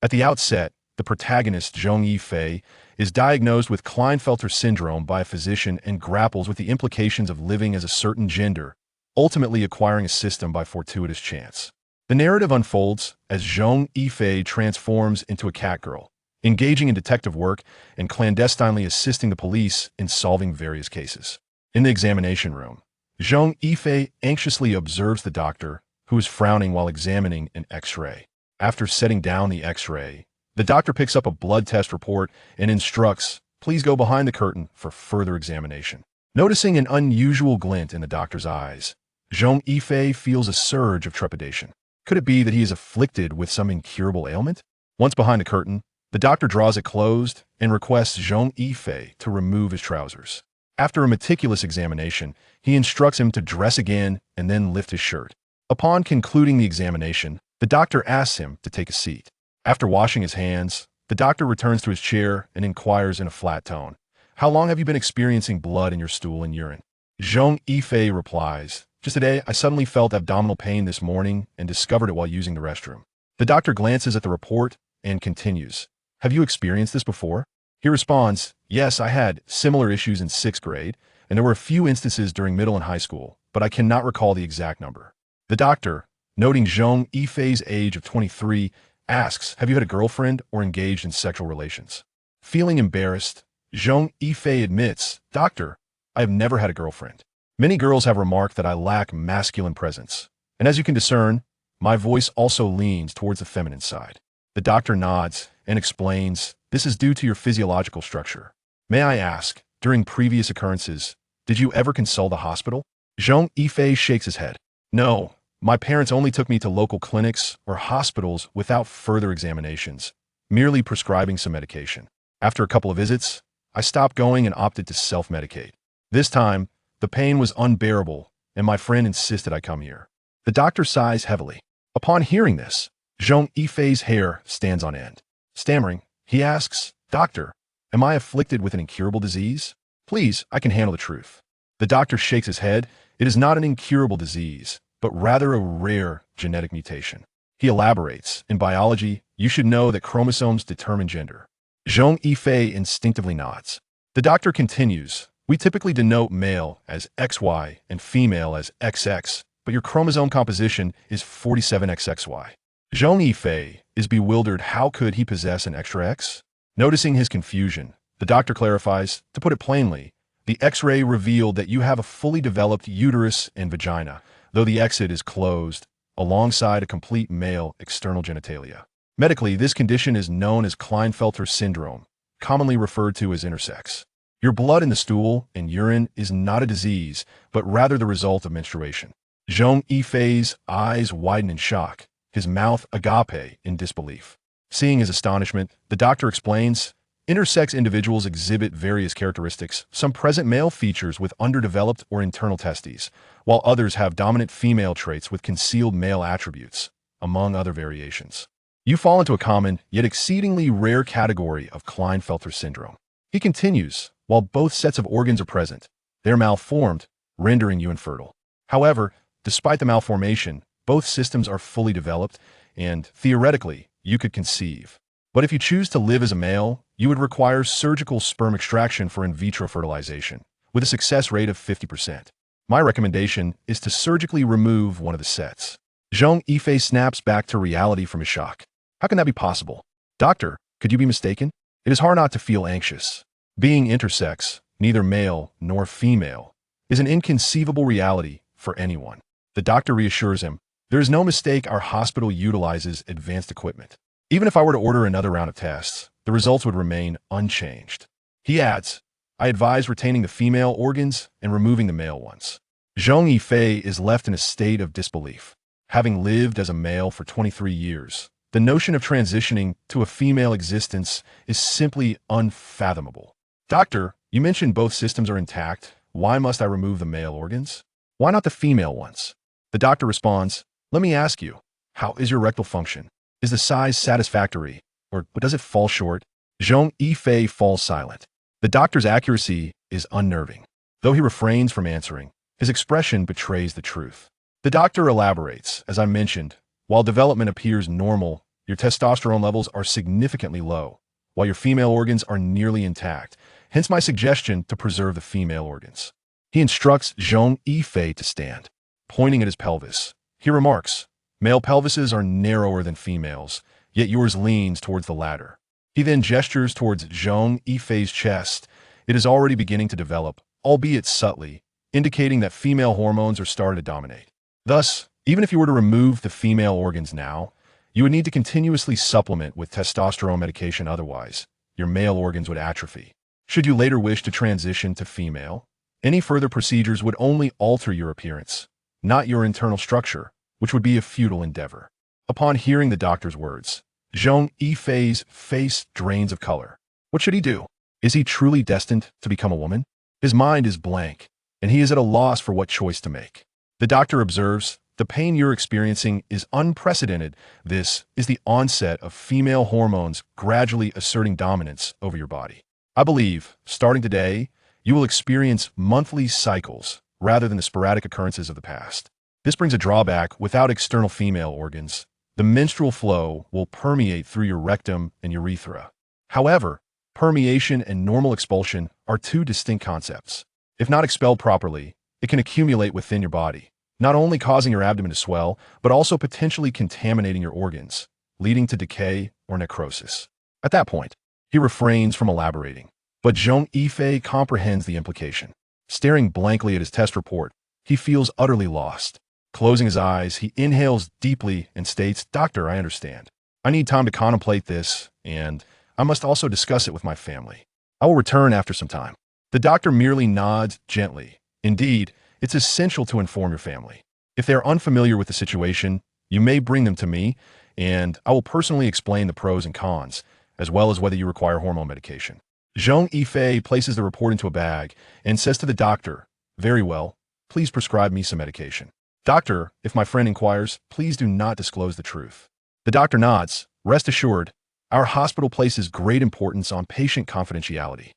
At the outset, the protagonist, Zhong Yifei, is diagnosed with Klinefelter syndrome by a physician and grapples with the implications of living as a certain gender, ultimately acquiring a system by fortuitous chance. The narrative unfolds as Zhong Yifei transforms into a catgirl, engaging in detective work and clandestinely assisting the police in solving various cases. In the examination room, Zhong Yifei anxiously observes the doctor, who is frowning while examining an X-ray. After setting down the X-ray, the doctor picks up a blood test report and instructs, "Please go behind the curtain for further examination." Noticing an unusual glint in the doctor's eyes, Zhong Yifei feels a surge of trepidation. Could it be that he is afflicted with some incurable ailment? Once behind the curtain, the doctor draws it closed and requests Zhong Yifei to remove his trousers. After a meticulous examination, he instructs him to dress again and then lift his shirt. Upon concluding the examination, the doctor asks him to take a seat. After washing his hands, the doctor returns to his chair and inquires in a flat tone, "How long have you been experiencing blood in your stool and urine?" Zhong Yifei replies, "Just today, I suddenly felt abdominal pain this morning and discovered it while using the restroom." The doctor glances at the report and continues, "Have you experienced this before?" He responds, "Yes, I had similar issues in 6th grade, and there were a few instances during middle and high school, but I cannot recall the exact number." The doctor, noting Zhong Yifei's age of 23, asks, "Have you had a girlfriend or engaged in sexual relations?" Feeling embarrassed, Zhong Yifei admits, "Doctor, I have never had a girlfriend. Many girls have remarked that I lack masculine presence, and as you can discern, my voice also leans towards the feminine side." The doctor nods and explains, "This is due to your physiological structure. May I ask, during previous occurrences, did you ever consult a hospital?" Zhong Yifei shakes his head. "No, my parents only took me to local clinics or hospitals without further examinations, merely prescribing some medication. After a couple of visits, I stopped going and opted to self-medicate. This time, the pain was unbearable, and my friend insisted I come here." The doctor sighs heavily. Upon hearing this, Zhong Yifei's hair stands on end. Stammering, he asks, "Doctor, am I afflicted with an incurable disease? Please, I can handle the truth." The doctor shakes his head. It is not an incurable disease, but rather a rare genetic mutation. He elaborates, "In biology, you should know that chromosomes determine gender." Zhong Yifei instinctively nods. The doctor continues, "We typically denote male as XY and female as XX, but your chromosome composition is 47XXY. Zhong Yifei is bewildered. How could he possess an extra X? Noticing his confusion, the doctor clarifies, "To put it plainly, the X-ray revealed that you have a fully developed uterus and vagina, though the exit is closed, alongside a complete male external genitalia. Medically, this condition is known as Klinefelter syndrome, commonly referred to as intersex. Your blood in the stool and urine is not a disease, but rather the result of menstruation." Zhong Yifei's eyes widen in shock, his mouth agape in disbelief. Seeing his astonishment, the doctor explains, "Intersex individuals exhibit various characteristics, some present male features with underdeveloped or internal testes, while others have dominant female traits with concealed male attributes, among other variations. You fall into a common, yet exceedingly rare category of Klinefelter syndrome." He continues, "While both sets of organs are present, they are malformed, rendering you infertile. However, despite the malformation, both systems are fully developed, and, theoretically, you could conceive. But if you choose to live as a male, you would require surgical sperm extraction for in vitro fertilization, with a success rate of 50%. My recommendation is to surgically remove one of the sets." Zhong Yifei snaps back to reality from his shock. "How can that be possible? Doctor, could you be mistaken? It is hard not to feel anxious. Being intersex, neither male nor female, is an inconceivable reality for anyone." The doctor reassures him, "There is no mistake. Our hospital utilizes advanced equipment. Even if I were to order another round of tests, the results would remain unchanged." He adds, "I advise retaining the female organs and removing the male ones." Zhong Yifei is left in a state of disbelief. Having lived as a male for 23 years, the notion of transitioning to a female existence is simply unfathomable. "Doctor, you mentioned both systems are intact. Why must I remove the male organs? Why not the female ones?" The doctor responds, "Let me ask you, how is your rectal function? Is the size satisfactory, or does it fall short?" Zhong Yifei falls silent. The doctor's accuracy is unnerving. Though he refrains from answering, his expression betrays the truth. The doctor elaborates, "As I mentioned, while development appears normal, Your testosterone levels are significantly low, while your female organs are nearly intact, hence my suggestion to preserve the female organs. He instructs Zhong Yifei to stand, pointing at his pelvis. He remarks, male pelvises are narrower than females, yet yours leans towards the latter. He then gestures towards Zhong Yifei's chest. It is already beginning to develop, albeit subtly, indicating that female hormones are starting to dominate. Thus, even if you were to remove the female organs now, you would need to continuously supplement with testosterone medication, otherwise, your male organs would atrophy. Should you later wish to transition to female, any further procedures would only alter your appearance, not your internal structure, which would be a futile endeavor. Upon hearing the doctor's words, Zhong Yifei's face drains of color. What should he do? Is he truly destined to become a woman? His mind is blank, and he is at a loss for what choice to make. The doctor observes, the pain you're experiencing is unprecedented. This is the onset of female hormones gradually asserting dominance over your body. I believe, starting today, you will experience monthly cycles rather than the sporadic occurrences of the past. This brings a drawback. Without external female organs, the menstrual flow will permeate through your rectum and urethra. However, permeation and normal expulsion are two distinct concepts. If not expelled properly, it can accumulate within your body, not only causing your abdomen to swell, but also potentially contaminating your organs, leading to decay or necrosis. At that point, he refrains from elaborating, but Zhong Yifei comprehends the implication. Staring blankly at his test report, he feels utterly lost. Closing his eyes, he inhales deeply and states, "Doctor, I understand. I need time to contemplate this, and I must also discuss it with my family. I will return after some time." The doctor merely nods gently. Indeed, it's essential to inform your family. If they are unfamiliar with the situation, you may bring them to me, and I will personally explain the pros and cons, as well as whether you require hormone medication. Zhong Yifei places the report into a bag and says to the doctor, "Very well, please prescribe me some medication." "Doctor, if my friend inquires, please do not disclose the truth." The doctor nods. "Rest assured, our hospital places great importance on patient confidentiality."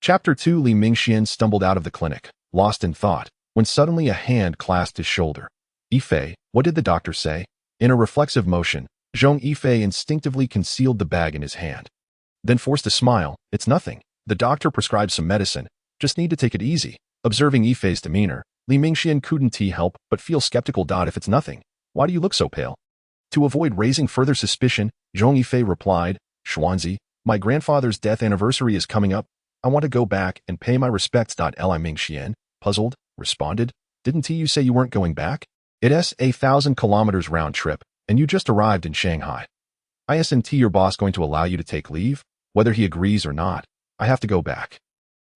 Chapter 2. Li Mingxian stumbled out of the clinic, lost in thought, when suddenly a hand clasped his shoulder. "Yifei, what did the doctor say?" In a reflexive motion, Zhong Yifei instinctively concealed the bag in his hand. Then forced a smile. "It's nothing. The doctor prescribed some medicine. Just need to take it easy." Observing Yifei's demeanor, Li Mingxian couldn't help but feel skeptical. "If it's nothing, why do you look so pale?" To avoid raising further suspicion, Zhong Yifei replied, "Xuanzi, my grandfather's death anniversary is coming up. I want to go back and pay my respects." Li Mingxian, puzzled, responded, "Didn't you say you weren't going back? It's 1,000 kilometers round trip, and you just arrived in Shanghai. Isn't your boss going to allow you to take leave? Whether he agrees or not, I have to go back."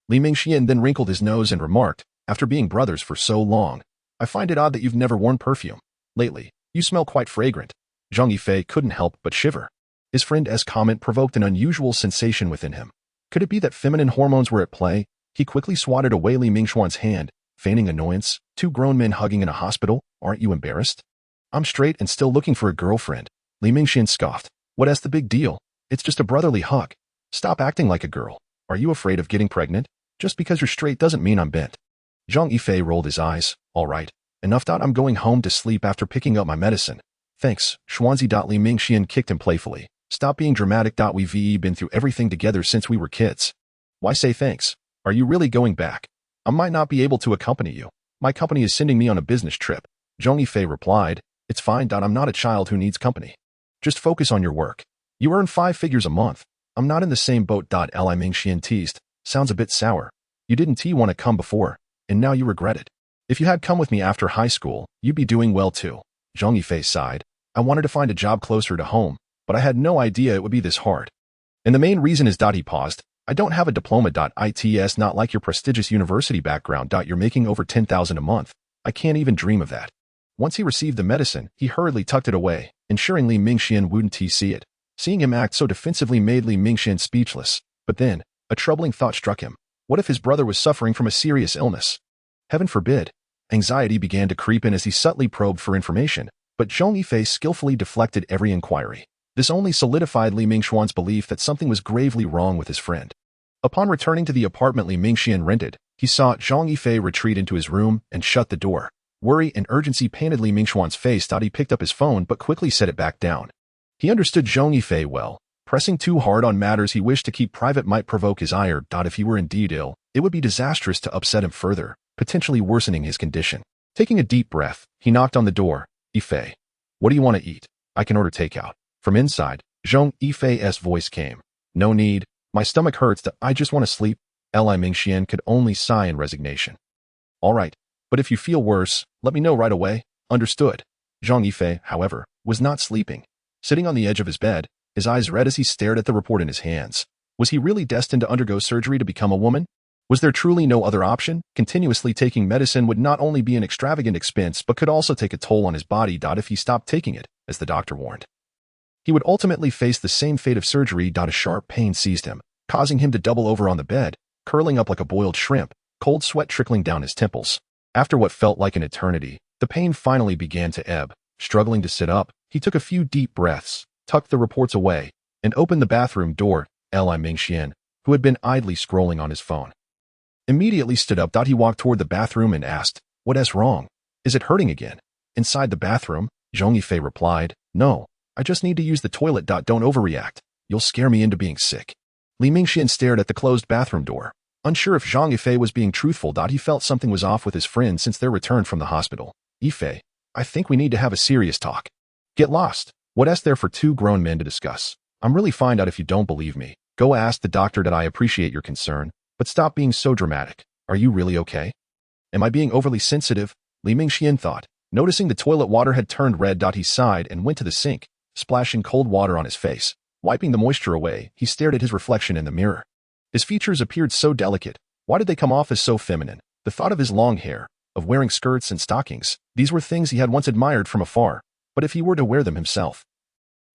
Li Mingxian then wrinkled his nose and remarked, "After being brothers for so long, I find it odd that you've never worn perfume. Lately, you smell quite fragrant." Zhong Yifei couldn't help but shiver. His friend's comment provoked an unusual sensation within him. Could it be that feminine hormones were at play? He quickly swatted away Li Mingxian's hand, feigning annoyance. "Two grown men hugging in a hospital? Aren't you embarrassed?" "I'm straight and still looking for a girlfriend." Li Mingxian scoffed. "What's the big deal? It's just a brotherly hug. Stop acting like a girl. Are you afraid of getting pregnant? Just because you're straight doesn't mean I'm bent." Zhong Yifei rolled his eyes. "All right, enough. I'm going home to sleep after picking up my medicine." "Thanks, Xuanzi." Li Mingxian kicked him playfully. "Stop being dramatic. We've been through everything together since we were kids. Why say thanks? Are you really going back?" "I might not be able to accompany you. My company is sending me on a business trip." Zhong Yifei replied, "It's fine. I'm not a child who needs company. Just focus on your work. You earn 5 figures a month. I'm not in the same boat." Li Mingxian teased. "Sounds a bit sour. You didn't want to come before, and now you regret it. If you had come with me after high school, you'd be doing well too." Zhong Yifei sighed. "I wanted to find a job closer to home, but I had no idea it would be this hard. And the main reason is." He paused. "I don't have a diploma. It's not like your prestigious university background. You're making over 10,000 a month. I can't even dream of that." Once he received the medicine, he hurriedly tucked it away, ensuring Li Mingxian wouldn't see it. Seeing him act so defensively made Li Mingxian speechless. But then, a troubling thought struck him. What if his brother was suffering from a serious illness? Heaven forbid. Anxiety began to creep in as he subtly probed for information, but Zhong Yifei skillfully deflected every inquiry. This only solidified Li Mingxian's belief that something was gravely wrong with his friend. Upon returning to the apartment Li Mingxian rented, he saw Zhong Yifei retreat into his room and shut the door. Worry and urgency painted Li Mingxian's face. He picked up his phone but quickly set it back down. He understood Zhong Yifei well. Pressing too hard on matters he wished to keep private might provoke his ire. If he were indeed ill, it would be disastrous to upset him further, potentially worsening his condition. Taking a deep breath, he knocked on the door. Yifei, what do you want to eat? I can order takeout. From inside, Zhong Yifei's voice came. No need. My stomach hurts. I just want to sleep. Li Mingxian could only sigh in resignation. All right, but if you feel worse, let me know right away. Understood. Zhong Yifei, however, was not sleeping. Sitting on the edge of his bed, his eyes red as he stared at the report in his hands. Was he really destined to undergo surgery to become a woman? Was there truly no other option? Continuously taking medicine would not only be an extravagant expense but could also take a toll on his body. If he stopped taking it, as the doctor warned, he would ultimately face the same fate of surgery. A sharp pain seized him, causing him to double over on the bed, curling up like a boiled shrimp, cold sweat trickling down his temples. After what felt like an eternity, the pain finally began to ebb. Struggling to sit up, he took a few deep breaths, tucked the reports away, and opened the bathroom door. Li Mingxian, who had been idly scrolling on his phone, immediately stood up. He walked toward the bathroom and asked, "What's wrong? Is it hurting again?" Inside the bathroom, Zhong Yifei replied, "No, I just need to use the toilet. Don't overreact. You'll scare me into being sick." Li Mingxian stared at the closed bathroom door. Unsure if Zhong Yifei was being truthful. He felt something was off with his friend since their return from the hospital. "Yifei, I think we need to have a serious talk." "Get lost. What's there for two grown men to discuss? I'm really fine. If you don't believe me, go ask the doctor. I appreciate your concern, but stop being so dramatic. Are you really okay? Am I being overly sensitive?" Li Mingxian thought. Noticing the toilet water had turned red. He sighed and went to the sink, splashing cold water on his face. Wiping the moisture away, he stared at his reflection in the mirror. His features appeared so delicate. Why did they come off as so feminine? The thought of his long hair, of wearing skirts and stockings, these were things he had once admired from afar. But if he were to wear them himself,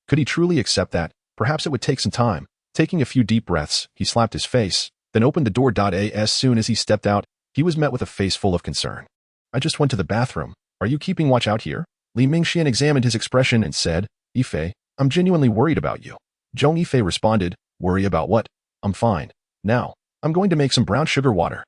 could he truly accept that? Perhaps it would take some time. Taking a few deep breaths, he slapped his face, then opened the door. As soon as he stepped out, he was met with a face full of concern. "I just went to the bathroom. Are you keeping watch out here?" Li Mingxian examined his expression and said, "Yifei, I'm genuinely worried about you." Zhong Yifei responded, "Worry about what? I'm fine. Now, I'm going to make some brown sugar water."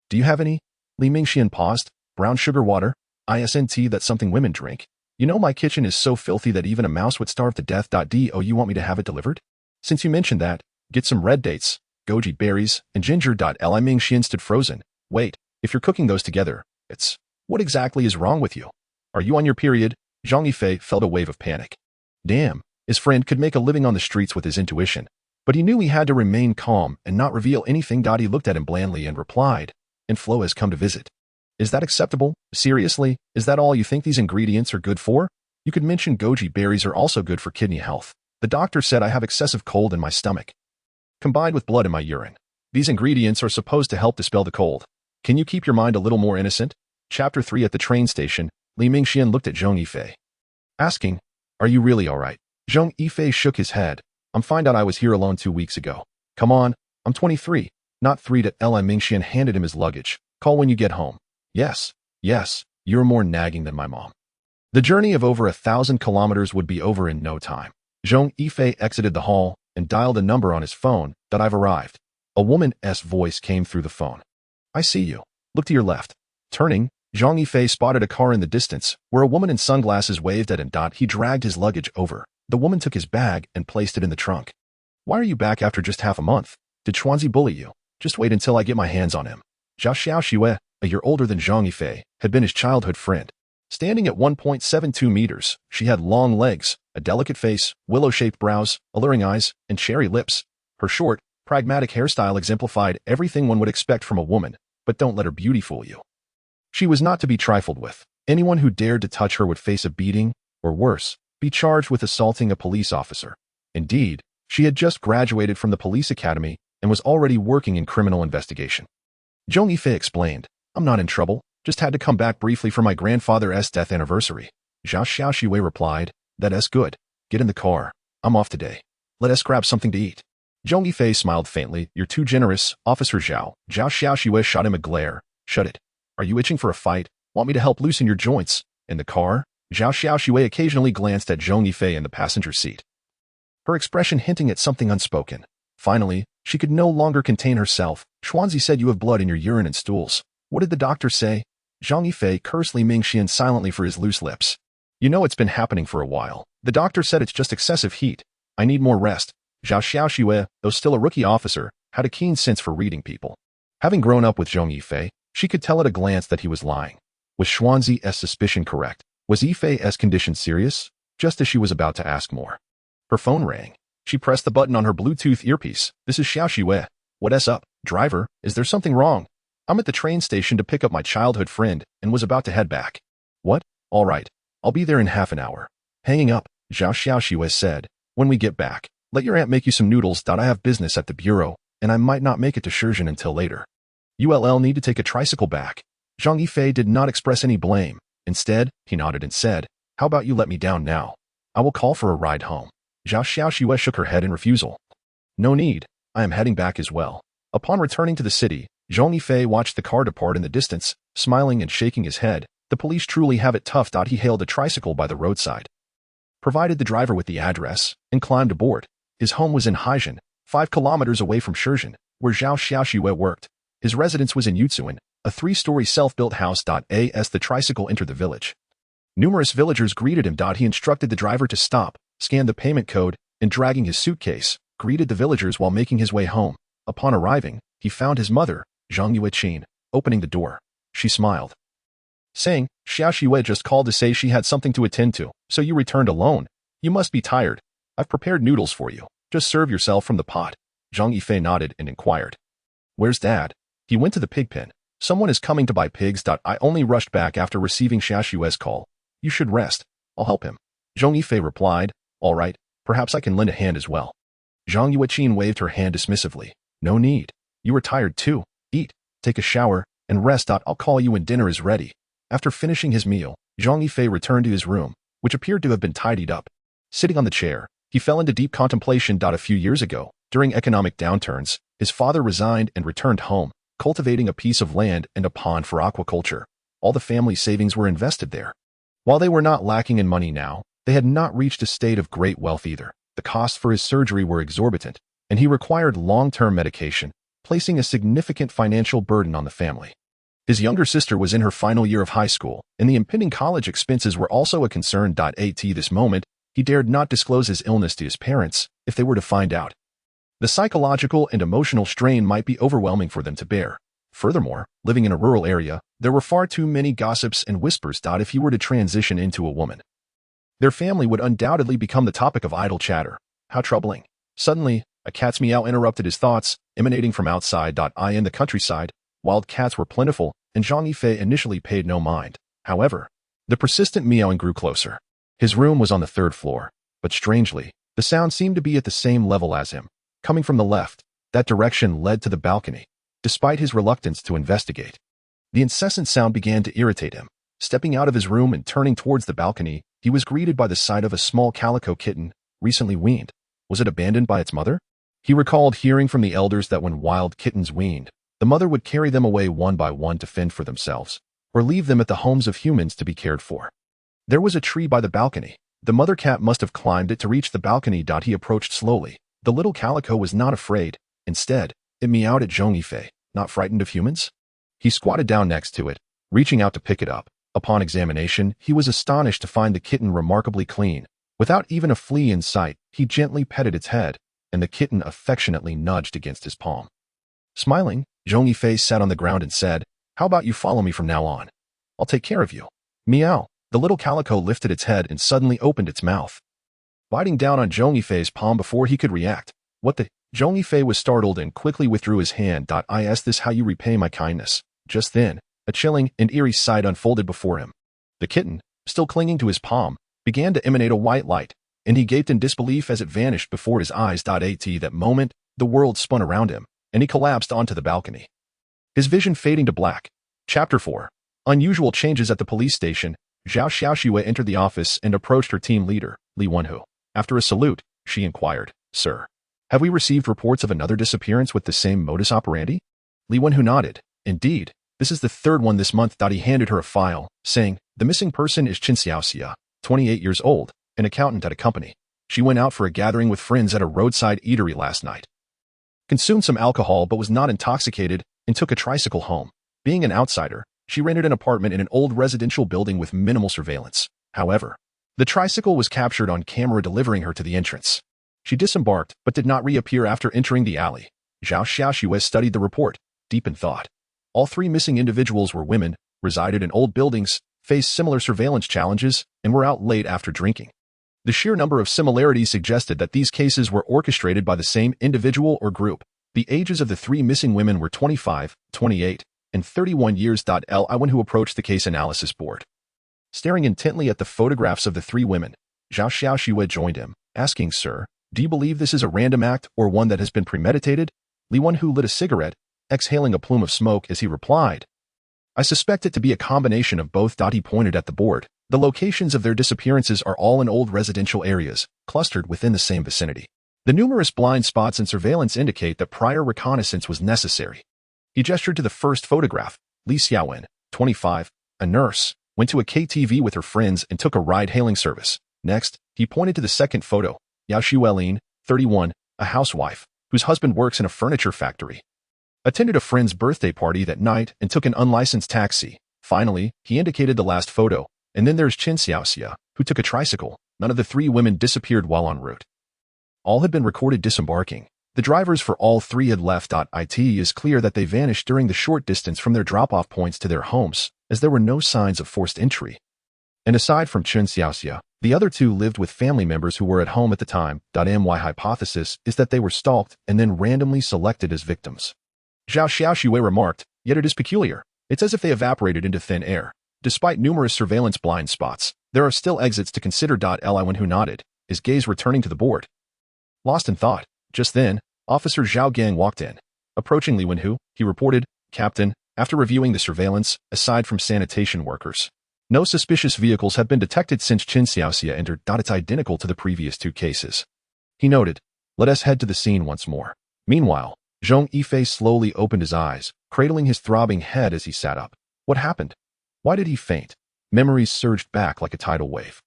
"Do you have any?" Li Mingxian paused. "Brown sugar water? Isn't that something women drink? You know my kitchen is so filthy that even a mouse would starve to death. Do you want me to have it delivered? Since you mentioned that, get some red dates, goji berries, and ginger. Li Mingxian stood frozen. "Wait, if you're cooking those together, what exactly is wrong with you? Are you on your period?" Zhong Yifei felt a wave of panic. Damn, his friend could make a living on the streets with his intuition. But he knew he had to remain calm and not reveal anything. He looked at him blandly and replied, "And Flo has come to visit. Is that acceptable? Seriously, is that all you think these ingredients are good for? You could mention goji berries are also good for kidney health. The doctor said I have excessive cold in my stomach, combined with blood in my urine. These ingredients are supposed to help dispel the cold. Can you keep your mind a little more innocent?" Chapter 3. At the train station, Li Mingxian looked at Zhong Yifei, asking, "Are you really all right?" Zhong Yifei shook his head. "I'm fine. I was here alone 2 weeks ago. Come on, I'm 23, not 3. Li Mingxian handed him his luggage. "Call when you get home." Yes, you're more nagging than my mom." The journey of over 1,000 kilometers would be over in no time. Zhong Yifei exited the hall and dialed a number on his phone. "I've arrived." A woman's voice came through the phone. "I see you. Look to your left." Turning, Zhong Yifei spotted a car in the distance, where a woman in sunglasses waved at him. He dragged his luggage over. The woman took his bag and placed it in the trunk. "Why are you back after just half a month? Did Chuanzi bully you? Just wait until I get my hands on him." Zhao Xiaoxue, a year older than Zhong Yifei, had been his childhood friend. Standing at 1.72 meters, she had long legs, a delicate face, willow-shaped brows, alluring eyes, and cherry lips. Her short, pragmatic hairstyle exemplified everything one would expect from a woman, but don't let her beauty fool you. She was not to be trifled with. Anyone who dared to touch her would face a beating, or worse, be charged with assaulting a police officer. Indeed, she had just graduated from the police academy and was already working in criminal investigation. Zhong Yifei explained, "I'm not in trouble, just had to come back briefly for my grandfather's death anniversary." Zhao Xiaoxue replied, "That's good. Get in the car. I'm off today. Let us grab something to eat." Zhong Yifei smiled faintly. "You're too generous, Officer Zhao." Zhao Xiaoxue shot him a glare. "Shut it. Are you itching for a fight? Want me to help loosen your joints?" In the car, Zhao Xiaoxue occasionally glanced at Zhong Yifei in the passenger seat, her expression hinting at something unspoken. Finally, she could no longer contain herself. "Chuanzi said you have blood in your urine and stools. What did the doctor say?" Zhong Yifei cursed Li Mingxian silently for his loose lips. "You know it's been happening for a while. The doctor said it's just excessive heat. I need more rest. Zhao Xiaoxue, though still a rookie officer, had a keen sense for reading people. Having grown up with Zhong Yifei, she could tell at a glance that he was lying. Was Xuanzi's suspicion correct? Was Yifei's condition serious? Just as she was about to ask more, her phone rang. She pressed the button on her Bluetooth earpiece. This is Xiaoxue. What's up, driver? Is there something wrong? I'm at the train station to pick up my childhood friend and was about to head back. What? All right. I'll be there in half an hour. Hanging up, Zhao Xiaoxue said. When we get back, let your aunt make you some noodles. I have business at the bureau, and I might not make it to Shenzhen until later. You'll need to take a tricycle back. Zhong Yifei did not express any blame. Instead, he nodded and said, how about you let me down now? I will call for a ride home. Zhao Xiaoxue shook her head in refusal. No need. I am heading back as well. Upon returning to the city, Zhong Yifei watched the car depart in the distance, smiling and shaking his head. The police truly have it tough. He hailed a tricycle by the roadside, provided the driver with the address, and climbed aboard. His home was in Haijin, 5 kilometers away from Shenzhen, where Zhao Xiaoxue worked. His residence was in Yutsuan, a 3-story self-built house. As the tricycle entered the village, numerous villagers greeted him. He instructed the driver to stop, scanned the payment code, and dragging his suitcase, greeted the villagers while making his way home. Upon arriving, he found his mother, Zhong Yifei, opening the door. She smiled, saying, Xiaoxue just called to say she had something to attend to, so you returned alone. You must be tired. I've prepared noodles for you. Just serve yourself from the pot. Zhong Yifei nodded and inquired, where's Dad? He went to the pig pen. Someone is coming to buy pigs. I only rushed back after receiving Xiaoxue's call. You should rest. I'll help him. Zhong Yifei replied, all right, perhaps I can lend a hand as well. Zhong Yifei waved her hand dismissively. No need. You are tired too. Eat, take a shower, and rest. I'll call you when dinner is ready. After finishing his meal, Zhong Yifei returned to his room, which appeared to have been tidied up. Sitting on the chair, he fell into deep contemplation. A few years ago, during economic downturns, his father resigned and returned home, cultivating a piece of land and a pond for aquaculture. All the family's savings were invested there. While they were not lacking in money now, they had not reached a state of great wealth either. The costs for his surgery were exorbitant, and he required long-term medication, placing a significant financial burden on the family. His younger sister was in her final year of high school, and the impending college expenses were also a concern. At this moment, he dared not disclose his illness to his parents if they were to find out. The psychological and emotional strain might be overwhelming for them to bear. Furthermore, living in a rural area, there were far too many gossips and whispers. If he were to transition into a woman, their family would undoubtedly become the topic of idle chatter. How troubling. Suddenly, a cat's meow interrupted his thoughts, emanating from outside. In the countryside, wild cats were plentiful, and Zhong Yifei initially paid no mind. However, the persistent meowing grew closer. His room was on the 3rd floor, but strangely, the sound seemed to be at the same level as him. Coming from the left, that direction led to the balcony. Despite his reluctance to investigate, the incessant sound began to irritate him. Stepping out of his room and turning towards the balcony, he was greeted by the sight of a small calico kitten, recently weaned. Was it abandoned by its mother? He recalled hearing from the elders that when wild kittens weaned, the mother would carry them away one by one to fend for themselves, or leave them at the homes of humans to be cared for. There was a tree by the balcony. The mother cat must have climbed it to reach the balcony. He approached slowly. The little calico was not afraid. Instead, it meowed at Zhong Yifei. Not frightened of humans? He squatted down next to it, reaching out to pick it up. Upon examination, he was astonished to find the kitten remarkably clean. Without even a flea in sight, he gently petted its head, and the kitten affectionately nudged against his palm. Smiling, Zhong Yifei sat on the ground and said, how about you follow me from now on? I'll take care of you. Meow. The little calico lifted its head and suddenly opened its mouth, biting down on Zhong Yifei's palm before he could react. What the? Zhong Yifei was startled and quickly withdrew his hand. Is this how you repay my kindness? Just then, a chilling and eerie sight unfolded before him. The kitten, still clinging to his palm, began to emanate a white light, and he gaped in disbelief as it vanished before his eyes. At that moment, the world spun around him, and he collapsed onto the balcony, his vision fading to black. Chapter 4. Unusual changes at the police station. Zhao Xiaoxue entered the office and approached her team leader, Li Wenhu. After a salute, she inquired, Sir, have we received reports of another disappearance with the same modus operandi? Li Wenhu nodded. Indeed, this is the 3rd one this month. He handed her a file, saying, the missing person is Qin Xiaoxia, 28 years old, an accountant at a company. She went out for a gathering with friends at a roadside eatery last night, consumed some alcohol but was not intoxicated, and took a tricycle home. Being an outsider, she rented an apartment in an old residential building with minimal surveillance. However, The tricycle was captured on camera delivering her to the entrance. She disembarked, but did not reappear after entering the alley. Zhao Xiaoxue studied the report, deep in thought. All three missing individuals were women, resided in old buildings, faced similar surveillance challenges, and were out late after drinking. The sheer number of similarities suggested that these cases were orchestrated by the same individual or group. The ages of the three missing women were 25, 28, and 31 years. Li who approached the case analysis board. Staring intently at the photographs of the three women, Zhao Xiaoxue joined him, asking, "Sir, do you believe this is a random act or one that has been premeditated?" Li Wenhu lit a cigarette, exhaling a plume of smoke as he replied, "I suspect it to be a combination of both." He pointed at the board. The locations of their disappearances are all in old residential areas, clustered within the same vicinity. The numerous blind spots in surveillance indicate that prior reconnaissance was necessary. He gestured to the first photograph. Li Xiaowen, 25, a nurse, went to a KTV with her friends and took a ride-hailing service. Next, he pointed to the second photo. Yao Xuelin, 31, a housewife, whose husband works in a furniture factory, attended a friend's birthday party that night and took an unlicensed taxi. Finally, he indicated the last photo. And then there's Qin Xiaoxia, who took a tricycle. None of the three women disappeared while en route. All had been recorded disembarking. The drivers for all three had left. It is clear that they vanished during the short distance from their drop-off points to their homes, as there were no signs of forced entry. And aside from Qin Xiaoxia, the other two lived with family members who were at home at the time. My hypothesis is that they were stalked and then randomly selected as victims. Zhao Xiaoxue remarked, "Yet it is peculiar. It's as if they evaporated into thin air. Despite numerous surveillance blind spots, there are still exits to consider." Li Wenhu nodded, his gaze returning to the board. Lost in thought, just then, Officer Zhao Gang walked in. Approaching Li Wenhu, he reported, "Captain, after reviewing the surveillance, aside from sanitation workers, no suspicious vehicles have been detected since Qin Xiaoxia entered. It's identical to the previous two cases." He noted, "Let us head to the scene once more." Meanwhile, Zhong Yifei slowly opened his eyes, cradling his throbbing head as he sat up. What happened? Why did he faint? Memories surged back like a tidal wave.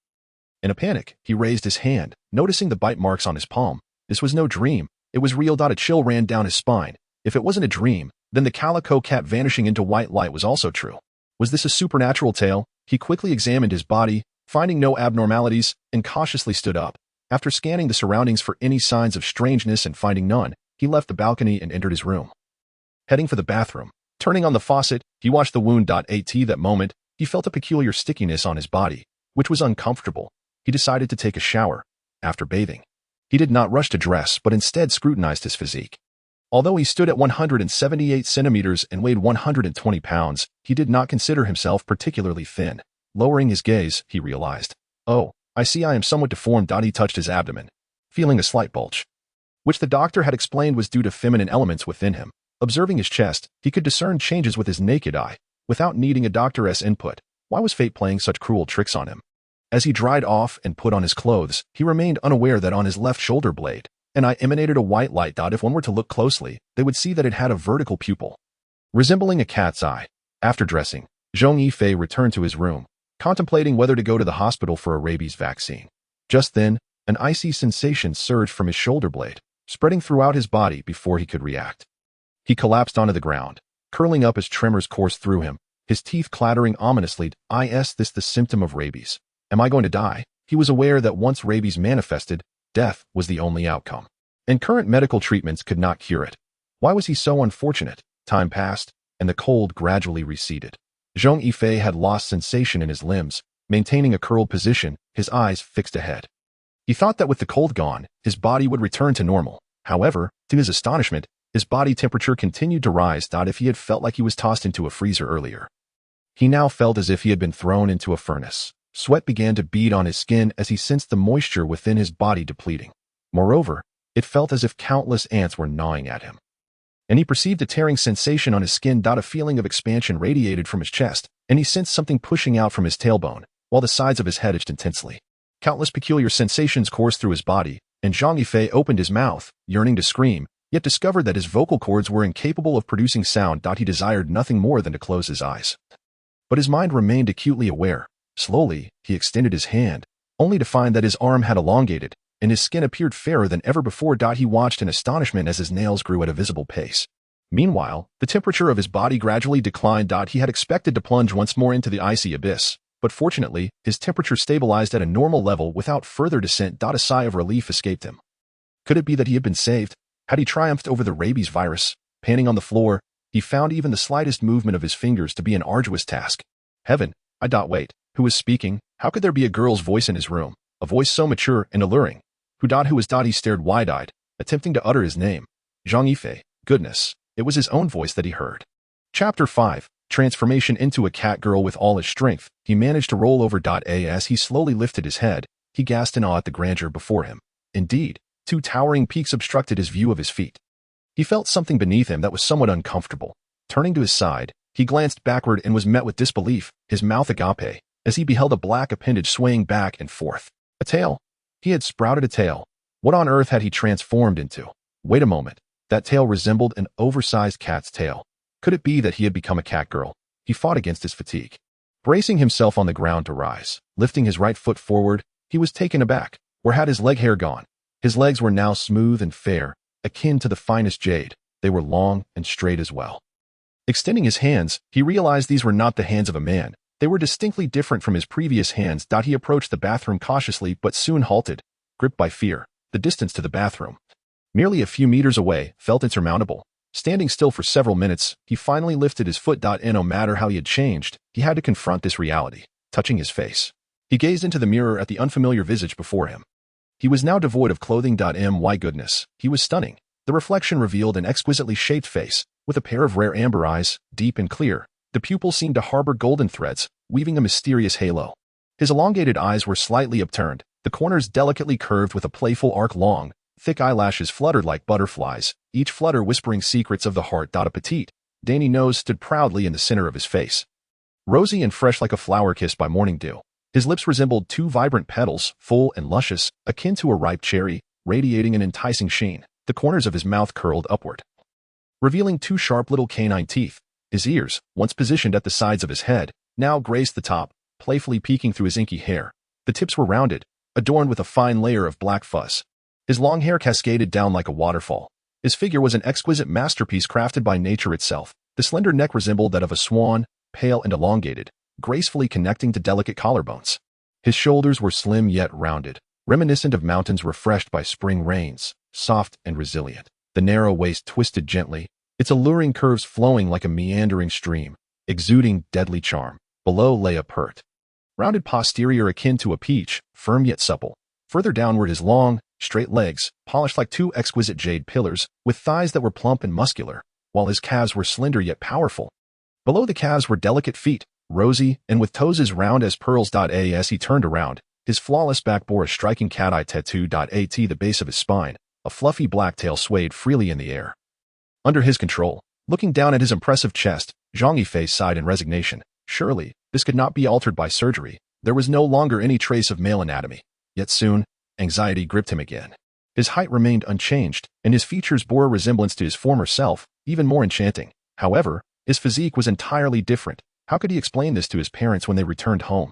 In a panic, he raised his hand, noticing the bite marks on his palm. This was no dream. It was real. A chill ran down his spine. If it wasn't a dream, then the calico cat vanishing into white light was also true. Was this a supernatural tale? He quickly examined his body, finding no abnormalities, and cautiously stood up. After scanning the surroundings for any signs of strangeness and finding none, he left the balcony and entered his room. Heading for the bathroom, turning on the faucet, he washed the wound. At that moment, he felt a peculiar stickiness on his body, which was uncomfortable. He decided to take a shower. After bathing, he did not rush to dress but instead scrutinized his physique. Although he stood at 178 centimeters and weighed 120 pounds, he did not consider himself particularly thin. Lowering his gaze, he realized, "Oh, I see I am somewhat deformed." He touched his abdomen, feeling a slight bulge, which the doctor had explained was due to feminine elements within him. Observing his chest, he could discern changes with his naked eye, without needing a doctor's input. Why was fate playing such cruel tricks on him? As he dried off and put on his clothes, he remained unaware that on his left shoulder blade, an eye emanated a white light. If one were to look closely, they would see that it had a vertical pupil, resembling a cat's eye. After dressing, Zhong Yifei returned to his room, contemplating whether to go to the hospital for a rabies vaccine. Just then, an icy sensation surged from his shoulder blade, spreading throughout his body before he could react. He collapsed onto the ground, curling up as tremors coursed through him, his teeth clattering ominously. Is this the symptom of rabies? Am I going to die? He was aware that once rabies manifested, death was the only outcome, and current medical treatments could not cure it. Why was he so unfortunate? Time passed, and the cold gradually receded. Zhong Yifei had lost sensation in his limbs, maintaining a curled position, his eyes fixed ahead. He thought that with the cold gone, his body would return to normal. However, to his astonishment, his body temperature continued to rise. If he had felt like he was tossed into a freezer earlier, he now felt as if he had been thrown into a furnace. Sweat began to bead on his skin as he sensed the moisture within his body depleting. Moreover, it felt as if countless ants were gnawing at him. And he perceived a tearing sensation on his skin. A feeling of expansion radiated from his chest, and he sensed something pushing out from his tailbone, while the sides of his head itched intensely. Countless peculiar sensations coursed through his body, and Zhong Yifei opened his mouth, yearning to scream, yet discovered that his vocal cords were incapable of producing sound. He desired nothing more than to close his eyes. But his mind remained acutely aware. Slowly, he extended his hand, only to find that his arm had elongated, and his skin appeared fairer than ever before. He watched in astonishment as his nails grew at a visible pace. Meanwhile, the temperature of his body gradually declined. He had expected to plunge once more into the icy abyss, but fortunately, his temperature stabilized at a normal level without further descent. A sigh of relief escaped him. Could it be that he had been saved? Had he triumphed over the rabies virus? Panting on the floor, he found even the slightest movement of his fingers to be an arduous task. Heaven, wait, who was speaking? How could there be a girl's voice in his room? A voice so mature and alluring. Who was? He stared wide-eyed, attempting to utter his name. Zhong Yifei. Goodness, it was his own voice that he heard. Chapter 5. Transformation into a cat girl. With all his strength, he managed to roll over. As he slowly lifted his head, he gasped in awe at the grandeur before him. Indeed, two towering peaks obstructed his view of his feet. He felt something beneath him that was somewhat uncomfortable. Turning to his side, he glanced backward and was met with disbelief, his mouth agape, as he beheld a black appendage swaying back and forth. A tail. He had sprouted a tail. What on earth had he transformed into? Wait a moment. That tail resembled an oversized cat's tail. Could it be that he had become a cat girl? He fought against his fatigue. Bracing himself on the ground to rise, lifting his right foot forward, he was taken aback. Where had his leg hair gone? His legs were now smooth and fair, akin to the finest jade. They were long and straight as well. Extending his hands, he realized these were not the hands of a man. They were distinctly different from his previous hands. He approached the bathroom cautiously but soon halted, gripped by fear. The distance to the bathroom, merely a few meters away, felt insurmountable. Standing still for several minutes, he finally lifted his foot. No matter how he had changed, he had to confront this reality. Touching his face, he gazed into the mirror at the unfamiliar visage before him. He was now devoid of clothing. My goodness, he was stunning. The reflection revealed an exquisitely shaped face, with a pair of rare amber eyes, deep and clear. The pupils seemed to harbor golden threads, weaving a mysterious halo. His elongated eyes were slightly upturned, the corners delicately curved with a playful arc. Long, thick eyelashes fluttered like butterflies, each flutter whispering secrets of the heart. A petite, dainty nose stood proudly in the center of his face. Rosy and fresh like a flower kissed by morning dew. His lips resembled two vibrant petals, full and luscious, akin to a ripe cherry, radiating an enticing sheen. The corners of his mouth curled upward, revealing two sharp little canine teeth. His ears, once positioned at the sides of his head, now graced the top, playfully peeking through his inky hair. The tips were rounded, adorned with a fine layer of black fuzz. His long hair cascaded down like a waterfall. His figure was an exquisite masterpiece crafted by nature itself. The slender neck resembled that of a swan, pale and elongated, gracefully connecting to delicate collarbones. His shoulders were slim yet rounded, reminiscent of mountains refreshed by spring rains, soft and resilient. The narrow waist twisted gently, its alluring curves flowing like a meandering stream, exuding deadly charm. Below lay a pert, rounded posterior akin to a peach, firm yet supple. Further downward his long, straight legs, polished like two exquisite jade pillars, with thighs that were plump and muscular, while his calves were slender yet powerful. Below the calves were delicate feet, rosy, and with toes as round as pearls. As he turned around, his flawless back bore a striking cat-eye tattoo. At the base of his spine, a fluffy black tail swayed freely in the air. Under his control, looking down at his impressive chest, Zhong Yifei sighed in resignation. Surely, this could not be altered by surgery. There was no longer any trace of male anatomy. Yet soon, anxiety gripped him again. His height remained unchanged, and his features bore a resemblance to his former self, even more enchanting. However, his physique was entirely different. How could he explain this to his parents when they returned home?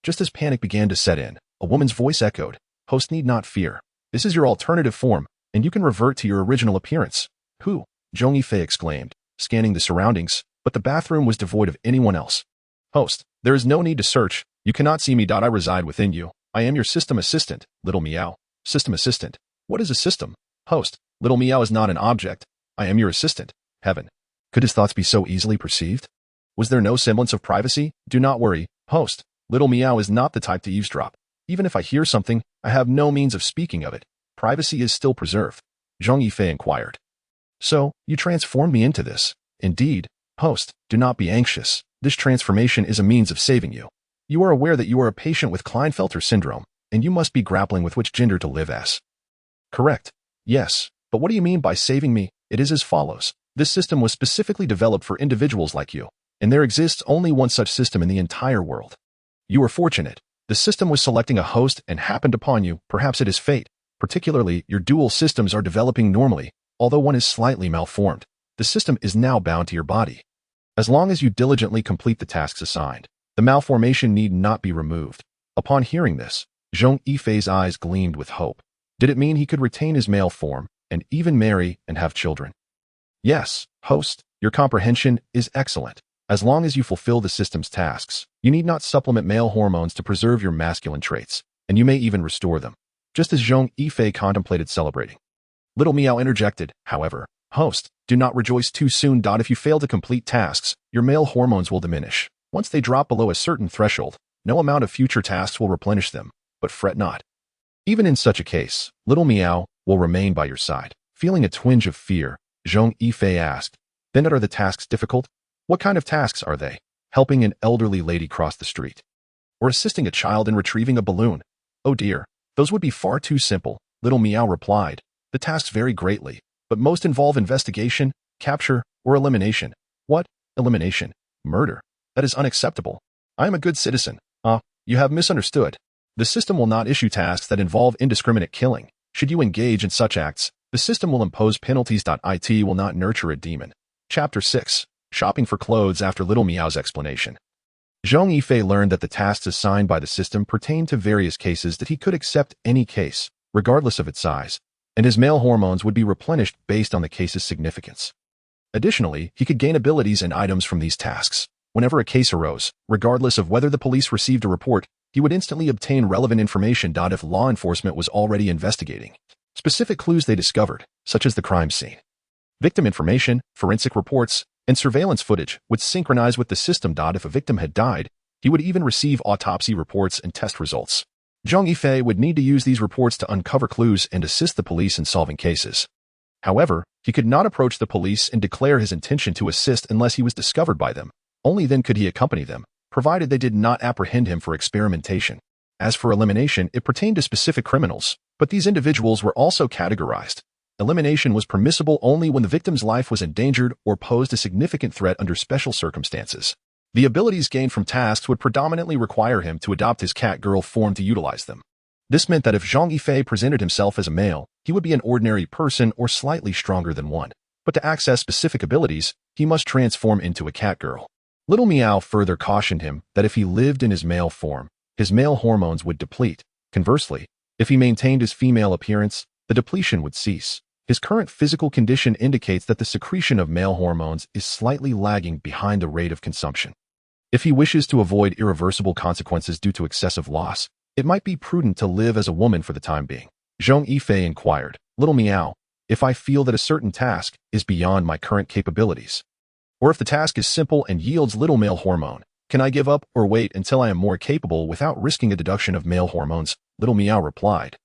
Just as panic began to set in, a woman's voice echoed, "Host need not fear. This is your alternative form, and you can revert to your original appearance." Who? Zhong Yifei exclaimed, scanning the surroundings, but the bathroom was devoid of anyone else. "Host, there is no need to search. You cannot see me. I reside within you. I am your system assistant, Little Meow." System assistant? What is a system? Host, Little Meow is not an object. I am your assistant. Heaven. Could his thoughts be so easily perceived? Was there no semblance of privacy? Do not worry, Host. Little Meow is not the type to eavesdrop. Even if I hear something, I have no means of speaking of it. Privacy is still preserved. Zhong Yifei inquired. So, you transformed me into this. Indeed, Host, do not be anxious. This transformation is a means of saving you. You are aware that you are a patient with Klinefelter syndrome, and you must be grappling with which gender to live as. Correct. Yes, but what do you mean by saving me? It is as follows. This system was specifically developed for individuals like you, and there exists only one such system in the entire world. You are fortunate. The system was selecting a host and happened upon you. Perhaps it is fate. Particularly, your dual systems are developing normally, although one is slightly malformed. The system is now bound to your body. As long as you diligently complete the tasks assigned, the malformation need not be removed. Upon hearing this, Zhong Yifei's eyes gleamed with hope. Did it mean he could retain his male form, and even marry and have children? Yes, Host, your comprehension is excellent. As long as you fulfill the system's tasks, you need not supplement male hormones to preserve your masculine traits, and you may even restore them. Just as Zhong Yifei contemplated celebrating. Little Meow interjected, however, "Host, do not rejoice too soon. If you fail to complete tasks, your male hormones will diminish. Once they drop below a certain threshold, no amount of future tasks will replenish them, but fret not. Even in such a case, Little Meow will remain by your side." Feeling a twinge of fear, Zhong Yifei asked, "Then are the tasks difficult? What kind of tasks are they? Helping an elderly lady cross the street? Or assisting a child in retrieving a balloon? Oh dear, those would be far too simple," Little Meow replied. "The tasks vary greatly, but most involve investigation, capture, or elimination." "What? Elimination? Murder? That is unacceptable. I am a good citizen." You have misunderstood. The system will not issue tasks that involve indiscriminate killing. Should you engage in such acts, the system will impose penalties. It will not nurture a demon. Chapter 6. Shopping for clothes. After Little Meow's explanation, Zhong Yifei learned that the tasks assigned by the system pertained to various cases, that he could accept any case, regardless of its size, and his male hormones would be replenished based on the case's significance. Additionally, he could gain abilities and items from these tasks. Whenever a case arose, regardless of whether the police received a report, he would instantly obtain relevant information. If law enforcement was already investigating specific clues they discovered, such as the crime scene, victim information, forensic reports, and surveillance footage, would synchronize with the system. If a victim had died, he would even receive autopsy reports and test results. Zhong Yifei would need to use these reports to uncover clues and assist the police in solving cases. However, he could not approach the police and declare his intention to assist unless he was discovered by them. Only then could he accompany them, provided they did not apprehend him for experimentation. As for elimination, it pertained to specific criminals, but these individuals were also categorized. Elimination was permissible only when the victim's life was endangered or posed a significant threat under special circumstances. The abilities gained from tasks would predominantly require him to adopt his cat-girl form to utilize them. This meant that if Zhong Yifei presented himself as a male, he would be an ordinary person or slightly stronger than one. But to access specific abilities, he must transform into a cat-girl. Little Meow further cautioned him that if he lived in his male form, his male hormones would deplete. Conversely, if he maintained his female appearance, the depletion would cease. His current physical condition indicates that the secretion of male hormones is slightly lagging behind the rate of consumption. If he wishes to avoid irreversible consequences due to excessive loss, it might be prudent to live as a woman for the time being. Zhong Yifei inquired, "Little Meow, if I feel that a certain task is beyond my current capabilities, or if the task is simple and yields little male hormone, can I give up or wait until I am more capable without risking a deduction of male hormones?" Little Meow replied,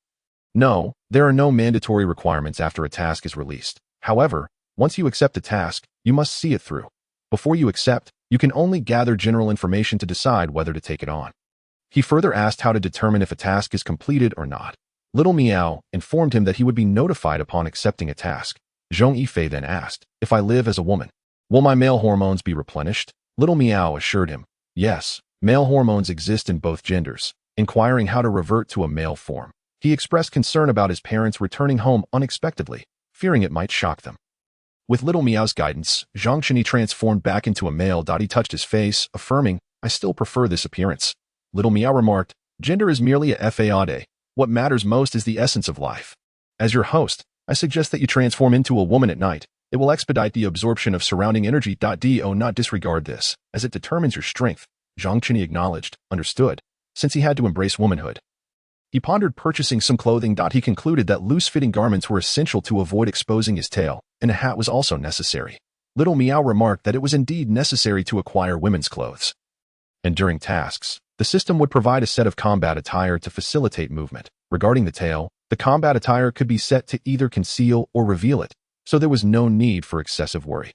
"No, there are no mandatory requirements after a task is released. However, once you accept a task, you must see it through. Before you accept, you can only gather general information to decide whether to take it on." He further asked how to determine if a task is completed or not. Little Meow informed him that he would be notified upon accepting a task. Zhong Yifei then asked, "If I live as a woman, will my male hormones be replenished?" Little Meow assured him, "Yes, male hormones exist in both genders." Inquiring how to revert to a male form, he expressed concern about his parents returning home unexpectedly, fearing it might shock them. With Little Meow's guidance, Zhang Chini transformed back into a male. He touched his face, affirming, "I still prefer this appearance." Little Meow remarked, "Gender is merely a facade. What matters most is the essence of life. As your host, I suggest that you transform into a woman at night. It will expedite the absorption of surrounding energy. Do not disregard this, as it determines your strength." Zhang Chini acknowledged, understood, since he had to embrace womanhood. He pondered purchasing some clothing. He concluded that loose-fitting garments were essential to avoid exposing his tail, and a hat was also necessary. Little Meow remarked that it was indeed necessary to acquire women's clothes. And during tasks, the system would provide a set of combat attire to facilitate movement. Regarding the tail, the combat attire could be set to either conceal or reveal it, so there was no need for excessive worry.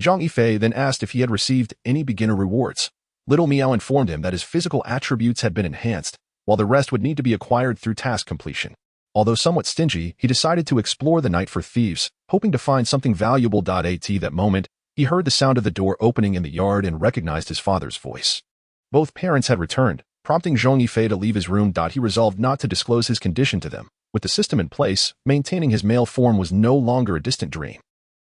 Zhong Yifei then asked if he had received any beginner rewards. Little Meow informed him that his physical attributes had been enhanced, while the rest would need to be acquired through task completion. Although somewhat stingy, he decided to explore the night for thieves, hoping to find something valuable. At that moment, he heard the sound of the door opening in the yard and recognized his father's voice. Both parents had returned, prompting Zhong Yifei to leave his room. He resolved not to disclose his condition to them. With the system in place, maintaining his male form was no longer a distant dream.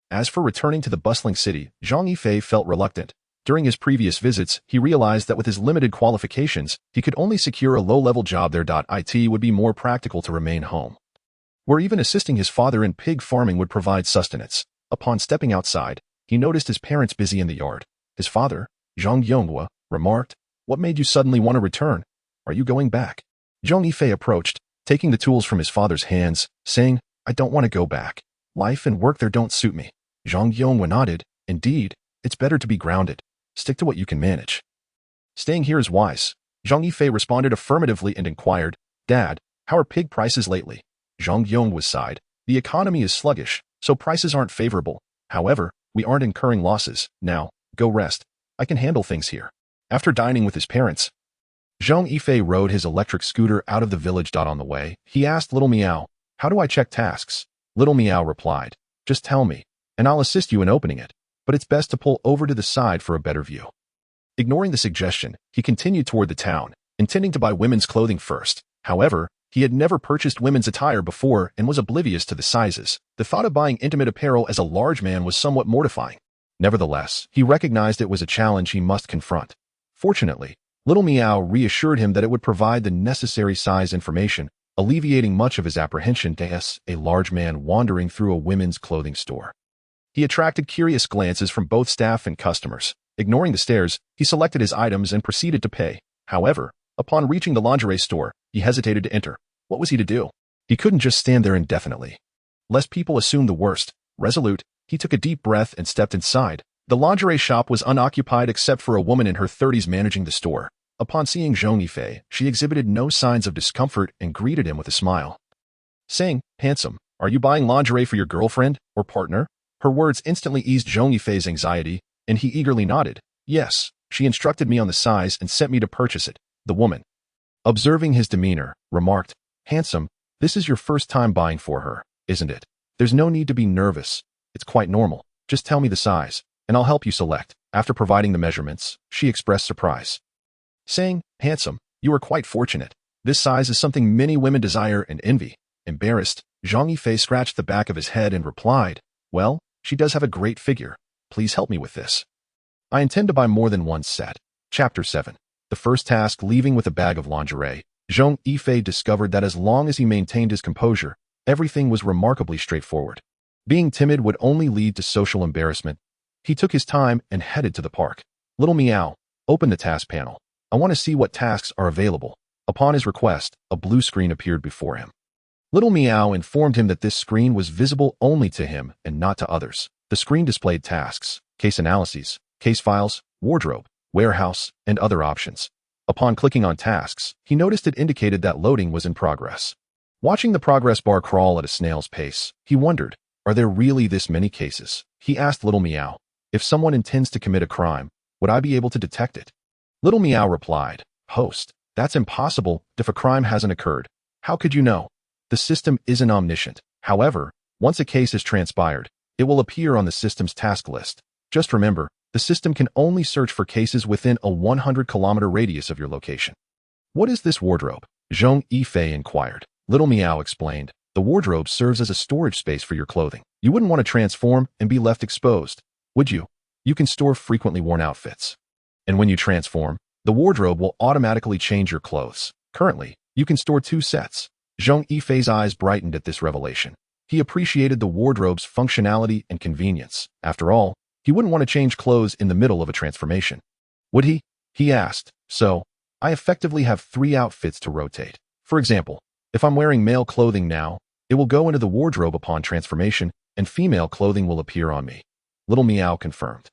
As for returning to the bustling city, Zhong Yifei felt reluctant. During his previous visits, he realized that with his limited qualifications, he could only secure a low-level job there. It would be more practical to remain home, where even assisting his father in pig farming would provide sustenance. Upon stepping outside, he noticed his parents busy in the yard. His father, Zhong Yifei remarked. What made you suddenly want to return? Are you going back? Zhong Yifei approached, taking the tools from his father's hands, saying, I don't want to go back. Life and work there don't suit me. Zhong Yifei nodded. Indeed, it's better to be grounded. Stick to what you can manage. Staying here is wise. Zhong Yifei responded affirmatively and inquired, Dad, how are pig prices lately? Zhong Yifei sighed. The economy is sluggish, so prices aren't favorable. However, we aren't incurring losses. Now, go rest. I can handle things here. After dining with his parents, Zhong Yifei rode his electric scooter out of the village. On the way, he asked Little Meow, how do I check tasks? Little Meow replied, just tell me, and I'll assist you in opening it, but it's best to pull over to the side for a better view. Ignoring the suggestion, he continued toward the town, intending to buy women's clothing first. However, he had never purchased women's attire before and was oblivious to the sizes. The thought of buying intimate apparel as a large man was somewhat mortifying. Nevertheless, he recognized it was a challenge he must confront. Fortunately, Little Meow reassured him that it would provide the necessary size information, alleviating much of his apprehension as a large man wandering through a women's clothing store. He attracted curious glances from both staff and customers. Ignoring the stares, he selected his items and proceeded to pay. However, upon reaching the lingerie store, he hesitated to enter. What was he to do? He couldn't just stand there indefinitely. Lest people assume the worst, resolute, he took a deep breath and stepped inside. The lingerie shop was unoccupied except for a woman in her 30s managing the store. Upon seeing Zhong Yifei, she exhibited no signs of discomfort and greeted him with a smile. Saying, handsome, are you buying lingerie for your girlfriend or partner? Her words instantly eased Zhong Yifei's anxiety, and he eagerly nodded. Yes, she instructed me on the size and sent me to purchase it. The woman, observing his demeanor, remarked, handsome, this is your first time buying for her, isn't it? There's no need to be nervous. It's quite normal. Just tell me the size, and I'll help you select. After providing the measurements, she expressed surprise. Saying, handsome, you are quite fortunate. This size is something many women desire and envy. Embarrassed, Zhong Yifei scratched the back of his head and replied, well, she does have a great figure. Please help me with this. I intend to buy more than one set. Chapter 7. The first task. Leaving with a bag of lingerie, Zhong Yifei discovered that as long as he maintained his composure, everything was remarkably straightforward. Being timid would only lead to social embarrassment. He took his time and headed to the park. Little Meow, open the task panel. I want to see what tasks are available. Upon his request, a blue screen appeared before him. Little Meow informed him that this screen was visible only to him and not to others. The screen displayed tasks, case analyses, case files, wardrobe, warehouse, and other options. Upon clicking on tasks, he noticed it indicated that loading was in progress. Watching the progress bar crawl at a snail's pace, he wondered, are there really this many cases? He asked Little Meow, if someone intends to commit a crime, would I be able to detect it? Little Meow replied, host, that's impossible if a crime hasn't occurred. How could you know? The system isn't omniscient. However, once a case has transpired, it will appear on the system's task list. Just remember, the system can only search for cases within a 100-kilometer radius of your location. What is this wardrobe? Zhong Yifei inquired. Little Meow explained, the wardrobe serves as a storage space for your clothing. You wouldn't want to transform and be left exposed, would you? You can store frequently worn outfits. And when you transform, the wardrobe will automatically change your clothes. Currently, you can store 2 sets. Zhong Yifei's eyes brightened at this revelation. He appreciated the wardrobe's functionality and convenience. After all, he wouldn't want to change clothes in the middle of a transformation. Would he? He asked. So, I effectively have 3 outfits to rotate. For example, if I'm wearing male clothing now, it will go into the wardrobe upon transformation, and female clothing will appear on me. Little Meow confirmed.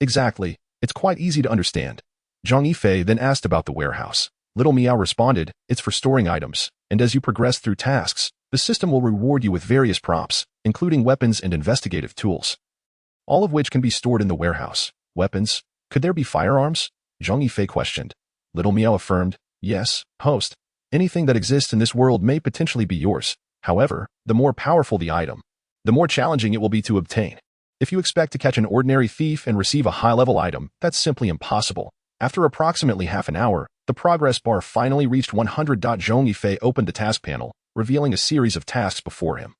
Exactly. It's quite easy to understand. Zhong Yifei then asked about the warehouse. Little Meow responded, it's for storing items, and as you progress through tasks, the system will reward you with various props, including weapons and investigative tools, all of which can be stored in the warehouse. Weapons? Could there be firearms? Zhong Yifei questioned. Little Meow affirmed, yes, host. Anything that exists in this world may potentially be yours. However, the more powerful the item, the more challenging it will be to obtain. If you expect to catch an ordinary thief and receive a high-level item, that's simply impossible. After approximately half an hour, the progress bar finally reached 100. Zhong Yifei opened the task panel, revealing a series of tasks before him,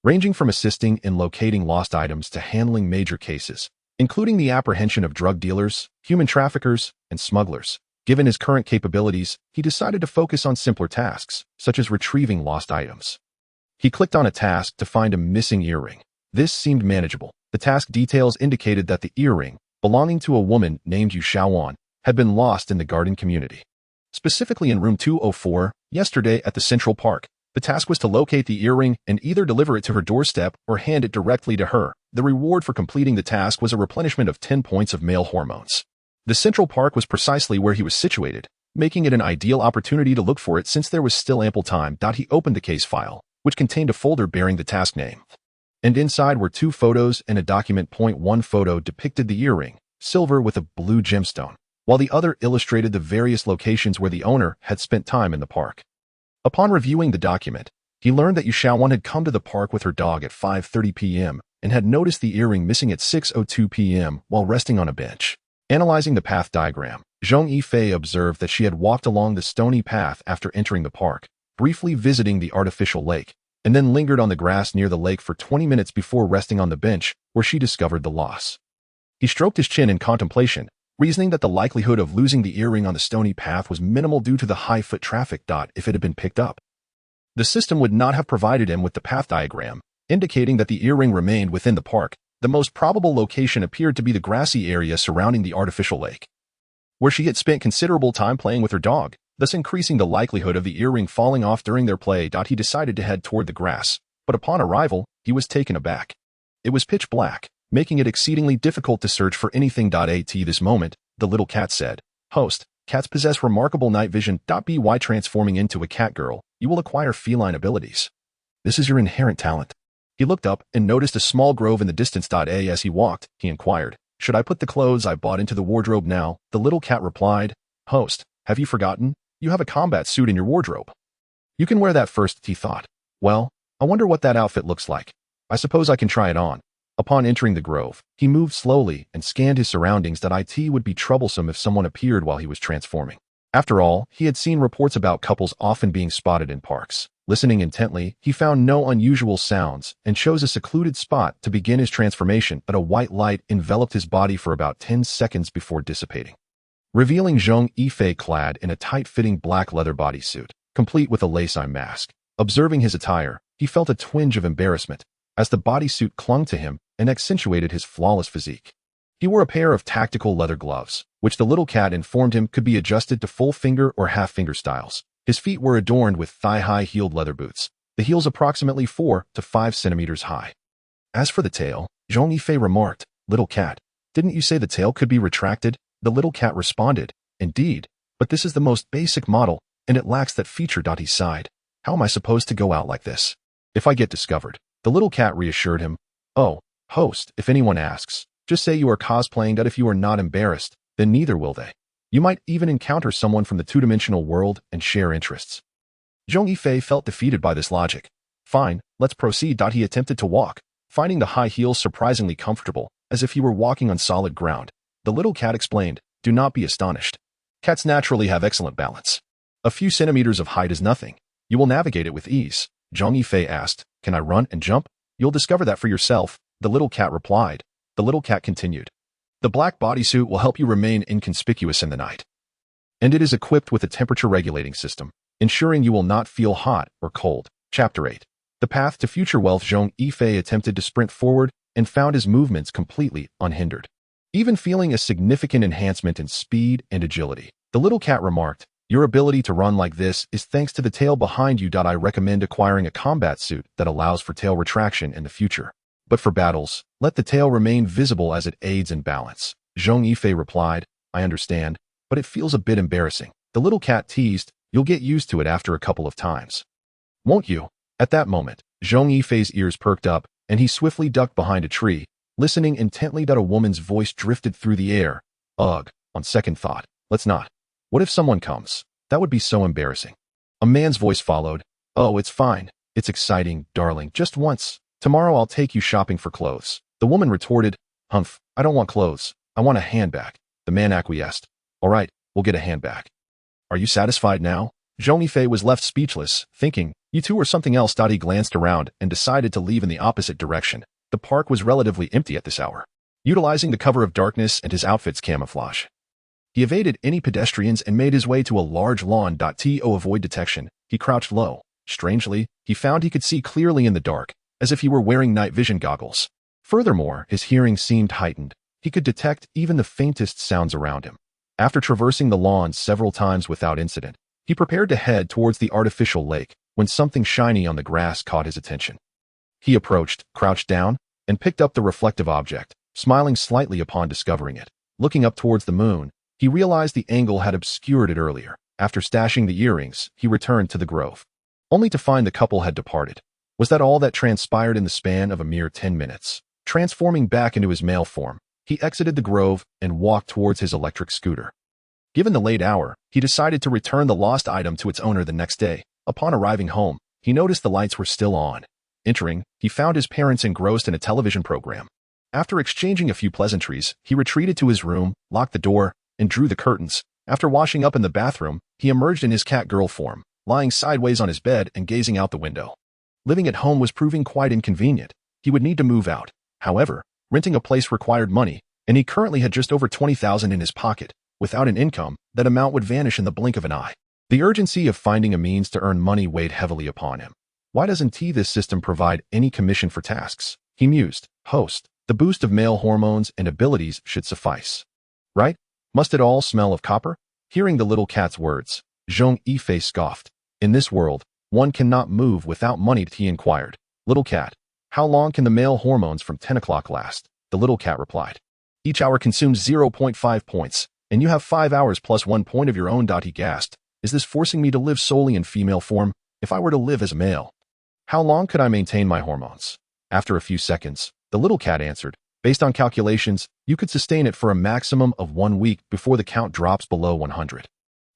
ranging from assisting in locating lost items to handling major cases, including the apprehension of drug dealers, human traffickers, and smugglers. Given his current capabilities, he decided to focus on simpler tasks, such as retrieving lost items. He clicked on a task to find a missing earring. This seemed manageable. The task details indicated that the earring, belonging to a woman named Yu Shaoan, had been lost in the garden community. Specifically in room 204, yesterday at the Central Park. The task was to locate the earring and either deliver it to her doorstep or hand it directly to her. The reward for completing the task was a replenishment of 10 points of male hormones. The Central Park was precisely where he was situated, making it an ideal opportunity to look for it since there was still ample time. He opened the case file, which contained a folder bearing the task name. And inside were 2 photos and a document. One photo depicted the earring, silver with a blue gemstone, while the other illustrated the various locations where the owner had spent time in the park. Upon reviewing the document, he learned that Yu Shaoan had come to the park with her dog at 5:30 p.m. and had noticed the earring missing at 6:02 p.m. while resting on a bench. Analyzing the path diagram, Zhong Yifei observed that she had walked along the stony path after entering the park, briefly visiting the artificial lake, and then lingered on the grass near the lake for 20 minutes before resting on the bench, where she discovered the loss. He stroked his chin in contemplation, reasoning that the likelihood of losing the earring on the stony path was minimal due to the high foot traffic. If it had been picked up, the system would not have provided him with the path diagram, indicating that the earring remained within the park. The most probable location appeared to be the grassy area surrounding the artificial lake, where she had spent considerable time playing with her dog, thus increasing the likelihood of the earring falling off during their play. He decided to head toward the grass, but upon arrival, he was taken aback. It was pitch black, making it exceedingly difficult to search for anything. At this moment, the little cat said, "Host, cats possess remarkable night vision. By transforming into a cat girl, you will acquire feline abilities. This is your inherent talent." He looked up and noticed a small grove in the distance. As he walked, he inquired, "Should I put the clothes I bought into the wardrobe now?" The little cat replied, "Host, have you forgotten? You have a combat suit in your wardrobe. You can wear that first." He thought, "Well, I wonder what that outfit looks like. I suppose I can try it on." Upon entering the grove, he moved slowly and scanned his surroundings. It would be troublesome if someone appeared while he was transforming. After all, he had seen reports about couples often being spotted in parks. Listening intently, he found no unusual sounds and chose a secluded spot to begin his transformation. But a white light enveloped his body for about 10 seconds before dissipating, revealing Zhong Yifei clad in a tight-fitting black leather bodysuit, complete with a lace-eye mask. Observing his attire, he felt a twinge of embarrassment, as the bodysuit clung to him and accentuated his flawless physique. He wore a pair of tactical leather gloves, which the little cat informed him could be adjusted to full-finger or half-finger styles. His feet were adorned with thigh-high heeled leather boots, the heels approximately 4 to 5 centimeters high. As for the tail, Zhong Yifei remarked, "Little cat, didn't you say the tail could be retracted?" The little cat responded, "Indeed, but this is the most basic model, and it lacks that feature." He sighed. "How am I supposed to go out like this if I get discovered?" The little cat reassured him, "Oh, host, if anyone asks, just say you are cosplaying. If you are not embarrassed, then neither will they. You might even encounter someone from the two-dimensional world and share interests." Zhong Yifei felt defeated by this logic. "Fine, let's proceed." He attempted to walk, finding the high heels surprisingly comfortable, as if he were walking on solid ground. The little cat explained, "Do not be astonished. Cats naturally have excellent balance. A few centimeters of height is nothing. You will navigate it with ease." Zhong Yifei asked, "Can I run and jump?" "You'll discover that for yourself," the little cat replied. The little cat continued, "The black bodysuit will help you remain inconspicuous in the night, and it is equipped with a temperature-regulating system, ensuring you will not feel hot or cold." Chapter 8. The path to future wealth. Zhong Yifei attempted to sprint forward and found his movements completely unhindered, even feeling a significant enhancement in speed and agility. The little cat remarked, "Your ability to run like this is thanks to the tail behind you. I recommend acquiring a combat suit that allows for tail retraction in the future. But for battles, let the tail remain visible as it aids in balance." Zhong Yifei replied, "I understand, but it feels a bit embarrassing." The little cat teased, "You'll get used to it after a couple of times, won't you?" At that moment, Zhong Yifei's ears perked up, and he swiftly ducked behind a tree, listening intently. A woman's voice drifted through the air. "Ugh, on second thought, let's not. What if someone comes? That would be so embarrassing." A man's voice followed, "Oh, it's fine. It's exciting, darling, just once. Tomorrow I'll take you shopping for clothes." The woman retorted, "Humph, I don't want clothes. I want a handbag." The man acquiesced. "All right, we'll get a handbag. Are you satisfied now?" Zhong Yifei was left speechless, thinking, "You two are something else." He glanced around and decided to leave in the opposite direction. The park was relatively empty at this hour. Utilizing the cover of darkness and his outfit's camouflage, he evaded any pedestrians and made his way to a large lawn. To avoid detection, he crouched low. Strangely, he found he could see clearly in the dark, as if he were wearing night vision goggles. Furthermore, his hearing seemed heightened. He could detect even the faintest sounds around him. After traversing the lawn several times without incident, he prepared to head towards the artificial lake when something shiny on the grass caught his attention. He approached, crouched down, and picked up the reflective object, smiling slightly upon discovering it. Looking up towards the moon, he realized the angle had obscured it earlier. After stashing the earrings, he returned to the grove, only to find the couple had departed. Was that all that transpired in the span of a mere 10 minutes? Transforming back into his male form, he exited the grove and walked towards his electric scooter. Given the late hour, he decided to return the lost item to its owner the next day. Upon arriving home, he noticed the lights were still on. Entering, he found his parents engrossed in a television program. After exchanging a few pleasantries, he retreated to his room, locked the door, and drew the curtains. After washing up in the bathroom, he emerged in his cat girl form, lying sideways on his bed and gazing out the window. Living at home was proving quite inconvenient. He would need to move out. However, renting a place required money, and he currently had just over $20,000 in his pocket. Without an income, that amount would vanish in the blink of an eye. The urgency of finding a means to earn money weighed heavily upon him. Why doesn't this system provide any commission for tasks? He mused. Host, the boost of male hormones and abilities should suffice. Right? Must it all smell of copper? Hearing the little cat's words, Zhong Yifei scoffed. In this world, one cannot move without money, he inquired. Little cat, how long can the male hormones from 10 o'clock last? The little cat replied. Each hour consumes 0.5 points, and you have 5 hours plus 1 point of your own. He gasped. Is this forcing me to live solely in female form? If I were to live as a male, how long could I maintain my hormones? After a few seconds, the little cat answered. Based on calculations, you could sustain it for a maximum of 1 week before the count drops below 100.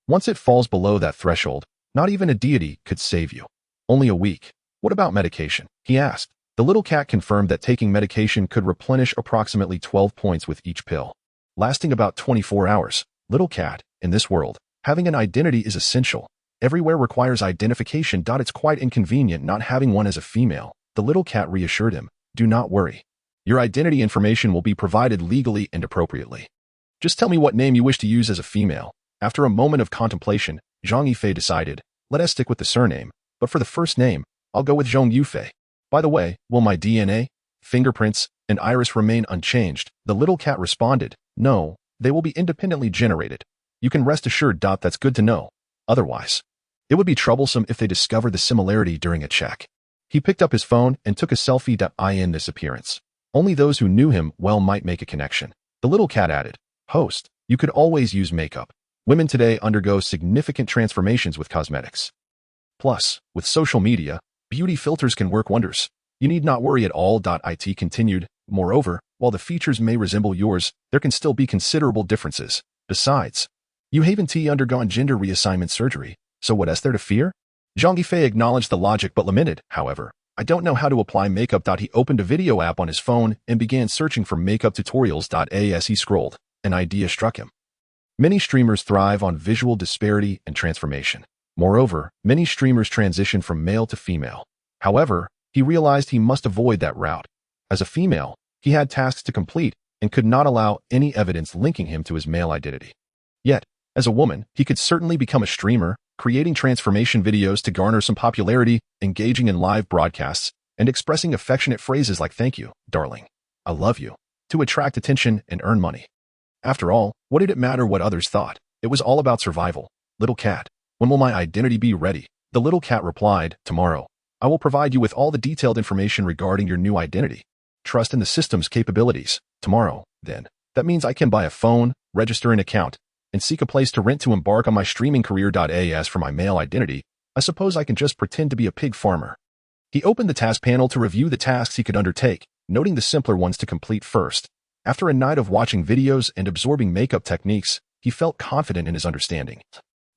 Once it falls below that threshold, not even a deity could save you. Only a week. What about medication? He asked. The little cat confirmed that taking medication could replenish approximately 12 points with each pill, lasting about 24 hours. Little cat, in this world, having an identity is essential. Everywhere requires identification. It's quite inconvenient not having one as a female. The little cat reassured him. Do not worry. Your identity information will be provided legally and appropriately. Just tell me what name you wish to use as a female. After a moment of contemplation, Zhong Yifei decided, let us stick with the surname, but for the first name, I'll go with Zhong Yifei. By the way, will my DNA, fingerprints, and iris remain unchanged? The little cat responded, no, they will be independently generated. You can rest assured. That's good to know. Otherwise, it would be troublesome if they discovered the similarity during a check. He picked up his phone and took a selfie. In this appearance, only those who knew him well might make a connection. The little cat added, host, you could always use makeup. Women today undergo significant transformations with cosmetics. Plus, with social media, beauty filters can work wonders. You need not worry at all. It continued. Moreover, while the features may resemble yours, there can still be considerable differences. Besides, you haven't undergone gender reassignment surgery, so what is there to fear? Zhong Yifei acknowledged the logic but lamented, however, I don't know how to apply makeup. He opened a video app on his phone and began searching for makeup tutorials. As he scrolled, an idea struck him. Many streamers thrive on visual disparity and transformation. Moreover, many streamers transition from male to female. However, he realized he must avoid that route. As a female, he had tasks to complete and could not allow any evidence linking him to his male identity. Yet, as a woman, he could certainly become a streamer, creating transformation videos to garner some popularity, engaging in live broadcasts, and expressing affectionate phrases like thank you, darling, I love you, to attract attention and earn money. After all, what did it matter what others thought? It was all about survival. Little cat, when will my identity be ready? The little cat replied, tomorrow. I will provide you with all the detailed information regarding your new identity. Trust in the system's capabilities. Tomorrow, then. That means I can buy a phone, register an account, and seek a place to rent to embark on my streaming career. As for my male identity, I suppose I can just pretend to be a pig farmer. He opened the task panel to review the tasks he could undertake, noting the simpler ones to complete first. After a night of watching videos and absorbing makeup techniques, he felt confident in his understanding.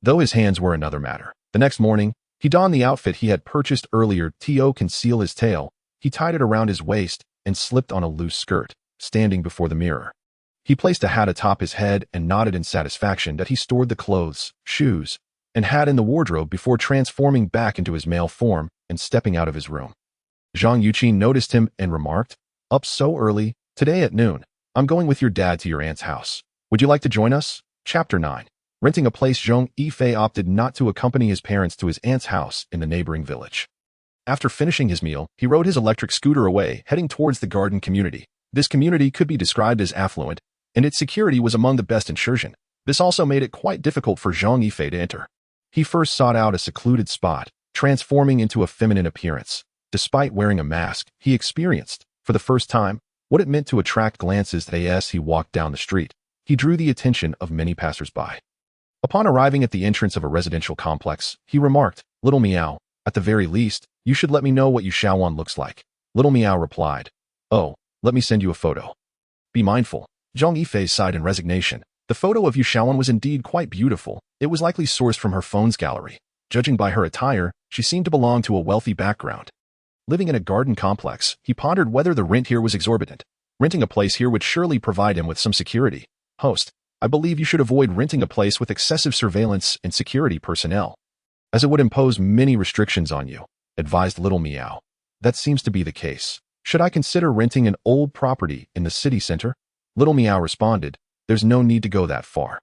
Though his hands were another matter. The next morning, he donned the outfit he had purchased earlier to conceal his tail. He tied it around his waist and slipped on a loose skirt, standing before the mirror. He placed a hat atop his head and nodded in satisfaction that he stored the clothes, shoes, and hat in the wardrobe before transforming back into his male form and stepping out of his room. Zhang Yifei noticed him and remarked, up so early, today at noon. I'm going with your dad to your aunt's house. Would you like to join us? Chapter 9. Renting a place. Zhong Yifei opted not to accompany his parents to his aunt's house in the neighboring village. After finishing his meal, he rode his electric scooter away, heading towards the garden community. This community could be described as affluent, and its security was among the best in Shenzhen. This also made it quite difficult for Zhong Yifei to enter. He first sought out a secluded spot, transforming into a feminine appearance. Despite wearing a mask, he experienced, for the first time, what it meant to attract glances as he walked down the street. He drew the attention of many passers-by. Upon arriving at the entrance of a residential complex, he remarked, "Little Meow, at the very least, you should let me know what Yu Shaowan looks like." Little Meow replied, "Oh, let me send you a photo." Be mindful. Zhong Yifei sighed in resignation. The photo of Yu Shaowan was indeed quite beautiful. It was likely sourced from her phone's gallery. Judging by her attire, she seemed to belong to a wealthy background. Living in a garden complex, he pondered whether the rent here was exorbitant. Renting a place here would surely provide him with some security. Host, I believe you should avoid renting a place with excessive surveillance and security personnel, as it would impose many restrictions on you, advised Little Meow. That seems to be the case. Should I consider renting an old property in the city center? Little Meow responded, there's no need to go that far.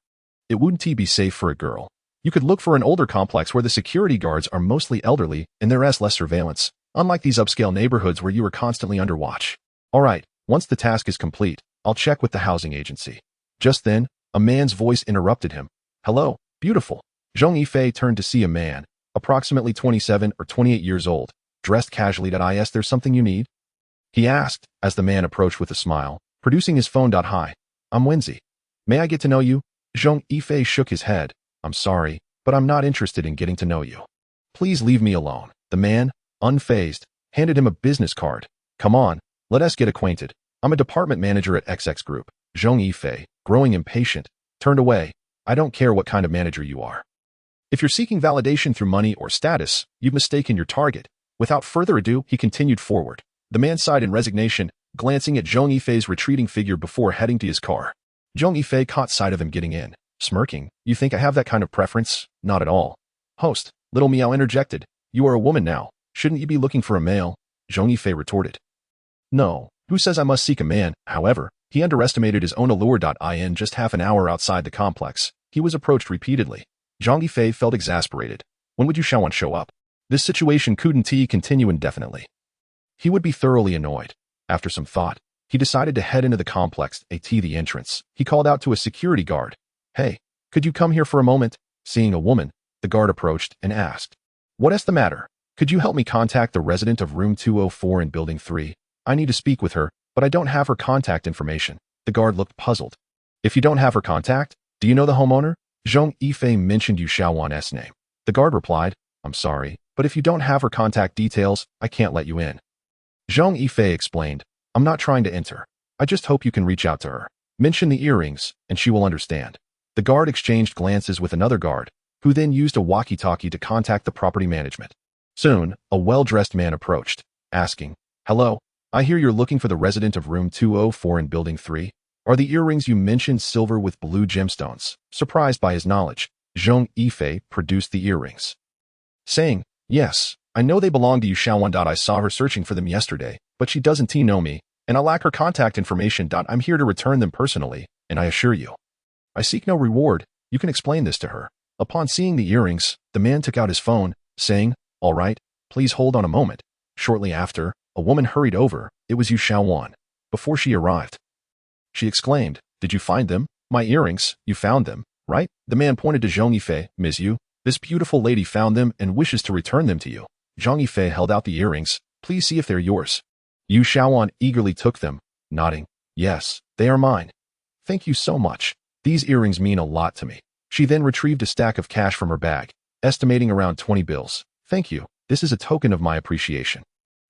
It wouldn't be safe for a girl. You could look for an older complex where the security guards are mostly elderly and there is less surveillance, unlike these upscale neighborhoods where you are constantly under watch. All right, once the task is complete, I'll check with the housing agency. Just then, a man's voice interrupted him. Hello, beautiful. Zhong Yifei turned to see a man, approximately 27 or 28 years old, dressed casually. Is there something you need? He asked, as the man approached with a smile, producing his phone. Hi, I'm Wenzi. May I get to know you? Zhong Yifei shook his head. I'm sorry, but I'm not interested in getting to know you. Please leave me alone. The man, unfazed, handed him a business card. Come on, let us get acquainted. I'm a department manager at XX Group. Zhong Yifei, growing impatient, turned away. I don't care what kind of manager you are. If you're seeking validation through money or status, you've mistaken your target. Without further ado, he continued forward. The man sighed in resignation, glancing at Zhong Yifei's retreating figure before heading to his car. Zhong Yifei caught sight of him getting in, smirking. You think I have that kind of preference? Not at all. Host, Little Meow interjected. You are a woman now. Shouldn't you be looking for a male? Zhong Yifei retorted. No. Who says I must seek a man? However, he underestimated his own allure. In just half an hour outside the complex, he was approached repeatedly. Zhong Yifei felt exasperated. When would Yu Shaowan show up? This situation couldn't continue indefinitely. He would be thoroughly annoyed. After some thought, he decided to head into the complex. At the entrance, he called out to a security guard. Hey, could you come here for a moment? Seeing a woman, the guard approached and asked, what is the matter? Could you help me contact the resident of room 204 in building 3? I need to speak with her, but I don't have her contact information. The guard looked puzzled. If you don't have her contact, do you know the homeowner? Zhong Yifei mentioned Yu Shaowan's name. The guard replied, I'm sorry, but if you don't have her contact details, I can't let you in. Zhong Yifei explained, I'm not trying to enter. I just hope you can reach out to her. Mention the earrings, and she will understand. The guard exchanged glances with another guard, who then used a walkie-talkie to contact the property management. Soon, a well-dressed man approached, asking, Hello, I hear you're looking for the resident of room 204 in building 3. Are the earrings you mentioned silver with blue gemstones? Surprised by his knowledge, Zhong Yifei produced the earrings, saying, Yes, I know they belong to Yu Shaowan. I saw her searching for them yesterday, but she doesn't know me, and I lack her contact information. I'm here to return them personally, and I assure you, I seek no reward. You can explain this to her. Upon seeing the earrings, the man took out his phone, saying, All right, please hold on a moment. Shortly after, a woman hurried over. It was Yu Shaowan. Before she arrived, she exclaimed, Did you find them? My earrings, you found them, right? The man pointed to Zhong Yifei. Ms. Yu, this beautiful lady found them and wishes to return them to you. Zhong Yifei held out the earrings. Please see if they're yours. Yu Shaowan eagerly took them, nodding. Yes, they are mine. Thank you so much. These earrings mean a lot to me. She then retrieved a stack of cash from her bag, estimating around 20 bills. Thank you. This is a token of my appreciation.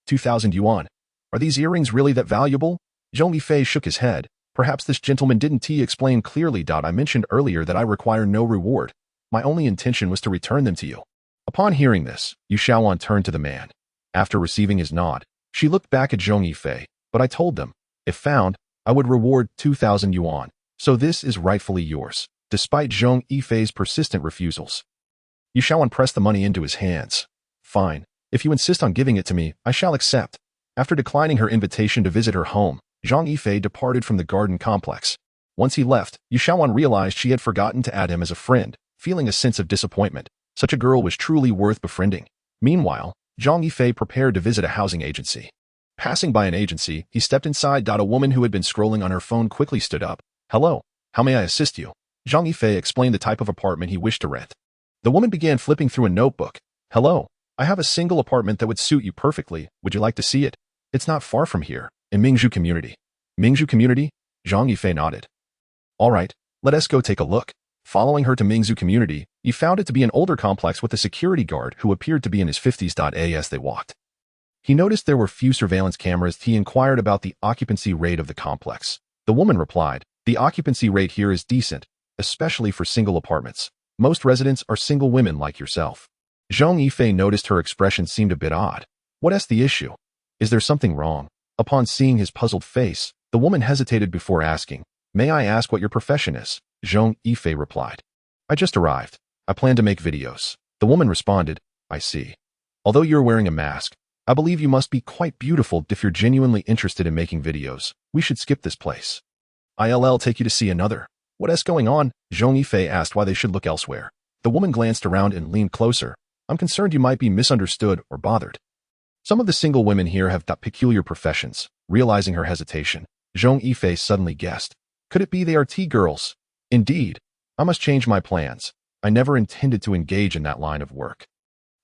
2,000 yuan. Are these earrings really that valuable? Zhong Yifei shook his head. Perhaps this gentleman didn't explain clearly. I mentioned earlier that I require no reward. My only intention was to return them to you. Upon hearing this, Yu Shaowan turned to the man. After receiving his nod, she looked back at Zhong Yifei. But I told them, if found, I would reward 2,000 yuan. So this is rightfully yours. Despite Zhong Yifei's persistent refusals, Yu Shaowan pressed the money into his hands. Fine. If you insist on giving it to me, I shall accept. After declining her invitation to visit her home, Zhong Yifei departed from the garden complex. Once he left, Yu Shaowan realized she had forgotten to add him as a friend, feeling a sense of disappointment. Such a girl was truly worth befriending. Meanwhile, Zhong Yifei prepared to visit a housing agency. Passing by an agency, he stepped inside. A woman who had been scrolling on her phone quickly stood up. "Hello, how may I assist you?" Zhong Yifei explained the type of apartment he wished to rent. The woman began flipping through a notebook. "Hello, I have a single apartment that would suit you perfectly. Would you like to see it? It's not far from here, in Mingzhu Community." "Mingzhu Community?" Zhong Yifei nodded. "All right, let us go take a look." Following her to Mingzhu Community, he found it to be an older complex with a security guard who appeared to be in his 50s. As they walked, he noticed there were few surveillance cameras. He inquired about the occupancy rate of the complex. The woman replied, "The occupancy rate here is decent, especially for single apartments. Most residents are single women like yourself." Zhong Yifei noticed her expression seemed a bit odd. "What's the issue? Is there something wrong?" Upon seeing his puzzled face, the woman hesitated before asking, "May I ask what your profession is?" Zhong Yifei replied, "I just arrived. I plan to make videos." The woman responded, "I see. Although you're wearing a mask, I believe you must be quite beautiful. If you're genuinely interested in making videos, we should skip this place. I'll take you to see another." "What's going on?" Zhong Yifei asked why they should look elsewhere. The woman glanced around and leaned closer. "I'm concerned you might be misunderstood or bothered. Some of the single women here have peculiar professions." Realizing her hesitation, Zhong Yifei suddenly guessed. "Could it be they are tea girls?" "Indeed. I must change my plans. I never intended to engage in that line of work.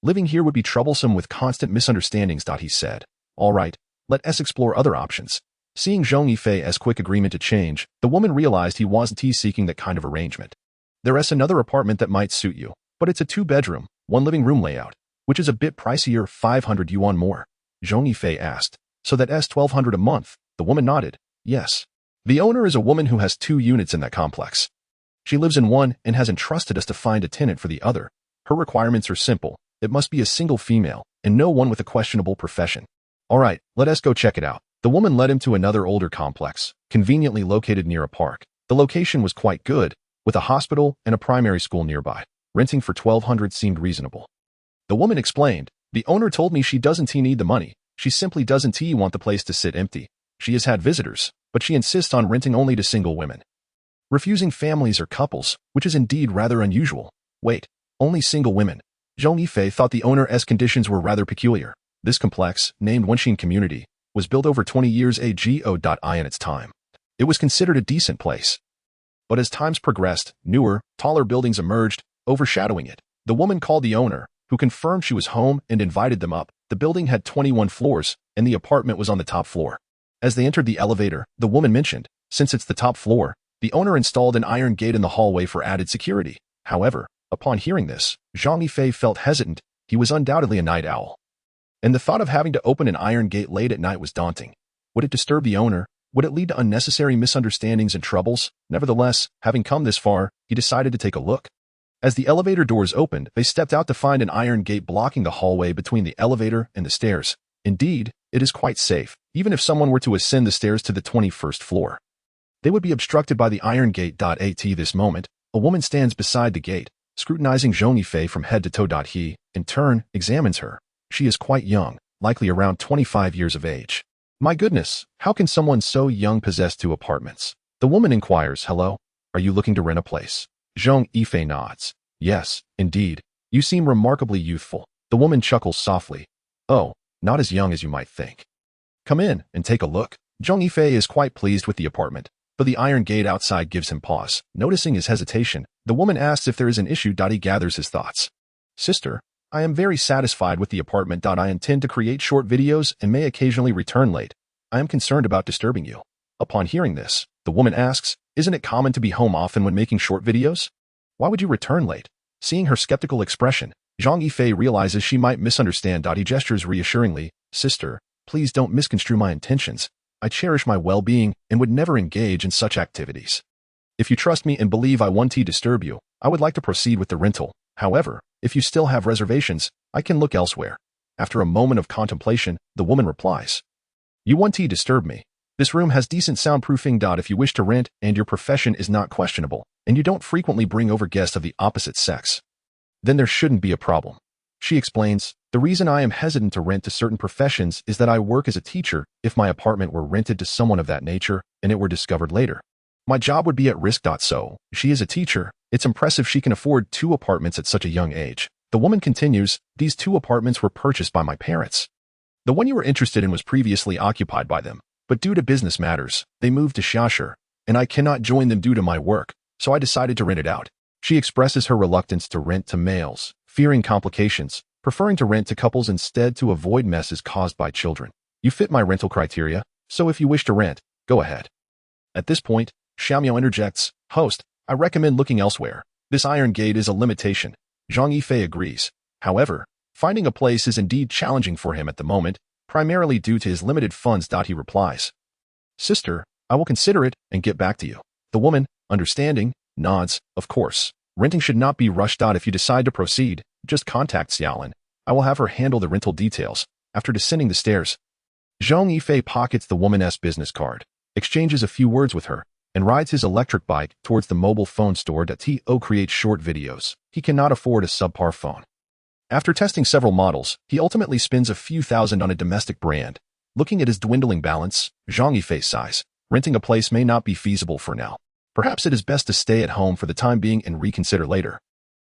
Living here would be troublesome with constant misunderstandings." He said. "All right, let us explore other options." Seeing Zhong Yifei's quick agreement to change, the woman realized he wasn't seeking that kind of arrangement. "There's another apartment that might suit you, but it's a 2-bedroom, 1 living room layout, which is a bit pricier, 500 yuan more." Zhong Yifei asked, "So that's 1,200 a month?" The woman nodded. "Yes. The owner is a woman who has 2 units in that complex. She lives in one and has entrusted us to find a tenant for the other. Her requirements are simple. It must be a single female, and no one with a questionable profession." "All right, let us go check it out." The woman led him to another older complex, conveniently located near a park. The location was quite good, with a hospital and a primary school nearby. Renting for 1,200 seemed reasonable. The woman explained, "The owner told me she doesn't need the money. She simply doesn't want the place to sit empty. She has had visitors, but she insists on renting only to single women, refusing families or couples, which is indeed rather unusual." "Wait, only single women?" Zhong Yifei thought the owner's conditions were rather peculiar. This complex, named Wenxin Community, was built over 20 years ago. In its time, it was considered a decent place. But as times progressed, newer, taller buildings emerged, overshadowing it. The woman called the owner, who confirmed she was home and invited them up. The building had 21 floors, and the apartment was on the top floor. As they entered the elevator, the woman mentioned, since it's the top floor, the owner installed an iron gate in the hallway for added security. However, upon hearing this, Zhong Yifei felt hesitant. He was undoubtedly a night owl, and the thought of having to open an iron gate late at night was daunting. Would it disturb the owner? Would it lead to unnecessary misunderstandings and troubles? Nevertheless, having come this far, he decided to take a look. As the elevator doors opened, they stepped out to find an iron gate blocking the hallway between the elevator and the stairs. Indeed, it is quite safe. Even if someone were to ascend the stairs to the 21st floor, they would be obstructed by the iron gate. At this moment, a woman stands beside the gate, scrutinizing Zhong Yifei from head to toe. He, in turn, examines her. She is quite young, likely around 25 years of age. "My goodness, how can someone so young possess 2 apartments?" The woman inquires, "Hello, are you looking to rent a place?" Zhong Yifei nods. "Yes, indeed. You seem remarkably youthful." The woman chuckles softly. "Oh, not as young as you might think. Come in and take a look." Zhong Yifei is quite pleased with the apartment, but the iron gate outside gives him pause. Noticing his hesitation, the woman asks if there is an issue. He gathers his thoughts. "Sister, I am very satisfied with the apartment. I intend to create short videos and may occasionally return late. I am concerned about disturbing you." Upon hearing this, the woman asks, "Isn't it common to be home often when making short videos? Why would you return late?" Seeing her skeptical expression, Zhong Yifei realizes she might misunderstand. He gestures reassuringly, "Sister, please don't misconstrue my intentions. I cherish my well-being and would never engage in such activities. If you trust me and believe I won't disturb you, I would like to proceed with the rental. However, if you still have reservations, I can look elsewhere." After a moment of contemplation, the woman replies, "You won't disturb me. This room has decent soundproofing. If you wish to rent and your profession is not questionable, and you don't frequently bring over guests of the opposite sex, then there shouldn't be a problem." She explains, "The reason I am hesitant to rent to certain professions is that I work as a teacher. If my apartment were rented to someone of that nature and it were discovered later, my job would be at risk. So, she is a teacher. It's impressive she can afford 2 apartments at such a young age." The woman continues, "These 2 apartments were purchased by my parents. The one you were interested in was previously occupied by them, but due to business matters, they moved to Xiashi, and I cannot join them due to my work, so I decided to rent it out. She expresses her reluctance to rent to males, fearing complications, preferring to rent to couples instead to avoid messes caused by children. You fit my rental criteria, so if you wish to rent, go ahead. At this point, Xiaomiao interjects, Host, I recommend looking elsewhere. This iron gate is a limitation. Zhong Yifei agrees. However, finding a place is indeed challenging for him at the moment, primarily due to his limited funds. He replies, Sister, I will consider it and get back to you. The woman, understanding, nods, of course. Renting should not be rushed. If you decide to proceed, just contact Xiaolin. I will have her handle the rental details. After descending the stairs, Zhong Yifei pockets the woman's business card, exchanges a few words with her, and rides his electric bike towards the mobile phone store. To create short videos. He cannot afford a subpar phone. After testing several models, he ultimately spends a few thousand on a domestic brand. Looking at his dwindling balance, Zhong Yifei sighs. Renting a place may not be feasible for now. Perhaps it is best to stay at home for the time being and reconsider later.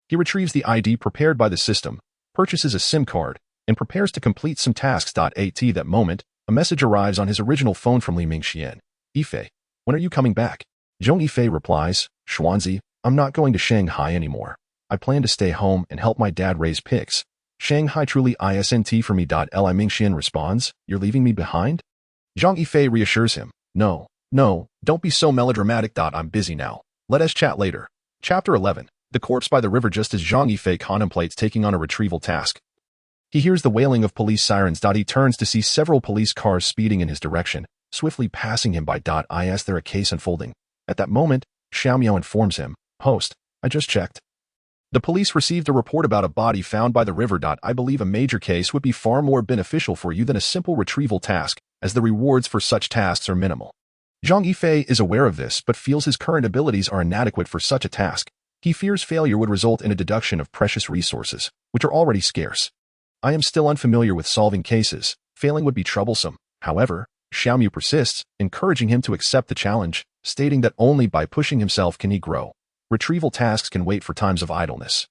He retrieves the ID prepared by the system, purchases a SIM card, and prepares to complete some tasks. At that moment, a message arrives on his original phone from Li Mingxian. Yifei, when are you coming back? Zhong Yifei replies, Xuanzi, I'm not going to Shanghai anymore. I plan to stay home and help my dad raise pigs. Shanghai truly isn't for me. Li Mingxian responds, You're leaving me behind? Zhong Yifei reassures him, No, don't be so melodramatic. I'm busy now. Let us chat later. Chapter 11. The corpse by the river. Just as Zhong Yifei contemplates taking on a retrieval task, he hears the wailing of police sirens. He turns to see several police cars speeding in his direction, swiftly passing him by. Is there a case unfolding? At that moment, Xiaomiao informs him, Host, I just checked. The police received a report about a body found by the river. I believe a major case would be far more beneficial for you than a simple retrieval task, as the rewards for such tasks are minimal. Zhong Yifei is aware of this but feels his current abilities are inadequate for such a task. He fears failure would result in a deduction of precious resources, which are already scarce. I am still unfamiliar with solving cases. Failing would be troublesome. However, Xiaomiao persists, encouraging him to accept the challenge, stating that only by pushing himself can he grow. Retrieval tasks can wait for times of idleness.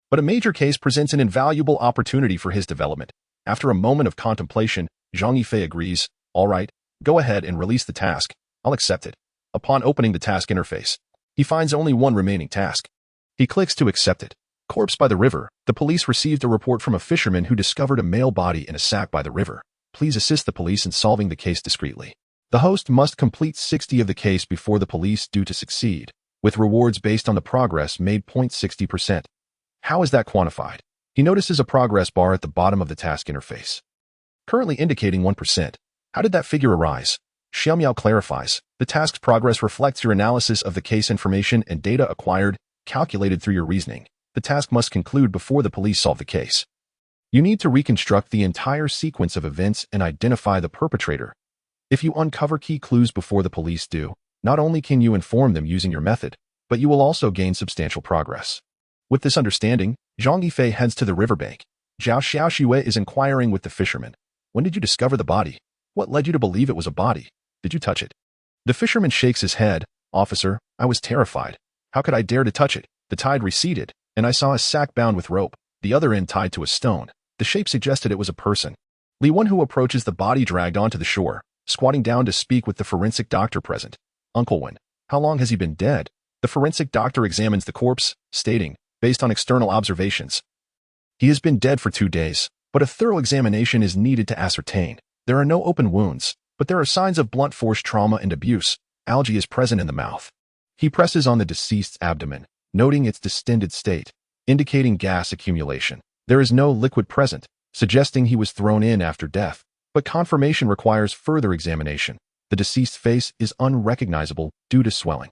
But a major case presents an invaluable opportunity for his development. After a moment of contemplation, Zhong Yifei agrees, All right, go ahead and release the task. I'll accept it. Upon opening the task interface, he finds only one remaining task. He clicks to accept it. Corpse by the river. The police received a report from a fisherman who discovered a male body in a sack by the river. Please assist the police in solving the case discreetly. The host must complete 60 of the case before the police do to succeed, with rewards based on the progress made. 60%. How is that quantified? He notices a progress bar at the bottom of the task interface, currently indicating 1%. How did that figure arise? Xiaomiao clarifies, the task's progress reflects your analysis of the case information and data acquired, calculated through your reasoning. The task must conclude before the police solve the case. You need to reconstruct the entire sequence of events and identify the perpetrator. If you uncover key clues before the police do, not only can you inform them using your method, but you will also gain substantial progress. With this understanding, Zhong Yifei heads to the riverbank. Zhao Xiaoxue is inquiring with the fisherman. When did you discover the body? What led you to believe it was a body? Did you touch it? The fisherman shakes his head. Officer, I was terrified. How could I dare to touch it? The tide receded, and I saw a sack bound with rope, the other end tied to a stone. The shape suggested it was a person. Li Wen, who approaches the body, dragged onto the shore, squatting down to speak with the forensic doctor present. Uncle Wen, how long has he been dead? The forensic doctor examines the corpse, stating, based on external observations, he has been dead for 2 days, but a thorough examination is needed to ascertain. There are no open wounds, but there are signs of blunt force trauma and abuse. Algae is present in the mouth. He presses on the deceased's abdomen, noting its distended state, indicating gas accumulation. There is no liquid present, suggesting he was thrown in after death, but confirmation requires further examination. The deceased's face is unrecognizable due to swelling.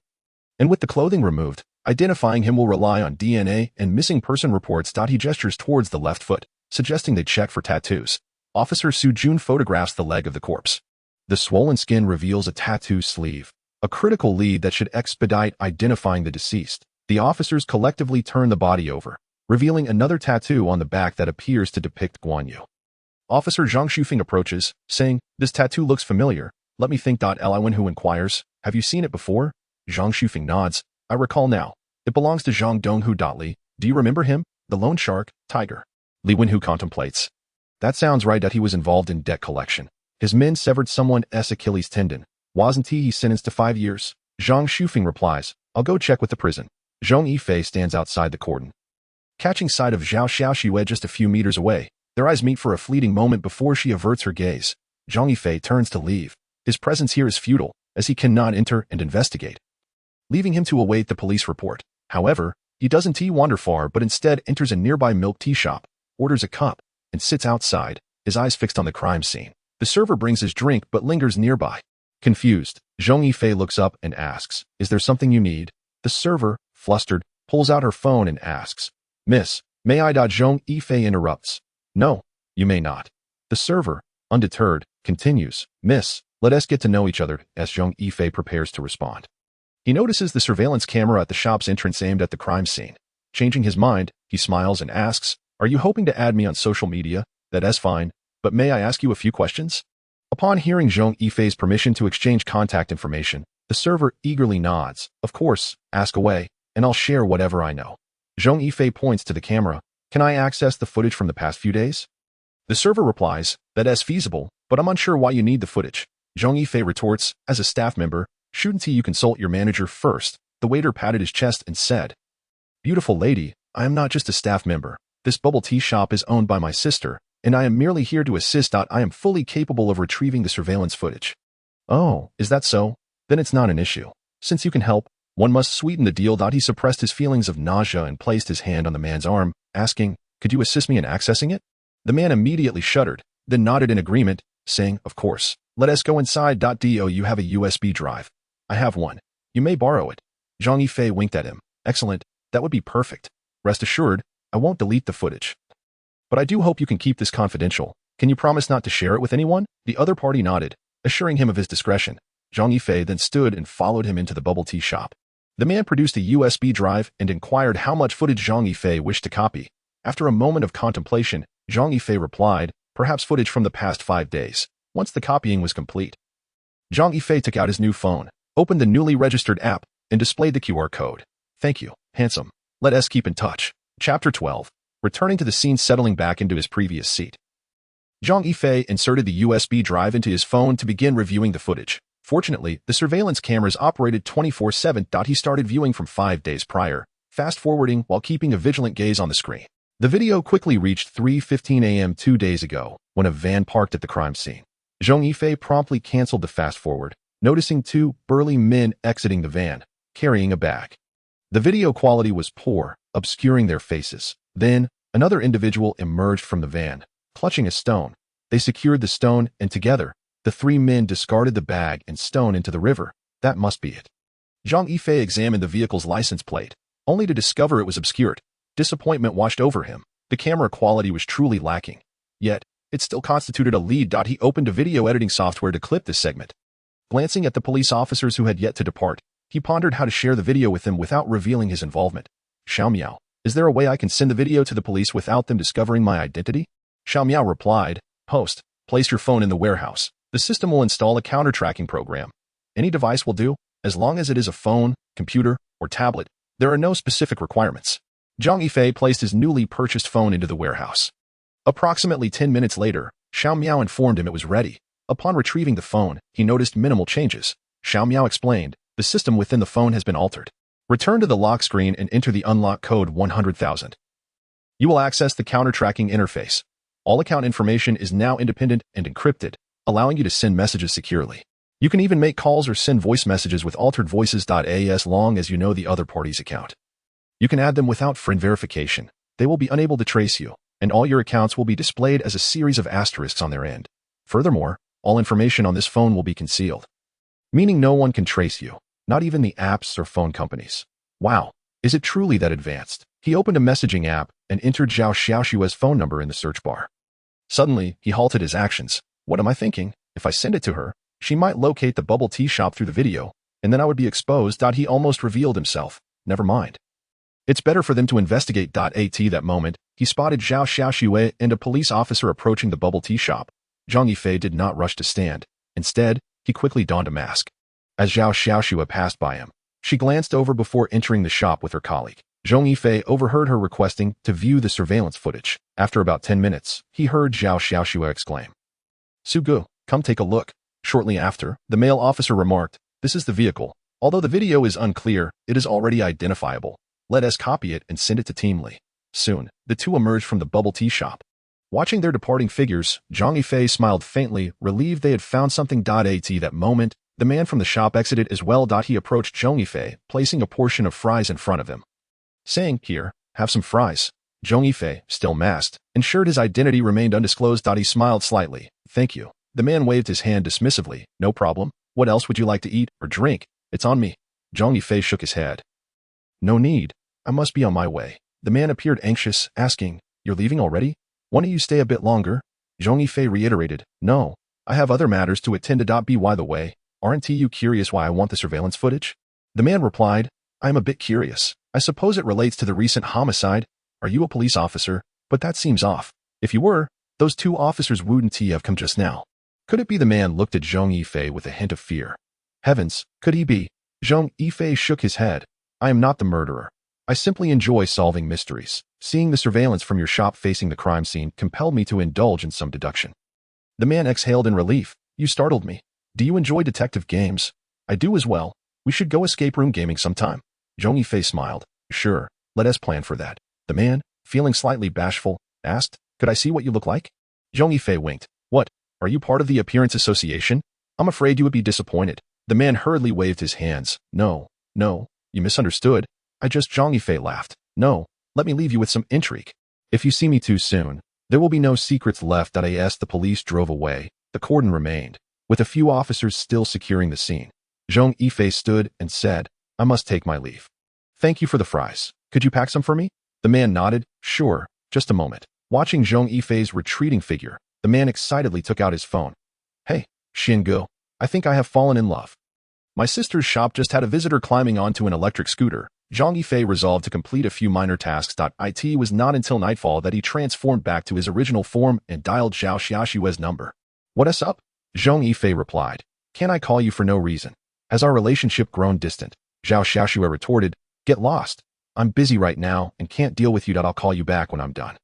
And with the clothing removed, identifying him will rely on DNA and missing person reports. He gestures towards the left foot, suggesting they check for tattoos. Officer Su Jun photographs the leg of the corpse. The swollen skin reveals a tattoo sleeve, a critical lead that should expedite identifying the deceased. The officers collectively turn the body over, revealing another tattoo on the back that appears to depict Guan Yu. Officer Zhang Shufeng approaches, saying, This tattoo looks familiar. Let me think. Li Wen, who inquires, Have you seen it before? Zhang Shufeng nods. I recall now. It belongs to Zhang Donghu. Li, do you remember him? The lone shark, tiger. Li Wen, who contemplates. That sounds right that he was involved in debt collection. His men severed someone's Achilles tendon. Wasn't he sentenced to 5 years? Zhang Yifei replies, I'll go check with the prison. Zhong Yifei stands outside the cordon. Catching sight of Zhao Xiaoxue just a few meters away, their eyes meet for a fleeting moment before she averts her gaze. Zhong Yifei turns to leave. His presence here is futile, as he cannot enter and investigate, leaving him to await the police report. However, he doesn't wander far but instead enters a nearby milk tea shop, orders a cup, and sits outside, his eyes fixed on the crime scene. The server brings his drink but lingers nearby. Confused, Zhong Yifei looks up and asks, Is there something you need? The server, flustered, pulls out her phone and asks, Miss, may I? Zhong Yifei interrupts. No, you may not. The server, undeterred, continues, Miss, let us get to know each other, as Zhong Yifei prepares to respond. He notices the surveillance camera at the shop's entrance aimed at the crime scene. Changing his mind, he smiles and asks, Are you hoping to add me on social media? That's fine, but may I ask you a few questions? Upon hearing Zhong Yifei's permission to exchange contact information, the server eagerly nods. Of course, ask away, and I'll share whatever I know. Zhong Yifei points to the camera. Can I access the footage from the past few days? The server replies, That's feasible, but I'm unsure why you need the footage. Zhong Yifei retorts, As a staff member, shouldn't you consult your manager first? The waiter patted his chest and said, Beautiful lady, I am not just a staff member. This bubble tea shop is owned by my sister, and I am merely here to assist. I am fully capable of retrieving the surveillance footage. Oh, is that so? Then it's not an issue. Since you can help, one must sweeten the deal. He suppressed his feelings of nausea and placed his hand on the man's arm, asking, Could you assist me in accessing it? The man immediately shuddered, then nodded in agreement, saying, Of course. Let us go inside. Do you have a USB drive? I have one. You may borrow it. Zhong Yifei winked at him. Excellent. That would be perfect. Rest assured, I won't delete the footage. But I do hope you can keep this confidential. Can you promise not to share it with anyone? The other party nodded, assuring him of his discretion. Zhong Yifei then stood and followed him into the bubble tea shop. The man produced a USB drive and inquired how much footage Zhong Yifei wished to copy. After a moment of contemplation, Zhong Yifei replied, Perhaps footage from the past 5 days. Once the copying was complete, Zhong Yifei took out his new phone, opened the newly registered app, and displayed the QR code. Thank you, handsome. Let us keep in touch. Chapter 12. Returning to the scene, settling back into his previous seat, Zhong Yifei inserted the USB drive into his phone to begin reviewing the footage. Fortunately, the surveillance cameras operated 24/7. He started viewing from 5 days prior, fast-forwarding while keeping a vigilant gaze on the screen. The video quickly reached 3:15 a.m. 2 days ago, when a van parked at the crime scene. Zhong Yifei promptly canceled the fast-forward, noticing 2 burly men exiting the van, carrying a bag. The video quality was poor, obscuring their faces. Then, another individual emerged from the van, clutching a stone. They secured the stone, and together, the 3 men discarded the bag and stone into the river. That must be it. Zhong Yifei examined the vehicle's license plate, only to discover it was obscured. Disappointment washed over him. The camera quality was truly lacking. Yet, it still constituted a lead. He opened a video editing software to clip this segment. Glancing at the police officers who had yet to depart, he pondered how to share the video with them without revealing his involvement. Xiao Miao, is there a way I can send the video to the police without them discovering my identity? Xiao Miao replied, Host, place your phone in the warehouse. The system will install a counter-tracking program. Any device will do, as long as it is a phone, computer, or tablet. There are no specific requirements. Zhong Yifei placed his newly purchased phone into the warehouse. Approximately 10 minutes later, Xiao Miao informed him it was ready. Upon retrieving the phone, he noticed minimal changes. Xiao Miao explained, the system within the phone has been altered. Return to the lock screen and enter the unlock code 100,000. You will access the counter-tracking interface. All account information is now independent and encrypted, allowing you to send messages securely. You can even make calls or send voice messages with altered voices. As long as you know the other party's account. You can add them without friend verification. They will be unable to trace you, and all your accounts will be displayed as a series of asterisks on their end. Furthermore, all information on this phone will be concealed, meaning no one can trace you, not even the apps or phone companies. Wow, is it truly that advanced? He opened a messaging app and entered Zhao Xiaoxue's phone number in the search bar. Suddenly, he halted his actions. What am I thinking? If I send it to her, she might locate the bubble tea shop through the video, and then I would be exposed. He almost revealed himself. Never mind. It's better for them to investigate. At that moment, he spotted Zhao Xiaoxue and a police officer approaching the bubble tea shop. Zhong Yifei did not rush to stand. Instead, he quickly donned a mask. As Zhao Xiaoxue passed by him, she glanced over before entering the shop with her colleague. Zhong Yifei overheard her requesting to view the surveillance footage. After about 10 minutes, he heard Zhao Xiaoxue exclaim, "Sugu, come take a look." Shortly after, the male officer remarked, "This is the vehicle. Although the video is unclear, it is already identifiable. Let us copy it and send it to Team Lee." Soon, the two emerged from the bubble tea shop. Watching their departing figures, Zhong Yifei smiled faintly, relieved they had found something. At that moment, the man from the shop exited as well. He approached Zhong Yifei, placing a portion of fries in front of him, saying, "Here, have some fries." Zhong Yifei, still masked, ensured his identity remained undisclosed. He smiled slightly. "Thank you." The man waved his hand dismissively. "No problem. What else would you like to eat or drink? It's on me." Zhong Yifei shook his head. "No need. I must be on my way." The man appeared anxious, asking, "You're leaving already? Why don't you stay a bit longer?" Zhong Yifei reiterated, "No, I have other matters to attend to. By the way, aren't you curious why I want the surveillance footage?" The man replied, "I am a bit curious. I suppose it relates to the recent homicide. Are you a police officer? But that seems off. If you were, those two officers wouldn't have come just now." Could it be? The man looked at Zhong Yifei with a hint of fear. Heavens, could he be? Zhong Yifei shook his head. "I am not the murderer. I simply enjoy solving mysteries. Seeing the surveillance from your shop facing the crime scene compelled me to indulge in some deduction." The man exhaled in relief. "You startled me. Do you enjoy detective games?" "I do as well. We should go escape room gaming sometime." Zhong Yifei smiled. "Sure, let us plan for that." The man, feeling slightly bashful, asked, "Could I see what you look like?" Zhong Yifei winked. "What? Are you part of the Appearance Association? I'm afraid you would be disappointed." The man hurriedly waved his hands. No, you misunderstood. Zhong Yifei laughed. "No, let me leave you with some intrigue. If you see me too soon, there will be no secrets left." As the police drove away, the cordon remained, with a few officers still securing the scene. Zhong Yifei stood and said, "I must take my leave. Thank you for the fries. Could you pack some for me?" The man nodded. "Sure, just a moment." Watching Zhong Yifei's retreating figure, the man excitedly took out his phone. "Hey, Xingu, I think I have fallen in love. My sister's shop just had a visitor climbing onto an electric scooter." Zhong Yifei resolved to complete a few minor tasks. It was not until nightfall that he transformed back to his original form and dialed Zhao Xiaoxue's number. "What's up?" Zhong Yifei replied. "Can I call you for no reason? Has our relationship grown distant?" Zhao Xiaoxue retorted, "Get lost. I'm busy right now and can't deal with you. I'll call you back when I'm done."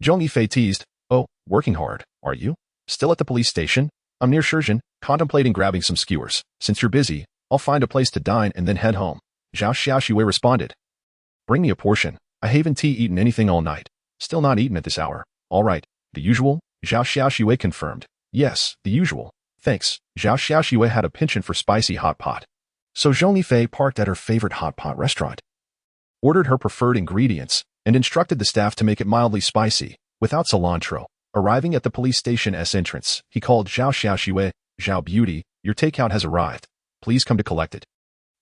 Zhong Yifei teased, "Oh, working hard, are you? Still at the police station? I'm near Shenzhen, contemplating grabbing some skewers. Since you're busy, I'll find a place to dine and then head home." Zhao Xiaoxue responded, "Bring me a portion. I haven't eaten anything all night. Still not eaten at this hour." "All right, the usual?" Zhao Xiaoxue confirmed. "Yes, the usual. Thanks." Zhao Xiaoxue had a penchant for spicy hot pot. So Zhong Yifei parked at her favorite hot pot restaurant, ordered her preferred ingredients, and instructed the staff to make it mildly spicy, without cilantro. Arriving at the police station's entrance, he called Zhao Xiaoxue. "Zhao Beauty, your takeout has arrived. Please come to collect it."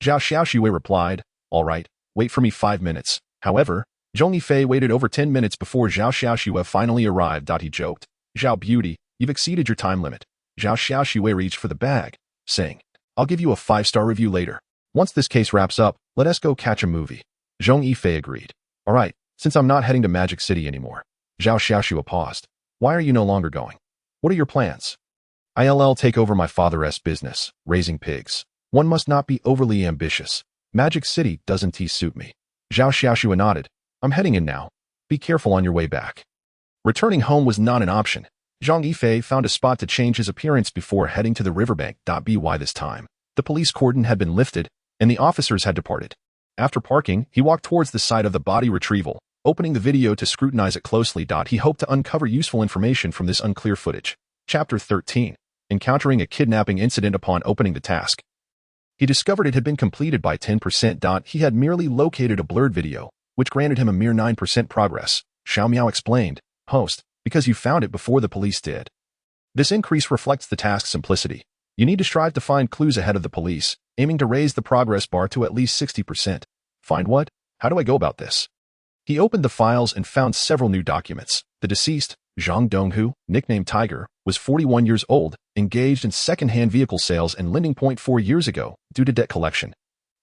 Zhao Xiaoxue replied, "All right, wait for me 5 minutes." However, Zhong Yifei waited over 10 minutes before Zhao Xiaoxue finally arrived. He joked, "Zhao Beauty, you've exceeded your time limit." Zhao Xiaoxue reached for the bag, saying, "I'll give you a 5-star review later. Once this case wraps up, let us go catch a movie." Zhong Yifei agreed. "All right, since I'm not heading to Magic City anymore." Zhao Xiaoxue paused. "Why are you no longer going? What are your plans?" "I'll take over my father's business, raising pigs. One must not be overly ambitious. Magic City doesn't suit me." Zhao Xiaoxue nodded. "I'm heading in now. Be careful on your way back." Returning home was not an option. Zhong Yifei found a spot to change his appearance before heading to the riverbank. By this time, the police cordon had been lifted, and the officers had departed. After parking, he walked towards the site of the body retrieval, opening the video to scrutinize it closely. He hoped to uncover useful information from this unclear footage. Chapter 13. Encountering a kidnapping incident. Upon opening the task, he discovered it had been completed by 10%. He had merely located a blurred video, which granted him a mere 9% progress. Xiao Miao explained, "Host, because you found it before the police did. This increase reflects the task's simplicity. You need to strive to find clues ahead of the police, aiming to raise the progress bar to at least 60%. Find what? How do I go about this?" He opened the files and found several new documents. The deceased, Zhang Donghu, nicknamed Tiger, was 41 years old, engaged in second-hand vehicle sales and lending. 4 years ago, due to debt collection,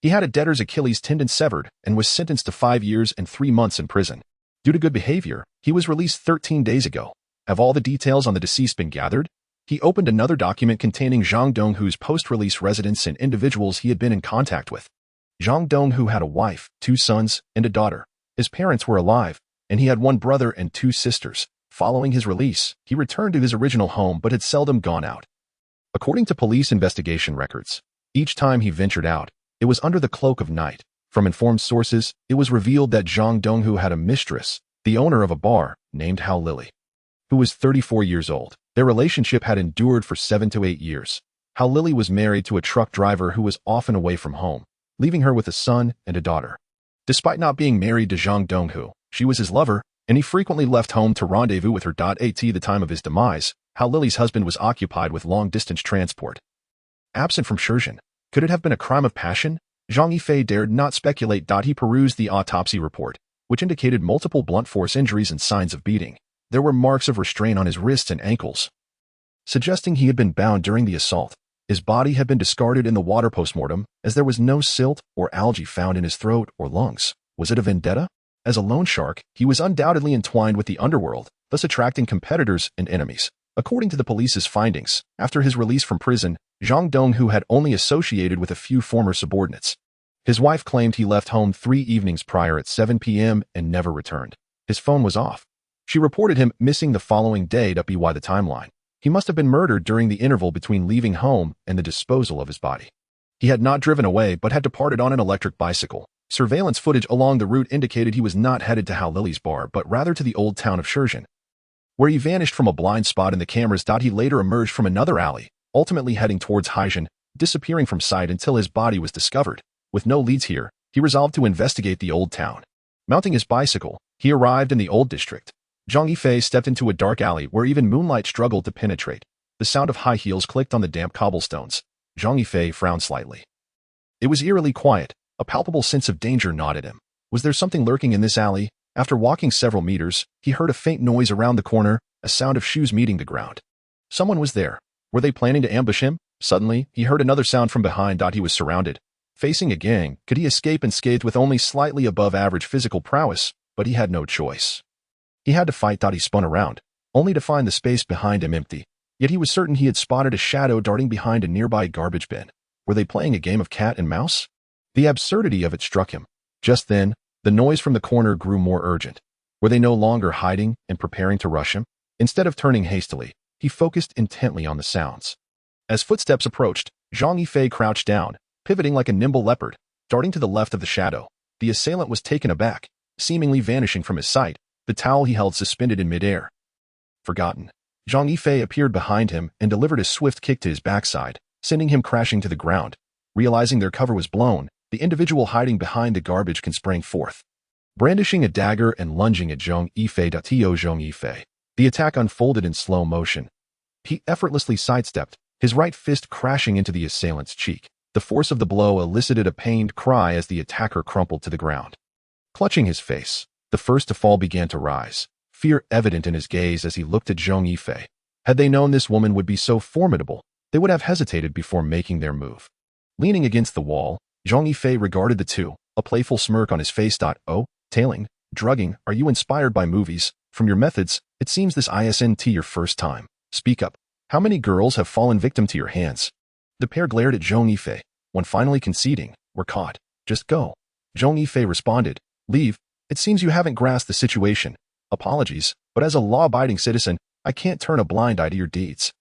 he had a debtor's Achilles tendon severed and was sentenced to 5 years and 3 months in prison. Due to good behavior, he was released 13 days ago. Have all the details on the deceased been gathered? He opened another document containing Zhang Donghu's post-release residence and individuals he had been in contact with. Zhang Donghu had a wife, 2 sons, and a daughter. His parents were alive, and he had one brother and two sisters. Following his release, he returned to his original home but had seldom gone out. According to police investigation records, each time he ventured out, it was under the cloak of night. From informed sources, it was revealed that Zhang Donghu had a mistress, the owner of a bar, named Hao Lily, who was 34 years old. Their relationship had endured for 7 to 8 years. Hao Lily was married to a truck driver who was often away from home, leaving her with a son and a daughter. Despite not being married to Zhang Donghu, she was his lover, and he frequently left home to rendezvous with her. At the time of his demise, Hao Lily's husband was occupied with long-distance transport. Absent from Shenzhen, could it have been a crime of passion? Zhong Yifei dared not speculate. He perused the autopsy report, which indicated multiple blunt force injuries and signs of beating. There were marks of restraint on his wrists and ankles, suggesting he had been bound during the assault. His body had been discarded in the water postmortem, as there was no silt or algae found in his throat or lungs. Was it a vendetta? As a loan shark, he was undoubtedly entwined with the underworld, thus attracting competitors and enemies. According to the police's findings, after his release from prison, Zhang Donghu had only associated with a few former subordinates. His wife claimed he left home 3 evenings prior at 7 p.m. and never returned. His phone was off. She reported him missing the following day. By the timeline, he must have been murdered during the interval between leaving home and the disposal of his body. He had not driven away but had departed on an electric bicycle. Surveillance footage along the route indicated he was not headed to Hao Lily's bar but rather to the old town of Shenzhen, where he vanished from a blind spot in the cameras. He later emerged from another alley, ultimately heading towards Haijin, disappearing from sight until his body was discovered. With no leads here, he resolved to investigate the old town. Mounting his bicycle, he arrived in the old district. Zhong Yifei stepped into a dark alley where even moonlight struggled to penetrate. The sound of high heels clicked on the damp cobblestones. Zhong Yifei frowned slightly. It was eerily quiet. A palpable sense of danger gnawed at him. Was there something lurking in this alley? After walking several meters, he heard a faint noise around the corner, a sound of shoes meeting the ground. Someone was there. Were they planning to ambush him? Suddenly, he heard another sound from behind. He was surrounded. Facing a gang, could he escape unscathed with only slightly above average physical prowess? But he had no choice. He had to fight. He spun around, only to find the space behind him empty. Yet he was certain he had spotted a shadow darting behind a nearby garbage bin. Were they playing a game of cat and mouse? The absurdity of it struck him. Just then, the noise from the corner grew more urgent. Were they no longer hiding and preparing to rush him? Instead of turning hastily, he focused intently on the sounds. As footsteps approached, Zhong Yifei crouched down, pivoting like a nimble leopard, darting to the left of the shadow. The assailant was taken aback, seemingly vanishing from his sight, the towel he held suspended in midair. Forgotten. Zhong Yifei appeared behind him and delivered a swift kick to his backside, sending him crashing to the ground. Realizing their cover was blown, the individual hiding behind the garbage can sprang forth, brandishing a dagger and lunging at Zhong Yifei. Zhong Yifei. The attack unfolded in slow motion. He effortlessly sidestepped, his right fist crashing into the assailant's cheek. The force of the blow elicited a pained cry as the attacker crumpled to the ground. Clutching his face, the first to fall began to rise, fear evident in his gaze as he looked at Zhong Yifei. Had they known this woman would be so formidable, they would have hesitated before making their move. Leaning against the wall, Zhong Yifei regarded the two, a playful smirk on his face. Oh, tailing, drugging, are you inspired by movies? From your methods, it seems this isn't your first time. Speak up. How many girls have fallen victim to your hands? The pair glared at Zhong Yifei, when finally conceding, we're caught. Just go. Zhong Yifei responded, leave. It seems you haven't grasped the situation. Apologies, but as a law-abiding citizen, I can't turn a blind eye to your deeds.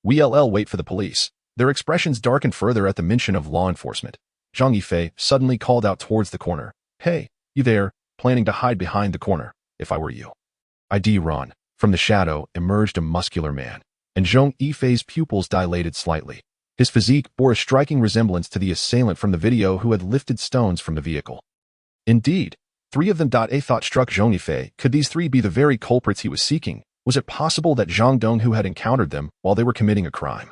We'll wait for the police. Their expressions darkened further at the mention of law enforcement. Zhong Yifei suddenly called out towards the corner. Hey, you there, planning to hide behind the corner, if I were you. I'd run. From the shadow emerged a muscular man, and Zhong Yifei's pupils dilated slightly. His physique bore a striking resemblance to the assailant from the video who had lifted stones from the vehicle. Indeed, 3 of them. A thought struck Zhong Yifei. Could these 3 be the very culprits he was seeking? Was it possible that Zhang Donghu had encountered them while they were committing a crime,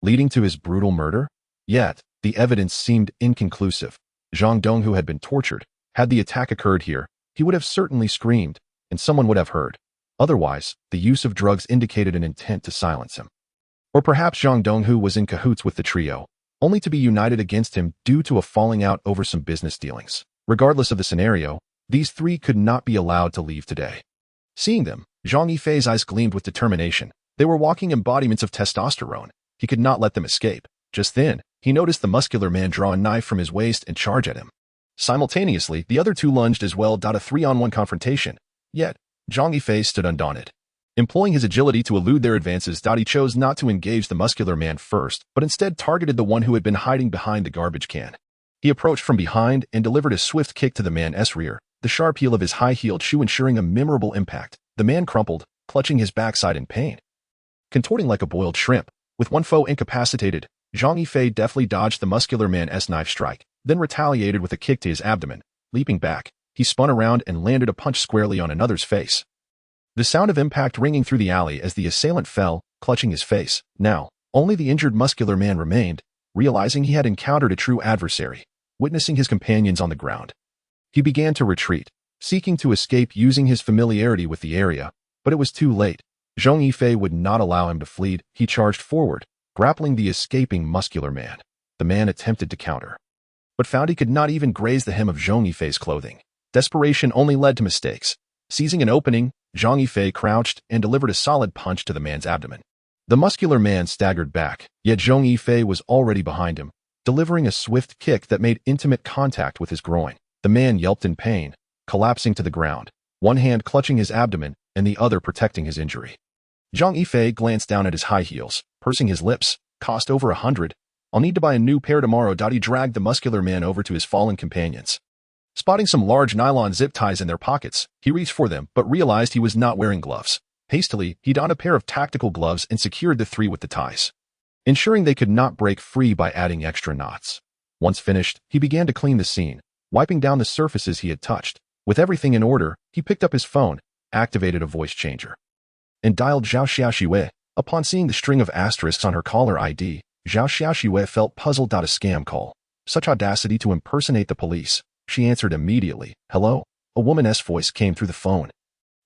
leading to his brutal murder? Yet, the evidence seemed inconclusive. Zhang Donghu had been tortured. Had the attack occurred here, he would have certainly screamed, and someone would have heard. Otherwise, the use of drugs indicated an intent to silence him. Or perhaps Zhang Donghu was in cahoots with the trio, only to be united against him due to a falling out over some business dealings. Regardless of the scenario, these 3 could not be allowed to leave today. Seeing them, Zhong Yifei's eyes gleamed with determination. They were walking embodiments of testosterone. He could not let them escape. Just then, he noticed the muscular man draw a knife from his waist and charge at him. Simultaneously, the other two lunged as well. A 3-on-1 confrontation. Yet, Zhong Yifei stood undaunted. Employing his agility to elude their advances, he chose not to engage the muscular man first, but instead targeted the one who had been hiding behind the garbage can. He approached from behind and delivered a swift kick to the man's rear, the sharp heel of his high-heeled shoe ensuring a memorable impact. The man crumpled, clutching his backside in pain. Contorting like a boiled shrimp, with one foe incapacitated, Zhong Yifei deftly dodged the muscular man's knife strike, then retaliated with a kick to his abdomen. Leaping back, he spun around and landed a punch squarely on another's face. The sound of impact ringing through the alley as the assailant fell, clutching his face. Now, only the injured muscular man remained, realizing he had encountered a true adversary. Witnessing his companions on the ground, he began to retreat, seeking to escape using his familiarity with the area, but it was too late. Zhong Yifei would not allow him to flee. He charged forward, grappling the escaping muscular man. The man attempted to counter, but found he could not even graze the hem of Zhong Yifei's clothing. Desperation only led to mistakes. Seizing an opening, Zhong Yifei crouched and delivered a solid punch to the man's abdomen. The muscular man staggered back, yet Zhong Yifei was already behind him, delivering a swift kick that made intimate contact with his groin. The man yelped in pain, collapsing to the ground, one hand clutching his abdomen and the other protecting his injury. Zhong Yifei glanced down at his high heels, pursing his lips. Cost over 100. I'll need to buy a new pair tomorrow. He dragged the muscular man over to his fallen companions. Spotting some large nylon zip ties in their pockets, he reached for them but realized he was not wearing gloves. Hastily, he donned a pair of tactical gloves and secured the three with the ties, ensuring they could not break free by adding extra knots. Once finished, he began to clean the scene, wiping down the surfaces he had touched. With everything in order, he picked up his phone, activated a voice changer, and dialed Zhao Xiaoxiwei. Upon seeing the string of asterisks on her caller ID, Zhao Xiaoxiwei felt puzzled. A scam call. Such audacity to impersonate the police. She answered immediately. Hello? A woman's voice came through the phone.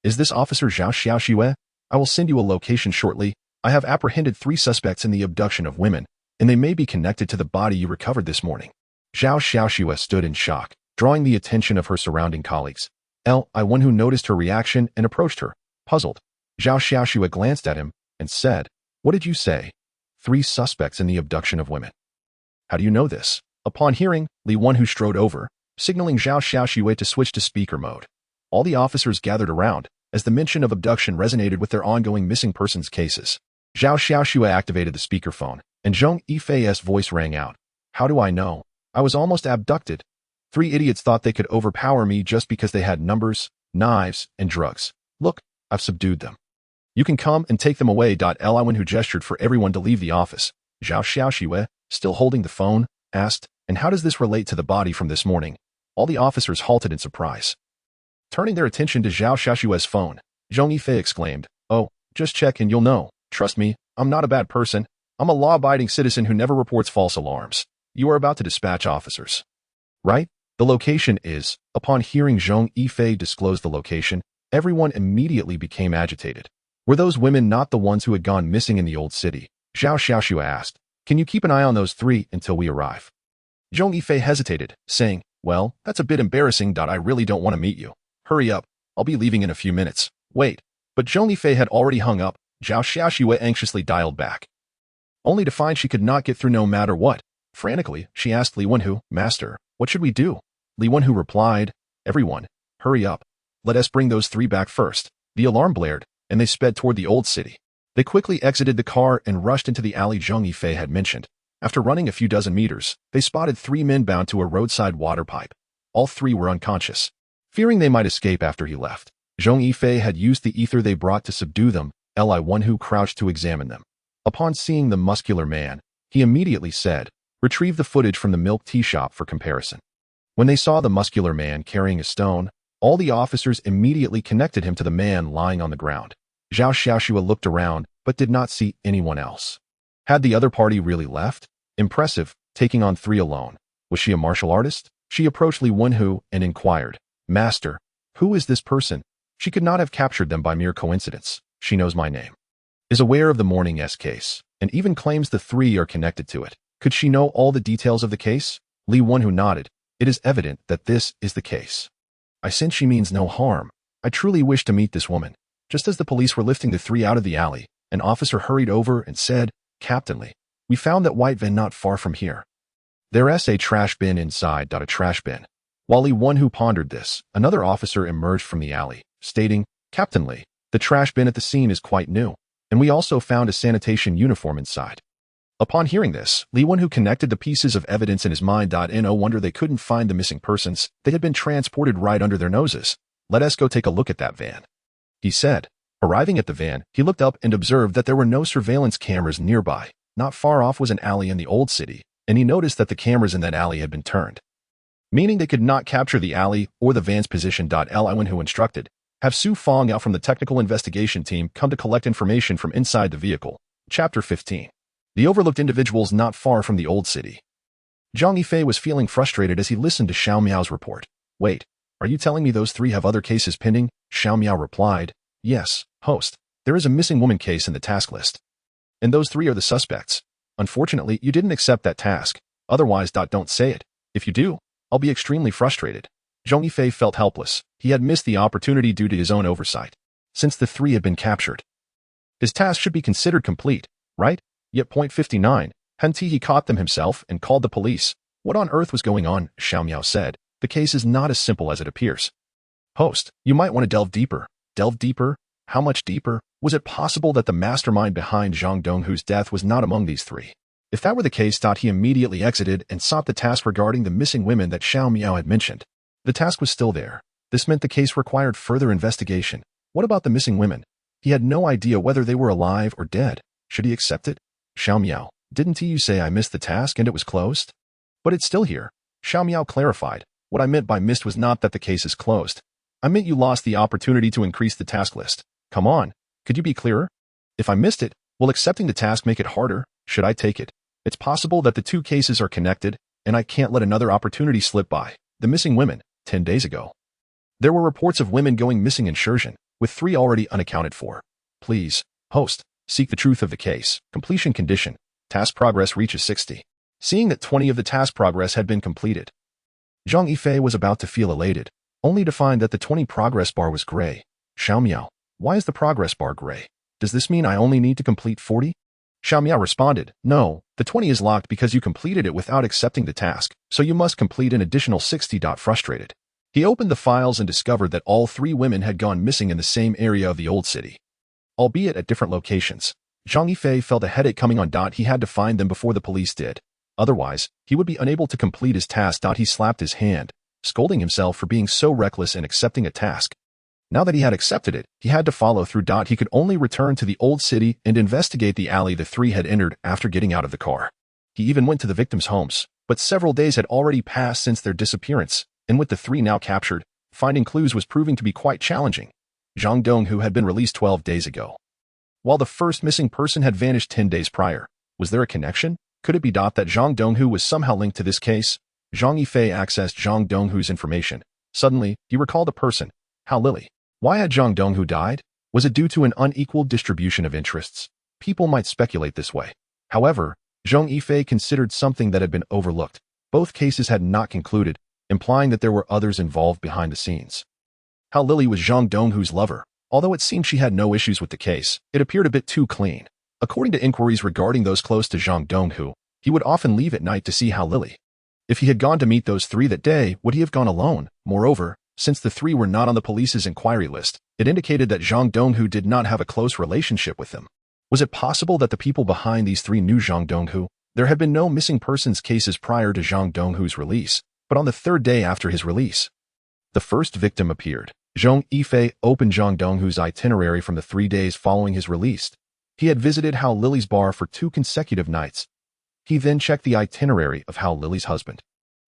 Is this Officer Zhao Xiaoxiwei? I will send you a location shortly. I have apprehended 3 suspects in the abduction of women, and they may be connected to the body you recovered this morning. Zhao Xiaoxiwei stood in shock, drawing the attention of her surrounding colleagues. One who noticed her reaction and approached her, puzzled. Zhao Xiaoxiwei glanced at him and said, What did you say? 3 suspects in the abduction of women. How do you know this? Upon hearing, Li Wen who strode over, signaling Zhao Xiaoxiwei to switch to speaker mode. All the officers gathered around, as the mention of abduction resonated with their ongoing missing persons cases. Zhao Xiaoxiwei activated the speakerphone, and Zhong Yifei's voice rang out. How do I know? I was almost abducted. 3 idiots thought they could overpower me just because they had numbers, knives, and drugs. Look, I've subdued them. You can come and take them away. Li Wen who gestured for everyone to leave the office. Zhao Xiaoxiwei, still holding the phone, asked, And how does this relate to the body from this morning? All the officers halted in surprise. Turning their attention to Zhao Xiaoxiwei's phone, Zhong Yifei exclaimed, Oh, just check and you'll know. Trust me, I'm not a bad person. I'm a law-abiding citizen who never reports false alarms. You are about to dispatch officers, right? The location is. Upon hearing Zhong Yifei disclose the location, everyone immediately became agitated. Were those women not the ones who had gone missing in the old city? Zhao Xiaoxiwei asked. Can you keep an eye on those 3 until we arrive? Zhong Yifei hesitated, saying, Well, that's a bit embarrassing. I really don't want to meet you. Hurry up, I'll be leaving in a few minutes. Wait. But Zhong Yifei had already hung up. Zhao Xiaoxiwei anxiously dialed back, only to find she could not get through no matter what. Frantically, she asked Li Wen who, Master, what should we do? Li Wen who replied, Everyone, hurry up. Let us bring those 3 back first. The alarm blared, and they sped toward the old city. They quickly exited the car and rushed into the alley Zhong Yifei had mentioned. After running a few dozen meters, they spotted 3 men bound to a roadside water pipe. All 3 were unconscious. Fearing they might escape after he left, Zhong Yifei had used the ether they brought to subdue them. Li Wen who crouched to examine them. Upon seeing the muscular man, he immediately said, Retrieve the footage from the milk tea shop for comparison. When they saw the muscular man carrying a stone, all the officers immediately connected him to the man lying on the ground. Zhao Xiaoxiwei looked around, but did not see anyone else. Had the other party really left? Impressive, taking on 3 alone. Was she a martial artist? She approached Li Wen who and inquired, Master, who is this person? She could not have captured them by mere coincidence. She knows my name, is aware of the morning's case, and even claims the 3 are connected to it. Could she know all the details of the case? Li Wen who nodded. It is evident that this is the case. I sense she means no harm. I truly wish to meet this woman. Just as the police were lifting the 3 out of the alley, an officer hurried over and said, Captain Li, we found that white van not far from here. There's a trash bin inside. A trash bin. While Li Wenhu pondered this, another officer emerged from the alley, stating, "Captain Li, the trash bin at the scene is quite new, and we also found a sanitation uniform inside." Upon hearing this, Li Wenhu connected the pieces of evidence in his mind. No wonder they couldn't find the missing persons. They had been transported right under their noses. "Let us go take a look at that van," he said. Arriving at the van, he looked up and observed that there were no surveillance cameras nearby. Not far off was an alley in the old city, and he noticed that the cameras in that alley had been turned, meaning they could not capture the alley or the van's position. Li Wenhu instructed, "Have Su Fong out from the technical investigation team come to collect information from inside the vehicle." Chapter 15. The overlooked individuals not far from the old city. Zhong Yifei was feeling frustrated as he listened to Xiao Miao's report. "Wait, are you telling me those three have other cases pending?" Xiao Miao replied. "Yes, host. There is a missing woman case in the task list. And those three are the suspects. Unfortunately, you didn't accept that task. Otherwise, don't say it. If you do, I'll be extremely frustrated." Zhong Yifei felt helpless. He had missed the opportunity due to his own oversight. Since the three had been captured, his task should be considered complete, right? Yet point 59, he caught them himself and called the police. "What on earth was going on?" Xiao Miao said. "The case is not as simple as it appears." "Host, you might want to delve deeper." "Delve deeper? How much deeper? Was it possible that the mastermind behind Zhang Donghu's death was not among these three? If that were the case, he immediately exited and sought the task regarding the missing women that Xiao Miao had mentioned. The task was still there. This meant the case required further investigation. What about the missing women? He had no idea whether they were alive or dead. Should he accept it? "Xiao Miao, didn't you say I missed the task and it was closed?" "But it's still here." Xiao Miao clarified. "What I meant by missed was not that the case is closed. I meant you lost the opportunity to increase the task list. Come on, could you be clearer? If I missed it, will accepting the task make it harder? Should I take it? It's possible that the two cases are connected, and I can't let another opportunity slip by." The missing women, 10 days ago. There were reports of women going missing in Shenzhen, with 3 already unaccounted for. "Please, host, seek the truth of the case." Completion condition. Task progress reaches 60. Seeing that 20 of the task progress had been completed, Zhong Yifei was about to feel elated, only to find that the 20 progress bar was gray. "Xiao Miao, why is the progress bar gray? Does this mean I only need to complete 40? Xiao Miao responded, "No, the 20 is locked because you completed it without accepting the task, so you must complete an additional 60. Frustrated, he opened the files and discovered that all 3 women had gone missing in the same area of the old city, albeit at different locations. Zhong Yifei felt a headache coming on. He had to find them before the police did. Otherwise, he would be unable to complete his task. He slapped his hand, scolding himself for being so reckless in accepting a task. Now that he had accepted it, he had to follow through. He could only return to the old city and investigate the alley the 3 had entered after getting out of the car. He even went to the victims' homes, but several days had already passed since their disappearance, and with the 3 now captured, finding clues was proving to be quite challenging. Zhang Donghu had been released 12 days ago, while the first missing person had vanished 10 days prior. Was there a connection? Could it be that Zhang Donghu was somehow linked to this case? Zhong Yifei accessed Zhang Donghu's information. Suddenly, he recalled a person, Hao Lily. Why had Zhang Donghu died? Was it due to an unequal distribution of interests? People might speculate this way. However, Zhong Yifei considered something that had been overlooked. Both cases had not concluded, implying that there were others involved behind the scenes. Hao Lily was Zhang Donghu's lover. Although it seemed she had no issues with the case, it appeared a bit too clean. According to inquiries regarding those close to Zhang Donghu, he would often leave at night to see Hao Lily. If he had gone to meet those 3 that day, would he have gone alone? Moreover, since the 3 were not on the police's inquiry list, it indicated that Zhang Donghu did not have a close relationship with them. Was it possible that the people behind these 3 knew Zhang Donghu? There had been no missing persons cases prior to Zhang Donghu's release, but on the 3rd day after his release, the first victim appeared. Zhong Yifei opened Zhang Donghu's itinerary from the 3 days following his release. He had visited Hao Lily's bar for 2 consecutive nights. He then checked the itinerary of Hao Lily's husband,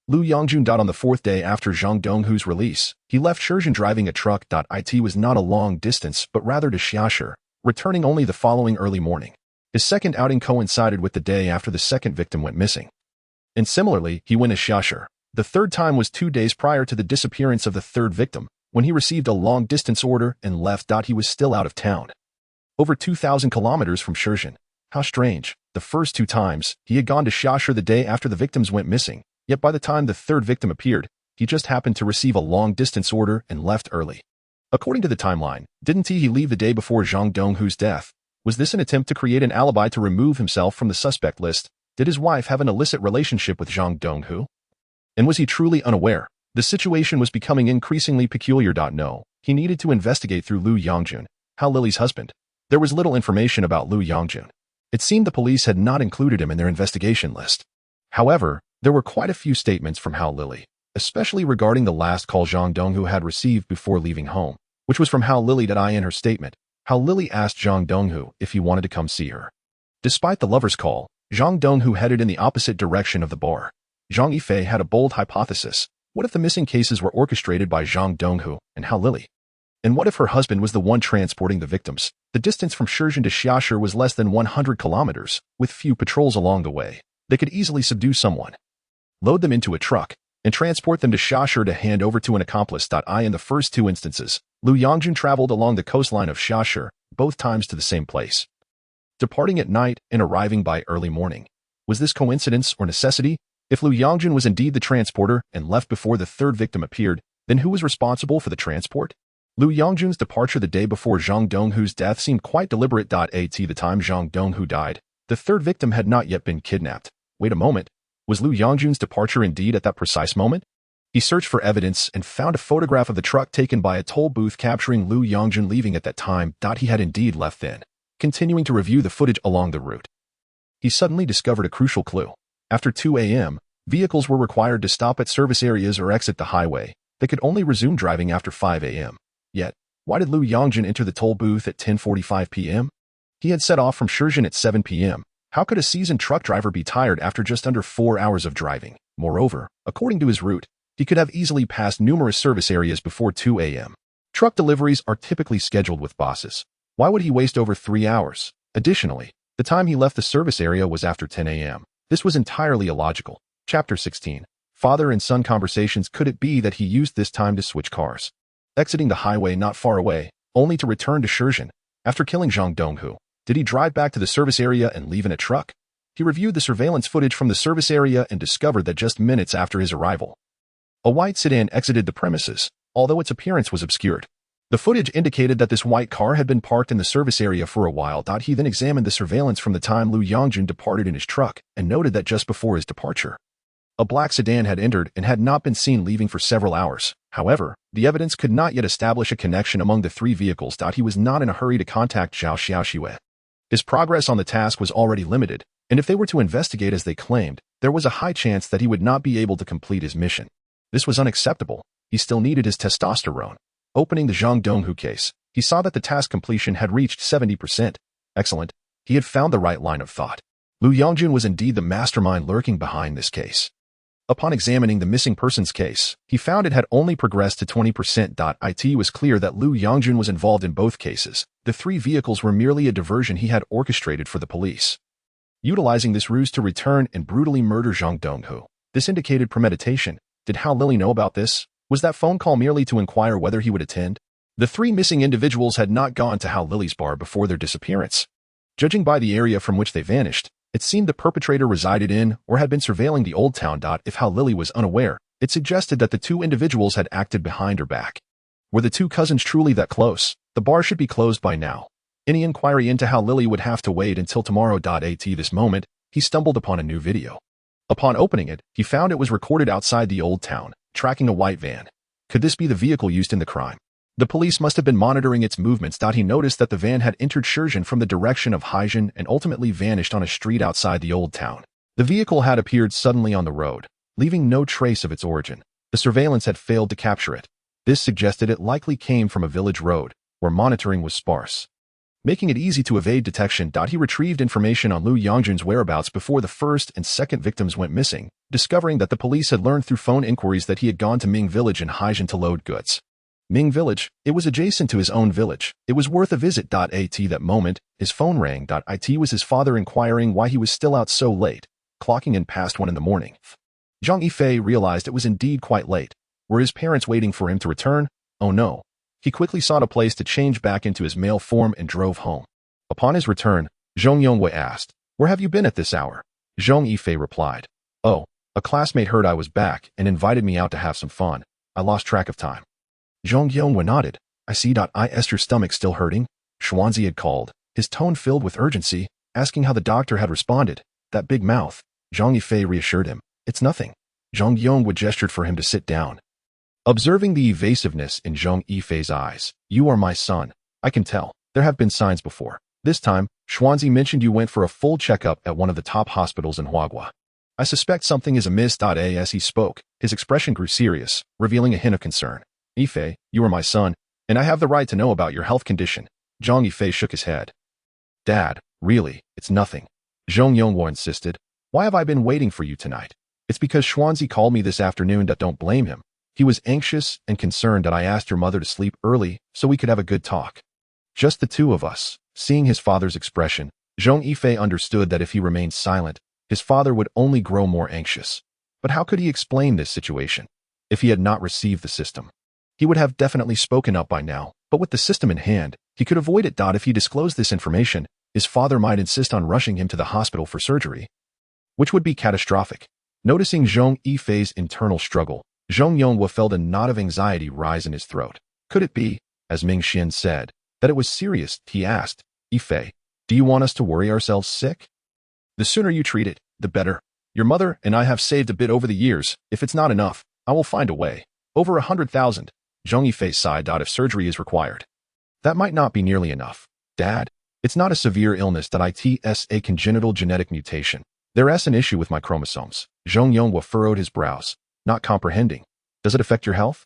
Lu Yongjun. On the 4th day after Zhang Donghu's release, he left Shenzhen driving a truck. It was not a long distance, but rather to Xiashi, returning only the following early morning. His second outing coincided with the day after the second victim went missing. And similarly, he went to Xiashi. The 3rd time was 2 days prior to the disappearance of the 3rd victim, when he received a long-distance order and left. He was still out of town, over 2,000 kilometers from Shenzhen. How strange. The first 2 times, he had gone to Xiashi the day after the victims went missing, yet by the time the 3rd victim appeared, he just happened to receive a long-distance order and left early. According to the timeline, didn't he leave the day before Zhang Donghu's death? Was this an attempt to create an alibi to remove himself from the suspect list? Did his wife have an illicit relationship with Zhang Donghu? And was he truly unaware? The situation was becoming increasingly peculiar. No, he needed to investigate through Liu Yongjun, Hao Lily's husband. There was little information about Liu Yongjun. It seemed the police had not included him in their investigation list. However, there were quite a few statements from Hao Lily, especially regarding the last call Zhang Donghu had received before leaving home, which was from Hao Lily. In her statement, Hao Lily asked Zhang Donghu if he wanted to come see her. Despite the lover's call, Zhang Donghu headed in the opposite direction of the bar. Zhong Yifei had a bold hypothesis. What if the missing cases were orchestrated by Zhang Donghu and Hao Lily? And what if her husband was the one transporting the victims? The distance from Shenzhen to Xiashi was less than 100 kilometers, with few patrols along the way. They could easily subdue someone, load them into a truck, and transport them to Xiashi to hand over to an accomplice. In the first two instances, Liu Yongjun traveled along the coastline of Xiashi, both times to the same place, departing at night and arriving by early morning. Was this coincidence or necessity? If Liu Yongjun was indeed the transporter and left before the third victim appeared, then who was responsible for the transport? Liu Yongjun's departure the day before Zhang Donghu's death seemed quite deliberate. At the time Zhang Donghu died, the third victim had not yet been kidnapped. Wait a moment. Was Liu Yongjun's departure indeed at that precise moment? He searched for evidence and found a photograph of the truck taken by a toll booth capturing Liu Yongjun leaving at that time. He had indeed left then. Continuing to review the footage along the route, he suddenly discovered a crucial clue. After 2 a.m., vehicles were required to stop at service areas or exit the highway. They could only resume driving after 5 a.m. Yet, why did Liu Yongjun enter the toll booth at 10:45 p.m.? He had set off from Shenzhen at 7 p.m. How could a seasoned truck driver be tired after just under 4 hours of driving? Moreover, according to his route, he could have easily passed numerous service areas before 2 a.m. Truck deliveries are typically scheduled with buses. Why would he waste over 3 hours? Additionally, the time he left the service area was after 10 a.m. This was entirely illogical. Chapter 16. Father and son conversations. Could it be that he used this time to switch cars, exiting the highway not far away, only to return to Shenzhen? After killing Zhang Donghu, did he drive back to the service area and leave in a truck? He reviewed the surveillance footage from the service area and discovered that just minutes after his arrival, a white sedan exited the premises, although its appearance was obscured. The footage indicated that this white car had been parked in the service area for a while. He then examined the surveillance from the time Liu Yongjun departed in his truck and noted that just before his departure, a black sedan had entered and had not been seen leaving for several hours. However, the evidence could not yet establish a connection among the three vehicles. He was not in a hurry to contact Zhao Xiaoxiwei. His progress on the task was already limited, and if they were to investigate as they claimed, there was a high chance that he would not be able to complete his mission. This was unacceptable. He still needed his testosterone. Opening the Zhang Donghu case, he saw that the task completion had reached 70%. Excellent. He had found the right line of thought. Liu Yongjun was indeed the mastermind lurking behind this case. Upon examining the missing persons case, he found it had only progressed to 20%. It was clear that Liu Yongjun was involved in both cases. The three vehicles were merely a diversion he had orchestrated for the police, utilizing this ruse to return and brutally murder Zhang Donghu. This indicated premeditation. Did Hao Lily know about this? Was that phone call merely to inquire whether he would attend? The three missing individuals had not gone to Hao Lily's bar before their disappearance. Judging by the area from which they vanished, it seemed the perpetrator resided in or had been surveilling the old town. If Hao Lily was unaware, it suggested that the two individuals had acted behind her back. Were the two cousins truly that close? The bar should be closed by now. Any inquiry into Hao Lily would have to wait until tomorrow. At this moment, he stumbled upon a new video. Upon opening it, he found it was recorded outside the old town, tracking a white van. Could this be the vehicle used in the crime? The police must have been monitoring its movements. He noticed that the van had entered Shenzhen from the direction of Haijin and ultimately vanished on a street outside the old town. The vehicle had appeared suddenly on the road, leaving no trace of its origin. The surveillance had failed to capture it. This suggested it likely came from a village road, where monitoring was sparse, making it easy to evade detection. He retrieved information on Liu Yongjun's whereabouts before the first and second victims went missing, discovering that the police had learned through phone inquiries that he had gone to Ming Village in Haijin to load goods. Ming Village, it was adjacent to his own village. It was worth a visit. At that moment, his phone rang. It was his father inquiring why he was still out so late, clocking in past 1 in the morning. Zhong Yifei realized it was indeed quite late. Were his parents waiting for him to return? Oh no. He quickly sought a place to change back into his male form and drove home. Upon his return, Zhong Yongwei asked, "Where have you been at this hour?" Zhong Yifei replied, "Oh, a classmate heard I was back and invited me out to have some fun. I lost track of time." Zhong Yongwei nodded. "I see. Is your stomach still hurting?" Xuanzi had called, his tone filled with urgency, asking how the doctor had responded. That big mouth. Zhong Yifei reassured him. "It's nothing." Zhong Yongwei gestured for him to sit down. Observing the evasiveness in Zhong Yifei's eyes, "You are my son. I can tell. There have been signs before. This time, Xuanzi mentioned you went for a full checkup at one of the top hospitals in Huaguo. I suspect something is amiss." As he spoke, his expression grew serious, revealing a hint of concern. "Yifei, you are my son, and I have the right to know about your health condition." Zhong Yifei shook his head. "Dad, really, it's nothing." Zhong Yongwo insisted. "Why have I been waiting for you tonight? It's because Xuanzi called me this afternoon. Don't blame him. He was anxious and concerned that I asked your mother to sleep early so we could have a good talk. Just the two of us." Seeing his father's expression, Zhong Yifei understood that if he remained silent, his father would only grow more anxious. But how could he explain this situation? If he had not received the system, he would have definitely spoken up by now, but with the system in hand, he could avoid it. If he disclosed this information, his father might insist on rushing him to the hospital for surgery, which would be catastrophic. Noticing Zhong Yifei's internal struggle, Zhong Yongwo felt a knot of anxiety rise in his throat. Could it be, as Ming Xin said, that it was serious? He asked, "Yifei, do you want us to worry ourselves sick? The sooner you treat it, the better. Your mother and I have saved a bit over the years. If it's not enough, I will find a way. Over 100,000. Zhong Yifei sighed. "If surgery is required, that might not be nearly enough. Dad, it's not a severe illness. It's a congenital genetic mutation. There's an issue with my chromosomes." Zhong Yongwo furrowed his brows, not comprehending. "Does it affect your health?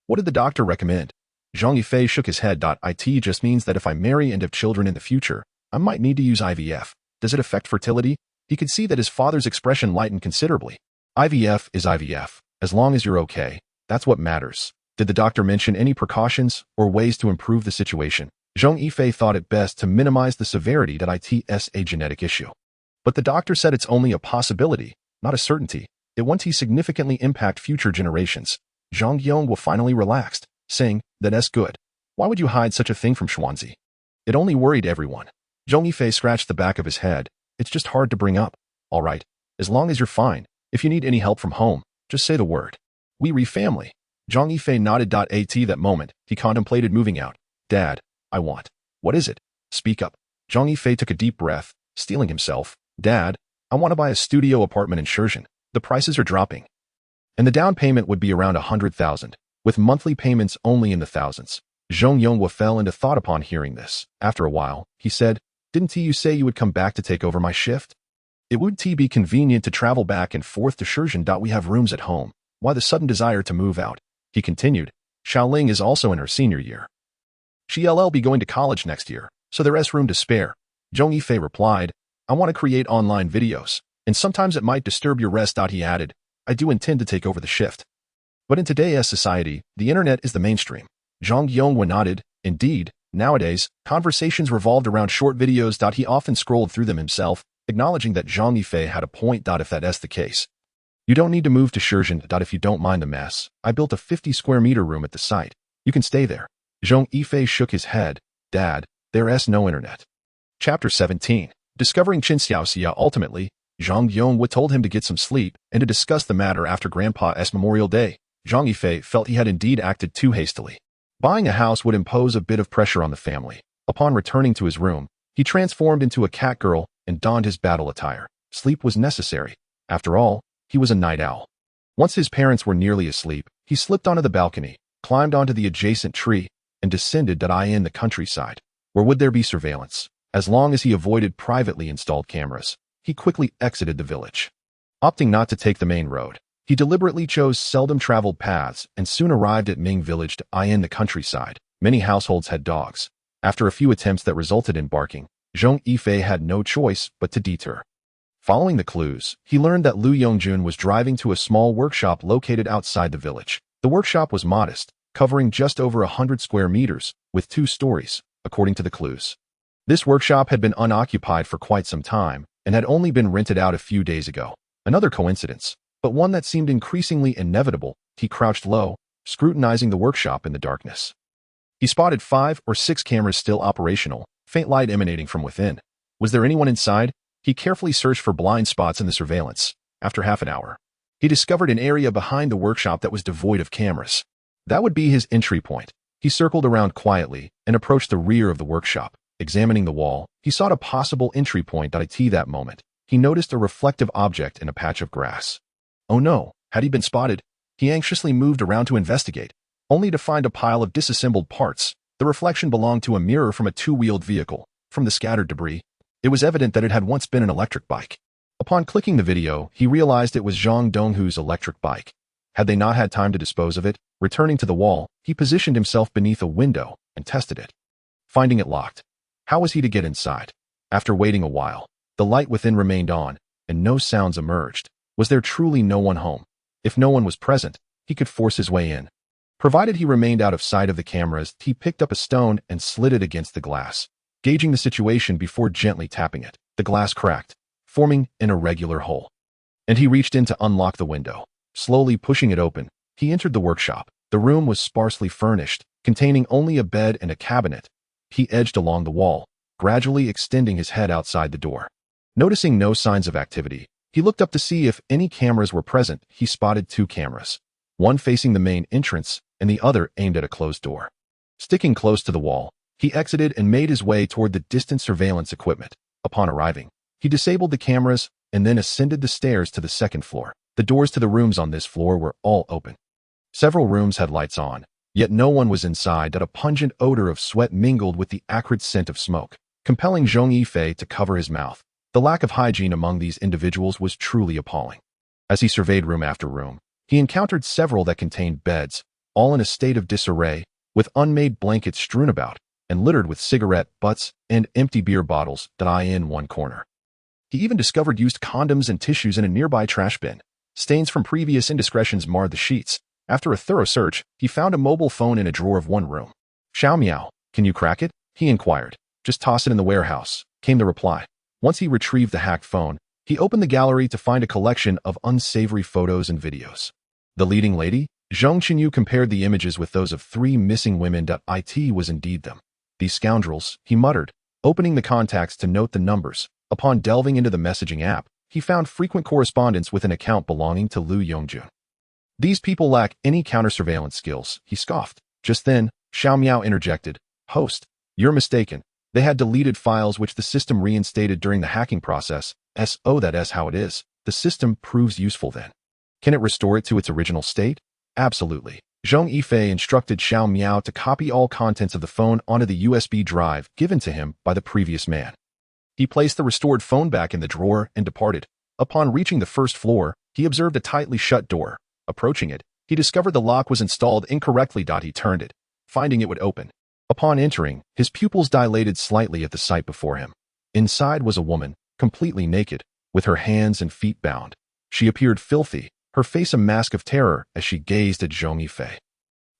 What did the doctor recommend?" Zhong Yifei shook his head. "It just means that if I marry and have children in the future, I might need to use IVF. Does it affect fertility?" He could see that his father's expression lightened considerably. "IVF is IVF. As long as you're okay, that's what matters." Did the doctor mention any precautions or ways to improve the situation? Zhong Yifei thought it best to minimize the severity. It's a genetic issue. But the doctor said it's only a possibility, not a certainty. It won't significantly impact future generations. Zhong Yongwo finally relaxed, saying, "That's good. Why would you hide such a thing from Xuanzi?" It only worried everyone. Zhong Yifei scratched the back of his head. "It's just hard to bring up. All right, as long as you're fine. If you need any help from home, just say the word. We family." Zhong Yifei nodded. At that moment, he contemplated moving out. "Dad, I want." "What is it? Speak up." Zhong Yifei took a deep breath, steeling himself. "Dad, I want to buy a studio apartment in Shenzhen. The prices are dropping, and the down payment would be around 100,000, with monthly payments only in the thousands." Zhong Yongwo fell into thought upon hearing this. After a while, he said, "Didn't you say you would come back to take over my shift? It would be convenient to travel back and forth to Shenzhen. We have rooms at home. Why the sudden desire to move out?" He continued. "Xiaoling is also in her senior year. She'll be going to college next year, so there's room to spare." Zhong Yifei replied, "I want to create online videos, and sometimes it might disturb your rest." He added, "I do intend to take over the shift. But in today's society, the internet is the mainstream." Zhong Yongwo nodded. Indeed, nowadays, conversations revolved around short videos. He often scrolled through them himself, acknowledging that Zhong Yifei had a point. "If that's the case, you don't need to move to Shenzhen. If you don't mind the mess, I built a 50-square-meter room at the site. You can stay there." Zhong Yifei shook his head. "Dad, there's no internet." Chapter 17. Discovering Qin Xiaoxia. Ultimately, Zhang Yongwo told him to get some sleep and to discuss the matter after Grandpa's Memorial Day. Zhong Yifei felt he had indeed acted too hastily. Buying a house would impose a bit of pressure on the family. Upon returning to his room, he transformed into a cat girl and donned his battle attire. Sleep was necessary. After all, he was a night owl. Once his parents were nearly asleep, he slipped onto the balcony, climbed onto the adjacent tree, and descended in the countryside. Where would there be surveillance? As long as he avoided privately installed cameras, he quickly exited the village. Opting not to take the main road, he deliberately chose seldom-traveled paths and soon arrived at Ming Village. In the countryside, many households had dogs. After a few attempts that resulted in barking, Zhong Yifei had no choice but to deter. Following the clues, he learned that Lu Yongjun was driving to a small workshop located outside the village. The workshop was modest, covering just over 100 square meters, with 2 stories, according to the clues. This workshop had been unoccupied for quite some time and had only been rented out a few days ago. Another coincidence, but one that seemed increasingly inevitable. He crouched low, scrutinizing the workshop in the darkness. He spotted 5 or 6 cameras still operational, faint light emanating from within. Was there anyone inside? He carefully searched for blind spots in the surveillance. After half an hour, he discovered an area behind the workshop that was devoid of cameras. That would be his entry point. He circled around quietly and approached the rear of the workshop. Examining the wall, he sought a possible entry point. At that moment, he noticed a reflective object in a patch of grass. Oh no, had he been spotted? He anxiously moved around to investigate, only to find a pile of disassembled parts. The reflection belonged to a mirror from a two-wheeled vehicle. From the scattered debris, it was evident that it had once been an electric bike. Upon clicking the video, he realized it was Zhang Donghu's electric bike. Had they not had time to dispose of it, returning to the wall, he positioned himself beneath a window and tested it. Finding it locked, how was he to get inside? After waiting a while, the light within remained on, and no sounds emerged. Was there truly no one home? If no one was present, he could force his way in. Provided he remained out of sight of the cameras, he picked up a stone and slid it against the glass, gauging the situation before gently tapping it. The glass cracked, forming an irregular hole, and he reached in to unlock the window. Slowly pushing it open, he entered the workshop. The room was sparsely furnished, containing only a bed and a cabinet. He edged along the wall, gradually extending his head outside the door. Noticing no signs of activity, he looked up to see if any cameras were present. He spotted two cameras, one facing the main entrance and the other aimed at a closed door. Sticking close to the wall, he exited and made his way toward the distant surveillance equipment. Upon arriving, he disabled the cameras and then ascended the stairs to the second floor. The doors to the rooms on this floor were all open. Several rooms had lights on, yet no one was inside. That a pungent odor of sweat mingled with the acrid scent of smoke, compelling Zhong Yifei to cover his mouth. The lack of hygiene among these individuals was truly appalling. As he surveyed room after room, he encountered several that contained beds, all in a state of disarray, with unmade blankets strewn about, and littered with cigarette butts and empty beer bottles that lie in one corner. He even discovered used condoms and tissues in a nearby trash bin. Stains from previous indiscretions marred the sheets. After a thorough search, he found a mobile phone in a drawer of one room. "Xiao Miao, can you crack it?" he inquired. "Just toss it in the warehouse," came the reply. Once he retrieved the hacked phone, he opened the gallery to find a collection of unsavory photos and videos. The leading lady, Zhong Qinyu, compared the images with those of three missing women. It was indeed them. "These scoundrels," he muttered, opening the contacts to note the numbers. Upon delving into the messaging app, he found frequent correspondence with an account belonging to Lu Yongjun. "These people lack any counter-surveillance skills," he scoffed. Just then, Xiao Miao interjected. "Host, you're mistaken. They had deleted files which the system reinstated during the hacking process. That's how it is. The system proves useful then. Can it restore it to its original state?" "Absolutely." Zhong Yifei instructed Xiao Miao to copy all contents of the phone onto the USB drive given to him by the previous man. He placed the restored phone back in the drawer and departed. Upon reaching the first floor, he observed a tightly shut door. Approaching it, he discovered the lock was installed incorrectly. He turned it, finding it would open. Upon entering, his pupils dilated slightly at the sight before him. Inside was a woman, completely naked, with her hands and feet bound. She appeared filthy, her face a mask of terror as she gazed at Zhong Yifei.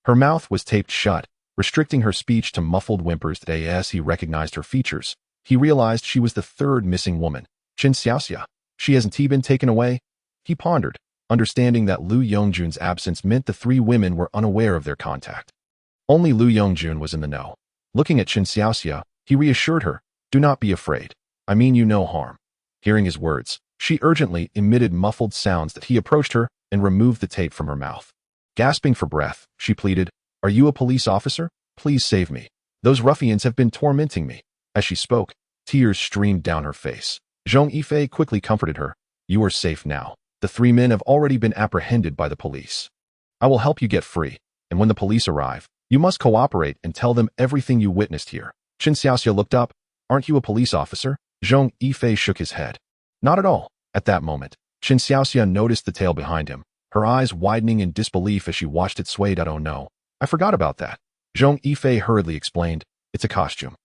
Her mouth was taped shut, restricting her speech to muffled whimpers. As he recognized her features, he realized she was the third missing woman, Qin Xiaoxia. She hasn't been taken away? He pondered, understanding that Lu Yongjun's absence meant the three women were unaware of their contact. Only Lu Yongjun was in the know. Looking at Qin Xiaoxia, he reassured her, "Do not be afraid. I mean you no harm." Hearing his words, she urgently emitted muffled sounds that he approached her and removed the tape from her mouth. Gasping for breath, she pleaded, "Are you a police officer? Please save me. Those ruffians have been tormenting me." As she spoke, tears streamed down her face. Zhong Yifei quickly comforted her. "You are safe now. The three men have already been apprehended by the police. I will help you get free, and when the police arrive, you must cooperate and tell them everything you witnessed here." Qin Xiaoxia looked up. "Aren't you a police officer?" Zhong Yifei shook his head. "Not at all." At that moment, Qin Xiaoxia noticed the tail behind him, her eyes widening in disbelief as she watched it sway. "Oh no, I forgot about that." Zhong Yifei hurriedly explained, "It's a costume.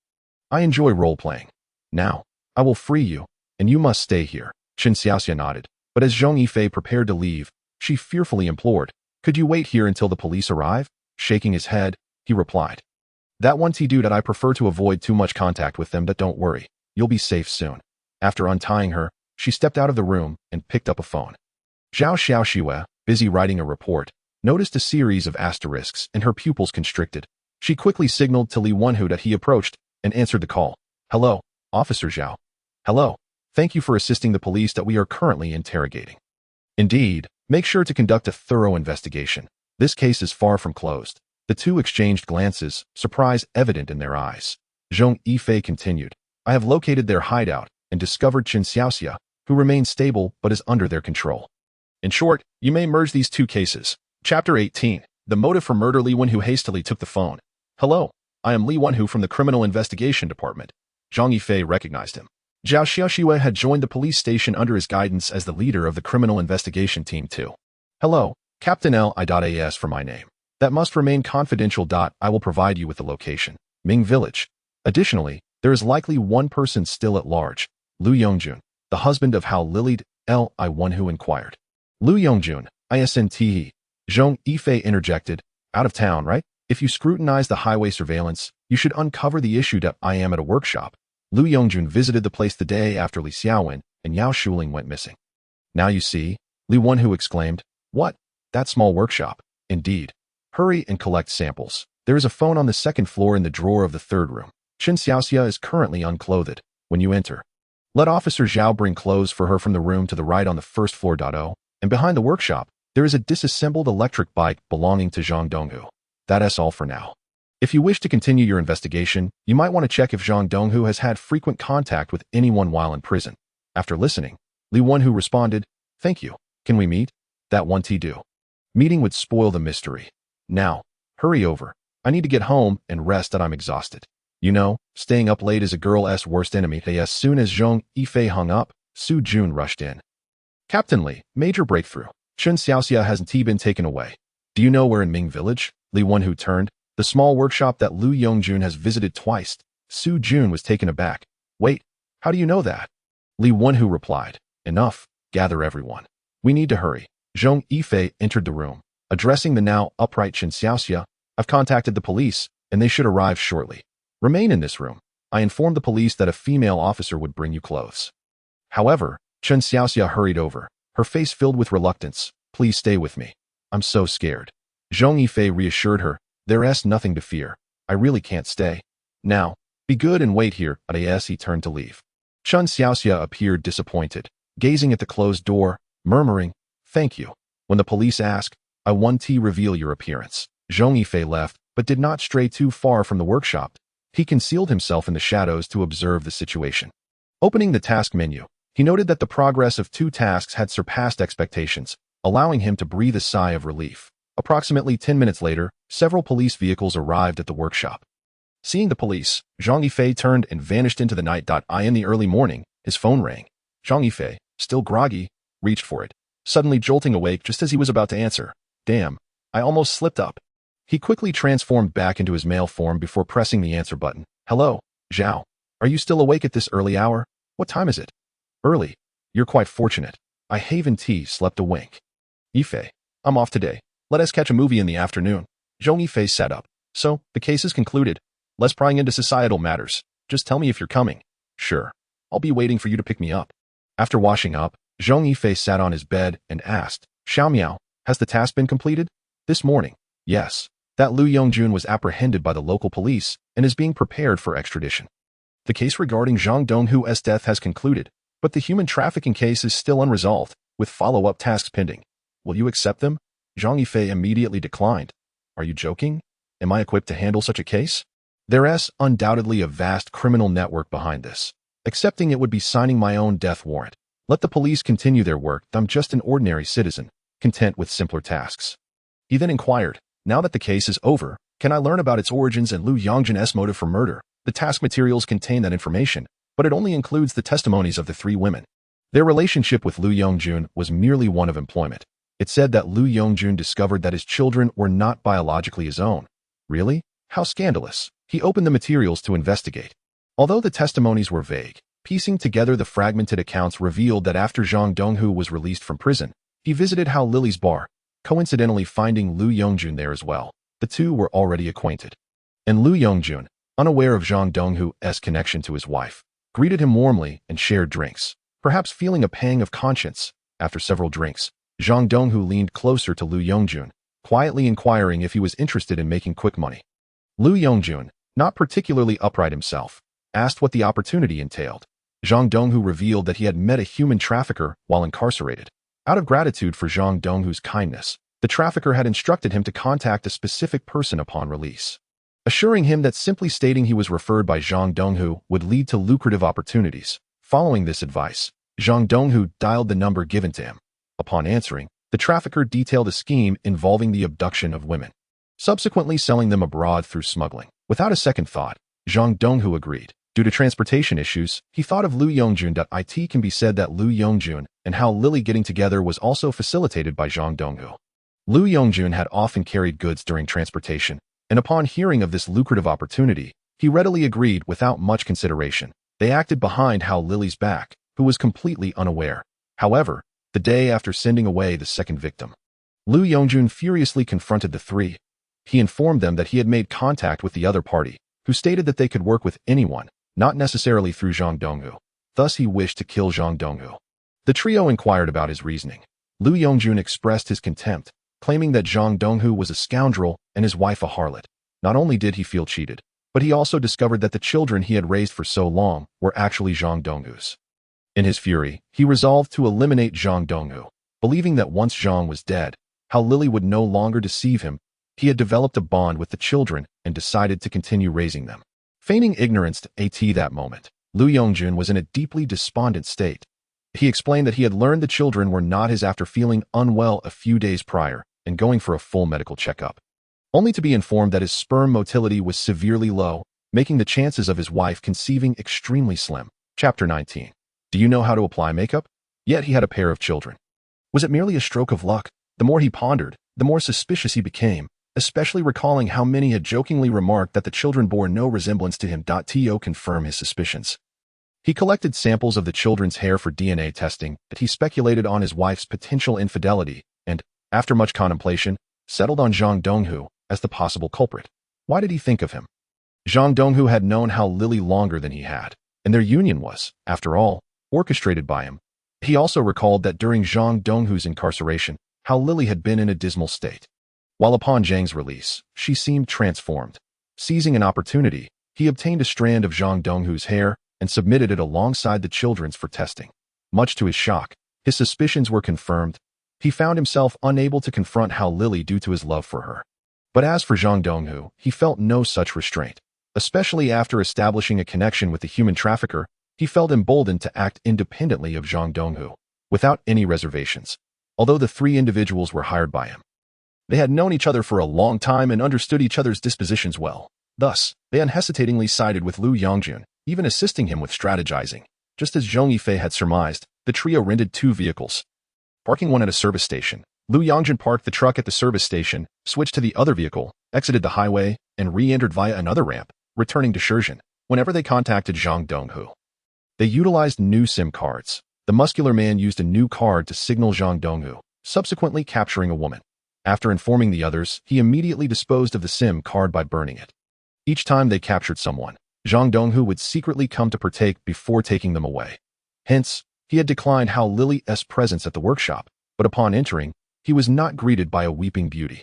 I enjoy role-playing. Now, I will free you, and you must stay here." Qin Xiaoxia nodded, but as Zhong Yifei prepared to leave, she fearfully implored, "Could you wait here until the police arrive?" Shaking his head, he replied, "That once he do that, I prefer to avoid too much contact with them. But don't worry, you'll be safe soon." After untying her, she stepped out of the room and picked up a phone. Zhao Xiaoxiwe, busy writing a report, noticed a series of asterisks and her pupils constricted. She quickly signaled to Li Wenhu that he approached and answered the call. "Hello, Officer Zhao." "Hello. Thank you for assisting the police that we are currently interrogating." "Indeed, make sure to conduct a thorough investigation. This case is far from closed." The two exchanged glances, surprise evident in their eyes. Zhong Yifei continued, "I have located their hideout and discovered Qin Xiaoxia, who remains stable but is under their control. In short, you may merge these two cases. Chapter 18. The motive for murder. Li Wenhu hastily took the phone. Hello, I am Li Wenhu from the Criminal Investigation Department. Zhong Yifei recognized him. Zhao Xiaoxiwei had joined the police station under his guidance as the leader of the Criminal Investigation Team 2. Hello, Captain Li.as for my name. That must remain confidential. I will provide you with the location. Ming Village. Additionally, there is likely one person still at large. Lu Yongjun, the husband of Hao Lilied, Li Wenhu inquired. Lu Yongjun, ISNTE. Zhong Yifei interjected. Out of town, right? If you scrutinize the highway surveillance, you should uncover the issue that I am at a workshop. Lu Yongjun visited the place the day after Li Xiaowen and Yao Shuling went missing. Now you see, Li Wenhu exclaimed. What? That small workshop. Indeed. Hurry and collect samples. There is a phone on the second floor in the drawer of the third room. Chen Xiaoxia is currently unclothed. When you enter, let Officer Zhao bring clothes for her from the room to the right on the first floor. And behind the workshop, there is a disassembled electric bike belonging to Zhang Donghu. That's all for now. If you wish to continue your investigation, you might want to check if Zhang Donghu has had frequent contact with anyone while in prison. After listening, Li Wenhu responded, Thank you. Can we meet? That won't do. Meeting would spoil the mystery. Now, hurry over. I need to get home and rest that I'm exhausted. You know, staying up late is a girl's worst enemy. As soon as Zhong Yifei hung up, Su Jun rushed in. Captain Li, major breakthrough. Chen Xiaoxia hasn't been taken away. Do you know where in Ming Village? Li Wenhu turned. The small workshop that Lu Yongjun has visited twice. Su Jun was taken aback. Wait, how do you know that? Li Wenhu replied. Enough, gather everyone. We need to hurry. Zhong Yifei entered the room. Addressing the now upright Chen Xiaoxia, I've contacted the police, and they should arrive shortly. Remain in this room. I informed the police that a female officer would bring you clothes. However, Chen Xiaoxia hurried over, her face filled with reluctance. Please stay with me. I'm so scared. Zhong Yifei reassured her. There's nothing to fear. I really can't stay. Now, be good and wait here. As he turned to leave, Chen Xiaoxia appeared disappointed, gazing at the closed door, murmuring, Thank you. When the police asked, I want to reveal your appearance. Zhong Yifei left, but did not stray too far from the workshop. He concealed himself in the shadows to observe the situation. Opening the task menu, he noted that the progress of 2 tasks had surpassed expectations, allowing him to breathe a sigh of relief. Approximately 10 minutes later, several police vehicles arrived at the workshop. Seeing the police, Zhong Yifei turned and vanished into the night. In the early morning, his phone rang. Zhong Yifei, still groggy, reached for it, suddenly jolting awake just as he was about to answer. Damn, I almost slipped up. He quickly transformed back into his male form before pressing the answer button. Hello, Zhao. Are you still awake at this early hour? What time is it? Early. You're quite fortunate. I haven't slept a wink. Yifei, I'm off today. Let us catch a movie in the afternoon. Zhong Yifei sat up. So, the case is concluded. Less prying into societal matters. Just tell me if you're coming. Sure. I'll be waiting for you to pick me up. After washing up, Zhong Yifei sat on his bed and asked, Xiao Miao, has the task been completed? This morning. Yes. That Lu Yongjun was apprehended by the local police and is being prepared for extradition. The case regarding Zhang Donghu's death has concluded, but the human trafficking case is still unresolved, with follow-up tasks pending. Will you accept them? Zhong Yifei immediately declined. Are you joking? Am I equipped to handle such a case? There's undoubtedly a vast criminal network behind this. Accepting it would be signing my own death warrant. Let the police continue their work. I'm just an ordinary citizen, content with simpler tasks. He then inquired, now that the case is over, can I learn about its origins and Lu Yongjun's motive for murder? The task materials contain that information, but it only includes the testimonies of the 3 women. Their relationship with Lu Yongjun was merely one of employment. It said that Lu Yongjun discovered that his children were not biologically his own. Really? How scandalous. He opened the materials to investigate. Although the testimonies were vague, piecing together the fragmented accounts revealed that after Zhang Donghu was released from prison, he visited Hao Lily's bar, coincidentally finding Lu Yongjun there as well. The two were already acquainted. And Lu Yongjun, unaware of Zhang Donghu's connection to his wife, greeted him warmly and shared drinks. Perhaps feeling a pang of conscience, after several drinks, Zhang Donghu leaned closer to Lu Yongjun, quietly inquiring if he was interested in making quick money. Lu Yongjun, not particularly upright himself, asked what the opportunity entailed. Zhang Donghu revealed that he had met a human trafficker while incarcerated. Out of gratitude for Zhang Donghu's kindness, the trafficker had instructed him to contact a specific person upon release, assuring him that simply stating he was referred by Zhang Donghu would lead to lucrative opportunities. Following this advice, Zhang Donghu dialed the number given to him. Upon answering, The trafficker detailed a scheme involving the abduction of women, subsequently selling them abroad through smuggling. Without a second thought, Zhang Donghu agreed. Due to transportation issues, he thought of Liu Yongjun. It can be said that Liu Yongjun and Hao Lili getting together was also facilitated by Zhang Donghu. Liu Yongjun had often carried goods during transportation, and upon hearing of this lucrative opportunity, he readily agreed without much consideration. They acted behind Hao Lili's back, who was completely unaware. However, the day after sending away the second victim, Liu Yongjun furiously confronted the three. He informed them that he had made contact with the other party, who stated that they could work with anyone, not necessarily through Zhang Donghu. Thus he wished to kill Zhang Donghu. The trio inquired about his reasoning. Liu Yongjun expressed his contempt, claiming that Zhang Donghu was a scoundrel and his wife a harlot. Not only did he feel cheated, but he also discovered that the children he had raised for so long were actually Zhang Donghu's. In his fury, he resolved to eliminate Zhang Donghu. Believing that once Zhang was dead, Hao Lili would no longer deceive him, he had developed a bond with the children and decided to continue raising them. Feigning ignorance at that moment, Liu Yongjun was in a deeply despondent state. He explained that he had learned the children were not his after feeling unwell a few days prior and going for a full medical checkup, only to be informed that his sperm motility was severely low, making the chances of his wife conceiving extremely slim. Chapter 19. Do you know how to apply makeup? Yet he had a pair of children. Was it merely a stroke of luck? The more he pondered, the more suspicious he became, especially recalling how many had jokingly remarked that the children bore no resemblance to him. To confirm his suspicions, he collected samples of the children's hair for DNA testing, but he speculated on his wife's potential infidelity and, after much contemplation, settled on Zhang Donghu as the possible culprit. Why did he think of him? Zhang Donghu had known Hao Lili longer than he had, and their union was, after all, orchestrated by him. He also recalled that during Zhang Donghu's incarceration, Hao Lili had been in a dismal state. While upon Zhang's release, she seemed transformed. Seizing an opportunity, he obtained a strand of Zhang Donghu's hair and submitted it alongside the children's for testing. Much to his shock, his suspicions were confirmed. He found himself unable to confront Hao Lili due to his love for her. But as for Zhang Donghu, he felt no such restraint. Especially after establishing a connection with the human trafficker, he felt emboldened to act independently of Zhang Donghu, without any reservations. Although the three individuals were hired by him, they had known each other for a long time and understood each other's dispositions well. Thus, they unhesitatingly sided with Liu Yongjun, even assisting him with strategizing. Just as Zhong Yifei had surmised, the trio rented two vehicles. Parking one at a service station, Liu Yongjun parked the truck at the service station, switched to the other vehicle, exited the highway, and re-entered via another ramp, returning to Shenzhen. Whenever they contacted Zhang Donghu, they utilized new SIM cards. The muscular man used a new card to signal Zhang Donghu, subsequently capturing a woman. After informing the others, he immediately disposed of the SIM card by burning it. Each time they captured someone, Zhang Donghu would secretly come to partake before taking them away. Hence, he had declined Hao Lili's presence at the workshop, but upon entering, he was not greeted by a weeping beauty,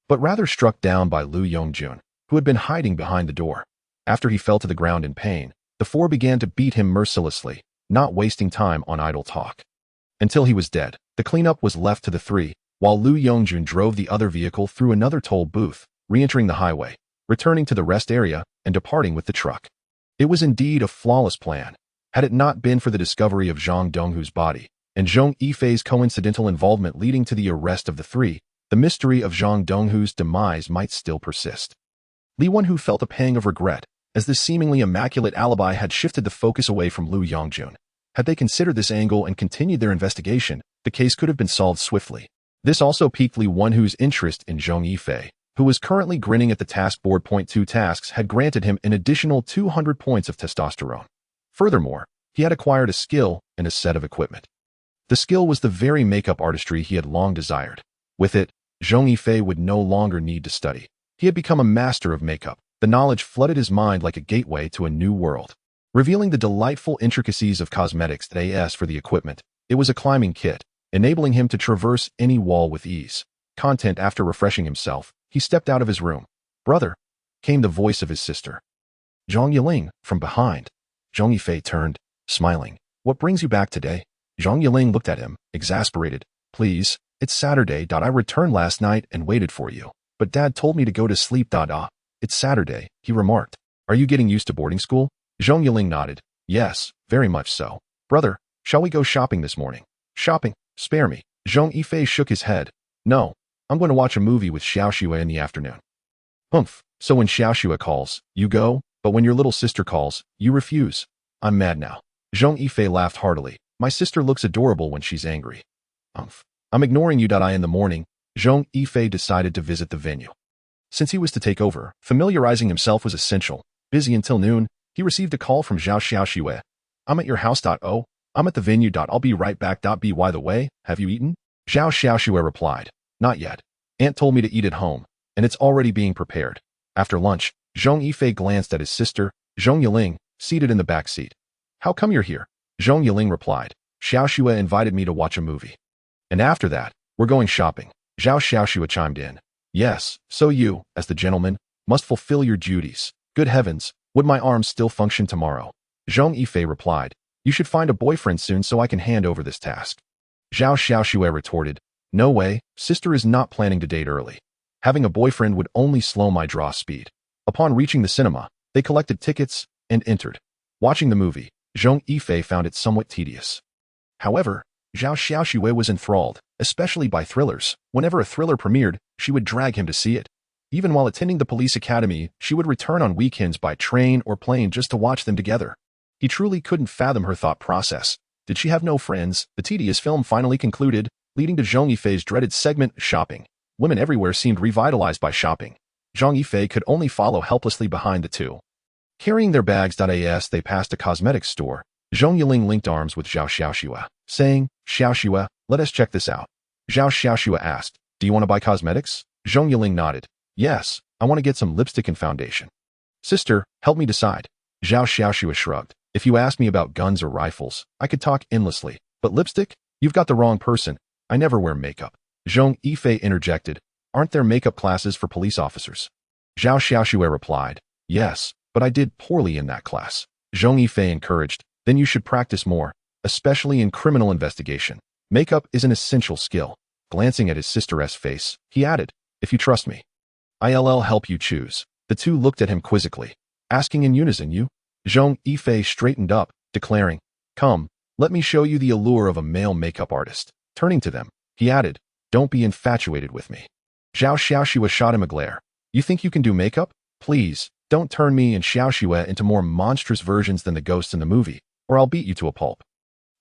but rather struck down by Liu Yongjun, who had been hiding behind the door. After he fell to the ground in pain, the four began to beat him mercilessly, not wasting time on idle talk. Until he was dead, the cleanup was left to the three, while Liu Yongjun drove the other vehicle through another toll booth, re-entering the highway, returning to the rest area, and departing with the truck. It was indeed a flawless plan. Had it not been for the discovery of Zhang Donghu's body, and Zhong Yifei's coincidental involvement leading to the arrest of the three, the mystery of Zhang Donghu's demise might still persist. Li Wenhu felt a pang of regret, as this seemingly immaculate alibi had shifted the focus away from Liu Yongjun. Had they considered this angle and continued their investigation, the case could have been solved swiftly. This also piqued Li Wenhu's interest in Zhong Yifei, who was currently grinning at the task board. 2 tasks had granted him an additional 200 points of testosterone. Furthermore, he had acquired a skill and a set of equipment. The skill was the very makeup artistry he had long desired. With it, Zhong Yifei would no longer need to study. He had become a master of makeup. The knowledge flooded his mind like a gateway to a new world, revealing the delightful intricacies of cosmetics. As for the equipment, it was a climbing kit, enabling him to traverse any wall with ease. Content. After refreshing himself, he stepped out of his room. "Brother," came the voice of his sister, Zhang Yiling, from behind. Zhong Yifei turned, smiling. "What brings you back today?" Zhang Yiling looked at him, exasperated. "Please, it's Saturday. I returned last night and waited for you, but Dad told me to go to sleep. It's Saturday," he remarked. "Are you getting used to boarding school?" Zhong Yiling nodded. "Yes, very much so. Brother, shall we go shopping this morning?" "Shopping? Spare me. Zhong Yifei shook his head. No, I'm going to watch a movie with Xiao Xue in the afternoon. Humph, so when Xiao Xue calls, you go, but when your little sister calls, you refuse. I'm mad now. Zhong Yifei laughed heartily. My sister looks adorable when she's angry. Humph. I'm ignoring you. In the morning, Zhong Yifei decided to visit the venue. Since he was to take over, familiarizing himself was essential. Busy until noon, he received a call from Xiao Xue. I'm at your house. Oh, I'm at the venue. I'll be right back. By the way, have you eaten? Xiao Xue replied. Not yet. Aunt told me to eat at home, and it's already being prepared. After lunch, Zhong Yifei glanced at his sister, Zhong Yiling, seated in the back seat. How come you're here? Zhong Yiling replied. Xiao Xue invited me to watch a movie. And after that, we're going shopping. Xiao Xue chimed in. Yes, so you, as the gentleman, must fulfill your duties. Good heavens, would my arms still function tomorrow? Zhong Yifei replied. You should find a boyfriend soon so I can hand over this task. Xiao Xue retorted. No way, sister is not planning to date early. Having a boyfriend would only slow my draw speed. Upon reaching the cinema, they collected tickets and entered. Watching the movie, Zhong Yifei found it somewhat tedious. However, Xiao Xue was enthralled, especially by thrillers. Whenever a thriller premiered, she would drag him to see it. Even while attending the police academy, she would return on weekends by train or plane just to watch them together. He truly couldn't fathom her thought process. Did she have no friends? The tedious film finally concluded, leading to Zhong Yifei's dreaded segment, shopping. Women everywhere seemed revitalized by shopping. Zhong Yifei could only follow helplessly behind the two. Carrying their bags. As they passed a cosmetics store, Zhong Yiling linked arms with Xiao Xue, saying, Xiao Xue, let us check this out. Xiao Xue asked, do you want to buy cosmetics? Zhong Yiling nodded. Yes, I want to get some lipstick and foundation. Sister, help me decide. Xiao Xue shrugged. If you asked me about guns or rifles, I could talk endlessly. But lipstick? You've got the wrong person. I never wear makeup. Zhong Yifei interjected. Aren't there makeup classes for police officers? Xiao Xue replied. Yes, but I did poorly in that class. Zhong Yifei encouraged. Then you should practice more, especially in criminal investigation. Makeup is an essential skill. Glancing at his sister's face, he added, if you trust me, I'll help you choose. The two looked at him quizzically, asking in unison, you? Zhong Yifei straightened up, declaring, come, let me show you the allure of a male makeup artist. Turning to them, he added, don't be infatuated with me. Xiao Xue shot him a glare. You think you can do makeup? Please, don't turn me and Xiao Xue into more monstrous versions than the ghosts in the movie, or I'll beat you to a pulp.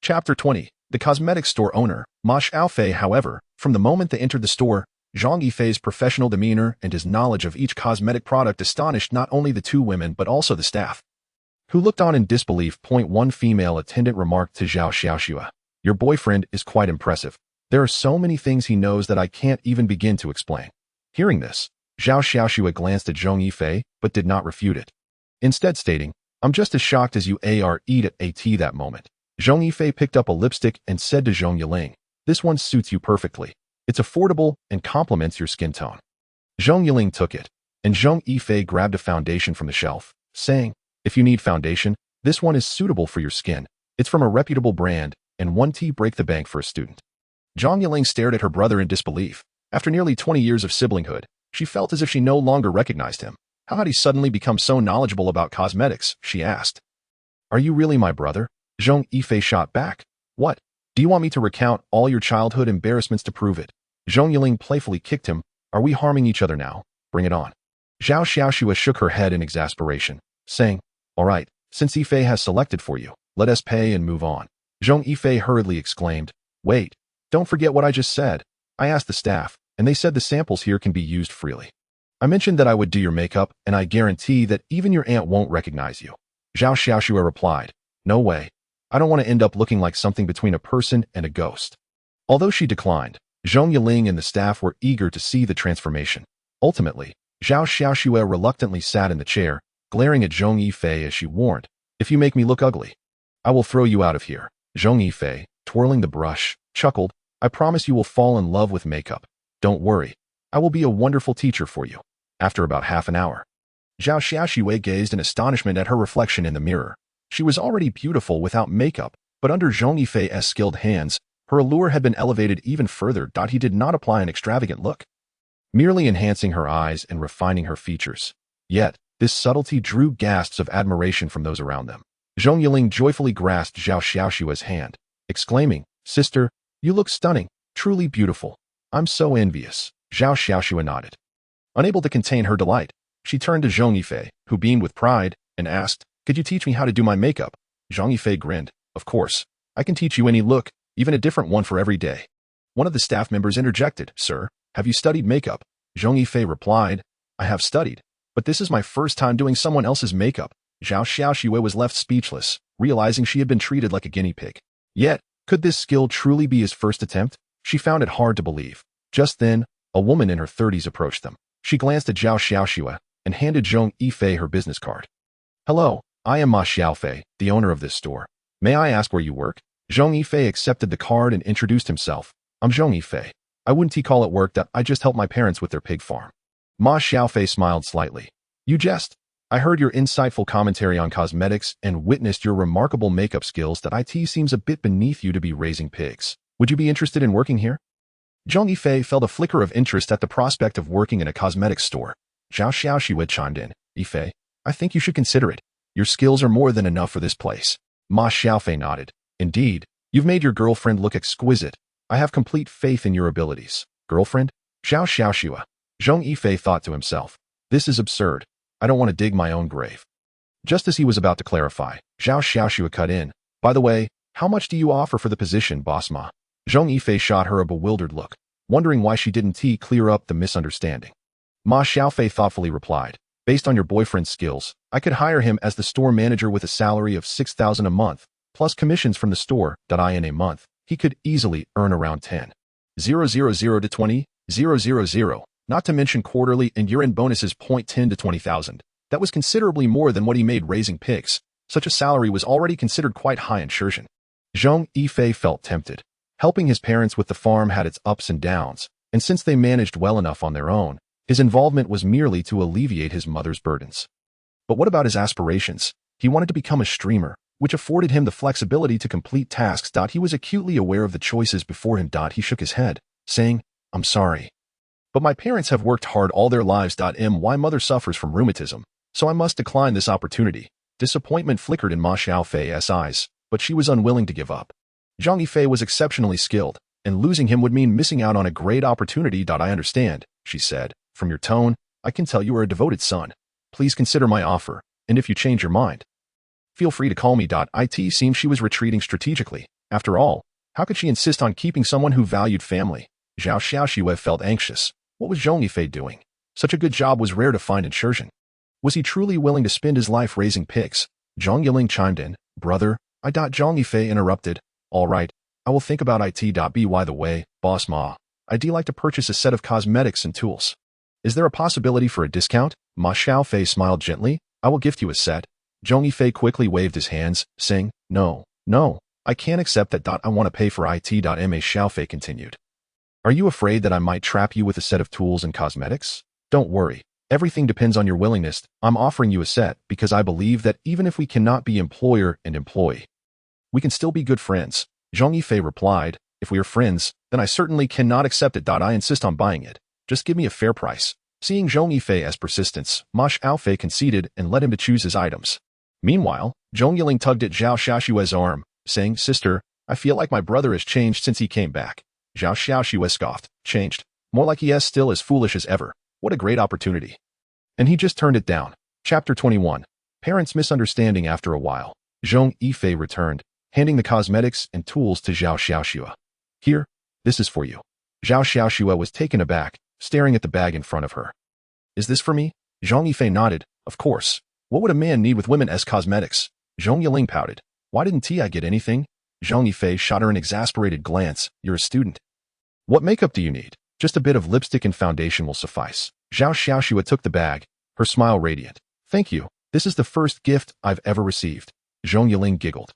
Chapter 20. The cosmetics store owner, Ma Xiaofei, however, from the moment they entered the store, Zhong Yifei's professional demeanor and his knowledge of each cosmetic product astonished not only the two women but also the staff, who looked on in disbelief. One female attendant remarked to Xiao Xue, your boyfriend is quite impressive. There are so many things he knows that I can't even begin to explain. Hearing this, Xiao Xue glanced at Zhong Yifei but did not refute it, instead stating, I'm just as shocked as you are at that moment. Zhong Yifei picked up a lipstick and said to Zhong Yiling, this one suits you perfectly. It's affordable and complements your skin tone. Zhong Yiling took it, and Zhong Yifei grabbed a foundation from the shelf, saying, if you need foundation, this one is suitable for your skin. It's from a reputable brand, and 1T break the bank for a student. Zhong Yiling stared at her brother in disbelief. After nearly 20 years of siblinghood, she felt as if she no longer recognized him. How had he suddenly become so knowledgeable about cosmetics? She asked. Are you really my brother? Zhong Yifei shot back. What? Do you want me to recount all your childhood embarrassments to prove it? Zhong Yiling playfully kicked him. Are we harming each other now? Bring it on. Xiao Xue shook her head in exasperation, saying, all right, since Yifei has selected for you, let us pay and move on. Zhong Yifei hurriedly exclaimed, wait, don't forget what I just said. I asked the staff, and they said the samples here can be used freely. I mentioned that I would do your makeup, and I guarantee that even your aunt won't recognize you. Xiao Xue replied, no way. I don't want to end up looking like something between a person and a ghost. Although she declined, Zhong Yiling and the staff were eager to see the transformation. Ultimately, Xiao Xue reluctantly sat in the chair, glaring at Zhong Yifei as she warned, if you make me look ugly, I will throw you out of here. Zhong Yifei, twirling the brush, chuckled, I promise you will fall in love with makeup. Don't worry, I will be a wonderful teacher for you. After about half an hour, Xiao Xue gazed in astonishment at her reflection in the mirror. She was already beautiful without makeup, but under Zhong Yifei's skilled hands, her allure had been elevated even further. He did not apply an extravagant look, merely enhancing her eyes and refining her features. Yet, this subtlety drew gasps of admiration from those around them. Zhong Yiling joyfully grasped Xiao Xue's hand, exclaiming, sister, you look stunning. Truly beautiful. I'm so envious. Zhao Xiaoxue nodded. Unable to contain her delight, she turned to Zhong Yifei, who beamed with pride, and asked, "Could you teach me how to do my makeup?" Zhong Yifei grinned. "Of course. I can teach you any look, even a different one for every day." One of the staff members interjected, "Sir, have you studied makeup?" Zhong Yifei replied, "I have studied, but this is my first time doing someone else's makeup." Zhao Xiaoxue was left speechless, realizing she had been treated like a guinea pig. Yet, could this skill truly be his first attempt? She found it hard to believe. Just then, a woman in her 30s approached them. She glanced at Zhao Xiaoxue and handed Zhong Yifei her business card. "Hello, I am Ma Xiaofei, the owner of this store. May I ask where you work?" Zhong Yifei accepted the card and introduced himself. "I'm Zhong Yifei. I wouldn't call it work. I just help my parents with their pig farm." Ma Xiaofei smiled slightly. "You jest. I heard your insightful commentary on cosmetics and witnessed your remarkable makeup skills. That it seems a bit beneath you to be raising pigs. Would you be interested in working here?" Zhong Yifei felt a flicker of interest at the prospect of working in a cosmetics store. Zhao Xiaoxue chimed in, "Yifei, I think you should consider it. Your skills are more than enough for this place." Ma Xiaofei nodded. "Indeed, you've made your girlfriend look exquisite. I have complete faith in your abilities." "Girlfriend?" Zhao Xiaoxue. Zhong Yifei thought to himself, "This is absurd. I don't want to dig my own grave." Just as he was about to clarify, Zhao Xiaoxue cut in. "By the way, how much do you offer for the position, Boss Ma?" Zhong Yifei shot her a bewildered look, wondering why she didn't clear up the misunderstanding. Ma Xiaofei thoughtfully replied, "Based on your boyfriend's skills, I could hire him as the store manager with a salary of 6,000 a month, plus commissions from the store. In a month, he could easily earn around 10,000 to 20,000, not to mention quarterly and year-end bonuses. 10 to 20,000. That was considerably more than what he made raising pigs. Such a salary was already considered quite high in Shenzhen." Zhong Yifei felt tempted. Helping his parents with the farm had its ups and downs, and since they managed well enough on their own, his involvement was merely to alleviate his mother's burdens. But what about his aspirations? He wanted to become a streamer, which afforded him the flexibility to complete tasks. He was acutely aware of the choices before him. He shook his head, saying, "I'm sorry, but my parents have worked hard all their lives. My mother suffers from rheumatism, so I must decline this opportunity." Disappointment flickered in Ma Xiaofei's eyes, but she was unwilling to give up. Zhong Yifei was exceptionally skilled, and losing him would mean missing out on a great opportunity. "I understand," she said. "From your tone, I can tell you are a devoted son. Please consider my offer, and if you change your mind, feel free to call me." It seemed she was retreating strategically. After all, how could she insist on keeping someone who valued family? Zhao Xiaoxue felt anxious. What was Zhong Yifei doing? Such a good job was rare to find in Shenzhen. Was he truly willing to spend his life raising pigs? Zhang Yiling chimed in. "Brother, Zhong Yifei interrupted. "All right, I will think about it. By the way, Boss Ma, I'd like to purchase a set of cosmetics and tools. Is there a possibility for a discount?" Ma Xiaofei smiled gently. "I will gift you a set." Zhong Yifei quickly waved his hands, saying, No, I can't accept that. I want to pay for it. Ma Xiaofei continued. "Are you afraid that I might trap you with a set of tools and cosmetics? Don't worry. Everything depends on your willingness. I'm offering you a set because I believe that even if we cannot be employer and employee, we can still be good friends." Zhong Yifei replied, "If we are friends, then I certainly cannot accept it. I insist on buying it. Just give me a fair price." Seeing Zhong Yifei as persistence, Ma Xiaofei conceded and let him to choose his items. Meanwhile, Zhong Yiling tugged at Zhao Xiaoxue's arm, saying, "Sister, I feel like my brother has changed since he came back." Zhao Xiaoxue scoffed. "Changed? More like he is still as foolish as ever. What a great opportunity." And he just turned it down. Chapter 21. Parents' misunderstanding. After a while, Zhong Yifei returned, handing the cosmetics and tools to Zhao Xiaoxue. "Here, this is for you." Zhao Xiaoxue was taken aback, staring at the bag in front of her. "Is this for me?" Zhong Yifei nodded. "Of course. What would a man need with women as cosmetics?" Zhong Yiling pouted. "Why didn't I get anything?" Zhong Yifei shot her an exasperated glance. "You're a student. What makeup do you need? Just a bit of lipstick and foundation will suffice." Zhao Xiaoxue took the bag, her smile radiant. "Thank you. This is the first gift I've ever received." Zhong Yiling giggled.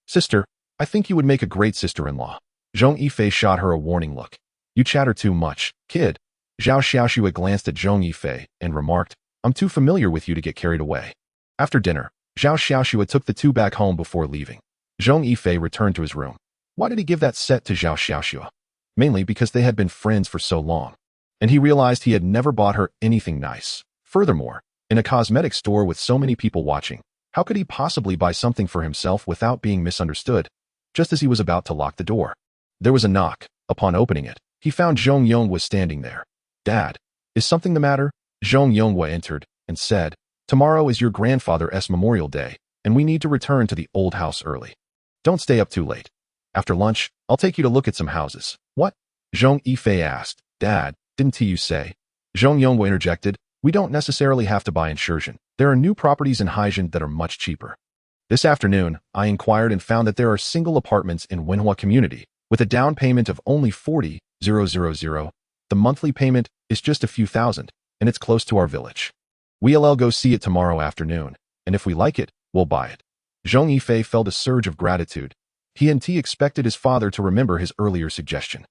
"Sister, I think you would make a great sister-in-law." Zhong Yifei shot her a warning look. "You chatter too much, kid." Zhao Xiaoxue glanced at Zhong Yifei and remarked, "I'm too familiar with you to get carried away." After dinner, Zhao Xiaoxue took the two back home before leaving. Zhong Yifei returned to his room. Why did he give that set to Zhao Xiaoxue? Mainly because they had been friends for so long, and he realized he had never bought her anything nice. Furthermore, in a cosmetic store with so many people watching, how could he possibly buy something for himself without being misunderstood? Just as he was about to lock the door, there was a knock. Upon opening it, he found Zhong Yifei was standing there. "Dad, is something the matter?" Zhong Yifei entered and said, "Tomorrow is your grandfather's Memorial Day, and we need to return to the old house early. Don't stay up too late. After lunch, I'll take you to look at some houses." "What?" Zhong Yifei asked. "Dad, didn't you say?" Zhong Yifei interjected, "We don't necessarily have to buy in Shenzhen. There are new properties in Haijin that are much cheaper." This afternoon, I inquired and found that there are single apartments in Wenhua community, with a down payment of only 40,000. The monthly payment is just a few thousand, and it's close to our village. We'll go see it tomorrow afternoon, and if we like it, we'll buy it. Zhong Yifei felt a surge of gratitude. He expected his father to remember his earlier suggestion.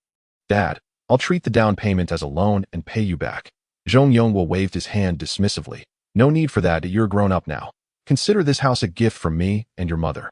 "Dad, I'll treat the down payment as a loan and pay you back." Zhong Yifei waved his hand dismissively. "No need for that, you're grown up now. Consider this house a gift from me and your mother."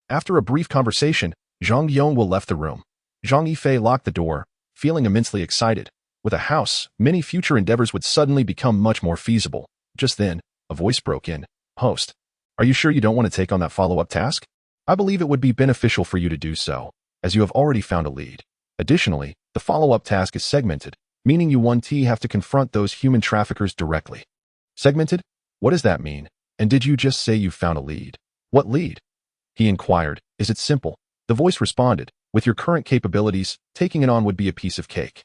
After a brief conversation, Zhong Yifei left the room. Zhong Yifei locked the door, feeling immensely excited. With a house, many future endeavors would suddenly become much more feasible. Just then, a voice broke in. "Host, are you sure you don't want to take on that follow-up task? I believe it would be beneficial for you to do so, as you have already found a lead. Additionally, the follow-up task is segmented, meaning you have to confront those human traffickers directly." "Segmented? What does that mean? And did you just say you found a lead?" "What lead?" he inquired. "Is it simple?" The voice responded. "With your current capabilities, taking it on would be a piece of cake.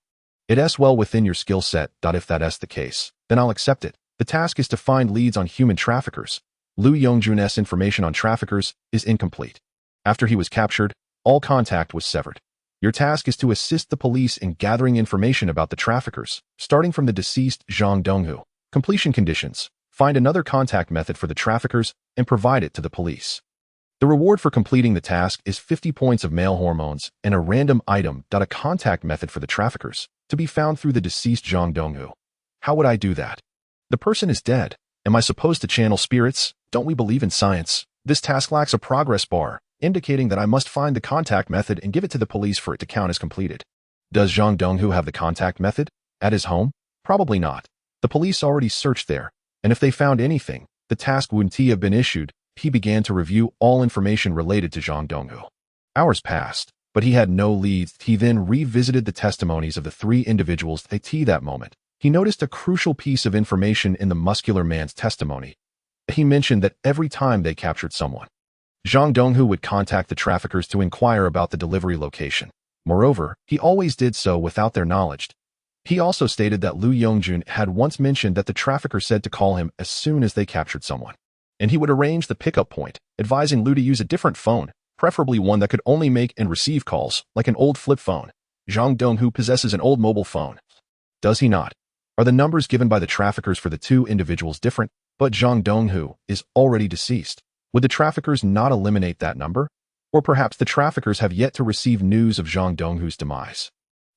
It's well within your skill set. If that's the case, then I'll accept it. The task is to find leads on human traffickers. Liu Yongjun's information on traffickers is incomplete. After he was captured, all contact was severed. Your task is to assist the police in gathering information about the traffickers, starting from the deceased Zhang Donghu. Completion conditions: find another contact method for the traffickers and provide it to the police. The reward for completing the task is 50 points of male hormones and a random item. A contact method for the traffickers, to be found through the deceased Zhang Donghu. How would I do that? The person is dead. Am I supposed to channel spirits? Don't we believe in science? This task lacks a progress bar, indicating that I must find the contact method and give it to the police for it to count as completed. Does Zhang Donghu have the contact method? At his home? Probably not. The police already searched there, and if they found anything, the task wouldn't have been issued. He began to review all information related to Zhang Donghu. Hours passed, but he had no leads. He then revisited the testimonies of the three individuals at that moment. He noticed a crucial piece of information in the muscular man's testimony. He mentioned that every time they captured someone, Zhang Donghu would contact the traffickers to inquire about the delivery location. Moreover, he always did so without their knowledge. He also stated that Liu Yongjun had once mentioned that the trafficker said to call him as soon as they captured someone, and he would arrange the pickup point, advising Liu to use a different phone, preferably one that could only make and receive calls, like an old flip phone. Zhang Donghu possesses an old mobile phone. Does he not? Are the numbers given by the traffickers for the two individuals different? But Zhang Donghu is already deceased. Would the traffickers not eliminate that number? Or perhaps the traffickers have yet to receive news of Zhang Donghu's demise.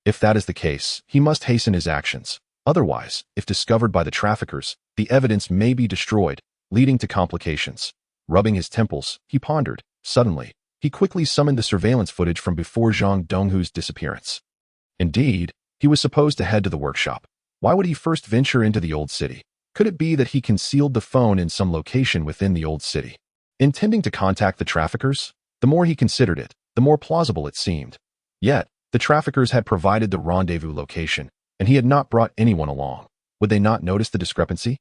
If that is the case, he must hasten his actions. Otherwise, if discovered by the traffickers, the evidence may be destroyed, leading to complications. Rubbing his temples, he pondered. Suddenly, he quickly summoned the surveillance footage from before Zhang Donghu's disappearance. Indeed, he was supposed to head to the workshop. Why would he first venture into the old city? Could it be that he concealed the phone in some location within the old city, intending to contact the traffickers? The more he considered it, the more plausible it seemed. Yet, the traffickers had provided the rendezvous location, and he had not brought anyone along. Would they not notice the discrepancy?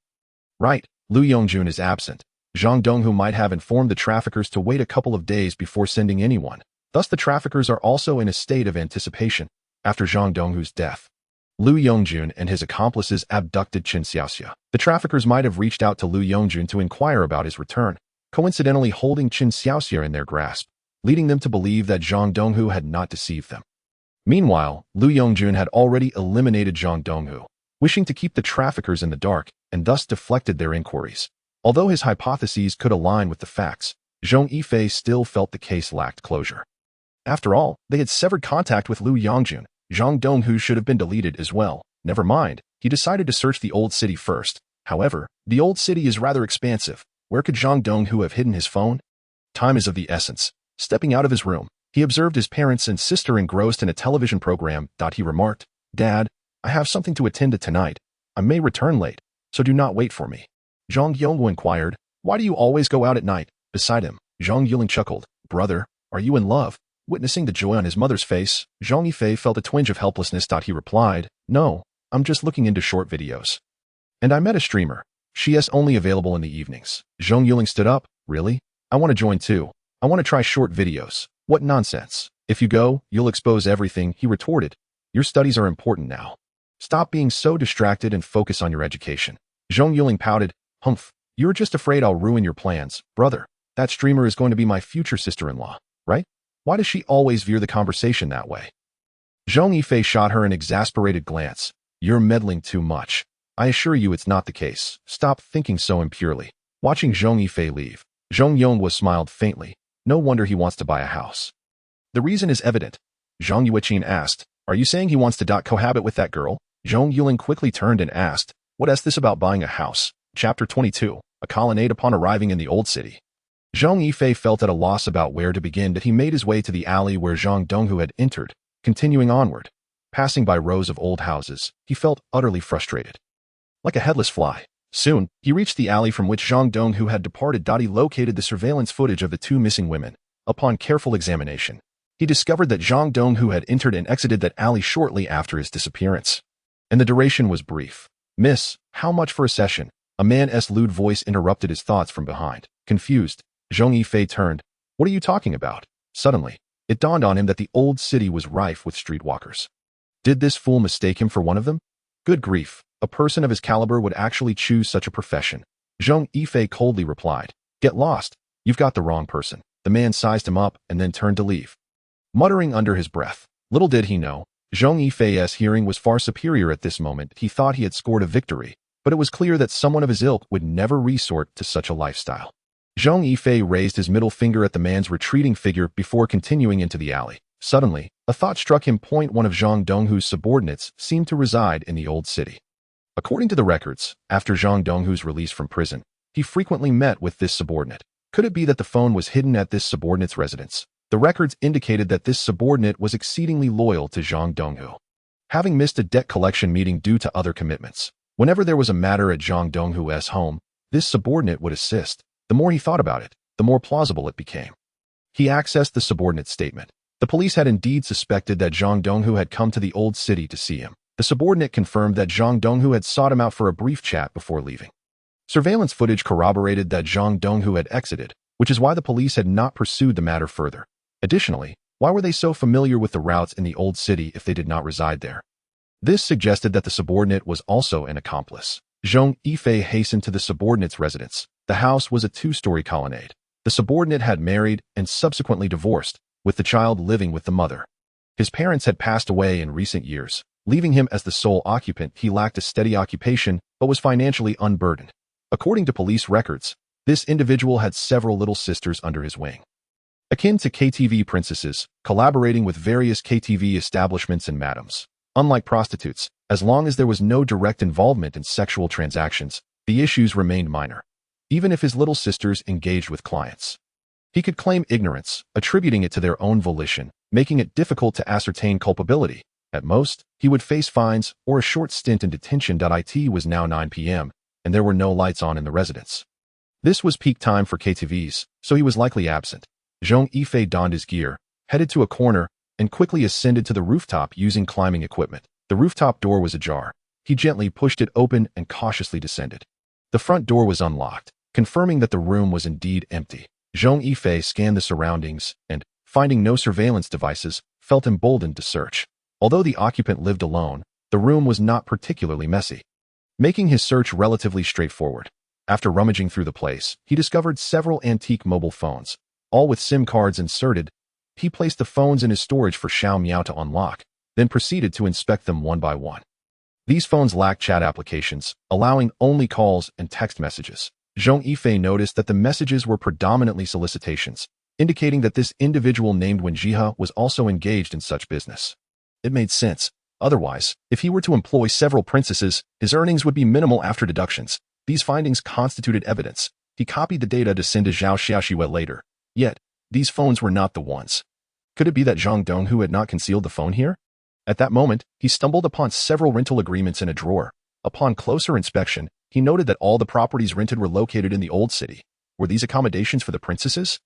Right, Liu Yongjun is absent. Zhang Donghu might have informed the traffickers to wait a couple of days before sending anyone. Thus the traffickers are also in a state of anticipation. After Zhang Donghu's death, Liu Yongjun and his accomplices abducted Qin Xiaoxia. The traffickers might have reached out to Liu Yongjun to inquire about his return, coincidentally holding Qin Xiaoxia in their grasp, leading them to believe that Zhang Donghu had not deceived them. Meanwhile, Liu Yongjun had already eliminated Zhang Donghu, wishing to keep the traffickers in the dark, and thus deflected their inquiries. Although his hypotheses could align with the facts, Zhong Yifei still felt the case lacked closure. After all, they had severed contact with Liu Yongjun. Zhang Donghu should have been deleted as well. Never mind, he decided to search the old city first. However, the old city is rather expansive. Where could Zhang Donghu have hidden his phone? Time is of the essence. Stepping out of his room, he observed his parents and sister engrossed in a television program. He remarked, "Dad, I have something to attend to tonight. I may return late, so do not wait for me." Zhang Yongwu inquired, "Why do you always go out at night?" Beside him, Zhang Yuling chuckled, "Brother, are you in love?" Witnessing the joy on his mother's face, Zhong Yifei felt a twinge of helplessness. He replied, "No, I'm just looking into short videos. And I met a streamer. She is only available in the evenings." Zhong Yuling stood up. "Really? I want to join too. I want to try short videos." "What nonsense. If you go, you'll expose everything," he retorted. "Your studies are important now. Stop being so distracted and focus on your education." Zhong Yuling pouted. "Humph, you're just afraid I'll ruin your plans. Brother, that streamer is going to be my future sister-in-law, right? Why does she always veer the conversation that way?" Zhong Yifei shot her an exasperated glance. "You're meddling too much. I assure you it's not the case. Stop thinking so impurely." Watching Zhong Yifei leave, Zhong Yong smiled faintly. No wonder he wants to buy a house. "The reason is evident." Zhang Yuqin asked, "Are you saying he wants to cohabit with that girl?" Zhong Yuling quickly turned and asked, "What is this about buying a house?" Chapter 22, A Colonnade. Upon arriving in the old city, Zhong Yifei felt at a loss about where to begin. He made his way to the alley where Zhang Donghu had entered, continuing onward. Passing by rows of old houses, he felt utterly frustrated. Like a headless fly. Soon, he reached the alley from which Zhang Donghu had departed. He located the surveillance footage of the two missing women. Upon careful examination, he discovered that Zhang Donghu had entered and exited that alley shortly after his disappearance. And the duration was brief. "Miss, how much for a session?" A man's lewd voice interrupted his thoughts from behind. Confused, Zhong Yifei turned. "What are you talking about?" Suddenly, it dawned on him that the old city was rife with streetwalkers. Did this fool mistake him for one of them? Good grief, a person of his caliber would actually choose such a profession. Zhong Yifei coldly replied, "Get lost. You've got the wrong person." The man sized him up and then turned to leave. Muttering under his breath, little did he know, Zhong Yifei's hearing was far superior at this moment. He thought he had scored a victory, but it was clear that someone of his ilk would never resort to such a lifestyle. Zhong Yifei raised his middle finger at the man's retreating figure before continuing into the alley. Suddenly, a thought struck him. One of Zhang Donghu's subordinates seemed to reside in the old city. According to the records, after Zhang Donghu's release from prison, he frequently met with this subordinate. Could it be that the phone was hidden at this subordinate's residence? The records indicated that this subordinate was exceedingly loyal to Zhang Donghu. Having missed a debt collection meeting due to other commitments, whenever there was a matter at Zhang Donghu's home, this subordinate would assist. The more he thought about it, the more plausible it became. He accessed the subordinate's statement. The police had indeed suspected that Zhang Donghu had come to the old city to see him. The subordinate confirmed that Zhang Donghu had sought him out for a brief chat before leaving. Surveillance footage corroborated that Zhang Donghu had exited, which is why the police had not pursued the matter further. Additionally, why were they so familiar with the routes in the old city if they did not reside there? This suggested that the subordinate was also an accomplice. Zhong Yifei hastened to the subordinate's residence. The house was a two-story colonnade. The subordinate had married and subsequently divorced, with the child living with the mother. His parents had passed away in recent years, leaving him as the sole occupant. He lacked a steady occupation, but was financially unburdened. According to police records, this individual had several little sisters under his wing. Akin to KTV princesses, collaborating with various KTV establishments and madams. Unlike prostitutes, as long as there was no direct involvement in sexual transactions, the issues remained minor. Even if his little sisters engaged with clients, he could claim ignorance, attributing it to their own volition, making it difficult to ascertain culpability. At most, he would face fines or a short stint in detention. It was now 9 p.m., and there were no lights on in the residence. This was peak time for KTVs, so he was likely absent. Zhong Yifei donned his gear, headed to a corner, and quickly ascended to the rooftop using climbing equipment. The rooftop door was ajar. He gently pushed it open and cautiously descended. The front door was unlocked, confirming that the room was indeed empty. Zhong Yifei scanned the surroundings and, finding no surveillance devices, felt emboldened to search. Although the occupant lived alone, the room was not particularly messy, making his search relatively straightforward. After rummaging through the place, he discovered several antique mobile phones, all with SIM cards inserted. He placed the phones in his storage for Xiao Miao to unlock, then proceeded to inspect them one by one. These phones lacked chat applications, allowing only calls and text messages. Zhong Yifei noticed that the messages were predominantly solicitations, indicating that this individual named Wen Jihe was also engaged in such business. It made sense. Otherwise, if he were to employ several princesses, his earnings would be minimal after deductions. These findings constituted evidence. He copied the data to send to Zhao Xiaoxiwe later. Yet, these phones were not the ones. Could it be that Zhang Donghu had not concealed the phone here? At that moment, he stumbled upon several rental agreements in a drawer. Upon closer inspection, he noted that all the properties rented were located in the old city. Were these accommodations for the princesses?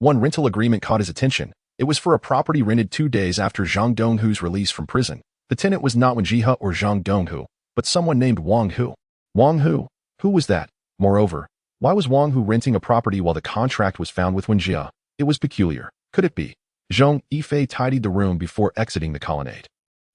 One rental agreement caught his attention. It was for a property rented 2 days after Zhang Donghu's release from prison. The tenant was not Wen Jihe or Zhang Donghu, but someone named Wang Hu. Wang Hu? Who was that? Moreover, why was Wang Hu renting a property while the contract was found with Wen Jie? It was peculiar. Could it be? Zhong Yifei tidied the room before exiting the colonnade.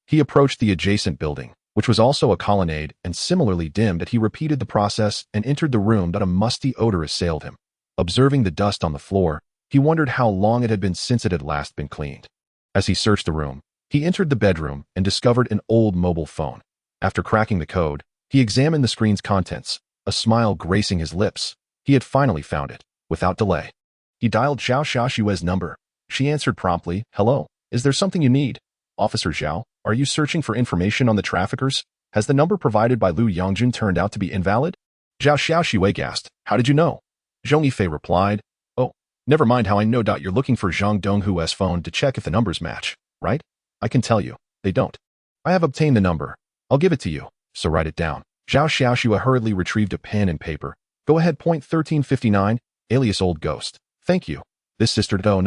He approached the adjacent building, which was also a colonnade and similarly dimmed. That he repeated the process and entered the room. That a musty odor assailed him. Observing the dust on the floor, he wondered how long it had been since it had last been cleaned. As he searched the room, he entered the bedroom and discovered an old mobile phone. After cracking the code, he examined the screen's contents, a smile gracing his lips. He had finally found it. Without delay, he dialed Zhao Xiaoxue's number. She answered promptly, "Hello, is there something you need? Officer Zhao, are you searching for information on the traffickers? Has the number provided by Lu Yongjun turned out to be invalid?" Zhao Xiaoxue gasped. "How did you know?" Zhong Yifei replied, "Oh, never mind how I know. You're looking for Zhang Donghu's phone to check if the numbers match, right? I can tell you, they don't. I have obtained the number. I'll give it to you, so write it down." Zhao Xiaoxue hurriedly retrieved a pen and paper. "Go ahead. Point 1359, alias Old Ghost. Thank you. This sister. Oh,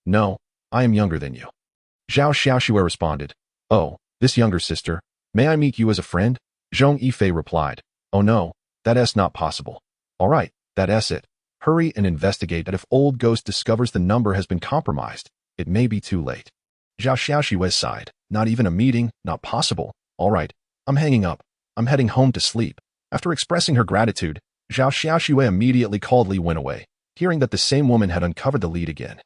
no, I am younger than you." Zhao Xiaoxue responded, "Oh, this younger sister. May I meet you as a friend?" Zhong Yifei replied, "Oh no, that's not possible." "All right, that's it. Hurry and investigate. That if Old Ghost discovers the number has been compromised, it may be too late." Zhao Xiaoxue sighed. "Not even a meeting? Not possible. All right, I'm hanging up. I'm heading home to sleep." After expressing her gratitude, Zhao Xiaoxue immediately called Li Wenhui, hearing that the same woman had uncovered the lead again.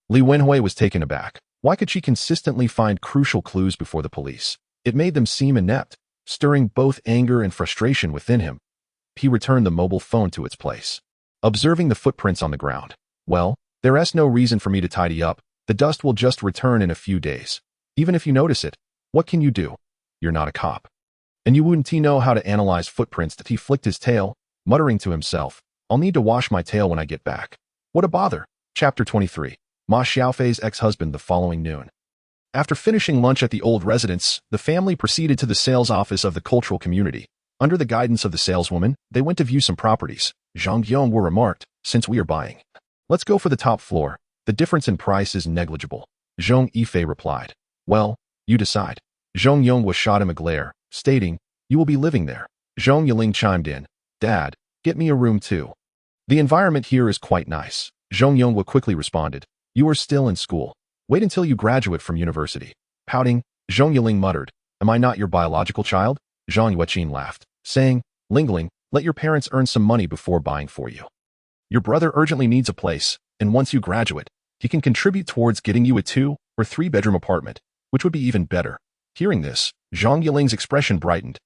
Li Wenhui was taken aback. Why could she consistently find crucial clues before the police? It made them seem inept, stirring both anger and frustration within him. He returned the mobile phone to its place. Observing the footprints on the ground, "Well, there's no reason for me to tidy up. The dust will just return in a few days. Even if you notice it, what can you do? You're not a cop. And you wouldn't know how to analyze footprints." That he flicked his tail, muttering to himself, "I'll need to wash my tail when I get back. What a bother." Chapter 23. Ma Xiaofei's ex-husband. The following noon, after finishing lunch at the old residence, the family proceeded to the sales office of the cultural community. Under the guidance of the saleswoman, they went to view some properties. Zhang Yongwu remarked, "Since we are buying, let's go for the top floor. The difference in price is negligible." Zhong Yifei replied, "Well, you decide." Zhong Yongwu shot him a glare, stating, "You will be living there." Zhong Yiling chimed in, "Dad, get me a room too. The environment here is quite nice." Zhong Yongwu quickly responded, "You are still in school. Wait until you graduate from university." Pouting, Zhong Yiling muttered, "Am I not your biological child?" Zhang Yueqin laughed, saying, "Lingling, let your parents earn some money before buying for you. Your brother urgently needs a place, and once you graduate, he can contribute towards getting you a 2 or 3 bedroom apartment, which would be even better." Hearing this, Zhang Yiling's expression brightened.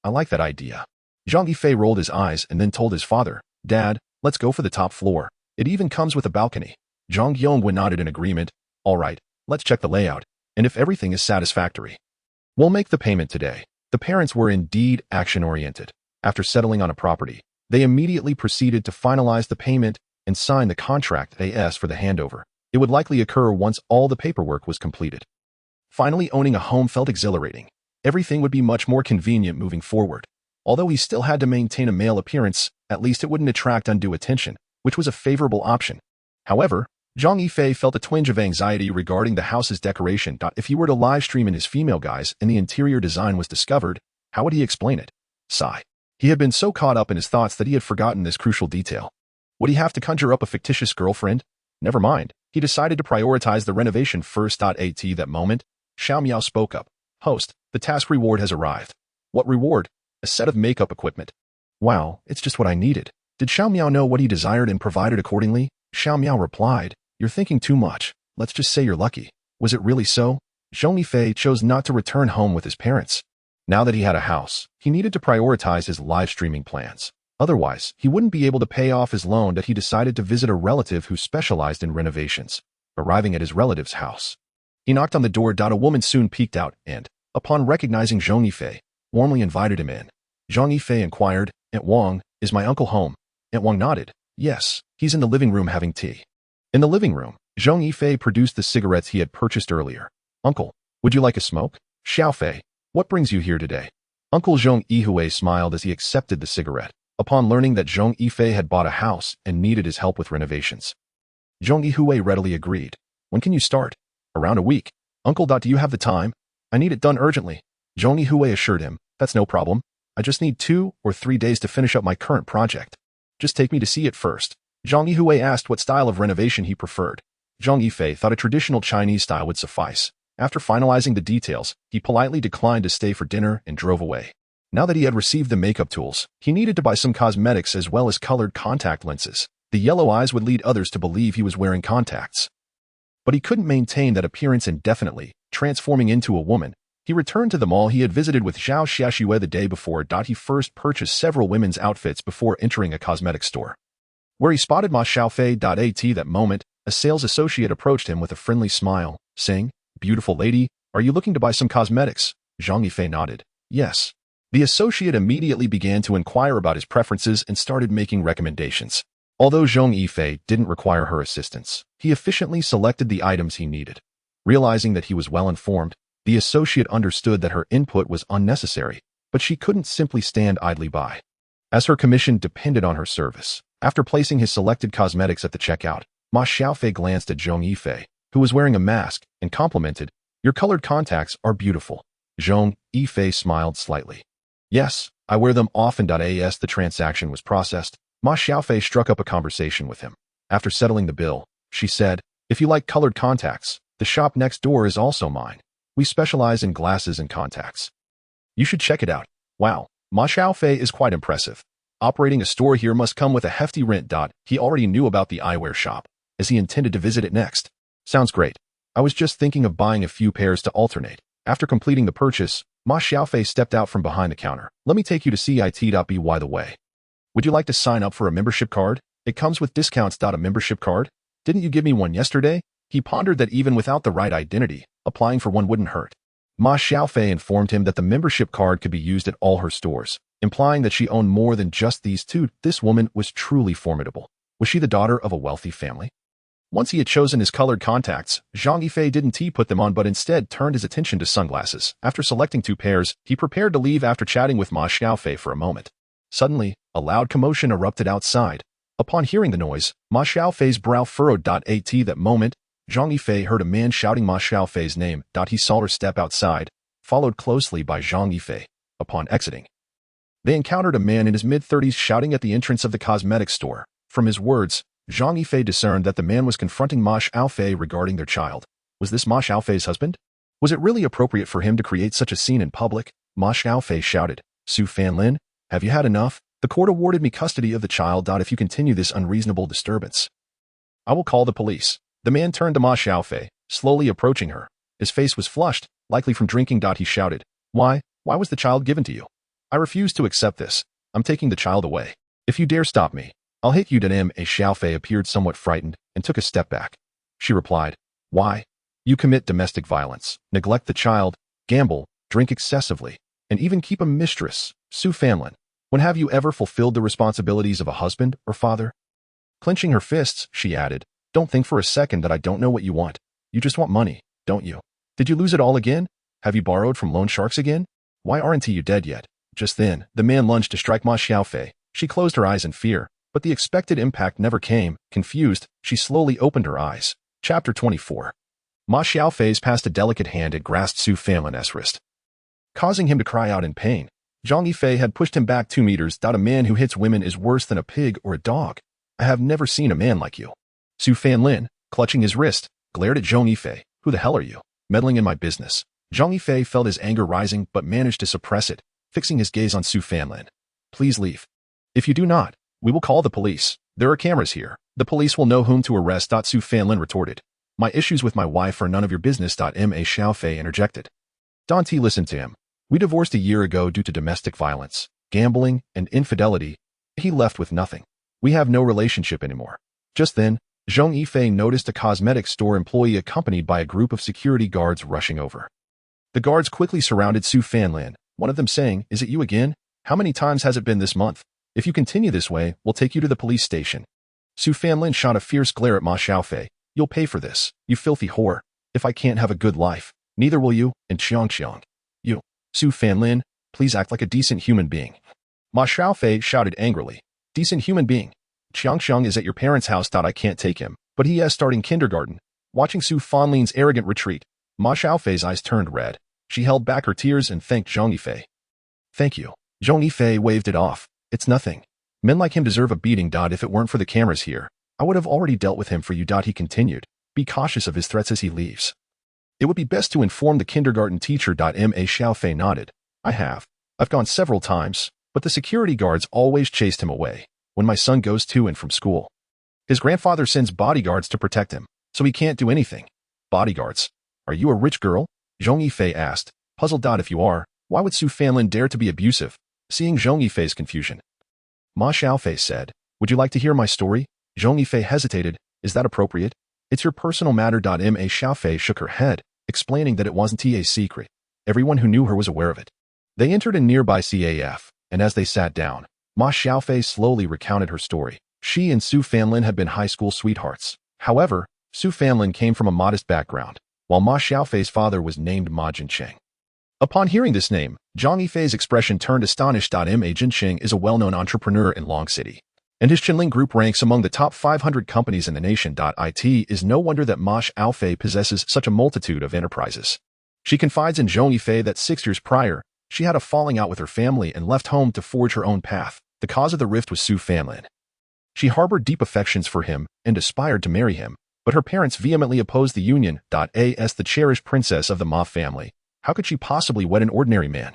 I like that idea." Zhang Yifei rolled his eyes and then told his father, "Dad, let's go for the top floor. It even comes with a balcony." Zhang Yongwu nodded in agreement. "All right, let's check the layout, and if everything is satisfactory, we'll make the payment today." The parents were indeed action-oriented. After settling on a property, they immediately proceeded to finalize the payment and sign the contract as for the handover. It would likely occur once all the paperwork was completed. Finally owning a home felt exhilarating. Everything would be much more convenient moving forward. Although he still had to maintain a male appearance, at least it wouldn't attract undue attention, which was a favorable option. However, Zhang Yifei felt a twinge of anxiety regarding the house's decoration. If he were to live stream in his female guise and the interior design was discovered, how would he explain it? Sigh. He had been so caught up in his thoughts that he had forgotten this crucial detail. Would he have to conjure up a fictitious girlfriend? Never mind. He decided to prioritize the renovation first. At that moment, Xiao Miao spoke up. "Host, the task reward has arrived." "What reward?" "A set of makeup equipment." "Wow, it's just what I needed." Did Xiao Miao know what he desired and provided accordingly? Xiao Miao replied, "You're thinking too much. Let's just say you're lucky." Was it really so? Zhong Yifei chose not to return home with his parents. Now that he had a house, he needed to prioritize his live streaming plans. Otherwise, he wouldn't be able to pay off his loan. That he decided to visit a relative who specialized in renovations. Arriving at his relative's house, he knocked on the door. A woman soon peeked out and, upon recognizing Zhong Yifei, warmly invited him in. Zhong Yifei inquired, "Aunt Wang, is my uncle home?" Aunt Wang nodded. "Yes, he's in the living room having tea." In the living room, Zhong Yifei produced the cigarettes he had purchased earlier. "Uncle, would you like a smoke?" "Xiaofei, what brings you here today?" Uncle Zhong Yifei smiled as he accepted the cigarette, upon learning that Zhong Yifei had bought a house and needed his help with renovations. Zhong Yifei readily agreed. When can you start? Around a week. Uncle. Do you have the time? I need it done urgently. Zhong Yifei assured him, that's no problem. I just need 2 or 3 days to finish up my current project. Just take me to see it first. Zhong Yifei asked what style of renovation he preferred. Zhong Yifei thought a traditional Chinese style would suffice. After finalizing the details, he politely declined to stay for dinner and drove away. Now that he had received the makeup tools, he needed to buy some cosmetics as well as colored contact lenses. The yellow eyes would lead others to believe he was wearing contacts. But he couldn't maintain that appearance indefinitely, transforming into a woman. He returned to the mall he had visited with Zhao Xiaxue the day before. He first purchased several women's outfits before entering a cosmetics store, where he spotted Ma Xiaofei. At that moment, a sales associate approached him with a friendly smile, saying, "Beautiful lady, are you looking to buy some cosmetics?" Zhong Yifei nodded. Yes. The associate immediately began to inquire about his preferences and started making recommendations. Although Zhong Yifei didn't require her assistance, he efficiently selected the items he needed. Realizing that he was well informed, the associate understood that her input was unnecessary, but she couldn't simply stand idly by, as her commission depended on her service. After placing his selected cosmetics at the checkout, Ma Xiaofei glanced at Zhong Yifei, who was wearing a mask, and complimented, "Your colored contacts are beautiful." Zhong Yifei smiled slightly. "Yes, I wear them often." As the transaction was processed, Ma Xiaofei struck up a conversation with him. After settling the bill, she said, "If you like colored contacts, the shop next door is also mine. We specialize in glasses and contacts. You should check it out." Wow, Ma Xiaofei is quite impressive. Operating a store here must come with a hefty rent. He already knew about the eyewear shop, as he intended to visit it next. Sounds great. I was just thinking of buying a few pairs to alternate. After completing the purchase, Ma Xiaofei stepped out from behind the counter. "Let me take you to CIT. By the way, would you like to sign up for a membership card? It comes with discounts. A membership card? Didn't you give me one yesterday?" He pondered that even without the right identity, applying for one wouldn't hurt. Ma Xiaofei informed him that the membership card could be used at all her stores, implying that she owned more than just these two. This woman was truly formidable. Was she the daughter of a wealthy family? Once he had chosen his colored contacts, Zhong Yifei didn't put them on but instead turned his attention to sunglasses. After selecting 2 pairs, he prepared to leave after chatting with Ma Xiaofei for a moment. Suddenly, a loud commotion erupted outside. Upon hearing the noise, Ma Xiaofei's brow furrowed. At that moment, Zhong Yifei heard a man shouting Ma Xiaofei's name. He saw her step outside, followed closely by Zhong Yifei. Upon exiting, they encountered a man in his mid-30s shouting at the entrance of the cosmetics store. From his words, Zhong Yifei discerned that the man was confronting Ma Xiaofei regarding their child. Was this Ma Xiaofei's husband? Was it really appropriate for him to create such a scene in public? Ma Xiaofei shouted, "Su Fanlin, have you had enough? The court awarded me custody of the child. If you continue this unreasonable disturbance, I will call the police." The man turned to Ma Xiaofei, slowly approaching her. His face was flushed, likely from drinking. He shouted, Why was the child given to you? I refuse to accept this. I'm taking the child away. If you dare stop me, I'll hit you. Ma Xiaofei appeared somewhat frightened and took a step back. She replied, "Why? You commit domestic violence, neglect the child, gamble, drink excessively, and even keep a mistress. Su Fanlin, when have you ever fulfilled the responsibilities of a husband or father?" Clenching her fists, she added, "Don't think for a second that I don't know what you want. You just want money, don't you? Did you lose it all again? Have you borrowed from loan sharks again? Why aren't you dead yet?" Just then, the man lunged to strike Ma Xiaofei. She closed her eyes in fear, but the expected impact never came. Confused, she slowly opened her eyes. Chapter 24. Ma Xiaofei's passed a delicate hand and grasped Su Fanlin's wrist, causing him to cry out in pain. Zhong Yifei had pushed him back 2 meters. A man who hits women is worse than a pig or a dog. I have never seen a man like you. Su Fanlin, clutching his wrist, glared at Zhong Yifei. "Who the hell are you? Meddling in my business." Zhong Yifei felt his anger rising but managed to suppress it, fixing his gaze on Su Fanlin. "Please leave. If you do not, we will call the police. There are cameras here. The police will know whom to arrest." Su Fanlin retorted. "My issues with my wife are none of your business." Ma Xiaofei interjected. Dante listened to him. "We divorced a year ago due to domestic violence, gambling, and infidelity. He left with nothing. We have no relationship anymore." Just then, Zhong Yifei noticed a cosmetics store employee accompanied by a group of security guards rushing over. The guards quickly surrounded Su Fanlin, one of them saying, "Is it you again? How many times has it been this month? If you continue this way, we'll take you to the police station." Su Fanlin shot a fierce glare at Ma Xiaofei. "You'll pay for this, you filthy whore. If I can't have a good life, neither will you." And Xiang. "You, Su Fanlin, please act like a decent human being." Ma Xiaofei shouted angrily. "Decent human being? Xiang is at your parents' house. I can't take him, but he is starting kindergarten. Watching Su Fanlin's arrogant retreat, Ma Xiaofei's eyes turned red. She held back her tears and thanked Zhong Yifei. Thank you. Zhong Yifei waved it off. It's nothing. Men like him deserve a beating. If it weren't for the cameras here, I would have already dealt with him for you. He continued. Be cautious of his threats as he leaves. It would be best to inform the kindergarten teacher. Ma Xiaofei nodded. I've gone several times, but the security guards always chased him away when my son goes to and from school. His grandfather sends bodyguards to protect him, so he can't do anything. Bodyguards? Are you a rich girl? Zhong Yifei asked, puzzled. If you are, why would Su Fanlin dare to be abusive? Seeing Zhong Yifei's confusion, Ma Xiaofei said, would you like to hear my story? Zhong Yifei hesitated. Is that appropriate? It's your personal matter. Ma Xiaofei shook her head, explaining that it wasn't a secret. Everyone who knew her was aware of it. They entered a nearby CAF, and as they sat down, Ma Xiaofei slowly recounted her story. She and Su Fanlin had been high school sweethearts. However, Su Fanlin came from a modest background, while Ma Xiaofei's father was named Ma Jincheng. Upon hearing this name, Zhong Yifei's expression turned astonished. Ma Jincheng is a well-known entrepreneur in Long City, and his Qinling Group ranks among the top 500 companies in the nation. It is no wonder that Ma Xiaofei possesses such a multitude of enterprises. She confides in Zhong Yifei that 6 years prior, she had a falling out with her family and left home to forge her own path. The cause of the rift was Su Fanlin. She harbored deep affections for him and aspired to marry him, but her parents vehemently opposed the union. As the cherished princess of the Ma family, how could she possibly wed an ordinary man?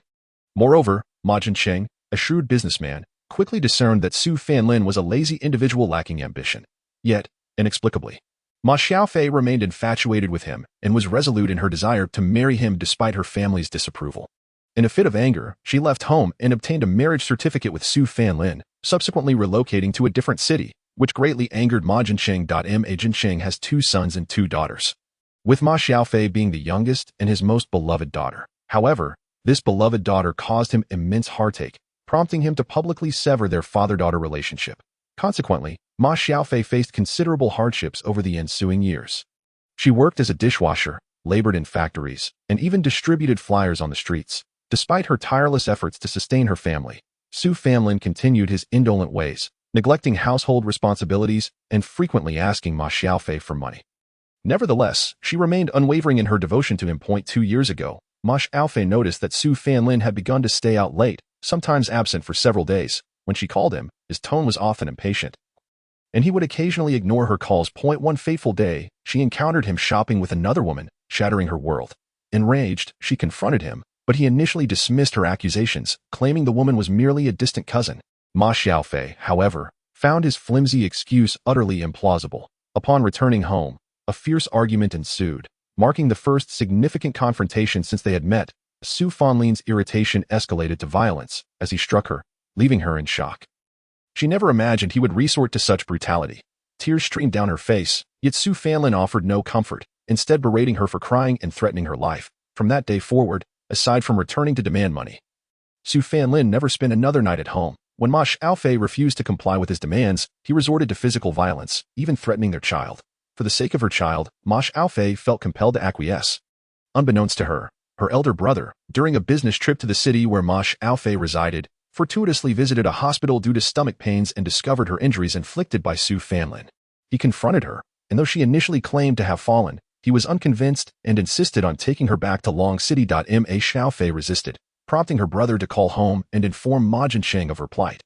Moreover, Ma Jincheng, a shrewd businessman, quickly discerned that Su Fanlin was a lazy individual lacking ambition. Yet, inexplicably, Ma Xiaofei remained infatuated with him and was resolute in her desire to marry him despite her family's disapproval. In a fit of anger, she left home and obtained a marriage certificate with Su Fanlin, subsequently relocating to a different city, which greatly angered Ma Jincheng. Ma Jincheng has 2 sons and 2 daughters, with Ma Xiaofei being the youngest and his most beloved daughter. However, this beloved daughter caused him immense heartache, prompting him to publicly sever their father-daughter relationship. Consequently, Ma Xiaofei faced considerable hardships over the ensuing years. She worked as a dishwasher, labored in factories, and even distributed flyers on the streets. Despite her tireless efforts to sustain her family, Su Fanlin continued his indolent ways, neglecting household responsibilities and frequently asking Ma Xiaofei for money. Nevertheless, she remained unwavering in her devotion to him. 2 years ago, Ma Xiaofei noticed that Su Fanlin had begun to stay out late, sometimes absent for several days. When she called him, his tone was often impatient, and he would occasionally ignore her calls. One fateful day, she encountered him shopping with another woman, shattering her world. Enraged, she confronted him, but he initially dismissed her accusations, claiming the woman was merely a distant cousin. Ma Xiaofei, however, found his flimsy excuse utterly implausible. Upon returning home, a fierce argument ensued, marking the first significant confrontation since they had met. Su Fanlin's irritation escalated to violence as he struck her, leaving her in shock. She never imagined he would resort to such brutality. Tears streamed down her face, yet Su Fanlin offered no comfort, instead berating her for crying and threatening her life. From that day forward, aside from returning to demand money, Su Fanlin never spent another night at home. When Ma Xiaofei refused to comply with his demands, he resorted to physical violence, even threatening their child. For the sake of her child, Ma Xiaofei felt compelled to acquiesce. Unbeknownst to her, her elder brother, during a business trip to the city where Ma Xiaofei resided, fortuitously visited a hospital due to stomach pains and discovered her injuries inflicted by Su Fanlin. He confronted her, and though she initially claimed to have fallen, he was unconvinced and insisted on taking her back to Long City. Ma Xiaofei resisted, prompting her brother to call home and inform Ma Jincheng of her plight.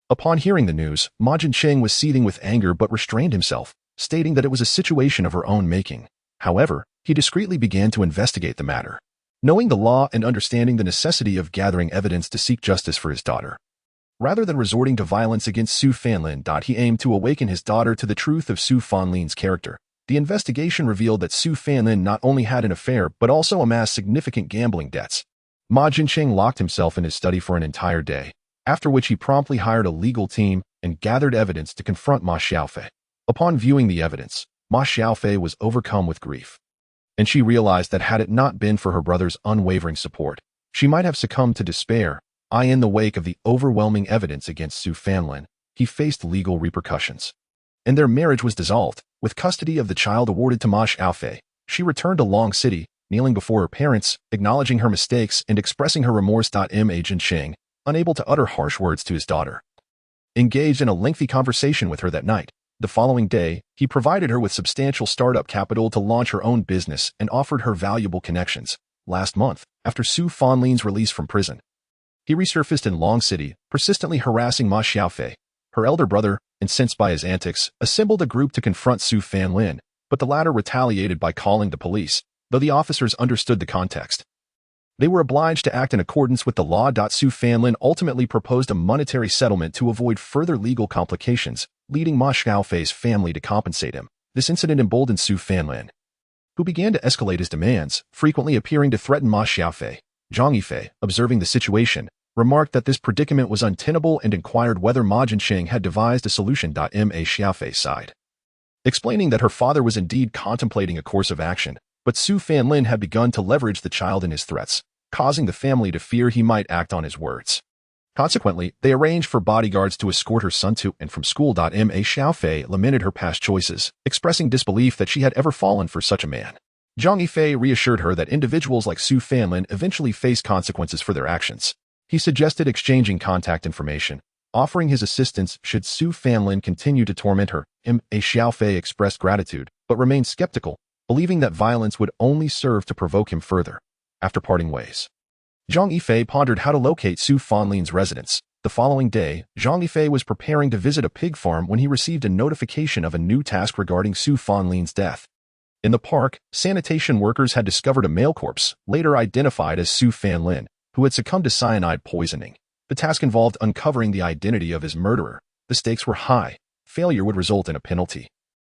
Upon hearing the news, Ma Jincheng was seething with anger but restrained himself, stating that it was a situation of her own making. However, he discreetly began to investigate the matter, knowing the law and understanding the necessity of gathering evidence to seek justice for his daughter. Rather than resorting to violence against Su Fanlin, he aimed to awaken his daughter to the truth of Su Fanlin's character. The investigation revealed that Su Fanlin not only had an affair but also amassed significant gambling debts. Ma Jincheng locked himself in his study for an entire day, after which he promptly hired a legal team and gathered evidence to confront Ma Xiaofei. Upon viewing the evidence, Ma Xiaofei was overcome with grief, and she realized that had it not been for her brother's unwavering support, she might have succumbed to despair. In the wake of the overwhelming evidence against Su Fanlin, he faced legal repercussions, and their marriage was dissolved, with custody of the child awarded to Ma Xiaofei. She returned to Long City, kneeling before her parents, acknowledging her mistakes and expressing her remorse. Ma Jincheng, unable to utter harsh words to his daughter, engaged in a lengthy conversation with her that night. The following day, he provided her with substantial startup capital to launch her own business and offered her valuable connections. Last month, after Su Fanlin's release from prison, he resurfaced in Long City, persistently harassing Ma Xiaofei. Her elder brother, incensed by his antics, assembled a group to confront Su Fanlin, but the latter retaliated by calling the police, though the officers understood the context. They were obliged to act in accordance with the law. Su Fanlin ultimately proposed a monetary settlement to avoid further legal complications, leading Ma Xiaofei's family to compensate him. This incident emboldened Su Fanlin, who began to escalate his demands, frequently appearing to threaten Ma Xiaofei. Zhong Yifei, observing the situation, remarked that this predicament was untenable and inquired whether Ma Jinsheng had devised a solution. Ma Xiaofei sighed, explaining that her father was indeed contemplating a course of action, but Su Fanlin had begun to leverage the child in his threats, causing the family to fear he might act on his words. Consequently, they arranged for bodyguards to escort her son to and from school. Ma Xiaofei lamented her past choices, expressing disbelief that she had ever fallen for such a man. Zhong Yifei reassured her that individuals like Su Fanlin eventually face consequences for their actions. He suggested exchanging contact information, offering his assistance should Su Fanlin continue to torment her. Ma Xiaofei expressed gratitude, but remained skeptical, believing that violence would only serve to provoke him further. After parting ways, Zhong Yifei pondered how to locate Su Fanlin's residence. The following day, Zhong Yifei was preparing to visit a pig farm when he received a notification of a new task regarding Su Fanlin's death. In the park, sanitation workers had discovered a male corpse, later identified as Su Fanlin, who had succumbed to cyanide poisoning. The task involved uncovering the identity of his murderer. The stakes were high. Failure would result in a penalty,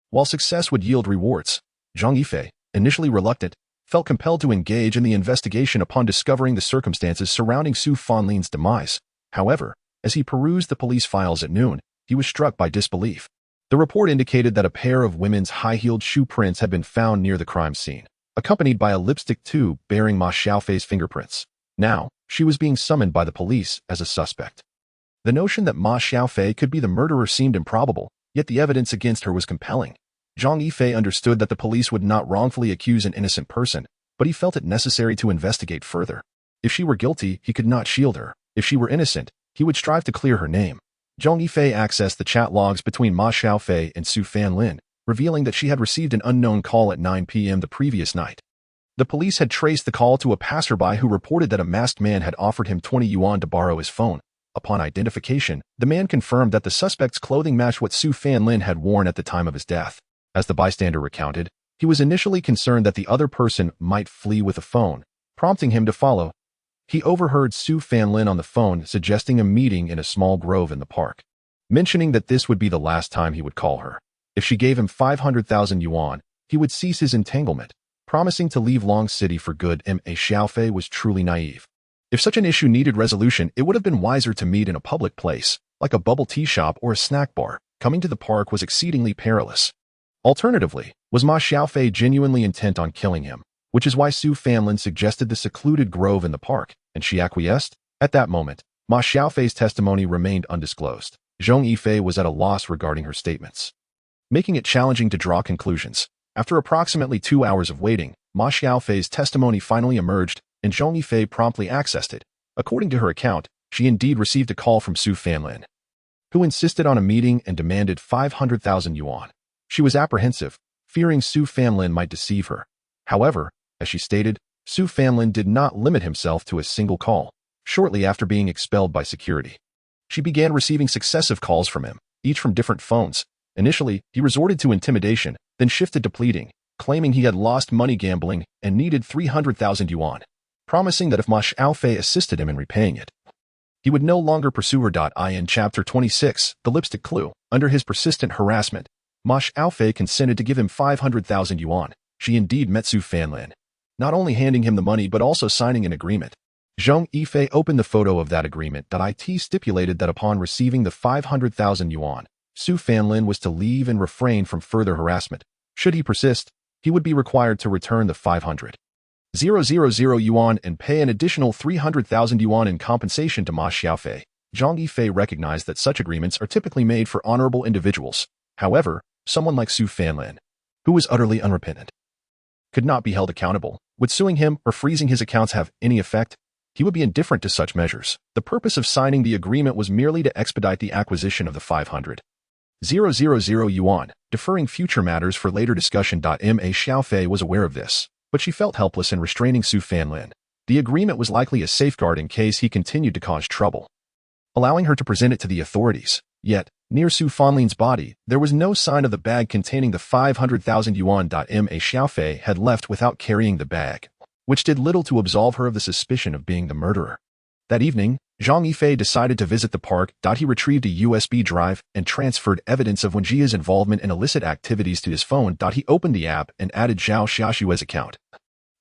while success would yield rewards. Zhong Yifei, initially reluctant, felt compelled to engage in the investigation upon discovering the circumstances surrounding Su Fanlin's demise. However, as he perused the police files at noon, he was struck by disbelief. The report indicated that a pair of women's high-heeled shoe prints had been found near the crime scene, accompanied by a lipstick tube bearing Ma Xiaofei's fingerprints. Now, she was being summoned by the police as a suspect. The notion that Ma Xiaofei could be the murderer seemed improbable, yet the evidence against her was compelling. Zhong Yifei understood that the police would not wrongfully accuse an innocent person, but he felt it necessary to investigate further. If she were guilty, he could not shield her. If she were innocent, he would strive to clear her name. Zhong Yifei accessed the chat logs between Ma Xiaofei and Su Fanlin, revealing that she had received an unknown call at 9 p.m. the previous night. The police had traced the call to a passerby who reported that a masked man had offered him 20 yuan to borrow his phone. Upon identification, the man confirmed that the suspect's clothing matched what Su Fanlin had worn at the time of his death. As the bystander recounted, he was initially concerned that the other person might flee with the phone, prompting him to follow. He overheard Su Fanlin on the phone suggesting a meeting in a small grove in the park, mentioning that this would be the last time he would call her. If she gave him 500,000 yuan, he would cease his entanglement, promising to leave Long City for good. Ma Xiaofei was truly naive. If such an issue needed resolution, it would have been wiser to meet in a public place, like a bubble tea shop or a snack bar. Coming to the park was exceedingly perilous. Alternatively, was Ma Xiaofei genuinely intent on killing him, which is why Su Fanlin suggested the secluded grove in the park, and she acquiesced? At that moment, Ma Xiaofei's testimony remained undisclosed. Zhong Yifei was at a loss regarding her statements, making it challenging to draw conclusions. After approximately 2 hours of waiting, Ma Xiaofei's testimony finally emerged, and Zhong Yifei promptly accessed it. According to her account, she indeed received a call from Su Fanlin, who insisted on a meeting and demanded 500,000 yuan. She was apprehensive, fearing Su Fanlin might deceive her. However, as she stated, Su Fanlin did not limit himself to a single call. Shortly after being expelled by security, she began receiving successive calls from him, each from different phones. Initially, he resorted to intimidation, then shifted to pleading, claiming he had lost money gambling and needed 300,000 yuan, promising that if Ma Xiaofei assisted him in repaying it, he would no longer pursue her. In Chapter 26, The Lipstick Clue, under his persistent harassment, Ma Xiaofei consented to give him 500,000 yuan. She indeed met Su Fanlin, not only handing him the money but also signing an agreement. Zhong Yifei opened the photo of that agreement. It stipulated that upon receiving the 500,000 yuan, Su Fanlin was to leave and refrain from further harassment. Should he persist, he would be required to return the 500,000 yuan and pay an additional 300,000 yuan in compensation to Ma Xiaofei. Zhong Yifei recognized that such agreements are typically made for honorable individuals. However, someone like Su Fanlin, who was utterly unrepentant, could not be held accountable. Would suing him or freezing his accounts have any effect? He would be indifferent to such measures. The purpose of signing the agreement was merely to expedite the acquisition of the 500,000 000 yuan, deferring future matters for later discussion. Ma Xiaofei was aware of this, but she felt helpless in restraining Su Fanlin. The agreement was likely a safeguard in case he continued to cause trouble, allowing her to present it to the authorities. Yet, near Su Fanlin's body, there was no sign of the bag containing the 500,000 yuan. Ma Xiaofei had left without carrying the bag, which did little to absolve her of the suspicion of being the murderer. That evening, Zhong Yifei decided to visit the park. He retrieved a USB drive and transferred evidence of Wenjia's involvement in illicit activities to his phone. He opened the app and added Zhao Xiaoxue's account,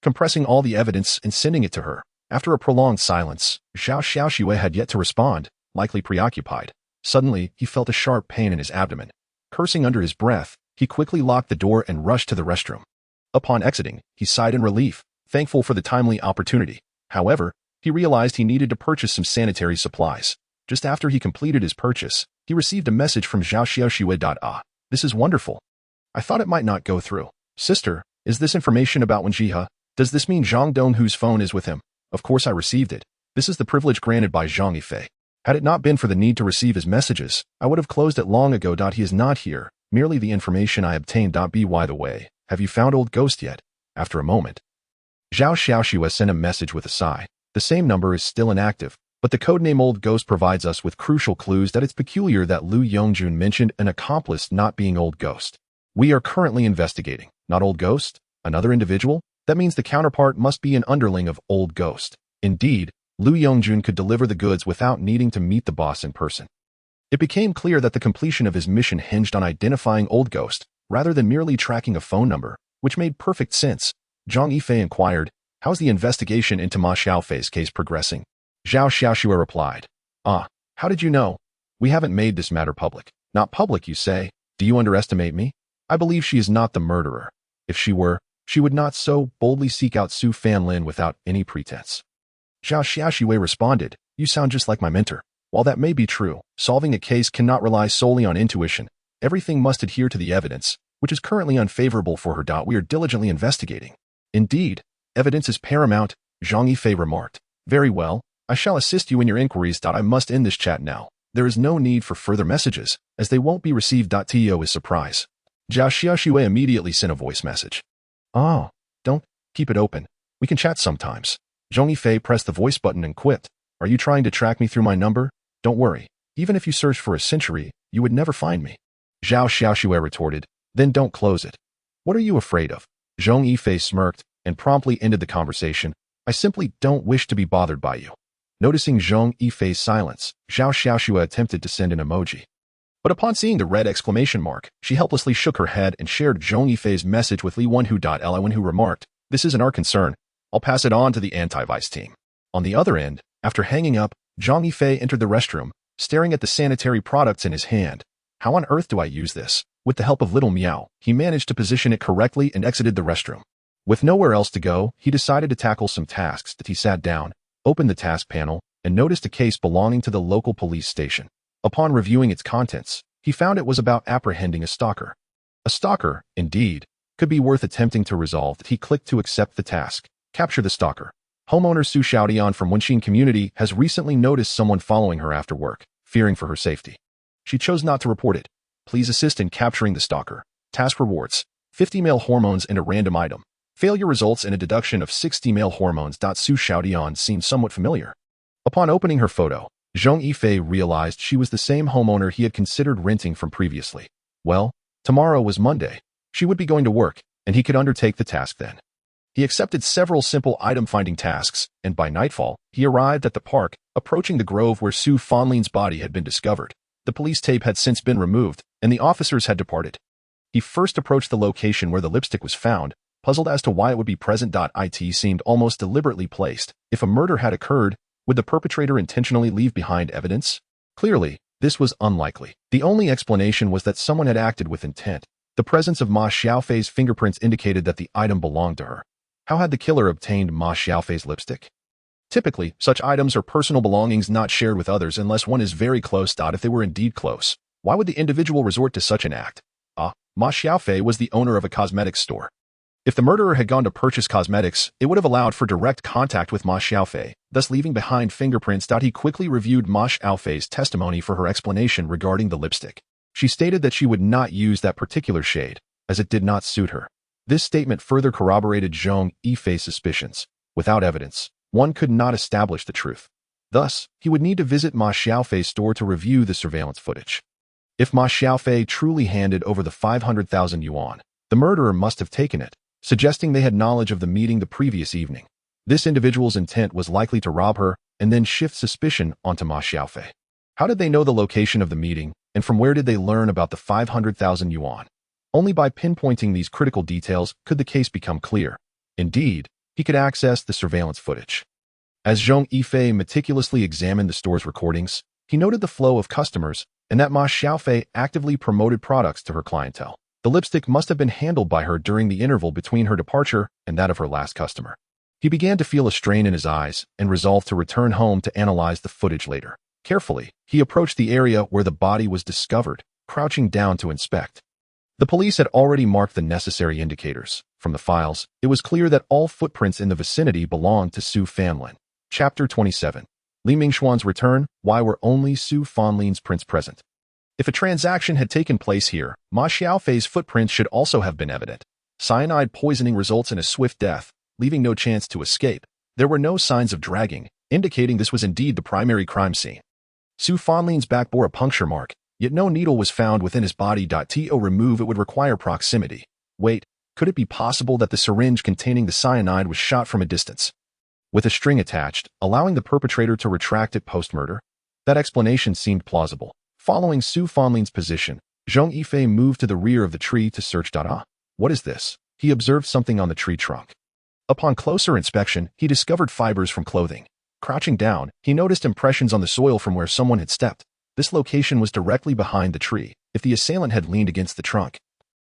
compressing all the evidence and sending it to her. After a prolonged silence, Zhao Xiaoxue had yet to respond, likely preoccupied. Suddenly, he felt a sharp pain in his abdomen. Cursing under his breath, he quickly locked the door and rushed to the restroom. Upon exiting, he sighed in relief, thankful for the timely opportunity. However, he realized he needed to purchase some sanitary supplies. Just after he completed his purchase, he received a message from Zhao Xiaoxue. Ah, this is wonderful. I thought it might not go through. Sister, is this information about Wenjia? Does this mean Zhang Donghu's phone is with him? Of course I received it. This is the privilege granted by Zhong Yifei. Had it not been for the need to receive his messages, I would have closed it long ago. He is not here, merely the information I obtained. By the way, have you found Old Ghost yet? After a moment, Zhao Xiaoxue sent a message with a sigh. The same number is still inactive, but the codename Old Ghost provides us with crucial clues that it's peculiar that Lu Yongjun mentioned an accomplice not being Old Ghost. We are currently investigating, not Old Ghost, another individual. That means the counterpart must be an underling of Old Ghost. Indeed, Lu Yongjun could deliver the goods without needing to meet the boss in person. It became clear that the completion of his mission hinged on identifying Old Ghost, rather than merely tracking a phone number, which made perfect sense. Zhong Yifei inquired, "How's the investigation into Ma Xiaofei's case progressing?" Zhao Xiaoxue replied, "Ah, how did you know? We haven't made this matter public." "Not public, you say? Do you underestimate me? I believe she is not the murderer. If she were, she would not so boldly seek out Su Fanlin without any pretense." Zhao Xiaoxue responded, "You sound just like my mentor. While that may be true, solving a case cannot rely solely on intuition. Everything must adhere to the evidence, which is currently unfavorable for her. We are diligently investigating." "Indeed, evidence is paramount," Zhong Yifei remarked. "Very well, I shall assist you in your inquiries. I must end this chat now. There is no need for further messages, as they won't be received. To is surprise. Zhao Xiaoxue immediately sent a voice message. "Oh, don't keep it open. We can chat sometimes." Zhong Yifei pressed the voice button and quipped, "Are you trying to track me through my number? Don't worry. Even if you searched for a century, you would never find me." Zhao Xiaoxue retorted, "Then don't close it." "What are you afraid of?" Zhong Yifei smirked and promptly ended the conversation. "I simply don't wish to be bothered by you." Noticing Zhong Yifei's silence, Zhao Xiaoxue attempted to send an emoji. But upon seeing the red exclamation mark, she helplessly shook her head and shared Zhong Yifei's message with Li Wenhu. Li Wenhu remarked, "This isn't our concern. I'll pass it on to the anti-vice team." On the other end, after hanging up, Zhong Yifei entered the restroom, staring at the sanitary products in his hand. "How on earth do I use this?" With the help of Little Meow, he managed to position it correctly and exited the restroom. With nowhere else to go, he decided to tackle some tasks. He sat down, opened the task panel, and noticed a case belonging to the local police station. Upon reviewing its contents, he found it was about apprehending a stalker. A stalker, indeed, could be worth attempting to resolve. He clicked to accept the task. Capture the stalker. Homeowner Su Xiaodian from Wenxin community has recently noticed someone following her after work, fearing for her safety. She chose not to report it. Please assist in capturing the stalker. Task rewards: 50 male hormones and a random item. Failure results in a deduction of 60 male hormones. Su Xiaodian seemed somewhat familiar. Upon opening her photo, Zhong Yifei realized she was the same homeowner he had considered renting from previously. Well, tomorrow was Monday. She would be going to work, and he could undertake the task then. He accepted several simple item-finding tasks, and by nightfall, he arrived at the park, approaching the grove where Su Fanlin's body had been discovered. The police tape had since been removed, and the officers had departed. He first approached the location where the lipstick was found, puzzled as to why it would be present. It seemed almost deliberately placed. If a murder had occurred, would the perpetrator intentionally leave behind evidence? Clearly, this was unlikely. The only explanation was that someone had acted with intent. The presence of Ma Xiaofei's fingerprints indicated that the item belonged to her. How had the killer obtained Ma Xiaofei's lipstick? Typically, such items are personal belongings not shared with others unless one is very close. If they were indeed close, why would the individual resort to such an act? Ma Xiaofei was the owner of a cosmetics store. If the murderer had gone to purchase cosmetics, it would have allowed for direct contact with Ma Xiaofei, thus leaving behind fingerprints. He quickly reviewed Ma Xiaofei's testimony for her explanation regarding the lipstick. She stated that she would not use that particular shade, as it did not suit her. This statement further corroborated Zhong Yifei's suspicions. Without evidence, one could not establish the truth. Thus, he would need to visit Ma Xiaofei's store to review the surveillance footage. If Ma Xiaofei truly handed over the 500,000 yuan, the murderer must have taken it, suggesting they had knowledge of the meeting the previous evening. This individual's intent was likely to rob her and then shift suspicion onto Ma Xiaofei. How did they know the location of the meeting, and from where did they learn about the 500,000 yuan? Only by pinpointing these critical details could the case become clear. Indeed, he could access the surveillance footage. As Zhong Yifei meticulously examined the store's recordings, he noted the flow of customers and that Ma Xiaofei actively promoted products to her clientele. The lipstick must have been handled by her during the interval between her departure and that of her last customer. He began to feel a strain in his eyes and resolved to return home to analyze the footage later. Carefully, he approached the area where the body was discovered, crouching down to inspect. The police had already marked the necessary indicators. From the files, it was clear that all footprints in the vicinity belonged to Su Fanlin. Chapter 27. Li Mingxuan's return. Why were only Su Fanlin's prints present? If a transaction had taken place here, Ma Xiaofei's footprints should also have been evident. Cyanide poisoning results in a swift death, leaving no chance to escape. There were no signs of dragging, indicating this was indeed the primary crime scene. Su Fanlin's back bore a puncture mark, yet no needle was found within his body. To remove it would require proximity. Wait, could it be possible that the syringe containing the cyanide was shot from a distance, with a string attached, allowing the perpetrator to retract it post-murder? That explanation seemed plausible. Following Su Fanlin's position, Zhong Yifei moved to the rear of the tree to search. What is this? He observed something on the tree trunk. Upon closer inspection, he discovered fibers from clothing. Crouching down, he noticed impressions on the soil from where someone had stepped. This location was directly behind the tree. If the assailant had leaned against the trunk,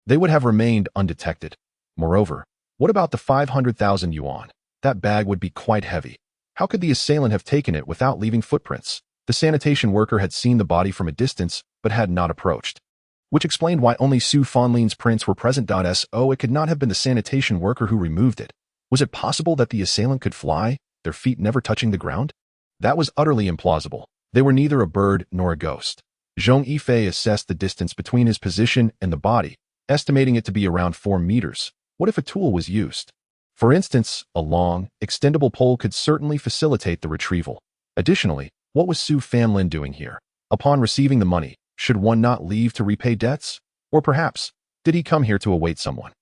they would have remained undetected. Moreover, what about the 500,000 yuan? That bag would be quite heavy. How could the assailant have taken it without leaving footprints? The sanitation worker had seen the body from a distance, but had not approached, which explained why only Su Fanlin's prints were present. It could not have been the sanitation worker who removed it. Was it possible that the assailant could fly, their feet never touching the ground? That was utterly implausible. They were neither a bird nor a ghost. Zhong Yifei assessed the distance between his position and the body, estimating it to be around 4 meters. What if a tool was used? For instance, a long, extendable pole could certainly facilitate the retrieval. Additionally, what was Su Fanlin doing here? Upon receiving the money, should one not leave to repay debts? Or perhaps, did he come here to await someone?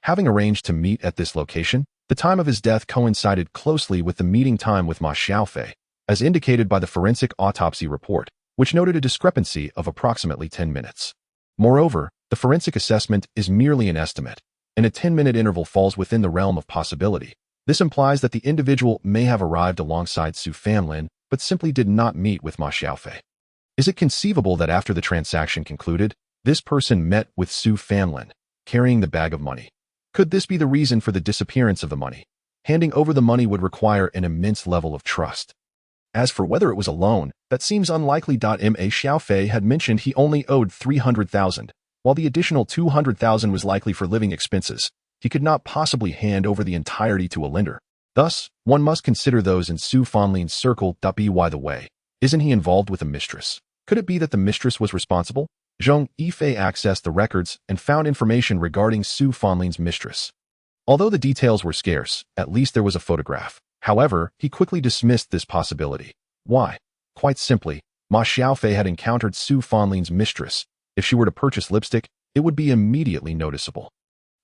Having arranged to meet at this location, the time of his death coincided closely with the meeting time with Ma Xiaofei, as indicated by the forensic autopsy report, which noted a discrepancy of approximately 10 minutes. Moreover, the forensic assessment is merely an estimate, and a 10-minute interval falls within the realm of possibility. This implies that the individual may have arrived alongside Su Fanlin, but simply did not meet with Ma Xiaofei. Is it conceivable that after the transaction concluded, this person met with Su Fanlin, carrying the bag of money? Could this be the reason for the disappearance of the money? Handing over the money would require an immense level of trust. As for whether it was a loan, that seems unlikely. Ma Xiaofei had mentioned he only owed 300,000, while the additional 200,000 was likely for living expenses. He could not possibly hand over the entirety to a lender. Thus, one must consider those in Su Fanlin's circle. By the way, isn't he involved with a mistress? Could it be that the mistress was responsible? Zhong Yifei accessed the records and found information regarding Su Fanlin's mistress. Although the details were scarce, at least there was a photograph. However, he quickly dismissed this possibility. Why? Quite simply, Ma Xiaofei had encountered Su Fanlin's mistress. If she were to purchase lipstick, it would be immediately noticeable.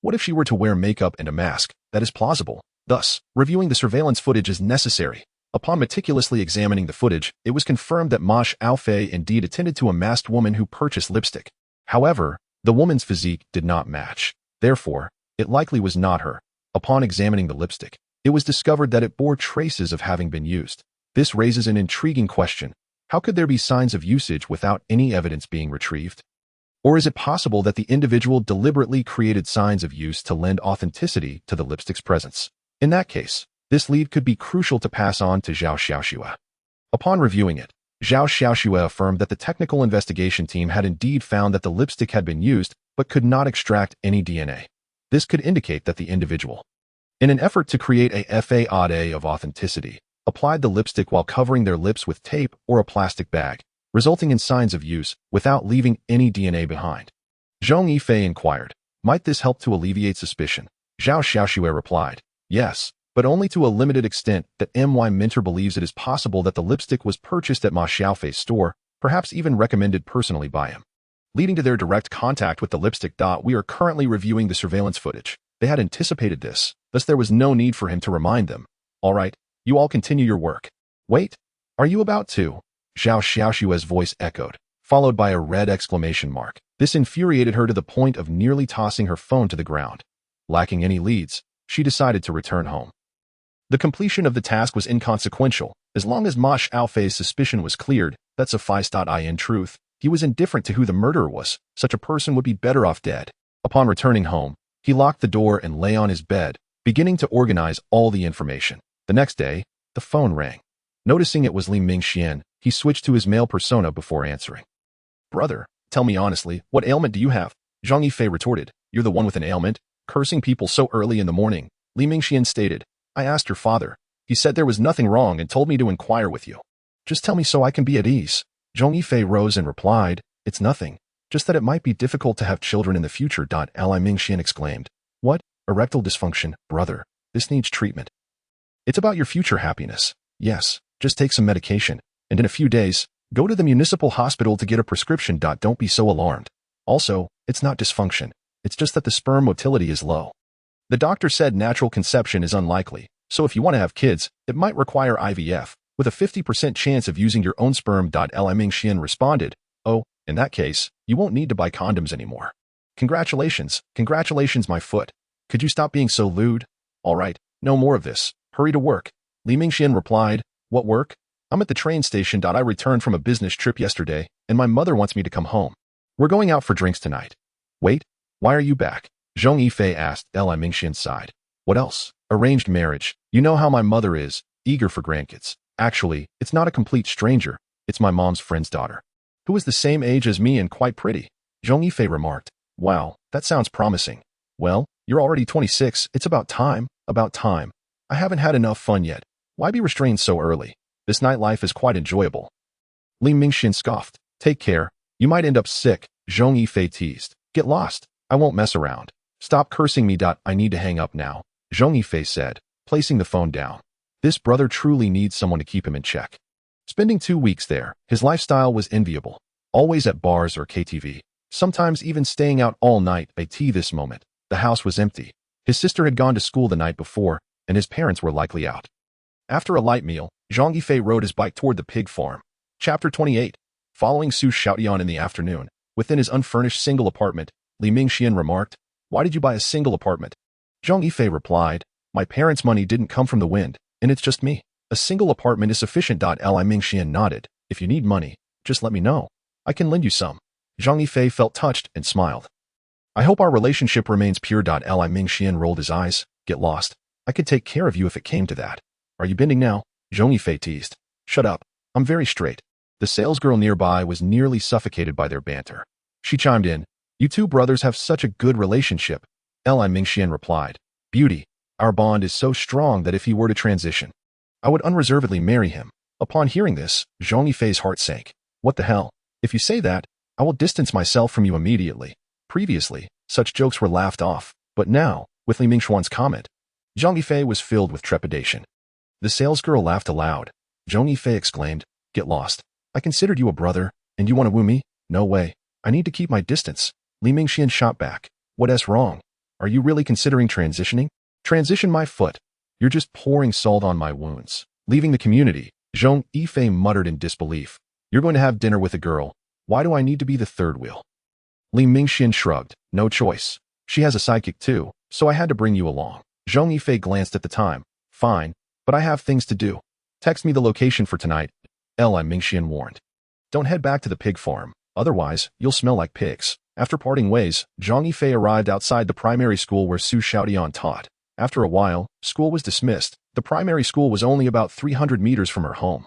What if she were to wear makeup and a mask? That is plausible. Thus, reviewing the surveillance footage is necessary. Upon meticulously examining the footage, it was confirmed that Ma Xiaofei indeed attended to a masked woman who purchased lipstick. However, the woman's physique did not match. Therefore, it likely was not her. Upon examining the lipstick, it was discovered that it bore traces of having been used. This raises an intriguing question. How could there be signs of usage without any evidence being retrieved? Or is it possible that the individual deliberately created signs of use to lend authenticity to the lipstick's presence? In that case, this lead could be crucial to pass on to Zhao Xiaoxue. Upon reviewing it, Zhao Xiaoxue affirmed that the technical investigation team had indeed found that the lipstick had been used, but could not extract any DNA. This could indicate that the individual, in an effort to create a facade of authenticity, applied the lipstick while covering their lips with tape or a plastic bag. resulting in signs of use without leaving any DNA behind. Zhong Yifei inquired, might this help to alleviate suspicion? Zhao Xiaoxue replied, yes, but only to a limited extent. That MY Minter believes it is possible that the lipstick was purchased at Ma Xiaofei's store, perhaps even recommended personally by him, leading to their direct contact with the lipstick. We are currently reviewing the surveillance footage. They had anticipated this, thus there was no need for him to remind them. All right, you all continue your work. Wait, are you about to? Zhao Xiaoxue's voice echoed, followed by a red exclamation mark. This infuriated her to the point of nearly tossing her phone to the ground. Lacking any leads, she decided to return home. The completion of the task was inconsequential. As long as Ma Xiaofei's suspicion was cleared, that sufficed. In truth, he was indifferent to who the murderer was. Such a person would be better off dead. Upon returning home, he locked the door and lay on his bed, beginning to organize all the information. The next day, the phone rang. Noticing it was Li Mingxian, he switched to his male persona before answering. Brother, tell me honestly, what ailment do you have? Zhong Yifei retorted, you're the one with an ailment? Cursing people so early in the morning, Li Mingxian stated. I asked your father. He said there was nothing wrong and told me to inquire with you. Just tell me so I can be at ease. Zhong Yifei rose and replied, it's nothing. Just that it might be difficult to have children in the future. Li Mingxian exclaimed. What? Erectile dysfunction, brother. This needs treatment. It's about your future happiness. Yes, just take some medication, and in a few days, go to the municipal hospital to get a prescription. Don't be so alarmed. Also, it's not dysfunction. It's just that the sperm motility is low. The doctor said natural conception is unlikely, so if you want to have kids, it might require IVF, with a 50% chance of using your own sperm. Li Mingxian responded, oh, in that case, you won't need to buy condoms anymore. Congratulations, my foot. Could you stop being so lewd? All right, no more of this. Hurry to work. Li Mingxian replied, what work? I'm at the train station. I returned from a business trip yesterday, and my mother wants me to come home. We're going out for drinks tonight. Wait, why are you back? Zhong Yifei asked. Li Mingxian sighed. What else? Arranged marriage. You know how my mother is, eager for grandkids. Actually, it's not a complete stranger. It's my mom's friend's daughter, who is the same age as me and quite pretty. Zhong Yifei remarked. Wow, that sounds promising. Well, you're already 26. It's about time. I haven't had enough fun yet. Why be restrained so early? This nightlife is quite enjoyable. Li Mingxian scoffed. Take care. You might end up sick. Zhong Yifei teased. Get lost. I won't mess around. Stop cursing me. I need to hang up now, Zhong Yifei said, placing the phone down. This brother truly needs someone to keep him in check. Spending 2 weeks there, his lifestyle was enviable. Always at bars or KTV, sometimes even staying out all night. This moment, the house was empty. His sister had gone to school the night before, and his parents were likely out. After a light meal, Zhong Yifei rode his bike toward the pig farm. Chapter 28. Following Su Xiaotian in the afternoon, within his unfurnished single apartment, Li Mingxian remarked, why did you buy a single apartment? Zhong Yifei replied, my parents' money didn't come from the wind, and it's just me. A single apartment is sufficient. Li Mingxian nodded. If you need money, just let me know. I can lend you some. Zhong Yifei felt touched and smiled. I hope our relationship remains pure. Li Mingxian rolled his eyes. Get lost. I could take care of you if it came to that. Are you bending now? Zhong Yifei teased. Shut up. I'm very straight. The salesgirl nearby was nearly suffocated by their banter. She chimed in. You two brothers have such a good relationship. Li Mingxian replied. Beauty. Our bond is so strong that if he were to transition, I would unreservedly marry him. Upon hearing this, Zhong Yifei's heart sank. What the hell? If you say that, I will distance myself from you immediately. Previously, such jokes were laughed off, but now, with Li Mingxian's comment, Zhong Yifei was filled with trepidation. The salesgirl laughed aloud. Zhong Yifei exclaimed, Get lost. I considered you a brother, and you want to woo me? No way. I need to keep my distance. Li Mingxian shot back. What's wrong? Are you really considering transitioning? Transition my foot. You're just pouring salt on my wounds. Leaving the community, Zhong Yifei muttered in disbelief. You're going to have dinner with a girl. Why do I need to be the third wheel? Li Mingxian shrugged. No choice. She has a sidekick too, so I had to bring you along. Zhong Yifei glanced at the time. Fine, but I have things to do. Text me the location for tonight. Li Mingxian warned. Don't head back to the pig farm, otherwise you'll smell like pigs. After parting ways, Zhong Yifei arrived outside the primary school where Su Xiaotian taught. After a while, school was dismissed. The primary school was only about 300 meters from her home,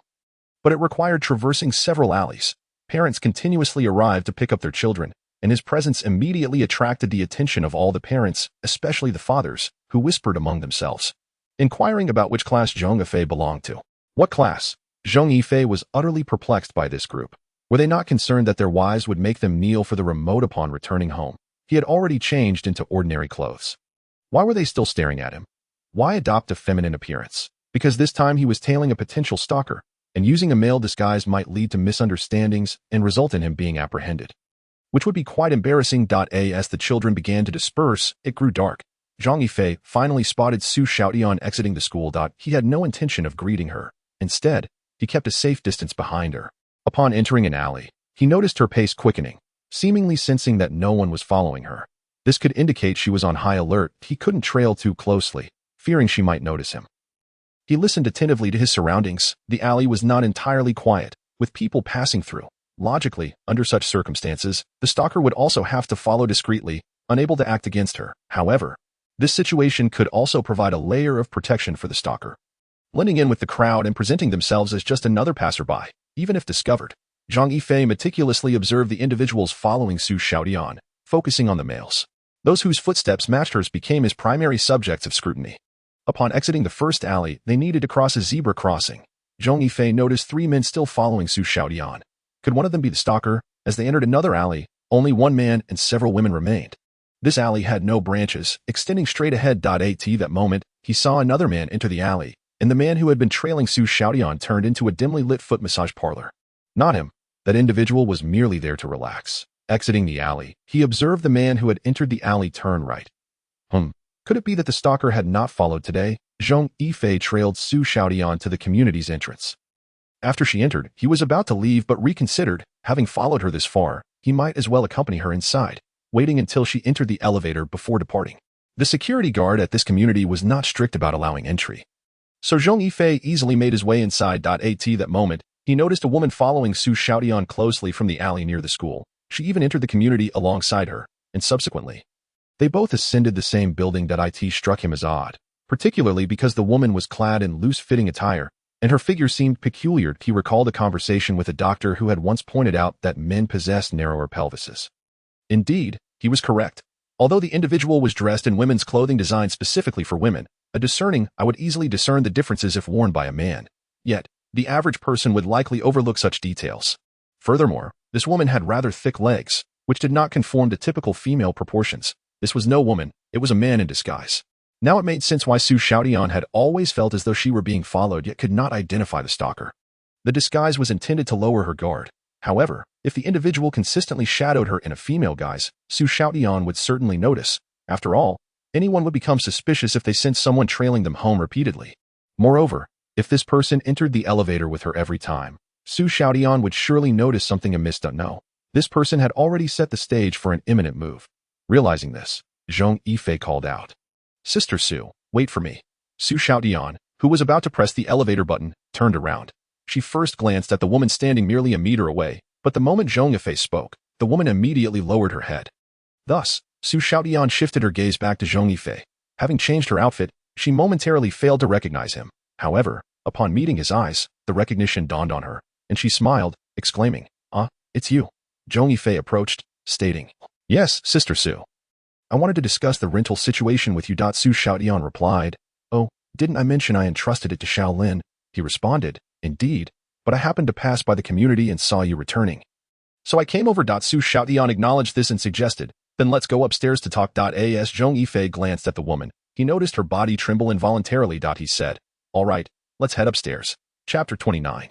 but it required traversing several alleys. Parents continuously arrived to pick up their children, and his presence immediately attracted the attention of all the parents, especially the fathers, who whispered among themselves, inquiring about which class Zhong Yifei belonged to. What class? Zhong Yifei was utterly perplexed by this group. Were they not concerned that their wives would make them kneel for the remote upon returning home? He had already changed into ordinary clothes. Why were they still staring at him? Why adopt a feminine appearance? Because this time he was tailing a potential stalker, and using a male disguise might lead to misunderstandings and result in him being apprehended, which would be quite embarrassing. As the children began to disperse, it grew dark. Zhong Yifei finally spotted Su Xiaotian exiting the school. He had no intention of greeting her. Instead, he kept a safe distance behind her. Upon entering an alley, he noticed her pace quickening, seemingly sensing that no one was following her. This could indicate she was on high alert. He couldn't trail too closely, fearing she might notice him. He listened attentively to his surroundings. The alley was not entirely quiet, with people passing through. Logically, under such circumstances, the stalker would also have to follow discreetly, unable to act against her. However, this situation could also provide a layer of protection for the stalker. Blending in with the crowd and presenting themselves as just another passerby, even if discovered, Zhong Yifei meticulously observed the individuals following Su Xiaotian, focusing on the males. Those whose footsteps matched hers became his primary subjects of scrutiny. Upon exiting the first alley, they needed to cross a zebra crossing. Zhong Yifei noticed 3 men still following Su Xiaotian. Could one of them be the stalker? As they entered another alley, only 1 man and several women remained. This alley had no branches, extending straight ahead. At that moment, he saw another man enter the alley, and the man who had been trailing Su Xiaotian turned into a dimly lit foot massage parlor. Not him. That individual was merely there to relax. Exiting the alley, he observed the man who had entered the alley turn right. Could it be that the stalker had not followed today? Zhong Yifei trailed Su Xiaotian to the community's entrance. After she entered, he was about to leave but reconsidered. Having followed her this far, he might as well accompany her inside, waiting until she entered the elevator before departing. The security guard at this community was not strict about allowing entry. So Zhong Yifei easily made his way inside. At that moment, he noticed a woman following Su Xiaotian closely from the alley near the school. She even entered the community alongside her, and subsequently, they both ascended the same building. It struck him as odd, particularly because the woman was clad in loose-fitting attire, and her figure seemed peculiar. He recalled a conversation with a doctor who had once pointed out that men possessed narrower pelvises. Indeed, he was correct. Although the individual was dressed in women's clothing designed specifically for women, a discerning eye would easily discern the differences if worn by a man. Yet, the average person would likely overlook such details. Furthermore, this woman had rather thick legs, which did not conform to typical female proportions. This was no woman, it was a man in disguise. Now it made sense why Su Xiaotian had always felt as though she were being followed yet could not identify the stalker. The disguise was intended to lower her guard. However, if the individual consistently shadowed her in a female guise, Su Xiaotian would certainly notice. After all, anyone would become suspicious if they sensed someone trailing them home repeatedly. Moreover, if this person entered the elevator with her every time, Su Xiaotian would surely notice something amiss. No, this person had already set the stage for an imminent move. Realizing this, Zhong Yifei called out, "Sister Su, wait for me." Su Xiaotian, who was about to press the elevator button, turned around. She first glanced at the woman standing merely a meter away, but the moment Zhong Yifei spoke, the woman immediately lowered her head. Thus, Su Xiaotian shifted her gaze back to Zhong Yifei. Having changed her outfit, she momentarily failed to recognize him. However, upon meeting his eyes, the recognition dawned on her, and she smiled, exclaiming, it's you." Zhong Yifei approached, stating, "Yes, Sister Su. I wanted to discuss the rental situation with you." Su Xiaotian replied, "Oh, didn't I mention I entrusted it to Shaolin?" He responded, "Indeed, but I happened to pass by the community and saw you returning. So I came over." Su Xiaotian acknowledged this and suggested, "Then let's go upstairs to talk." As Zhong Yifei glanced at the woman, he noticed her body tremble involuntarily. He said, "All right, let's head upstairs." Chapter 29.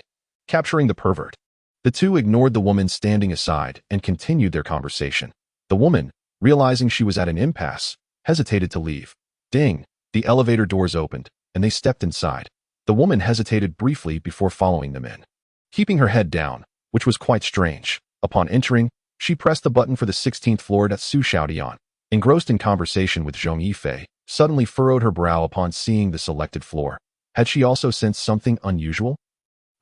Capturing the pervert. The two ignored the woman standing aside and continued their conversation. The woman, realizing she was at an impasse, hesitated to leave. Ding! The elevator doors opened, and they stepped inside. The woman hesitated briefly before following them in, keeping her head down, which was quite strange. Upon entering, she pressed the button for the 16th floor. Su Xiaotian, engrossed in conversation with Zhong Yifei, suddenly furrowed her brow upon seeing the selected floor. Had she also sensed something unusual?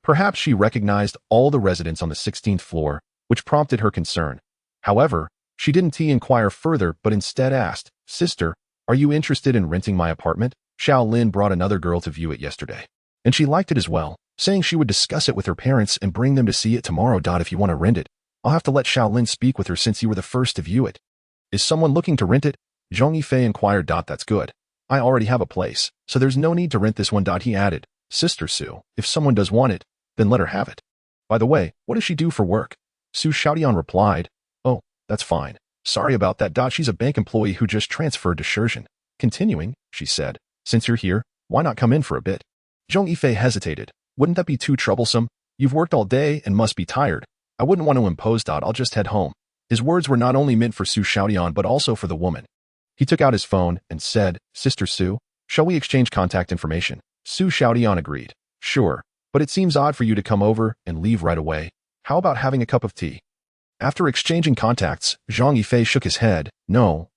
Perhaps she recognized all the residents on the 16th floor, which prompted her concern. However, she didn't inquire further but instead asked, "Sister, are you interested in renting my apartment? Shaolin brought another girl to view it yesterday, and she liked it as well, saying she would discuss it with her parents and bring them to see it tomorrow. If you want to rent it, I'll have to let Shaolin speak with her since you were the first to view it." "Is someone looking to rent it?" Zhong Yifei inquired. "That's good. I already have a place, so there's no need to rent this one." He added, "Sister Su, if someone does want it, then let her have it. By the way, what does she do for work?" Su Xiaodian replied. Oh, that's fine. Sorry about that. She's a bank employee who just transferred to Shenzhen. Continuing, she said, since you're here, why not come in for a bit? Zhong Yifei hesitated. Wouldn't that be too troublesome? You've worked all day and must be tired. I wouldn't want to impose. I'll just head home. His words were not only meant for Su Xiaodian but also for the woman. He took out his phone and said, Sister Su, shall we exchange contact information? Su Xiaodian agreed. Sure, but it seems odd for you to come over and leave right away. How about having a cup of tea? After exchanging contacts, Zhong Yifei shook his head. No,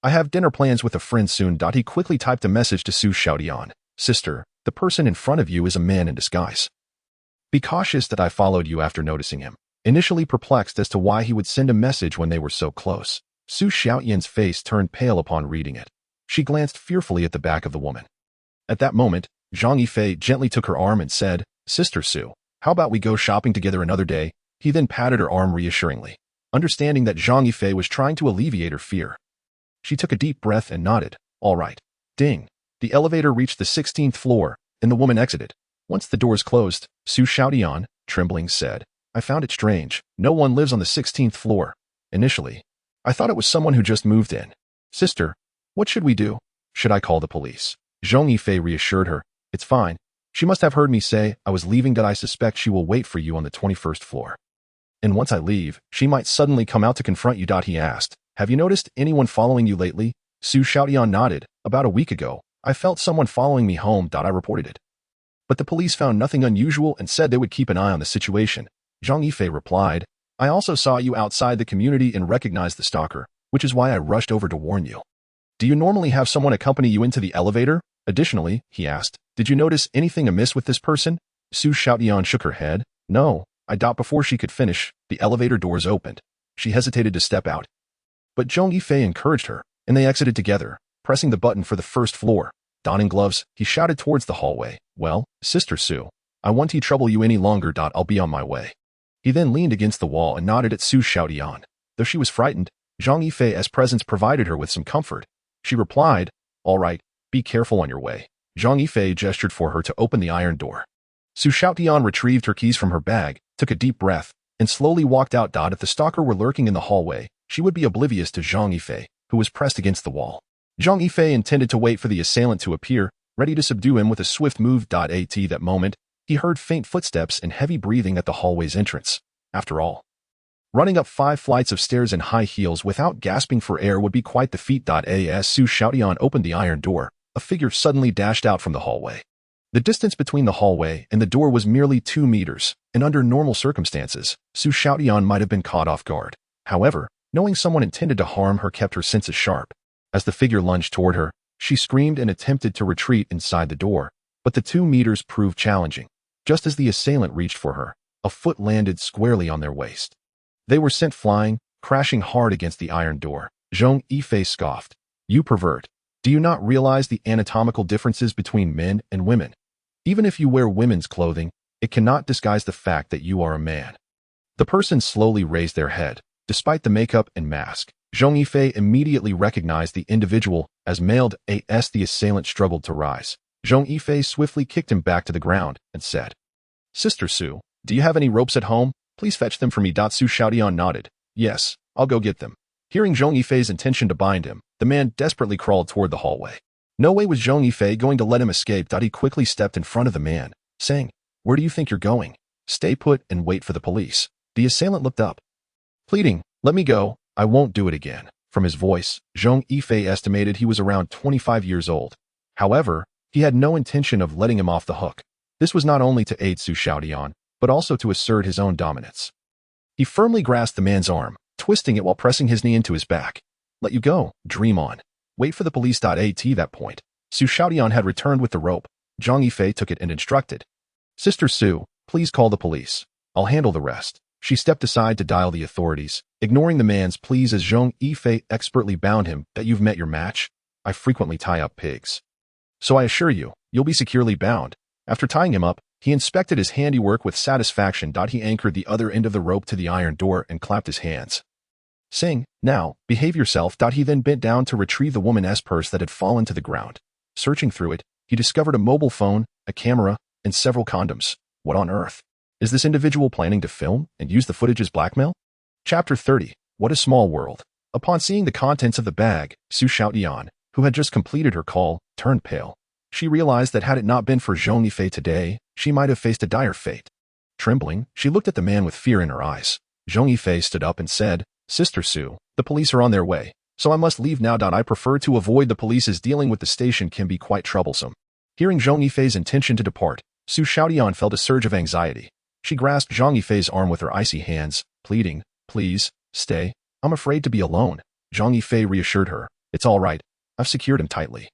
I have dinner plans with a friend soon. He quickly typed a message to Su Xiaodian. Sister, the person in front of you is a man in disguise. Be cautious that I followed you after noticing him. Initially perplexed as to why he would send a message when they were so close, Su Xiaodian's face turned pale upon reading it. She glanced fearfully at the back of the woman. At that moment, Zhong Yifei gently took her arm and said, Sister Su, how about we go shopping together another day? He then patted her arm reassuringly, understanding that Zhong Yifei was trying to alleviate her fear. She took a deep breath and nodded. All right. Ding. The elevator reached the 16th floor, and the woman exited. Once the doors closed, Su Xiaodian, trembling, said, I found it strange. No one lives on the 16th floor. Initially, I thought it was someone who just moved in. Sister, what should we do? Should I call the police? Zhong Yifei reassured her. It's fine. She must have heard me say I was leaving. I suspect she will wait for you on the 21st floor. And once I leave, she might suddenly come out to confront you. He asked, Have you noticed anyone following you lately? Su Xiaodian nodded. About a week ago, I felt someone following me home. I reported it. But the police found nothing unusual and said they would keep an eye on the situation. Zhong Yifei replied, I also saw you outside the community and recognized the stalker, which is why I rushed over to warn you. Do you normally have someone accompany you into the elevator? Additionally, he asked, did you notice anything amiss with this person? Su Xiaodian shook her head. No, I doubt. Before she could finish, the elevator doors opened. She hesitated to step out. But Zhong Yifei encouraged her, and they exited together, pressing the button for the first floor. Donning gloves, he shouted towards the hallway. Well, Sister Su, I won't trouble you any longer. I'll be on my way. He then leaned against the wall and nodded at Su Xiaodian. Though she was frightened, Zhong Yifei's presence provided her with some comfort. She replied, All right, be careful on your way. Zhong Yifei gestured for her to open the iron door. Su Xiaodian retrieved her keys from her bag, took a deep breath, and slowly walked out. If the stalker were lurking in the hallway, she would be oblivious to Zhong Yifei, who was pressed against the wall. Zhong Yifei intended to wait for the assailant to appear, ready to subdue him with a swift move. At that moment, he heard faint footsteps and heavy breathing at the hallway's entrance. After all, running up 5 flights of stairs in high heels without gasping for air would be quite the feat. As Su Xiaodian opened the iron door, a figure suddenly dashed out from the hallway. The distance between the hallway and the door was merely 2 meters, and under normal circumstances, Su Xiaodian might have been caught off guard. However, knowing someone intended to harm her kept her senses sharp. As the figure lunged toward her, she screamed and attempted to retreat inside the door, but the 2 meters proved challenging. Just as the assailant reached for her, a foot landed squarely on their waist. They were sent flying, crashing hard against the iron door. Zhong Yifei scoffed. You pervert. Do you not realize the anatomical differences between men and women? Even if you wear women's clothing, it cannot disguise the fact that you are a man. The person slowly raised their head. Despite the makeup and mask, Zhong Yifei immediately recognized the individual as male. As the assailant struggled to rise, Zhong Yifei swiftly kicked him back to the ground and said, Sister Su, do you have any ropes at home? Please fetch them for me. Su Xiaodian nodded. Yes, I'll go get them. Hearing Zhong Yifei's intention to bind him, the man desperately crawled toward the hallway. No way was Zhong Yifei going to let him escape. He quickly stepped in front of the man, saying, Where do you think you're going? Stay put and wait for the police. The assailant looked up, pleading, Let me go. I won't do it again. From his voice, Zhong Yifei estimated he was around 25 years old. However, he had no intention of letting him off the hook. This was not only to aid Su Xiaodian, but also to assert his own dominance. He firmly grasped the man's arm, twisting it while pressing his knee into his back. Let you go. Dream on. Wait for the police. At that point, Su Xiaodian had returned with the rope. Zhong Yifei took it and instructed, Sister Su, please call the police. I'll handle the rest. She stepped aside to dial the authorities, ignoring the man's pleas as Zhong Yifei expertly bound him. That you've met your match? I frequently tie up pigs. So I assure you, you'll be securely bound. After tying him up, he inspected his handiwork with satisfaction. He anchored the other end of the rope to the iron door and clapped his hands, saying, Now, behave yourself. He then bent down to retrieve the woman's purse that had fallen to the ground. Searching through it, he discovered a mobile phone, a camera, and several condoms. What on earth? Is this individual planning to film and use the footage as blackmail? Chapter 30. What a small world. Upon seeing the contents of the bag, Su Xiaotian, who had just completed her call, turned pale. She realized that had it not been for Zhong Yifei today, she might have faced a dire fate. Trembling, she looked at the man with fear in her eyes. Zhong Yifei stood up and said, "Sister Su, the police are on their way, so I must leave now. I prefer to avoid the police as dealing with the station can be quite troublesome." Hearing Zhong Yifei's intention to depart, Su Xiaotian felt a surge of anxiety. She grasped Zhong Yifei's arm with her icy hands, pleading, "Please, stay. I'm afraid to be alone." Zhong Yifei reassured her, "It's all right. I've secured him tightly.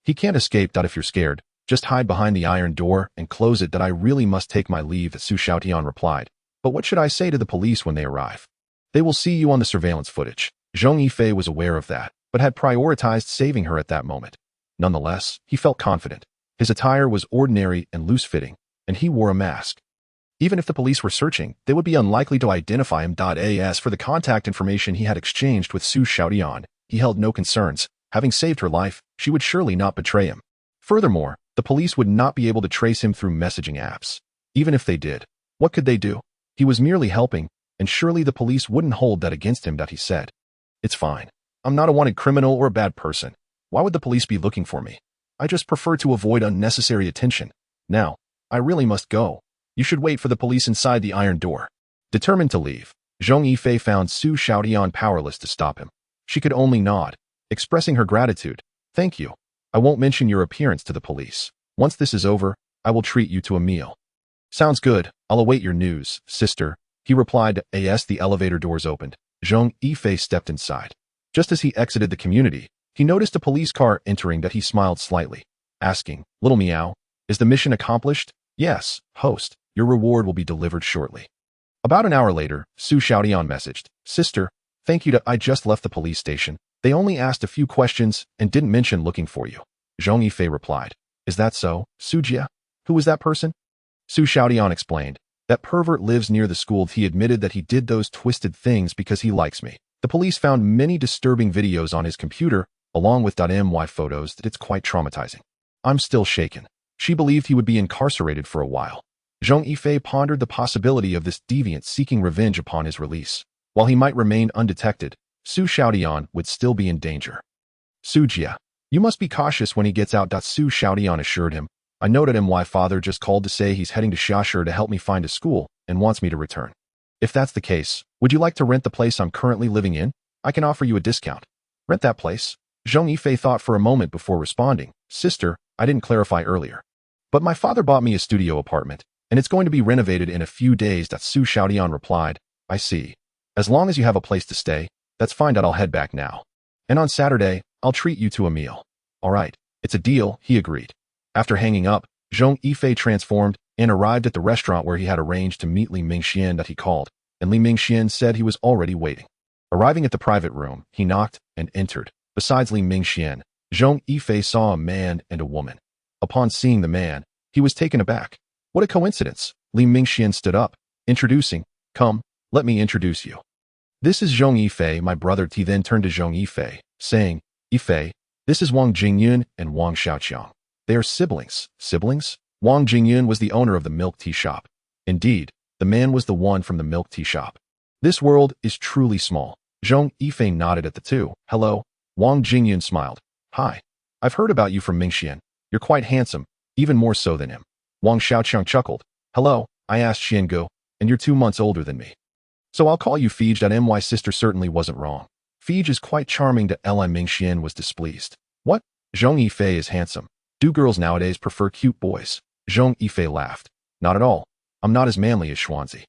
He can't escape. If you're scared, just hide behind the iron door and close it. I really must take my leave," Su Xiaotian replied. "But what should I say to the police when they arrive? They will see you on the surveillance footage." Zhong Yifei was aware of that, but had prioritized saving her at that moment. Nonetheless, he felt confident. His attire was ordinary and loose-fitting, and he wore a mask. Even if the police were searching, they would be unlikely to identify him. As for the contact information he had exchanged with Su Xiaotian, he held no concerns. Having saved her life, she would surely not betray him. Furthermore, the police would not be able to trace him through messaging apps. Even if they did, what could they do? He was merely helping, and surely the police wouldn't hold that against him. He said, "It's fine. I'm not a wanted criminal or a bad person. Why would the police be looking for me? I just prefer to avoid unnecessary attention. Now, I really must go. You should wait for the police inside the iron door." Determined to leave, Zhong Yifei found Su Xiaotian powerless to stop him. She could only nod, expressing her gratitude. "Thank you. I won't mention your appearance to the police. Once this is over, I will treat you to a meal." "Sounds good. I'll await your news, sister," he replied. As the elevator doors opened, Zhong Yifei stepped inside. Just as he exited the community, he noticed a police car entering. He smiled slightly, asking, "Little Meow, is the mission accomplished?" "Yes, host. Your reward will be delivered shortly." About an hour later, Su Xiaotian messaged, "Sister, thank you. I just left the police station. They only asked a few questions and didn't mention looking for you." Zhong Yifei replied, "Is that so, Sujia? Who was that person?" Su Xiaotian explained, "That pervert lives near the school. He admitted that he did those twisted things because he likes me. The police found many disturbing videos on his computer, along with .my photos. It's quite traumatizing. I'm still shaken." She believed he would be incarcerated for a while. Zhong Yifei pondered the possibility of this deviant seeking revenge upon his release. While he might remain undetected, Su Xiaotian would still be in danger. "Sujia, you must be cautious when he gets out." Su Xiaotian assured him, "I know that my father just called to say he's heading to Shashur to help me find a school and wants me to return. If that's the case, would you like to rent the place I'm currently living in? I can offer you a discount." "Rent that place?" Zhong Yifei thought for a moment before responding, "Sister, I didn't clarify earlier. But my father bought me a studio apartment, and it's going to be renovated in a few days." Su Xiaotian replied, "I see. As long as you have a place to stay, that's fine. I'll head back now. And on Saturday, I'll treat you to a meal." "All right, it's a deal," he agreed. After hanging up, Zhong Yifei transformed and arrived at the restaurant where he had arranged to meet Li Mingxian. He called, and Li Mingxian said he was already waiting. Arriving at the private room, he knocked and entered. Besides Li Mingxian, Zhong Yifei saw a man and a woman. Upon seeing the man, he was taken aback. "What a coincidence." Li Mingxian stood up, introducing, "Come, let me introduce you. This is Zhong Yifei, my brother." He then turned to Zhong Yifei, saying, "Yifei, this is Wang Jingyun and Wang Xiaoqiang. They are siblings." "Siblings?" Wang Jingyun was the owner of the milk tea shop. Indeed, the man was the one from the milk tea shop. "This world is truly small." Zhong Yifei nodded at the two. "Hello." Wang Jingyun smiled. "Hi. I've heard about you from Mingxian. You're quite handsome, even more so than him." Wang Xiaoqiang chuckled. "Hello, I asked Xiangu, and you're 2 months older than me. So I'll call you Fij. My sister certainly wasn't wrong. Fij is quite charming." Li Mingxian was displeased. "What? Zhong Yifei is handsome. Do girls nowadays prefer cute boys?" Zhong Yifei laughed. "Not at all. I'm not as manly as Xuanzi.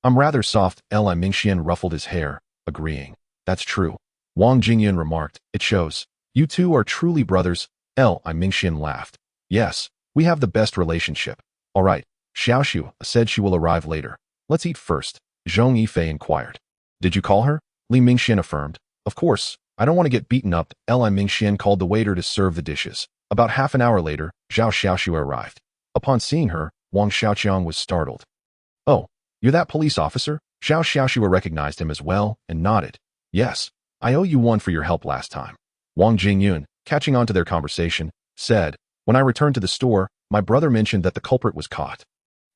I'm rather soft." Li Mingxian ruffled his hair, agreeing. "That's true." Wang Jingyun remarked, "It shows. You two are truly brothers." Li Mingxian laughed. "Yes, we have the best relationship." "All right, Xiaoxiu said she will arrive later. Let's eat first." Zhong Yifei inquired. "Did you call her?" Li Mingxian affirmed. "Of course, I don't want to get beaten up." Li Mingxian called the waiter to serve the dishes. About half an hour later, Zhao Xiaoxiu arrived. Upon seeing her, Wang Xiaoqiang was startled. "Oh, you're that police officer?" Zhao Xiaoxiu recognized him as well and nodded. "Yes, I owe you one for your help last time." Wang Jingyun, catching on to their conversation, said, "When I returned to the store, my brother mentioned that the culprit was caught.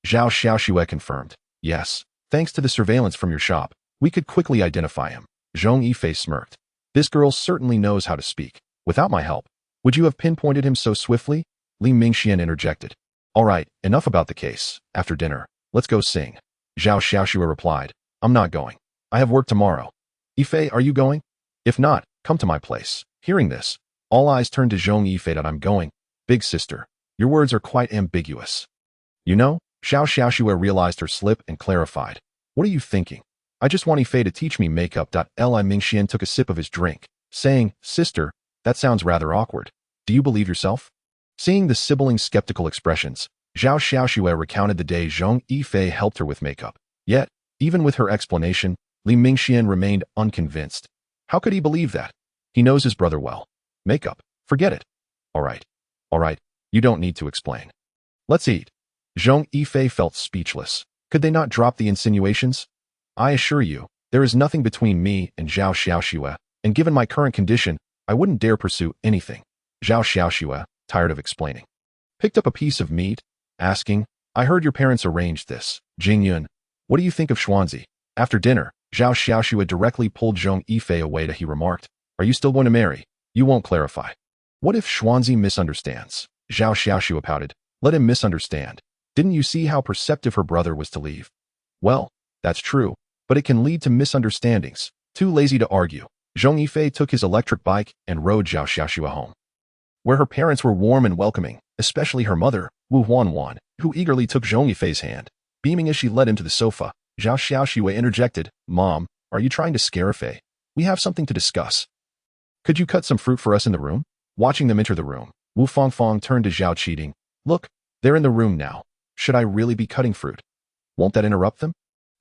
Zhao Xiaoxue confirmed. Yes, thanks to the surveillance from your shop, we could quickly identify him. Zhong Yifei smirked. This girl certainly knows how to speak. Without my help, would you have pinpointed him so swiftly? Li Mingxian interjected. All right, enough about the case. After dinner, let's go sing. Zhao Xiaoxue replied. I'm not going. I have work tomorrow. Yifei, are you going? If not, come to my place. Hearing this, all eyes turned to Zhong Yifei. That I'm going. Big sister, your words are quite ambiguous. You know, Zhao Xiaoxue realized her slip and clarified. What are you thinking? I just want Yifei to teach me makeup. Li Mingxian took a sip of his drink, saying, Sister, that sounds rather awkward. Do you believe yourself? Seeing the siblings' skeptical expressions, Zhao Xiaoxue recounted the day Zhong Yifei helped her with makeup. Yet, even with her explanation, Li Mingxian remained unconvinced. How could he believe that? He knows his brother well. Makeup, forget it. All right, you don't need to explain. Let's eat. Zhong Yifei felt speechless. Could they not drop the insinuations? I assure you, there is nothing between me and Zhao Xiaoxue, and given my current condition, I wouldn't dare pursue anything. Zhao Xiaoxue, tired of explaining, picked up a piece of meat, asking, I heard your parents arranged this. Jingyun, what do you think of Xuanzi? After dinner, Zhao Xiaoxue directly pulled Zhong Yifei away. He remarked, Are you still going to marry? You won't clarify. What if Xuanzi misunderstands? Zhao Xiaoxue pouted. Let him misunderstand. Didn't you see how perceptive her brother was to leave? Well, that's true, but it can lead to misunderstandings. Too lazy to argue, Zhong Yifei took his electric bike and rode Zhao Xiaoxue home, where her parents were warm and welcoming, especially her mother, Wu Huanwan, who eagerly took Zhong Yifei's hand. Beaming as she led him to the sofa, Zhao Xiaoxue interjected, Mom, are you trying to scare Yifei? We have something to discuss. Could you cut some fruit for us in the room? Watching them enter the room, Wu Fangfang turned to Zhao Cheating. Look, they're in the room now. Should I really be cutting fruit? Won't that interrupt them?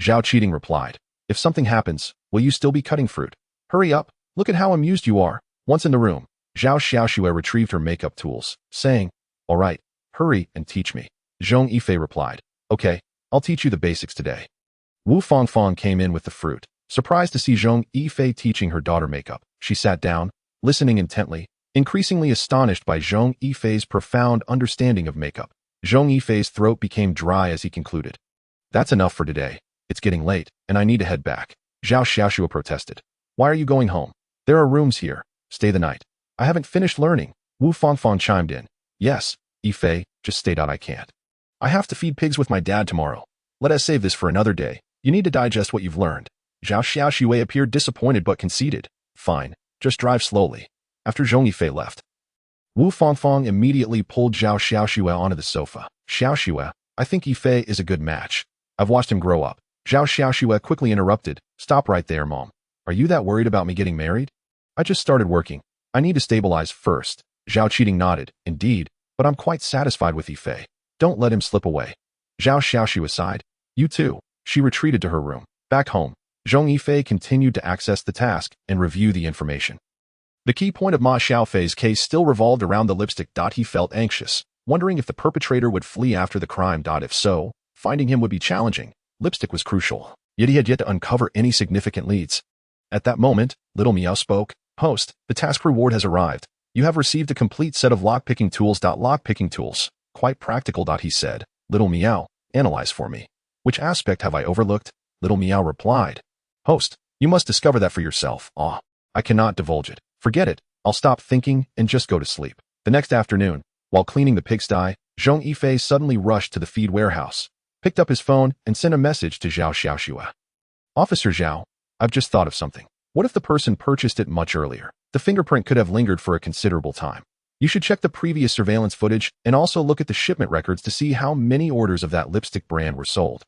Zhao Cheating replied. If something happens, will you still be cutting fruit? Hurry up, look at how amused you are. Once in the room, Zhao Xiaoxue retrieved her makeup tools, saying, All right, hurry and teach me. Zhong Yifei replied, Okay, I'll teach you the basics today. Wu Fangfang came in with the fruit, surprised to see Zhong Yifei teaching her daughter makeup. She sat down, listening intently, increasingly astonished by Zhong Yifei's profound understanding of makeup. Zhong Yifei's throat became dry as he concluded. That's enough for today. It's getting late, and I need to head back. Zhao Xiaoxue protested. Why are you going home? There are rooms here. Stay the night. I haven't finished learning. Wu Fangfang chimed in. Yes, Yifei, just stay. I can't. I have to feed pigs with my dad tomorrow. Let us save this for another day. You need to digest what you've learned. Zhao Xiaoxue appeared disappointed but conceded. Fine, just drive slowly. After Zhong Yifei left, Wu Fangfang immediately pulled Zhao Xiaoxue onto the sofa. Xiaoxue, I think Yifei is a good match. I've watched him grow up. Zhao Xiaoxue quickly interrupted. Stop right there, Mom. Are you that worried about me getting married? I just started working. I need to stabilize first. Zhao Cheating nodded. Indeed, but I'm quite satisfied with Yifei. Don't let him slip away. Zhao Xiaoxue sighed. You too. She retreated to her room. Back home, Zhong Yifei continued to access the task and review the information. The key point of Ma Xiaofei's case still revolved around the lipstick. He felt anxious, wondering if the perpetrator would flee after the crime. If so, finding him would be challenging. Lipstick was crucial, yet he had yet to uncover any significant leads. At that moment, Little Meow spoke. Host, the task reward has arrived. You have received a complete set of lockpicking tools. Lockpicking tools. Quite practical. He said. Little Meow, analyze for me. Which aspect have I overlooked? Little Meow replied. Host, you must discover that for yourself. I cannot divulge it. Forget it. I'll stop thinking and just go to sleep. The next afternoon, while cleaning the pigsty, Zhong Yifei suddenly rushed to the feed warehouse, picked up his phone, and sent a message to Zhao Xiaoxue. Officer Zhao, I've just thought of something. What if the person purchased it much earlier? The fingerprint could have lingered for a considerable time. You should check the previous surveillance footage and also look at the shipment records to see how many orders of that lipstick brand were sold.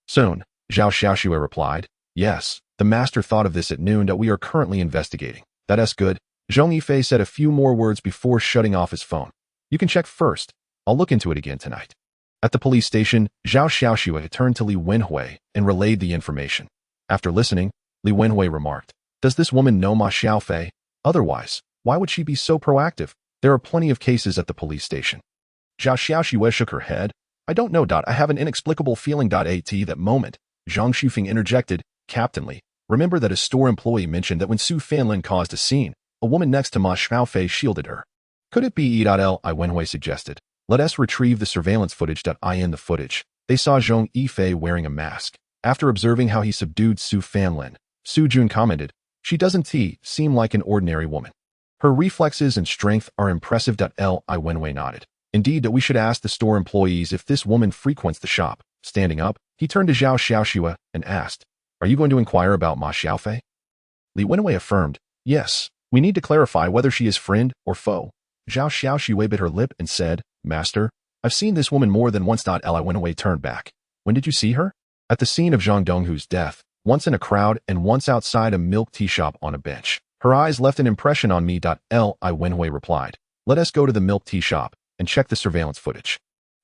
Soon, Zhao Xiaoxue replied. Yes, the master thought of this at noon. We are currently investigating. That's good. Zhong Yifei said a few more words before shutting off his phone. You can check first. I'll look into it again tonight. At the police station, Zhao Xiaoxue turned to Li Wenhui and relayed the information. After listening, Li Wenhui remarked, Does this woman know Ma Xiaofei? Otherwise, why would she be so proactive? There are plenty of cases at the police station. Zhao Xiaoxue shook her head. I don't know. I have an inexplicable feeling. At that moment, Zhang Shufeng interjected, Captainly, remember that a store employee mentioned that when Su Fanlin caused a scene, a woman next to Ma Xiaofei shielded her. Could it be Li Wenhui suggested. Let us retrieve the surveillance footage. In the footage, they saw Zhong Yifei wearing a mask. After observing how he subdued Su Fanlin, Su Jun commented, "She doesn't seem like an ordinary woman. Her reflexes and strength are impressive." Li Wenwei nodded. "Indeed, we should ask the store employees if this woman frequents the shop." Standing up, he turned to Zhao Xiaoxue and asked, "Are you going to inquire about Ma Xiaofei?" Li Wenwei affirmed, "Yes, we need to clarify whether she is friend or foe." Zhao Xiaoxue bit her lip and said, "Master, I've seen this woman more than once." Li Wenwei turned back. "When did you see her?" "At the scene of Zhang Donghu's death, once in a crowd and once outside a milk tea shop on a bench. Her eyes left an impression on me." Li Wenwei replied, "Let us go to the milk tea shop and check the surveillance footage."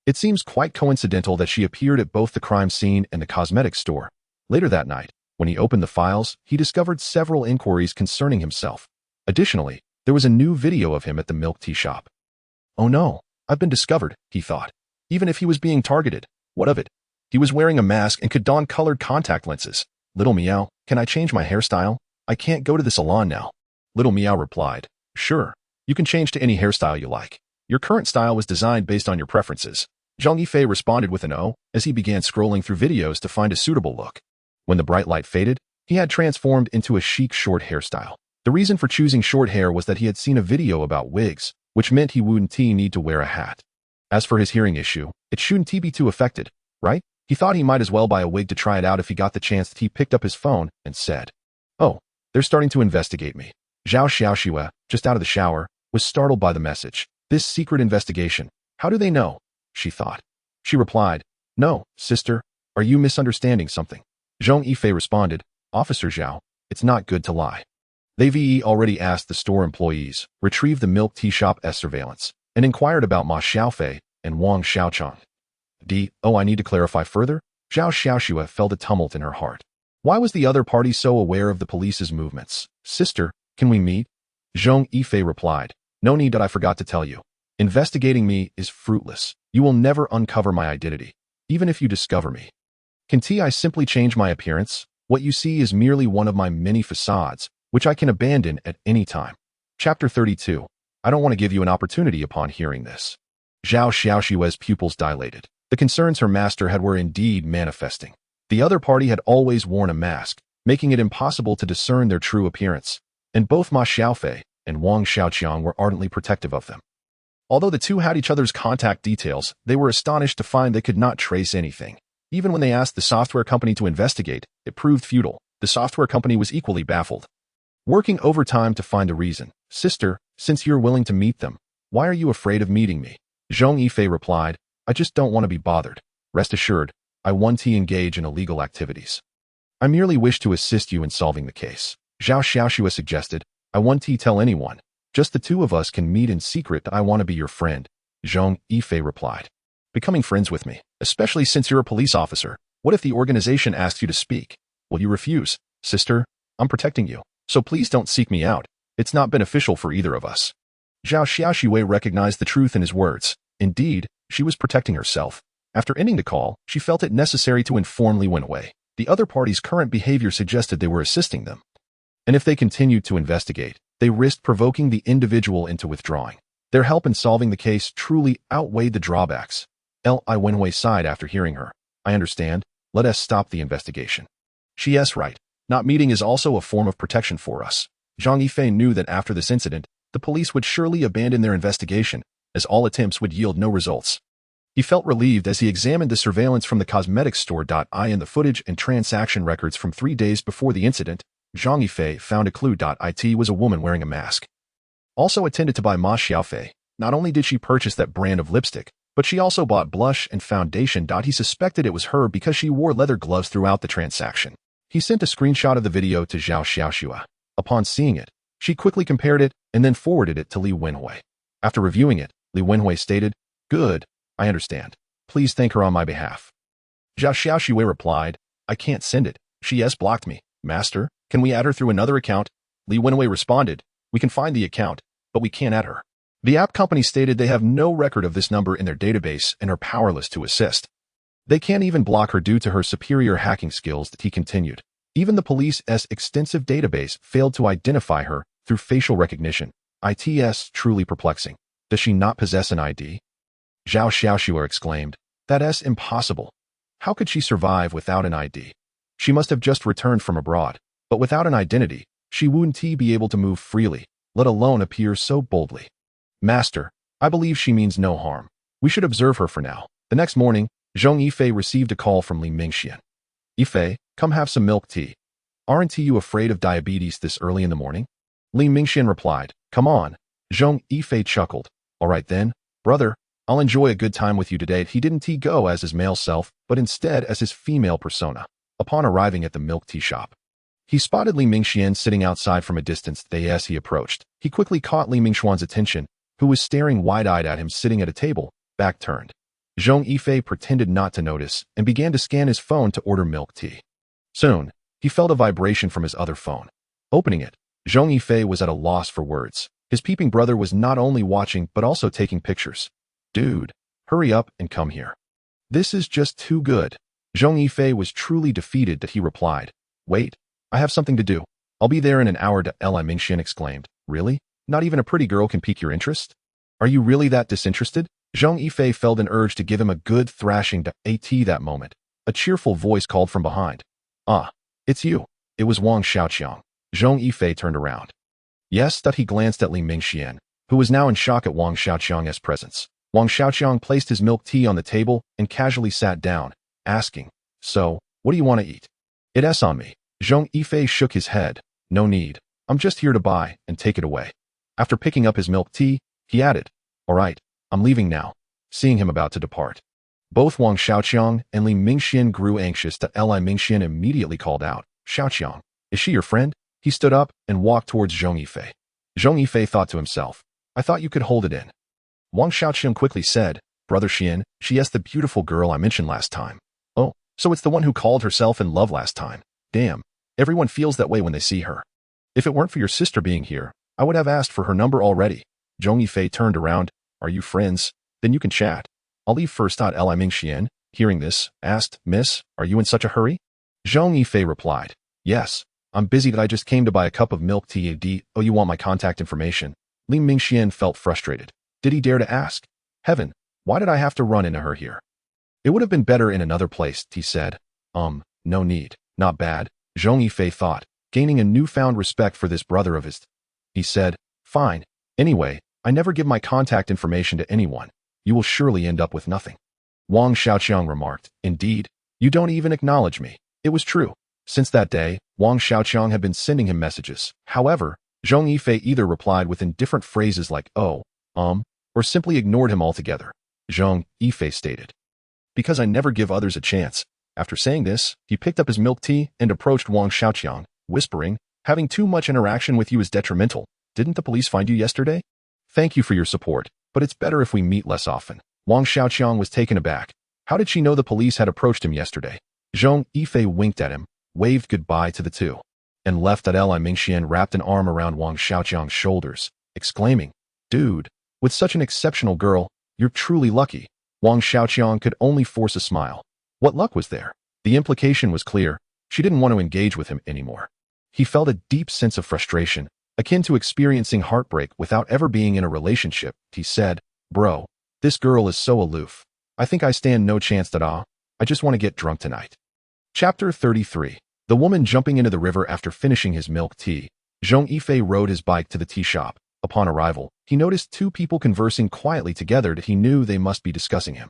It seems quite coincidental that she appeared at both the crime scene and the cosmetics store. Later that night, when he opened the files, he discovered several inquiries concerning himself. Additionally, there was a new video of him at the milk tea shop. "Oh no, I've been discovered," he thought. Even if he was being targeted, what of it? He was wearing a mask and could don colored contact lenses. "Little Meow, can I change my hairstyle? I can't go to the salon now." Little Meow replied, "Sure, you can change to any hairstyle you like. Your current style was designed based on your preferences." Zhong Yifei responded with an "oh" as he began scrolling through videos to find a suitable look. When the bright light faded, he had transformed into a chic short hairstyle. The reason for choosing short hair was that he had seen a video about wigs, which meant he wouldn't need to wear a hat. As for his hearing issue, it shouldn't be too affected, right? He thought he might as well buy a wig to try it out if he got the chance. He picked up his phone and said, "Oh, they're starting to investigate me." Zhao Xiaoxue, just out of the shower, was startled by the message. "This secret investigation, how do they know?" she thought. She replied, "No, sister, are you misunderstanding something?" Zhong Yifei responded, "Officer Zhao, it's not good to lie. They've already asked the store employees, retrieved the milk tea shop surveillance, and inquired about Ma Xiaofei and Wang Xiaochang." I need to clarify further. Zhao Xiaoxue felt a tumult in her heart. Why was the other party so aware of the police's movements? "Sister, can we meet?" Zhong Yifei replied, "No need. I forgot to tell you. Investigating me is fruitless. You will never uncover my identity, even if you discover me. Can I simply change my appearance? What you see is merely one of my many facades, which I can abandon at any time." Chapter 32. I don't want to give you an opportunity. Upon hearing this, Zhao Xiaoxue's pupils dilated. The concerns her master had were indeed manifesting. The other party had always worn a mask, making it impossible to discern their true appearance, and both Ma Xiaofei and Wang Xiaoqiang were ardently protective of them. Although the two had each other's contact details, they were astonished to find they could not trace anything. Even when they asked the software company to investigate, it proved futile. The software company was equally baffled. Working overtime to find the reason. "Sister, since you're willing to meet them, why are you afraid of meeting me?" Zhong Yifei replied, "I just don't want to be bothered. Rest assured, I won't engage in illegal activities. I merely wish to assist you in solving the case." Zhao Xiaoxue suggested, "I won't tell anyone. Just the two of us can meet in secret. I want to be your friend." Zhong Yifei replied, "Becoming friends with me, especially since you're a police officer. What if the organization asks you to speak? Will you refuse?" "Sister, I'm protecting you, so please don't seek me out. It's not beneficial for either of us." Zhao Xiaoxue recognized the truth in his words. Indeed, she was protecting herself. After ending the call, she felt it necessary to inform Li Wenwei. The other party's current behavior suggested they were assisting them, and if they continued to investigate, they risked provoking the individual into withdrawing. Their help in solving the case truly outweighed the drawbacks. Li Wenwei sighed after hearing her. "I understand. Let us stop the investigation." "She's right. Not meeting is also a form of protection for us." Zhong Yifei knew that after this incident, the police would surely abandon their investigation, as all attempts would yield no results. He felt relieved as he examined the surveillance from the cosmetics store. In the footage and transaction records from 3 days before the incident, Zhong Yifei found a clue. It was a woman wearing a mask. Also attended to by Ma Xiaofei. Not only did she purchase that brand of lipstick, but she also bought blush and foundation. He suspected it was her because she wore leather gloves throughout the transaction. He sent a screenshot of the video to Zhao Xiaoxue. Upon seeing it, she quickly compared it and then forwarded it to Li Wenwei. After reviewing it, Li Wenwei stated, "Good, I understand. Please thank her on my behalf." Zhao Xiaoxue replied, "I can't send it. She has blocked me. Master, can we add her through another account?" Li Wenwei responded, "We can find the account, but we can't add her." The app company stated they have no record of this number in their database and are powerless to assist. They can't even block her due to her superior hacking skills. He continued. Even the police's extensive database failed to identify her through facial recognition. It's truly perplexing. Does she not possess an ID? Zhao Xiaoxue exclaimed, "That's impossible. How could she survive without an ID? She must have just returned from abroad, but without an identity, she wouldn't be able to move freely, let alone appear so boldly. Master, I believe she means no harm. We should observe her for now. The next morning, Zhong Yifei received a call from Li Mingxian. Yifei, come have some milk tea. Aren't you afraid of diabetes this early in the morning? Li Mingxian replied, come on. Zhong Yifei chuckled. All right then, brother, I'll enjoy a good time with you today. He didn't go as his male self, but instead as his female persona. Upon arriving at the milk tea shop, he spotted Li Mingxian sitting outside from a distance. As he approached, he quickly caught Li Mingxuan's attention, who was staring wide-eyed at him sitting at a table, back turned. Zhong Yifei pretended not to notice and began to scan his phone to order milk tea. Soon, he felt a vibration from his other phone. Opening it, Zhong Yifei was at a loss for words. His peeping brother was not only watching but also taking pictures. Dude, hurry up and come here. This is just too good. Zhong Yifei was truly defeated that he replied, wait, I have something to do. I'll be there in an hour. Li Mingxian exclaimed, really? Not even a pretty girl can pique your interest? Are you really that disinterested? Zhong Yifei felt an urge to give him a good thrashing. That moment, a cheerful voice called from behind. Ah, it's you. It was Wang Xiaoqiang. Zhong Yifei turned around. Yes, he glanced at Li Mingxian, who was now in shock at Wang Xiaoqiang's presence. Wang Xiaoqiang placed his milk tea on the table and casually sat down, asking, so, what do you want to eat? It's on me. Zhong Yifei shook his head. No need. I'm just here to buy and take it away. After picking up his milk tea, he added, all right, I'm leaving now. Seeing him about to depart, both Wang Xiaoqiang and Li Mingxian grew anxious. Li Mingxian immediately called out, Xiaoqiang, is she your friend? He stood up and walked towards Zhong Yifei. Zhong Yifei thought to himself, I thought you could hold it in. Wang Xiaoqiang quickly said, Brother Xian, she is the beautiful girl I mentioned last time. Oh, so it's the one who called herself in love last time. Damn, everyone feels that way when they see her. If it weren't for your sister being here, I would have asked for her number already. Zhong Yifei turned around. Are you friends? Then you can chat. I'll leave first. Li Mingxian, hearing this, asked, Miss, are you in such a hurry? Zhong Yifei replied, yes, I'm busy. I just came to buy a cup of milk tea. Oh, you want my contact information? Li Mingxian felt frustrated. Did he dare to ask? Heaven, why did I have to run into her here? It would have been better in another place, he said. No need. Not bad, Zhong Yifei thought, gaining a newfound respect for this brother of his. He said, fine. Anyway, I never give my contact information to anyone. You will surely end up with nothing. Wang Xiaoqiang remarked, indeed, you don't even acknowledge me. It was true. Since that day, Wang Xiaoqiang had been sending him messages. However, Zhong Yifei either replied with indifferent phrases like, oh, or simply ignored him altogether. Zhong Yifei stated, because I never give others a chance. After saying this, he picked up his milk tea and approached Wang Xiaoqiang, whispering, having too much interaction with you is detrimental. Didn't the police find you yesterday? Thank you for your support, but it's better if we meet less often. Wang Xiaoqiang was taken aback. How did she know the police had approached him yesterday? Zhong Yifei winked at him, waved goodbye to the two, and left. Li Mingxian wrapped an arm around Wang Xiaoqiang's shoulders, exclaiming, dude, with such an exceptional girl, you're truly lucky. Wang Xiaoqiang could only force a smile. What luck was there? The implication was clear. She didn't want to engage with him anymore. He felt a deep sense of frustration, akin to experiencing heartbreak without ever being in a relationship. He said, bro, this girl is so aloof. I think I stand no chance at all. I just want to get drunk tonight. Chapter 33. The woman jumping into the river after finishing his milk tea. Zhong Yifei rode his bike to the tea shop. Upon arrival, he noticed two people conversing quietly together that he knew they must be discussing him.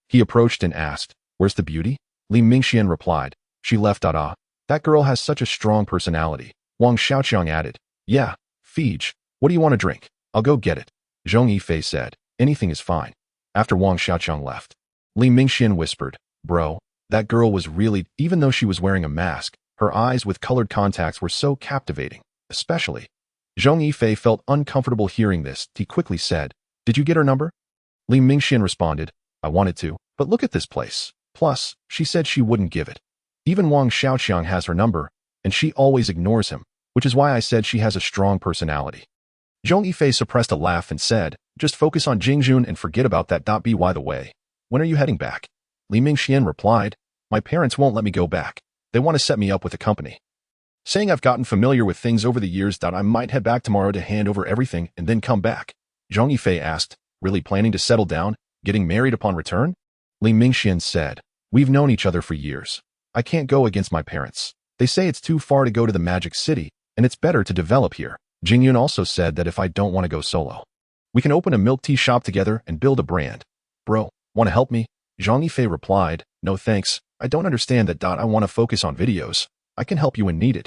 He approached and asked, where's the beauty? Li Mingxian replied, she left. That girl has such a strong personality. Wang Xiaoqiang added, yeah, Fij, what do you want to drink? I'll go get it. Zhong Yifei said, anything is fine. After Wang Xiaoqiang left, Li Mingxian whispered, bro, that girl was really, even though she was wearing a mask, her eyes with colored contacts were so captivating, especially. Zhong Yifei felt uncomfortable hearing this. He quickly said, did you get her number? Li Mingxian responded, I wanted to, but look at this place. Plus, she said she wouldn't give it. Even Wang Xiaoqiang has her number, and she always ignores him, which is why I said she has a strong personality. Zhong Yifei suppressed a laugh and said, just focus on Jingjun and forget about that. By the way, when are you heading back? Li Mingxian replied, my parents won't let me go back. They want to set me up with a company. Saying I've gotten familiar with things over the years. I might head back tomorrow to hand over everything and then come back. Zhong Yifei asked, really planning to settle down, getting married upon return? Li Mingxian said, We've known each other for years. I can't go against my parents. They say it's too far to go to the Magic City, and it's better to develop here. Jingyun also said that if I don't want to go solo, we can open a milk tea shop together and build a brand. Bro, want to help me? Zhong Yifei replied, no thanks, I don't understand that. I want to focus on videos. I can help you when needed.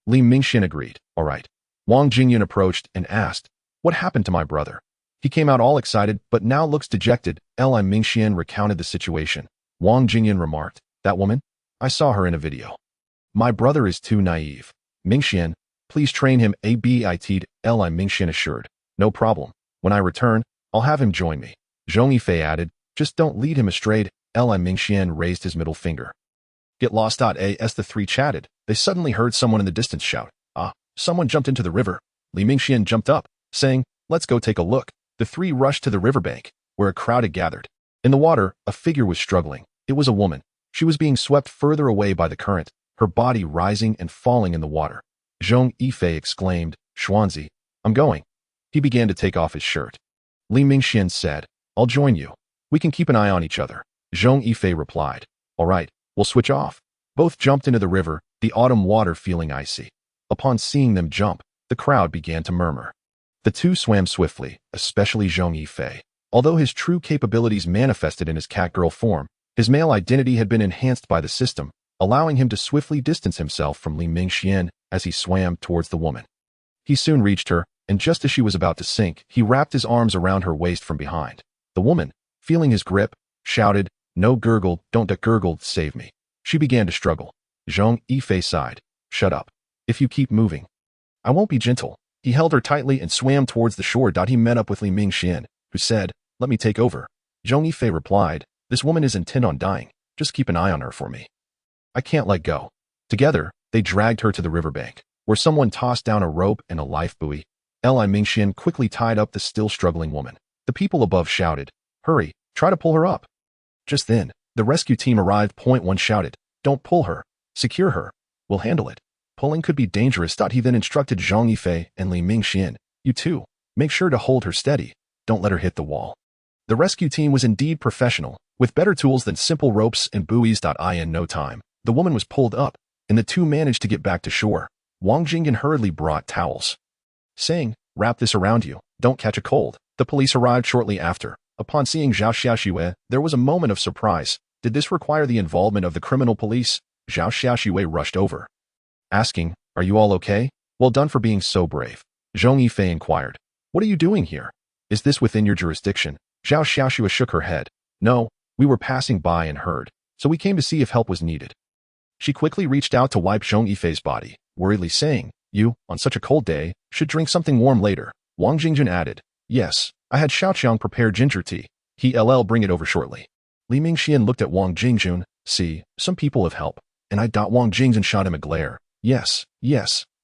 Li Mingxian agreed, alright. Wang Jingyun approached and asked, what happened to my brother? He came out all excited, but now looks dejected. Li Mingxian recounted the situation. Wang Jingyun remarked, that woman? I saw her in a video. My brother is too naive. Mingxian, please train him a bit. Li Mingxian assured, no problem. When I return, I'll have him join me. Zhong Yifei added, just don't lead him astray. Li Mingxian raised his middle finger. Get lost. As the three chatted, they suddenly heard someone in the distance shout, ah, someone jumped into the river. Li Mingxian jumped up, saying, let's go take a look. The three rushed to the riverbank, where a crowd had gathered. In the water, a figure was struggling. It was a woman. She was being swept further away by the current, her body rising and falling in the water. Zhong Yifei exclaimed, Xuanzi, I'm going. He began to take off his shirt. Li Mingxian said, I'll join you. We can keep an eye on each other. Zhong Yifei replied, all right, we'll switch off. Both jumped into the river, the autumn water feeling icy. Upon seeing them jump, the crowd began to murmur. The two swam swiftly, especially Zhong Yifei. Although his true capabilities manifested in his catgirl form, his male identity had been enhanced by the system, allowing him to swiftly distance himself from Li Mingxian as he swam towards the woman. He soon reached her, and just as she was about to sink, he wrapped his arms around her waist from behind. The woman, feeling his grip, shouted, no gurgle, don't gurgle, save me. She began to struggle. Zhong Yifei sighed, shut up. If you keep moving, I won't be gentle. He held her tightly and swam towards the shore. He met up with Li Mingxian, who said, let me take over. Zhong Yifei replied, this woman is intent on dying. Just keep an eye on her for me. I can't let go. Together, they dragged her to the riverbank, where someone tossed down a rope and a life buoy. Li Mingxian quickly tied up the still struggling woman. The people above shouted, hurry, try to pull her up. Just then, the rescue team arrived. One shouted, don't pull her. Secure her. We'll handle it. Pulling could be dangerous. He then instructed Zhong Yifei and Li Mingxian, you two, make sure to hold her steady. Don't let her hit the wall. The rescue team was indeed professional, with better tools than simple ropes and buoys. In no time, the woman was pulled up, and the two managed to get back to shore. Wang Jingyun hurriedly brought towels, saying, wrap this around you, don't catch a cold. The police arrived shortly after. Upon seeing Zhao Xiaoxue, there was a moment of surprise. Did this require the involvement of the criminal police? Zhao Xiaoxue rushed over, asking, are you all okay? Well done for being so brave. Zhong Yifei inquired, what are you doing here? Is this within your jurisdiction? Zhao Xiaoxue shook her head. No, we were passing by and heard, so we came to see if help was needed. She quickly reached out to wipe Zhong Yifei's body, worriedly saying, you, on such a cold day, should drink something warm later. Wang Jingjun added, yes, I had Xiaoqiang prepare ginger tea. He'll bring it over shortly. Li Mingxian looked at Wang Jingjun. See, some people have help. And Wang Jingjun shot him a glare. Yes,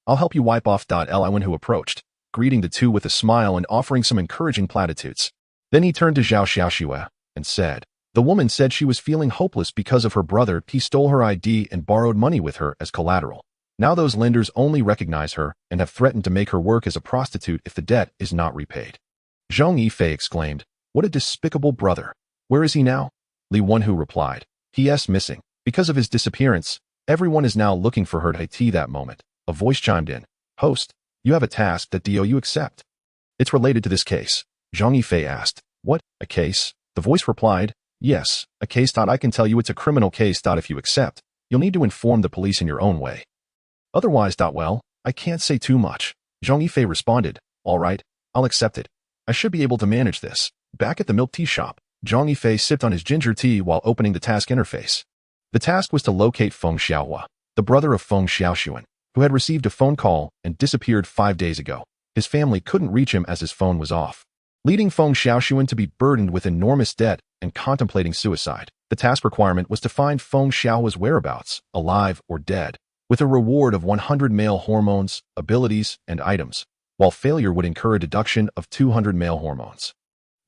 I'll help you wipe off. Li who approached, greeting the two with a smile and offering some encouraging platitudes. Then he turned to Zhao Xiaoxue and said, the woman said she was feeling hopeless because of her brother. He stole her ID and borrowed money with her as collateral. Now those lenders only recognize her and have threatened to make her work as a prostitute if the debt is not repaid. Zhong Yifei exclaimed, what a despicable brother. Where is he now? Li Wenhu replied, he.'s missing. Because of his disappearance, everyone is now looking for her. At that moment, a voice chimed in. Host, you have a task that you accept. It's related to this case. Zhong Yifei asked, what, a case? The voice replied, yes, a case. I can tell you it's a criminal case. If you accept, you'll need to inform the police in your own way. Otherwise, well, I can't say too much. Zhong Yifei responded, all right, I'll accept it. I should be able to manage this. Back at the milk tea shop, Zhong Yifei sipped on his ginger tea while opening the task interface. The task was to locate Feng Xiaohua, the brother of Feng Xiaoxuan, who had received a phone call and disappeared 5 days ago. His family couldn't reach him as his phone was off, leading Feng Xiaoxuan to be burdened with enormous debt and contemplating suicide. The task requirement was to find Feng Xiaohua's whereabouts, alive or dead, with a reward of 100 male hormones, abilities, and items, while failure would incur a deduction of 200 male hormones.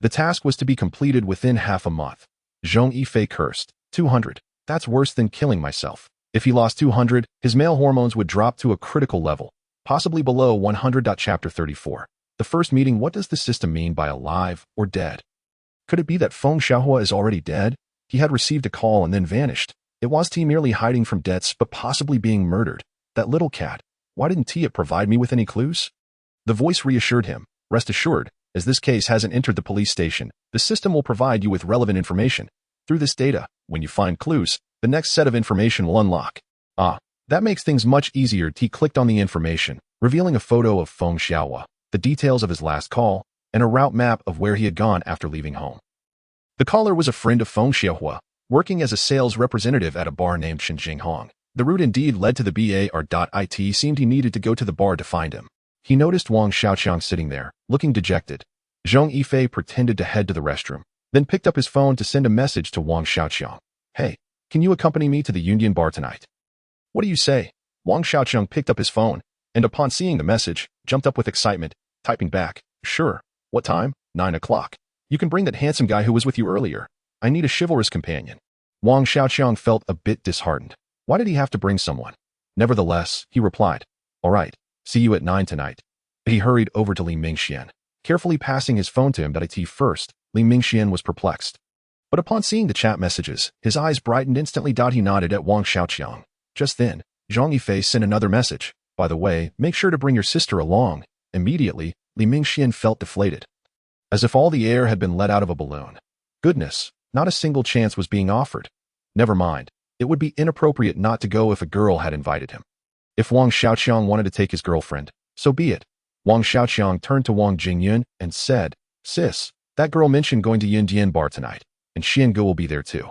The task was to be completed within half a month. Zhong Yifei cursed, 200. That's worse than killing myself. If he lost 200, his male hormones would drop to a critical level, possibly below 100. Chapter 34. The first meeting. What does the system mean by alive or dead? Could it be that Feng Xiaohua is already dead? He had received a call and then vanished. It was he merely hiding from debts but possibly being murdered? That little cat. Why didn't Tia provide me with any clues? The voice reassured him. Rest assured, as this case hasn't entered the police station, the system will provide you with relevant information. Through this data, when you find clues, the next set of information will unlock. Ah, that makes things much easier. T clicked on the information, revealing a photo of Feng Xiaohua, the details of his last call, and a route map of where he had gone after leaving home. The caller was a friend of Feng Xiaohua, working as a sales representative at a bar named Hong. The route indeed led to the bar.it. Seemed he needed to go to the bar to find him. He noticed Wang Xiaoqiang sitting there, looking dejected. Zhong Yifei pretended to head to the restroom, then picked up his phone to send a message to Wang Xiaoqiang. Hey, can you accompany me to the Union Bar tonight? What do you say? Wang Xiaoqiang picked up his phone, and upon seeing the message, jumped up with excitement, typing back, sure. What time? 9 o'clock. You can bring that handsome guy who was with you earlier. I need a chivalrous companion. Wang Xiaoqiang felt a bit disheartened. Why did he have to bring someone? Nevertheless, he replied, all right, see you at 9 tonight. He hurried over to Li Mingxian, carefully passing his phone to him. At first, Li Mingxian was perplexed. But upon seeing the chat messages, his eyes brightened instantly. He nodded at Wang Xiaoqiang. Just then, Zhong Yifei sent another message. By the way, make sure to bring your sister along. Immediately, Li Mingxian felt deflated, as if all the air had been let out of a balloon. Goodness, not a single chance was being offered. Never mind, it would be inappropriate not to go if a girl had invited him. If Wang Xiaoqiang wanted to take his girlfriend, so be it. Wang Xiaoqiang turned to Wang Jingyun and said, Sis, that girl mentioned going to Yundian Bar tonight, and Xiangu will be there too.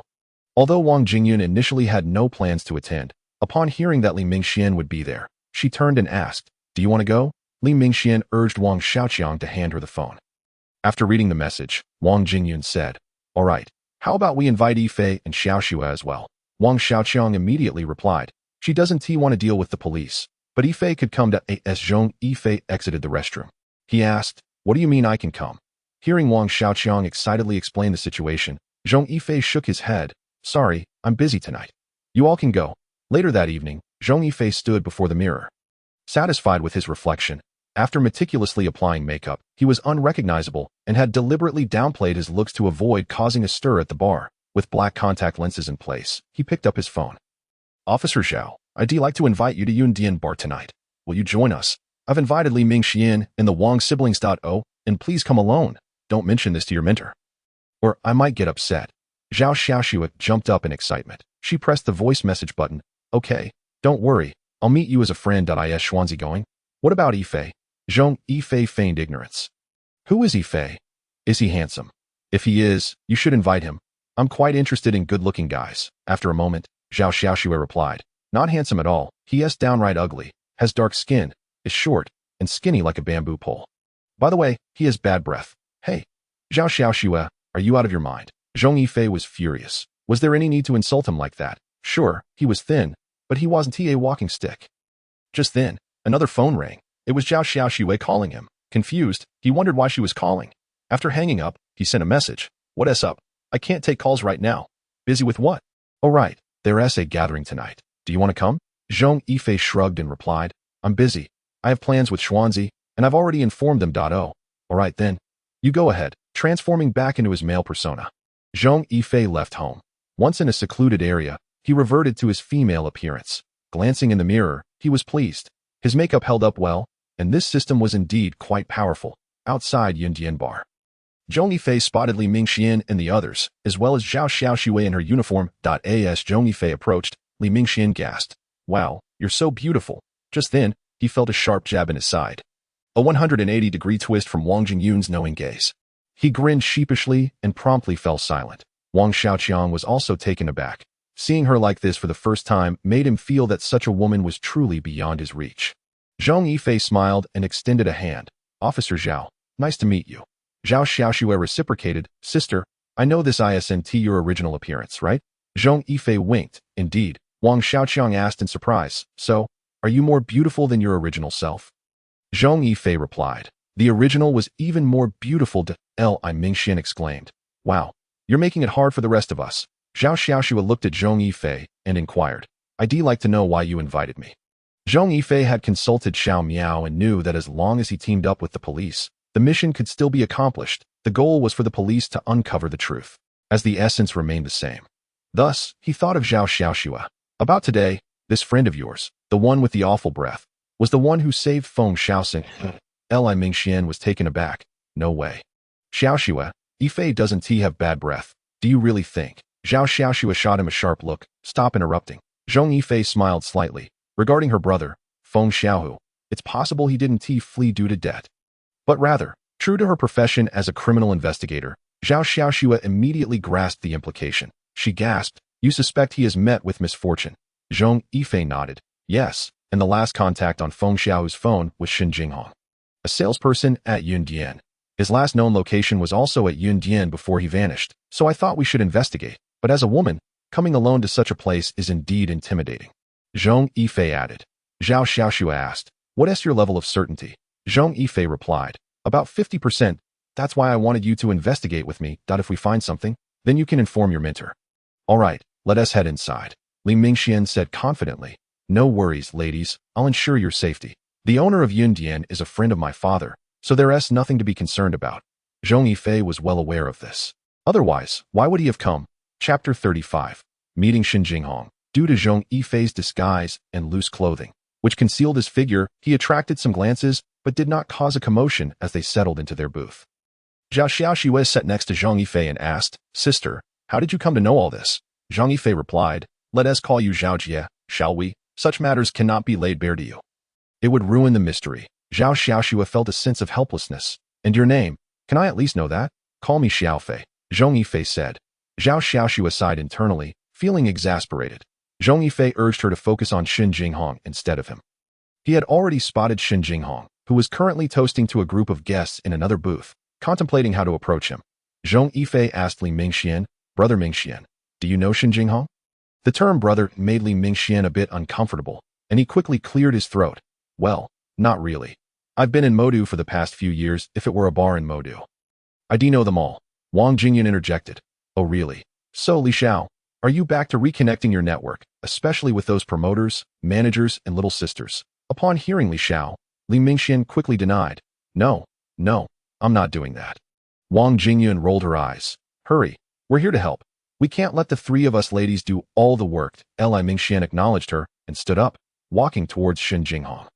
Although Wang Jingyun initially had no plans to attend, upon hearing that Li Mingxian would be there, she turned and asked, do you want to go? Li Mingxian urged Wang Xiaoqiang to hand her the phone. After reading the message, Wang Jingyun said, all right, how about we invite Yifei and Xiaoxua as well? Wang Xiaoqiang immediately replied, she doesn't want to deal with the police, but Yifei could come to as Zhong Yifei exited the restroom. He asked, what do you mean I can come? Hearing Wang Xiaoqiang excitedly explain the situation, Zhong Yifei shook his head. Sorry, I'm busy tonight. You all can go. Later that evening, Zhong Yifei stood before the mirror. Satisfied with his reflection, after meticulously applying makeup, he was unrecognizable and had deliberately downplayed his looks to avoid causing a stir at the bar. With black contact lenses in place, he picked up his phone. Officer Zhao, I'd like to invite you to Yundian Bar tonight. Will you join us? I've invited Li Mingxian and the Wang siblings. And please come alone. Don't mention this to your mentor, or I might get upset. Zhao Xiaoxua jumped up in excitement. She pressed the voice message button. Okay, don't worry. I'll meet you as a friend. Is Xuanzi going? What about Yifei? Zhong Yifei feigned ignorance. Who is Yifei? Is he handsome? If he is, you should invite him. I'm quite interested in good-looking guys. After a moment, Zhao Xiaoxua replied, not handsome at all. He is downright ugly, has dark skin, is short, and skinny like a bamboo pole. By the way, he has bad breath. Hey, Zhao Xiaoxua, are you out of your mind? Zhong Yifei was furious. Was there any need to insult him like that? Sure, he was thin, but he wasn't a walking stick. Just then, another phone rang. It was Zhao Xiaoxua calling him. Confused, he wondered why she was calling. After hanging up, he sent a message. What's up? I can't take calls right now. Busy with what? Oh right, there's a gathering tonight. Do you want to come? Zhong Yifei shrugged and replied, I'm busy. I have plans with Xuanzi, and I've already informed them. All right then. You go ahead. Transforming back into his male persona, Zhong Yifei left home. Once in a secluded area, he reverted to his female appearance. Glancing in the mirror, he was pleased. His makeup held up well, and this system was indeed quite powerful. Outside Yundian Bar, Zhong Yifei spotted Li Mingxian and the others, as well as Zhao Xiaoxua in her uniform. As Zhong Yifei approached, Li Mingxian gasped, wow, you're so beautiful. Just then, he felt a sharp jab in his side. A 180-degree twist from Wang Jingyun's knowing gaze. He grinned sheepishly and promptly fell silent. Wang Xiaoqiang was also taken aback. Seeing her like this for the first time made him feel that such a woman was truly beyond his reach. Zhong Yifei smiled and extended a hand. Officer Zhao, nice to meet you. Zhao Xiaoxua reciprocated, sister, I know this isn't your original appearance, right? Zhong Yifei winked. Indeed, Wang Xiaoqiang asked in surprise, so, are you more beautiful than your original self? Zhong Yifei replied, the original was even more beautiful. Li Mingxian exclaimed, wow, you're making it hard for the rest of us. Zhao Xiaoxua looked at Zhong Yifei and inquired, I'd like to know why you invited me. Zhong Yifei had consulted Xiao Miao and knew that as long as he teamed up with the police, the mission could still be accomplished. The goal was for the police to uncover the truth. as the essence remained the same. Thus, he thought of Zhao Xiaoxue. About today, this friend of yours, the one with the awful breath, was the one who saved Feng Shaoxing. Li Mingxian was taken aback. No way. Xiaoxue, Yifei doesn't he have bad breath? Do you really think? Zhao Xiaoxue shot him a sharp look. Stop interrupting. Zhong Yifei smiled slightly. Regarding her brother, Feng Xiaohu, it's possible he didn't flee due to debt. But rather, true to her profession as a criminal investigator, Zhao Xiaoxue immediately grasped the implication. She gasped, you suspect he has met with misfortune? Zhong Yifei nodded. Yes, and the last contact on Feng Xiaohu's phone was Shen Jinghong, a salesperson at Yundian. His last known location was also at Yundian before he vanished, so I thought we should investigate. But as a woman, coming alone to such a place is indeed intimidating. Zhong Yifei added. Zhao Xiaoxue asked, what is your level of certainty? Zhong Yifei replied, about 50%. That's why I wanted you to investigate with me. If we find something, then you can inform your mentor. All right, let us head inside. Li Mingxian said confidently. No worries, ladies, I'll ensure your safety. The owner of Yundian is a friend of my father, so there is nothing to be concerned about. Zhong Yifei was well aware of this. Otherwise, why would he have come? Chapter 35. Meeting Shen Jinghong. Due to Zhong Yifei's disguise and loose clothing, which concealed his figure, he attracted some glances, but did not cause a commotion as they settled into their booth. Zhao Xiaoxue sat next to Zhong Yifei and asked, Sister, how did you come to know all this? Zhong Yifei replied, let us call you Zhao Jie, shall we? Such matters cannot be laid bare to you. It would ruin the mystery. Zhao Xiaoxue felt a sense of helplessness. And your name? Can I at least know that? Call me Xiaofei, Zhong Yifei said. Zhao Xiaoxue sighed internally, feeling exasperated. Zhong Yifei urged her to focus on Shen Jinghong instead of him. He had already spotted Shen Jinghong, who was currently toasting to a group of guests in another booth, contemplating how to approach him. Zhong Yifei asked Li Mingxian, Brother Mingxian, do you know Shen Jinghong? The term brother made Li Mingxian a bit uncomfortable, and he quickly cleared his throat. Well, not really. I've been in Modu for the past few years if it were a bar in Modu. I do know them all. Wang Jingyan interjected. Oh really? So Li Xiao, are you back to reconnecting your network, especially with those promoters, managers, and little sisters? Upon hearing Li Xiao, Li Mingxian quickly denied. No, I'm not doing that. Wang Jingyan rolled her eyes. Hurry, we're here to help. We can't let the three of us ladies do all the work. Li Mingxian acknowledged her and stood up, walking towards Shen Jinghong.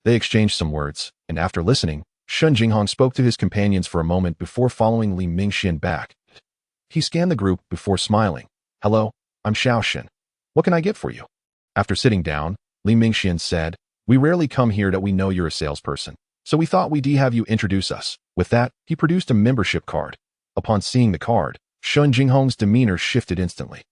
They exchanged some words, and after listening, Shen Jinghong spoke to his companions for a moment before following Li Mingxian back. He scanned the group before smiling. Hello, I'm Xiao Shen. What can I get for you? After sitting down, Li Mingxian said, we rarely come here that we know you're a salesperson, so we thought we'd have you introduce us. With that, he produced a membership card. Upon seeing the card, Shen Jinghong's demeanor shifted instantly.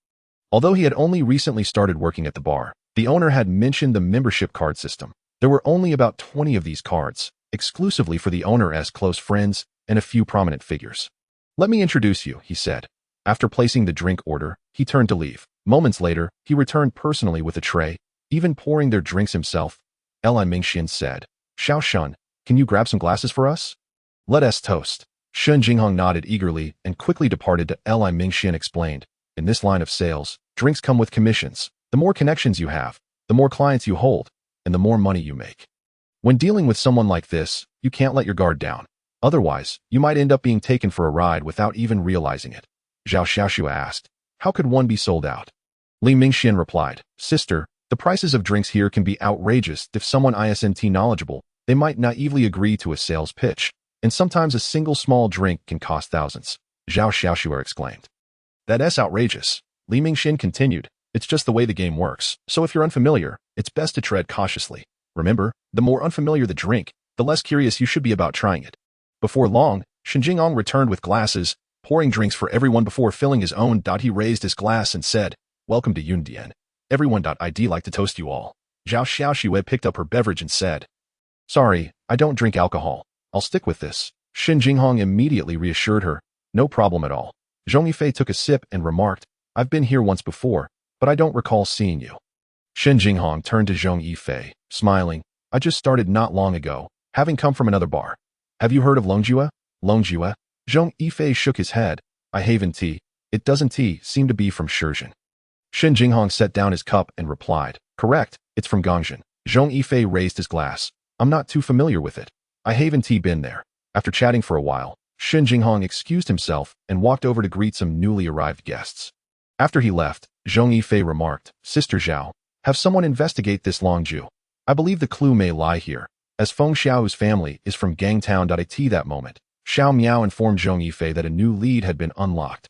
Although he had only recently started working at the bar, the owner had mentioned the membership card system. There were only about 20 of these cards, exclusively for the owner as close friends and a few prominent figures. Let me introduce you, he said. After placing the drink order, he turned to leave. Moments later, he returned personally with a tray, even pouring their drinks himself. Li Mingxian said, Xiao Shen, can you grab some glasses for us? Let us toast. Shen Jinghong nodded eagerly and quickly departed. To Li Mingxian explained, in this line of sales, drinks come with commissions. The more connections you have, the more clients you hold, and the more money you make. When dealing with someone like this, you can't let your guard down. Otherwise, you might end up being taken for a ride without even realizing it. Zhao Xiaoxue asked, how could one be sold out? Li Mingxian replied, Sister, the prices of drinks here can be outrageous. If someone isn't knowledgeable, they might naively agree to a sales pitch, and sometimes a single small drink can cost thousands. Zhao Xiaoxue exclaimed. That's outrageous. Li Mingxian continued, it's just the way the game works, so if you're unfamiliar, it's best to tread cautiously. Remember, the more unfamiliar the drink, the less curious you should be about trying it. Before long, Shen Jinghong returned with glasses, pouring drinks for everyone before filling his own. He raised his glass and said, Welcome to Yundian. Everyone. I'd like to toast you all. Zhao Xiaoxue picked up her beverage and said, Sorry, I don't drink alcohol. I'll stick with this. Shen Jinghong immediately reassured her, No problem at all. Zhong Yifei took a sip and remarked, I've been here once before, but I don't recall seeing you. Shen Jinghong turned to Zhong Yifei, smiling, I just started not long ago, having come from another bar. Have you heard of Longjue? Longjue? Zhong Yifei shook his head. I haven't tea. It doesn't seem to be from Shenzhen. Shen Jinghong set down his cup and replied, Correct, it's from Gongzhen. Zhong Yifei raised his glass. I'm not too familiar with it. I haven't been there. After chatting for a while, Shen Jinghong excused himself and walked over to greet some newly arrived guests. After he left, Zhong Yifei remarked, Sister Zhao, have someone investigate this Longju. I believe the clue may lie here, as Feng Xiao's family is from Gangtown. At that moment, Xiao Miao informed Zhong Yifei that a new lead had been unlocked.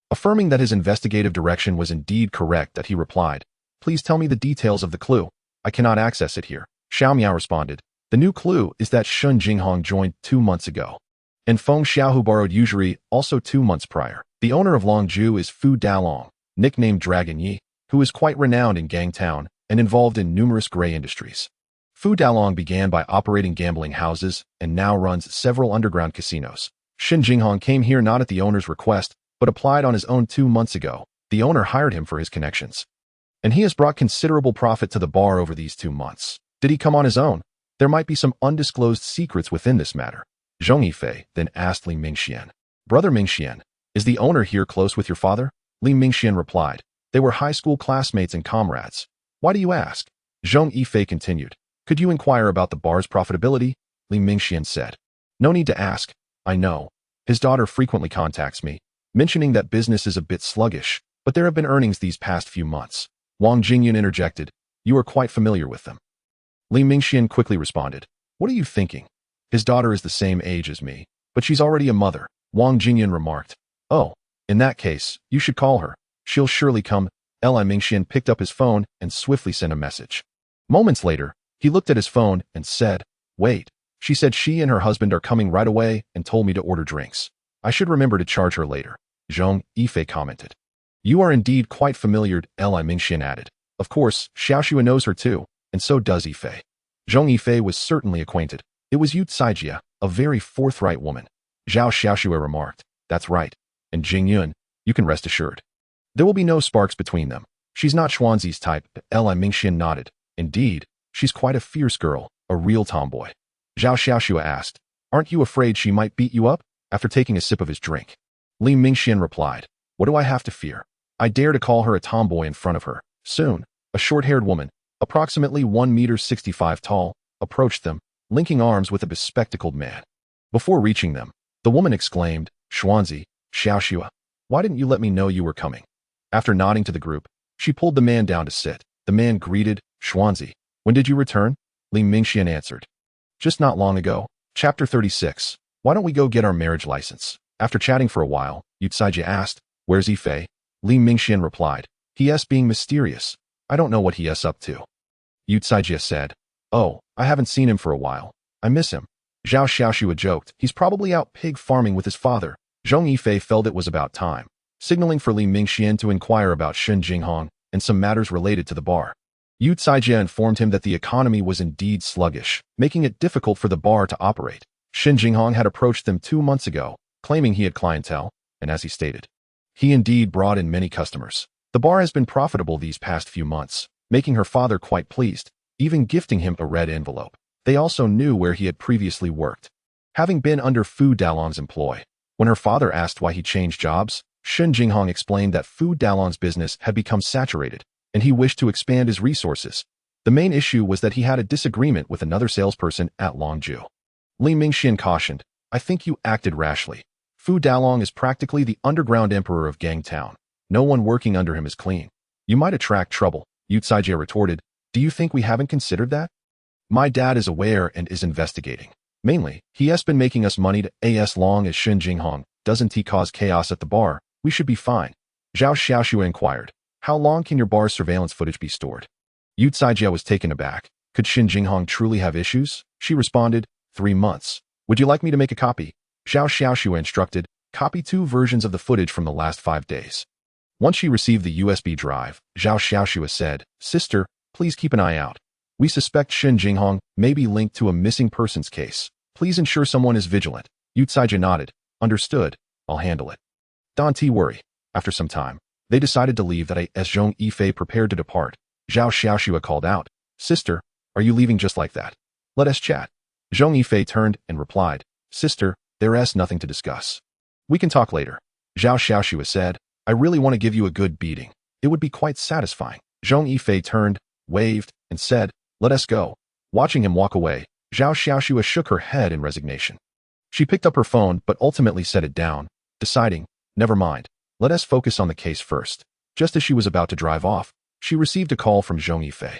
Affirming that his investigative direction was indeed correct, that he replied, Please tell me the details of the clue. I cannot access it here. Xiao Miao responded, The new clue is that Shen Jinghong joined 2 months ago, and Feng Xiao, who borrowed Yuzhiri, also 2 months prior. The owner of Longju is Fu Dalong, nicknamed Dragon Yi, who is quite renowned in Gangtown and involved in numerous gray industries. Fu Dalong began by operating gambling houses and now runs several underground casinos. Shen Jinghong came here not at the owner's request, but applied on his own 2 months ago. The owner hired him for his connections, and he has brought considerable profit to the bar over these 2 months. Did he come on his own? There might be some undisclosed secrets within this matter. Zhong Yifei then asked Li Mingxian, Brother Mingxian, is the owner here close with your father? Li Mingxian replied, They were high school classmates and comrades. Why do you ask? Zhong Yifei continued, Could you inquire about the bar's profitability? Li Mingxian said, No need to ask. I know. His daughter frequently contacts me, mentioning that business is a bit sluggish, but there have been earnings these past few months. Wang Jingyun interjected, You are quite familiar with them. Li Mingxian quickly responded, What are you thinking? His daughter is the same age as me, but she's already a mother. Wang Jingyun remarked, Oh, in that case, you should call her. She'll surely come. Li Mingxian picked up his phone and swiftly sent a message. Moments later, he looked at his phone and said, Wait, she said she and her husband are coming right away and told me to order drinks. I should remember to charge her later. Zhong Yifei commented. You are indeed quite familiar, Li Mingxian added. Of course, Xiaoxua knows her too, and so does Yifei. Zhong Yifei was certainly acquainted. It was Yu Caijia, a very forthright woman. Zhao Xiaoxua remarked, That's right. And Jingyun, you can rest assured. There will be no sparks between them. She's not Xuanzi's type. Li Mingxian nodded. Indeed, she's quite a fierce girl, a real tomboy. Zhao Xiaoxua asked, Aren't you afraid she might beat you up? After taking a sip of his drink, Li Mingxian replied, What do I have to fear? I dare to call her a tomboy in front of her. Soon, a short-haired woman, approximately 1.65 meters tall, approached them, linking arms with a bespectacled man. Before reaching them, the woman exclaimed, Xuanzi, Xiaoxua, why didn't you let me know you were coming? After nodding to the group, she pulled the man down to sit. The man greeted, Xuanzi, when did you return? Li Mingxian answered, Just not long ago. Chapter 36. Why don't we go get our marriage license? After chatting for a while, Yu Caijia asked, Where's Yifei? Li Mingxian replied, He being mysterious. I don't know what he up to. Yu Caijia said, Oh, I haven't seen him for a while. I miss him. Zhao Xiaoxua joked, He's probably out pig farming with his father. Zhong Yifei felt it was about time, signaling for Li Mingxian to inquire about Shen Jinghong and some matters related to the bar. Yu Caijia informed him that the economy was indeed sluggish, making it difficult for the bar to operate. Shen Jinghong had approached them 2 months ago, claiming he had clientele, and as he stated, he indeed brought in many customers. The bar has been profitable these past few months, making her father quite pleased, even gifting him a red envelope. They also knew where he had previously worked, having been under Fu Dalong's employ. When her father asked why he changed jobs, Shen Jinghong explained that Fu Dalong's business had become saturated, and he wished to expand his resources. The main issue was that he had a disagreement with another salesperson at Longju. Li Mingxian cautioned, I think you acted rashly. Fu Dalong is practically the underground emperor of Gangtown. No one working under him is clean. You might attract trouble. Yu Caijia retorted, Do you think we haven't considered that? My dad is aware and is investigating. Mainly, he has been making us money to as long as Shen Jinghong doesn't he cause chaos at the bar, we should be fine. Zhao Xiaoxua inquired, How long can your bar's surveillance footage be stored? Yu Caijia was taken aback. Could Shen Jinghong truly have issues? She responded, 3 months. Would you like me to make a copy? Zhao Xiaoxua instructed, Copy 2 versions of the footage from the last 5 days. Once she received the USB drive, Zhao Xiaoxua said, Sister, please keep an eye out. We suspect Shen Jinghong may be linked to a missing persons case. Please ensure someone is vigilant. Yu Caijia nodded. Understood. I'll handle it. Don't worry. After some time, they decided to leave. As Zhong Yifei prepared to depart, Zhao Xiaoxua called out, Sister, are you leaving just like that? Let us chat. Zhong Yifei turned and replied, Sister, there's nothing to discuss. We can talk later. Zhao Xiaoxua said, I really want to give you a good beating. It would be quite satisfying. Zhong Yifei turned, waved, and said, Let us go. Watching him walk away, Zhao Xiaoxua shook her head in resignation. She picked up her phone but ultimately set it down, deciding, never mind, let us focus on the case first. Just as she was about to drive off, she received a call from Zhong Yifei.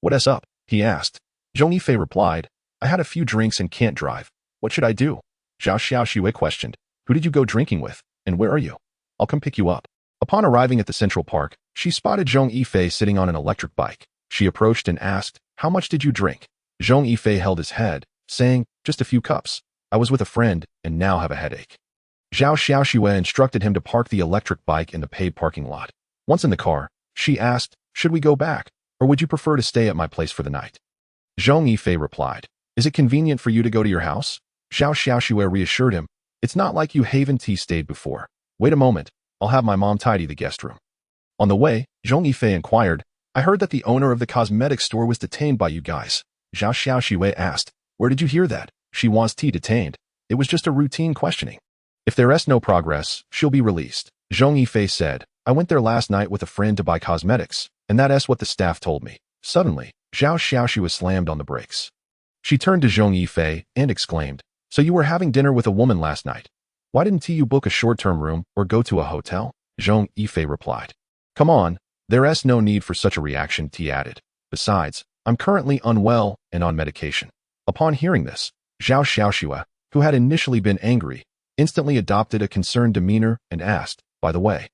"What's up?" he asked. Zhong Yifei replied, "I had a few drinks and can't drive. What should I do?" Zhao Xiaoxue questioned, "Who did you go drinking with, and where are you? I'll come pick you up." Upon arriving at the Central Park, she spotted Zhong Yifei sitting on an electric bike. She approached and asked, "How much did you drink?" Zhong Yifei held his head, saying, "Just a few cups. I was with a friend and now have a headache." Zhao Xiaoxue instructed him to park the electric bike in the paid parking lot. Once in the car, she asked, "Should we go back, or would you prefer to stay at my place for the night?" Zhong Yifei replied, "Is it convenient for you to go to your house?" Zhao Xiaoxue reassured him, "It's not like you Haven Tea stayed before. Wait a moment, I'll have my mom tidy the guest room." On the way, Zhong Yifei inquired, "I heard that the owner of the cosmetics store was detained by you guys." Zhao Xiaoxue asked, "Where did you hear that?" "She wants T detained. It was just a routine questioning. If there's no progress, she'll be released." Zhong Yifei said, "I went there last night with a friend to buy cosmetics, and that's what the staff told me." Suddenly, Zhao Xiaoxue slammed on the brakes. She turned to Zhong Yifei and exclaimed, "So you were having dinner with a woman last night? Why didn't you book a short-term room or go to a hotel?" Zhong Yifei replied, "Come on, there's no need for such a reaction," T added. "Besides, I'm currently unwell and on medication." Upon hearing this, Zhao Xiaoxue, who had initially been angry, instantly adopted a concerned demeanor and asked, "By the way,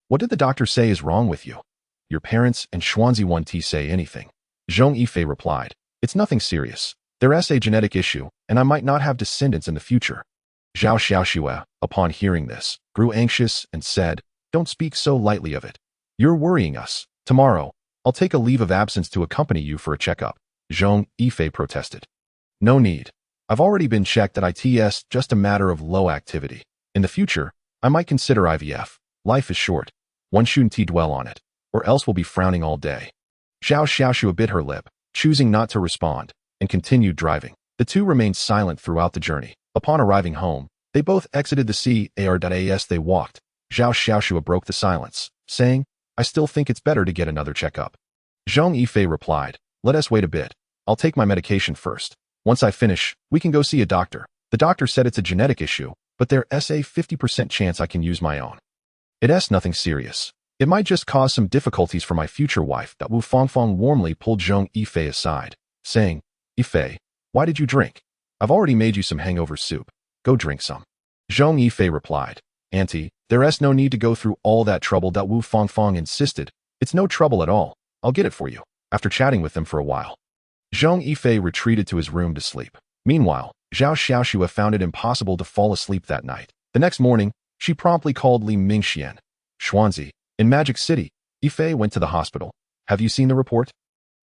what did the doctor say is wrong with you? Your parents and Xuanzi won't say anything?" Zhong Yifei replied, "It's nothing serious. There's a genetic issue, and I might not have descendants in the future." Zhao Xiaoxue, upon hearing this, grew anxious and said, "Don't speak so lightly of it. You're worrying us. Tomorrow, I'll take a leave of absence to accompany you for a checkup." Zhong Yifei protested. "No need. I've already been checked at ITS, just a matter of low activity. In the future, I might consider IVF. Life is short. One shouldn't dwell on it, or else we'll be frowning all day." Zhao Xiaoxue bit her lip, choosing not to respond, and continued driving. The two remained silent throughout the journey. Upon arriving home, they both exited the car. They walked. Zhao Xiaoxue broke the silence, saying, "I still think it's better to get another checkup." Zhong Yifei replied, "Let us wait a bit. I'll take my medication first. Once I finish, we can go see a doctor. The doctor said it's a genetic issue, but there's a 50% chance I can use my own. It's nothing serious. It might just cause some difficulties for my future wife." Wu Fangfang warmly pulled Zhong Yifei aside, saying, "Yifei, why did you drink? I've already made you some hangover soup. Go drink some." Zhong Yifei replied, "Auntie, there's no need to go through all that trouble." Wu Fangfang insisted, "It's no trouble at all. I'll get it for you." After chatting with them for a while, Zhong Yifei retreated to his room to sleep. Meanwhile, Zhao Xiaoxue found it impossible to fall asleep that night. The next morning, she promptly called Li Mingxian. "Xuanzi, in Magic City, Yifei went to the hospital. Have you seen the report?"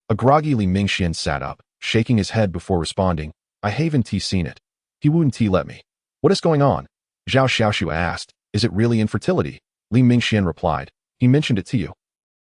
A groggy Li Mingxian sat up, shaking his head before responding, "I haven't seen it. He wouldn't let me." "What is going on?" Zhao Xiaoxue asked. "Is it really infertility?" Li Mingxian replied, "He mentioned it to you."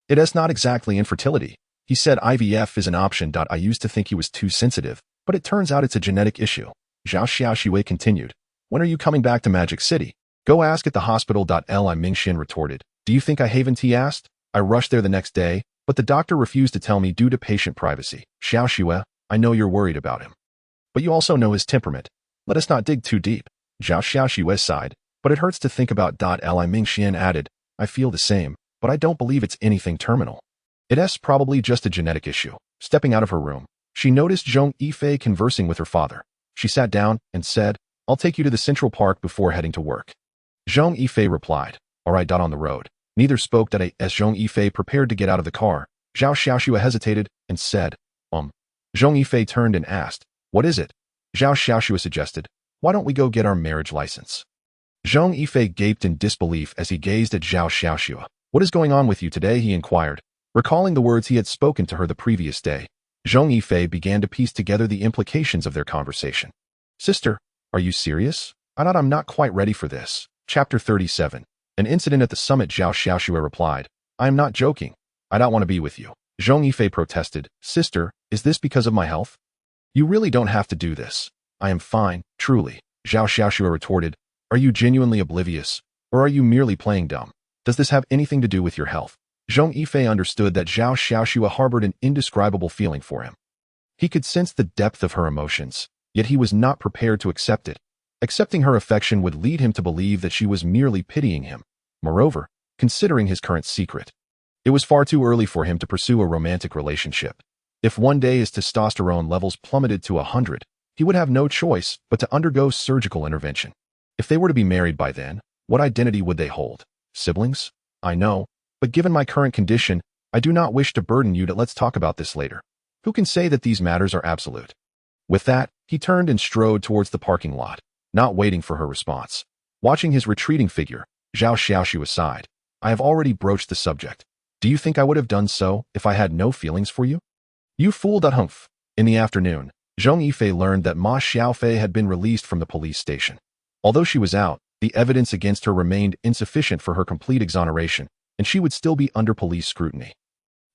"It is not exactly infertility. He said IVF is an option. I used to think he was too sensitive, but it turns out it's a genetic issue." Zhao Xiaoxue continued, "When are you coming back to Magic City?" "Go ask at the hospital." Li Mingxian retorted. "Do you think I haven't?" he asked. "I rushed there the next day, but the doctor refused to tell me due to patient privacy." "Xiaoxue, I know you're worried about him, but you also know his temperament. Let us not dig too deep." Zhao Xiaoxue sighed, "But it hurts to think about." Li Mingxian added, "I feel the same, but I don't believe it's anything terminal. It's probably just a genetic issue." Stepping out of her room, she noticed Zhong Yifei conversing with her father. She sat down and said, "I'll take you to the Central Park before heading to work." Zhong Yifei replied, "All right." On the road, neither spoke. As Zhong Yifei prepared to get out of the car, Zhao Xiaoxue hesitated and said, Zhong Yifei turned and asked, "What is it?" Zhao Xiaoxue suggested, "Why don't we go get our marriage license?" Zhong Yifei gaped in disbelief as he gazed at Zhao Xiaoxue. "What is going on with you today?" he inquired. Recalling the words he had spoken to her the previous day, Zhong Yifei began to piece together the implications of their conversation. "Sister, are you serious? I'm not quite ready for this." Chapter 37. An incident at the summit. Zhao Xiaoxue replied, "I am not joking. I don't want to be with you." Zhong Yifei protested, "Sister, is this because of my health? You really don't have to do this. I am fine, truly." Zhao Xiaoxue retorted, "Are you genuinely oblivious, or are you merely playing dumb? Does this have anything to do with your health?" Zhong Yifei understood that Zhao Xiaoxue harbored an indescribable feeling for him. He could sense the depth of her emotions, yet he was not prepared to accept it. Accepting her affection would lead him to believe that she was merely pitying him. Moreover, considering his current secret, it was far too early for him to pursue a romantic relationship. If one day his testosterone levels plummeted to 100, he would have no choice but to undergo surgical intervention. If they were to be married by then, what identity would they hold? Siblings? I know, but given my current condition, I do not wish to burden you. Let's talk about this later. Who can say that these matters are absolute? With that, he turned and strode towards the parking lot, not waiting for her response. Watching his retreating figure, Zhao Xiaoxu sighed. I have already broached the subject. Do you think I would have done so if I had no feelings for you? You fool. Humph. In the afternoon, Zhong Yifei learned that Ma Xiaofei had been released from the police station. Although she was out, the evidence against her remained insufficient for her complete exoneration, and she would still be under police scrutiny.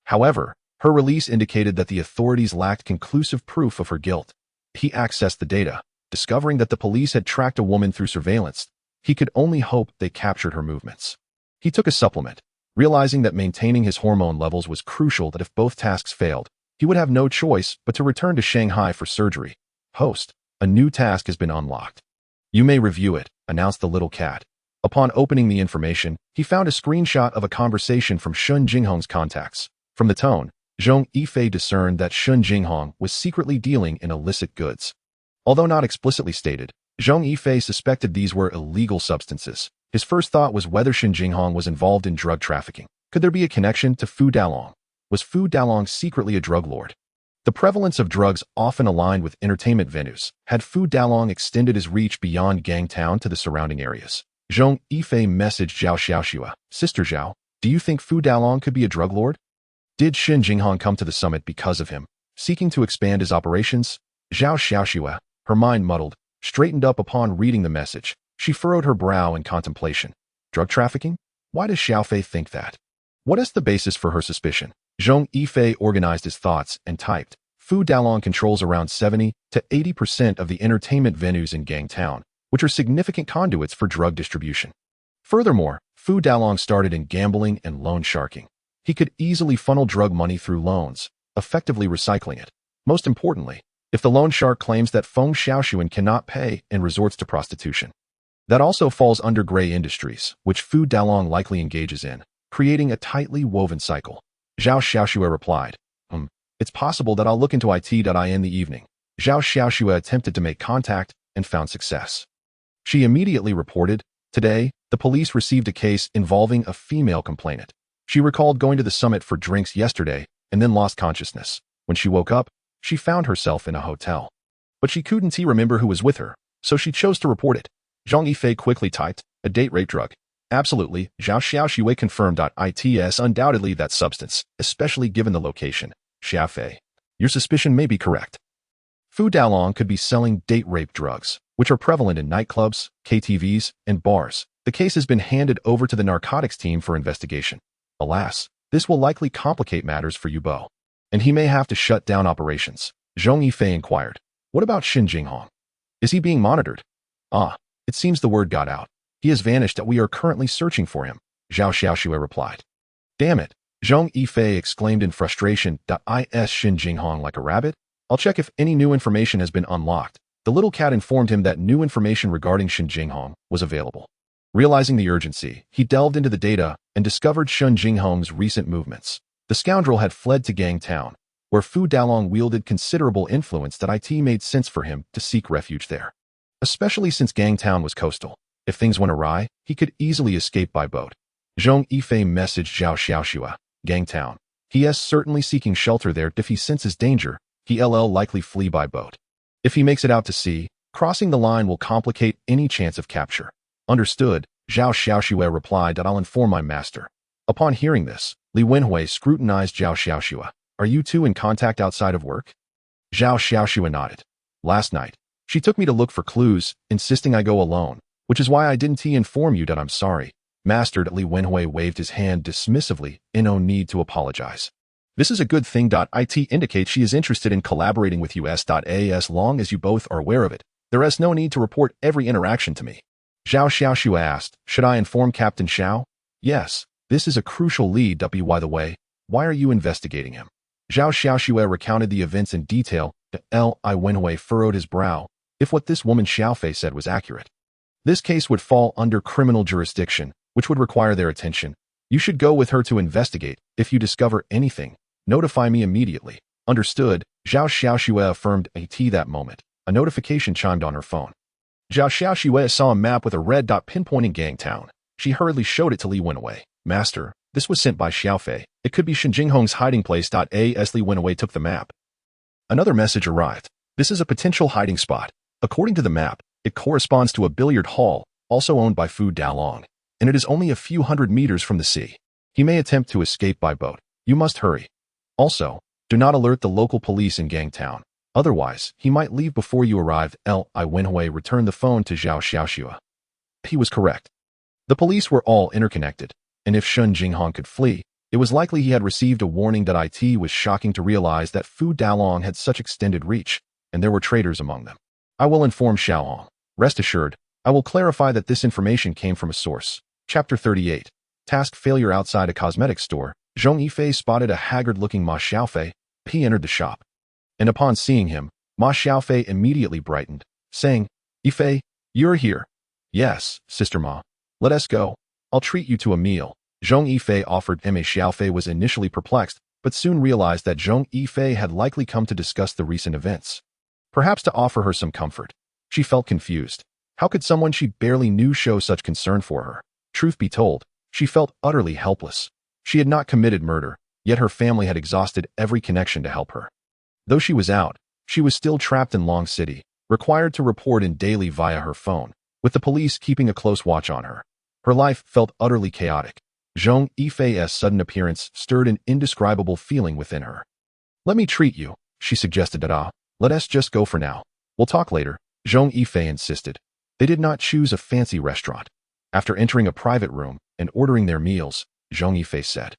However, her release indicated that the authorities lacked conclusive proof of her guilt. He accessed the data, discovering that the police had tracked a woman through surveillance. He could only hope they captured her movements. He took a supplement, realizing that maintaining his hormone levels was crucial. That if both tasks failed, he would have no choice but to return to Shanghai for surgery. Host, a new task has been unlocked. You may review it, announced the little cat. Upon opening the information, he found a screenshot of a conversation from Shun Jinghong's contacts. From the tone, Zhong Yifei discerned that Shun Jinghong was secretly dealing in illicit goods. Although not explicitly stated, Zhong Yifei suspected these were illegal substances. His first thought was whether Shun Jinghong was involved in drug trafficking. Could there be a connection to Fu Dalong? Was Fu Dalong secretly a drug lord? The prevalence of drugs often aligned with entertainment venues. Had Fu Dalong extended his reach beyond Gangtown to the surrounding areas? Zhong Yifei messaged Zhao Xiaoxua. Sister Zhao, do you think Fu Dalong could be a drug lord? Did Shun Jinghong come to the summit because of him, seeking to expand his operations? Zhao Xiaoxua, her mind muddled, straightened up upon reading the message. She furrowed her brow in contemplation. Drug trafficking? Why does Xiaofei think that? What is the basis for her suspicion? Zhong Yifei organized his thoughts and typed. Fu Dalong controls around 70 to 80% of the entertainment venues in Gangtown, which are significant conduits for drug distribution. Furthermore, Fu Dalong started in gambling and loan sharking. He could easily funnel drug money through loans, effectively recycling it. Most importantly, if the loan shark claims that Feng Xiaoxuan cannot pay and resorts to prostitution, that also falls under gray industries, which Fu Dalong likely engages in, creating a tightly woven cycle. Zhao Xiaoxua replied, it's possible that I'll look into it.in the evening. Zhao Xiaoxua attempted to make contact and found success. She immediately reported, today, the police received a case involving a female complainant. She recalled going to the summit for drinks yesterday and then lost consciousness. When she woke up, she found herself in a hotel. But she couldn't remember who was with her, so she chose to report it. Zhong Yifei quickly typed, a date rape drug. Absolutely, Zhao Xiaoxue confirmed. It's undoubtedly that substance, especially given the location. Xiaofei, your suspicion may be correct. Fu Dalong could be selling date rape drugs, which are prevalent in nightclubs, KTVs, and bars. The case has been handed over to the narcotics team for investigation. Alas, this will likely complicate matters for Yubo, and he may have to shut down operations. Zhong Yifei inquired, what about Shun Jinghong? Is he being monitored? It seems the word got out. He has vanished. We are currently searching for him, Zhao Xiaoxue replied. Damn it, Zhong Yifei exclaimed in frustration. Is Shun Jinghong like a rabbit? I'll check if any new information has been unlocked. The little cat informed him that new information regarding Shun Jinghong was available. Realizing the urgency, he delved into the data and discovered Shun Jinghong's recent movements. The scoundrel had fled to Gangtown, where Fu Dalong wielded considerable influence. It made sense for him to seek refuge there, especially since Gangtown was coastal. If things went awry, he could easily escape by boat. Zhong Yifei messaged Zhao Xiaoxua, Gangtown. He is certainly seeking shelter there. If he senses danger, he'll likely flee by boat. If he makes it out to sea, crossing the line will complicate any chance of capture. Understood, Zhao Xiaoxue replied. I'll inform my master. Upon hearing this, Li Wenhui scrutinized Zhao Xiaoxua. Are you two in contact outside of work? Zhao Xiaoxua nodded. Last night, she took me to look for clues, insisting I go alone, which is why I didn't inform you. I'm sorry. Master. Li Wenhui waved his hand dismissively, in no need to apologize. This is a good thing. It indicates she is interested in collaborating with us. As long as you both are aware of it, there is no need to report every interaction to me. Zhao Xiaoxua asked, should I inform Captain Xiao? Yes, this is a crucial lead. By the way, why are you investigating him? Zhao Xiaoxua recounted the events in detail. Li Wenhui furrowed his brow. if what this woman Xiaofei said was accurate. This case would fall under criminal jurisdiction, which would require their attention. You should go with her to investigate. If you discover anything, notify me immediately. Understood, Zhao Xiaoxue affirmed at that moment. A notification chimed on her phone. Zhao Xiaoxue saw a map with a red dot pinpointing Gangtown. She hurriedly showed it to Li Wenwei. Master, this was sent by Xiaofei. It could be Shenjinghong's hiding place. As Li Wenwei took the map, another message arrived. This is a potential hiding spot. According to the map, it corresponds to a billiard hall, also owned by Fu Dalong, and it is only a few hundred meters from the sea. He may attempt to escape by boat. You must hurry. Also, do not alert the local police in Gangtown. Otherwise, he might leave before you arrive. Li Wenwei returned the phone to Zhao Xiaoxue. He was correct. The police were all interconnected, and if Shen Jinghong could flee, it was likely he had received a warning. It was shocking to realize that Fu Dalong had such extended reach, and there were traitors among them. I will inform Xiaohong. Rest assured, I will clarify that this information came from a source. Chapter 38. Task failure. Outside a cosmetics store, Zhong Yifei spotted a haggard-looking Ma Xiaofei. He entered the shop, and upon seeing him, Ma Xiaofei immediately brightened, saying, Yifei, you're here. Yes, Sister Ma. Let us go. I'll treat you to a meal. Zhong Yifei offered. Ma Xiaofei was initially perplexed, but soon realized that Zhong Yifei had likely come to discuss the recent events. Perhaps to offer her some comfort. She felt confused. How could someone she barely knew show such concern for her? Truth be told, she felt utterly helpless. She had not committed murder, yet her family had exhausted every connection to help her. Though she was out, she was still trapped in Long City, required to report in daily via her phone, with the police keeping a close watch on her. Her life felt utterly chaotic. Zhong Yifei's sudden appearance stirred an indescribable feeling within her. Let me treat you, she suggested. Let us just go for now. We'll talk later, Zhong Yifei insisted. They did not choose a fancy restaurant. After entering a private room and ordering their meals, Zhong Yifei said,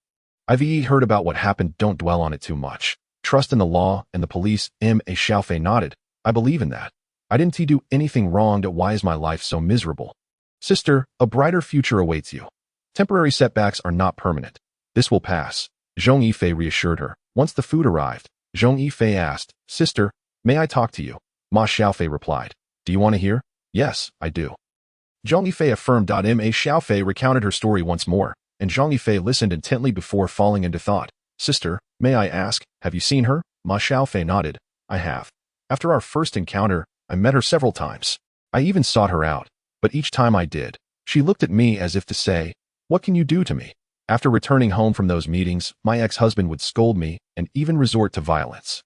I've heard about what happened. Don't dwell on it too much. Trust in the law and the police. Ma Xiaofei nodded. I believe in that. I didn't do anything wrong. Why is my life so miserable? Sister, a brighter future awaits you. Temporary setbacks are not permanent. This will pass, Zhong Yifei reassured her. Once the food arrived, Zhong Yifei asked, Sister, may I talk to you? Ma Xiaofei replied. Do you want to hear? Yes, I do. Zhong Yifei affirmed. Ma Xiaofei recounted her story once more, and Zhong Yifei listened intently before falling into thought. Sister, may I ask, have you seen her? Ma Xiaofei nodded. I have. After our first encounter, I met her several times. I even sought her out, but each time I did, she looked at me as if to say, what can you do to me? After returning home from those meetings, my ex-husband would scold me and even resort to violence.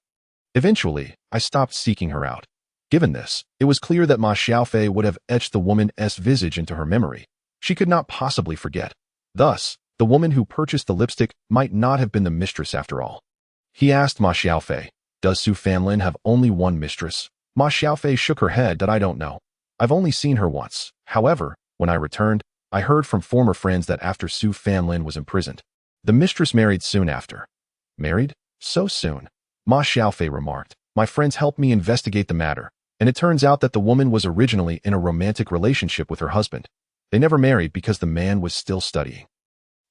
Eventually, I stopped seeking her out. Given this, it was clear that Ma Xiaofei would have etched the woman's visage into her memory. She could not possibly forget. Thus, the woman who purchased the lipstick might not have been the mistress after all. He asked Ma Xiaofei, does Su Fanlin have only one mistress? Ma Xiaofei shook her head. I don't know. I've only seen her once. However, when I returned, I heard from former friends that after Su Fanlin was imprisoned, the mistress married soon after. Married? So soon? Ma Xiaofei remarked. My friends helped me investigate the matter, and it turns out that the woman was originally in a romantic relationship with her husband. They never married because the man was still studying,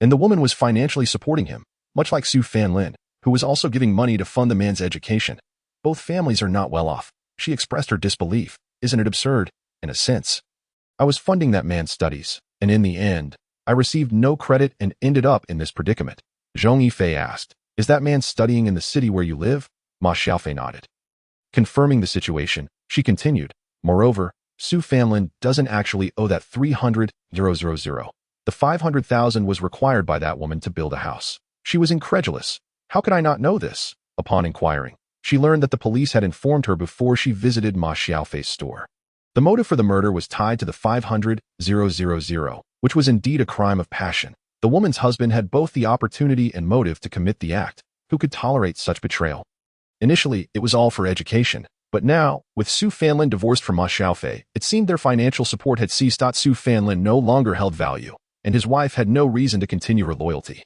and the woman was financially supporting him, much like Su Fanlin, who was also giving money to fund the man's education. Both families are not well off. She expressed her disbelief. Isn't it absurd? In a sense, I was funding that man's studies, and in the end, I received no credit and ended up in this predicament. Zhong Yifei asked, is that man studying in the city where you live? Ma Xiaofei nodded. Confirming the situation, she continued, moreover, Su Fanlin doesn't actually owe that 300,000. The 500,000 was required by that woman to build a house. She was incredulous. How could I not know this? Upon inquiring, she learned that the police had informed her before she visited Ma Xiaofei's store. The motive for the murder was tied to the 500,000, which was indeed a crime of passion. The woman's husband had both the opportunity and motive to commit the act. Who could tolerate such betrayal? Initially, it was all for education, but now, with Su Fanlin divorced from Ma Xiaofei, it seemed their financial support had ceased. Su Fanlin no longer held value, and his wife had no reason to continue her loyalty.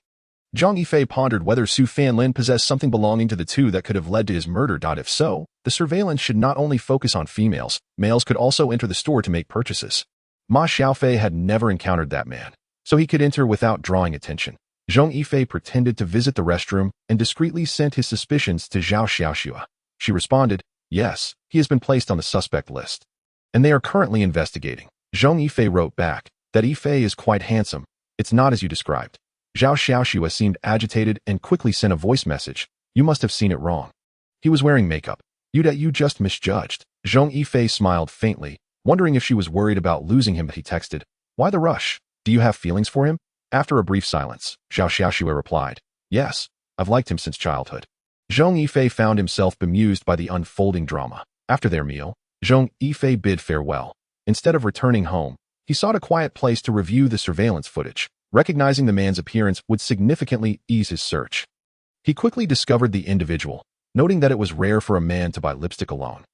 Zhong Yifei pondered whether Su Fanlin possessed something belonging to the two that could have led to his murder. If so, the surveillance should not only focus on females, males could also enter the store to make purchases. Ma Xiaofei had never encountered that man, so he could enter without drawing attention. Zhong Yifei pretended to visit the restroom and discreetly sent his suspicions to Zhao Xiaoxue. She responded, yes, he has been placed on the suspect list. and they are currently investigating. Zhong Yifei wrote back, that Yifei is quite handsome. It's not as you described. Zhao Xiaoxua seemed agitated and quickly sent a voice message. You must have seen it wrong. He was wearing makeup. You just misjudged. Zhong Yifei smiled faintly, wondering if she was worried about losing him, but he texted, why the rush? Do you have feelings for him? After a brief silence, Zhao Xiaoxua replied, yes, I've liked him since childhood. Zhong Yifei found himself bemused by the unfolding drama. After their meal, Zhong Yifei bid farewell. Instead of returning home, he sought a quiet place to review the surveillance footage. Recognizing the man's appearance would significantly ease his search. He quickly discovered the individual, noting that it was rare for a man to buy lipstick alone.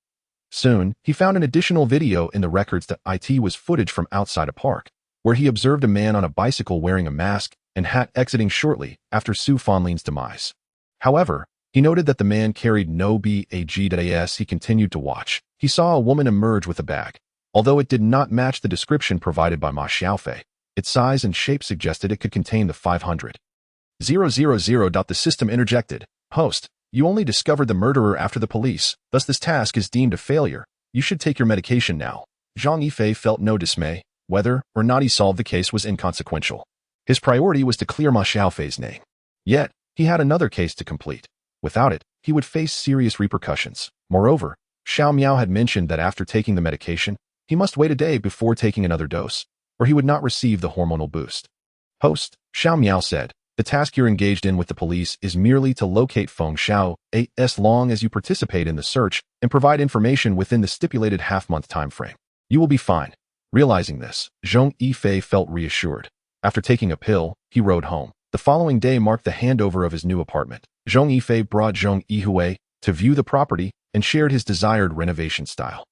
Soon, he found an additional video in the records that it was footage from outside a park, where he observed a man on a bicycle wearing a mask and hat exiting shortly after Su Fanlin's demise. However, he noted that the man carried no bag. As he continued to watch, he saw a woman emerge with a bag. Although it did not match the description provided by Ma Xiaofei, its size and shape suggested it could contain the 500,000. The system interjected. Host, you only discovered the murderer after the police, thus this task is deemed a failure. You should take your medication now. Zhong Yifei felt no dismay. Whether or not he solved the case was inconsequential. His priority was to clear Ma Xiaofei's name. Yet, he had another case to complete. Without it, he would face serious repercussions. Moreover, Xiao Miao had mentioned that after taking the medication, he must wait a day before taking another dose, or he would not receive the hormonal boost. Host, Xiao Miao said, the task you're engaged in with the police is merely to locate Feng Xiao, as long as you participate in the search and provide information within the stipulated half-month time frame. You will be fine. Realizing this, Zhong Yifei felt reassured. After taking a pill, he rode home. The following day marked the handover of his new apartment. Zhong Yifei brought Zhong Yifei to view the property and shared his desired renovation style.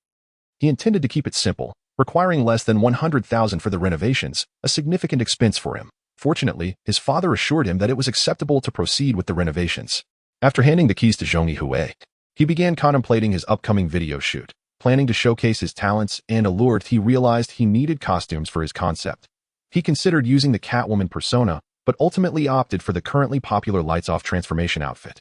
He intended to keep it simple, requiring less than 100,000 for the renovations, a significant expense for him. Fortunately, his father assured him that it was acceptable to proceed with the renovations. After handing the keys to Zhong Yifei, he began contemplating his upcoming video shoot. Planning to showcase his talents and allure, he realized he needed costumes for his concept. He considered using the Catwoman persona, but ultimately opted for the currently popular lights-off transformation outfit,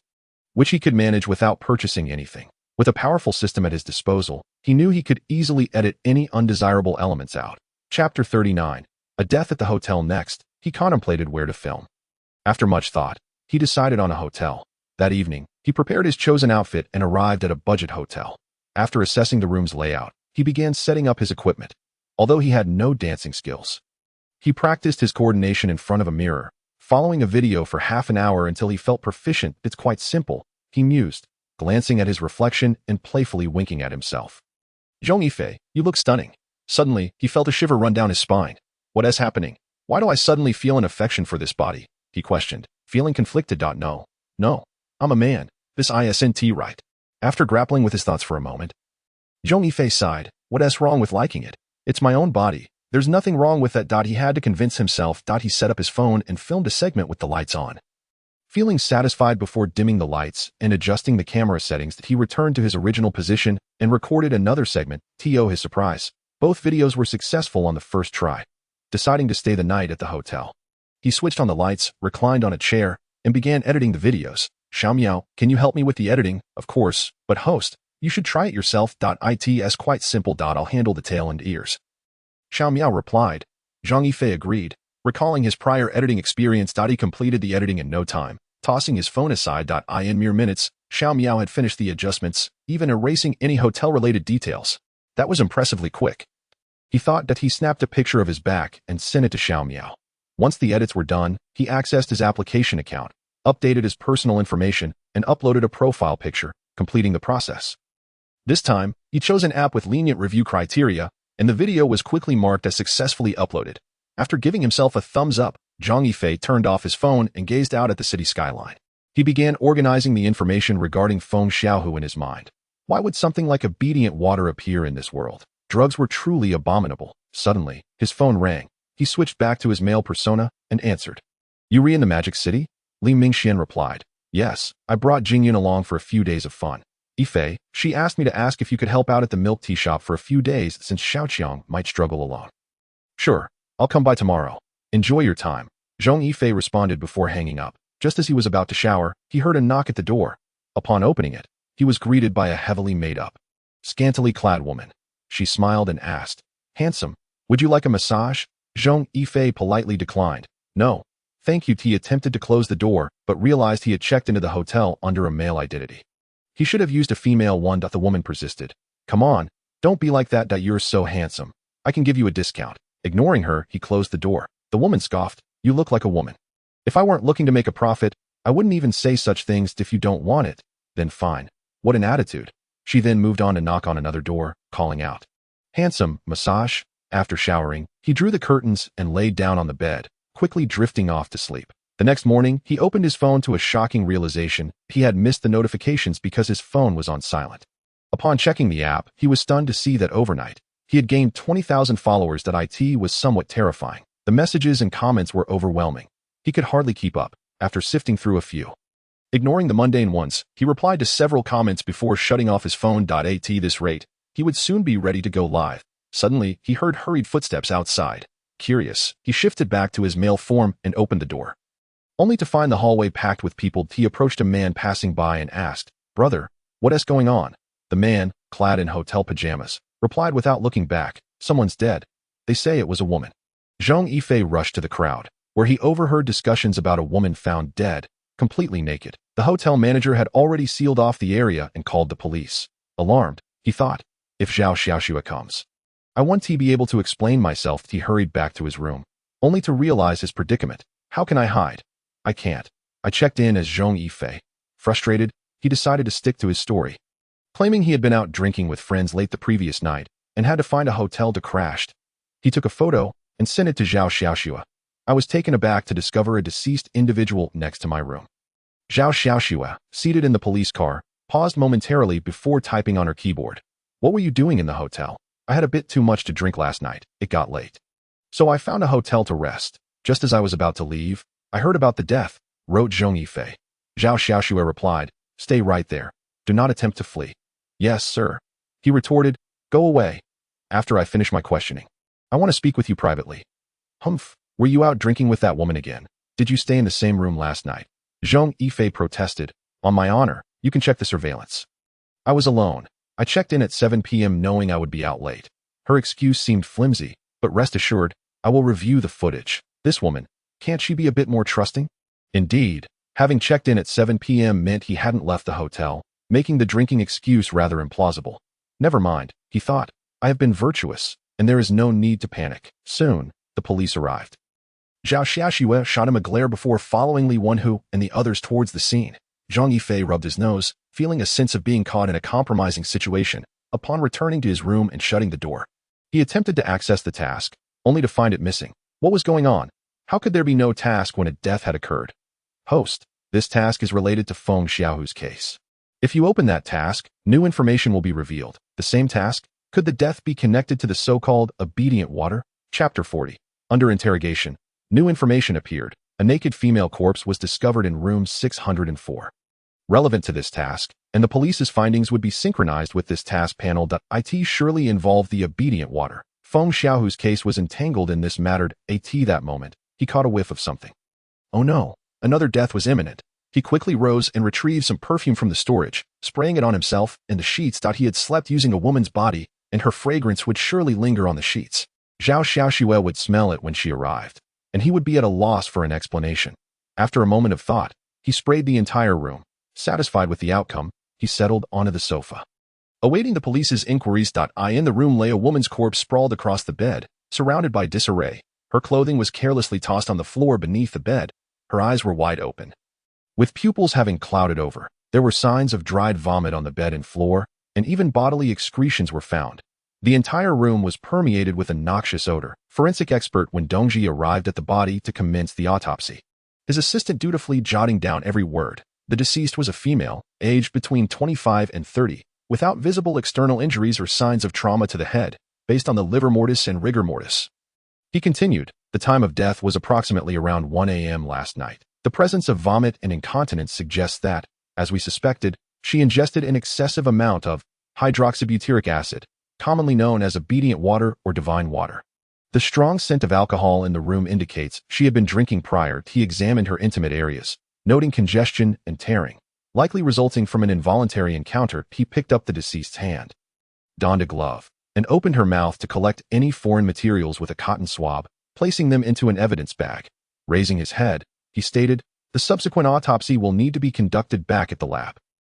which he could manage without purchasing anything. With a powerful system at his disposal, he knew he could easily edit any undesirable elements out. Chapter 39. A death at the hotel. Next, he contemplated where to film. After much thought, he decided on a hotel. That evening, he prepared his chosen outfit and arrived at a budget hotel. After assessing the room's layout, he began setting up his equipment. Although he had no dancing skills, he practiced his coordination in front of a mirror, following a video for half an hour until he felt proficient. It's quite simple, he mused, glancing at his reflection and playfully winking at himself. Zhong Yifei, you look stunning. Suddenly, he felt a shiver run down his spine. What is happening? Why do I suddenly feel an affection for this body? He questioned, feeling conflicted. No, I'm a man. This isn't right. After grappling with his thoughts for a moment, Zhong Yifei sighed. What's wrong with liking it? It's my own body. There's nothing wrong with that. He had to convince himself. He set up his phone and filmed a segment with the lights on. Feeling satisfied before dimming the lights and adjusting the camera settings, he returned to his original position and recorded another segment. To his surprise, both videos were successful on the first try. Deciding to stay the night at the hotel, he switched on the lights, reclined on a chair, and began editing the videos. Xiao Miao, can you help me with the editing? Of course, but host, you should try it yourself. It's quite simple. I'll handle the tail and ears. Xiao Miao replied. Zhong Yifei agreed. Recalling his prior editing experience, he completed the editing in no time. Tossing his phone aside, in mere minutes, Xiao Miao had finished the adjustments, even erasing any hotel-related details. That was impressively quick. He thought that he snapped a picture of his back and sent it to Xiao Miao. Once the edits were done, he accessed his application account, updated his personal information, and uploaded a profile picture, completing the process. This time, he chose an app with lenient review criteria, and the video was quickly marked as successfully uploaded. After giving himself a thumbs up, Zhong Yifei turned off his phone and gazed out at the city skyline. He began organizing the information regarding Feng Xiaohu in his mind. Why would something like obedient water appear in this world? Drugs were truly abominable. Suddenly, his phone rang. He switched back to his male persona and answered. You in the Magic City? Li Mingxian replied. Yes, I brought Jingyun along for a few days of fun. Yifei, she asked me to ask if you could help out at the milk tea shop for a few days since Xiaoqiang might struggle alone. Sure, I'll come by tomorrow. Enjoy your time. Zhong Yifei responded before hanging up. Just as he was about to shower, he heard a knock at the door. Upon opening it, he was greeted by a heavily made-up, scantily clad woman. She smiled and asked, "Handsome, would you like a massage?" Zhong Yifei politely declined. "No, thank you." He attempted to close the door, but realized he had checked into the hotel under a male identity. He should have used a female one. The woman persisted. "Come on, don't be like that. You're so handsome. I can give you a discount." Ignoring her, he closed the door. The woman scoffed. "You look like a woman. If I weren't looking to make a profit, I wouldn't even say such things. If you don't want it, then fine." What an attitude. She then moved on to knock on another door, calling out, "Handsome, massage?" After showering, he drew the curtains and laid down on the bed, quickly drifting off to sleep. The next morning, he opened his phone to a shocking realization. He had missed the notifications because his phone was on silent. Upon checking the app, he was stunned to see that overnight, he had gained 20,000 followers. It was somewhat terrifying. The messages and comments were overwhelming. He could hardly keep up. After sifting through a few, ignoring the mundane ones, he replied to several comments before shutting off his phone. At this rate, he would soon be ready to go live. Suddenly, he heard hurried footsteps outside. Curious, he shifted back to his male form and opened the door, only to find the hallway packed with people. He approached a man passing by and asked, "Brother, what is going on?" The man, clad in hotel pajamas, replied without looking back, "Someone's dead. They say it was a woman." Zhong Yifei rushed to the crowd, where he overheard discussions about a woman found dead, completely naked. The hotel manager had already sealed off the area and called the police. Alarmed, he thought, "If Zhao Xiaoxue comes, I want to be able to explain myself." He hurried back to his room, only to realize his predicament. "How can I hide? I can't." I checked in as Zhong Yifei. Frustrated, he decided to stick to his story, claiming he had been out drinking with friends late the previous night and had to find a hotel to crash. He took a photo and sent it to Zhao Xiaoxue. I was taken aback to discover a deceased individual next to my room. Zhao Xiaoxue, seated in the police car, paused momentarily before typing on her keyboard. "What were you doing in the hotel?" "I had a bit too much to drink last night. It got late, so I found a hotel to rest. Just as I was about to leave, I heard about the death," wrote Zhong Yifei. Zhao Xiaoxue replied, "Stay right there. Do not attempt to flee." "Yes, sir." He retorted, "Go away." After I finish my questioning, "I want to speak with you privately." "Humph, were you out drinking with that woman again? Did you stay in the same room last night?" Zhong Yifei protested, "On my honor, you can check the surveillance. I was alone. I checked in at 7 p.m. knowing I would be out late." Her excuse seemed flimsy, but rest assured, I will review the footage. This woman, can't she be a bit more trusting? Indeed, having checked in at 7 p.m. meant he hadn't left the hotel, making the drinking excuse rather implausible. Never mind, he thought, I have been virtuous, and there is no need to panic. Soon, the police arrived. Zhao Xiaoxue shot him a glare before following Li Wenhu and the others towards the scene. Zhong Yifei rubbed his nose, feeling a sense of being caught in a compromising situation. Upon returning to his room and shutting the door, he attempted to access the task, only to find it missing. What was going on? How could there be no task when a death had occurred? Host, this task is related to Feng Xiaohu's case. If you open that task, new information will be revealed. The same task? Could the death be connected to the so-called obedient water? Chapter 40. Under interrogation, new information appeared. A naked female corpse was discovered in room 604. Relevant to this task, and the police's findings would be synchronized with this task panel. It surely involved the obedient water. Feng Xiaohu's case was entangled in this matter. At that moment, he caught a whiff of something. Oh no, another death was imminent. He quickly rose and retrieved some perfume from the storage, spraying it on himself and the sheets. He had slept using a woman's body, and her fragrance would surely linger on the sheets. Zhao Xiaoxue would smell it when she arrived, and he would be at a loss for an explanation. After a moment of thought, he sprayed the entire room. Satisfied with the outcome, he settled onto the sofa, awaiting the police's inquiries. In the room lay a woman's corpse sprawled across the bed, surrounded by disarray. Her clothing was carelessly tossed on the floor beneath the bed. Her eyes were wide open, with pupils having clouded over. There were signs of dried vomit on the bed and floor, and even bodily excretions were found. The entire room was permeated with a noxious odor. Forensic expert when Dongji arrived at the body to commence the autopsy, his assistant dutifully jotting down every word. The deceased was a female, aged between 25 and 30, without visible external injuries or signs of trauma to the head, based on the livor mortis and rigor mortis. He continued, the time of death was approximately around 1 a.m. last night. The presence of vomit and incontinence suggests that, as we suspected, she ingested an excessive amount of hydroxybutyric acid, commonly known as obedient water or divine water. The strong scent of alcohol in the room indicates she had been drinking prior. He examined her intimate areas, noting congestion and tearing, likely resulting from an involuntary encounter. He picked up the deceased's hand, donned a glove, and opened her mouth to collect any foreign materials with a cotton swab, placing them into an evidence bag. Raising his head, he stated, "The subsequent autopsy will need to be conducted back at the lab.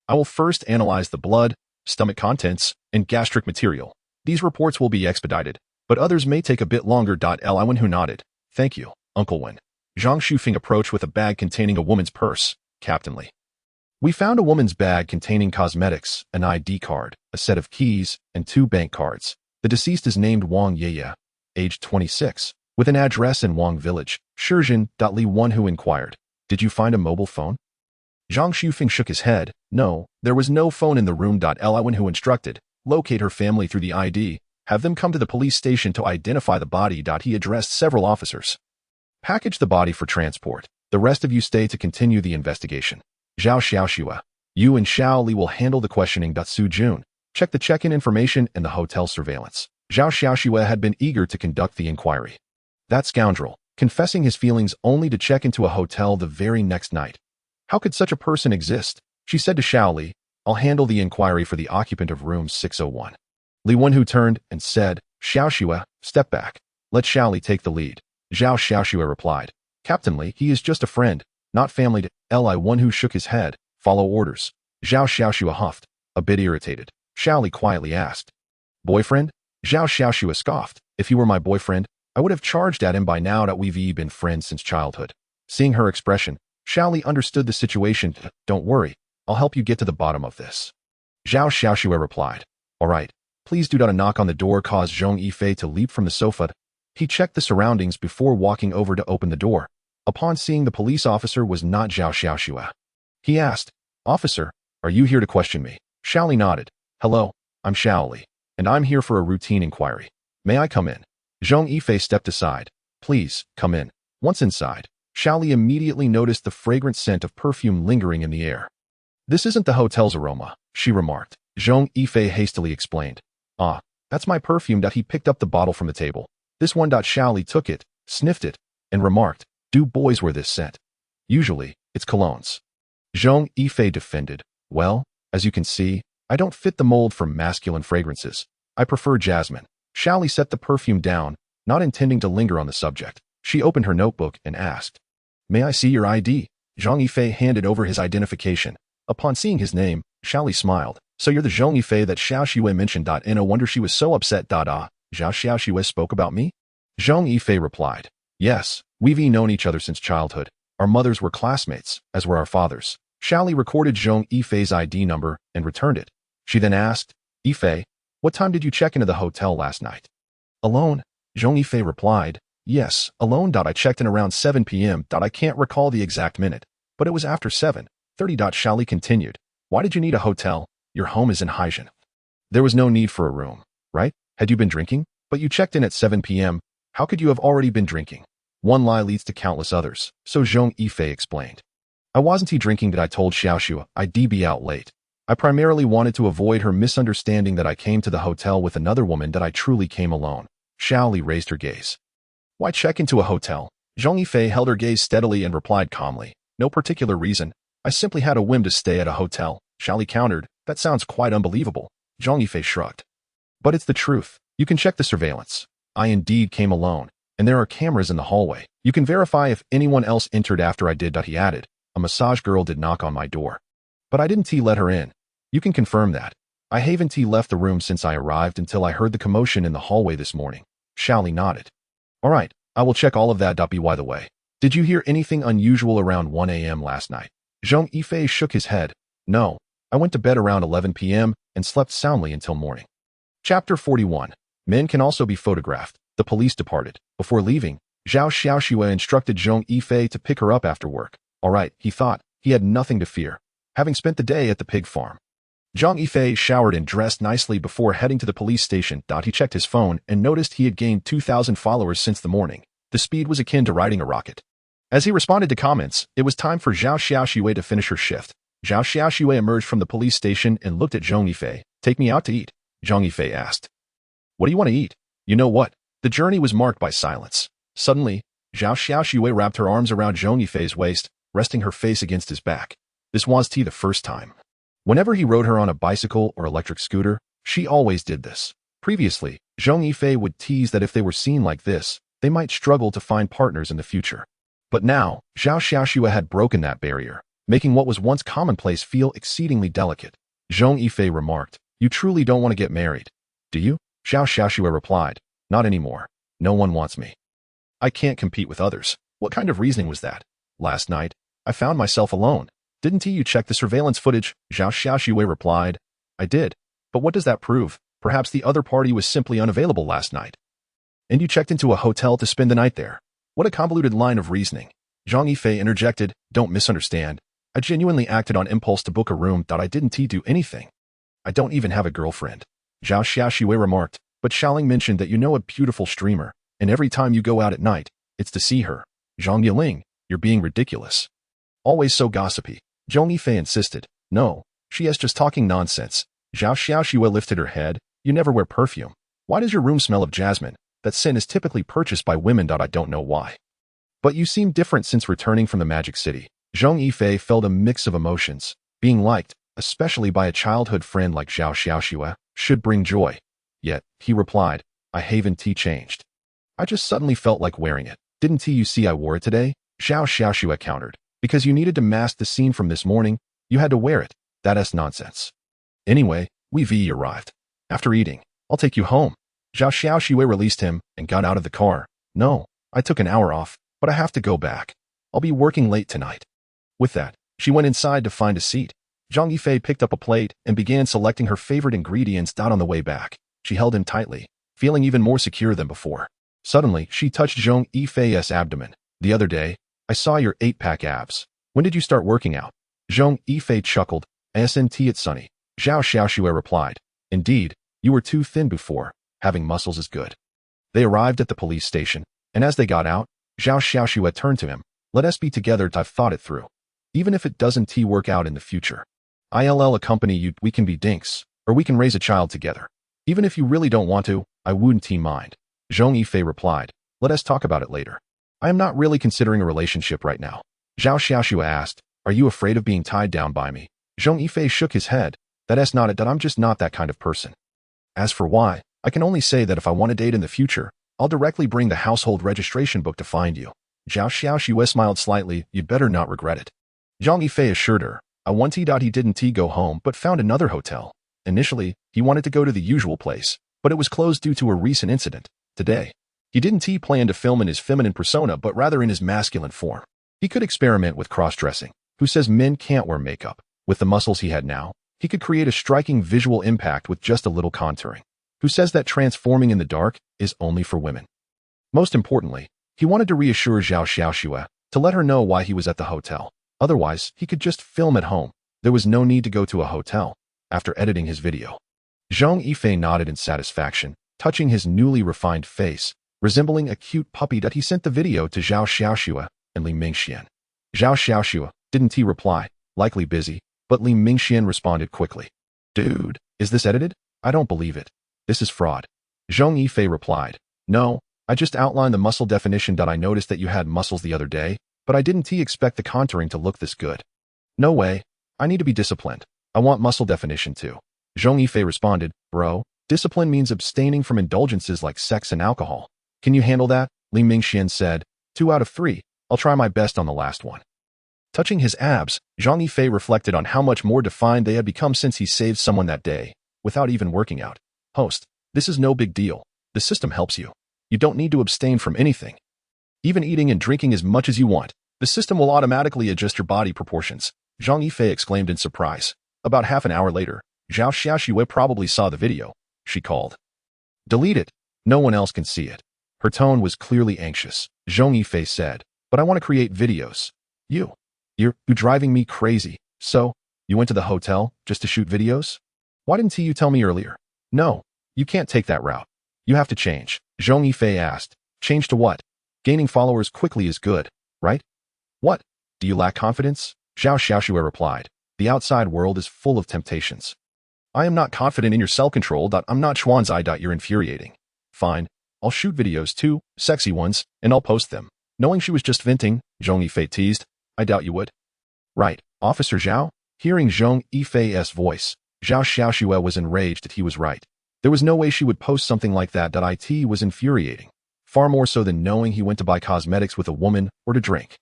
I will first analyze the blood, stomach contents, and gastric material. These reports will be expedited, but others may take a bit longer. Li Wenhu nodded. Thank you, Uncle Wen. Zhang Shufeng approached with a bag containing a woman's purse. Captain Li. We found a woman's bag containing cosmetics, an ID card, a set of keys, and 2 bank cards. The deceased is named Wang Yeye, aged 26, with an address in Wang Village, Shenzhen. Li Wenhu inquired. Did you find a mobile phone? Zhang Shufeng shook his head. No, there was no phone in the room. Li Wenhu instructed. Locate her family through the ID. Have them come to the police station to identify the body. He addressed several officers. Package the body for transport. The rest of you stay to continue the investigation. Zhao Xiaoxue, you and Xiao Li will handle the questioning. Su Jun, check the check-in information and the hotel surveillance. Zhao Xiaoxue had been eager to conduct the inquiry. That scoundrel, confessing his feelings only to check into a hotel the very next night. How could such a person exist? She said to Xiao Li, I'll handle the inquiry for the occupant of room 601. Li Wenhu turned and said, Xiaoxue, step back. Let Xiao Li take the lead. Zhao Xiaoxue replied, Captain Li, he is just a friend, not family. Li Wenhu shook his head. Follow orders. Zhao Xiaoxue huffed, a bit irritated. Xiao Li quietly asked, Boyfriend? Zhao Xiaoxue scoffed. If he were my boyfriend, I would have charged at him by now. We've been friends since childhood. Seeing her expression, Xiao Li understood the situation. Don't worry, I'll help you get to the bottom of this. Zhao Xiaoxue replied, All right, please do not. A knock on the door caused Zhong Yifei to leap from the sofa. He checked the surroundings before walking over to open the door. Upon seeing the police officer was not Zhao Xiaoxue. He asked, Officer, are you here to question me? Xiao Li nodded. Hello, I'm Xiao Li, and I'm here for a routine inquiry. May I come in? Zhong Yifei stepped aside. Please, come in. Once inside, Xiao Li immediately noticed the fragrant scent of perfume lingering in the air. This isn't the hotel's aroma, she remarked. Zhong Yifei hastily explained. Ah, that's my perfume. He picked up the bottle from the table. This one. Xiao Li took it, sniffed it, and remarked, Do boys wear this scent? Usually, it's colognes. Zhong Yifei defended. Well, as you can see, I don't fit the mold for masculine fragrances. I prefer jasmine. Xiao Li set the perfume down, not intending to linger on the subject. She opened her notebook and asked, May I see your ID? Zhong Yifei handed over his identification. Upon seeing his name, Xiao Li smiled. So you're the Zhong Yifei that Xiaoxue mentioned. No wonder she was so upset. Zhao Xiaoxue spoke about me? Zhong Yifei replied. Yes, we've known each other since childhood. Our mothers were classmates, as were our fathers. Xiao Li recorded Zhong Yifei's ID number and returned it. She then asked, Yifei, what time did you check into the hotel last night? Alone, Zhong Yifei replied. Yes, alone. I checked in around 7 p.m. I can't recall the exact minute, but it was after 7:30. Xiao Li continued. Why did you need a hotel? Your home is in Haijin. There was no need for a room, right? Had you been drinking? But you checked in at 7 p.m. How could you have already been drinking? One lie leads to countless others, so Zhong Yifei explained. I wasn't drinking. I told Xiaoxue I'd be out late. I primarily wanted to avoid her misunderstanding that I came to the hotel with another woman. I truly came alone. Xiao Li raised her gaze. Why check into a hotel? Zhong Yifei held her gaze steadily and replied calmly. No particular reason. I simply had a whim to stay at a hotel. Xiao Li countered. That sounds quite unbelievable. Zhong Yifei shrugged. But it's the truth. You can check the surveillance. I indeed came alone, and there are cameras in the hallway. You can verify if anyone else entered after I did. He added. A massage girl did knock on my door. But I didn't let her in. You can confirm that. I haven't left the room since I arrived until I heard the commotion in the hallway this morning. Xiao Li nodded. All right, I will check all of that. By the way, did you hear anything unusual around 1 a.m. last night? Zhong Yifei shook his head. No, I went to bed around 11 p.m. and slept soundly until morning. Chapter 41. Men can also be photographed. The police departed. Before leaving, Zhao Xiaoxue instructed Zhong Yifei to pick her up after work. All right, he thought, he had nothing to fear, having spent the day at the pig farm. Zhong Yifei showered and dressed nicely before heading to the police station. He checked his phone and noticed he had gained 2,000 followers since the morning. The speed was akin to riding a rocket. As he responded to comments, it was time for Zhao Xiaoxue to finish her shift. Zhao Xiaoxue emerged from the police station and looked at Zhong Yifei. Take me out to eat, Zhong Yifei asked. What do you want to eat? You know what? The journey was marked by silence. Suddenly, Zhao Xiaoxue wrapped her arms around Zhong Yifei's waist, resting her face against his back. This was the first time. Whenever he rode her on a bicycle or electric scooter, she always did this. Previously, Zhong Yifei would tease that if they were seen like this, they might struggle to find partners in the future. But now, Zhao Xiaoxue had broken that barrier, making what was once commonplace feel exceedingly delicate. Zhong Yifei remarked, "You truly don't want to get married, do you?" Zhao Xiaoxue replied, "Not anymore. No one wants me. I can't compete with others." What kind of reasoning was that? Last night, I found myself alone. Didn't you check the surveillance footage? Zhao Xiaoxue replied. I did. But what does that prove? Perhaps the other party was simply unavailable last night. And you checked into a hotel to spend the night there. What a convoluted line of reasoning. Zhong Yifei interjected, "Don't misunderstand. I genuinely acted on impulse to book a room that I didn't do anything. I don't even have a girlfriend." Zhao Xiaoxue remarked, "But Xiaoling mentioned that you know a beautiful streamer, and every time you go out at night, it's to see her." Zhang Yiling, you're being ridiculous. Always so gossipy. Zhong Yifei insisted, "No, she is just talking nonsense." Zhao Xiaoxue lifted her head, "You never wear perfume. Why does your room smell of jasmine? That scent is typically purchased by women. I don't know why. But you seem different since returning from the Magic City." Zhong Yifei felt a mix of emotions. Being liked, especially by a childhood friend like Zhao Xiaoxue, should bring joy. Yet, he replied, "I haven't changed. I just suddenly felt like wearing it." "Didn't you see I wore it today?" Zhao Xiaoxue countered. "Because you needed to mask the scene from this morning, you had to wear it. That's nonsense. Anyway, we arrived. After eating, I'll take you home." Zhao Xiaoxue released him and got out of the car. "No, I took an hour off, but I have to go back. I'll be working late tonight." With that, she went inside to find a seat. Zhong Yifei picked up a plate and began selecting her favorite ingredients. On the way back, she held him tightly, feeling even more secure than before. Suddenly, she touched Zhong Yifei's abdomen. "The other day, I saw your 8-pack abs. When did you start working out?" Zhong Yifei chuckled. "Isn't it sunny?" Zhao Xiaoxue replied. "Indeed, you were too thin before. Having muscles is good." They arrived at the police station, and as they got out, Zhao Xiaoxue turned to him. "Let us be together. I've thought it through. Even if it doesn't work out in the future, I'll accompany you. We can be dinks, or we can raise a child together. Even if you really don't want to, I wouldn't mind." Zhong Yifei replied, "Let us talk about it later. I am not really considering a relationship right now." Zhao Xiaoxue asked, "Are you afraid of being tied down by me?" Zhong Yifei shook his head. "That's not it. I'm just not that kind of person. As for why, I can only say that if I want to date in the future, I'll directly bring the household registration book to find you." Zhao Xiaoxue smiled slightly. "You'd better not regret it." Zhong Yifei assured her, "I want he didn't go home but found another hotel. Initially, he wanted to go to the usual place, but it was closed due to a recent incident. Today, he didn't plan to film in his feminine persona but rather in his masculine form. He could experiment with cross-dressing. Who says men can't wear makeup? With the muscles he had now, he could create a striking visual impact with just a little contouring. Who says that transforming in the dark is only for women? Most importantly, he wanted to reassure Zhao Xiaoxue, to let her know why he was at the hotel. Otherwise, he could just film at home. There was no need to go to a hotel. After editing his video, Zhong Yifei nodded in satisfaction, touching his newly refined face, resembling a cute puppy. He sent the video to Zhao Xiaoxue and Li Mingxian. Zhao Xiaoxue, didn't he reply, likely busy, but Li Mingxian responded quickly. "Dude, is this edited? I don't believe it. This is fraud." Zhong Yifei replied, "No, I just outlined the muscle definition. I noticed that you had muscles the other day, but I didn't expect the contouring to look this good. No way. I need to be disciplined. I want muscle definition too." Zhong Yifei responded, "Bro, discipline means abstaining from indulgences like sex and alcohol. Can you handle that?" Li Mingxian said, 2 out of 3. I'll try my best on the last one." Touching his abs, Zhong Yifei reflected on how much more defined they had become since he saved someone that day, without even working out. "Host, this is no big deal. The system helps you. You don't need to abstain from anything. Even eating and drinking as much as you want. The system will automatically adjust your body proportions." Zhong Yifei exclaimed in surprise. About half an hour later, Zhao Xiaoxue probably saw the video. She called. "Delete it. No one else can see it." Her tone was clearly anxious. Zhong Yifei said, "But I want to create videos. You're driving me crazy. So, you went to the hotel just to shoot videos? Why didn't you tell me earlier?" "No, you can't take that route. You have to change." Zhong Yifei asked. "Change to what?" "Gaining followers quickly is good, right?" "What? Do you lack confidence?" Zhao Xiaoxue replied. "The outside world is full of temptations. I am not confident in your self-control. I'm not Xuanzai. You're infuriating." "Fine. I'll shoot videos too, sexy ones, and I'll post them." Knowing she was just venting, Zhong Yifei teased, "I doubt you would." "Right, Officer Zhao?" Hearing Zhong Yifei's voice, Zhao Xiaoxue was enraged that he was right. There was no way she would post something like that. It was infuriating, far more so than knowing he went to buy cosmetics with a woman or to drink.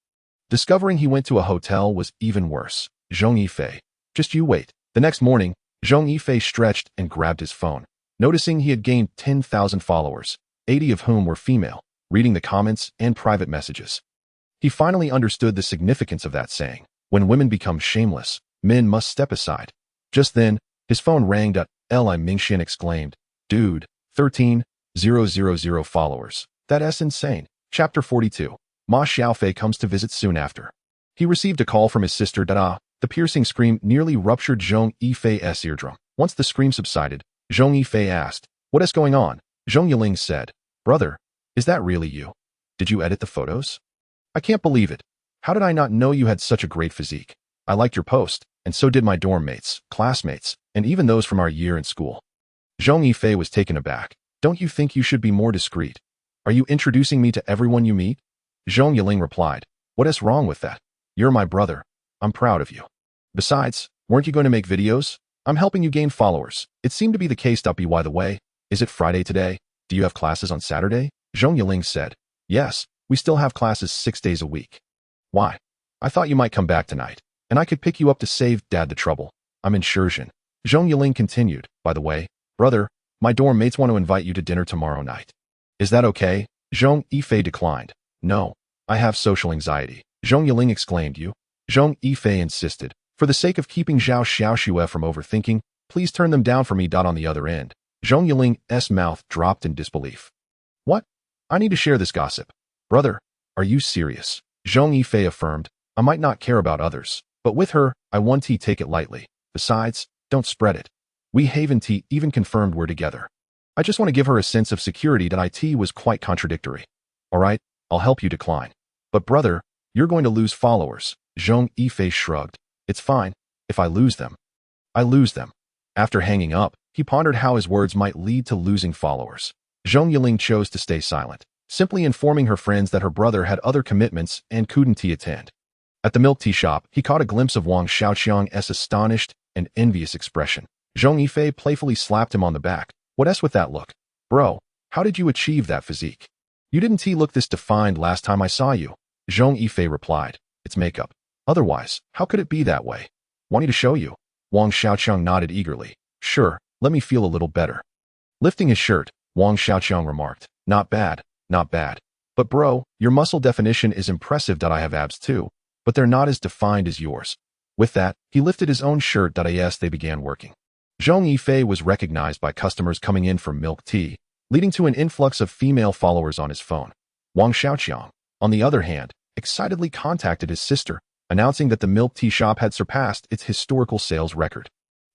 Discovering he went to a hotel was even worse. Zhong Yifei. Just you wait. The next morning, Zhong Yifei stretched and grabbed his phone, noticing he had gained 10,000 followers, 80 of whom were female, reading the comments and private messages. He finally understood the significance of that saying, when women become shameless, men must step aside. Just then, his phone rang. Li Mingxian exclaimed, "Dude, 13,000 followers. That's insane." Chapter 42. Ma Xiaofei comes to visit soon after. He received a call from his sister. The piercing scream nearly ruptured Zhong Yifei's eardrum. Once the scream subsided, Zhong Yifei asked, "What is going on?" Zhong Yiling said, "Brother, is that really you? Did you edit the photos? I can't believe it. How did I not know you had such a great physique? I liked your post, and so did my dorm mates, classmates, and even those from our year in school." Zhong Yifei was taken aback. "Don't you think you should be more discreet? Are you introducing me to everyone you meet?" Zhong Yiling replied, "What is wrong with that? You're my brother. I'm proud of you. Besides, weren't you going to make videos? I'm helping you gain followers. It seemed to be the case. By the way, is it Friday today? Do you have classes on Saturday?" Zhong Yiling said, "Yes, we still have classes 6 days a week." "Why? I thought you might come back tonight, and I could pick you up to save Dad the trouble. I'm in Shenzhen." Zhong Yiling continued, "By the way, brother, my dorm mates want to invite you to dinner tomorrow night. Is that okay?" Zhong Yifei declined. "No, I have social anxiety." Zhong Yiling exclaimed, "You?" Zhong Yifei insisted, "For the sake of keeping Zhao Xiaoxue from overthinking, please turn them down for me." On the other end, Zhong Yiling's mouth dropped in disbelief. "What? I need to share this gossip." "Brother, are you serious?" Zhong Yifei affirmed, "I might not care about others, but with her, I want to take it lightly. Besides, don't spread it. We haven't even confirmed we're together. I just want to give her a sense of security." It was quite contradictory. "All right, I'll help you decline. But brother, you're going to lose followers." Zhong Yifei shrugged. "It's fine. If I lose them, I lose them." After hanging up, he pondered how his words might lead to losing followers. Zhong Yiling chose to stay silent, simply informing her friends that her brother had other commitments and couldn't attend. At the milk tea shop, he caught a glimpse of Wang Xiaoqiang's astonished and envious expression. Zhong Yifei playfully slapped him on the back. "What's with that look? Bro, how did you achieve that physique? You didn't look this defined last time I saw you." Zhong Yifei replied, "It's makeup. Otherwise, how could it be that way? Want me to show you?" Wang Xiaoqiang nodded eagerly. "Sure, let me feel a little better." Lifting his shirt, Wang Xiaoqiang remarked, "Not bad, not bad. But bro, your muscle definition is impressive. I have abs too, but they're not as defined as yours." With that, he lifted his own shirt. Yes, they began working. Zhong Yifei was recognized by customers coming in for milk tea, leading to an influx of female followers on his phone. Wang Xiaoqiang, on the other hand, excitedly contacted his sister, announcing that the milk tea shop had surpassed its historical sales record.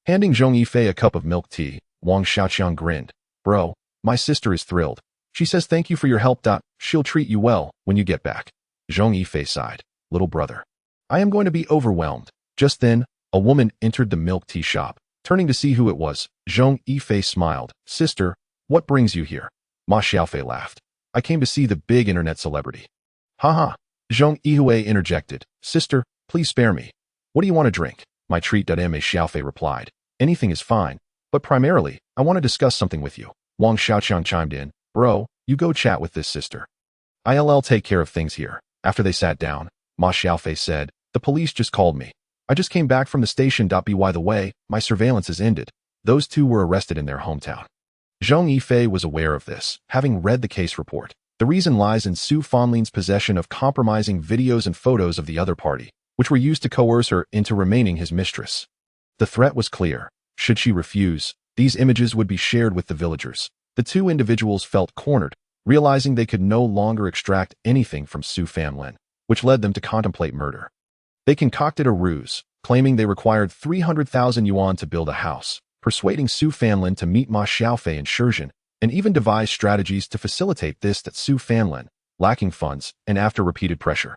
Handing Zhong Yifei a cup of milk tea, Wang Xiaoqiang grinned. "Bro, my sister is thrilled. She says thank you for your help. She'll treat you well when you get back." Zhong Yifei sighed. "Little brother, I am going to be overwhelmed." Just then, a woman entered the milk tea shop. Turning to see who it was, Zhong Yifei smiled. "Sister, what brings you here?" Ma Xiaofei laughed. "I came to see the big internet celebrity." "Haha." Zhong Yifei interjected. "Sister, please spare me. What do you want to drink?" "My treat." Ma Xiaofei replied. "Anything is fine, but primarily, I want to discuss something with you." Wang Xiaoqiang chimed in. "Bro, you go chat with this sister. I'll take care of things here." After they sat down, Ma Xiaofei said, "The police just called me. I just came back from the station. By the way, my surveillance is ended. Those two were arrested in their hometown." Zhong Yifei was aware of this, having read the case report. The reason lies in Su Fanlin's possession of compromising videos and photos of the other party, which were used to coerce her into remaining his mistress. The threat was clear. Should she refuse, these images would be shared with the villagers. The two individuals felt cornered, realizing they could no longer extract anything from Su Fanlin, which led them to contemplate murder. They concocted a ruse, claiming they required 300,000 yuan to build a house, persuading Su Fanlin to meet Ma Xiaofei in Shenzhen, and even devised strategies to facilitate this. That Su Fanlin, lacking funds, and after repeated pressure,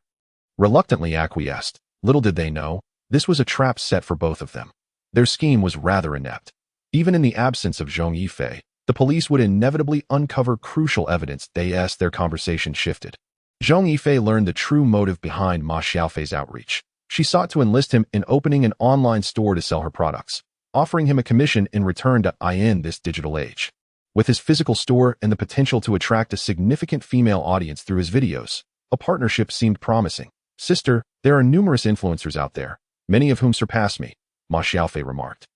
reluctantly acquiesced. Little did they know, this was a trap set for both of them. Their scheme was rather inept. Even in the absence of Zhong Yifei, the police would inevitably uncover crucial evidence. As their conversation shifted, Zhong Yifei learned the true motive behind Ma Xiaofei's outreach. She sought to enlist him in opening an online store to sell her products, offering him a commission in return. In this digital age, With his physical store and the potential to attract a significant female audience through his videos, a partnership seemed promising. Sister, there are numerous influencers out there, many of whom surpass me, Ma Xiaofei remarked.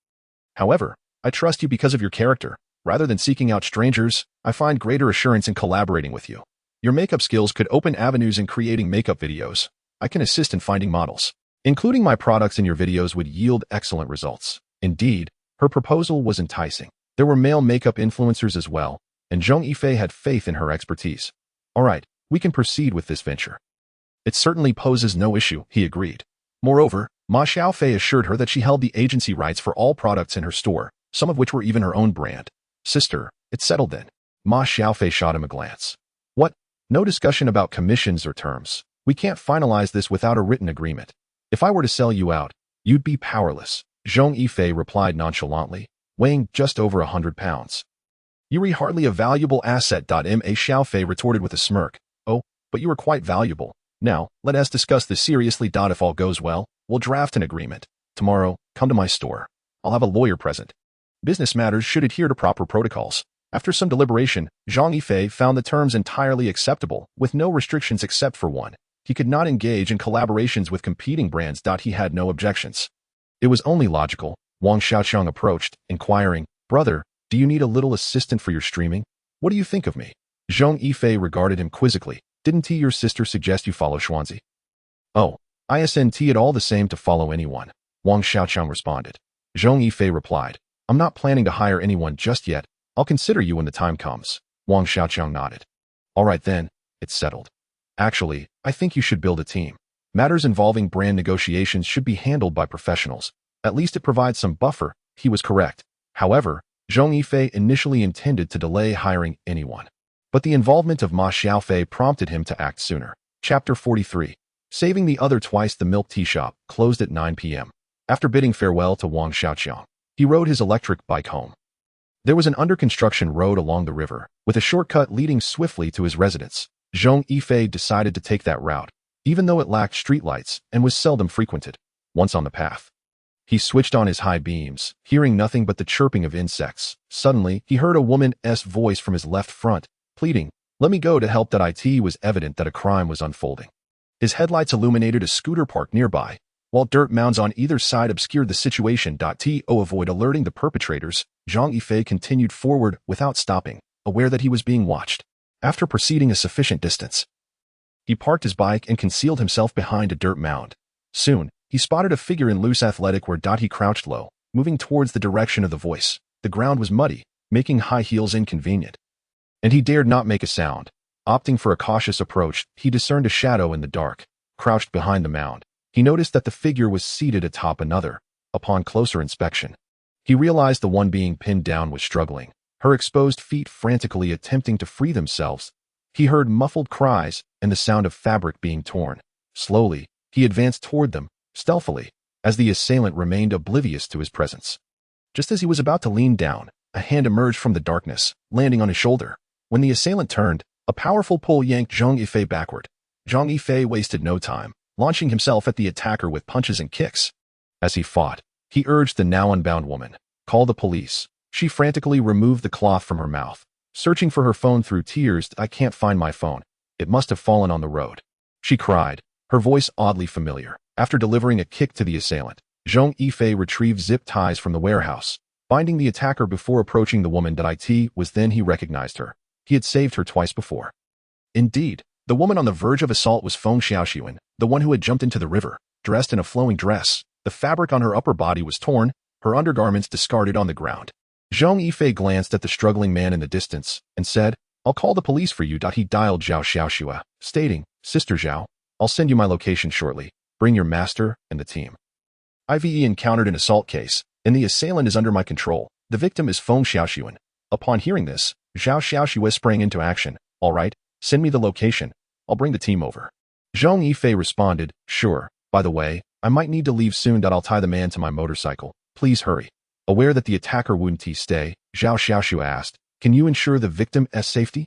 However, I trust you because of your character. Rather than seeking out strangers, I find greater assurance in collaborating with you. Your makeup skills could open avenues in creating makeup videos. I can assist in finding models. Including my products in your videos would yield excellent results. Indeed, her proposal was enticing. There were male makeup influencers as well, and Zhong Yifei had faith in her expertise. All right, we can proceed with this venture. It certainly poses no issue, he agreed. Moreover, Ma Xiaofei assured her that she held the agency rights for all products in her store, some of which were even her own brand. Sister, it's settled then. Ma Xiaofei shot him a glance. What? No discussion about commissions or terms. We can't finalize this without a written agreement. If I were to sell you out, you'd be powerless, Zhong Yifei replied nonchalantly, weighing just over 100 pounds. You're hardly a valuable asset. Ma Xiaofei retorted with a smirk. Oh, but you are quite valuable. Now, let us discuss this seriously. If all goes well, we'll draft an agreement. Tomorrow, come to my store. I'll have a lawyer present. Business matters should adhere to proper protocols. After some deliberation, Zhong Yifei found the terms entirely acceptable, with no restrictions except for one. He could not engage in collaborations with competing brands. He had no objections. It was only logical. Wang Xiaoqiang approached, inquiring, Brother, do you need a little assistant for your streaming? What do you think of me? Zhong Yifei regarded him quizzically. Didn't your sister suggest you follow Xuanzi? Oh, isn't it all the same to follow anyone? Wang Xiaoqiang responded. Zhong Yifei replied, I'm not planning to hire anyone just yet. I'll consider you when the time comes. Wang Xiaoqiang nodded. All right then, it's settled. Actually, I think you should build a team. Matters involving brand negotiations should be handled by professionals. At least it provides some buffer. He was correct. However, Zhong Yifei initially intended to delay hiring anyone. But the involvement of Ma Xiaofei prompted him to act sooner. Chapter 43. Saving the other twice. The milk tea shop closed at 9 p.m. After bidding farewell to Wang Xiaoqiang, he rode his electric bike home. There was an under-construction road along the river, with a shortcut leading swiftly to his residence. Zhong Yifei decided to take that route, even though it lacked streetlights and was seldom frequented. Once on the path, he switched on his high beams, hearing nothing but the chirping of insects. Suddenly, he heard a woman's voice from his left front, pleading, Let me go to help. It was evident that a crime was unfolding. His headlights illuminated a scooter park nearby, while dirt mounds on either side obscured the situation. To avoid alerting the perpetrators, Zhong Yifei continued forward without stopping, aware that he was being watched. After proceeding a sufficient distance, he parked his bike and concealed himself behind a dirt mound. Soon, he spotted a figure in loose athletic wear. He crouched low, moving towards the direction of the voice. The ground was muddy, making high heels inconvenient, and he dared not make a sound. Opting for a cautious approach, he discerned a shadow in the dark, crouched behind the mound. He noticed that the figure was seated atop another. Upon closer inspection, he realized the one being pinned down was struggling, her exposed feet frantically attempting to free themselves. He heard muffled cries and the sound of fabric being torn. Slowly, he advanced toward them, stealthily, as the assailant remained oblivious to his presence. Just as he was about to lean down, a hand emerged from the darkness, landing on his shoulder. When the assailant turned, a powerful pull yanked Zhong Yifei backward. Zhong Yifei wasted no time, launching himself at the attacker with punches and kicks. As he fought, he urged the now unbound woman, Call the police. She frantically removed the cloth from her mouth, searching for her phone through tears. I can't find my phone. It must have fallen on the road, she cried, her voice oddly familiar. After delivering a kick to the assailant, Zhong Yifei retrieved zip ties from the warehouse, binding the attacker before approaching the woman. It was then he recognized her. He had saved her twice before. Indeed, the woman on the verge of assault was Feng Xiaoxian, the one who had jumped into the river, dressed in a flowing dress. The fabric on her upper body was torn, her undergarments discarded on the ground. Zhong Yifei glanced at the struggling man in the distance and said, I'll call the police for you. He dialed Zhao Xiaoxua, stating, Sister Zhao, I'll send you my location shortly. Bring your master and the team. I've encountered an assault case, and the assailant is under my control. The victim is Feng Xiaoxian. Upon hearing this, Zhao Xiaoxua sprang into action. All right, send me the location. I'll bring the team over. Zhong Yifei responded, Sure. By the way, I might need to leave soon. I'll tie the man to my motorcycle. Please hurry. Aware that the attacker wouldn't stay, Zhao Xiaoxua asked, Can you ensure the victim's safety?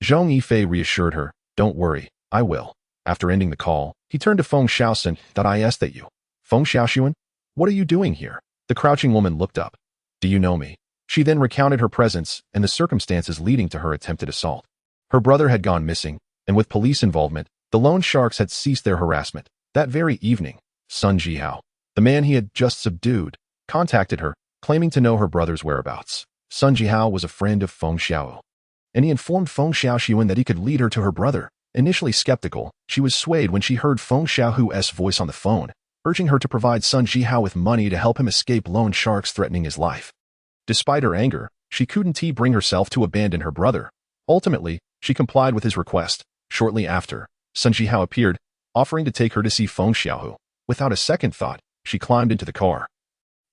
Zhong Yifei reassured her, Don't worry, I will. After ending the call, he turned to Feng Xiaoxian. Is that you? Feng Xiaoxian? What are you doing here? The crouching woman looked up. Do you know me? She then recounted her presence and the circumstances leading to her attempted assault. Her brother had gone missing, and with police involvement, the loan sharks had ceased their harassment. That very evening, Sun Jihao, the man he had just subdued, contacted her, claiming to know her brother's whereabouts. Sun Jihao was a friend of Feng Xiao, and he informed Feng Xiaoxuan that he could lead her to her brother. Initially skeptical, she was swayed when she heard Feng Xiaohu's voice on the phone, urging her to provide Sun Jihao with money to help him escape loan sharks threatening his life. Despite her anger, she couldn't bring herself to abandon her brother. Ultimately, she complied with his request. Shortly after, Sun Jihao appeared, offering to take her to see Feng Xiaohu. Without a second thought, she climbed into the car,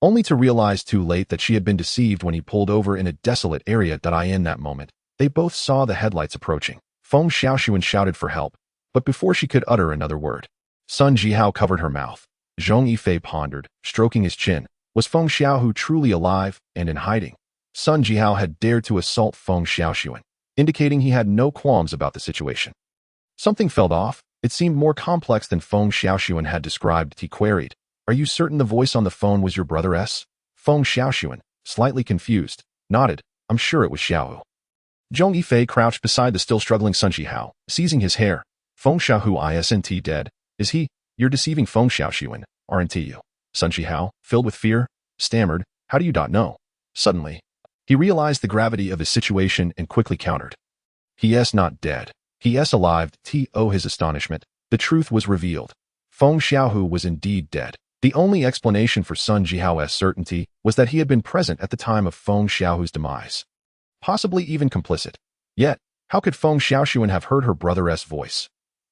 only to realize too late that she had been deceived when he pulled over in a desolate area. In that moment, they both saw the headlights approaching. Feng Xiaoxuan shouted for help, but before she could utter another word, Sun Jihao covered her mouth. Zhong Yifei pondered, stroking his chin. Was Feng Xiaohu truly alive and in hiding? Sun Jihao had dared to assault Feng Xiaoxuan, indicating he had no qualms about the situation. Something felt off. It seemed more complex than Feng Xiaoxuan had described. He queried, "Are you certain the voice on the phone was your brother's?" Feng Xiaoxuan, slightly confused, nodded. "I'm sure it was Xiaohu." Zhong Yifei crouched beside the still struggling Sun Jihao, seizing his hair. "Feng Xiaohu isn't dead, is he? You're deceiving Feng Xiaoxuan, aren't you?" Sun Jihao, filled with fear, stammered, "How do you know?" Suddenly, he realized the gravity of his situation and quickly countered. "He's not dead. He's alive." To his astonishment, the truth was revealed. Feng Xiaohu was indeed dead. The only explanation for Sun Jihao's certainty was that he had been present at the time of Feng Xiaohu's demise, possibly even complicit. Yet, how could Feng Xiaoxuan have heard her brother's voice?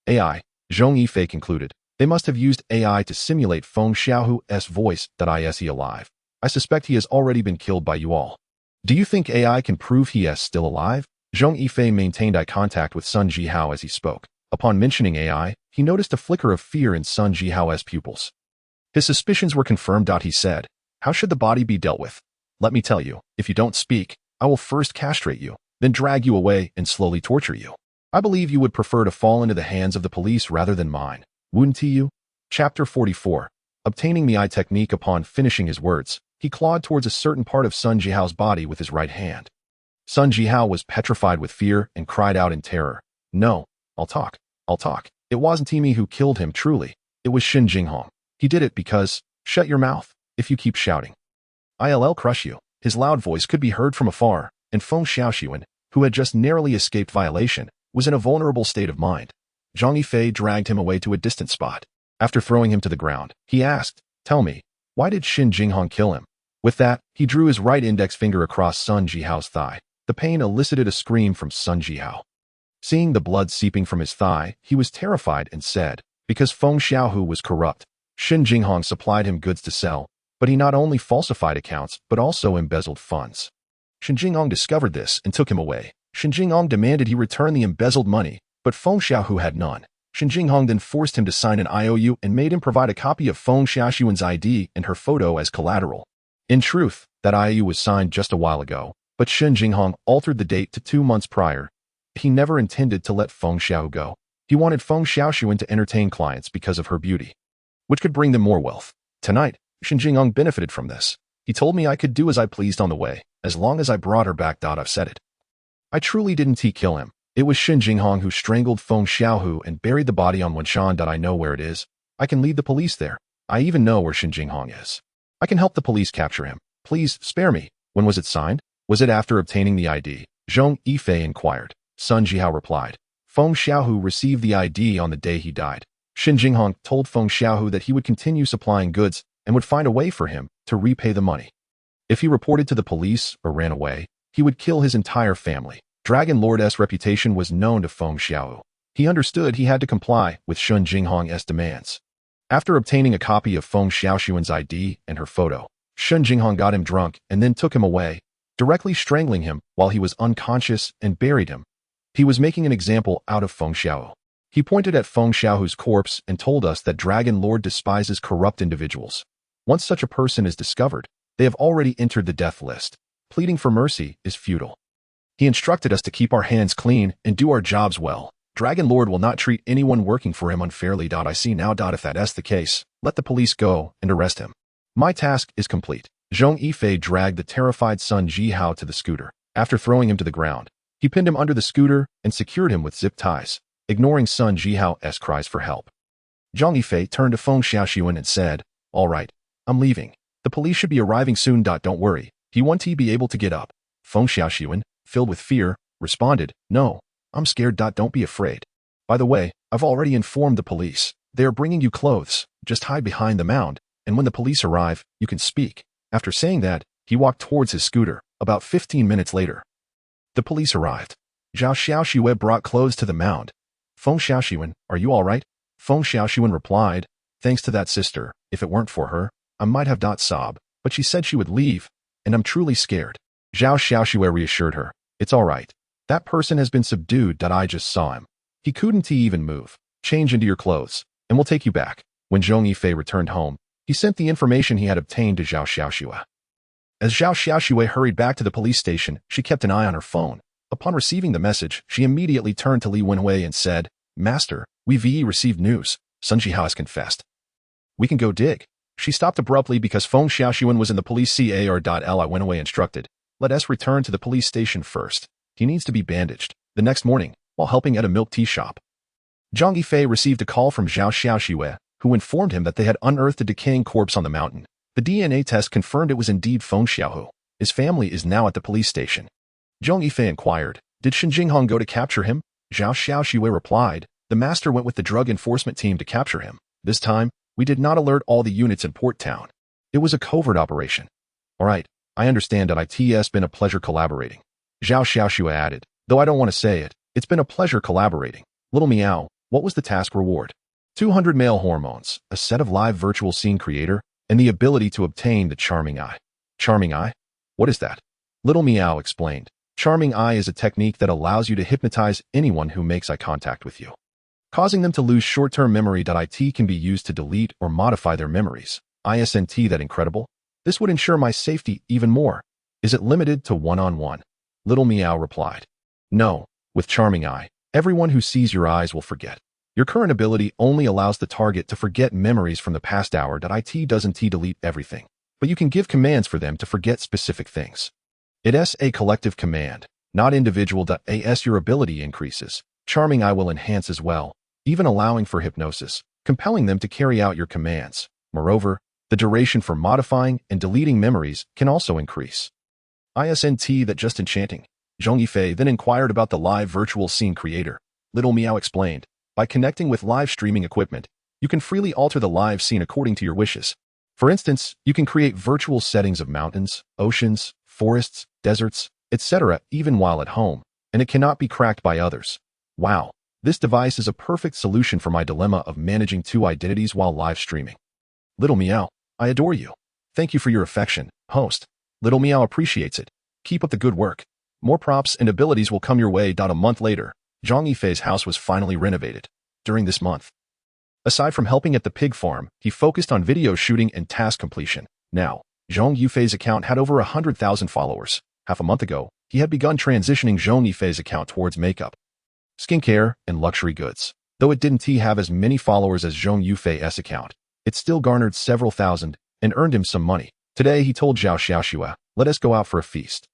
AI, Zhong Yifei concluded. They must have used AI to simulate Feng Xiaohu's voice. Is he alive? I suspect he has already been killed by you all. Do you think AI can prove he is still alive? Zhong Yifei maintained eye contact with Sun Jihao as he spoke. Upon mentioning AI, he noticed a flicker of fear in Sun Jihao's pupils. His suspicions were confirmed. He said, "How should the body be dealt with? Let me tell you, if you don't speak, I will first castrate you, then drag you away and slowly torture you. I believe you would prefer to fall into the hands of the police rather than mine, wouldn't you?" Chapter 44. Obtaining the eye technique. Upon finishing his words, he clawed towards a certain part of Sun Jihao's body with his right hand. Sun Jihao was petrified with fear and cried out in terror, "No, I'll talk. It wasn't me who killed him truly. It was Shin Jinghong. He did it because, shut your mouth, if you keep shouting, I'll crush you." His loud voice could be heard from afar, and Feng Xiaoxuan, who had just narrowly escaped violation, was in a vulnerable state of mind. Zhong Yifei dragged him away to a distant spot. After throwing him to the ground, he asked, "Tell me, why did Shin Jinghong kill him?" With that, he drew his right index finger across Sun Jihao's thigh. The pain elicited a scream from Sun Jihao. Seeing the blood seeping from his thigh, he was terrified and said, "Because Feng Xiaohu was corrupt, Shin Jinghong supplied him goods to sell, but he not only falsified accounts but also embezzled funds. Shin Jinghong discovered this and took him away. Shin Jinghong demanded he return the embezzled money, but Feng Xiaohu had none. Shin Jinghong then forced him to sign an IOU and made him provide a copy of Feng Xiaoxuan's ID and her photo as collateral. In truth, that IOU was signed just a while ago, but Shin Jinghong altered the date to 2 months prior. He never intended to let Feng Xiao go. He wanted Feng Xiaoxuan to entertain clients because of her beauty, which could bring them more wealth. Tonight, Shin Jinghong benefited from this. He told me I could do as I pleased on the way, as long as I brought her back. I've said it. I truly didn't kill him. It was Shin Jinghong who strangled Feng Xiaohu and buried the body on Wenshan. I know where it is. I can lead the police there. I even know where Shin Jinghong is. I can help the police capture him. Please, spare me." "When was it signed?" "Was it after obtaining the ID?" Zhong Yifei inquired. Sun Jihao replied, "Feng Xiaohu received the ID on the day he died. Shin Jinghong told Feng Xiaohu that he would continue supplying goods and would find a way for him to repay the money. If he reported to the police or ran away, he would kill his entire family." Dragon Lord's reputation was known to Feng Xiaohu. He understood he had to comply with Shin Jinghong's demands. After obtaining a copy of Feng Xiaoxuan's ID and her photo, Shin Jinghong got him drunk and then took him away, directly strangling him while he was unconscious and buried him. He was making an example out of Feng Xiaohu. He pointed at Feng Xiaohu's corpse and told us that Dragon Lord despises corrupt individuals. Once such a person is discovered, they have already entered the death list. Pleading for mercy is futile. He instructed us to keep our hands clean and do our jobs well. Dragon Lord will not treat anyone working for him unfairly. I see now. If that is the case, let the police go and arrest him. My task is complete. Zhong Yifei dragged the terrified Sun Jihao to the scooter. After throwing him to the ground, he pinned him under the scooter and secured him with zip ties, ignoring Sun Jihao's cries for help. Zhong Yifei turned to Feng Xiaoxuan and said, "All right, I'm leaving. The police should be arriving soon. Don't worry. He won't be able to get up." Feng Xiaoxuan, filled with fear, responded, "No, I'm scared. Don't be afraid. By the way, I've already informed the police. They are bringing you clothes. Just hide behind the mound, and when the police arrive, you can speak." After saying that, he walked towards his scooter. About 15 minutes later, the police arrived. Zhao Xiaoxue brought clothes to the mound. "Feng Xiaoxuan, are you all right?" Feng Xiaoxuan replied, "Thanks to that sister. If it weren't for her, I might have sobbed, but she said she would leave, and I'm truly scared." Zhao Xiaoxue reassured her, "It's all right. That person has been subdued. I just saw him. He couldn't even move. Change into your clothes, and we'll take you back." When Zhong Yifei returned home, he sent the information he had obtained to Zhao Xiaoxue. As Zhao Xiaoxue hurried back to the police station, she kept an eye on her phone. Upon receiving the message, she immediately turned to Li Wenhui and said, "Master, we've received news. Sun Jihao has confessed. We can go dig." She stopped abruptly because Feng Xiaoxuan was in the police car. Li Wenhui instructed, "Let us return to the police station first. He needs to be bandaged." The next morning, while helping at a milk tea shop, Zhong Yifei received a call from Zhao Xiaoxue, who informed him that they had unearthed a decaying corpse on the mountain. The DNA test confirmed it was indeed Feng Xiaohu. His family is now at the police station. Zhong Yifei inquired, "Did Shen Jinghong go to capture him?" Zhao Xiaoxue replied, "The master went with the drug enforcement team to capture him. This time, we did not alert all the units in Port Town. It was a covert operation." "All right, I understand that it's been a pleasure collaborating." Zhao Xiaoxue added, "Though I don't want to say it, it's been a pleasure collaborating." Little Meow, what was the task reward? 200 male hormones, a set of live virtual scene creator, and the ability to obtain the Charming Eye. Charming Eye? What is that? Little Meow explained. Charming Eye is a technique that allows you to hypnotize anyone who makes eye contact with you, causing them to lose short-term memory. It can be used to delete or modify their memories. Isn't that incredible? This would ensure my safety even more. Is it limited to one-on-one? Little Meow replied, "No, with Charming Eye, everyone who sees your eyes will forget. Your current ability only allows the target to forget memories from the past hour. It doesn't delete everything, but you can give commands for them to forget specific things. It's a collective command, not individual. As your ability increases, Charming Eye will enhance as well, even allowing for hypnosis, compelling them to carry out your commands. Moreover, the duration for modifying and deleting memories can also increase. Isn't that just enchanting?" Zhong Yifei then inquired about the live virtual scene creator. Little Meow explained, "By connecting with live streaming equipment, you can freely alter the live scene according to your wishes. For instance, you can create virtual settings of mountains, oceans, forests, deserts, etc. even while at home, and it cannot be cracked by others." Wow, this device is a perfect solution for my dilemma of managing two identities while live streaming. Little Meow, I adore you. Thank you for your affection, host. Little Meow appreciates it. Keep up the good work. More props and abilities will come your way. A month later, Zhong Yifei's house was finally renovated. During this month, aside from helping at the pig farm, he focused on video shooting and task completion. Now, Zhong Yifei's account had over 100,000 followers. Half a month ago, he had begun transitioning Zhong Yifei's account towards makeup, skincare, and luxury goods. Though it didn't have as many followers as Zhong Yifei's account, it still garnered several thousand and earned him some money. Today, he told Zhao Xiaoxue, "Let us go out for a feast.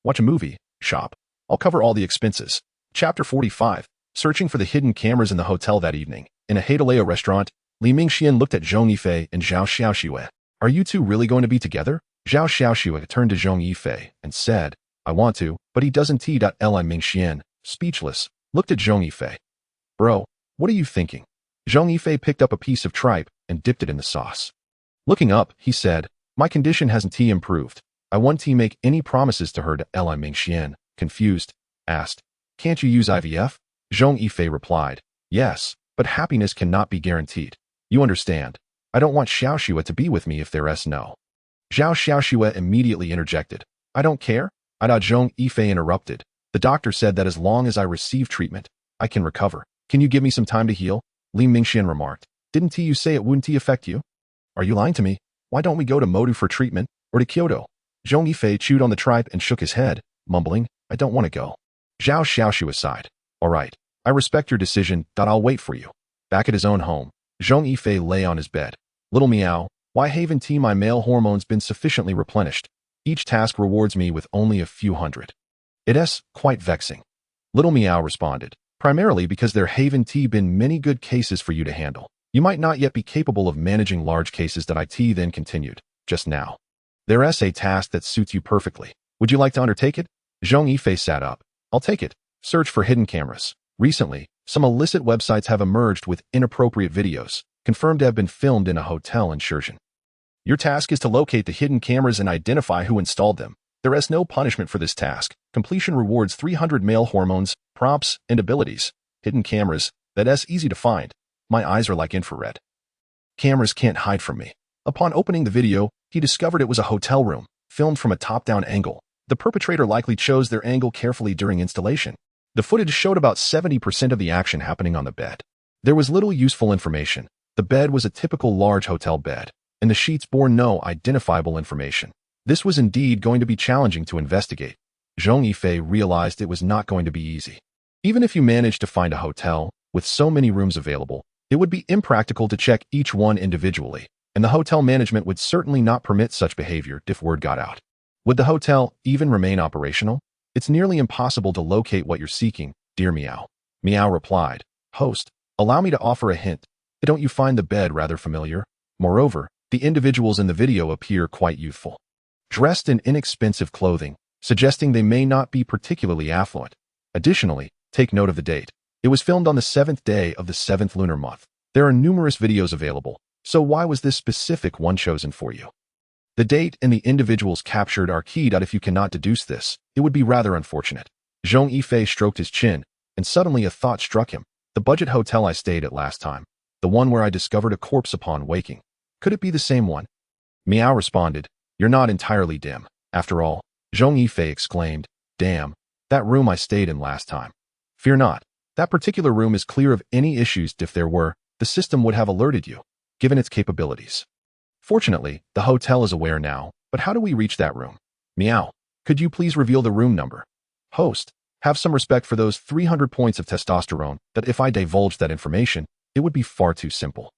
Watch a movie, shop. I'll cover all the expenses." Chapter 45. Searching for the hidden cameras in the hotel that evening. In a Haidaleo restaurant, Li Mingxian looked at Zhong Yifei and Zhao Xiaoxue. "Are you two really going to be together?" Zhao Xiaoxue turned to Zhong Yifei and said, "I want to, but he doesn't." Li Mingxian, speechless, looked at Zhong Yifei. "Bro, what are you thinking?" Zhong Yifei picked up a piece of tripe and dipped it in the sauce. Looking up, he said, "My condition hasn't improved. I won't make any promises to her." Li Mingxian, confused, asked, "Can't you use IVF?" Zhong Yifei replied, "Yes, but happiness cannot be guaranteed. You understand. I don't want Xiaoxue to be with me if there's no." Zhao Xiaoxue immediately interjected, "I don't care." Zhong Yifei interrupted, "The doctor said that as long as I receive treatment, I can recover. Can you give me some time to heal?" Li Mingxian remarked, "Didn't you say it wouldn't affect you?" "Are you lying to me? Why don't we go to Modu for treatment, or to Kyoto?" Zhong Yifei chewed on the tripe and shook his head, mumbling, "I don't want to go." Zhao Xiaoxue sighed. "All right, I respect your decision. I'll wait for you." Back at his own home, Zhong Yifei lay on his bed. "Little Meow, Why haven't my male hormones been sufficiently replenished? Each task rewards me with only a few hundred. It's quite vexing. Little Meow responded, primarily because there haven't been many good cases for you to handle. You might not yet be capable of managing large cases. It then continued, just now. There's a task that suits you perfectly. Would you like to undertake it? Zhong Yifei sat up. I'll take it. Search for hidden cameras. Recently, some illicit websites have emerged with inappropriate videos, confirmed to have been filmed in a hotel in Shenzhen. Your task is to locate the hidden cameras and identify who installed them. There is no punishment for this task. Completion rewards 300 male hormones, prompts, and abilities. Hidden cameras, that's easy to find. My eyes are like infrared. Cameras can't hide from me. Upon opening the video, he discovered it was a hotel room, filmed from a top-down angle. The perpetrator likely chose their angle carefully during installation. The footage showed about 70% of the action happening on the bed. There was little useful information. The bed was a typical large hotel bed, and the sheets bore no identifiable information. This was indeed going to be challenging to investigate. Zhong Yifei realized it was not going to be easy. Even if you managed to find a hotel with so many rooms available, it would be impractical to check each one individually, and the hotel management would certainly not permit such behavior if word got out. Would the hotel even remain operational? It's nearly impossible to locate what you're seeking, dear Meow. Meow replied, Host, allow me to offer a hint. Don't you find the bed rather familiar? Moreover, the individuals in the video appear quite youthful, dressed in inexpensive clothing, suggesting they may not be particularly affluent. Additionally, take note of the date. It was filmed on the 7th day of the 7th lunar month. There are numerous videos available, so why was this specific one chosen for you? The date and the individuals captured are key. If you cannot deduce this, it would be rather unfortunate. Zhong Yifei stroked his chin, and suddenly a thought struck him. The budget hotel I stayed at last time, the one where I discovered a corpse upon waking. Could it be the same one? Meow responded, You're not entirely dim. After all, Zhong Yifei exclaimed, Damn, that room I stayed in last time. Fear not. That particular room is clear of any issues. If there were, the system would have alerted you, given its capabilities. Fortunately, the hotel is aware now, but how do we reach that room? Meow, could you please reveal the room number? Host, have some respect for those 300 points of testosterone. That if I divulged that information, it would be far too simple.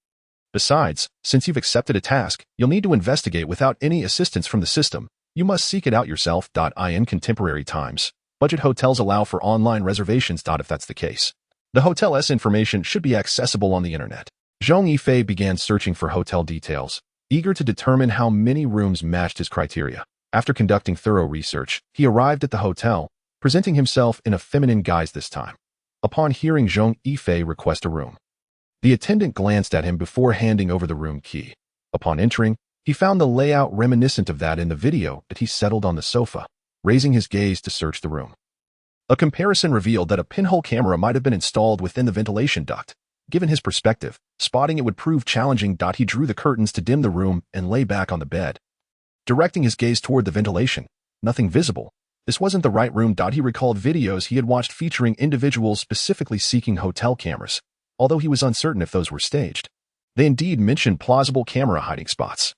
Besides, since you've accepted a task, you'll need to investigate without any assistance from the system. You must seek it out yourself. In contemporary times, budget hotels allow for online reservations. If that's the case, the hotel's information should be accessible on the internet. Zhong Yifei began searching for hotel details, eager to determine how many rooms matched his criteria. After conducting thorough research, he arrived at the hotel, presenting himself in a feminine guise this time. Upon hearing Zhong Yifei request a room, the attendant glanced at him before handing over the room key. Upon entering, he found the layout reminiscent of that in the video. He settled on the sofa, raising his gaze to search the room. A comparison revealed that a pinhole camera might have been installed within the ventilation duct. Given his perspective, spotting it would prove challenging. He drew the curtains to dim the room and lay back on the bed, directing his gaze toward the ventilation. Nothing visible. This wasn't the right room. He recalled videos he had watched featuring individuals specifically seeking hotel cameras, although he was uncertain if those were staged. They indeed mentioned plausible camera hiding spots,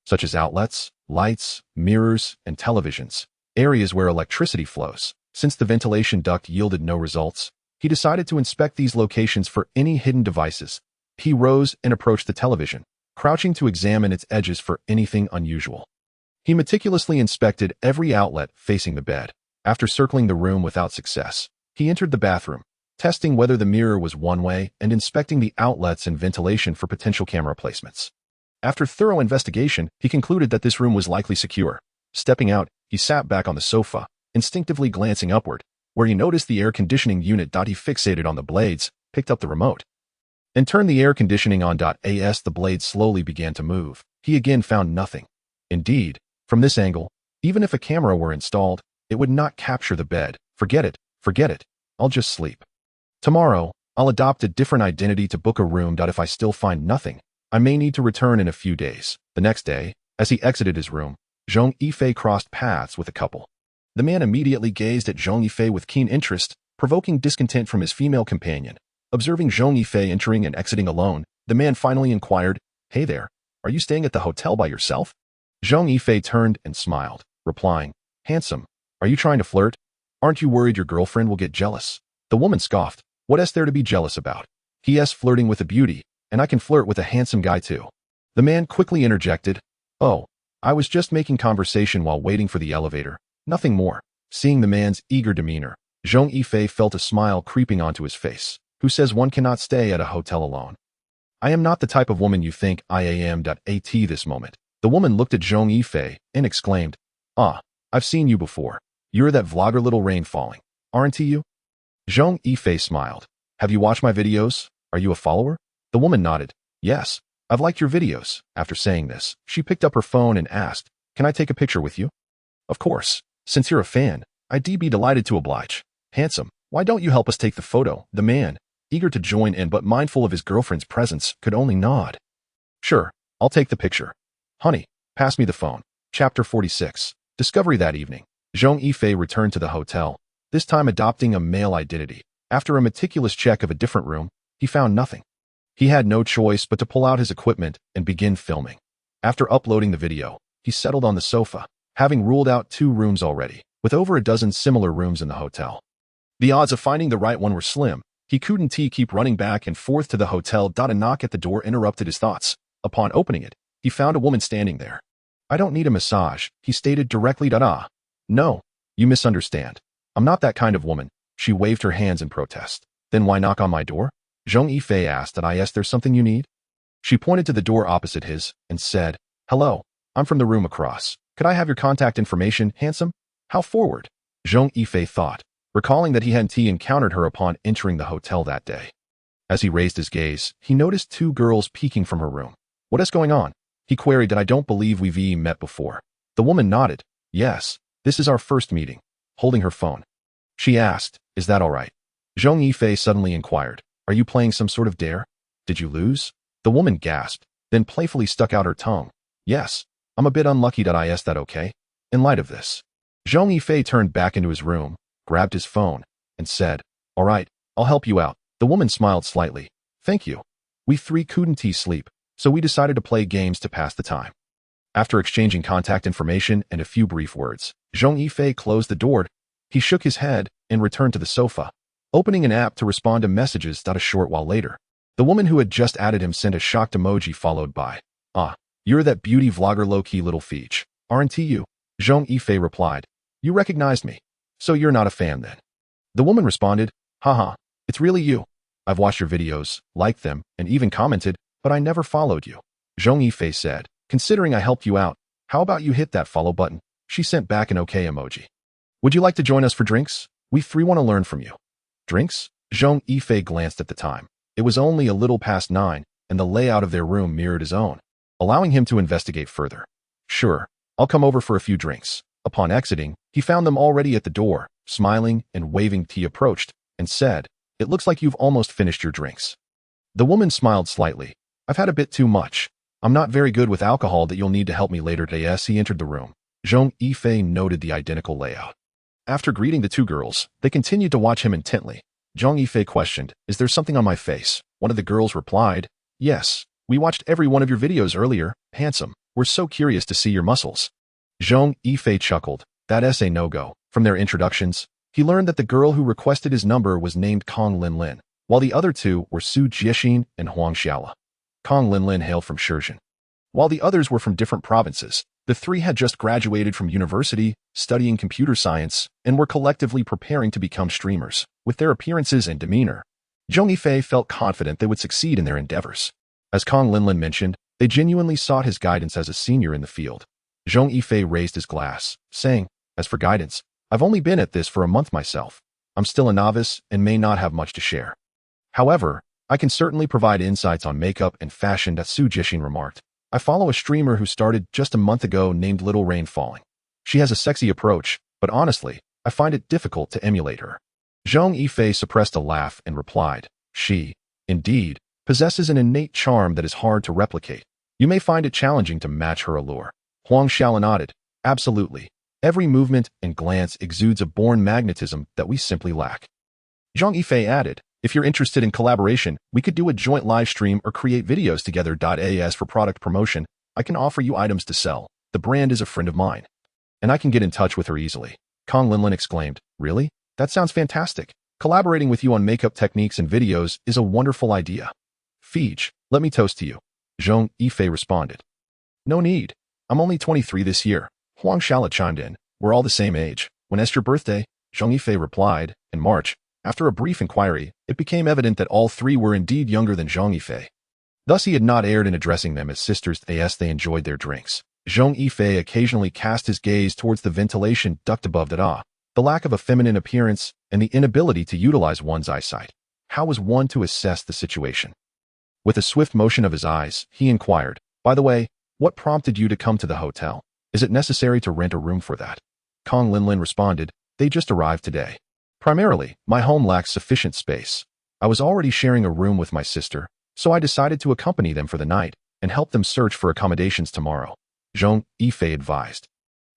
such as outlets, lights, mirrors, and televisions, areas where electricity flows. Since the ventilation duct yielded no results, he decided to inspect these locations for any hidden devices. He rose and approached the television, crouching to examine its edges for anything unusual. He meticulously inspected every outlet facing the bed. After circling the room without success, he entered the bathroom, testing whether the mirror was one-way and inspecting the outlets and ventilation for potential camera placements. After thorough investigation, he concluded that this room was likely secure. Stepping out, he sat back on the sofa, instinctively glancing upward, where he noticed the air conditioning unit. He fixated on the blades, picked up the remote, and turned the air conditioning on. As the blades slowly began to move, he again found nothing. Indeed, from this angle, even if a camera were installed, it would not capture the bed. Forget it. I'll just sleep. Tomorrow, I'll adopt a different identity to book a room. If I still find nothing, I may need to return in a few days. The next day, as he exited his room, Zhong Yifei crossed paths with a couple. The man immediately gazed at Zhong Yifei with keen interest, provoking discontent from his female companion. Observing Zhong Yifei entering and exiting alone, the man finally inquired, Hey there, are you staying at the hotel by yourself? Zhong Yifei turned and smiled, replying, Handsome, are you trying to flirt? Aren't you worried your girlfriend will get jealous? The woman scoffed, What is there to be jealous about? He is flirting with a beauty, and I can flirt with a handsome guy too. The man quickly interjected, "Oh, I was just making conversation while waiting for the elevator. Nothing more." Seeing the man's eager demeanor, Zhong Yifei felt a smile creeping onto his face. Who says one cannot stay at a hotel alone? I am not the type of woman you think I am. At this moment, the woman looked at Zhong Yifei and exclaimed, "Ah, I've seen you before. You're that vlogger Little Rain Falling, aren't you?" Zhong Yifei smiled. "Have you watched my videos? Are you a follower?" The woman nodded. "Yes, I've liked your videos." After saying this, she picked up her phone and asked, "Can I take a picture with you?" "Of course. Since you're a fan, I'd be delighted to oblige. Handsome, why don't you help us take the photo?" The man, eager to join in but mindful of his girlfriend's presence, could only nod. "Sure, I'll take the picture. Honey, pass me the phone." Chapter 46. Discovery. That evening, Zhong Yifei returned to the hotel, this time adopting a male identity. After a meticulous check of a different room, he found nothing. He had no choice but to pull out his equipment and begin filming. After uploading the video, he settled on the sofa, having ruled out 2 rooms already, with over a dozen similar rooms in the hotel. The odds of finding the right one were slim. He couldn't keep running back and forth to the hotel. A knock at the door interrupted his thoughts. Upon opening it, he found a woman standing there. "I don't need a massage," he stated directly. "No, you misunderstand. I'm not that kind of woman." She waved her hands in protest. "Then why knock on my door?" Zhong Yifei asked. "Yes, there's something you need?" She pointed to the door opposite his and said, "Hello, I'm from the room across. Could I have your contact information, handsome?" How forward, Zhong Yifei thought, recalling that he hadn't encountered her upon entering the hotel that day. As he raised his gaze, he noticed 2 girls peeking from her room. "What is going on?" he queried. "I don't believe we've met before." The woman nodded. "Yes, this is our first meeting." Holding her phone, she asked, "Is that all right?" Zhong Yifei suddenly inquired, "Are you playing some sort of dare? Did you lose?" The woman gasped, then playfully stuck out her tongue. "Yes, I'm a bit unlucky. Is that okay?" In light of this, Zhong Yifei turned back into his room, grabbed his phone, and said, "All right, I'll help you out." The woman smiled slightly. "Thank you. We 3 couldn't sleep, so we decided to play games to pass the time." After exchanging contact information and a few brief words, Zhong Yifei closed the door. He shook his head and returned to the sofa, opening an app to respond to messages. A short while later, the woman who had just added him sent a shocked emoji followed by, "Ah, you're that beauty vlogger low-key little feech, aren't you?" Zhong Yifei replied, "You recognized me. So you're not a fan then?" The woman responded, "Haha, it's really you. I've watched your videos, liked them, and even commented, but I never followed you." Zhong Yifei said, "Considering I helped you out, how about you hit that follow button?" She sent back an okay emoji. "Would you like to join us for drinks? We 3 want to learn from you." Drinks? Zhong Yifei glanced at the time. It was only a little past 9, and the layout of their room mirrored his own, allowing him to investigate further. "Sure, I'll come over for a few drinks." Upon exiting, he found them already at the door, smiling and waving. He approached and said, "It looks like you've almost finished your drinks." The woman smiled slightly. "I've had a bit too much. I'm not very good with alcohol. You'll need to help me later today." As he entered the room, Zhong Yifei noted the identical layout. After greeting the 2 girls, they continued to watch him intently. Zhong Yifei questioned, "Is there something on my face?" One of the girls replied, "Yes, we watched every one of your videos earlier. Handsome, we're so curious to see your muscles." Zhong Yifei chuckled. That's a no-go. From their introductions, he learned that the girl who requested his number was named Kong Linlin, while the other 2 were Su Jiexin and Huang Xiaola. Kong Linlin hailed from Shenzhen, while the others were from different provinces. The 3 had just graduated from university, studying computer science, and were collectively preparing to become streamers. With their appearances and demeanor, Zhong Yifei felt confident they would succeed in their endeavors. As Kong Linlin mentioned, they genuinely sought his guidance as a senior in the field. Zhong Yifei raised his glass, saying, "As for guidance, I've only been at this for a month myself. I'm still a novice and may not have much to share. However, I can certainly provide insights on makeup and fashion." Su Jiexin remarked, "I follow a streamer who started just a month ago named Little Rain Falling. She has a sexy approach, but honestly, I find it difficult to emulate her." Zhong Yifei suppressed a laugh and replied, "She, indeed, possesses an innate charm that is hard to replicate. You may find it challenging to match her allure." Huang Xiaola nodded, "Absolutely. Every movement and glance exudes a born magnetism that we simply lack." Zhong Yifei added, "If you're interested in collaboration, we could do a joint live stream or create videos together. As for product promotion, I can offer you items to sell. The brand is a friend of mine, and I can get in touch with her easily." Kong Linlin exclaimed, "Really? That sounds fantastic. Collaborating with you on makeup techniques and videos is a wonderful idea. Feej, let me toast to you." Zhong Yifei responded. No need. I'm only 23 this year. Huang Shala chimed in. We're all the same age. When it's your birthday? Zhong Yifei replied. In March. After a brief inquiry, it became evident that all three were indeed younger than Zhong Yifei. Thus he had not erred in addressing them as sisters as they enjoyed their drinks. Zhong Yifei occasionally cast his gaze towards the ventilation duct above the lack of a feminine appearance and the inability to utilize one's eyesight. How was one to assess the situation? With a swift motion of his eyes, he inquired, by the way, what prompted you to come to the hotel? Is it necessary to rent a room for that? Kong Linlin responded, they just arrived today. Primarily, my home lacks sufficient space. I was already sharing a room with my sister, so I decided to accompany them for the night and help them search for accommodations tomorrow. Zhong Yifei advised.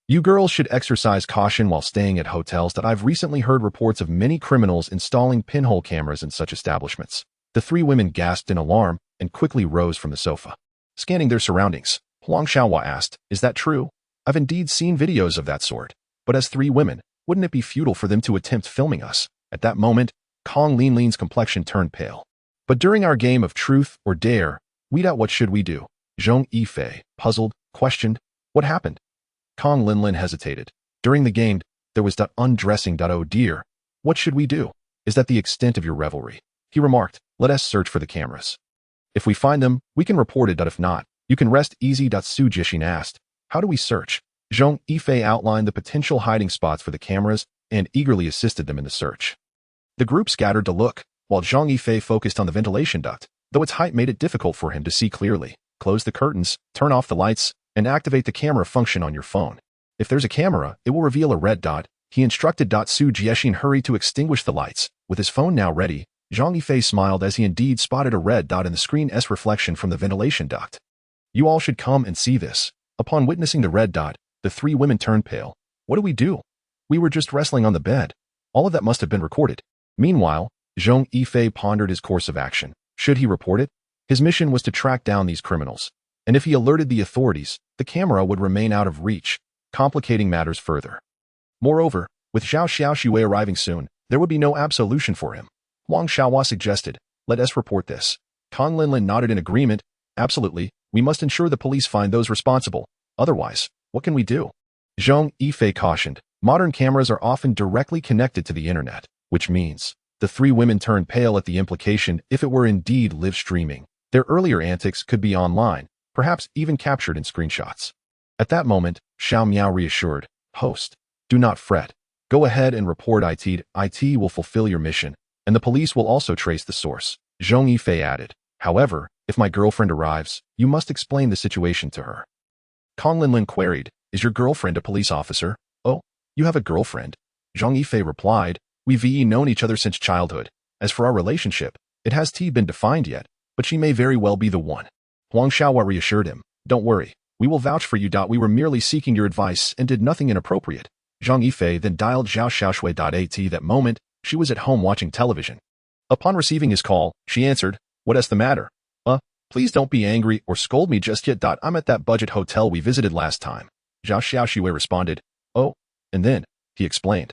You girls should exercise caution while staying at hotels that I've recently heard reports of many criminals installing pinhole cameras in such establishments. The three women gasped in alarm and quickly rose from the sofa. Scanning their surroundings, Huang Xiaohua asked, is that true? I've indeed seen videos of that sort, but as three women, wouldn't it be futile for them to attempt filming us? At that moment, Kong Linlin's complexion turned pale. But during our game of truth or dare, weed out what should we do? Zhong Yifei, puzzled, questioned, what happened? Kong Linlin hesitated. During the game, there was that undressing. Oh dear, what should we do? Is that the extent of your revelry? He remarked, let us search for the cameras. If we find them, we can report it. If not, you can rest easy. Su Jixin asked, how do we search? Zhong Yifei outlined the potential hiding spots for the cameras and eagerly assisted them in the search. The group scattered to look, while Zhong Yifei focused on the ventilation duct, though its height made it difficult for him to see clearly. Close the curtains, turn off the lights, and activate the camera function on your phone. If there's a camera, it will reveal a red dot. He instructed. Su Jixin hurried to extinguish the lights. With his phone now ready, Zhong Yifei smiled as he indeed spotted a red dot in the screen's reflection from the ventilation duct. You all should come and see this. Upon witnessing the red dot, the three women turned pale. What do we do? We were just wrestling on the bed. All of that must have been recorded. Meanwhile, Zhong Yifei pondered his course of action. Should he report it? His mission was to track down these criminals. And if he alerted the authorities, the camera would remain out of reach, complicating matters further. Moreover, with Zhao Xiaoxue arriving soon, there would be no absolution for him. Huang Xiaohua suggested, let us report this. Kong Linlin nodded in agreement. Absolutely, we must ensure the police find those responsible. Otherwise, what can we do? Zhong Yifei cautioned, modern cameras are often directly connected to the internet, which means the three women turned pale at the implication if it were indeed live streaming. Their earlier antics could be online, perhaps even captured in screenshots. At that moment, Xiao Miao reassured, host, do not fret. Go ahead and report it. IT will fulfill your mission, and the police will also trace the source. Zhong Yifei added, however, if my girlfriend arrives, you must explain the situation to her. Kong Linlin queried, is your girlfriend a police officer? Oh, you have a girlfriend? Zhong Yifei replied, we've known each other since childhood. As for our relationship, it hasn't been defined yet, but she may very well be the one. Huang Xiaohua reassured him, don't worry, we will vouch for you. We were merely seeking your advice and did nothing inappropriate. Zhong Yifei then dialed Zhao Xiaoxue. At that moment, she was at home watching television. Upon receiving his call, she answered, what's the matter? Please don't be angry or scold me just yet. I'm at that budget hotel we visited last time. Zhao Xiaoxue responded, oh, and then, he explained.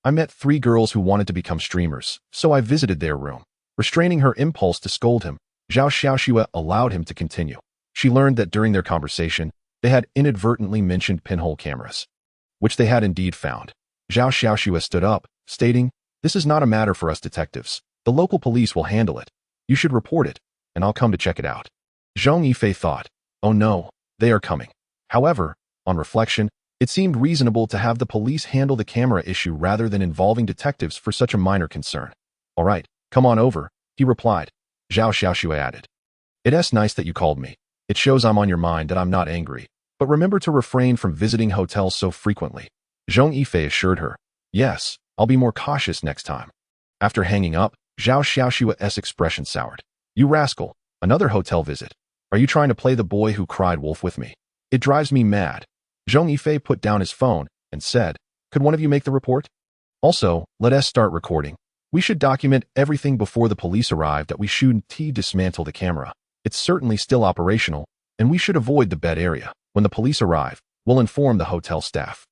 I met three girls who wanted to become streamers, so I visited their room. Restraining her impulse to scold him, Zhao Xiaoxue allowed him to continue. She learned that during their conversation, they had inadvertently mentioned pinhole cameras, which they had indeed found. Zhao Xiaoxue stood up, stating, this is not a matter for us detectives. The local police will handle it. You should report it, and I'll come to check it out. Zhong Yifei thought, oh no, they are coming. However, on reflection, it seemed reasonable to have the police handle the camera issue rather than involving detectives for such a minor concern. All right, come on over, he replied. Zhao Xiaoxue added, it's nice that you called me. It shows I'm on your mind that I'm not angry, but remember to refrain from visiting hotels so frequently. Zhong Yifei assured her, yes, I'll be more cautious next time. After hanging up, Zhao Xiaoxue's expression soured. You rascal, another hotel visit. Are you trying to play the boy who cried wolf with me? It drives me mad. Zhong Yifei put down his phone and said, could one of you make the report? Also, let us start recording. We should document everything before the police arrive that we shouldn't dismantle the camera. It's certainly still operational, and we should avoid the bed area. When the police arrive, we'll inform the hotel staff.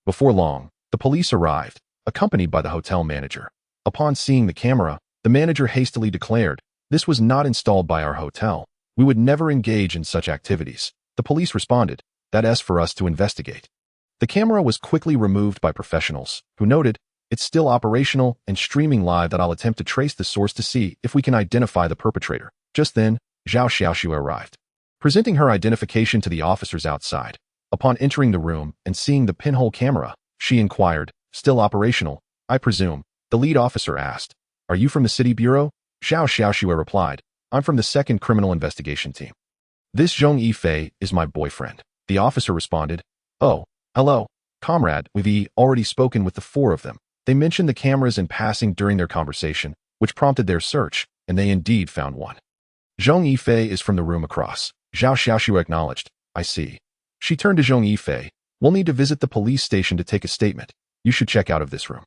Before long, the police arrived, accompanied by the hotel manager. Upon seeing the camera, the manager hastily declared, this was not installed by our hotel. We would never engage in such activities. The police responded, that's for us to investigate. The camera was quickly removed by professionals, who noted, it's still operational and streaming live that I'll attempt to trace the source to see if we can identify the perpetrator. Just then, Zhao Xiaoxue arrived, presenting her identification to the officers outside. Upon entering the room and seeing the pinhole camera, she inquired, still operational, I presume? The lead officer asked, are you from the city bureau? Zhao Xiaoxue replied, I'm from the 2nd Criminal Investigation Team. This Zhong Yifei is my boyfriend. The officer responded, oh, hello, comrade, we've already spoken with the 4 of them. They mentioned the cameras in passing during their conversation, which prompted their search, and they indeed found one. Zhong Yifei is from the room across. Zhao Xiaoxue acknowledged, I see. She turned to Zhong Yifei, we'll need to visit the police station to take a statement. You should check out of this room.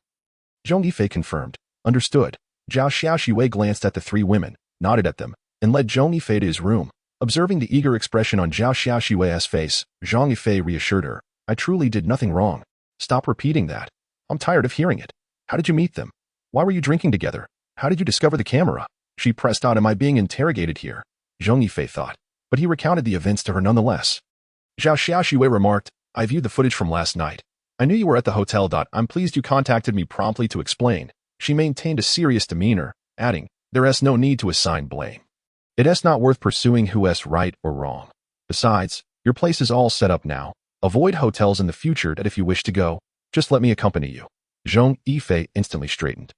Zhong Yifei confirmed, understood. Zhao Xiaoxue glanced at the 3 women, nodded at them, and led Zhong Yifei to his room. Observing the eager expression on Zhao Xiaoxue's face, Zhong Yifei reassured her, I truly did nothing wrong. Stop repeating that. I'm tired of hearing it. How did you meet them? Why were you drinking together? How did you discover the camera? She pressed on, am I being interrogated here? Zhong Yifei thought, but he recounted the events to her nonetheless. Zhao Xiaoxue remarked, I viewed the footage from last night. I knew you were at the hotel. I'm pleased you contacted me promptly to explain. She maintained a serious demeanor, adding, there's no need to assign blame. It's not worth pursuing who's right or wrong. Besides, your place is all set up now. Avoid hotels in the future that if you wish to go, just let me accompany you. Zhong Yifei instantly straightened.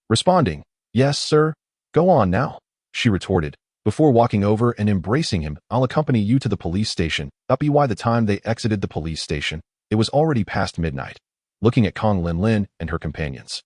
Responding, yes, sir. Go on now, she retorted. Before walking over and embracing him, I'll accompany you to the police station. By the time they exited the police station, it was already past midnight. Looking at Kong Linlin and her companions,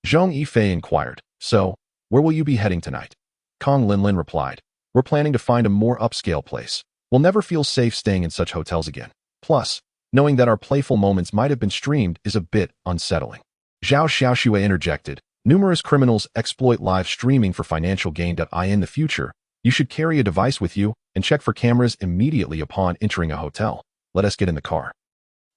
Zhong Yifei inquired, so, where will you be heading tonight? Kong Linlin replied, we're planning to find a more upscale place. We'll never feel safe staying in such hotels again. Plus, knowing that our playful moments might have been streamed is a bit unsettling. Zhao Xiaoxue interjected, numerous criminals exploit live streaming for financial gain. In the future, you should carry a device with you and check for cameras immediately upon entering a hotel. Let us get in the car.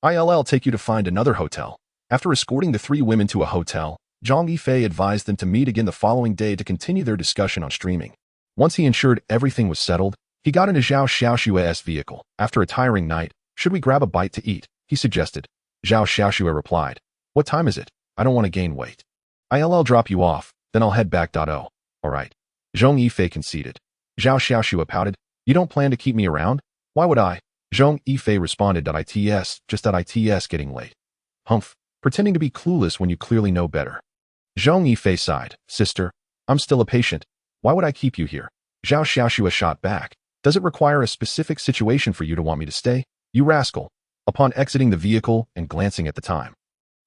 I'll take you to find another hotel. After escorting the 3 women to a hotel, Zhong Yifei advised them to meet again the following day to continue their discussion on streaming. Once he ensured everything was settled, he got into Zhao Xiaoxue's vehicle. After a tiring night, should we grab a bite to eat? He suggested. Zhao Xiaoxue replied, what time is it? I don't want to gain weight. I'll drop you off, then I'll head back. Oh, all right. Zhong Yifei conceded. Zhao Xiaoxue pouted, you don't plan to keep me around? Why would I? Zhong Yifei responded, it's getting late. Humph, pretending to be clueless when you clearly know better. Zhong Yifei sighed, sister, I'm still a patient. Why would I keep you here? Zhao Xiaoxue shot back, does it require a specific situation for you to want me to stay? You rascal. Upon exiting the vehicle and glancing at the time,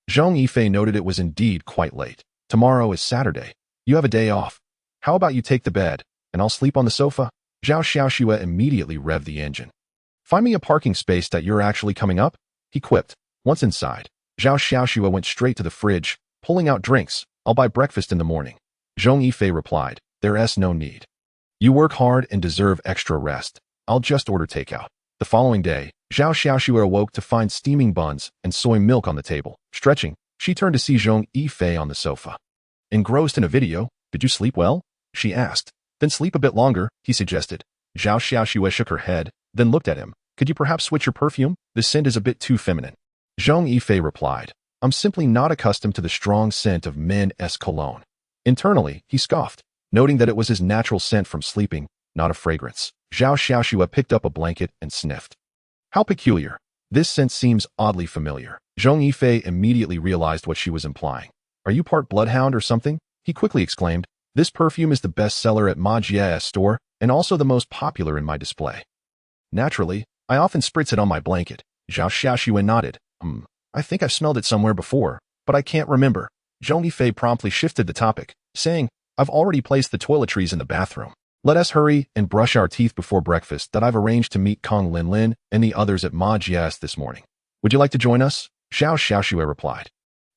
Zhong Yifei noted it was indeed quite late. Tomorrow is Saturday. You have a day off. How about you take the bed, and I'll sleep on the sofa? Zhao Xiaoxue immediately revved the engine. Find me a parking space that you're actually coming up, he quipped. Once inside, Zhao Xiaoxue went straight to the fridge, pulling out drinks. I'll buy breakfast in the morning. Zhong Yifei replied, there's no need. You work hard and deserve extra rest. I'll just order takeout. The following day, Zhao Xiaoxue awoke to find steaming buns and soy milk on the table. Stretching, she turned to see Zhong Yifei on the sofa. Engrossed in a video, did you sleep well? She asked. Then sleep a bit longer, he suggested. Zhao Xiaoxue shook her head, then looked at him. Could you perhaps switch your perfume? The scent is a bit too feminine. Zhong Yifei replied, I'm simply not accustomed to the strong scent of men's cologne. Internally, he scoffed, noting that it was his natural scent from sleeping, not a fragrance. Zhao Xiaoxue picked up a blanket and sniffed. How peculiar. This scent seems oddly familiar. Zhong Yifei immediately realized what she was implying. Are you part bloodhound or something? He quickly exclaimed. This perfume is the best seller at Ma Jie's store and also the most popular in my display. Naturally, I often spritz it on my blanket. Zhao Xiaoxue nodded. I think I've smelled it somewhere before, but I can't remember. Zhong Yifei promptly shifted the topic, saying, I've already placed the toiletries in the bathroom. Let us hurry and brush our teeth before breakfast that I've arranged to meet Kong Linlin and the others at Ma Jie's this morning. Would you like to join us? Zhao Xiaoxue replied.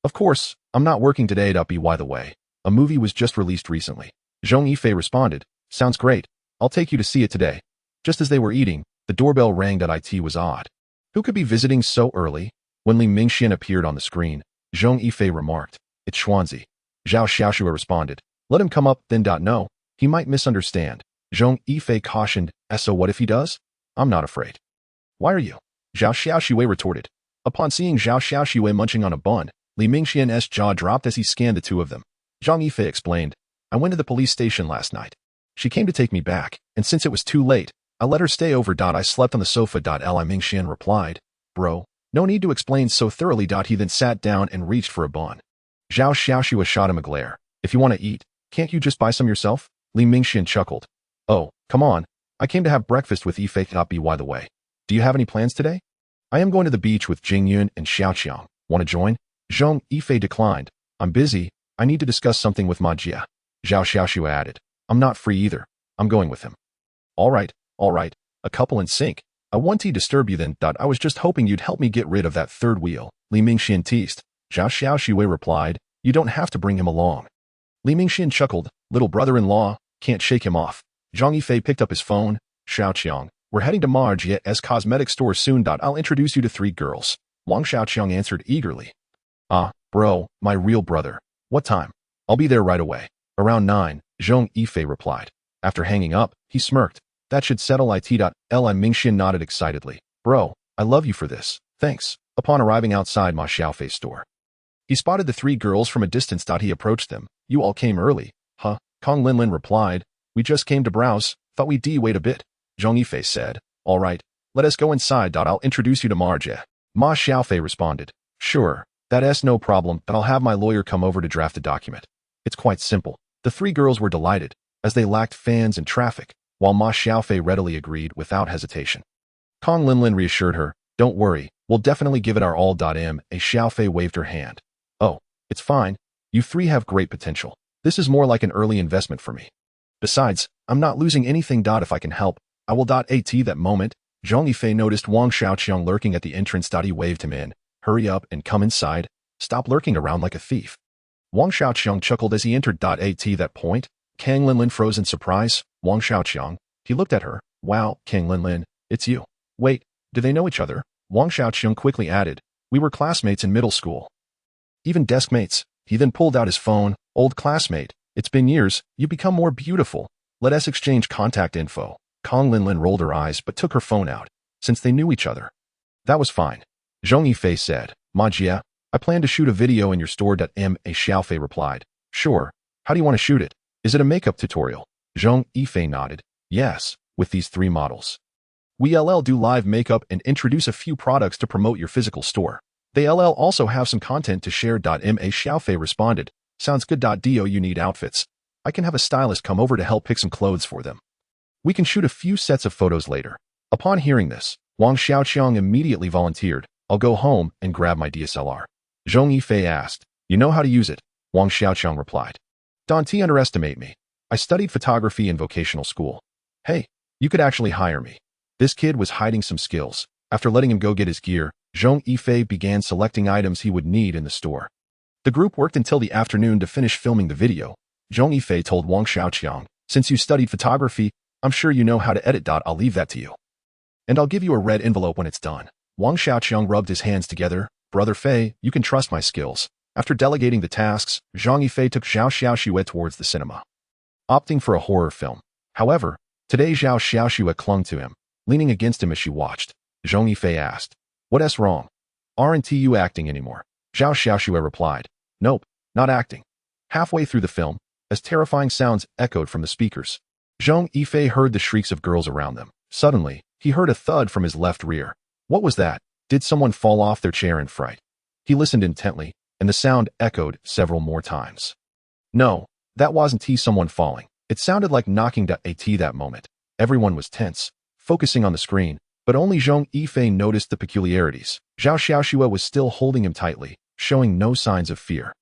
Of course, I'm not working today. By the way, a movie was just released recently. Zhong Yifei responded, sounds great. I'll take you to see it today. Just as they were eating, the doorbell rang. It was odd. Who could be visiting so early? When Li Mingxian appeared on the screen, Zhong Yifei remarked, it's Xuanzi. Zhao Xiaoxue responded, let him come up. No, he might misunderstand. Zhong Yifei cautioned, so what if he does? I'm not afraid. Why are you? Zhao Xiaoxue retorted. Upon seeing Zhao Xiaoxue munching on a bun, Li Mingxian's jaw dropped as he scanned the two of them. Zhong Yifei explained, I went to the police station last night. She came to take me back, and since it was too late, I let her stay over. I slept on the sofa. Li Mingxian replied, Bro, no need to explain so thoroughly. He then sat down and reached for a bun. Zhao Xiaoxue shot him a glare. If you want to eat, can't you just buy some yourself? Li Mingxian chuckled. Oh, come on. I came to have breakfast with Yifei. By the way, do you have any plans today? I am going to the beach with Jingyun and Xiaoqiang. Want to join? Zhong Yifei declined. I'm busy. I need to discuss something with Ma Jia. Zhao Xiaoxue added. I'm not free either. I'm going with him. All right. A couple in sync. I won't disturb you then. I was just hoping you'd help me get rid of that third wheel. Li Mingxian teased. Zhao Xiaoxue replied, You don't have to bring him along. Li Mingxian chuckled. Little brother-in-law, can't shake him off. Zhong Yifei picked up his phone. Xiaoqiang, we're heading to Ma Jia's cosmetic store soon. I'll introduce you to 3 girls. Wang Xiaoqiang answered eagerly. Ah, bro, my real brother. What time? I'll be there right away. Around 9, Zhong Yifei replied. After hanging up, he smirked. That should settle it. Li Mingxian nodded excitedly. Bro, I love you for this. Thanks. Upon arriving outside Ma Xiaofei's store, he spotted the 3 girls from a distance. He approached them. You all came early. Huh? Kong Linlin replied. We just came to browse. Thought we'd wait a bit. Zhong Yifei said. All right. Let us go inside. I'll introduce you to Ma Jia. Ma Xiaofei responded. Sure. That's no problem. I'll have my lawyer come over to draft the document. It's quite simple. The 3 girls were delighted, as they lacked fans and traffic, while Ma Xiaofei readily agreed without hesitation. Kong Linlin reassured her, Don't worry, we'll definitely give it our all. Xiaofei waved her hand. Oh, it's fine. You 3 have great potential. This is more like an early investment for me. Besides, I'm not losing anything. If I can help, I will. At that moment, Zhong Yifei noticed Wang Xiaoqiang lurking at the entrance. He waved him in. Hurry up and come inside. Stop lurking around like a thief. Wang Xiaoqiang chuckled as he entered. At that point, Kang Linlin froze in surprise. Wang Xiaoqiang. He looked at her. Wow, Kang Linlin, it's you. Wait, do they know each other? Wang Xiaoqiang quickly added. We were classmates in middle school. Even desk mates. He then pulled out his phone. Old classmate. It's been years. You become more beautiful. Let us exchange contact info. Kang Linlin rolled her eyes but took her phone out, since they knew each other. That was fine. Zhong Yifei said. Ma Jia, I plan to shoot a video in your store. Ma Xiaofei replied. Sure. How do you want to shoot it? Is it a makeup tutorial? Zhong Yifei nodded. Yes, with these 3 models. We'll do live makeup and introduce a few products to promote your physical store. They'll also have some content to share. Ma Xiaofei responded. Sounds good. Do you need outfits? I can have a stylist come over to help pick some clothes for them. We can shoot a few sets of photos later. Upon hearing this, Wang Xiaoqiang immediately volunteered. I'll go home and grab my DSLR. Zhong Yifei asked. You know how to use it? Wang Xiaoqiang replied. Don't underestimate me. I studied photography in vocational school. Hey, you could actually hire me. This kid was hiding some skills. After letting him go get his gear, Zhong Yifei began selecting items he would need in the store. The group worked until the afternoon to finish filming the video. Zhong Yifei told Wang Xiaoqiang, Since you studied photography, I'm sure you know how to edit. I'll leave that to you. And I'll give you a red envelope when it's done. Wang Xiaoqiang rubbed his hands together. Brother Fei, you can trust my skills. After delegating the tasks, Zhong Yifei took Zhao Xiaoxue towards the cinema, opting for a horror film. However, today Zhao Xiaoxue clung to him, leaning against him as she watched. Zhong Yifei asked, What's wrong? Aren't you acting anymore? Zhao Xiaoxue replied, Nope, not acting. Halfway through the film, as terrifying sounds echoed from the speakers, Zhong Yifei heard the shrieks of girls around them. Suddenly, he heard a thud from his left rear. What was that? Did someone fall off their chair in fright? He listened intently, and the sound echoed several more times. No, that wasn't someone falling. It sounded like knocking. At that moment, everyone was tense, focusing on the screen, but only Zhong Yifei noticed the peculiarities. Zhao Xiaoxue was still holding him tightly, showing no signs of fear.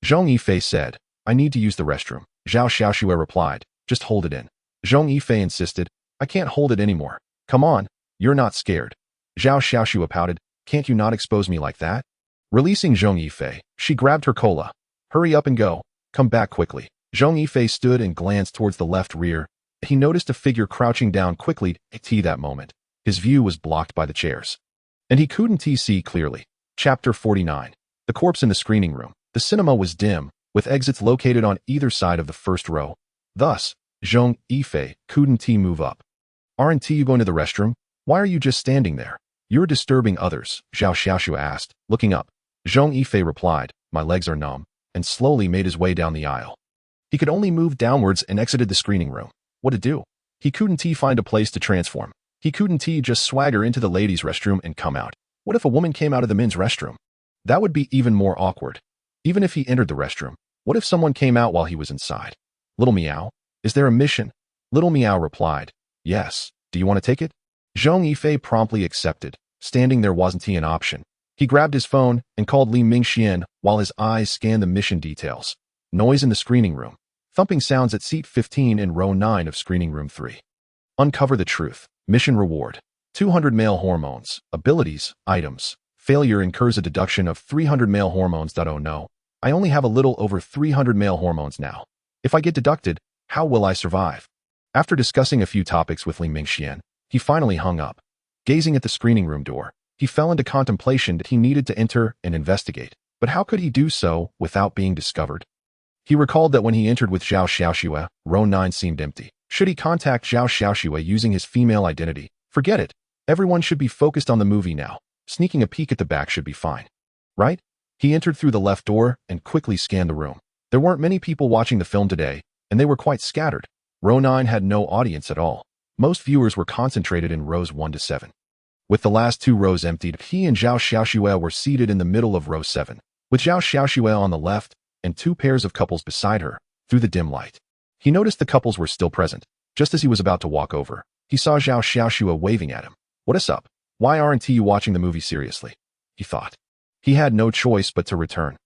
Zhong Yifei said, I need to use the restroom. Zhao Xiaoxue replied, Just hold it in. Zhong Yifei insisted, I can't hold it anymore. Come on, you're not scared. Zhao Xiaoxue pouted, Can't you not expose me like that? Releasing Zhong Yifei, she grabbed her cola. Hurry up and go. Come back quickly. Zhong Yifei stood and glanced towards the left rear. He noticed a figure crouching down quickly. At that moment, his view was blocked by the chairs, and he couldn't see clearly. Chapter 49. The corpse in the screening room. The cinema was dim, with exits located on either side of the first row. Thus, Zhong Yifei, couldn't he move up? Aren't you going to the restroom? Why are you just standing there? You're disturbing others, Zhao Xiaoxue asked, looking up. Zhong Yifei replied, my legs are numb, and slowly made his way down the aisle. He could only move downwards and exited the screening room. What to do? He couldn't find a place to transform. He couldn't just swagger into the ladies' restroom and come out. What if a woman came out of the men's restroom? That would be even more awkward. Even if he entered the restroom, what if someone came out while he was inside? Little Meow, is there a mission? Little Meow replied, yes. Do you want to take it? Zhong Yifei promptly accepted. Standing there wasn't an option. He grabbed his phone and called Li Mingxian while his eyes scanned the mission details. Noise in the screening room. Thumping sounds at seat 15 in row 9 of screening room 3. Uncover the truth. Mission reward. 200 male hormones. Abilities. Items. Failure incurs a deduction of 300 male hormones. Oh no. I only have a little over 300 male hormones now. If I get deducted, how will I survive? After discussing a few topics with Li Mingxian, he finally hung up. Gazing at the screening room door, he fell into contemplation that he needed to enter and investigate. But how could he do so without being discovered? He recalled that when he entered with Zhao Xiaoxue, row 9 seemed empty. Should he contact Zhao Xiaoxue using his female identity? Forget it. Everyone should be focused on the movie now. Sneaking a peek at the back should be fine. Right? He entered through the left door and quickly scanned the room. There weren't many people watching the film today, and they were quite scattered. Row 9 had no audience at all. Most viewers were concentrated in rows 1 to 7. With the last 2 rows emptied, he and Zhao Xiaoxue were seated in the middle of row 7, with Zhao Xiaoxue on the left and 2 pairs of couples beside her, through the dim light. He noticed the couples were still present. Just as he was about to walk over, he saw Zhao Xiaoxue waving at him. What is up? Why aren't you watching the movie seriously? He thought. He had no choice but to return.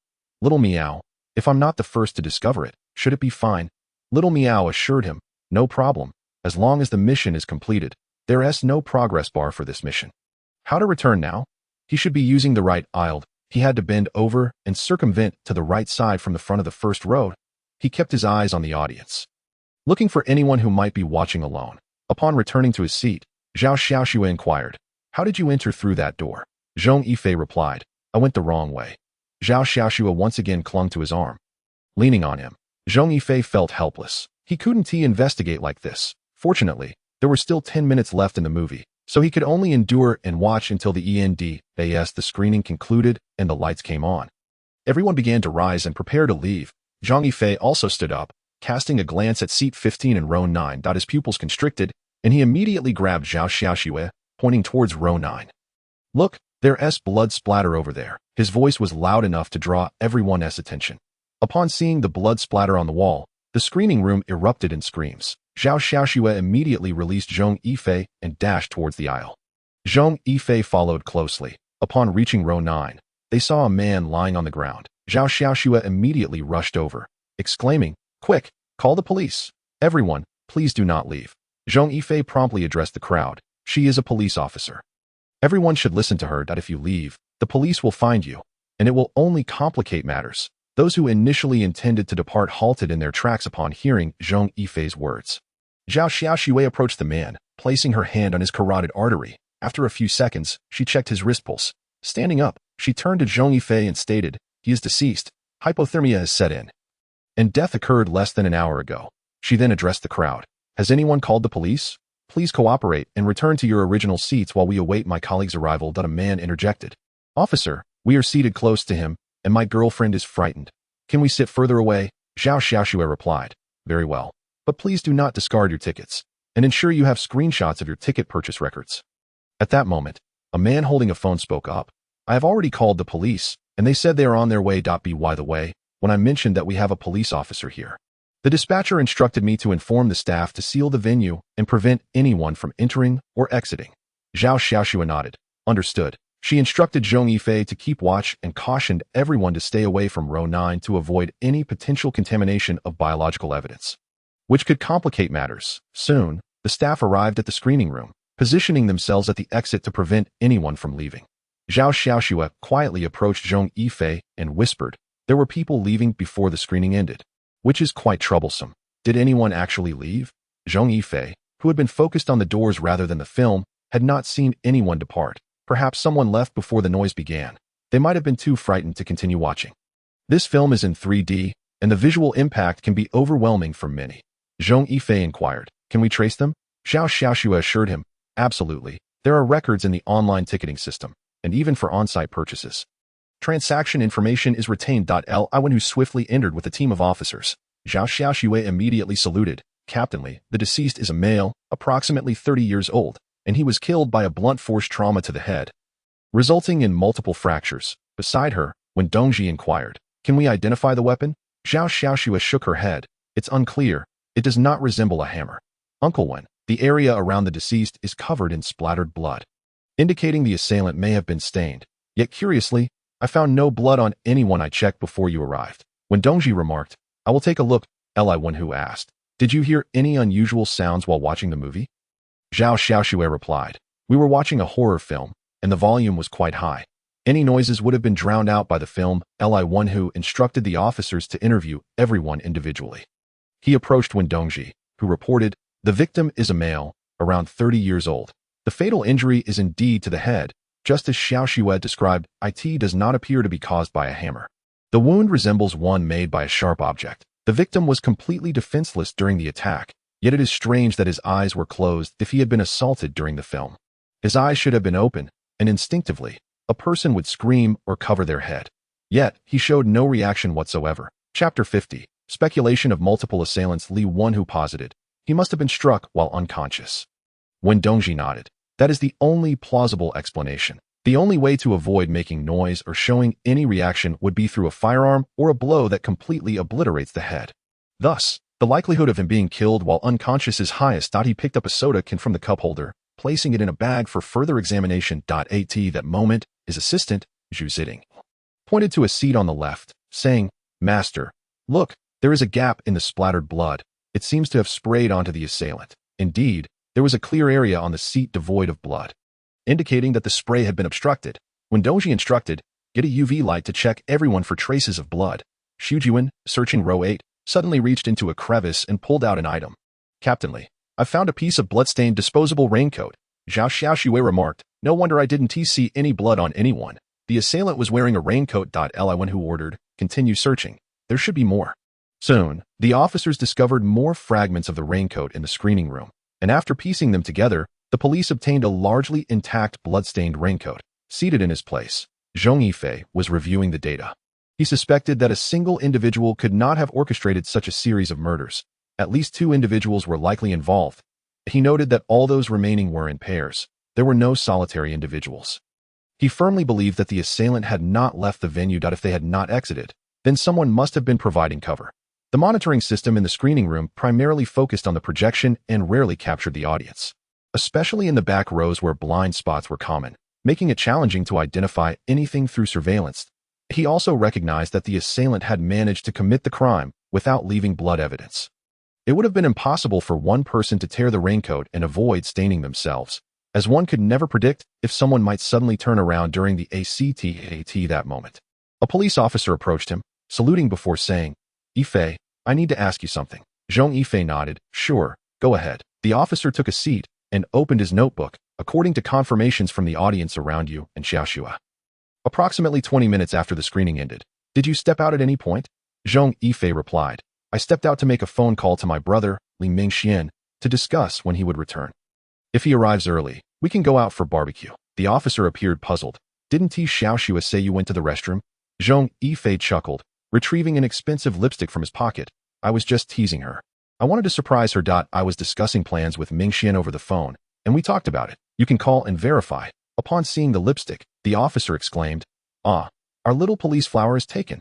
Little Meow, if I'm not the first to discover it, should it be fine? Little Meow assured him, no problem. As long as the mission is completed, there is no progress bar for this mission. How to return now? He should be using the right aisle. He had to bend over and circumvent to the right side from the front of the first row. He kept his eyes on the audience, looking for anyone who might be watching alone. Upon returning to his seat, Zhao Xiaoxue inquired, how did you enter through that door? Zhong Yifei replied, I went the wrong way. Zhao Xiaoxue once again clung to his arm. Leaning on him, Zhong Yifei felt helpless. He couldn't investigate like this. Fortunately, there were still 10 minutes left in the movie, so he could only endure and watch until the the screening concluded and the lights came on. Everyone began to rise and prepare to leave. Zhong Yifei also stood up, casting a glance at seat 15 in row 9. His pupils constricted, and he immediately grabbed Zhao Xiaoxue, pointing towards row 9. Look, there's blood splatter over there. His voice was loud enough to draw everyone's attention. Upon seeing the blood splatter on the wall, the screening room erupted in screams. Zhao Xiaoxue immediately released Zhong Yifei and dashed towards the aisle. Zhong Yifei followed closely. Upon reaching row 9, they saw a man lying on the ground. Zhao Xiaoxue immediately rushed over, exclaiming, quick, call the police. Everyone, please do not leave. Zhong Yifei promptly addressed the crowd. She is a police officer. Everyone should listen to her. If you leave, the police will find you, and it will only complicate matters. Those who initially intended to depart halted in their tracks upon hearing Zhong Yifei's words. Zhao Xiaoxue approached the man, placing her hand on his carotid artery. After a few seconds, she checked his wrist pulse. Standing up, she turned to Zhong Yifei and stated, he is deceased. Hypothermia has set in, and death occurred less than an hour ago. She then addressed the crowd. Has anyone called the police? Please cooperate and return to your original seats while we await my colleague's arrival. A man interjected. Officer, we are seated close to him, and my girlfriend is frightened. Can we sit further away? Zhao Xiaoxue replied. Very well. But please do not discard your tickets, and ensure you have screenshots of your ticket purchase records. At that moment, a man holding a phone spoke up. I have already called the police, and they said they are on their way. By the way, when I mentioned that we have a police officer here, the dispatcher instructed me to inform the staff to seal the venue and prevent anyone from entering or exiting. Zhao Xiaoxue nodded. Understood. She instructed Zhong Yifei to keep watch and cautioned everyone to stay away from row 9 to avoid any potential contamination of biological evidence, which could complicate matters. Soon, the staff arrived at the screening room, positioning themselves at the exit to prevent anyone from leaving. Zhao Xiaoxue quietly approached Zhong Yifei and whispered, there were people leaving before the screening ended, which is quite troublesome. Did anyone actually leave? Zhong Yifei, who had been focused on the doors rather than the film, had not seen anyone depart. Perhaps someone left before the noise began. They might have been too frightened to continue watching. This film is in 3D, and the visual impact can be overwhelming for many. Zhong Yifei inquired. Can we trace them? Zhao Xiaoxue assured him. Absolutely. There are records in the online ticketing system, and even for on-site purchases. Transaction information is retained. Li who swiftly entered with a team of officers. Zhao Xiaoxue immediately saluted. Captain Li, the deceased is a male, approximately 30 years old, and he was killed by a blunt force trauma to the head, resulting in multiple fractures. Beside her, when Dongji inquired, can we identify the weapon? Zhao Xiaoxue shook her head. It's unclear. It does not resemble a hammer. Uncle Wen, the area around the deceased is covered in splattered blood, indicating the assailant may have been stained. Yet curiously, I found no blood on anyone I checked before you arrived. When Dongji remarked, I will take a look, Li Wenhu asked, did you hear any unusual sounds while watching the movie? Zhao Xiaoxue replied, we were watching a horror film, and the volume was quite high. Any noises would have been drowned out by the film. Li Wenhu instructed the officers to interview everyone individually. He approached Wen Dongji, who reported, the victim is a male, around 30 years old. The fatal injury is indeed to the head, just as Xiaoxue described. It does not appear to be caused by a hammer. The wound resembles one made by a sharp object. The victim was completely defenseless during the attack, yet it is strange that his eyes were closed if he had been assaulted during the film. His eyes should have been open, and instinctively, a person would scream or cover their head. Yet, he showed no reaction whatsoever. Chapter 50. Speculation of multiple assailants. Li Wenhu posited, he must have been struck while unconscious. When Dongji nodded, that is the only plausible explanation. The only way to avoid making noise or showing any reaction would be through a firearm or a blow that completely obliterates the head. Thus, the likelihood of him being killed while unconscious is highest. He picked up a soda can from the cup holder, placing it in a bag for further examination. At that moment, his assistant, Zhu Ziding, pointed to a seat on the left, saying, Master, look, there is a gap in the splattered blood. It seems to have sprayed onto the assailant. Indeed, there was a clear area on the seat devoid of blood, indicating that the spray had been obstructed. When Dongji instructed, get a UV light to check everyone for traces of blood. Xu Jiwen, searching row 8, suddenly reached into a crevice and pulled out an item. Captain Li, I found a piece of blood-stained disposable raincoat. Zhao Xiaoxue remarked, no wonder I didn't see any blood on anyone. The assailant was wearing a raincoat. Li Wenhu ordered, continue searching. There should be more. Soon, the officers discovered more fragments of the raincoat in the screening room, and after piecing them together, the police obtained a largely intact blood-stained raincoat. Seated in his place, Zhong Yifei was reviewing the data. He suspected that a single individual could not have orchestrated such a series of murders. At least 2 individuals were likely involved. He noted that all those remaining were in pairs. There were no solitary individuals. He firmly believed that the assailant had not left the venue. If they had not exited, then someone must have been providing cover. The monitoring system in the screening room primarily focused on the projection and rarely captured the audience, especially in the back rows where blind spots were common, making it challenging to identify anything through surveillance. He also recognized that the assailant had managed to commit the crime without leaving blood evidence. It would have been impossible for one person to tear the raincoat and avoid staining themselves, as one could never predict if someone might suddenly turn around during the ACT that moment. A police officer approached him, saluting before saying, Yifei, I need to ask you something. Zhong Yifei nodded, sure, go ahead. The officer took a seat and opened his notebook, according to confirmations from the audience around you and Xiaoxue. Approximately 20 minutes after the screening ended, did you step out at any point? Zhong Yifei replied, I stepped out to make a phone call to my brother, Li Mingxian, to discuss when he would return. If he arrives early, we can go out for barbecue. The officer appeared puzzled. Didn't Xiaoxue say you went to the restroom? Zhong Yifei chuckled, retrieving an expensive lipstick from his pocket. I was just teasing her. I wanted to surprise her. I was discussing plans with Mingxian over the phone, and we talked about it. You can call and verify. Upon seeing the lipstick, the officer exclaimed, our little police flower is taken.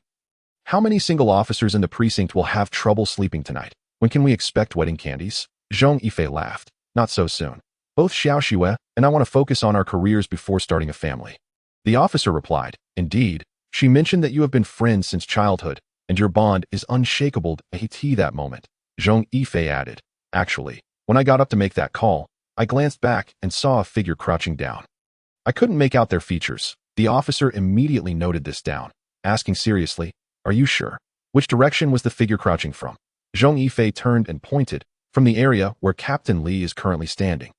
How many single officers in the precinct will have trouble sleeping tonight? When can we expect wedding candies? Zhong Yifei laughed. Not so soon. Both Xiaoxue and I want to focus on our careers before starting a family. The officer replied, indeed, she mentioned that you have been friends since childhood, and your bond is unshakable. At that moment, Zhong Yifei added, actually, when I got up to make that call, I glanced back and saw a figure crouching down. I couldn't make out their features. The officer immediately noted this down, asking seriously, are you sure? Which direction was the figure crouching from? Zhong Yifei turned and pointed from the area where Captain Li is currently standing.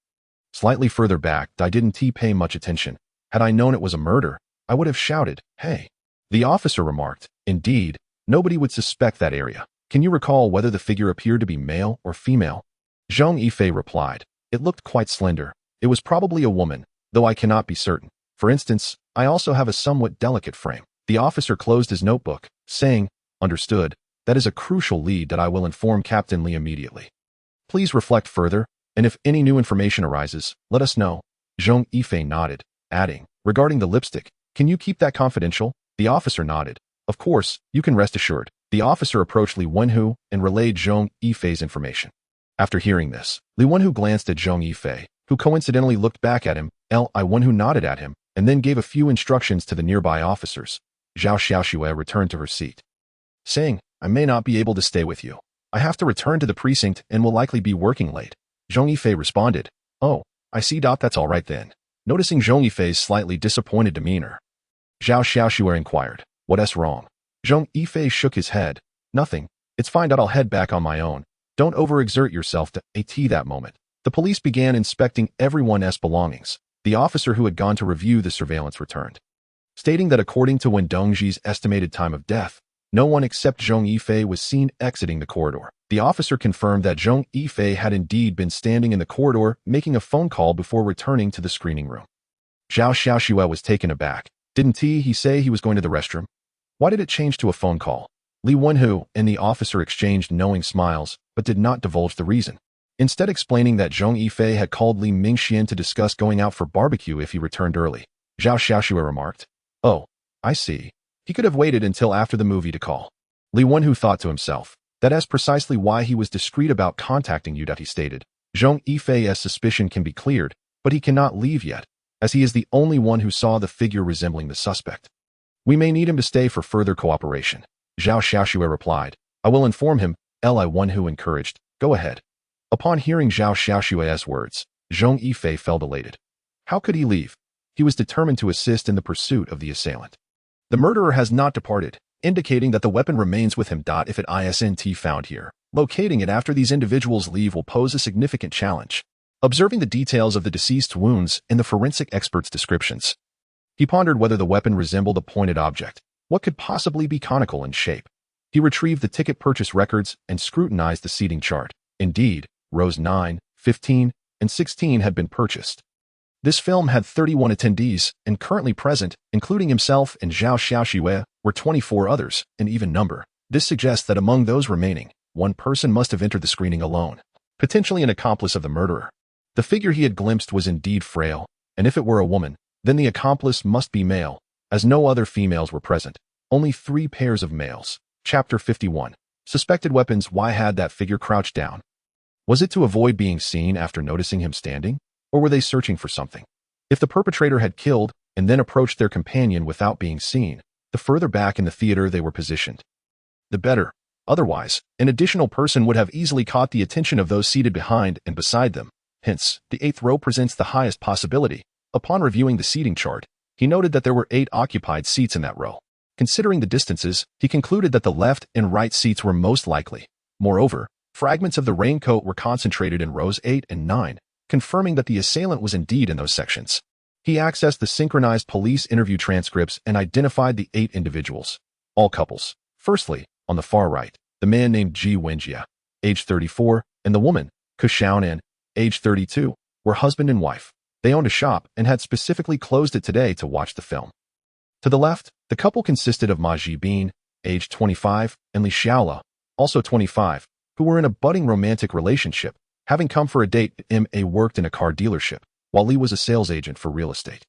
Slightly further back, I didn't pay much attention. Had I known it was a murder, I would have shouted, hey. The officer remarked, indeed, nobody would suspect that area. Can you recall whether the figure appeared to be male or female? Zhong Yifei replied. It looked quite slender. It was probably a woman, though I cannot be certain. For instance, I also have a somewhat delicate frame. The officer closed his notebook, saying, Understood. That is a crucial lead that I will inform Captain Li immediately. Please reflect further, and if any new information arises, let us know. Zhong Yifei nodded, adding, Regarding the lipstick, can you keep that confidential? The officer nodded. Of course, you can rest assured. The officer approached Li Wenhu and relayed Zhong Yifei's information. After hearing this, Li Wenhu glanced at Zhong Yifei, who coincidentally looked back at him. Li Wenhu nodded at him, and then gave a few instructions to the nearby officers. Zhao Xiaoxue returned to her seat, saying, I may not be able to stay with you. I have to return to the precinct and will likely be working late. Zhong Yifei responded, Oh, I see. That's all right then. Noticing Zhong Yifei's slightly disappointed demeanor, Zhao Xiaoxue inquired, What's wrong? Zhong Yifei shook his head. Nothing. It's fine. I'll head back on my own. Don't overexert yourself. At that moment, the police began inspecting everyone's belongings. The officer who had gone to review the surveillance returned, stating that according to Wen Dongji's estimated time of death, no one except Zhong Yifei was seen exiting the corridor. The officer confirmed that Zhong Yifei had indeed been standing in the corridor making a phone call before returning to the screening room. Zhao Xiaoxue was taken aback. Didn't he say he was going to the restroom? Why did it change to a phone call? Li Wenhu and the officer exchanged knowing smiles, but did not divulge the reason, instead explaining that Zhong Yifei had called Li Mingxian to discuss going out for barbecue if he returned early. Zhao Xiaoxue remarked, Oh, I see. He could have waited until after the movie to call. Li Wenhu thought to himself, That's precisely why he was discreet about contacting you. He stated. Zhong Yifei's suspicion can be cleared, but he cannot leave yet, as he is the only one who saw the figure resembling the suspect. We may need him to stay for further cooperation. Zhao Xiaoxue replied, I will inform him. Li Wenhu encouraged, Go ahead. Upon hearing Zhao Xiaoxue's words, Zhong Yifei felt elated. How could he leave? He was determined to assist in the pursuit of the assailant. The murderer has not departed, indicating that the weapon remains with him. If it isn't found here, locating it after these individuals leave will pose a significant challenge. Observing the details of the deceased's wounds in the forensic expert's descriptions, he pondered whether the weapon resembled a pointed object. What could possibly be conical in shape? He retrieved the ticket purchase records and scrutinized the seating chart. Indeed, rows 9, 15, and 16 had been purchased. This film had 31 attendees, and currently present, including himself and Zhao Xiaoxue, were 24 others, an even number. This suggests that among those remaining, one person must have entered the screening alone, potentially an accomplice of the murderer. The figure he had glimpsed was indeed frail, and if it were a woman, then the accomplice must be male, as no other females were present. Only 3 pairs of males. Chapter 51. Suspected weapons. Why had that figure crouched down? Was it to avoid being seen after noticing him standing? Or were they searching for something? If the perpetrator had killed and then approached their companion without being seen, the further back in the theater they were positioned, the better. Otherwise, an additional person would have easily caught the attention of those seated behind and beside them. Hence, the 8th row presents the highest possibility. Upon reviewing the seating chart, he noted that there were 8 occupied seats in that row. Considering the distances, he concluded that the left and right seats were most likely. Moreover, fragments of the raincoat were concentrated in rows 8 and 9, confirming that the assailant was indeed in those sections. He accessed the synchronized police interview transcripts and identified the 8 individuals, all couples. Firstly, on the far right, the man named Ji Wenjia, age 34, and the woman, Ku Xiaonan, age 32, were husband and wife. They owned a shop and had specifically closed it today to watch the film. To the left, the couple consisted of Ma Jibin, age 25, and Li Xiaola, also 25, who were in a budding romantic relationship, having come for a date. Ma worked in a car dealership, while Li was a sales agent for real estate.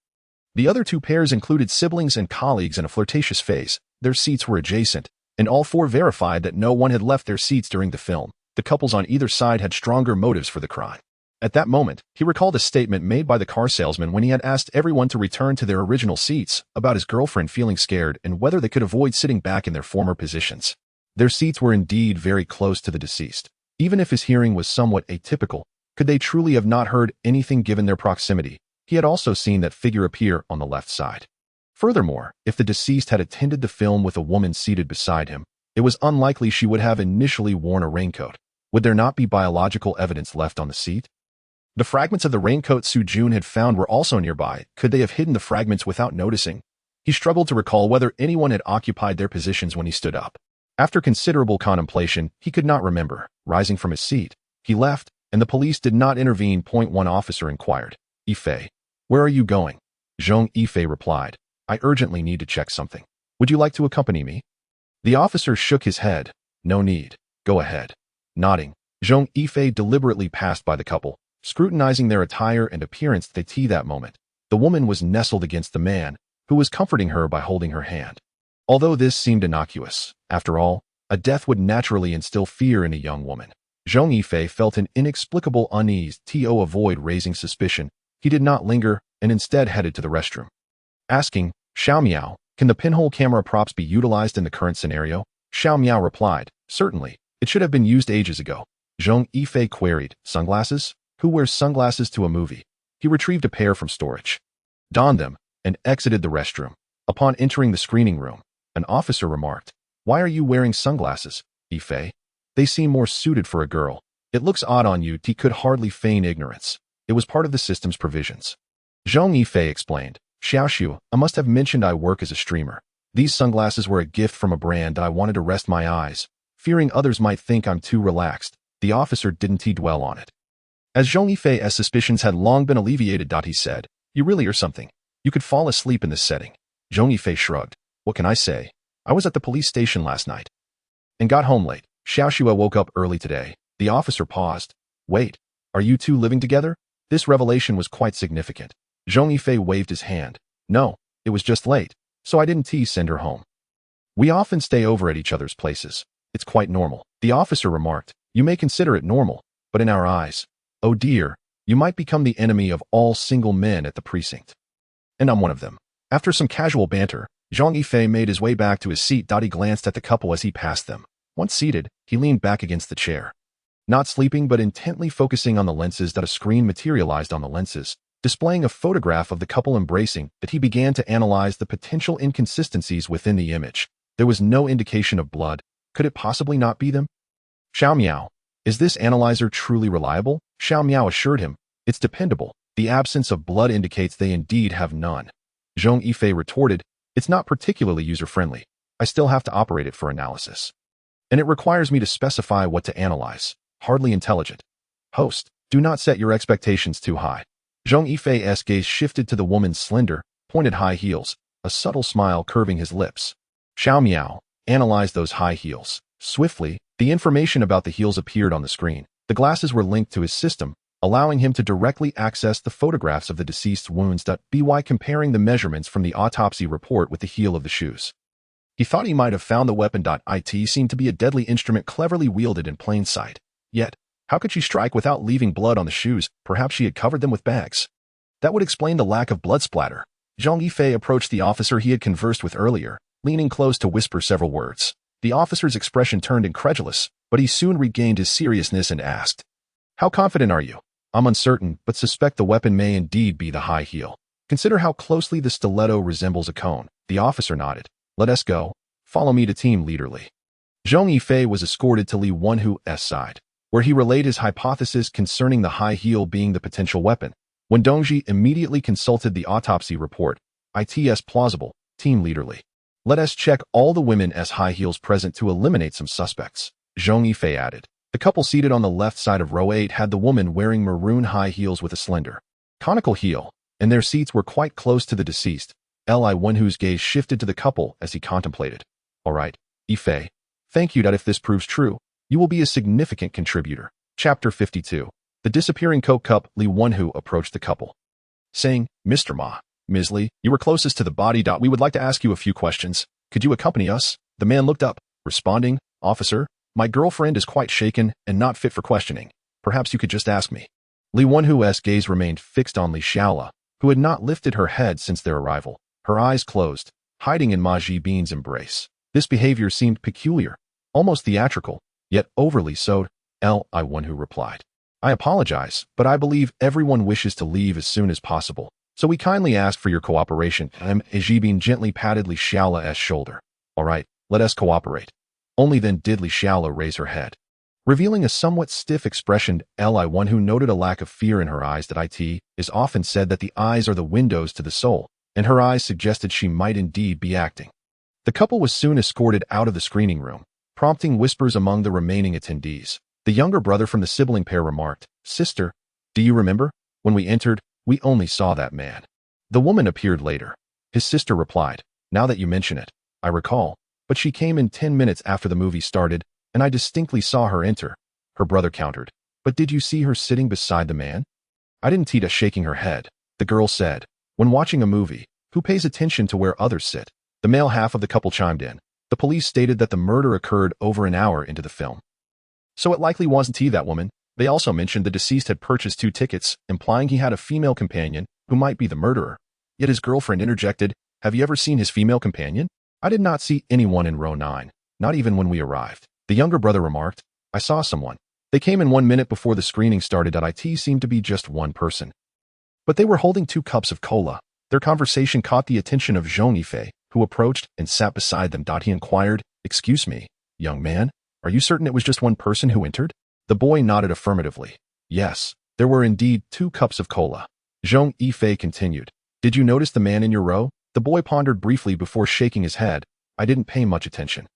The other 2 pairs included siblings and colleagues in a flirtatious phase. Their seats were adjacent, and all 4 verified that no one had left their seats during the film. The couples on either side had stronger motives for the crime. At that moment, he recalled a statement made by the car salesman when he had asked everyone to return to their original seats about his girlfriend feeling scared and whether they could avoid sitting back in their former positions. Their seats were indeed very close to the deceased. Even if his hearing was somewhat atypical, could they truly have not heard anything given their proximity? He had also seen that figure appear on the left side. Furthermore, if the deceased had attended the film with a woman seated beside him, it was unlikely she would have initially worn a raincoat. Would there not be biological evidence left on the seat? The fragments of the raincoat Su Jun had found were also nearby. Could they have hidden the fragments without noticing? He struggled to recall whether anyone had occupied their positions when he stood up. After considerable contemplation, he could not remember. Rising from his seat, he left, and the police did not intervene. One officer inquired, Yifei, where are you going? Zhong Yifei replied, I urgently need to check something. Would you like to accompany me? The officer shook his head. No need. Go ahead. Nodding, Zhong Yifei deliberately passed by the couple, scrutinizing their attire and appearance. That moment, the woman was nestled against the man, who was comforting her by holding her hand. Although this seemed innocuous, after all, a death would naturally instill fear in a young woman. Zhong Yifei felt an inexplicable unease. To avoid raising suspicion, he did not linger and instead headed to the restroom. Asking, Xiao Miao, can the pinhole camera props be utilized in the current scenario? Xiao Miao replied, certainly, it should have been used ages ago. Zhong Yifei queried, sunglasses? Who wears sunglasses to a movie? He retrieved a pair from storage, donned them, and exited the restroom. Upon entering the screening room, an officer remarked, why are you wearing sunglasses, Yifei? They seem more suited for a girl. It looks odd on you. He could hardly feign ignorance. It was part of the system's provisions. Zhong Yifei explained, Xiaoxiu, I must have mentioned I work as a streamer. These sunglasses were a gift from a brand that I wanted to rest my eyes. Fearing others might think I'm too relaxed, the officer didn't dwell on it. As Zhong Yifei's suspicions had long been alleviated, he said, you really are something. You could fall asleep in this setting. Zhong Yifei shrugged. What can I say? I was at the police station last night and got home late. Xiaoxiu woke up early today. The officer paused. Wait, are you two living together? This revelation was quite significant. Zhong Yifei waved his hand. No, it was just late, so I didn't send her home. We often stay over at each other's places. It's quite normal. The officer remarked. You may consider it normal, but in our eyes, oh dear, you might become the enemy of all single men at the precinct. And I'm one of them. After some casual banter, Zhong Yifei made his way back to his seat. He glanced at the couple as he passed them. Once seated, he leaned back against the chair. Not sleeping but intently focusing on the lenses. A screen materialized on the lenses, displaying a photograph of the couple embracing. He began to analyze the potential inconsistencies within the image. There was no indication of blood. Could it possibly not be them? Xiao Miao, is this analyzer truly reliable? Xiao Miao assured him, it's dependable. The absence of blood indicates they indeed have none. Zhong Yifei retorted, it's not particularly user-friendly. I still have to operate it for analysis. And it requires me to specify what to analyze. Hardly intelligent. Host, do not set your expectations too high. Zhong Yifei's gaze shifted to the woman's slender, pointed high heels, a subtle smile curving his lips. Xiao Miao, analyze those high heels. Swiftly, the information about the heels appeared on the screen. The glasses were linked to his system, allowing him to directly access the photographs of the deceased's wounds. By comparing the measurements from the autopsy report with the heel of the shoes, he thought he might have found the weapon. It seemed to be a deadly instrument cleverly wielded in plain sight. Yet, how could she strike without leaving blood on the shoes? Perhaps she had covered them with bags. That would explain the lack of blood splatter. Zhong Yifei approached the officer he had conversed with earlier, leaning close to whisper several words. The officer's expression turned incredulous, but he soon regained his seriousness and asked, how confident are you? I'm uncertain, but suspect the weapon may indeed be the high heel. Consider how closely the stiletto resembles a cone. The officer nodded. Let us go. Follow me to Team Leader Li. Zhong Yifei was escorted to Li Wenhu's side, where he relayed his hypothesis concerning the high heel being the potential weapon. When Dongji immediately consulted the autopsy report, it's plausible, Team Leader Li. Let us check all the women's high heels present to eliminate some suspects, Zhong Yifei added. The couple seated on the left side of row 8 had the woman wearing maroon high heels with a slender, conical heel, and their seats were quite close to the deceased. Li Wenhu's gaze shifted to the couple as he contemplated. All right, Yifei, thank you. If this proves true, you will be a significant contributor. Chapter 52. The Disappearing Coke Cup. Li Wenhu approached the couple, saying, Mr. Ma, Ms. Li, you were closest to the body. We would like to ask you a few questions. Could you accompany us? The man looked up, responding, Officer, my girlfriend is quite shaken and not fit for questioning. Perhaps you could just ask me. Li Wenhu's gaze remained fixed on Li Xiaola, who had not lifted her head since their arrival, her eyes closed, hiding in Ma Jibin's embrace. This behavior seemed peculiar, almost theatrical, yet overly so. Li Wenhu replied, I apologize, but I believe everyone wishes to leave as soon as possible, so we kindly ask for your cooperation. Jibin gently patted Li Xiaola's shoulder. All right, let us cooperate. Only then did Li Xiaola raise her head, revealing a somewhat stiff expression. Li Wenhu noted a lack of fear in her eyes. It is often said that the eyes are the windows to the soul, and her eyes suggested she might indeed be acting. The couple was soon escorted out of the screening room, prompting whispers among the remaining attendees. The younger brother from the sibling pair remarked, "Sister, do you remember? When we entered, we only saw that man." The woman appeared later. His sister replied, "Now that you mention it, I recall, but she came in 10 minutes after the movie started, and I distinctly saw her enter." Her brother countered, "But did you see her sitting beside the man?" "I didn't." Tita shaking her head. The girl said, "When watching a movie, who pays attention to where others sit?" The male half of the couple chimed in. The police stated that the murder occurred over an hour into the film. "So it likely wasn't that woman." They also mentioned the deceased had purchased 2 tickets, implying he had a female companion who might be the murderer. Yet his girlfriend interjected, "Have you ever seen his female companion?" "I did not see anyone in row 9, not even when we arrived." The younger brother remarked, "I saw someone. They came in 1 minute before the screening started. It seemed to be just one person. But they were holding 2 cups of cola." Their conversation caught the attention of Zhong Yifei, who approached and sat beside them. He inquired, "Excuse me, young man, are you certain it was just one person who entered?" The boy nodded affirmatively. "Yes, there were indeed 2 cups of cola." Zhong Yifei continued, "Did you notice the man in your row?" The boy pondered briefly before shaking his head. "I didn't pay much attention."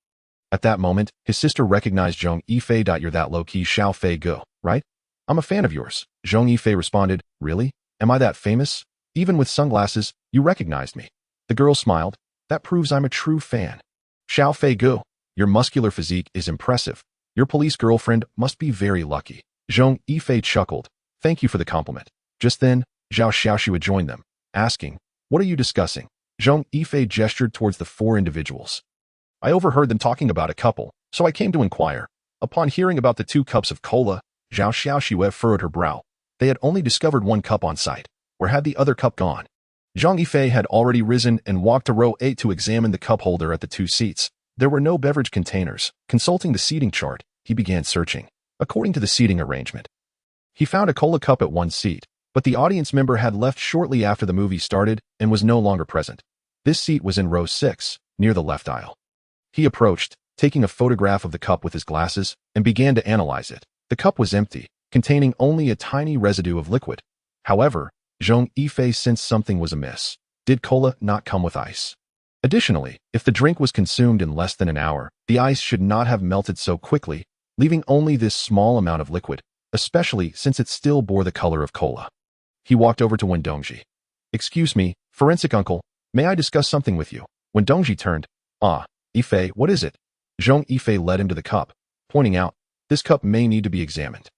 At that moment, his sister recognized Zhong Yifei. "You're that low-key Xiao Fei Go, right? I'm a fan of yours." Zhong Yifei responded, "Really? Am I that famous? Even with sunglasses, you recognized me." The girl smiled. "That proves I'm a true fan." "Xiao Fei Go, your muscular physique is impressive. Your police girlfriend must be very lucky." Zhong Yifei chuckled. "Thank you for the compliment." Just then, Zhao Xiaoxue joined them, asking, "What are you discussing?" Zhong Yifei gestured towards the 4 individuals. "I overheard them talking about a couple, so I came to inquire." Upon hearing about the 2 cups of cola, Zhao Xiaoxue furrowed her brow. They had only discovered 1 cup on site. Where had the other cup gone? Zhong Yifei had already risen and walked to row 8 to examine the cup holder at the 2 seats. There were no beverage containers. Consulting the seating chart, he began searching. According to the seating arrangement, he found a cola cup at 1 seat, but the audience member had left shortly after the movie started and was no longer present. This seat was in row 6, near the left aisle. He approached, taking a photograph of the cup with his glasses, and began to analyze it. The cup was empty, containing only a tiny residue of liquid. However, Zhong Yifei sensed something was amiss. Did cola not come with ice? Additionally, if the drink was consumed in less than an hour, the ice should not have melted so quickly, leaving only this small amount of liquid, especially since it still bore the color of cola. He walked over to Wendongji. "Excuse me, forensic uncle, may I discuss something with you?" Wendongji turned. "Ah, Yifei, what is it?" Zhong Yifei led him to the cup, pointing out, "This cup may need to be examined."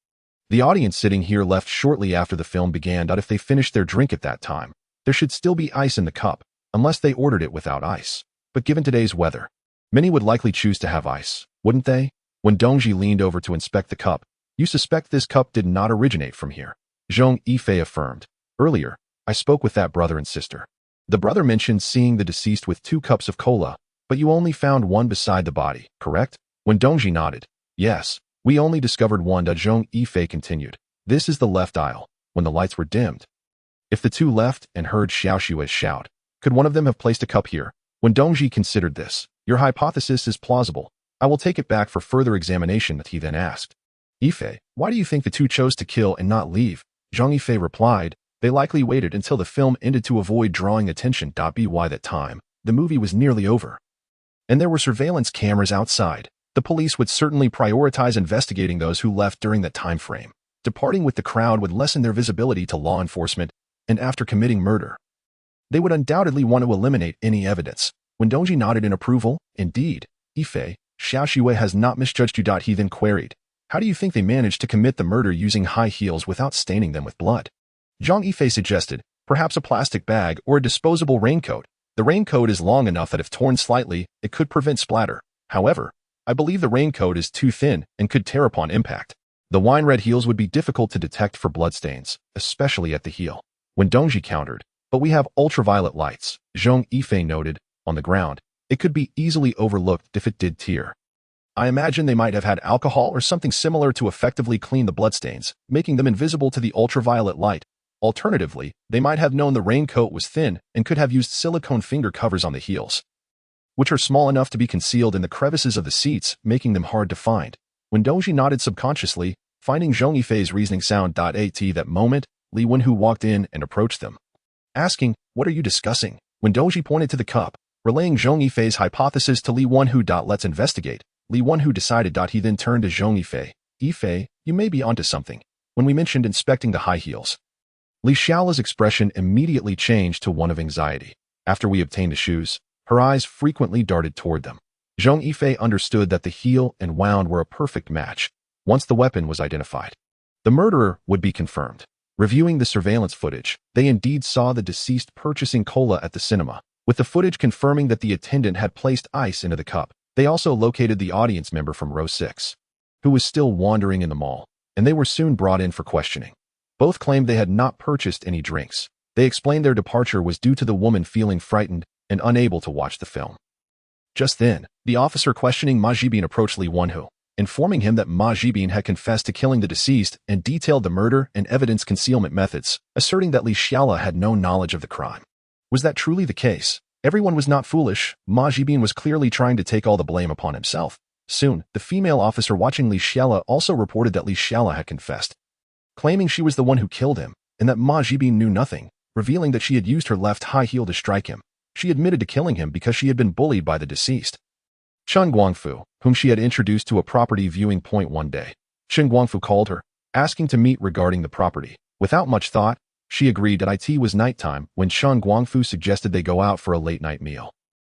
The audience sitting here left shortly after the film began. If they finished their drink at that time, there should still be ice in the cup, unless they ordered it without ice. But given today's weather, many would likely choose to have ice, wouldn't they? When Dongji leaned over to inspect the cup, "You suspect this cup did not originate from here?" Zhong Yifei affirmed. "Earlier, I spoke with that brother and sister. The brother mentioned seeing the deceased with 2 cups of cola, but you only found 1 beside the body, correct?" When Dongji nodded, "Yes, we only discovered 1." Zhong Yifei continued, "This is the left aisle, when the lights were dimmed." If the 2 left and heard Xiaoxue shout, could one of them have placed a cup here? When Dongji considered this, "Your hypothesis is plausible. I will take it back for further examination." He then asked, "Yifei, why do you think the 2 chose to kill and not leave?" Zhong Yifei replied, "They likely waited until the film ended to avoid drawing attention. By that time, the movie was nearly over, and there were surveillance cameras outside. The police would certainly prioritize investigating those who left during that time frame. Departing with the crowd would lessen their visibility to law enforcement, and after committing murder, they would undoubtedly want to eliminate any evidence." When Dongji nodded in approval, "Indeed, Yifei, Xiaoxue has not misjudged you." He then queried, "How do you think they managed to commit the murder using high heels without staining them with blood?" Zhong Yifei suggested, "Perhaps a plastic bag or a disposable raincoat. The raincoat is long enough that if torn slightly, it could prevent splatter. However, I believe the raincoat is too thin and could tear upon impact. The wine-red heels would be difficult to detect for bloodstains, especially at the heel." When Dongji countered, "But we have ultraviolet lights," Zhong Yifei noted, "on the ground. It could be easily overlooked if it did tear. I imagine they might have had alcohol or something similar to effectively clean the bloodstains, making them invisible to the ultraviolet light. Alternatively, they might have known the raincoat was thin and could have used silicone finger covers on the heels, which are small enough to be concealed in the crevices of the seats, making them hard to find." When Dongji nodded subconsciously, finding Zhong Yifei's reasoning sound. At that moment, Li Wenhu walked in and approached them, asking, "What are you discussing?" When Dongji pointed to the cup, relaying Zhong Yifei's hypothesis to Li Wenhu. "Let's investigate." Li Wenhu decided. He then turned to Zhong Yifei. Yifei, you may be onto something. When we mentioned inspecting the high heels. Li Xiaola's expression immediately changed to one of anxiety. After we obtained the shoes, her eyes frequently darted toward them. Zhong Yifei understood that the heel and wound were a perfect match. Once the weapon was identified, the murderer would be confirmed. Reviewing the surveillance footage, they indeed saw the deceased purchasing cola at the cinema, with the footage confirming that the attendant had placed ice into the cup. They also located the audience member from row 6, who was still wandering in the mall, and they were soon brought in for questioning. Both claimed they had not purchased any drinks. They explained their departure was due to the woman feeling frightened and unable to watch the film. Just then, the officer questioning Ma Jibin approached Li Wenhu, informing him that Ma Jibin had confessed to killing the deceased and detailed the murder and evidence concealment methods, asserting that Li Xiaola had no knowledge of the crime. Was that truly the case? Everyone was not foolish. Ma Jibin was clearly trying to take all the blame upon himself. Soon, the female officer watching Li Xiaola also reported that Li Xiaola had confessed, claiming she was the one who killed him, and that Ma Jibin knew nothing, revealing that she had used her left high heel to strike him. She admitted to killing him because she had been bullied by the deceased, Chen Guangfu, whom she had introduced to a property viewing point one day. Chen Guangfu called her, asking to meet regarding the property. Without much thought, she agreed that it was nighttime when Chen Guangfu suggested they go out for a late-night meal.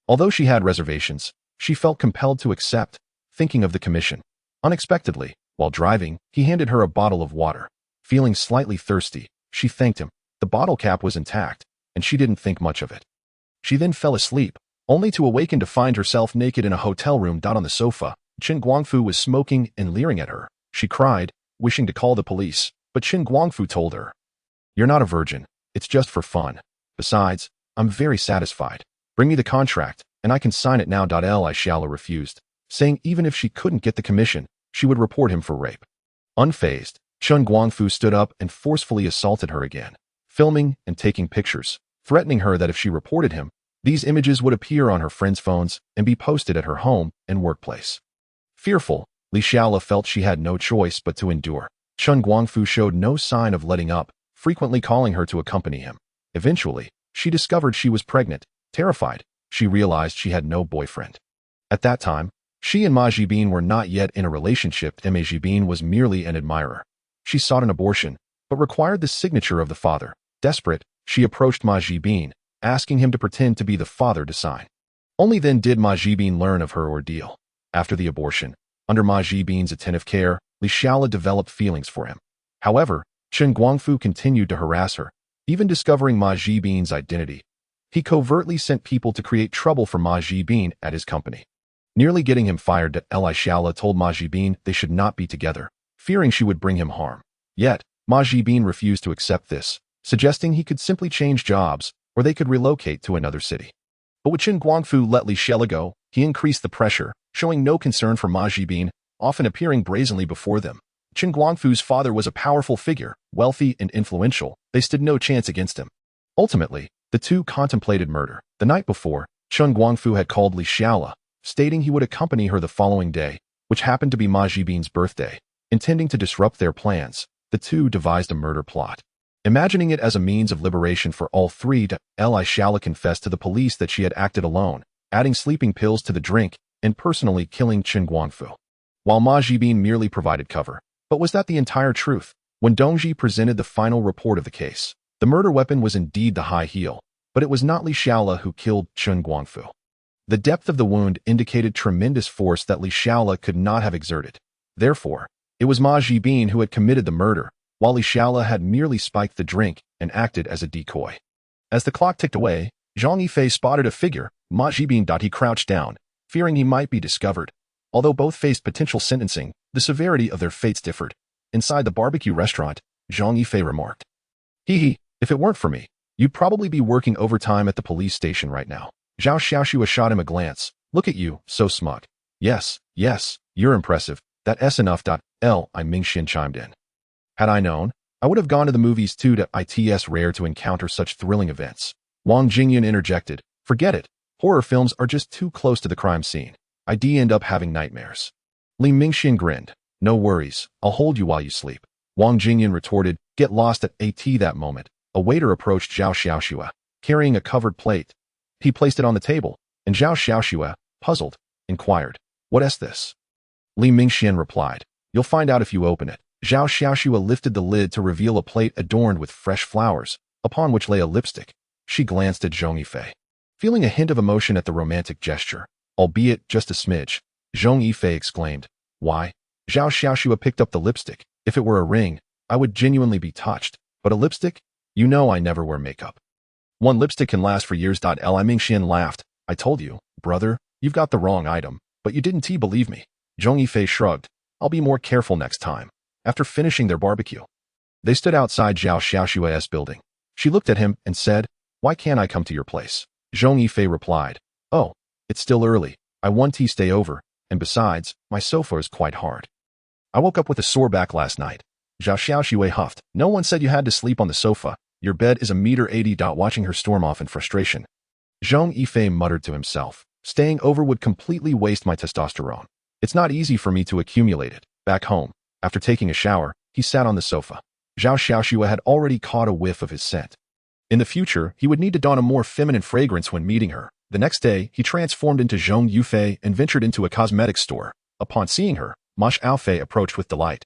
Although she had reservations, she felt compelled to accept, thinking of the commission. Unexpectedly, while driving, he handed her a bottle of water. Feeling slightly thirsty, she thanked him. The bottle cap was intact, and she didn't think much of it. She then fell asleep, only to awaken to find herself naked in a hotel room. On the sofa, Chen Guangfu was smoking and leering at her. She cried, wishing to call the police, but Chen Guangfu told her, "You're not a virgin. It's just for fun. Besides, I'm very satisfied. Bring me the contract, and I can sign it now." Li Xiaola refused, saying even if she couldn't get the commission, she would report him for rape. Unfazed, Chen Guangfu stood up and forcefully assaulted her again, filming and taking pictures, threatening her that if she reported him, these images would appear on her friends' phones and be posted at her home and workplace. Fearful, Li Xiaola felt she had no choice but to endure. Chen Guangfu showed no sign of letting up, frequently calling her to accompany him. Eventually, she discovered she was pregnant. Terrified, she realized she had no boyfriend. At that time, she and Ma Jibin were not yet in a relationship. Ma Jibin was merely an admirer. She sought an abortion, but required the signature of the father. Desperate, she approached Ma Jibin, asking him to pretend to be the father to sign. Only then did Ma Jibin learn of her ordeal. After the abortion, under Ma Jibin's attentive care, Li Xiaola developed feelings for him. However, Chen Guangfu continued to harass her, even discovering Ma Jibin's identity. He covertly sent people to create trouble for Ma Jibin at his company, nearly getting him fired. Li Xiaola told Ma Jibin they should not be together, fearing she would bring him harm. Yet, Ma Jibin refused to accept this, suggesting he could simply change jobs, or they could relocate to another city. But when Chen Guangfu let Li Xiaola go, he increased the pressure, showing no concern for Ma Jibin, often appearing brazenly before them. Chen Guangfu's father was a powerful figure, wealthy and influential. They stood no chance against him. Ultimately, the two contemplated murder. The night before, Chen Guangfu had called Li Xiaola, stating he would accompany her the following day, which happened to be Ma Jibin's birthday. Intending to disrupt their plans, the two devised a murder plot. Imagining it as a means of liberation for all three, Li Xiaola confessed to the police that she had acted alone, adding sleeping pills to the drink and personally killing Chen Guangfu, while Ma Jibin merely provided cover. But was that the entire truth? When Dongji presented the final report of the case, the murder weapon was indeed the high heel, but it was not Li Xiaola who killed Chen Guangfu. The depth of the wound indicated tremendous force that Li Xiaola could not have exerted. Therefore, it was Ma Jibin who had committed the murder, while Li Xiaola had merely spiked the drink and acted as a decoy. As the clock ticked away, Zhong Yifei spotted a figure, Ma Jibin. He crouched down, fearing he might be discovered. Although both faced potential sentencing, the severity of their fates differed. Inside the barbecue restaurant, Zhong Yifei remarked, "Hee, if it weren't for me, you'd probably be working overtime at the police station right now." Zhao Xiaoxua shot him a glance. "Look at you, so smug." Yes, you're impressive. That's enough. Li Mingxian chimed in. "Had I known, I would have gone to the movies too. It's rare to encounter such thrilling events." Wang Jingyan interjected, "Forget it. Horror films are just too close to the crime scene. I'd end up having nightmares." Li Mingxian grinned. "No worries, I'll hold you while you sleep." Wang Jingyan retorted, "Get lost at that moment." A waiter approached Zhao Xiaoxua, carrying a covered plate. He placed it on the table, and Zhao Xiaoxua, puzzled, inquired, "What is this?" Li Mingxian replied. You'll find out if you open it. Zhao Xiaoxua lifted the lid to reveal a plate adorned with fresh flowers, upon which lay a lipstick. She glanced at Zhong Yifei, feeling a hint of emotion at the romantic gesture, albeit just a smidge. Zhong Yifei exclaimed, "Why?" Zhao Xiaoxua picked up the lipstick. If it were a ring, I would genuinely be touched. But a lipstick? You know I never wear makeup. One lipstick can last for years. Li Mingxian laughed. I told you, brother, you've got the wrong item, but you didn't believe me. Zhong Yifei shrugged. I'll be more careful next time. After finishing their barbecue, they stood outside Zhao Xiaoxua's building. She looked at him and said, "Why can't I come to your place?" Zhong Yifei replied, "Oh, it's still early. I want to stay over, and besides, my sofa is quite hard. I woke up with a sore back last night." Zhao Xiaoxue huffed. "No one said you had to sleep on the sofa. Your bed is 1.80 m. Watching her storm off in frustration, Zhong Yifei muttered to himself, "Staying over would completely waste my testosterone. It's not easy for me to accumulate it." Back home, after taking a shower, he sat on the sofa. Zhao Xiaoxue had already caught a whiff of his scent. In the future, he would need to don a more feminine fragrance when meeting her. The next day, he transformed into Zhong Yifei and ventured into a cosmetics store. Upon seeing her, Ma Xiaofei approached with delight.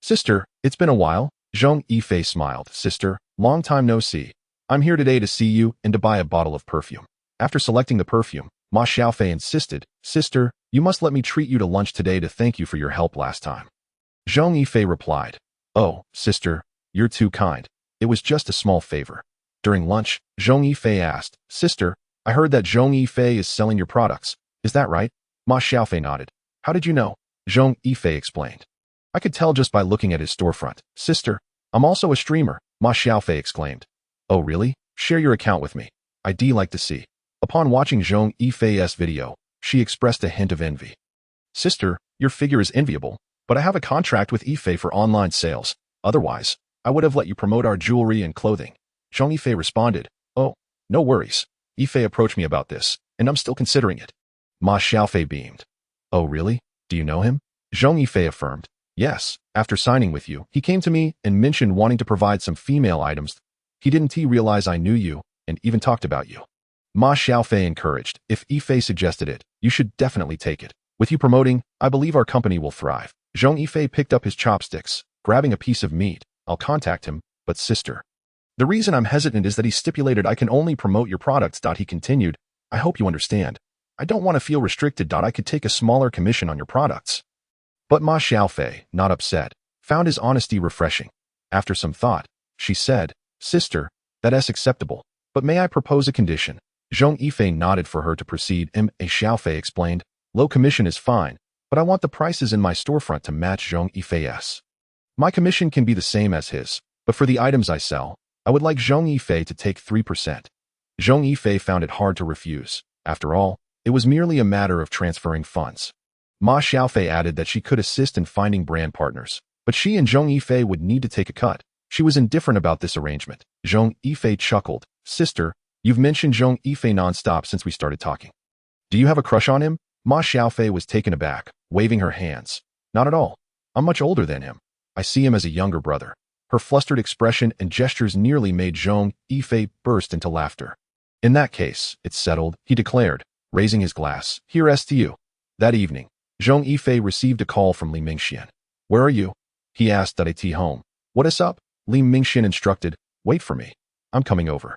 "Sister, it's been a while." Zhong Yifei smiled. "Sister, long time no see. I'm here today to see you and to buy a bottle of perfume." After selecting the perfume, Ma Xiaofei insisted, "Sister, you must let me treat you to lunch today to thank you for your help last time." Zhong Yifei replied, "Oh, sister, you're too kind. It was just a small favor." During lunch, Zhong Yifei asked, "Sister, I heard that Zhong Yifei is selling your products. Is that right?" Ma Xiaofei nodded. "How did you know?" Zhong Yifei explained. "I could tell just by looking at his storefront." "Sister, I'm also a streamer," Ma Xiaofei exclaimed. "Oh really? Share your account with me. I'd like to see." Upon watching Zhong Yifei's video, she expressed a hint of envy. "Sister, your figure is enviable, but I have a contract with Yifei for online sales. Otherwise, I would have let you promote our jewelry and clothing." Zhong Yifei responded, "Oh, no worries. Yifei approached me about this, and I'm still considering it." Ma Xiaofei beamed. "Oh really? Do you know him?" Zhong Yifei affirmed, "Yes, after signing with you, he came to me and mentioned wanting to provide some female items. He didn't realize I knew you, and even talked about you." Ma Xiaofei encouraged, "If Yifei suggested it, you should definitely take it. With you promoting, I believe our company will thrive." Zhong Yifei picked up his chopsticks, grabbing a piece of meat. "I'll contact him, but sister, the reason I'm hesitant is that he stipulated I can only promote your products." He continued, "I hope you understand. I don't want to feel restricted. I could take a smaller commission on your products." But Ma Xiaofei, not upset, found his honesty refreshing. After some thought, she said, "Sister, that is acceptable, but may I propose a condition?" Zhong Yifei nodded for her to proceed. Ma Xiaofei explained, "Low commission is fine, but I want the prices in my storefront to match Zhong Yifei's. My commission can be the same as his, but for the items I sell, I would like Zhong Yifei to take 3%. Zhong Yifei found it hard to refuse. After all, it was merely a matter of transferring funds. Ma Xiaofei added that she could assist in finding brand partners, but she and Zhong Yifei would need to take a cut. She was indifferent about this arrangement. Zhong Yifei chuckled, "Sister, you've mentioned Zhong Yifei non-stop since we started talking. Do you have a crush on him?" Ma Xiaofei was taken aback, waving her hands. "Not at all. I'm much older than him. I see him as a younger brother." Her flustered expression and gestures nearly made Zhong Yifei burst into laughter. "In that case, it's settled," he declared, raising his glass. "Here's to you." That evening, Zhong Yifei received a call from Li Mingxian. "Where are you?" he asked. "At home." "What is up?" Li Mingxian instructed. "Wait for me. I'm coming over."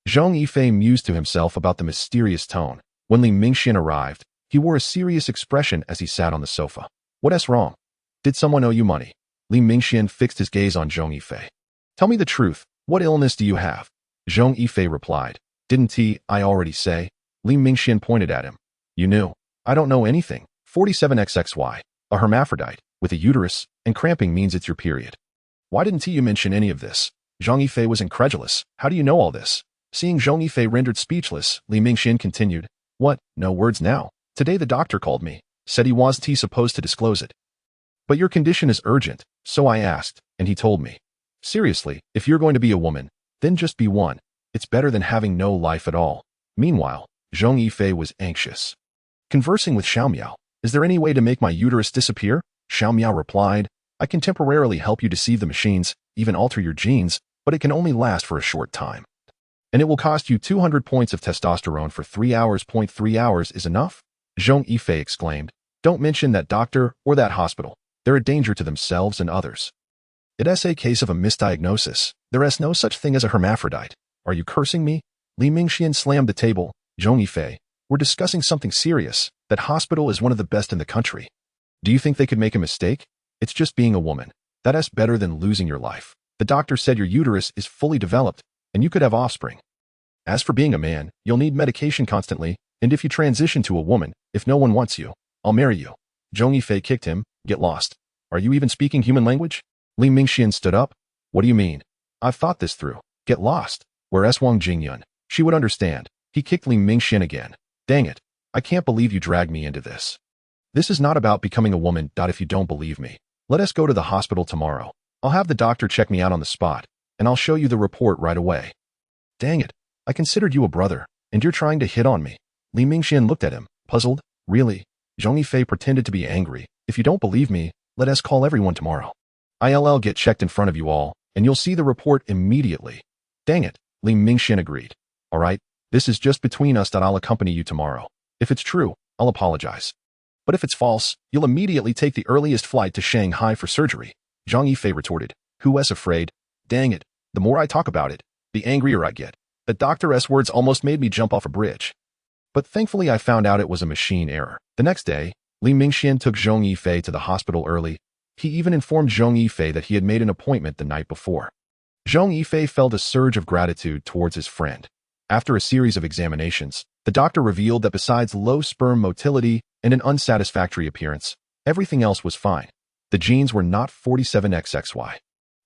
Zhong Yifei mused to himself about the mysterious tone. When Li Mingxian arrived, he wore a serious expression as he sat on the sofa. "What's wrong? Did someone owe you money?" Li Mingxian fixed his gaze on Zhong Yifei. "Tell me the truth. What illness do you have?" Zhong Yifei replied. "Didn't I already say?" Li Mingxian pointed at him. "You knew." "I don't know anything." 47XXY, a hermaphrodite, with a uterus, and cramping means it's your period. "Why didn't you mention any of this?" Zhong Yifei was incredulous. "How do you know all this?" Seeing Zhong Yifei rendered speechless, Li Mingxian continued. "What? No words now. Today the doctor called me, said he was supposed to disclose it. But your condition is urgent, so I asked, and he told me. Seriously, if you're going to be a woman, then just be one. It's better than having no life at all." Meanwhile, Zhong Yifei was anxious. Conversing with Xiaomiao, "Is there any way to make my uterus disappear?" Xiaomiao replied, "I can temporarily help you deceive the machines, even alter your genes, but it can only last for a short time. And it will cost you 200 points of testosterone for 3 hours. 3 hours is enough?" Zhong Yifei exclaimed. Don't mention that doctor or that hospital. They're a danger to themselves and others. It's a case of a misdiagnosis. There is no such thing as a hermaphrodite. Are you cursing me? Li Mingxian slammed the table. Zhong Yifei, we're discussing something serious. That hospital is one of the best in the country. Do you think they could make a mistake? It's just being a woman. That's better than losing your life. The doctor said your uterus is fully developed, and you could have offspring. As for being a man, you'll need medication constantly, and if you transition to a woman, if no one wants you, I'll marry you. Zhong Yifei kicked him. Get lost. Are you even speaking human language? Li Mingxian stood up. What do you mean? I've thought this through. Get lost. Whereas Wang Jingyun, she would understand. He kicked Li Mingxian again. Dang it. I can't believe you dragged me into this. This is not about becoming a woman. If you don't believe me, let us go to the hospital tomorrow. I'll have the doctor check me out on the spot, and I'll show you the report right away. Dang it. I considered you a brother, and you're trying to hit on me. Li Mingxian looked at him, puzzled. Really? Zhong Yifei pretended to be angry. If you don't believe me, let us call everyone tomorrow. I'll get checked in front of you all, and you'll see the report immediately. Dang it. Li Mingxian agreed. All right, this is just between us. I'll accompany you tomorrow. If it's true, I'll apologize. But if it's false, you'll immediately take the earliest flight to Shanghai for surgery. Zhong Yifei retorted. Who is afraid? Dang it. The more I talk about it, the angrier I get. The doctor's words almost made me jump off a bridge. But thankfully I found out it was a machine error. The next day, Li Mingxian took Zhong Yifei to the hospital early. He even informed Zhong Yifei that he had made an appointment the night before. Zhong Yifei felt a surge of gratitude towards his friend. After a series of examinations, the doctor revealed that besides low sperm motility and an unsatisfactory appearance, everything else was fine. The genes were not 47XXY.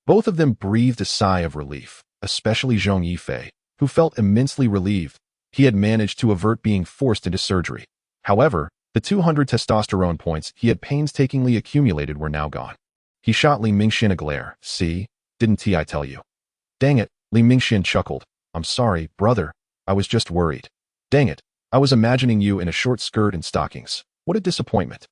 Both of them breathed a sigh of relief, especially Zhong Yifei, who felt immensely relieved. He had managed to avert being forced into surgery. However, the 200 testosterone points he had painstakingly accumulated were now gone. He shot Li Mingxian a glare. See? Didn't I tell you? Dang it, Li Mingxian chuckled. I'm sorry, brother. I was just worried. Dang it, I was imagining you in a short skirt and stockings. What a disappointment.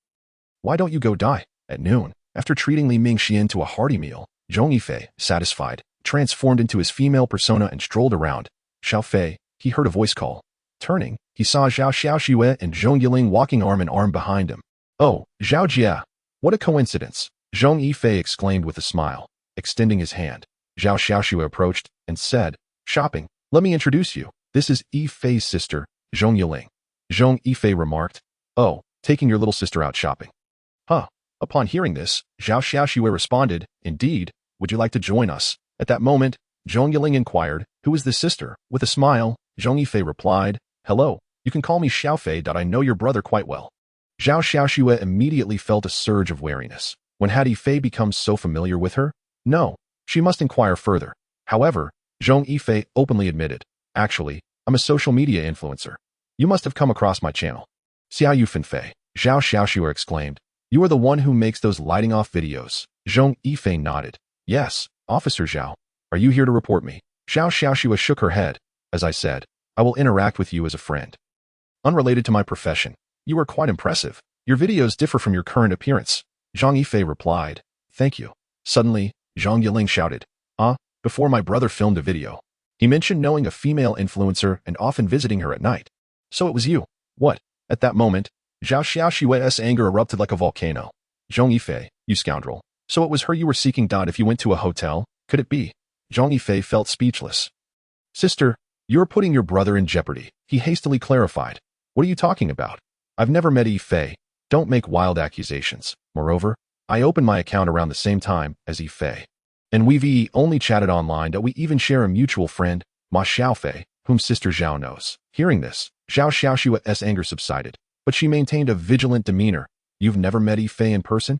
Why don't you go die? At noon, after treating Li Mingxian to a hearty meal, Zhong Yifei, satisfied, transformed into his female persona and strolled around. Xiaofei, he heard a voice call. Turning, he saw Zhao Xiaoxue and Zhong Yiling walking arm in arm behind him. Oh, Zhao Jia. What a coincidence. Zhong Yifei exclaimed with a smile, extending his hand. Zhao Xiaoxue approached and said, Shopping, let me introduce you. This is Yifei's sister, Zhong Yiling. Zhong Yifei remarked, Oh, taking your little sister out shopping. Huh. Upon hearing this, Zhao Xiaoxue responded, Indeed, would you like to join us? At that moment, Zhong Yiling inquired, Who is this sister? With a smile, Zhong Yifei replied, Hello, you can call me Xiaofei. I know your brother quite well. Zhao Xiaoxue immediately felt a surge of wariness. When had Yifei become so familiar with her? No, she must inquire further. However, Zhong Yifei openly admitted, Actually, I'm a social media influencer. You must have come across my channel. Xiao Yufanfei, Zhao Xiaoxue exclaimed. You are the one who makes those lighting off videos. Zhong Yifei nodded. Yes, Officer Zhao. Are you here to report me? Zhao Xiaoxue shook her head. As I said, I will interact with you as a friend. Unrelated to my profession, you are quite impressive. Your videos differ from your current appearance. Zhong Yifei replied. Thank you. Suddenly, Zhong Yiling shouted. Before my brother filmed a video. He mentioned knowing a female influencer and often visiting her at night. So it was you. What? At that moment, Zhao Xiaoxue's anger erupted like a volcano. Zhong Yifei, you scoundrel. So it was her you were seeking. If you went to a hotel, could it be? Zhong Yifei felt speechless. Sister, you're putting your brother in jeopardy, he hastily clarified. What are you talking about? I've never met Yifei. Don't make wild accusations. Moreover, I opened my account around the same time as Yifei. And we've only chatted online. We even share a mutual friend, Ma Xiaofei, whom Sister Zhao knows. Hearing this, Zhao Xiaoxue's anger subsided, but she maintained a vigilant demeanor. You've never met Yifei in person?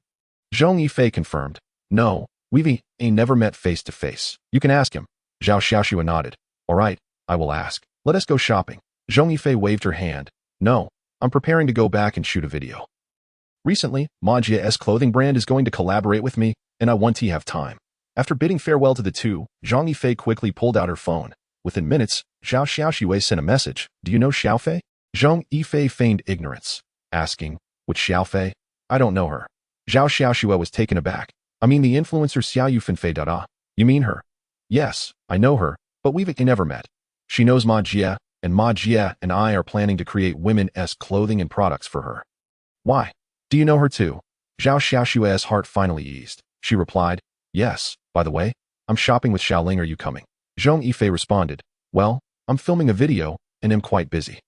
Zhong Yifei confirmed. No, we've never met face to face. You can ask him. Zhao Xiaoxue nodded. All right, I will ask. Let us go shopping. Zhong Yifei waved her hand. No, I'm preparing to go back and shoot a video. Recently, Ma Jia's clothing brand is going to collaborate with me, and I want to have time. After bidding farewell to the two, Zhong Yifei quickly pulled out her phone. Within minutes, Zhao Xiaoxue sent a message. Do you know Xiaofei? Zhong Yifei feigned ignorance, asking, Which Xiaofei? I don't know her. Zhao Xiaoxue was taken aback. I mean the influencer Xiao Yufanfei. You mean her? Yes, I know her, but we've never met. She knows Ma Jia, and Ma Jia and I are planning to create women's clothing and products for her. Why? Do you know her too? Zhao Xiaoshui's heart finally eased. She replied, yes, by the way, I'm shopping with Xiaoling, are you coming? Zhong Yifei responded, well, I'm filming a video and am quite busy.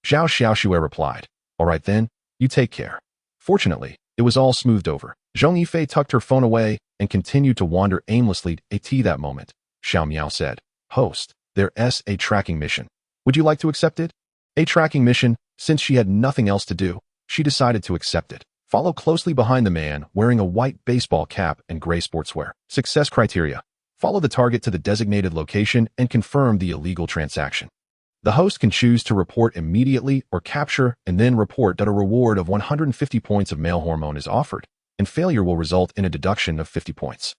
Zhao Xiaoshui replied, all right then, you take care. Fortunately, it was all smoothed over. Zhong Yifei tucked her phone away and continued to wander aimlessly at that moment. Xiao Miao said, host, there's a tracking mission. Would you like to accept it? A tracking mission. Since she had nothing else to do, she decided to accept it. Follow closely behind the man wearing a white baseball cap and gray sportswear. Success criteria. Follow the target to the designated location and confirm the illegal transaction. The host can choose to report immediately or capture and then report that a reward of 150 points of male hormone is offered, and failure will result in a deduction of 50 points.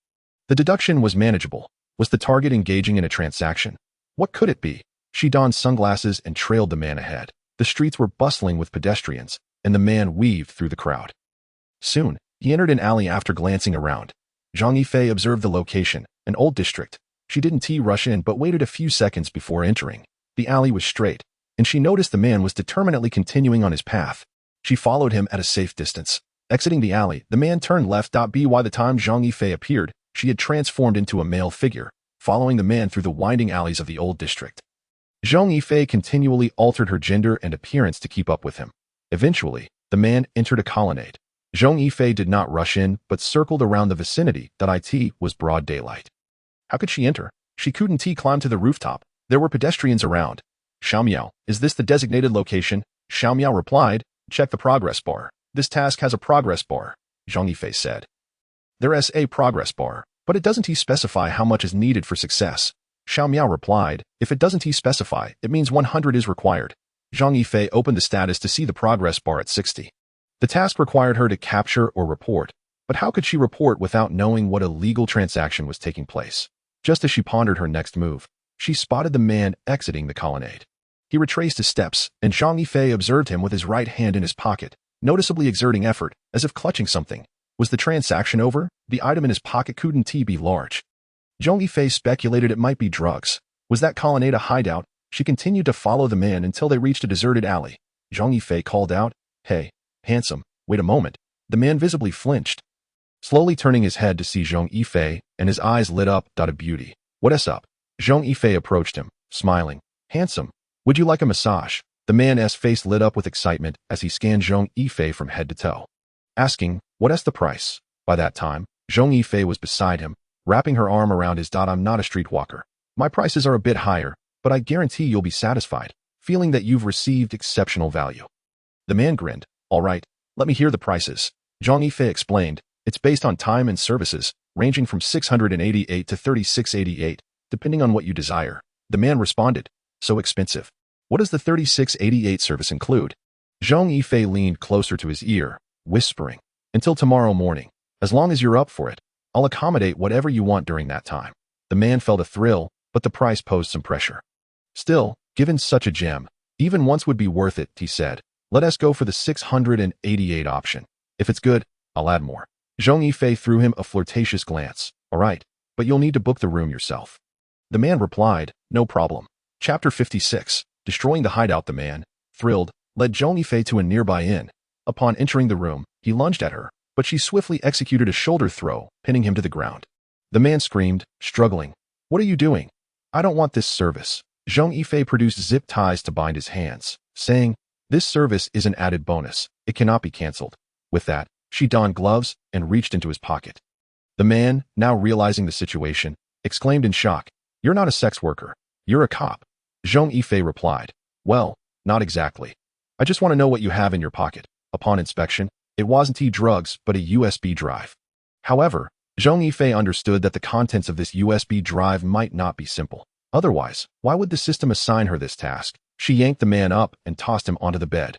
The deduction was manageable. Was the target engaging in a transaction? What could it be? She donned sunglasses and trailed the man ahead. The streets were bustling with pedestrians, and the man weaved through the crowd. Soon, he entered an alley after glancing around. Zhong Yifei observed the location, an old district. She didn't rush in but waited a few seconds before entering. The alley was straight, and she noticed the man was determinedly continuing on his path. She followed him at a safe distance. Exiting the alley, the man turned left. By the time Zhong Yifei appeared, she had transformed into a male figure, following the man through the winding alleys of the old district. Zhong Yifei continually altered her gender and appearance to keep up with him. Eventually, the man entered a colonnade. Zhong Yifei did not rush in, but circled around the vicinity. It was broad daylight. How could she enter? She couldn't climb to the rooftop. There were pedestrians around. Xiao Miao, is this the designated location? Xiao Miao replied, check the progress bar. This task has a progress bar, Zhong Yifei said. There is a progress bar, but it doesn't specify how much is needed for success. Xiao Miao replied, if it doesn't specify, it means 100 is required. Zhong Yifei opened the status to see the progress bar at 60. The task required her to capture or report, but how could she report without knowing what illegal transaction was taking place? Just as she pondered her next move, she spotted the man exiting the colonnade. He retraced his steps, and Zhong Yifei observed him with his right hand in his pocket, noticeably exerting effort, as if clutching something. Was the transaction over? The item in his pocket couldn't be large. Zhong Yifei speculated it might be drugs. Was that colonnade a hideout? She continued to follow the man until they reached a deserted alley. Zhong Yifei called out, hey, handsome, wait a moment. The man visibly flinched, slowly turning his head to see Zhong Yifei, and his eyes lit up. A beauty. What's up? Zhong Yifei approached him, smiling. Handsome, would you like a massage? The man's face lit up with excitement as he scanned Zhong Yifei from head to toe, asking, what's the price? By that time, Zhong Yifei was beside him, wrapping her arm around his. I'm not a streetwalker. My prices are a bit higher, but I guarantee you'll be satisfied, feeling that you've received exceptional value. The man grinned. All right, let me hear the prices. Zhong Yifei explained, it's based on time and services, ranging from 688 to 3688, depending on what you desire. The man responded, so expensive. What does the 3688 service include? Zhong Yifei leaned closer to his ear, whispering, until tomorrow morning. As long as you're up for it, I'll accommodate whatever you want during that time. The man felt a thrill, but the price posed some pressure. Still, given such a gem, even once would be worth it, he said. Let us go for the 688 option. If it's good, I'll add more. Zhong Yifei threw him a flirtatious glance. All right, but you'll need to book the room yourself. The man replied, no problem. Chapter 56. Destroying the hideout. The man, thrilled, led Zhong Yifei to a nearby inn. Upon entering the room, he lunged at her, but she swiftly executed a shoulder throw, pinning him to the ground. The man screamed, struggling. What are you doing? I don't want this service. Zhong Yifei produced zip ties to bind his hands, saying, this service is an added bonus. It cannot be cancelled. With that, she donned gloves and reached into his pocket. The man, now realizing the situation, exclaimed in shock, you're not a sex worker. You're a cop. Zhong Yifei replied, well, not exactly. I just want to know what you have in your pocket. Upon inspection, it wasn't drugs but a USB drive. However, Zhong Yifei understood that the contents of this USB drive might not be simple. Otherwise, why would the system assign her this task? She yanked the man up and tossed him onto the bed,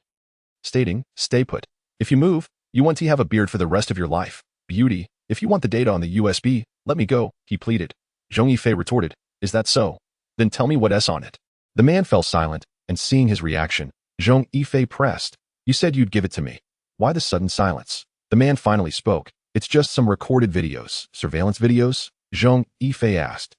stating, stay put. If you move, you want to have a beard for the rest of your life. Beauty, if you want the data on the USB, let me go, he pleaded. Zhong Yifei retorted, is that so? Then tell me what's on it. The man fell silent, and seeing his reaction, Zhong Yifei pressed, you said you'd give it to me. Why the sudden silence? The man finally spoke, it's just some recorded videos. Surveillance videos? Zhong Yifei asked.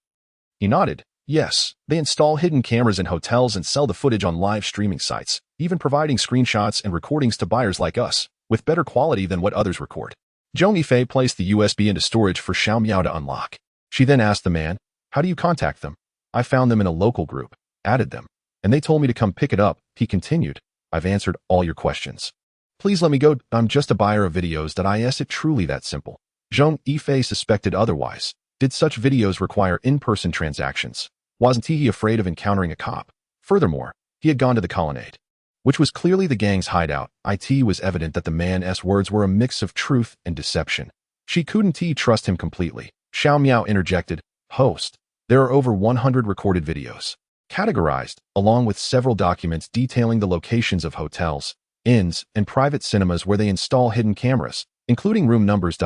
He nodded. Yes, they install hidden cameras in hotels and sell the footage on live streaming sites, even providing screenshots and recordings to buyers like us. with better quality than what others record. Zhong Yifei placed the USB into storage for Xiao Miao to unlock. She then asked the man, "How do you contact them?" "I found them in a local group, added them, and they told me to come pick it up," he continued. "I've answered all your questions. Please let me go. I'm just a buyer of videos. Is it truly that simple?" Zhong Yifei suspected otherwise. Did such videos require in-person transactions? Wasn't he afraid of encountering a cop? Furthermore, he had gone to the colonnade, which was clearly the gang's hideout. It was evident that the man's words were a mix of truth and deception. She couldn't trust him completely. Xiao Miao interjected, "Host, there are over 100 recorded videos, categorized, along with several documents detailing the locations of hotels, inns, and private cinemas where they install hidden cameras, including room numbers.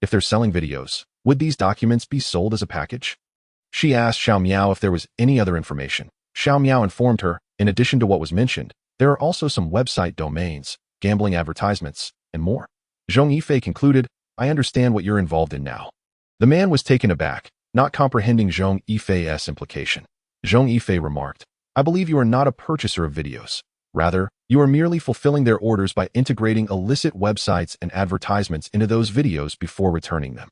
If they're selling videos, would these documents be sold as a package?" She asked Xiao Miao if there was any other information. Xiao Miao informed her, in addition to what was mentioned, there are also some website domains, gambling advertisements, and more. Zhong Yifei concluded, "I understand what you're involved in now." The man was taken aback, not comprehending Zhong Yifei's implication. Zhong Yifei remarked, "I believe you are not a purchaser of videos. Rather, you are merely fulfilling their orders by integrating illicit websites and advertisements into those videos before returning them."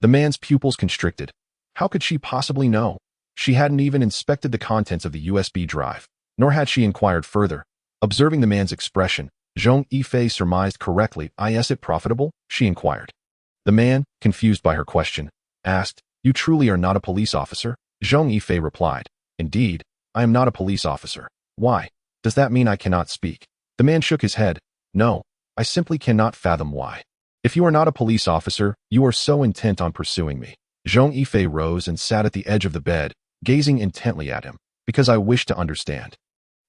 The man's pupils constricted. How could she possibly know? She hadn't even inspected the contents of the USB drive, nor had she inquired further. Observing the man's expression, Zhong Yifei surmised correctly. "Is it profitable?" she inquired. The man, confused by her question, asked, "You truly are not a police officer?" Zhong Yifei replied, "Indeed, I am not a police officer." "Why? Does that mean I cannot speak?" The man shook his head. "No, I simply cannot fathom why. If you are not a police officer, you are so intent on pursuing me." Zhong Yifei rose and sat at the edge of the bed, gazing intently at him. "Because I wish to understand.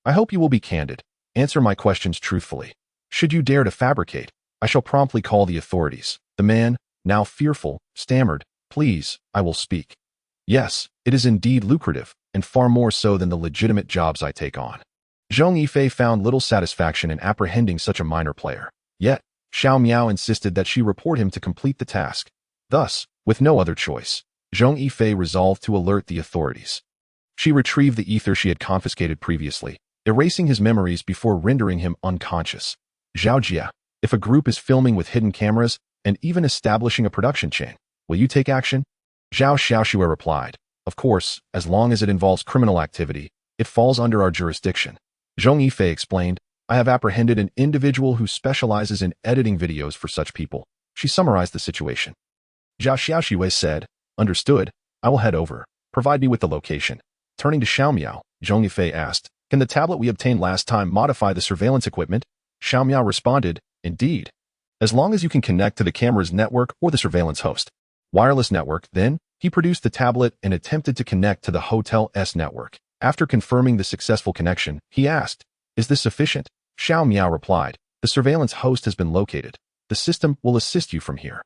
I hope you will be candid. Answer my questions truthfully. Should you dare to fabricate, I shall promptly call the authorities." The man, now fearful, stammered, "Please, I will speak. Yes, it is indeed lucrative, and far more so than the legitimate jobs I take on." Zhong Yifei found little satisfaction in apprehending such a minor player. Yet, Xiao Miao insisted that she report him to complete the task. Thus, with no other choice, Zhong Yifei resolved to alert the authorities. She retrieved the ether she had confiscated previously, erasing his memories before rendering him unconscious. "Zhao Jia, if a group is filming with hidden cameras and even establishing a production chain, will you take action?" Zhao Xiaoxue replied, "Of course, as long as it involves criminal activity, it falls under our jurisdiction." Zhong Yifei explained, "I have apprehended an individual who specializes in editing videos for such people." She summarized the situation. Zhao Xiaoxue said, "Understood, I will head over. Provide me with the location." Turning to Xiao Miao, Zhong Yifei asked, "Can the tablet we obtained last time modify the surveillance equipment?" Xiao Miao responded, "Indeed. As long as you can connect to the camera's network or the surveillance host. Wireless network." Then, he produced the tablet and attempted to connect to the hotel's network. After confirming the successful connection, he asked, "Is this sufficient?" Xiao Miao replied, "The surveillance host has been located. The system will assist you from here.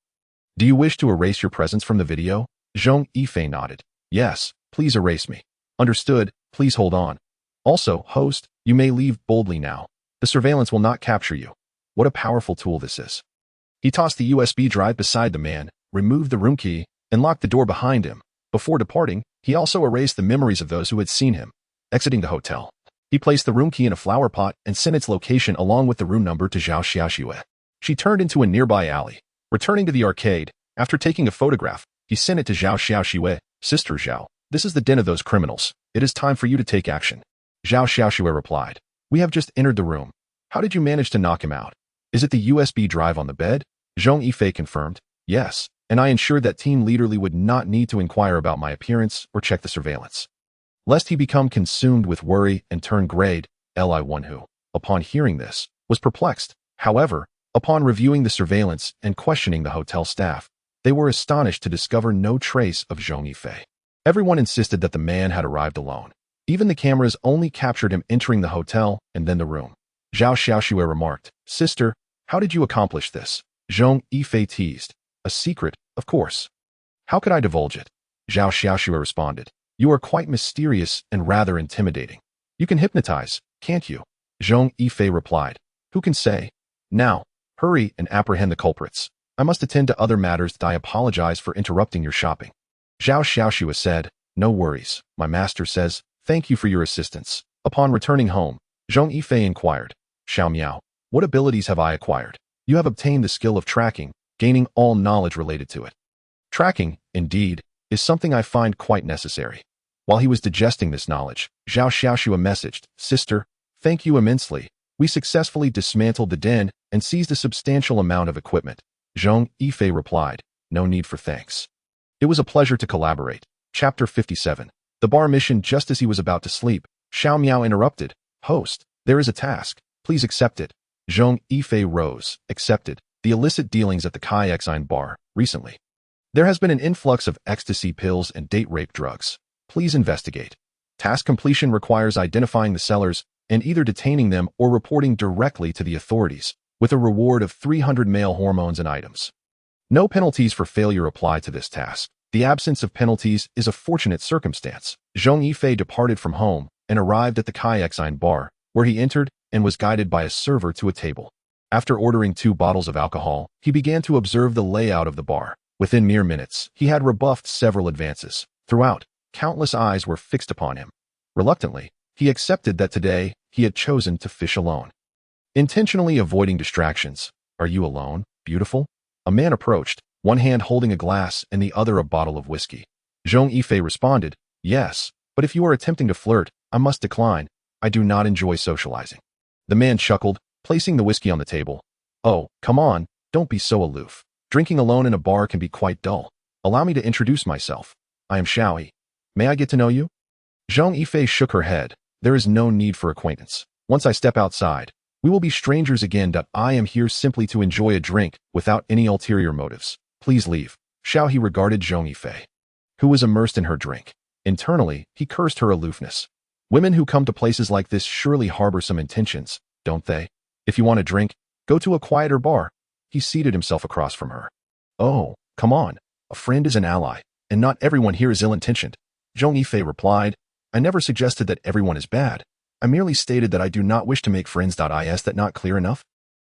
Do you wish to erase your presence from the video?" Zhong Yifei nodded. "Yes, please erase me." "Understood, please hold on. Also, host, you may leave boldly now. The surveillance will not capture you." What a powerful tool this is. He tossed the USB drive beside the man, removed the room key, and locked the door behind him. Before departing, he also erased the memories of those who had seen him. Exiting the hotel, he placed the room key in a flower pot and sent its location along with the room number to Zhao Xiaoxue. She turned into a nearby alley. Returning to the arcade, after taking a photograph, he sent it to Zhao Xiaoxue. "Sister Zhao, this is the den of those criminals. It is time for you to take action." Zhao Xiaoxue replied, "We have just entered the room. How did you manage to knock him out?" "Is it the USB drive on the bed?" Zhong Yifei confirmed, "Yes, and I ensured that Team Leaderly would not need to inquire about my appearance or check the surveillance, lest he become consumed with worry and turn grade." Li1 who, upon hearing this, was perplexed. However, upon reviewing the surveillance and questioning the hotel staff, they were astonished to discover no trace of Zhong Yifei. Everyone insisted that the man had arrived alone. Even the cameras only captured him entering the hotel and then the room. Zhao Xiaoxue remarked, "Sister, how did you accomplish this?" Zhong Yifei teased, "A secret, of course. How could I divulge it?" Zhao Xiaoxue responded, "You are quite mysterious and rather intimidating. You can hypnotize, can't you?" Zhong Yifei replied, "Who can say? Now, hurry and apprehend the culprits. I must attend to other matters. I apologize for interrupting your shopping." Zhao Xiaoxue said, "No worries. My master says, thank you for your assistance." Upon returning home, Zhong Yifei inquired, "Xiao Miao, what abilities have I acquired?" You have obtained the skill of tracking, gaining all knowledge related to it. Tracking, indeed, is something I find quite necessary. While he was digesting this knowledge, Zhao Xiaoxua messaged, Sister, thank you immensely. We successfully dismantled the den and seized a substantial amount of equipment. Zhong Yifei replied, no need for thanks. It was a pleasure to collaborate. Chapter 57. The bar mission. Just as he was about to sleep, Xiao Miao interrupted. Host, there is a task. Please accept it. Zhong Yifei rose, accepted. The illicit dealings at the Kaixin bar, recently. There has been an influx of ecstasy pills and date rape drugs. Please investigate. Task completion requires identifying the sellers and either detaining them or reporting directly to the authorities, with a reward of 300 male hormones and items. No penalties for failure apply to this task. The absence of penalties is a fortunate circumstance. Zhong Yifei departed from home and arrived at the Kaixin bar, where he entered and was guided by a server to a table. After ordering 2 bottles of alcohol, he began to observe the layout of the bar. Within mere minutes, he had rebuffed several advances. Throughout, countless eyes were fixed upon him. Reluctantly, he accepted that today he had chosen to fish alone. Intentionally avoiding distractions. Are you alone, beautiful? A man approached, one hand holding a glass and the other a bottle of whiskey. Zhong Yifei responded, yes, but if you are attempting to flirt, I must decline. I do not enjoy socializing. The man chuckled, placing the whiskey on the table. Oh, come on, don't be so aloof. Drinking alone in a bar can be quite dull. Allow me to introduce myself. I am Xiaoyi. May I get to know you? Zhong Yifei shook her head. There is no need for acquaintance. Once I step outside, we will be strangers again. I am here simply to enjoy a drink, without any ulterior motives. Please leave. Xiaoyi regarded Zhong Yifei, who was immersed in her drink. Internally, he cursed her aloofness. Women who come to places like this surely harbor some intentions, don't they? If you want a drink, go to a quieter bar. He seated himself across from her. Oh, come on. A friend is an ally, and not everyone here is ill-intentioned. Zhong Yifei replied, I never suggested that everyone is bad. I merely stated that I do not wish to make friends. Is that not clear enough?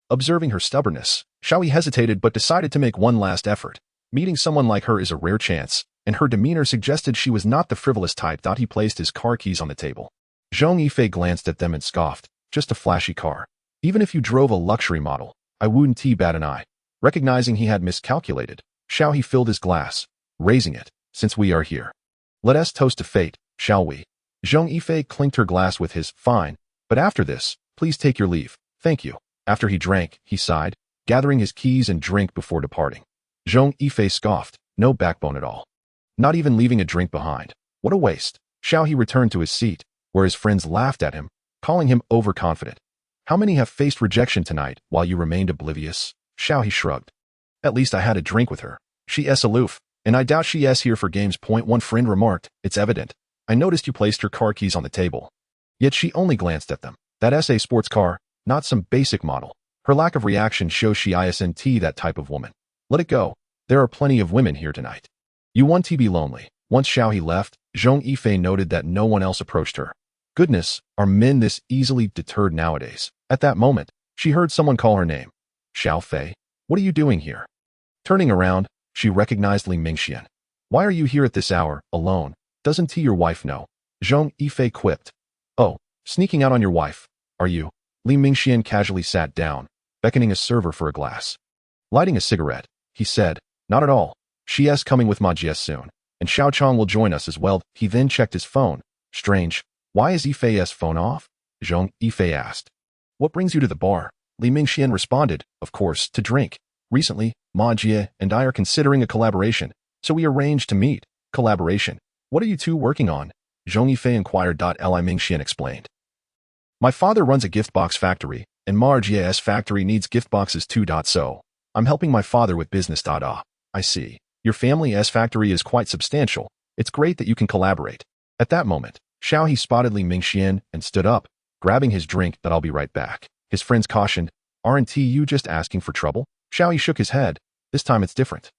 Observing her stubbornness, Xiaoyi hesitated but decided to make one last effort. Meeting someone like her is a rare chance, and her demeanor suggested she was not the frivolous type. He placed his car keys on the table. Zhong Yifei glanced at them and scoffed. Just a flashy car. Even if you drove a luxury model, I wouldn't bat an eye. Recognizing he had miscalculated, Xiaoyi filled his glass, raising it. Since we are here, let us toast to fate, shall we? Zhong Yifei clinked her glass with his, fine, but after this, please take your leave. Thank you. After he drank, he sighed, gathering his keys and drink before departing. Zhong Yifei scoffed, no backbone at all. Not even leaving a drink behind. What a waste. Xiaoyi returned to his seat, where his friends laughed at him, calling him overconfident. How many have faced rejection tonight while you remained oblivious? Xiaoyi shrugged. At least I had a drink with her. She is aloof, and I doubt she is here for games. One friend remarked, it's evident. I noticed you placed her car keys on the table. Yet she only glanced at them. That is a sports car, not some basic model. Her lack of reaction shows she isn't that type of woman. Let it go. There are plenty of women here tonight. You want to be lonely. Once Xiaoyi left, Zhong Yifei noted that no one else approached her. Goodness, are men this easily deterred nowadays? At that moment, she heard someone call her name. Xiao Fei, what are you doing here? Turning around, she recognized Li Mingxian. Why are you here at this hour, alone? Doesn't your wife know? Zhong Yifei quipped. Oh, sneaking out on your wife, are you? Li Mingxian casually sat down, beckoning a server for a glass. Lighting a cigarette, he said, not at all. She is coming with Ma Jie soon, and Xiao Chong will join us as well. He then checked his phone. Strange, why is Yifei's phone off? Zhong Yifei asked. What brings you to the bar? Li Mingxian responded, of course, to drink. Recently, Ma Jie and I are considering a collaboration, so we arranged to meet. Collaboration. What are you two working on? Zhong Yifei inquired. Li Mingxian explained. My father runs a gift box factory, and Ma Jie's factory needs gift boxes too. So, I'm helping my father with business. I see. Your family's factory is quite substantial. It's great that you can collaborate. At that moment, Xiaoyi spotted Li Mingxian and stood up, grabbing his drink. I'll be right back. His friends cautioned, aren't you just asking for trouble? Xiaoyi shook his head. This time it's different.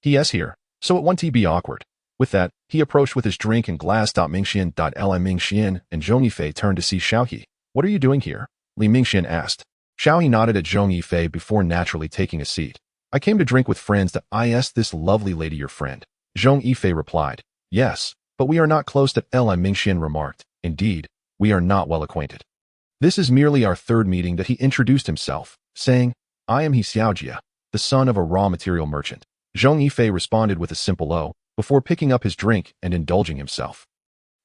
He is here, so it won't be awkward. With that, he approached with his drink and glass. Mingxian. Li Mingxian and Zhong Yifei turned to see Xiaoyi. What are you doing here? Li Mingxian asked. Xiaoyi nodded at Zhong Yifei before naturally taking a seat. I came to drink with friends. Is this lovely lady your friend? Zhong Yifei replied. Yes, but we are not close. Li Mingxian remarked. Indeed, we are not well acquainted. This is merely our third meeting. He introduced himself, saying, I am He Xiaojia, the son of a raw material merchant. Zhong Yifei responded with a simple "oh," before picking up his drink and indulging himself.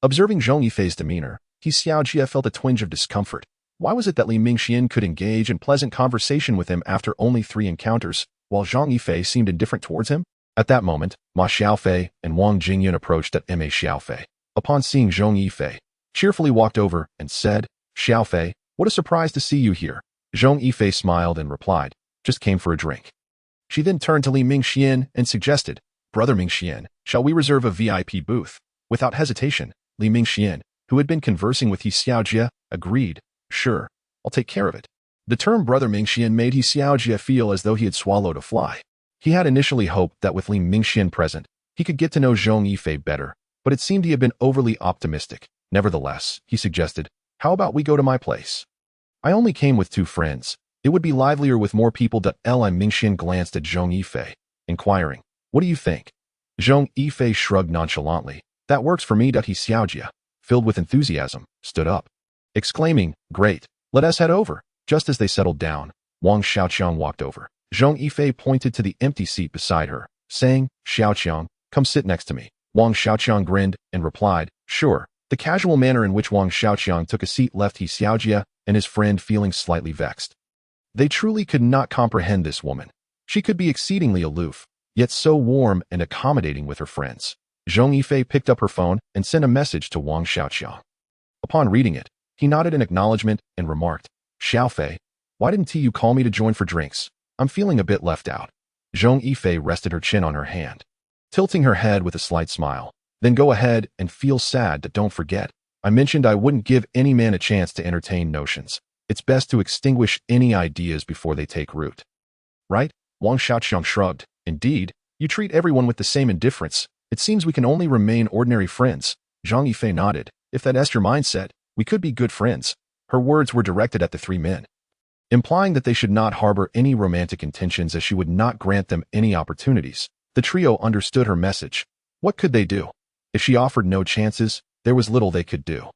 Observing Zhong Yifei's demeanor, He Xiaojia felt a twinge of discomfort. Why was it that Li Mingxian could engage in pleasant conversation with him after only 3 encounters, while Zhong Yifei seemed indifferent towards him? At that moment, Ma Xiaofei and Wang Jingyun approached at Ma Xiaofei. Upon seeing Zhong Yifei, cheerfully walked over and said, "Xiaofei, what a surprise to see you here." Zhong Yifei smiled and replied, "Just came for a drink." She then turned to Li Mingxian and suggested, "Brother Mingxian, shall we reserve a VIP booth?" Without hesitation, Li Mingxian, who had been conversing with He Xiaojia, agreed, "Sure, I'll take care of it." The term Brother Mingxian made He Xiaojia feel as though he had swallowed a fly. He had initially hoped that with Li Mingxian present, he could get to know Zhong Yifei better, but it seemed he had been overly optimistic. Nevertheless, he suggested, "How about we go to my place? I only came with 2 friends. It would be livelier with more people." Li Mingxian glanced at Zhong Yifei, inquiring, "What do you think?" Zhong Yifei shrugged nonchalantly. "That works for me." He Xiaojia, filled with enthusiasm, stood up, exclaiming, "Great, let us head over." Just as they settled down, Wang Xiaoqiang walked over. Zhong Yifei pointed to the empty seat beside her, saying, "Xiaoqiang, come sit next to me." Wang Xiaoqiang grinned and replied, "Sure." The casual manner in which Wang Xiaoqiang took a seat left He Xiaojia and his friend feeling slightly vexed. They truly could not comprehend this woman. She could be exceedingly aloof, yet so warm and accommodating with her friends. Zhong Yifei picked up her phone and sent a message to Wang Xiaoqiang. Upon reading it, he nodded in acknowledgement and remarked, "Xiaofei, why didn't you call me to join for drinks? I'm feeling a bit left out." Zhong Yifei rested her chin on her hand, tilting her head with a slight smile. "Then go ahead and feel sad, but don't forget, I mentioned I wouldn't give any man a chance to entertain notions. It's best to extinguish any ideas before they take root." "Right?" Wang Xiaoqiang shrugged. "Indeed, you treat everyone with the same indifference. It seems we can only remain ordinary friends." Zhong Yifei nodded. "If that's your mindset, we could be good friends." Her words were directed at the 3 men, implying that they should not harbor any romantic intentions as she would not grant them any opportunities. The trio understood her message. What could they do? If she offered no chances, there was little they could do.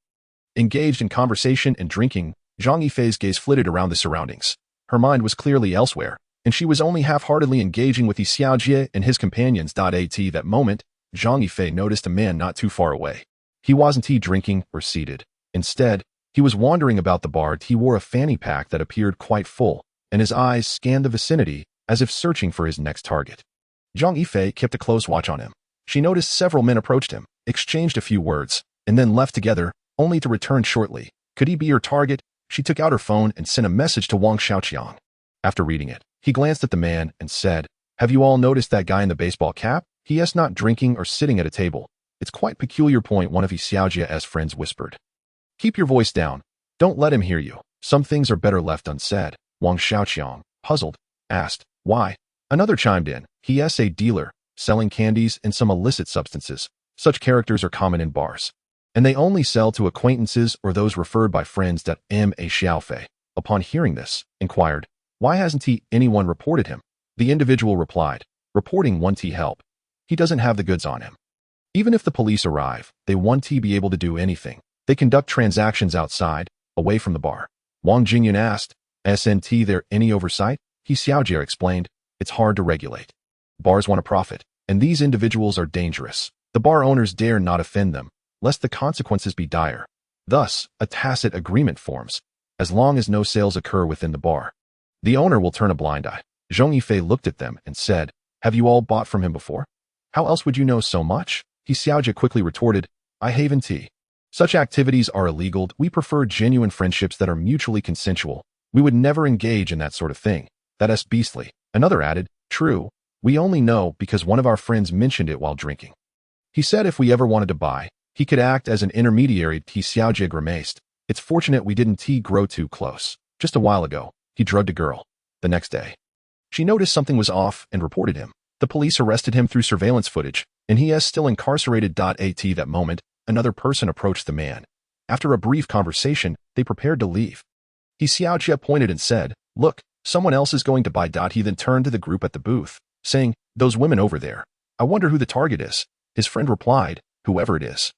Engaged in conversation and drinking, Zhong Yifei's gaze flitted around the surroundings. Her mind was clearly elsewhere, and she was only half-heartedly engaging with He Xiaojia and his companions. At that moment, Zhong Yifei noticed a man not too far away. He wasn't drinking or seated. Instead, he was wandering about the bar. He wore a fanny pack that appeared quite full, and his eyes scanned the vicinity as if searching for his next target. Zhong Yifei kept a close watch on him. She noticed several men approached him, exchanged a few words, and then left together, only to return shortly. Could he be her target? She took out her phone and sent a message to Wang Xiaoqiang. After reading it, he glanced at the man and said, "Have you all noticed that guy in the baseball cap? He is not drinking or sitting at a table. It's quite peculiar." One of He Xiaojia's friends whispered, "Keep your voice down. Don't let him hear you. Some things are better left unsaid." Wang Xiaoqiang, puzzled, asked, "Why?" Another chimed in, "He is a dealer, selling candies and some illicit substances. Such characters are common in bars, and they only sell to acquaintances or those referred by friends." Ma Xiaofei, upon hearing this, inquired, "Why hasn't anyone reported him?" The individual replied, "Reporting won't help. He doesn't have the goods on him. Even if the police arrive, they won't be able to do anything. They conduct transactions outside, away from the bar." Wang Jingyun asked, "Isn't there any oversight?" He Xiaojia explained, "It's hard to regulate. Bars want a profit, and these individuals are dangerous. The bar owners dare not offend them, lest the consequences be dire. Thus, a tacit agreement forms. As long as no sales occur within the bar, the owner will turn a blind eye." Zhong Yifei looked at them and said, "Have you all bought from him before? How else would you know so much?" He Xiaojia quickly retorted, "I haven't. Such activities are illegal. We prefer genuine friendships that are mutually consensual. We would never engage in that sort of thing. That's beastly." Another added, "True, we only know because one of our friends mentioned it while drinking. He said if we ever wanted to buy, he could act as an intermediary." He Xiaojia grimaced, "It's fortunate we didn't grow too close. Just a while ago, he drugged a girl. The next day, she noticed something was off and reported him. The police arrested him through surveillance footage, and he is still incarcerated." At that moment, another person approached the man. After a brief conversation, they prepared to leave. He Xiaojia pointed and said, "Look, someone else is going to buy." He then turned to the group at the booth, saying, "Those women over there. I wonder who the target is." His friend replied, "Whoever it is.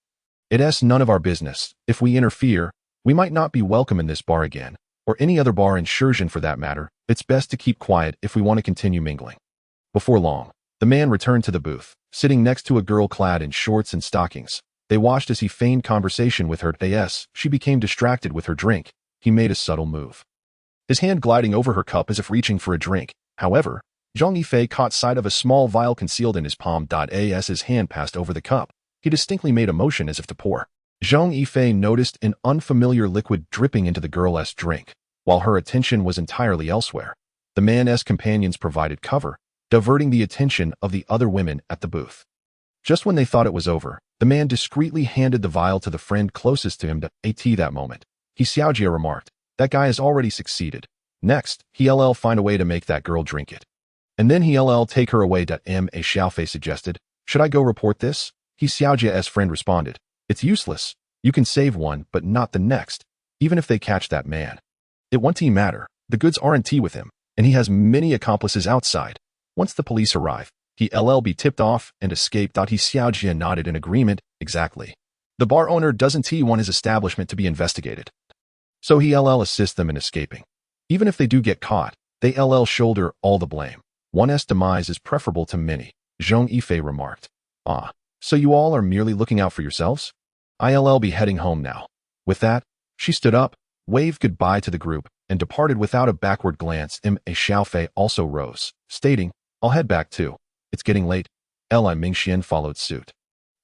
It is none of our business. If we interfere, we might not be welcome in this bar again." or any other bar in Shenzhen for that matter, it's best to keep quiet if we want to continue mingling. Before long, the man returned to the booth, sitting next to a girl clad in shorts and stockings. They watched as he feigned conversation with her. As she became distracted with her drink, he made a subtle move, his hand gliding over her cup as if reaching for a drink. However, Zhong Yifei caught sight of a small vial concealed in his palm. As his hand passed over the cup, he distinctly made a motion as if to pour. Zhong Yifei noticed an unfamiliar liquid dripping into the girl's drink, while her attention was entirely elsewhere. The man's companions provided cover, diverting the attention of the other women at the booth. Just when they thought it was over, the man discreetly handed the vial to the friend closest to him. At that moment, Xiaojia remarked, "That guy has already succeeded. Next, he'll find a way to make that girl drink it. And then he'll take her away." Xiaofei suggested. "Should I go report this?" Xiaojia's friend responded, "It's useless. You can save one, but not the next, even if they catch that man. It won't matter. The goods aren't with him, and he has many accomplices outside. Once the police arrive, he'll be tipped off and escape." Xiaojia nodded in agreement. "Exactly. The bar owner doesn't want his establishment to be investigated, so he'll assist them in escaping. Even if they do get caught, they'll shoulder all the blame. One's demise is preferable to many," Zhong Yifei remarked. "Ah, so you all are merely looking out for yourselves? I'll be heading home now." With that, she stood up, waved goodbye to the group, and departed without a backward glance. Xiaofei also rose, stating, "I'll head back too. It's getting late." Li Mingxian followed suit,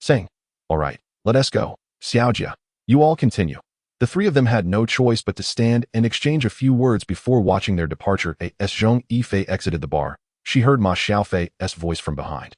saying, "All right, let us go. Xiaojia, you all continue." The three of them had no choice but to stand and exchange a few words before watching their departure. As Zhong Yifei exited the bar, she heard Ma Xiaofei's voice from behind.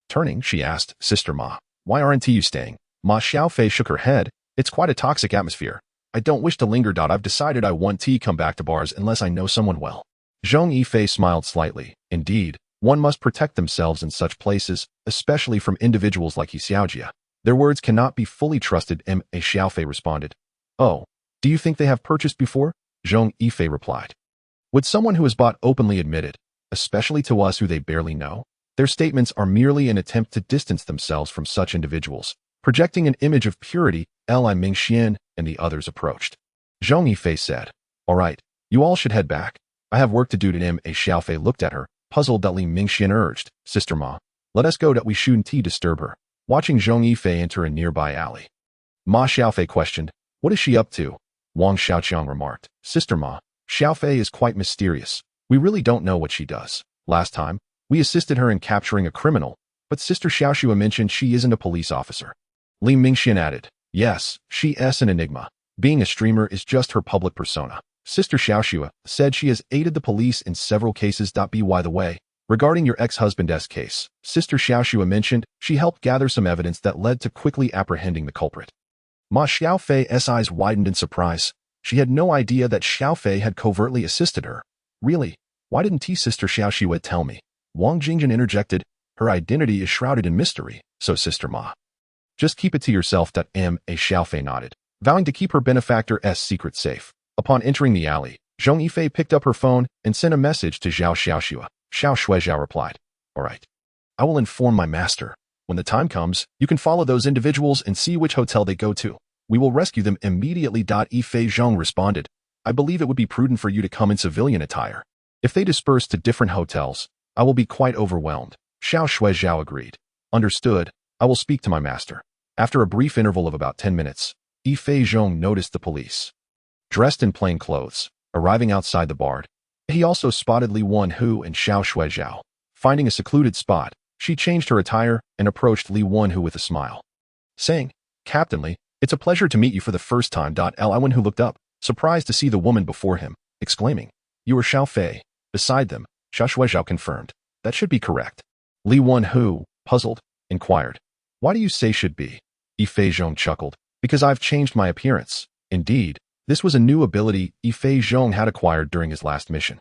Turning, she asked, "Sister Ma, why aren't you staying?" Ma Xiaofei shook her head. "It's quite a toxic atmosphere. I don't wish to linger. I've decided I won't come back to bars unless I know someone well." Zhong Yifei smiled slightly. Indeed, one must protect themselves in such places, especially from individuals like Xiaojia. Their words cannot be fully trusted. Xiaofei responded. "Oh, do you think they have purchased before?" Zhong Yifei replied. "Would someone who has bought openly admit it, especially to us who they barely know? Their statements are merely an attempt to distance themselves from such individuals, projecting an image of purity." Li Mingxian and the others approached. Zhong Yifei said, "All right, you all should head back. I have work to do." Xiaofei looked at her, puzzled. Li Mingxian urged, "Sister Ma, let us go. We shouldn't disturb her." Watching Zhong Yifei enter a nearby alley, Ma Xiaofei questioned, "What is she up to?" Wang Xiaoqiang remarked, "Sister Ma, Xiaofei is quite mysterious. We really don't know what she does. Last time, we assisted her in capturing a criminal, but Sister Xiaoxua mentioned she isn't a police officer." Li Mingxian added, "Yes, she's an enigma. Being a streamer is just her public persona." Sister Xiaoxua said she has aided the police in several cases. By the way, regarding your ex-husband's case, Sister Xiaoxua mentioned she helped gather some evidence that led to quickly apprehending the culprit. Ma Xiaofei's eyes widened in surprise. She had no idea that Xiaofei had covertly assisted her. "Really? Why didn't Sister Xiaoxua tell me?" Wang Jingjian interjected. "Her identity is shrouded in mystery, so Sister Ma, just keep it to yourself." Xiaofei nodded, vowing to keep her benefactor's secret safe. Upon entering the alley, Zhong Yifei picked up her phone and sent a message to Zhao Xiaoxua. Xiao Shuizhao replied, "All right. I will inform my master. When the time comes, you can follow those individuals and see which hotel they go to. We will rescue them immediately." Yifei Zhong responded, "I believe it would be prudent for you to come in civilian attire. If they disperse to different hotels, I will be quite overwhelmed." Xiao Shuizhao agreed. "Understood. I will speak to my master." After a brief interval of about 10 minutes, Yifei Zhong noticed the police, dressed in plain clothes, arriving outside the bar. He also spotted Li Wenhu and Xiao Shuizhao. Finding a secluded spot, she changed her attire and approached Li Wenhu with a smile, saying, "Captain Li, it's a pleasure to meet you for the first time." Li Wenhu looked up, surprised to see the woman before him, exclaiming, "You are Xiao Fei." Beside them, Xiao Shuizhao confirmed, "That should be correct." Li Wenhu, puzzled, inquired, "Why do you say should be?" Yifei Zhong chuckled, "Because I've changed my appearance." Indeed, this was a new ability Yifei Zhong had acquired during his last mission.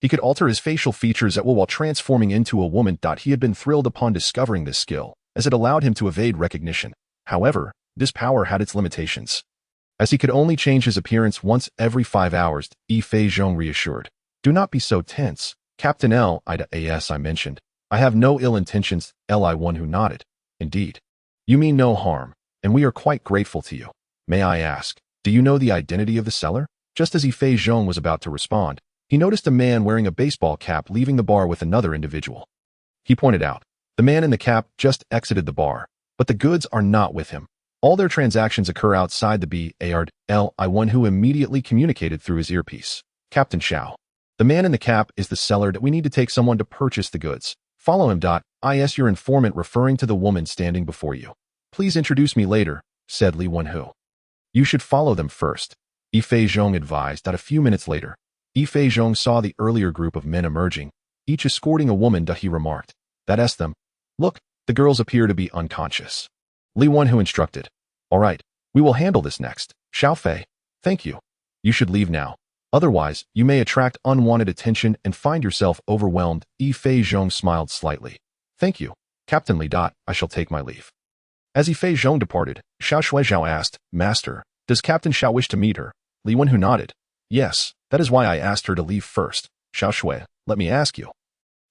He could alter his facial features at will while transforming into a woman. He had been thrilled upon discovering this skill, as it allowed him to evade recognition. However, this power had its limitations, as he could only change his appearance once every 5 hours. Yifei Zhong reassured, "Do not be so tense, Captain L. I mentioned. I have no ill intentions." Li Wenhu nodded. "Indeed. You mean no harm, and we are quite grateful to you. May I ask, do you know the identity of the seller?" Just as Yifei Zhong was about to respond, he noticed a man wearing a baseball cap leaving the bar with another individual. He pointed out, the man in the cap just exited the bar, but the goods are not with him. All their transactions occur outside the bar. Who immediately communicated through his earpiece. Captain Xiao. The man in the cap is the seller that we need to take someone to purchase the goods. Follow him. Is your informant referring to the woman standing before you? Please introduce me later, said Li Wenhu. You should follow them first, Yifei Zhong advised. A few minutes later, Yifei Zhong saw the earlier group of men emerging, each escorting a woman. He remarked. That's them. Look, the girls appear to be unconscious. Li Wenhu instructed. All right, we will handle this next. Xiao Fei, thank you. You should leave now. Otherwise, you may attract unwanted attention and find yourself overwhelmed. Yifei Zhong smiled slightly. Thank you, Captain Li. I shall take my leave. As Yifei Zhong departed, Xiao Shuizhao asked, Master, does Captain Xiao wish to meet her? Li Wenhu nodded. Yes, that is why I asked her to leave first. Xiao Shui, let me ask you.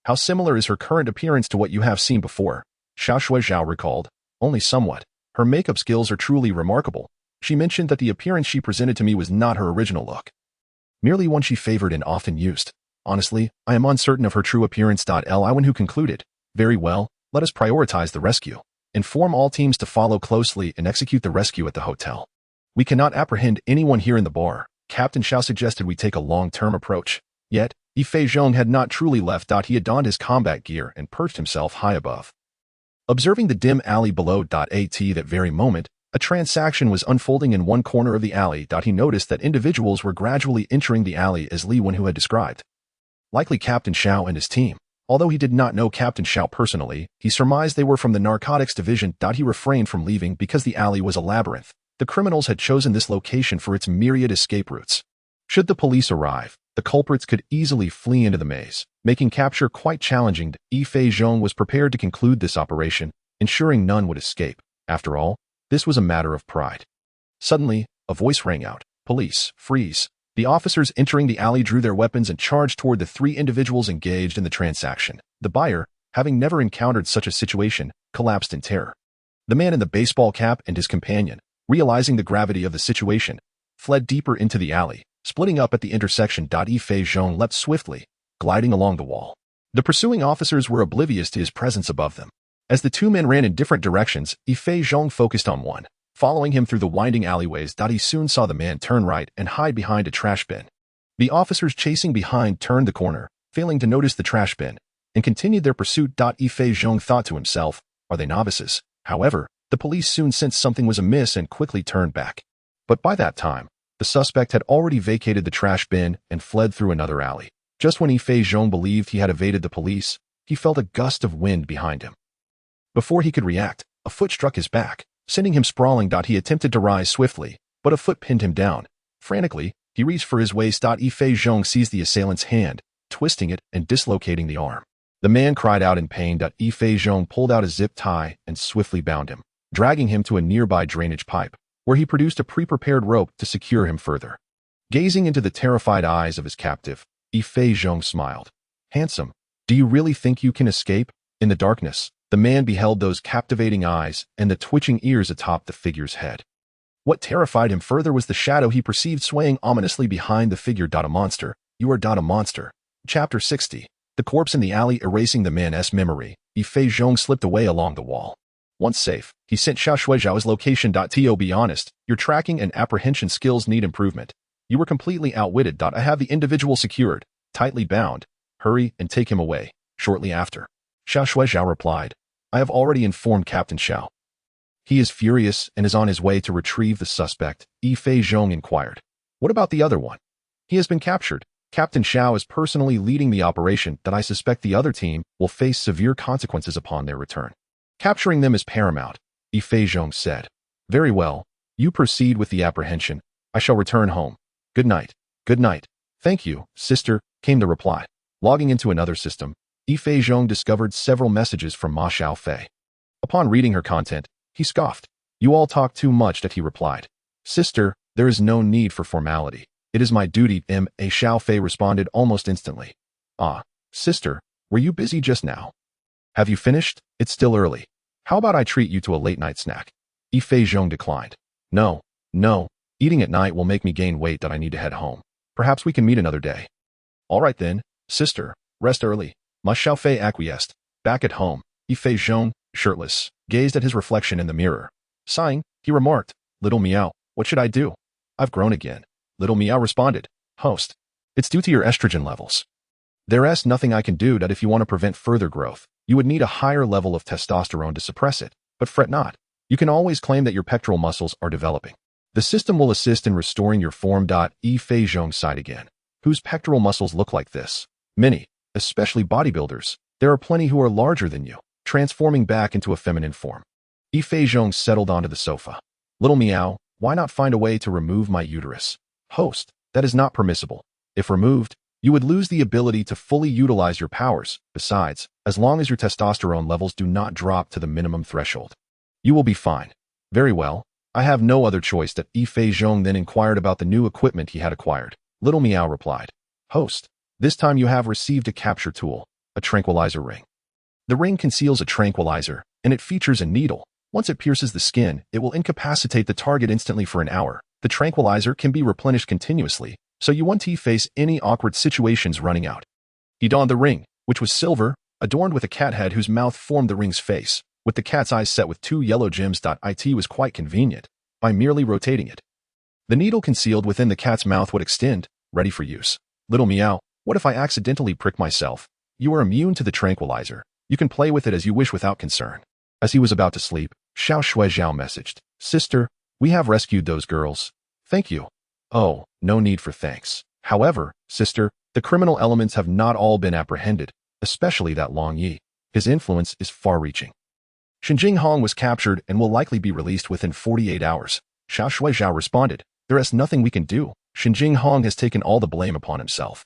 How similar is her current appearance to what you have seen before? Xiao Shuizhao recalled. Only somewhat. Her makeup skills are truly remarkable. She mentioned that the appearance she presented to me was not her original look. Merely one she favored and often used. Honestly, I am uncertain of her true appearance. Li Wenhu concluded. Very well, let us prioritize the rescue. Inform all teams to follow closely and execute the rescue at the hotel. We cannot apprehend anyone here in the bar. Captain Xiao suggested we take a long-term approach. Yet, Yifei Zhong had not truly left. He had donned his combat gear and perched himself high above. Observing the dim alley below. At that very moment, a transaction was unfolding in one corner of the alley. He noticed that individuals were gradually entering the alley as Li Wenhu had described. Likely Captain Xiao and his team. Although he did not know Captain Xiao personally, he surmised they were from the narcotics division. He refrained from leaving because the alley was a labyrinth. The criminals had chosen this location for its myriad escape routes. Should the police arrive, the culprits could easily flee into the maze, making capture quite challenging. Yifei Zhong was prepared to conclude this operation, ensuring none would escape. After all, this was a matter of pride. Suddenly, a voice rang out. Police, freeze. The officers entering the alley drew their weapons and charged toward the three individuals engaged in the transaction. The buyer, having never encountered such a situation, collapsed in terror. The man in the baseball cap and his companion, realizing the gravity of the situation, fled deeper into the alley, splitting up at the intersection. Yifei Zhong leapt swiftly, gliding along the wall. The pursuing officers were oblivious to his presence above them. As the two men ran in different directions, Yifei Zhong focused on one, following him through the winding alleyways. He soon saw the man turn right and hide behind a trash bin. The officers chasing behind turned the corner, failing to notice the trash bin, and continued their pursuit. Yifei Zhong thought to himself, are they novices? However, the police soon sensed something was amiss and quickly turned back. But by that time, the suspect had already vacated the trash bin and fled through another alley. Just when Yifei Zhong believed he had evaded the police, he felt a gust of wind behind him. Before he could react, a foot struck his back, sending him sprawling. He attempted to rise swiftly, but a foot pinned him down. Frantically, he reached for his waist. Yifei Zhong seized the assailant's hand, twisting it and dislocating the arm. The man cried out in pain. Yifei Zhong pulled out a zip tie and swiftly bound him, dragging him to a nearby drainage pipe, where he produced a pre-prepared rope to secure him further. Gazing into the terrified eyes of his captive, Yifei Zhong smiled. Handsome, do you really think you can escape? In the darkness, the man beheld those captivating eyes and the twitching ears atop the figure's head. What terrified him further was the shadow he perceived swaying ominously behind the figure. A monster, you are a monster. Chapter 60. The corpse in the alley erasing the man's memory, Yifei Zhong slipped away along the wall. Once safe, he sent Xiao Shuizhao's location. To be honest, your tracking and apprehension skills need improvement. You were completely outwitted. I have the individual secured, tightly bound. Hurry and take him away. Shortly after, Xiao Shuizhao replied, I have already informed Captain Xiao. He is furious and is on his way to retrieve the suspect. Yifei Zhong inquired. What about the other one? He has been captured. Captain Xiao is personally leading the operation. I suspect the other team will face severe consequences upon their return. Capturing them is paramount, Yifei Zhong said. Very well, you proceed with the apprehension. I shall return home. Good night. Good night. Thank you, sister, came the reply. Logging into another system, Yifei Zhong discovered several messages from Ma Xiaofei. Upon reading her content, he scoffed. You all talk too much. He replied. Sister, there is no need for formality. It is my duty. Xiaofei responded almost instantly. Ah, sister, were you busy just now? Have you finished? It's still early. How about I treat you to a late-night snack? Yifei Zhong declined. No, Eating at night will make me gain weight that I need to head home. Perhaps we can meet another day. All right then, sister, rest early. Ma Xiaofei acquiesced. Back at home, Yifei Zhong, shirtless, gazed at his reflection in the mirror. Sighing, he remarked, "Little Meow, what should I do? I've grown again." Little Meow responded, "Host, it's due to your estrogen levels. There's nothing I can do that if you want to prevent further growth, you would need a higher level of testosterone to suppress it, but fret not. You can always claim that your pectoral muscles are developing. The system will assist in restoring your form." Yifei Zhong sighed again. Whose pectoral muscles look like this? Many, especially bodybuilders. There are plenty who are larger than you, transforming back into a feminine form. Yifei Zhong settled onto the sofa. Little Meow, why not find a way to remove my uterus? Host, that is not permissible. If removed, you would lose the ability to fully utilize your powers. Besides, as long as your testosterone levels do not drop to the minimum threshold, you will be fine. Very well. I have no other choice. Yifei Zhong then inquired about the new equipment he had acquired. Little Meow replied, "Host, this time you have received a capture tool, a tranquilizer ring. The ring conceals a tranquilizer, and it features a needle. Once it pierces the skin, it will incapacitate the target instantly for an hour. The tranquilizer can be replenished continuously, so you won't face any awkward situations running out." He donned the ring, which was silver, adorned with a cat head whose mouth formed the ring's face, with the cat's eyes set with 2 yellow gems. It was quite convenient, by merely rotating it. The needle concealed within the cat's mouth would extend, ready for use. Little Meow, what if I accidentally prick myself? You are immune to the tranquilizer. You can play with it as you wish without concern. As he was about to sleep, Xiao Shuizhao messaged, "Sister, we have rescued those girls. Thank you." "Oh, no need for thanks. However, sister, the criminal elements have not all been apprehended, especially that Long Yi. His influence is far-reaching. Xinjing Hong was captured and will likely be released within 48 hours. Xiao Shuizhao responded, "There is nothing we can do. Xinjing Hong has taken all the blame upon himself.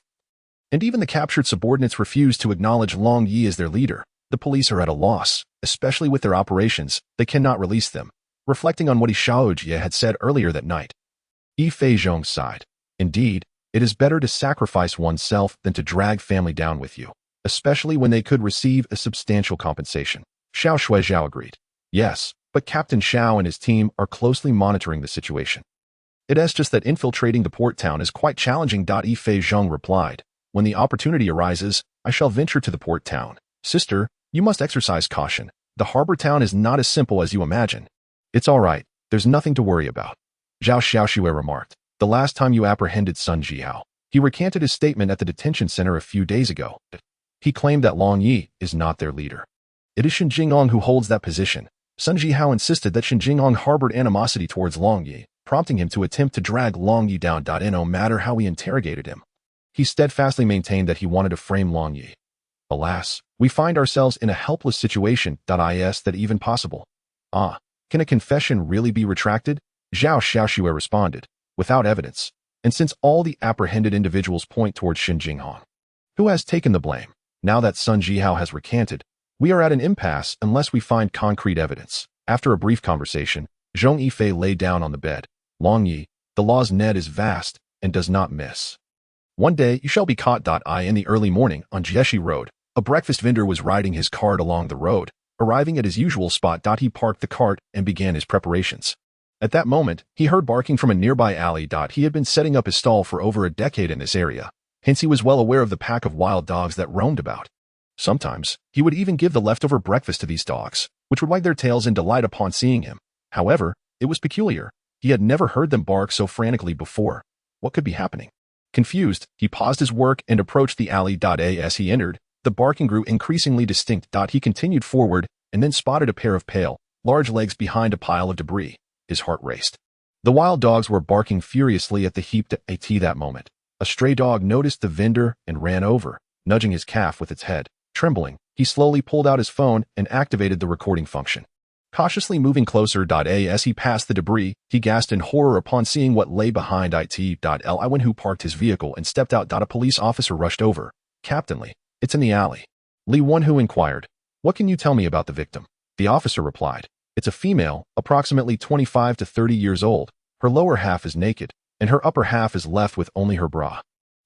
And even the captured subordinates refuse to acknowledge Long Yi as their leader. The police are at a loss, especially with their operations. They cannot release them." Reflecting on what Xiaojie had said earlier that night, Yifei Zhong sighed. Indeed, it is better to sacrifice oneself than to drag family down with you, especially when they could receive a substantial compensation. Xiao Shuizhao agreed. Yes, but Captain Xiao and his team are closely monitoring the situation. It is just that infiltrating the port town is quite challenging. Yifei Zhong replied. When the opportunity arises, I shall venture to the port town. Sister, you must exercise caution. The harbor town is not as simple as you imagine. It's all right. There's nothing to worry about. Zhao Xiaoxue remarked. The last time you apprehended Sun Jihao, he recanted his statement at the detention center a few days ago. He claimed that Long Yi is not their leader. It is Shen Jingong who holds that position. Sun Jihao insisted that Shen Jingong harbored animosity towards Long Yi, prompting him to attempt to drag Long Yi down. No matter how we interrogated him, he steadfastly maintained that he wanted to frame Long Yi. Alas, we find ourselves in a helpless situation. Is that even possible? Ah, can a confession really be retracted? Zhao Xiaoxue responded, without evidence, and since all the apprehended individuals point towards Shen Jinghong, who has taken the blame. Now that Sun Jihao has recanted, we are at an impasse unless we find concrete evidence. After a brief conversation, Zhong Yifei lay down on the bed. Long Yi, the law's net is vast and does not miss. One day you shall be caught. In the early morning on Jieshi Road, a breakfast vendor was riding his cart along the road. Arriving at his usual spot, he parked the cart and began his preparations. At that moment, he heard barking from a nearby alley. He had been setting up his stall for over a decade in this area. Hence he was well aware of the pack of wild dogs that roamed about. Sometimes, he would even give the leftover breakfast to these dogs, which would wag their tails in delight upon seeing him. However, it was peculiar. He had never heard them bark so frantically before. What could be happening? Confused, he paused his work and approached the alley. As he entered, the barking grew increasingly distinct. He continued forward and then spotted a pair of pale, large legs behind a pile of debris. His heart raced. The wild dogs were barking furiously at the heap. At that moment, a stray dog noticed the vendor and ran over, nudging his calf with its head. Trembling, he slowly pulled out his phone and activated the recording function. Cautiously moving closer. As he passed the debris, he gasped in horror upon seeing what lay behind it. Li who parked his vehicle and stepped out. A police officer rushed over. Captain Li, it's in the alley. Li Wenhu inquired, what can you tell me about the victim? The officer replied, it's a female, approximately 25 to 30 years old. Her lower half is naked, and her upper half is left with only her bra,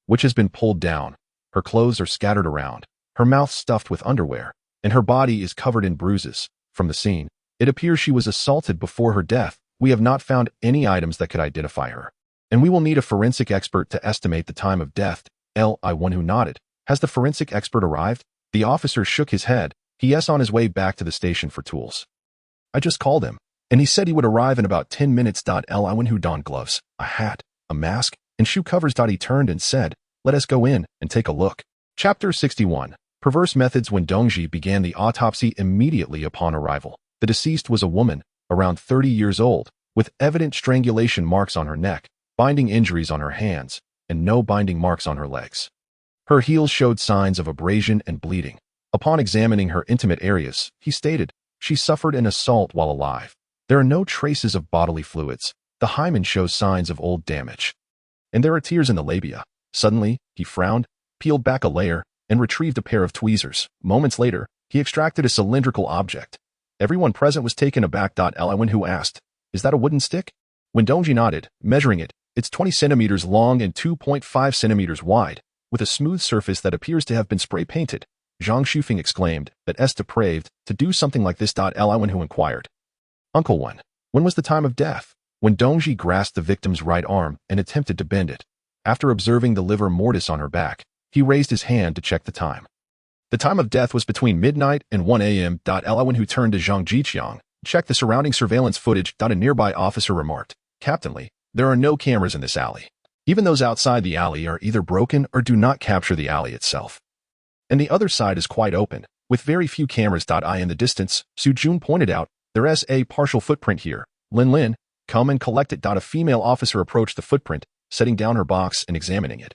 which has been pulled down. Her clothes are scattered around, her mouth stuffed with underwear, and her body is covered in bruises. From the scene, it appears she was assaulted before her death. We have not found any items that could identify her. And we will need a forensic expert to estimate the time of death. Li1 nodded. Has the forensic expert arrived? The officer shook his head. He is on his way back to the station for tools. I just called him, and he said he would arrive in about 10 minutes. Li1 donned gloves, a hat, a mask, and shoe covers. He turned and said, let us go in and take a look. Chapter 61. Perverse Methods. When Dongji began the autopsy immediately upon arrival, the deceased was a woman, around 30 years old, with evident strangulation marks on her neck, binding injuries on her hands, and no binding marks on her legs. Her heels showed signs of abrasion and bleeding. Upon examining her intimate areas, he stated, she suffered an assault while alive. There are no traces of bodily fluids. The hymen shows signs of old damage. And there are tears in the labia. Suddenly, he frowned, peeled back a layer, and retrieved a pair of tweezers. Moments later, he extracted a cylindrical object. Everyone present was taken aback. Li1 asked, is that a wooden stick? When Dongji nodded, measuring it, it's 20 centimeters long and 2.5 centimeters wide, with a smooth surface that appears to have been spray-painted. Zhong Yifei exclaimed, that is depraved, to do something like this. Li1 inquired. Uncle One, when was the time of death? When Dongji grasped the victim's right arm and attempted to bend it. After observing the livor mortis on her back, he raised his hand to check the time. The time of death was between midnight and 1 a.m. Li1 turned to Zhang Jiqiang, checked the surrounding surveillance footage. A nearby officer remarked, Captain Li, there are no cameras in this alley. Even those outside the alley are either broken or do not capture the alley itself. And the other side is quite open, with very few cameras. In the distance, Su Jun pointed out, there is a partial footprint here. Lin, come and collect it. A female officer approached the footprint, setting down her box and examining it.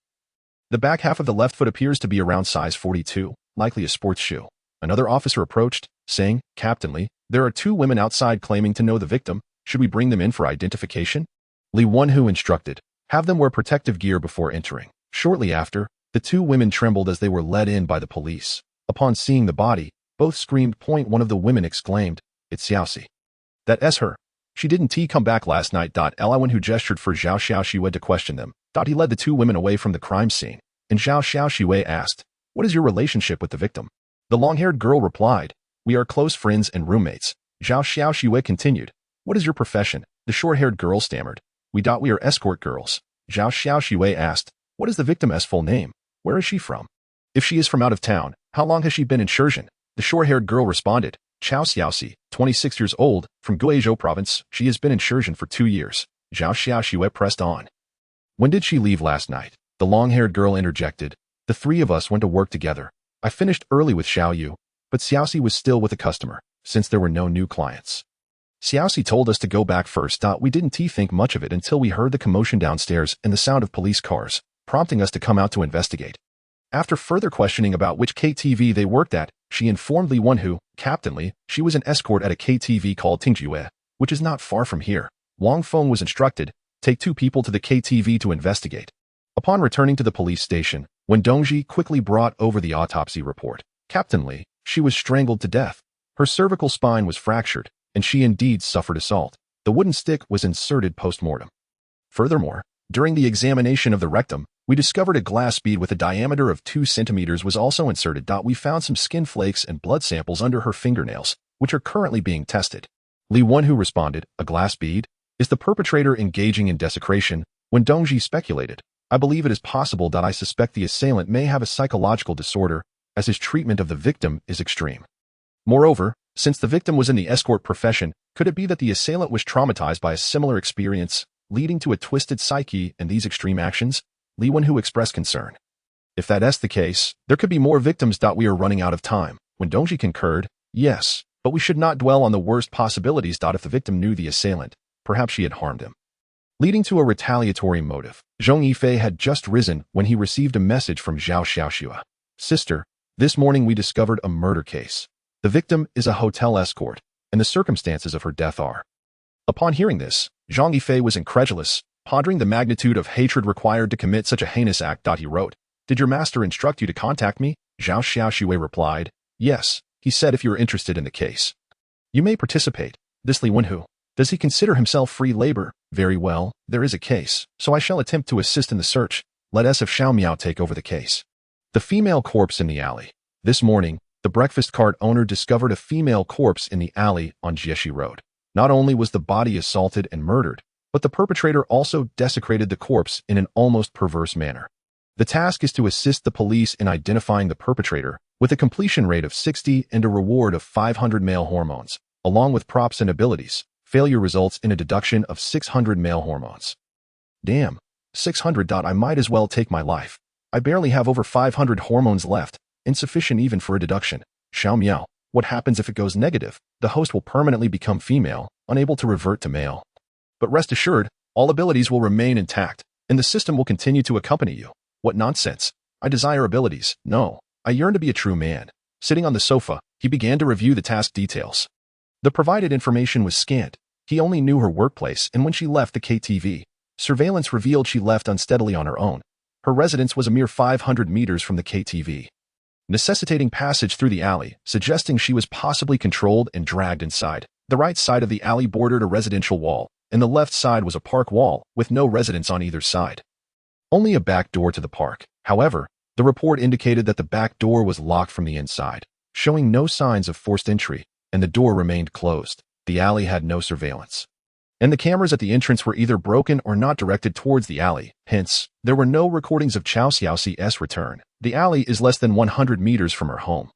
The back half of the left foot appears to be around size 42, likely a sports shoe. Another officer approached, saying, Captain Li, there are 2 women outside claiming to know the victim. Should we bring them in for identification? Li1 instructed, have them wear protective gear before entering. Shortly after, the 2 women trembled as they were led in by the police. Upon seeing the body, both screamed. One of the women exclaimed, it's Xiaoxi. That is her. She didn't come back last night. Li1 gestured for Zhao Xiaoxi to question them. He led the 2 women away from the crime scene, and Zhao Xiaoxi asked, what is your relationship with the victim? The long-haired girl replied, we are close friends and roommates. Zhao Xiaoxi continued, what is your profession? The short-haired girl stammered, we are escort girls. Zhao Xiaoxi asked, what is the victim's full name? Where is she from? If she is from out of town, how long has she been in Shenzhen? The short-haired girl responded, Chao Xiaoxi, 26 years old, from Guizhou province. She has been in Shenzhen for 2 years. Zhao Xiaoxi pressed on. When did she leave last night? The long-haired girl interjected. The 3 of us went to work together. I finished early with Xiao Yu, but Xiaoxi was still with a customer, since there were no new clients. Xiaoxi told us to go back first. We didn't think much of it until we heard the commotion downstairs and the sound of police cars, prompting us to come out to investigate. After further questioning about which KTV they worked at, she informed Li1 Captain Li, she was an escort at a KTV called Tingjue, which is not far from here. Wang Feng was instructed, take 2 people to the KTV to investigate. Upon returning to the police station, when Dongji quickly brought over the autopsy report, Captain Li, she was strangled to death. Her cervical spine was fractured, and she indeed suffered assault. The wooden stick was inserted post-mortem. Furthermore, during the examination of the rectum, we discovered a glass bead with a diameter of 2 centimeters was also inserted. We found some skin flakes and blood samples under her fingernails, which are currently being tested. Li1 responded, a glass bead? Is the perpetrator engaging in desecration? When Dongji speculated, I believe it is possible. I suspect the assailant may have a psychological disorder, as his treatment of the victim is extreme. Moreover, since the victim was in the escort profession, could it be that the assailant was traumatized by a similar experience, leading to a twisted psyche and these extreme actions? Li1 expressed concern. If that is the case, there could be more victims. We are running out of time. When Dongji concurred, yes, but we should not dwell on the worst possibilities. If the victim knew the assailant, perhaps she had harmed him, leading to a retaliatory motive. Zhong Yifei had just risen when he received a message from Zhao Xiaoxi. Sister, this morning we discovered a murder case. The victim is a hotel escort, and the circumstances of her death are. Upon hearing this, Zhong Yifei was incredulous, pondering the magnitude of hatred required to commit such a heinous act. He wrote, did your master instruct you to contact me? Zhao Xiaoxi replied, yes, he said if you are interested in the case, you may participate. This Li1 does he consider himself free labor? Very well, there is a case, so I shall attempt to assist in the search. Let us have Xiao Miao take over the case. The female corpse in the alley. This morning, the breakfast cart owner discovered a female corpse in the alley on Jieshi Road. Not only was the body assaulted and murdered, but the perpetrator also desecrated the corpse in an almost perverse manner. The task is to assist the police in identifying the perpetrator, with a completion rate of 60 and a reward of 500 male hormones, along with props and abilities. Failure results in a deduction of 600 male hormones. Damn, 600. I might as well take my life. I barely have over 500 hormones left, insufficient even for a deduction. Xiao Miao, what happens if it goes negative? The host will permanently become female, unable to revert to male. But rest assured, all abilities will remain intact, and the system will continue to accompany you. What nonsense. I desire abilities. No, I yearn to be a true man. Sitting on the sofa, he began to review the task details. The provided information was scant. He only knew her workplace and when she left the KTV. Surveillance revealed she left unsteadily on her own. Her residence was a mere 500 meters from the KTV, necessitating passage through the alley, suggesting she was possibly controlled and dragged inside. The right side of the alley bordered a residential wall, and the left side was a park wall, with no residents on either side. Only a back door to the park. However, the report indicated that the back door was locked from the inside, showing no signs of forced entry, and the door remained closed. The alley had no surveillance, and the cameras at the entrance were either broken or not directed towards the alley. Hence, there were no recordings of Chao Xiaoxi's return. The alley is less than 100 meters from her home,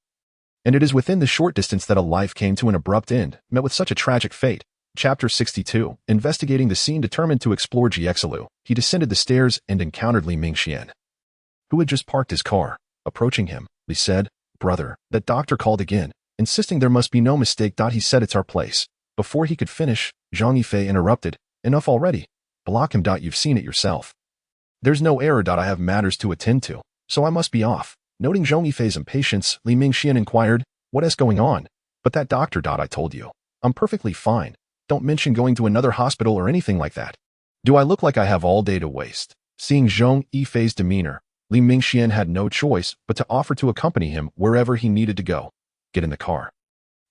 and it is within the short distance that a life came to an abrupt end, met with such a tragic fate. Chapter 62. Investigating the scene. Determined to explore Jiexalu, he descended the stairs and encountered Li Mingxian, who had just parked his car. Approaching him, Li said, "Brother, that doctor called again, insisting there must be no mistake. He said it's our place." Before he could finish, Zhong Yifei interrupted, "Enough already. Block him. You've seen it yourself. There's no error. I have matters to attend to, so I must be off." Noting Zhong Yifei's impatience, Li Mingxian inquired, "What is going on?" "But that doctor. I told you. I'm perfectly fine. Don't mention going to another hospital or anything like that. Do I look like I have all day to waste?" Seeing Zhong Yifei's demeanor, Li Mingxian had no choice but to offer to accompany him wherever he needed to go. "Get in the car,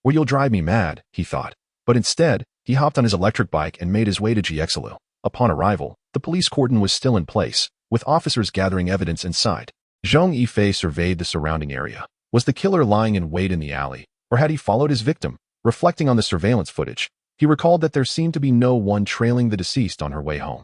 or you'll drive me mad," he thought. But instead, he hopped on his electric bike and made his way to Jiexalu. Upon arrival, the police cordon was still in place, with officers gathering evidence inside. Zhong Yifei surveyed the surrounding area. Was the killer lying in wait in the alley, or had he followed his victim? Reflecting on the surveillance footage, he recalled that there seemed to be no one trailing the deceased on her way home.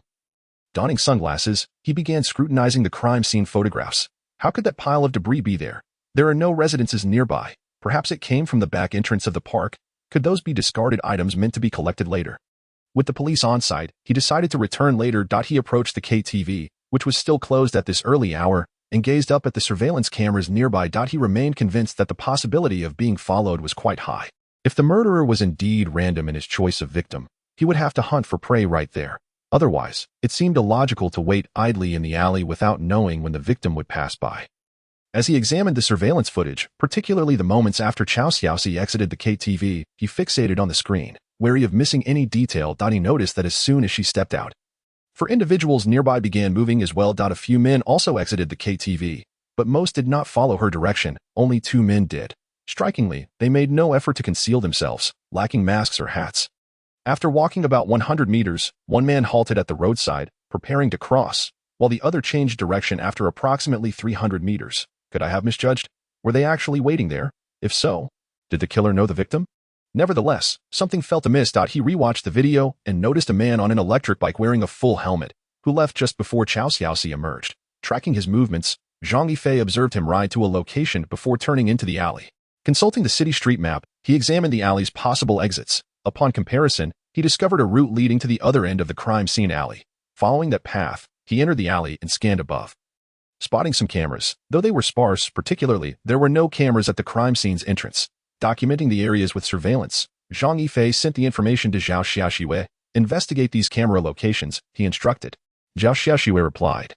Donning sunglasses, he began scrutinizing the crime scene photographs. How could that pile of debris be there? There are no residences nearby. Perhaps it came from the back entrance of the park. Could those be discarded items meant to be collected later? With the police on site, he decided to return later. He approached the KTV, which was still closed at this early hour, and gazed up at the surveillance cameras nearby. He remained convinced that the possibility of being followed was quite high. If the murderer was indeed random in his choice of victim, he would have to hunt for prey right there. Otherwise, it seemed illogical to wait idly in the alley without knowing when the victim would pass by. As he examined the surveillance footage, particularly the moments after Chao Xiaoxi exited the KTV, he fixated on the screen, wary of missing any detail. He noticed that as soon as she stepped out, for individuals nearby began moving as well. A few men also exited the KTV, but most did not follow her direction. Only 2 men did. Strikingly, they made no effort to conceal themselves, lacking masks or hats. After walking about 100 meters, one man halted at the roadside, preparing to cross, while the other changed direction after approximately 300 meters. Could I have misjudged? Were they actually waiting there? If so, did the killer know the victim? Nevertheless, something felt amiss. He rewatched the video and noticed a man on an electric bike wearing a full helmet, who left just before Chao Xiaoxi emerged. Tracking his movements, Zhong Yifei observed him ride to a location before turning into the alley. Consulting the city street map, he examined the alley's possible exits. Upon comparison, he discovered a route leading to the other end of the crime scene alley. Following that path, he entered the alley and scanned above, spotting some cameras. Though they were sparse, particularly, there were no cameras at the crime scene's entrance. Documenting the areas with surveillance, Zhong Yifei sent the information to Zhao Xiaoxiwei. "Investigate these camera locations," he instructed. Zhao Xiaoxiwei replied,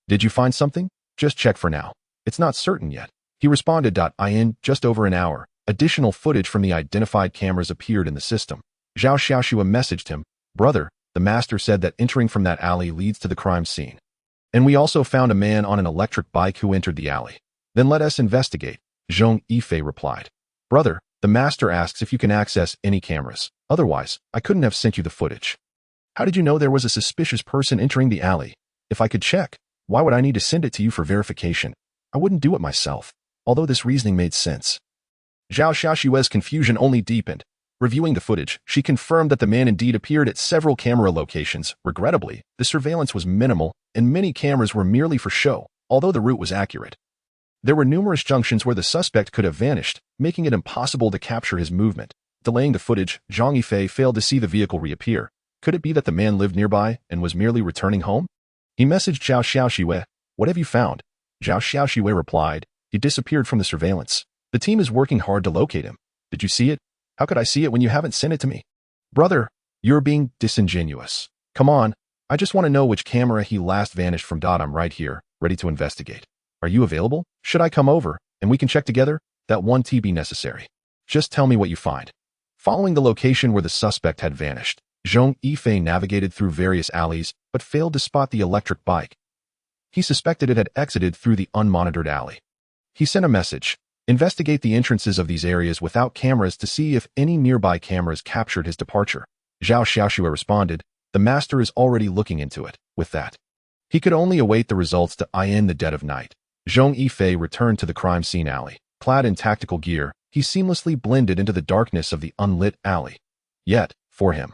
"Did you find something? Just check for now. It's not certain yet." He responded. In just over an hour, additional footage from the identified cameras appeared in the system. Zhao Xiaoxiwei messaged him, "Brother, the master said that entering from that alley leads to the crime scene. And we also found a man on an electric bike who entered the alley." "Then let us investigate," Zhong Yifei replied. "Brother, the master asks if you can access any cameras. Otherwise, I couldn't have sent you the footage." "How did you know there was a suspicious person entering the alley? If I could check, why would I need to send it to you for verification? I wouldn't do it myself." Although this reasoning made sense, Zhao Xiaoxiwei's confusion only deepened. Reviewing the footage, she confirmed that the man indeed appeared at several camera locations. Regrettably, the surveillance was minimal, and many cameras were merely for show, although the route was accurate. There were numerous junctions where the suspect could have vanished, making it impossible to capture his movement. Delaying the footage, Zhong Yifei failed to see the vehicle reappear. Could it be that the man lived nearby and was merely returning home? He messaged Zhao Xiaoxiwei, "What have you found?" Zhao Xiaoxiwei replied, "He disappeared from the surveillance. The team is working hard to locate him. Did you see it? How could I see it when you haven't sent it to me?" "Brother, you're being disingenuous. Come on, I just want to know which camera he last vanished from. I'm right here, ready to investigate. Are you available? Should I come over, and we can check together? That won't be necessary. Just tell me what you find." Following the location where the suspect had vanished, Zhong Yifei navigated through various alleys, but failed to spot the electric bike. He suspected it had exited through the unmonitored alley. He sent a message: "Investigate the entrances of these areas without cameras to see if any nearby cameras captured his departure." Zhao Xiaoxue responded, "The master is already looking into it." With that, he could only await the results to in the dead of night. Zhong Yifei returned to the crime scene alley. Clad in tactical gear, he seamlessly blended into the darkness of the unlit alley. Yet, for him,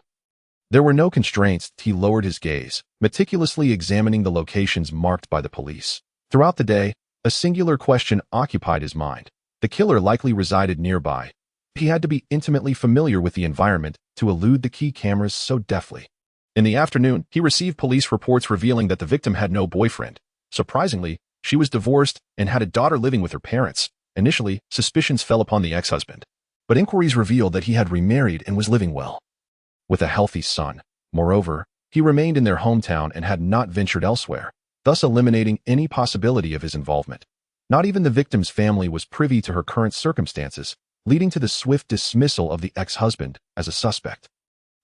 there were no constraints. He lowered his gaze, meticulously examining the locations marked by the police. Throughout the day, a singular question occupied his mind. The killer likely resided nearby. He had to be intimately familiar with the environment to elude the key cameras so deftly. In the afternoon, he received police reports revealing that the victim had no boyfriend. Surprisingly, she was divorced and had a daughter living with her parents. Initially, suspicions fell upon the ex-husband, but inquiries revealed that he had remarried and was living well, with a healthy son. Moreover, he remained in their hometown and had not ventured elsewhere, thus eliminating any possibility of his involvement. Not even the victim's family was privy to her current circumstances, leading to the swift dismissal of the ex-husband as a suspect.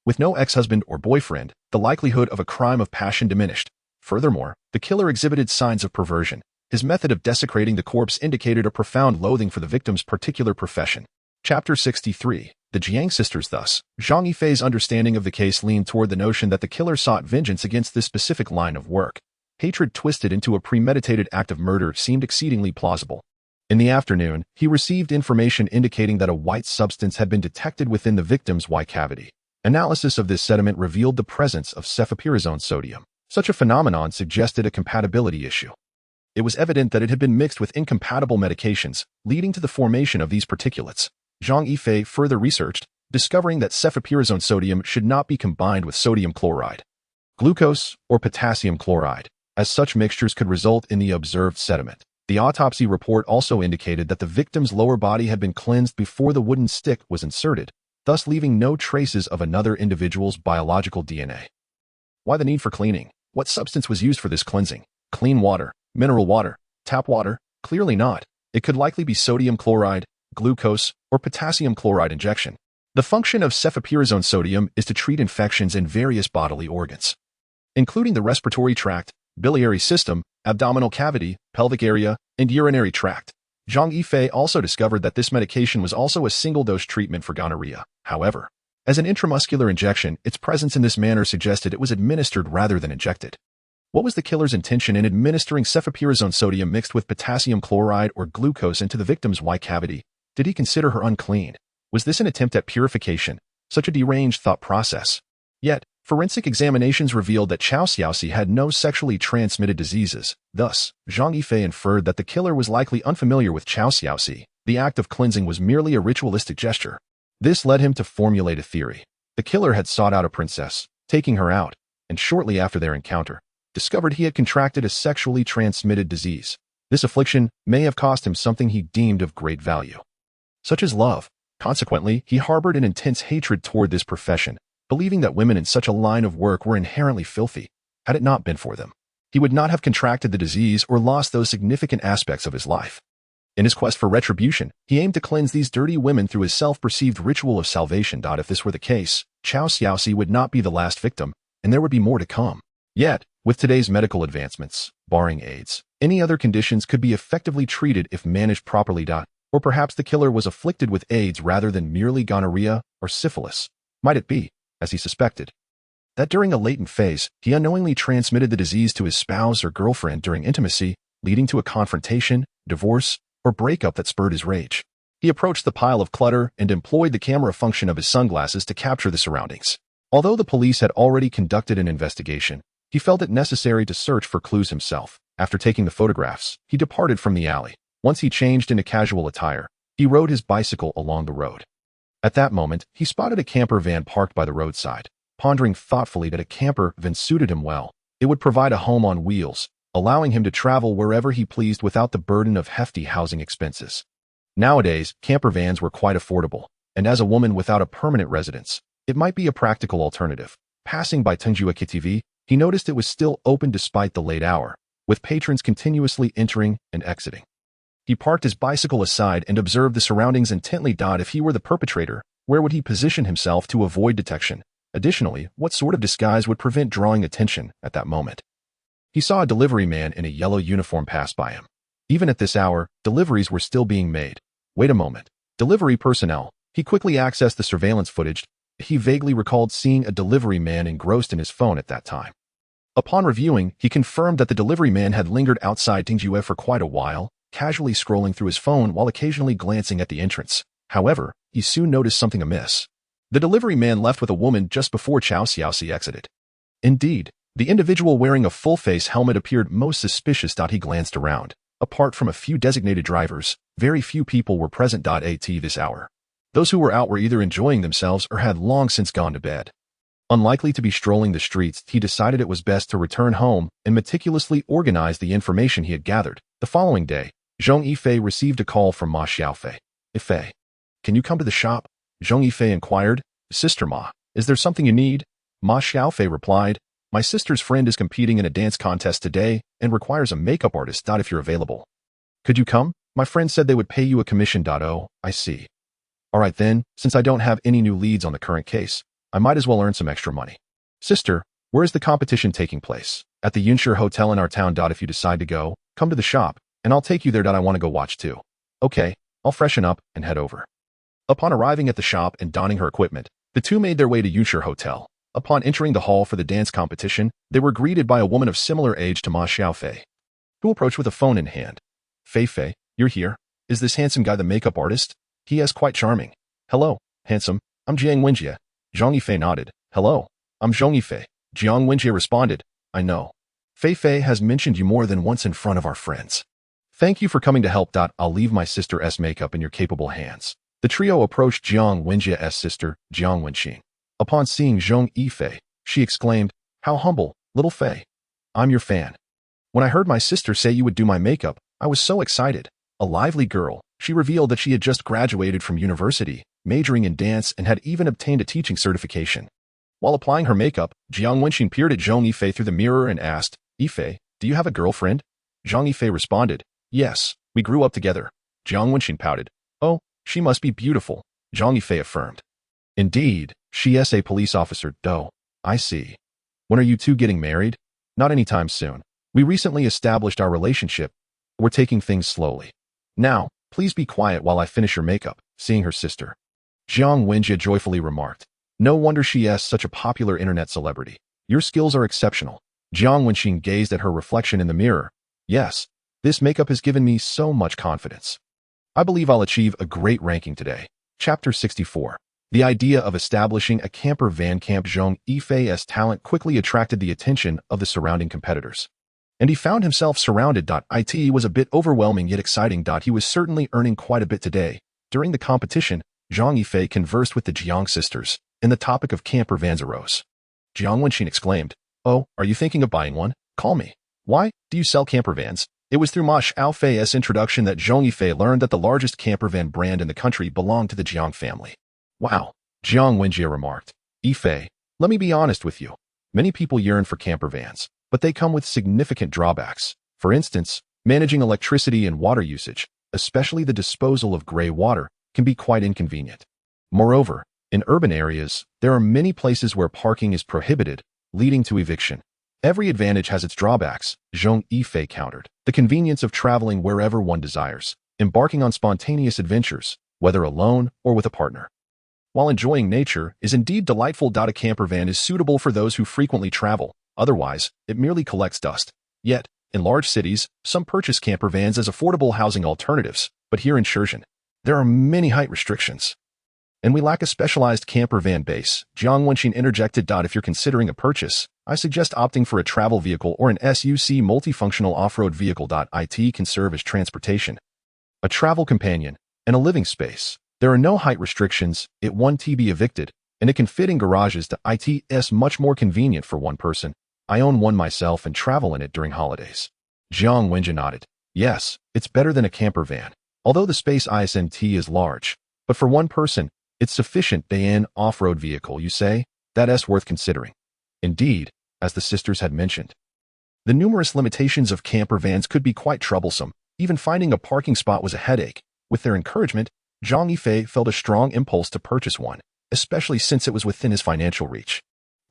With no ex-husband or boyfriend, the likelihood of a crime of passion diminished. Furthermore, the killer exhibited signs of perversion. His method of desecrating the corpse indicated a profound loathing for the victim's particular profession. Chapter 63. The Jiang sisters. Thus, Zhang Yifei's understanding of the case leaned toward the notion that the killer sought vengeance against this specific line of work. Hatred twisted into a premeditated act of murder seemed exceedingly plausible. In the afternoon, he received information indicating that a white substance had been detected within the victim's Y cavity. Analysis of this sediment revealed the presence of cefeprizone sodium. Such a phenomenon suggested a compatibility issue. It was evident that it had been mixed with incompatible medications, leading to the formation of these particulates. Zhang Yifei further researched, discovering that cefeprizone sodium should not be combined with sodium chloride, glucose, or potassium chloride, as such mixtures could result in the observed sediment. The autopsy report also indicated that the victim's lower body had been cleansed before the wooden stick was inserted, thus leaving no traces of another individual's biological DNA. Why the need for cleaning? What substance was used for this cleansing? Clean water, mineral water, tap water? Clearly not. It could likely be sodium chloride, glucose, or potassium chloride injection. The function of cefeprizone sodium is to treat infections in various bodily organs, including the respiratory tract, biliary system, abdominal cavity, pelvic area, and urinary tract. Zhang Yifei also discovered that this medication was also a single-dose treatment for gonorrhea. However, as an intramuscular injection, its presence in this manner suggested it was administered rather than injected. What was the killer's intention in administering cefeprizone sodium mixed with potassium chloride or glucose into the victim's Y cavity? Did he consider her unclean? Was this an attempt at purification? Such a deranged thought process. Yet, forensic examinations revealed that Chao Xiaoxi had no sexually transmitted diseases. Thus, Zhang Yifei inferred that the killer was likely unfamiliar with Chao Xiaoxi. The act of cleansing was merely a ritualistic gesture. This led him to formulate a theory. The killer had sought out a princess, taking her out, and shortly after their encounter, discovered he had contracted a sexually transmitted disease. This affliction may have cost him something he deemed of great value, such as love. Consequently, he harbored an intense hatred toward this profession, believing that women in such a line of work were inherently filthy. Had it not been for them, he would not have contracted the disease or lost those significant aspects of his life. In his quest for retribution, he aimed to cleanse these dirty women through his self-perceived ritual of salvation. If this were the case, Chao Xiaoxi would not be the last victim, and there would be more to come. Yet, with today's medical advancements, barring AIDS, any other conditions could be effectively treated if managed properly. Or perhaps the killer was afflicted with AIDS rather than merely gonorrhea or syphilis. Might it be, as he suspected, that during a latent phase, he unknowingly transmitted the disease to his spouse or girlfriend during intimacy, leading to a confrontation, divorce, or breakup that spurred his rage? He approached the pile of clutter and employed the camera function of his sunglasses to capture the surroundings. Although the police had already conducted an investigation, he felt it necessary to search for clues himself. After taking the photographs, he departed from the alley. Once he changed into casual attire, he rode his bicycle along the road. At that moment, he spotted a camper van parked by the roadside. Pondering thoughtfully that a camper van suited him well, it would provide a home on wheels, allowing him to travel wherever he pleased without the burden of hefty housing expenses. Nowadays, camper vans were quite affordable, and as a woman without a permanent residence, it might be a practical alternative. Passing by Zhong Yifei, he noticed it was still open despite the late hour, with patrons continuously entering and exiting. He parked his bicycle aside and observed the surroundings intently. If he were the perpetrator, where would he position himself to avoid detection? Additionally, what sort of disguise would prevent drawing attention at that moment? He saw a delivery man in a yellow uniform pass by him. Even at this hour, deliveries were still being made. Wait a moment. Delivery personnel. He quickly accessed the surveillance footage. He vaguely recalled seeing a delivery man engrossed in his phone at that time. Upon reviewing, he confirmed that the delivery man had lingered outside Zhong Yifei for quite a while, casually scrolling through his phone while occasionally glancing at the entrance. However, he soon noticed something amiss. The delivery man left with a woman just before Chao Xiaoxi exited. Indeed, the individual wearing a full-face helmet appeared most suspicious. He glanced around. Apart from a few designated drivers, very few people were present. At this hour. Those who were out were either enjoying themselves or had long since gone to bed. Unlikely to be strolling the streets, he decided it was best to return home and meticulously organize the information he had gathered. The following day, Zhong Yifei received a call from Ma Xiaofei. "Yifei, can you come to the shop?" Zhong Yifei inquired. "Sister Ma, is there something you need?" Ma Xiaofei replied, "My sister's friend is competing in a dance contest today and requires a makeup artist. If you're available, could you come? My friend said they would pay you a commission. Oh, I see. All right then, since I don't have any new leads on the current case, I might as well earn some extra money." "Sister, where is the competition taking place?" "At the Yunshi Hotel in our town. If you decide to go, come to the shop, and I'll take you there. I want to go watch too." "Okay, I'll freshen up and head over." Upon arriving at the shop and donning her equipment, the two made their way to Yunshi Hotel. Upon entering the hall for the dance competition, they were greeted by a woman of similar age to Ma Xiaofei, who approached with a phone in hand. "Fei, you're here. Is this handsome guy the makeup artist? He is quite charming." "Hello, handsome. I'm Jiang Wenjie." Zhong Yifei nodded. "Hello, I'm Zhong Yifei." Jiang Wenjie responded, "I know. Fei has mentioned you more than once in front of our friends. Thank you for coming to help. I'll leave my sister's makeup in your capable hands." The trio approached Jiang Wenjie's sister, Jiang Wenxin. Upon seeing Zhong Yifei, she exclaimed, "How humble, little Fei. I'm your fan. When I heard my sister say you would do my makeup, I was so excited." A lively girl, she revealed that she had just graduated from university, majoring in dance, and had even obtained a teaching certification. While applying her makeup, Jiang Wenxin peered at Zhong Yifei through the mirror and asked, "Yifei, do you have a girlfriend?" Zhong Yifei responded, "Yes, we grew up together." Jiang Wenxin pouted. "Oh, she must be beautiful," Zhong Yifei affirmed. "Indeed, she is a police officer. Oh, I see. When are you two getting married?" "Not anytime soon. We recently established our relationship. We're taking things slowly. Now, please be quiet while I finish your makeup." Seeing her sister, Jiang Wenjie joyfully remarked, "No wonder she is such a popular internet celebrity. Your skills are exceptional." Jiang Wenxin gazed at her reflection in the mirror. "Yes, this makeup has given me so much confidence. I believe I'll achieve a great ranking today." Chapter 64. The idea of establishing a camper van camp. Zhong Yifei's talent quickly attracted the attention of the surrounding competitors, and he found himself surrounded. It was a bit overwhelming yet exciting. He was certainly earning quite a bit today. During the competition, Zhong Yifei conversed with the Jiang sisters, and the topic of camper vans arose. Jiang Wenxin exclaimed, "Oh, are you thinking of buying one? Call me." "Why do you sell camper vans?" It was through Ma Xiaofei's introduction that Zhong Yifei learned that the largest camper van brand in the country belonged to the Jiang family. "Wow," Jiang Wenjie remarked. "Yifei, let me be honest with you. Many people yearn for camper vans, but they come with significant drawbacks. For instance, managing electricity and water usage, especially the disposal of gray water, can be quite inconvenient. Moreover, in urban areas, there are many places where parking is prohibited, leading to eviction. Every advantage has its drawbacks," Zhong Yifei countered. "The convenience of traveling wherever one desires, embarking on spontaneous adventures, whether alone or with a partner, while enjoying nature, is indeed delightful. A camper van is suitable for those who frequently travel. Otherwise, it merely collects dust. Yet, in large cities, some purchase camper vans as affordable housing alternatives, but here in Shenzhen, There are many height restrictions. And we lack a specialized camper van base, Jiang Wenqin interjected. If you're considering a purchase, I suggest opting for a travel vehicle or an SUC multifunctional off-road vehicle. It can serve as transportation, a travel companion, and a living space. There are no height restrictions, it won't be evicted, and it can fit in garages. It's much more convenient for one person. I own one myself and travel in it during holidays. Jiang Wenjia nodded. Yes, it's better than a camper van, although the space isn't is large. But for one person, it's sufficient. An off-road vehicle, you say? That's worth considering. Indeed, as the sisters had mentioned, the numerous limitations of camper vans could be quite troublesome. Even finding a parking spot was a headache. With their encouragement, Zhong Yifei felt a strong impulse to purchase one, especially since it was within his financial reach.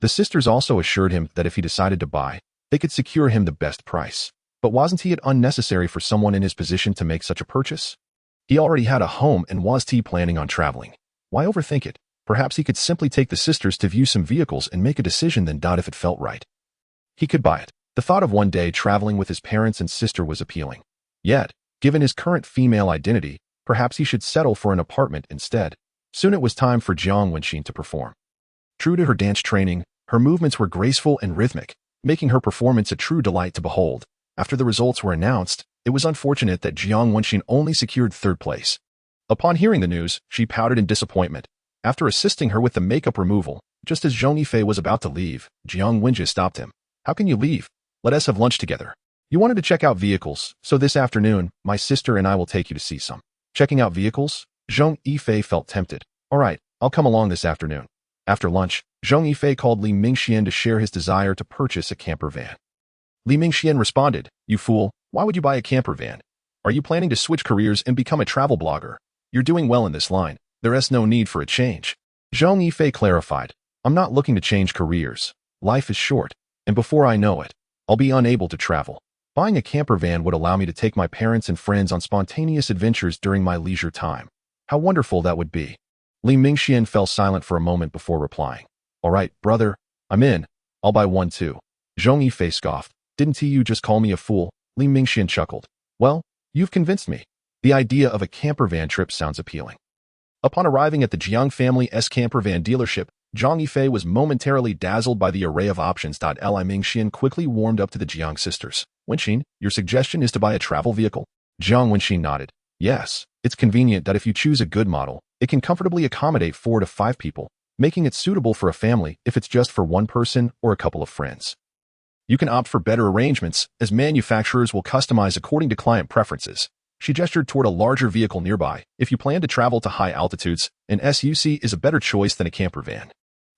The sisters also assured him that if he decided to buy, they could secure him the best price. But wasn't it unnecessary for someone in his position to make such a purchase? He already had a home and was planning on traveling. Why overthink it? Perhaps he could simply take the sisters to view some vehicles and make a decision then. If it felt right, he could buy it. The thought of one day traveling with his parents and sister was appealing. Yet, given his current female identity, perhaps he should settle for an apartment instead. Soon it was time for Jiang Wenqin to perform. True to her dance training, her movements were graceful and rhythmic, making her performance a true delight to behold. After the results were announced, it was unfortunate that Jiang Wenqin only secured third place. Upon hearing the news, she pouted in disappointment. After assisting her with the makeup removal, just as Zhong Yifei was about to leave, Jiang Wenjia stopped him. How can you leave? Let us have lunch together. You wanted to check out vehicles, so this afternoon, my sister and I will take you to see some. Checking out vehicles? Zhong Yifei felt tempted. All right, I'll come along this afternoon. After lunch, Zhong Yifei called Li Mingxian to share his desire to purchase a camper van. Li Mingxian responded, "You fool, why would you buy a camper van? Are you planning to switch careers and become a travel blogger? You're doing well in this line. There is no need for a change." Zhong Yifei clarified, "I'm not looking to change careers. Life is short, and before I know it, I'll be unable to travel. Buying a camper van would allow me to take my parents and friends on spontaneous adventures during my leisure time. How wonderful that would be." Li Mingxian fell silent for a moment before replying. "All right, brother, I'm in. I'll buy one too." Zhong Yifei scoffed. "Didn't you just call me a fool?" Li Mingxian chuckled. "Well, you've convinced me. The idea of a camper van trip sounds appealing." Upon arriving at the Jiang family's camper van dealership, Zhong Yifei was momentarily dazzled by the array of options. Li Mingxian quickly warmed up to the Jiang sisters. "Wenqin, your suggestion is to buy a travel vehicle?" Jiang Wenqin nodded. "Yes, it's convenient that if you choose a good model, it can comfortably accommodate 4 to 5 people, making it suitable for a family if it's just for one person or a couple of friends. You can opt for better arrangements, as manufacturers will customize according to client preferences." She gestured toward a larger vehicle nearby. "If you plan to travel to high altitudes, an SUC is a better choice than a camper van.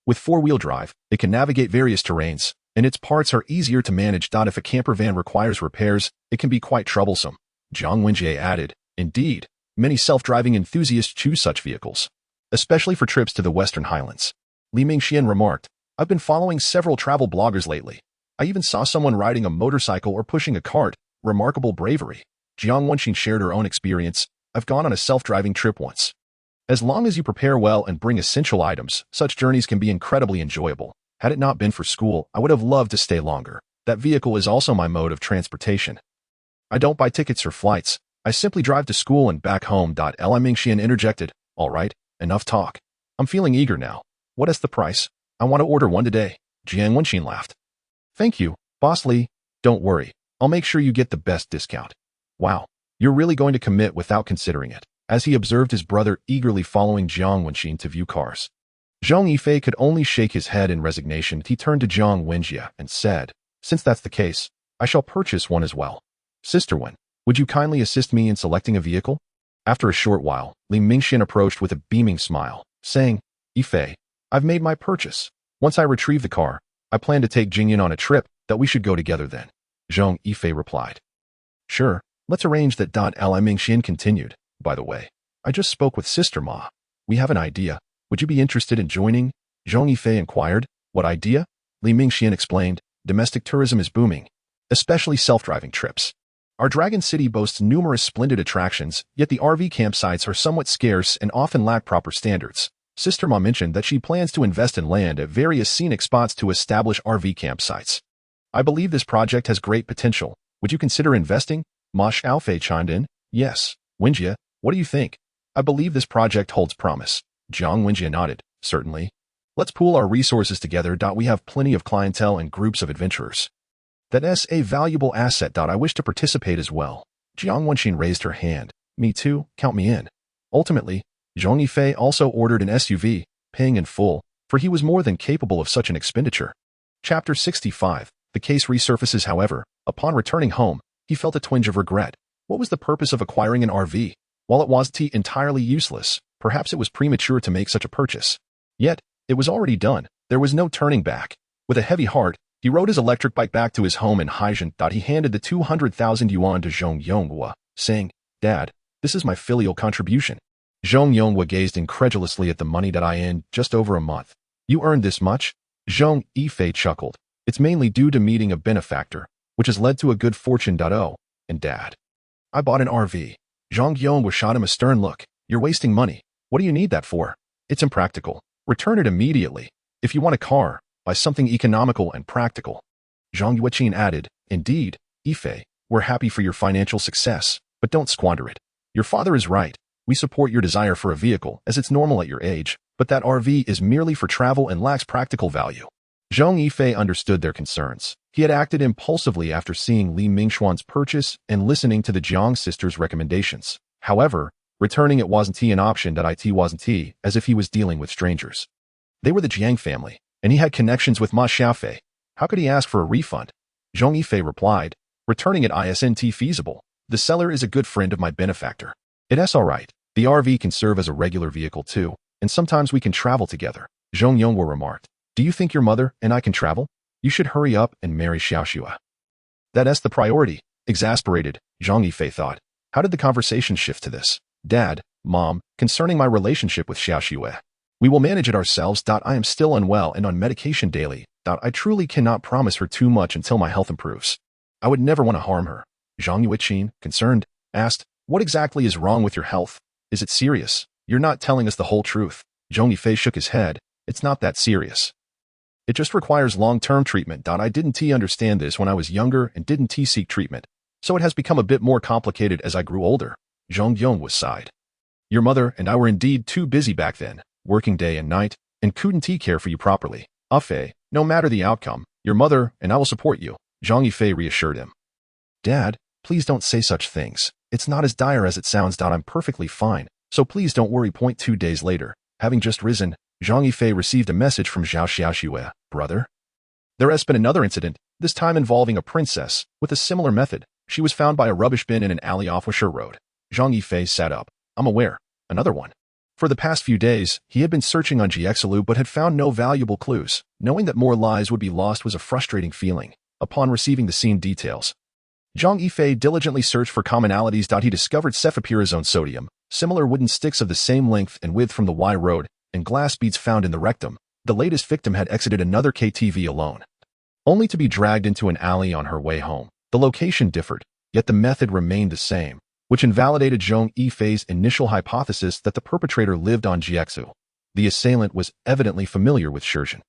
With 4-wheel drive, it can navigate various terrains, and its parts are easier to manage. If a camper van requires repairs, it can be quite troublesome." Zhang Wenjie added, "Indeed, many self-driving enthusiasts choose such vehicles, especially for trips to the Western Highlands." Li Mingxian remarked, "I've been following several travel bloggers lately. I even saw someone riding a motorcycle or pushing a cart. Remarkable bravery." Jiang Wenqin shared her own experience. "I've gone on a self-driving trip once. As long as you prepare well and bring essential items, such journeys can be incredibly enjoyable. Had it not been for school, I would have loved to stay longer. That vehicle is also my mode of transportation. I don't buy tickets or flights. I simply drive to school and back home." Li Mingxian interjected, "All right, enough talk. I'm feeling eager now. What is the price? I want to order one today." Jiang Wenqin laughed. "Thank you, Boss Li. Don't worry. I'll make sure you get the best discount." "Wow, you're really going to commit without considering it," as he observed his brother eagerly following Jiang Wenqin to view cars. Zhong Yifei could only shake his head in resignation. He turned to Jiang Wenjia and said, "Since that's the case, I shall purchase one as well. Sister Wen, would you kindly assist me in selecting a vehicle?" After a short while, Li Mingxian approached with a beaming smile, saying, "Yifei, I've made my purchase. Once I retrieve the car, I plan to take Jingyan on a trip that we should go together then." Zhong Yifei replied, "Sure, let's arrange that." Li Mingxian continued, "By the way, I just spoke with Sister Ma. We have an idea. Would you be interested in joining?" Zhong Yifei inquired. "What idea?" Li Mingxian explained, "Domestic tourism is booming, especially self-driving trips. Our Dragon City boasts numerous splendid attractions, yet the RV campsites are somewhat scarce and often lack proper standards. Sister Ma mentioned that she plans to invest in land at various scenic spots to establish RV campsites. I believe this project has great potential. Would you consider investing?" Ma Xiaofei chimed in. "Yes, Wenjia, what do you think?" I believe this project holds promise. Zhong Yifei nodded. Certainly. Let's pool our resources together. We have plenty of clientele and groups of adventurers. That's a valuable asset. I wish to participate as well. Jiang Wenqin raised her hand. Me too, count me in. Ultimately, Zhong Yifei also ordered an SUV, paying in full, for he was more than capable of such an expenditure. Chapter 65. The case resurfaces. However, upon returning home, he felt a twinge of regret. What was the purpose of acquiring an RV? While it wasn't entirely useless, perhaps it was premature to make such a purchase. Yet, it was already done. There was no turning back. With a heavy heart, he rode his electric bike back to his home in Haijin. He handed the 200,000 yuan to Zhong Yonghua, saying, Dad, this is my filial contribution. Zhong Yonghua gazed incredulously at the money that I earned just over a month. You earned this much? Zhong Yifei chuckled. It's mainly due to meeting a benefactor, which has led to a good fortune. Oh, and Dad. I bought an RV. Zhong Yonghua shot him a stern look. You're wasting money. What do you need that for? It's impractical. Return it immediately. If you want a car, buy something economical and practical. Zhong Yuqin added, Indeed, Yifei, we're happy for your financial success, but don't squander it. Your father is right. We support your desire for a vehicle, as it's normal at your age, but that RV is merely for travel and lacks practical value. Zhong Yifei understood their concerns. He had acted impulsively after seeing Li Mingxuan's purchase and listening to the Jiang sisters' recommendations. However, returning it wasn't an option. It wasn't as if he was dealing with strangers. They were the Jiang family, and he had connections with Ma Xiaofei. How could he ask for a refund? Zhong Yifei replied, Returning it isn't feasible. The seller is a good friend of my benefactor. It's all right. The RV can serve as a regular vehicle too, and sometimes we can travel together. Zhong Yonghua remarked. Do you think your mother and I can travel? You should hurry up and marry Xiaoxue. That's the priority. Exasperated, Zhong Yifei thought. How did the conversation shift to this? Dad, Mom, concerning my relationship with Xiaoxue. We will manage it ourselves. I am still unwell and on medication daily. I truly cannot promise her too much until my health improves. I would never want to harm her. Zhong Yuqin, concerned, asked, What exactly is wrong with your health? Is it serious? You're not telling us the whole truth. Zhong Yifei shook his head. It's not that serious. It just requires long-term treatment. I didn't understand this when I was younger and didn't seek treatment, so it has become a bit more complicated as I grew older. Zhong Yonghua sighed. Your mother and I were indeed too busy back then, working day and night, and couldn't care for you properly. Yifei, no matter the outcome, your mother and I will support you, Zhong Yifei reassured him. Dad, please don't say such things. It's not as dire as it sounds. I'm perfectly fine, so please don't worry. 2 days later, having just risen, Zhong Yifei received a message from Zhao Xiaoxue, brother. There has been another incident, this time involving a princess, with a similar method. She was found by a rubbish bin in an alley off Wisher Road. Zhong Yifei sat up. I'm aware. Another one. For the past few days, he had been searching on GXLU but had found no valuable clues. Knowing that more lives would be lost was a frustrating feeling. Upon receiving the scene details, Zhong Yifei diligently searched for commonalities. He discovered cephalopirazone sodium, similar wooden sticks of the same length and width from the Y road, and glass beads found in the rectum. The latest victim had exited another KTV alone, only to be dragged into an alley on her way home. The location differed, yet the method remained the same, which invalidated Zhong Yifei's initial hypothesis that the perpetrator lived on GXU. The assailant was evidently familiar with Shenzhen.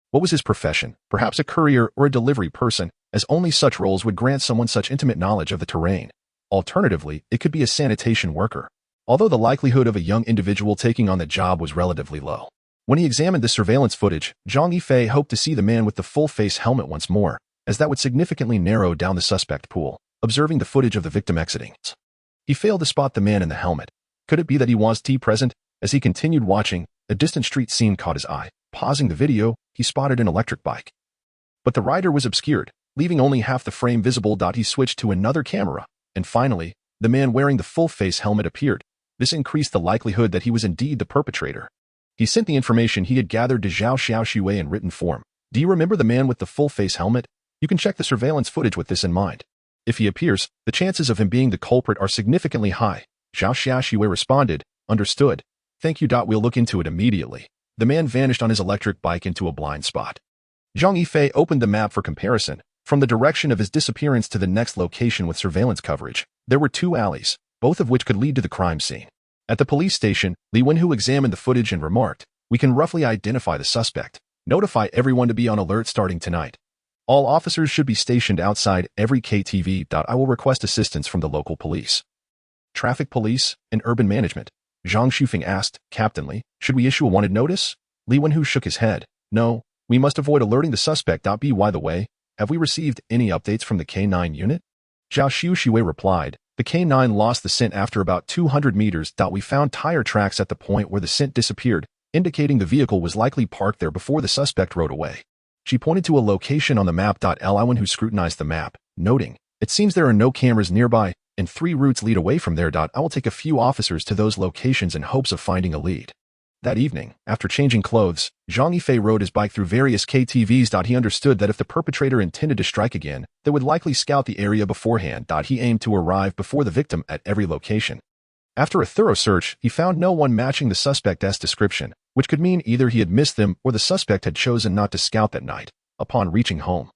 What was his profession? Perhaps a courier or a delivery person, as only such roles would grant someone such intimate knowledge of the terrain. Alternatively, it could be a sanitation worker, although the likelihood of a young individual taking on the job was relatively low. When he examined the surveillance footage, Zhong Yifei hoped to see the man with the full-face helmet once more, as that would significantly narrow down the suspect pool. Observing the footage of the victim exiting, he failed to spot the man in the helmet. Could it be that he was present? As he continued watching, a distant street scene caught his eye. Pausing the video, he spotted an electric bike. But the rider was obscured, leaving only half the frame visible. He switched to another camera, and finally, the man wearing the full-face helmet appeared. This increased the likelihood that he was indeed the perpetrator. He sent the information he had gathered to Zhao Xiaoxue in written form. Do you remember the man with the full-face helmet? You can check the surveillance footage with this in mind. If he appears, the chances of him being the culprit are significantly high. Zhao Xiaoxue responded, Understood. Thank you. We'll look into it immediately. The man vanished on his electric bike into a blind spot. Zhong Yifei opened the map for comparison. From the direction of his disappearance to the next location with surveillance coverage, there were 2 alleys, both of which could lead to the crime scene. At the police station, Li Wenhu examined the footage and remarked, We can roughly identify the suspect. Notify everyone to be on alert starting tonight. All officers should be stationed outside every KTV. I will request assistance from the local police, traffic police, and urban management. Zhang Yifei asked, captainly. Should we issue a wanted notice? Li Wenhu shook his head. No, we must avoid alerting the suspect. By the way, have we received any updates from the K9 unit? Zhao Xiushui replied. The K9 lost the scent after about 200 meters. We found tire tracks at the point where the scent disappeared, indicating the vehicle was likely parked there before the suspect rode away. She pointed to a location on the map. Li Wenhu scrutinized the map, noting, it seems there are no cameras nearby, and 3 routes lead away from there. I will take a few officers to those locations in hopes of finding a lead. That evening, after changing clothes, Zhong Yifei rode his bike through various KTVs. He understood that if the perpetrator intended to strike again, they would likely scout the area beforehand. He aimed to arrive before the victim at every location. After a thorough search, he found no one matching the suspect's description, which could mean either he had missed them or the suspect had chosen not to scout that night. Upon reaching home,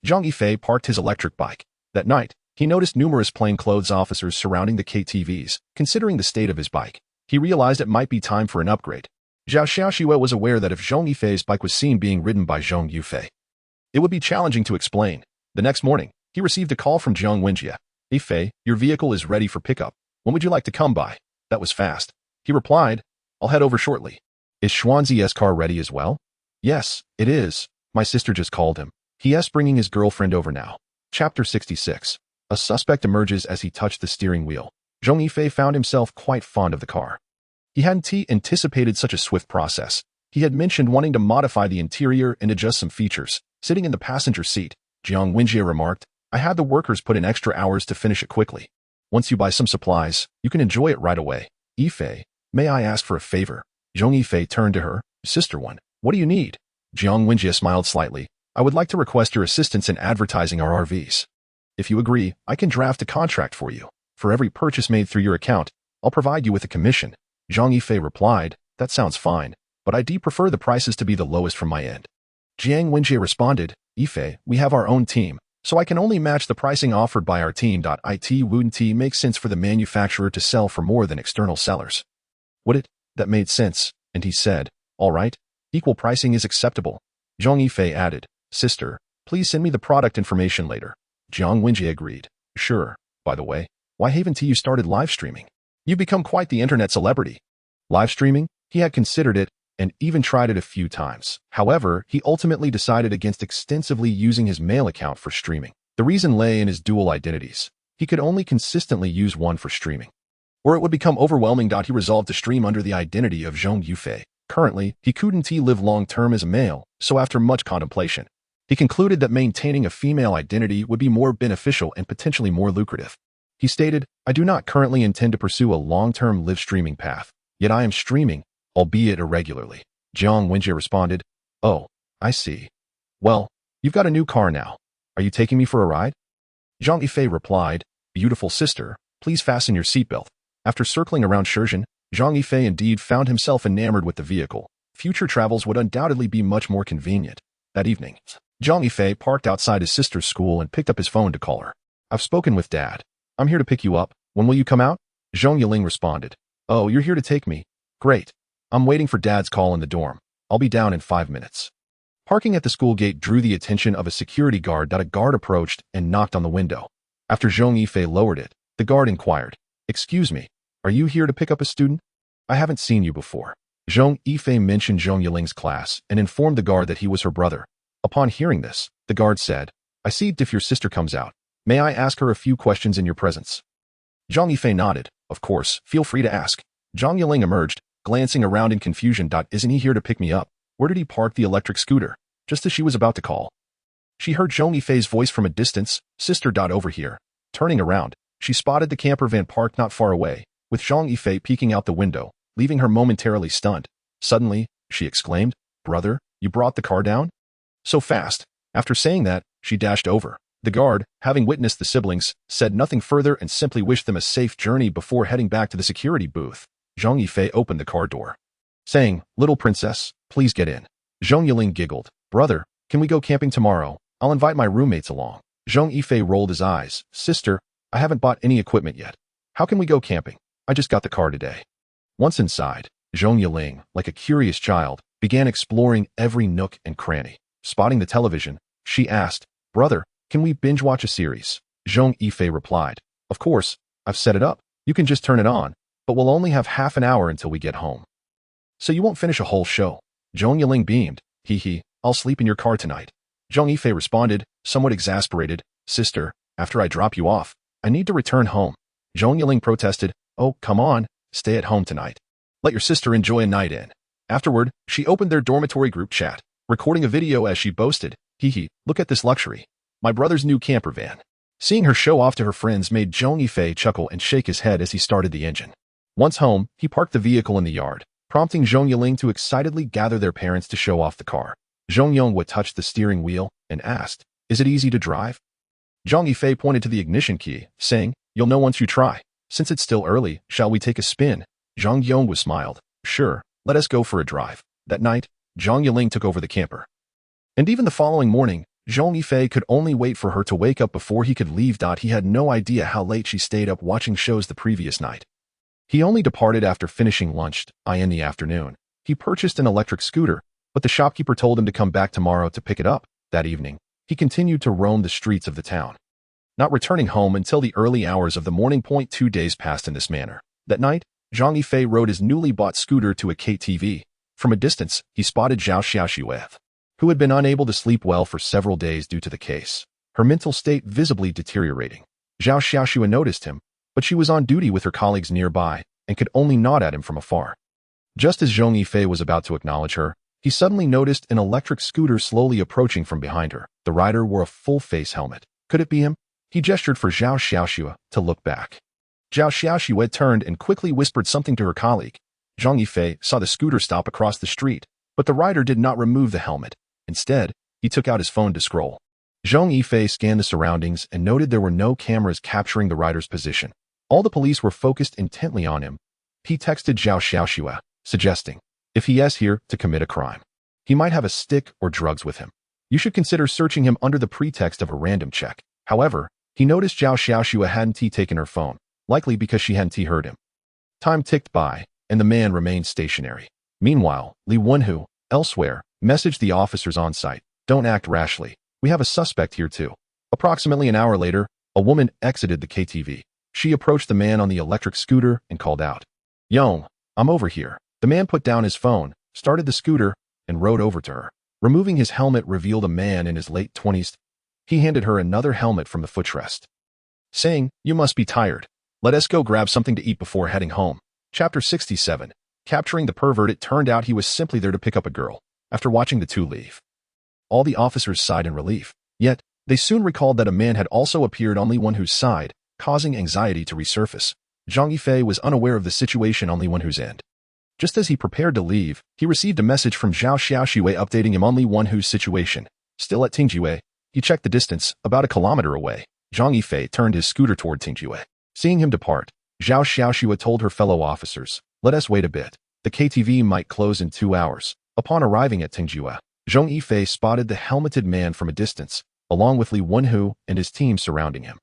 Zhong Yifei parked his electric bike. That night, he noticed numerous plainclothes officers surrounding the KTVs. Considering the state of his bike, he realized it might be time for an upgrade. Zhao Xiaoxue was aware that if Zhong Yifei's bike was seen being ridden by Zhong Yifei, it would be challenging to explain. The next morning, he received a call from Zhong Wenjie. Yifei, your vehicle is ready for pickup. When would you like to come by? That was fast. He replied, I'll head over shortly. Is Xuanzi's car ready as well? Yes, it is. My sister just called him. He's bringing his girlfriend over now. Chapter 66. A suspect emerges as he touched the steering wheel. Zhong Yifei found himself quite fond of the car. He hadn't anticipated such a swift process. He had mentioned wanting to modify the interior and adjust some features. Sitting in the passenger seat, Zhong Wenjie remarked, I had the workers put in extra hours to finish it quickly. Once you buy some supplies, you can enjoy it right away. Yifei, may I ask for a favor? Zhong Yifei turned to her. Sister one, what do you need? Zhong Wenjie smiled slightly. I would like to request your assistance in advertising our RVs. If you agree, I can draft a contract for you. For every purchase made through your account, I'll provide you with a commission. Zhong Yifei replied, that sounds fine, but I do prefer the prices to be the lowest from my end. Zhang Wenjie responded, Yifei, we have our own team, so I can only match the pricing offered by our team. It wouldn't make sense for the manufacturer to sell for more than external sellers. Would it? That made sense, and he said, all right, equal pricing is acceptable. Zhong Yifei added, sister, please send me the product information later. Zhang Wenjie agreed. Sure. By the way, why haven't you started live streaming? You've become quite the internet celebrity. Live streaming? He had considered it and even tried it a few times. However, he ultimately decided against extensively using his mail account for streaming. The reason lay in his dual identities. He could only consistently use one for streaming, or it would become overwhelming. He resolved to stream under the identity of Zhong Yifei. Currently, he couldn't live long-term as a male, so after much contemplation, he concluded that maintaining a female identity would be more beneficial and potentially more lucrative. He stated, I do not currently intend to pursue a long-term live streaming path, yet I am streaming, albeit irregularly. Zhong Wenjie responded, oh, I see. Well, you've got a new car now. Are you taking me for a ride? Zhong Yifei replied, beautiful sister, please fasten your seatbelt. After circling around Shenzhen, Zhong Yifei indeed found himself enamored with the vehicle. Future travels would undoubtedly be much more convenient. That evening, Zhong Yifei parked outside his sister's school and picked up his phone to call her. I've spoken with Dad. I'm here to pick you up. When will you come out? Zhong Yiling responded. Oh, you're here to take me. Great. I'm waiting for Dad's call in the dorm. I'll be down in 5 minutes. Parking at the school gate drew the attention of a security guard. A guard approached and knocked on the window. After Zhong Yifei lowered it, the guard inquired, excuse me, are you here to pick up a student? I haven't seen you before. Zhong Yifei mentioned Zhong Yiling's class and informed the guard that he was her brother. Upon hearing this, the guard said, I see if your sister comes out. May I ask her a few questions in your presence? Zhong Yifei nodded. Of course, feel free to ask. Zhong Yiling emerged, glancing around in confusion. Isn't he here to pick me up? Where did he park the electric scooter? Just as she was about to call, she heard Zhong Yifei's voice from a distance, sister. Over here. Turning around, she spotted the camper van parked not far away, with Zhong Yifei peeking out the window, leaving her momentarily stunned. Suddenly, she exclaimed, brother, you brought the car down? So fast. After saying that, she dashed over. The guard, having witnessed the siblings, said nothing further and simply wished them a safe journey before heading back to the security booth. Zhong Yifei opened the car door, saying, little princess, please get in. Zhong Yiling giggled. Brother, can we go camping tomorrow? I'll invite my roommates along. Zhong Yifei rolled his eyes. Sister, I haven't bought any equipment yet. How can we go camping? I just got the car today. Once inside, Zhong Yiling, like a curious child, began exploring every nook and cranny. Spotting the television, she asked, brother, can we binge watch a series? Zhong Yifei replied, of course, I've set it up. You can just turn it on. but we'll only have half an hour until we get home. So you won't finish a whole show? Zhong Yifei beamed. Hee hee, I'll sleep in your car tonight. Zhong Yifei responded, somewhat exasperated. Sister, after I drop you off, I need to return home. Zhong Yifei protested. Oh, come on, stay at home tonight. Let your sister enjoy a night in. Afterward, she opened their dormitory group chat, recording a video as she boasted. Hee hee, look at this luxury. My brother's new camper van. Seeing her show off to her friends made Zhong Yifei chuckle and shake his head as he started the engine. Once home, he parked the vehicle in the yard, prompting Zhong Yifei to excitedly gather their parents to show off the car. Zhong Yifei touched the steering wheel and asked, is it easy to drive? Zhong Yifei pointed to the ignition key, saying, you'll know once you try. Since it's still early, shall we take a spin? Zhong Yifei smiled. Sure, let us go for a drive. That night, Zhong Yifei took over the camper. And even the following morning, Zhong Yifei could only wait for her to wake up before he could leave. He had no idea how late she stayed up watching shows the previous night. He only departed after finishing lunch, in the afternoon. He purchased an electric scooter, but the shopkeeper told him to come back tomorrow to pick it up. That evening, he continued to roam the streets of the town, not returning home until the early hours of the morning. 2 days passed in this manner. That night, Zhong Yifei rode his newly bought scooter to a KTV. From a distance, he spotted Zhao Xiaoxue, who had been unable to sleep well for several days due to the case, her mental state visibly deteriorating. Zhao Xiaoxue noticed him, but she was on duty with her colleagues nearby and could only nod at him from afar. Just as Zhong Yifei was about to acknowledge her, he suddenly noticed an electric scooter slowly approaching from behind her. The rider wore a full-face helmet. Could it be him? He gestured for Zhao Xiaoxue to look back. Zhao Xiaoxue turned and quickly whispered something to her colleague. Zhong Yifei saw the scooter stop across the street, but the rider did not remove the helmet. Instead, he took out his phone to scroll. Zhong Yifei scanned the surroundings and noted there were no cameras capturing the rider's position. All the police were focused intently on him. He texted Zhao Xiaoxue, suggesting, if he is here to commit a crime, he might have a stick or drugs with him. You should consider searching him under the pretext of a random check. However, he noticed Zhao Xiaoxue hadn't taken her phone, likely because she hadn't heard him. Time ticked by, and the man remained stationary. Meanwhile, Li Wenhu, elsewhere, messaged the officers on site, don't act rashly. We have a suspect here too. Approximately an hour later, a woman exited the KTV. She approached the man on the electric scooter and called out, Yong, I'm over here. The man put down his phone, started the scooter, and rode over to her. Removing his helmet revealed a man in his late 20s. He handed her another helmet from the footrest, saying, you must be tired. Let us go grab something to eat before heading home. Chapter 67. Capturing the pervert. It turned out he was simply there to pick up a girl. After watching the two leave, all the officers sighed in relief. Yet, they soon recalled that a man had also appeared on Li Wenhu's side, causing anxiety to resurface. Zhong Yifei was unaware of the situation on Li Wenhu's end. Just as he prepared to leave, he received a message from Zhao Xiaoxue updating him on Li Wenhu's situation. Still at Tingjue, he checked the distance, about a kilometer away. Zhong Yifei turned his scooter toward Tingjue. Seeing him depart, Zhao Xiaoxue told her fellow officers, let us wait a bit. The KTV might close in 2 hours. Upon arriving at Tingjue, Zhong Yifei spotted the helmeted man from a distance, along with Li Wenhu and his team surrounding him.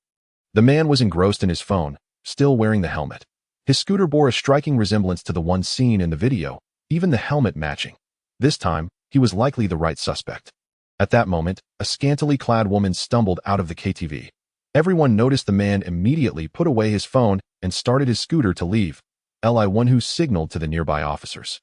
The man was engrossed in his phone, still wearing the helmet. His scooter bore a striking resemblance to the one seen in the video, even the helmet matching. This time, he was likely the right suspect. At that moment, a scantily clad woman stumbled out of the KTV. Everyone noticed the man immediately put away his phone and started his scooter to leave. Li Wenhu signaled to the nearby officers.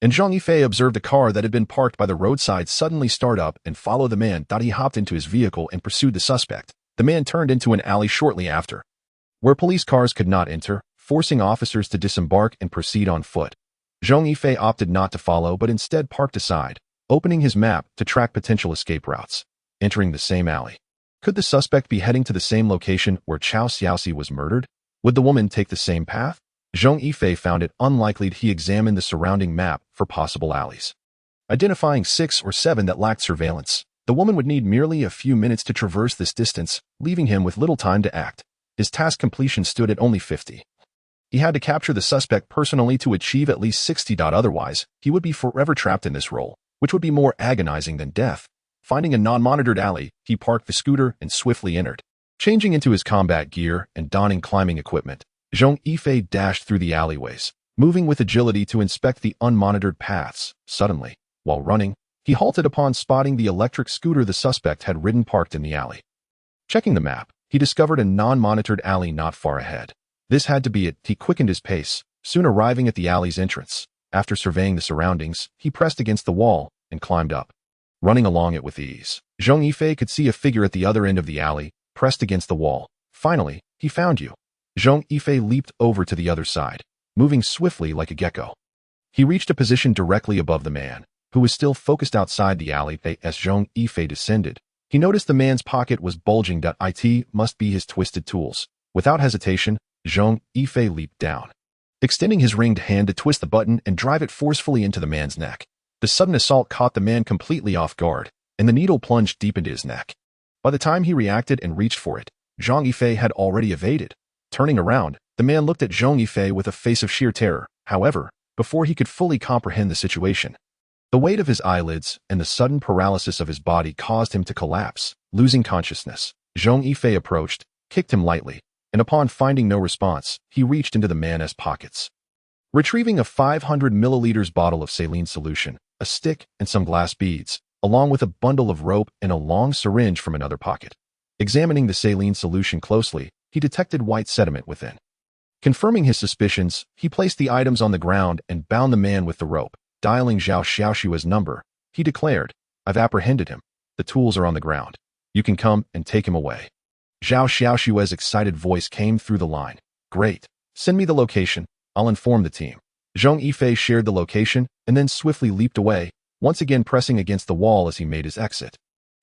And Zhong Yifei observed a car that had been parked by the roadside suddenly start up and follow the man. He hopped into his vehicle and pursued the suspect. The man turned into an alley shortly after, where police cars could not enter, forcing officers to disembark and proceed on foot. Zhong Yifei opted not to follow but instead parked aside, opening his map to track potential escape routes. Entering the same alley. Could the suspect be heading to the same location where Chao Xiaoxi was murdered? Would the woman take the same path? Zhong Yifei found it unlikely. He examined the surrounding map for possible alleys, identifying 6 or 7 that lacked surveillance. The woman would need merely a few minutes to traverse this distance, leaving him with little time to act. His task completion stood at only 50. He had to capture the suspect personally to achieve at least 60. Otherwise, he would be forever trapped in this role, which would be more agonizing than death. Finding a non-monitored alley, he parked the scooter and swiftly entered. Changing into his combat gear and donning climbing equipment, Zhong Yifei dashed through the alleyways, moving with agility to inspect the unmonitored paths. Suddenly, while running, he halted upon spotting the electric scooter the suspect had ridden parked in the alley. Checking the map, he discovered a non-monitored alley not far ahead. This had to be it. He quickened his pace, soon arriving at the alley's entrance. After surveying the surroundings, he pressed against the wall and climbed up, running along it with ease. Zhong Yifei could see a figure at the other end of the alley, pressed against the wall. Finally, he found you. Zhong Yifei leaped over to the other side, moving swiftly like a gecko. He reached a position directly above the man, who was still focused outside the alley. As Zhong Yifei descended, he noticed the man's pocket was bulging. It must be his twisted tools. Without hesitation, Zhong Yifei leaped down, extending his ringed hand to twist the button and drive it forcefully into the man's neck. The sudden assault caught the man completely off guard, and the needle plunged deep into his neck. By the time he reacted and reached for it, Zhong Yifei had already evaded. Turning around, the man looked at Zhong Yifei with a face of sheer terror. However, before he could fully comprehend the situation, the weight of his eyelids and the sudden paralysis of his body caused him to collapse, losing consciousness. Zhong Yifei approached, kicked him lightly, and upon finding no response, he reached into the man's pockets, retrieving a 500 milliliters bottle of saline solution, a stick, and some glass beads, along with a bundle of rope and a long syringe from another pocket. Examining the saline solution closely, he detected white sediment within. Confirming his suspicions, he placed the items on the ground and bound the man with the rope. Dialing Zhao Xiaoshua's number, he declared, "I've apprehended him. The tools are on the ground. You can come and take him away." Zhao Xiaoshua's excited voice came through the line. "Great. Send me the location. I'll inform the team." Zhong Yifei shared the location and then swiftly leaped away, once again pressing against the wall as he made his exit.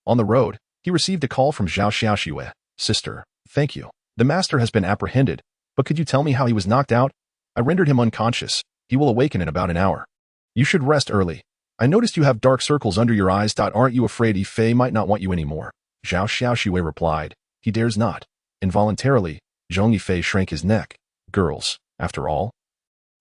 On the road, he received a call from Zhao Xiaoshua. "Sister, thank you. The master has been apprehended, but could you tell me how he was knocked out? I rendered him unconscious. He will awaken in about an hour. You should rest early. I noticed you have dark circles under your eyes. Aren't you afraid Yifei might not want you anymore?" Zhao Xiaoshua replied, "He dares not." Involuntarily, Zhong Yifei shrank his neck. Girls, after all,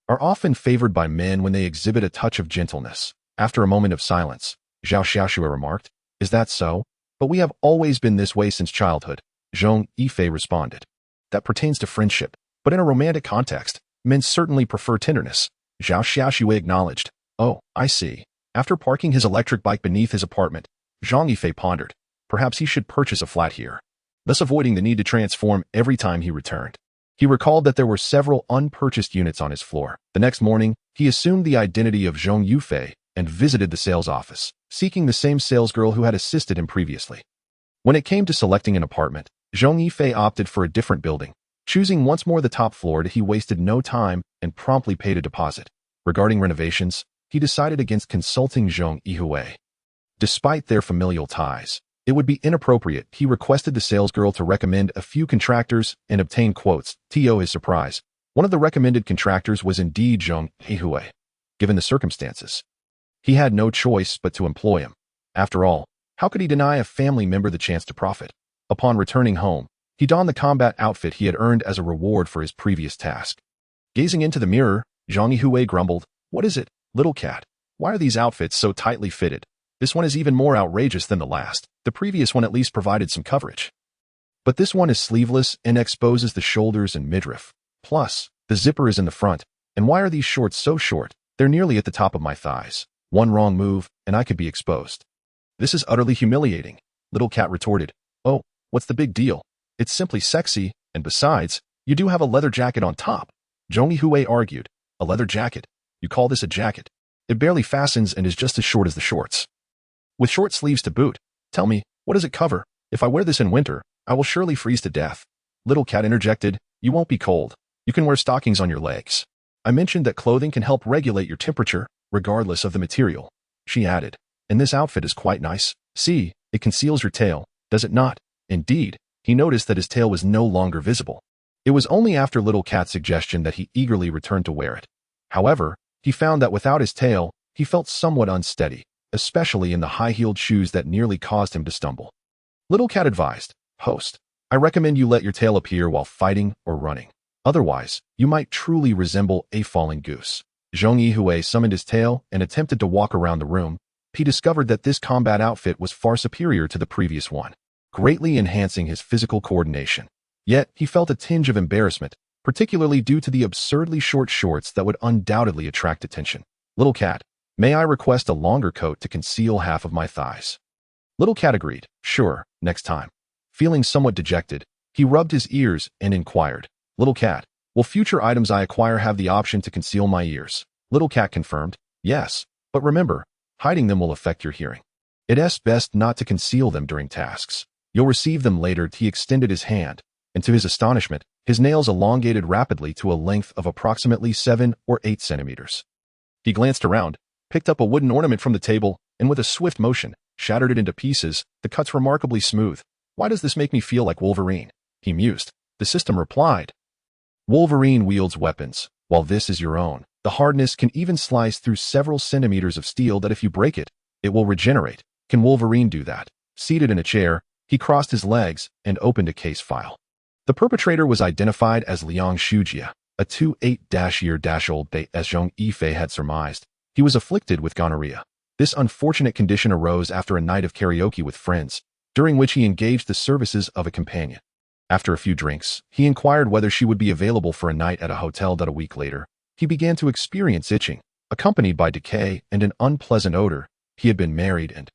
are often favored by men when they exhibit a touch of gentleness. After a moment of silence, Zhao Xiaoshua remarked, "Is that so? But we have always been this way since childhood." Zhong Yifei responded, "That pertains to friendship, but in a romantic context, men certainly prefer tenderness." Zhao Xiaoshua acknowledged, "Oh, I see." After parking his electric bike beneath his apartment, Zhong Yifei pondered, perhaps he should purchase a flat here, thus avoiding the need to transform every time he returned. He recalled that there were several unpurchased units on his floor. The next morning, he assumed the identity of Zhong Yifei and visited the sales office, seeking the same salesgirl who had assisted him previously. When it came to selecting an apartment, Zhong Yifei opted for a different building. Choosing once more the top floor, he wasted no time and promptly paid a deposit. Regarding renovations, he decided against consulting Zhong Yifei. Despite their familial ties, it would be inappropriate. He requested the salesgirl to recommend a few contractors and obtain quotes. To his surprise, one of the recommended contractors was indeed Zhong Yifei. Given the circumstances, he had no choice but to employ him. After all, how could he deny a family member the chance to profit? Upon returning home, he donned the combat outfit he had earned as a reward for his previous task. Gazing into the mirror, Zhong Yifei grumbled, "What is it, little cat? Why are these outfits so tightly fitted? This one is even more outrageous than the last. The previous one at least provided some coverage. But this one is sleeveless and exposes the shoulders and midriff. Plus, the zipper is in the front. And why are these shorts so short? They're nearly at the top of my thighs. One wrong move, and I could be exposed." "This is utterly humiliating," Little Cat retorted. "Oh, what's the big deal? It's simply sexy, and besides, you do have a leather jacket on top." Zhong Yifei argued, "A leather jacket? You call this a jacket? It barely fastens and is just as short as the shorts, with short sleeves to boot. Tell me, what does it cover? If I wear this in winter, I will surely freeze to death." Little Cat interjected, "You won't be cold. You can wear stockings on your legs. I mentioned that clothing can help regulate your temperature, regardless of the material." She added, "And this outfit is quite nice. See, it conceals your tail, does it not?" Indeed, he noticed that his tail was no longer visible. It was only after Little Cat's suggestion that he eagerly returned to wear it. However, he found that without his tail, he felt somewhat unsteady, especially in the high-heeled shoes that nearly caused him to stumble. Little Cat advised, "Host, I recommend you let your tail appear while fighting or running. Otherwise, you might truly resemble a falling goose." Zhong Yifei summoned his tail and attempted to walk around the room. He discovered that this combat outfit was far superior to the previous one, greatly enhancing his physical coordination. Yet, he felt a tinge of embarrassment, particularly due to the absurdly short shorts that would undoubtedly attract attention. "Little Cat, may I request a longer coat to conceal half of my thighs?" Little Cat agreed, "Sure, next time." Feeling somewhat dejected, he rubbed his ears and inquired, "Little Cat, Will future items I acquire have the option to conceal my ears? Little Cat confirmed, yes, but remember, hiding them will affect your hearing. It's best not to conceal them during tasks. You'll receive them later. He extended his hand, and to his astonishment, his nails elongated rapidly to a length of approximately 7 or 8 centimeters. He glanced around, picked up a wooden ornament from the table, and with a swift motion, shattered it into pieces, the cuts remarkably smooth. Why does this make me feel like Wolverine? He mused. The system replied. Wolverine wields weapons, while this is your own. The hardness can even slice through several centimeters of steel that if you break it, it will regenerate. Can Wolverine do that? Seated in a chair, he crossed his legs and opened a case file. The perpetrator was identified as Liang Shujia, a 28-year-old bae, as Zhong Yifei had surmised. He was afflicted with gonorrhea. This unfortunate condition arose after a night of karaoke with friends, during which he engaged the services of a companion. After a few drinks, he inquired whether she would be available for a night at a hotel. A week later, he began to experience itching, accompanied by decay and an unpleasant odor. He had been married and,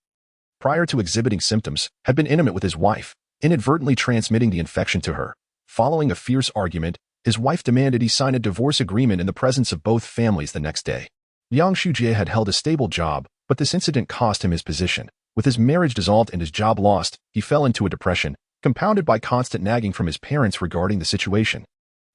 prior to exhibiting symptoms, had been intimate with his wife, inadvertently transmitting the infection to her. Following a fierce argument, his wife demanded he sign a divorce agreement in the presence of both families the next day. Liang Shujie had held a stable job, but this incident cost him his position. With his marriage dissolved and his job lost, he fell into a depression, compounded by constant nagging from his parents regarding the situation.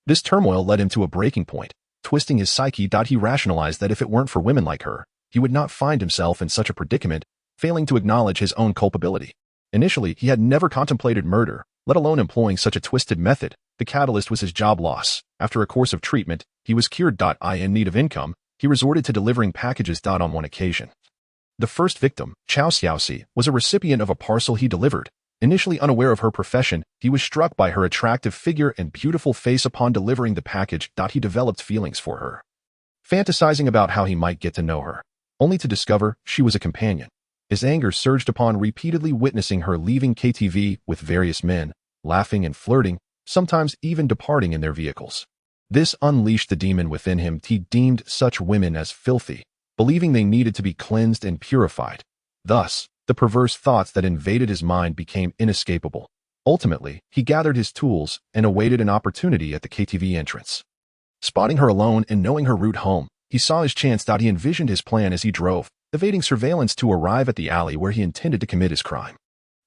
This turmoil led him to a breaking point. Twisting his psyche, he rationalized that if it weren't for women like her, he would not find himself in such a predicament, failing to acknowledge his own culpability. Initially, he had never contemplated murder, let alone employing such a twisted method. The catalyst was his job loss. After a course of treatment, he was cured. In need of income, he resorted to delivering packages. On one occasion, the first victim, Chao Xiaoxi, was a recipient of a parcel he delivered. Initially unaware of her profession, he was struck by her attractive figure and beautiful face. Upon delivering the package, he developed feelings for her, fantasizing about how he might get to know her, only to discover she was a companion. His anger surged upon repeatedly witnessing her leaving KTV with various men, laughing and flirting, sometimes even departing in their vehicles. This unleashed the demon within him. He deemed such women as filthy, believing they needed to be cleansed and purified. Thus, the perverse thoughts that invaded his mind became inescapable. Ultimately, he gathered his tools and awaited an opportunity at the KTV entrance. Spotting her alone and knowing her route home, he saw his chance. He envisioned his plan as he drove, evading surveillance to arrive at the alley where he intended to commit his crime.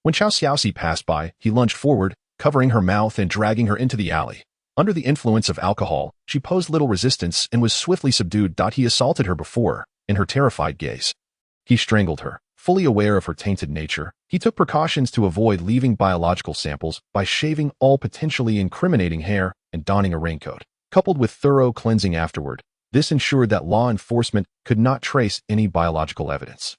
When Chao Xiaoxi passed by, he lunged forward, covering her mouth and dragging her into the alley. Under the influence of alcohol, she posed little resistance and was swiftly subdued. He assaulted her before, in her terrified gaze. He strangled her. Fully aware of her tainted nature, he took precautions to avoid leaving biological samples by shaving all potentially incriminating hair and donning a raincoat. Coupled with thorough cleansing afterward, this ensured that law enforcement could not trace any biological evidence.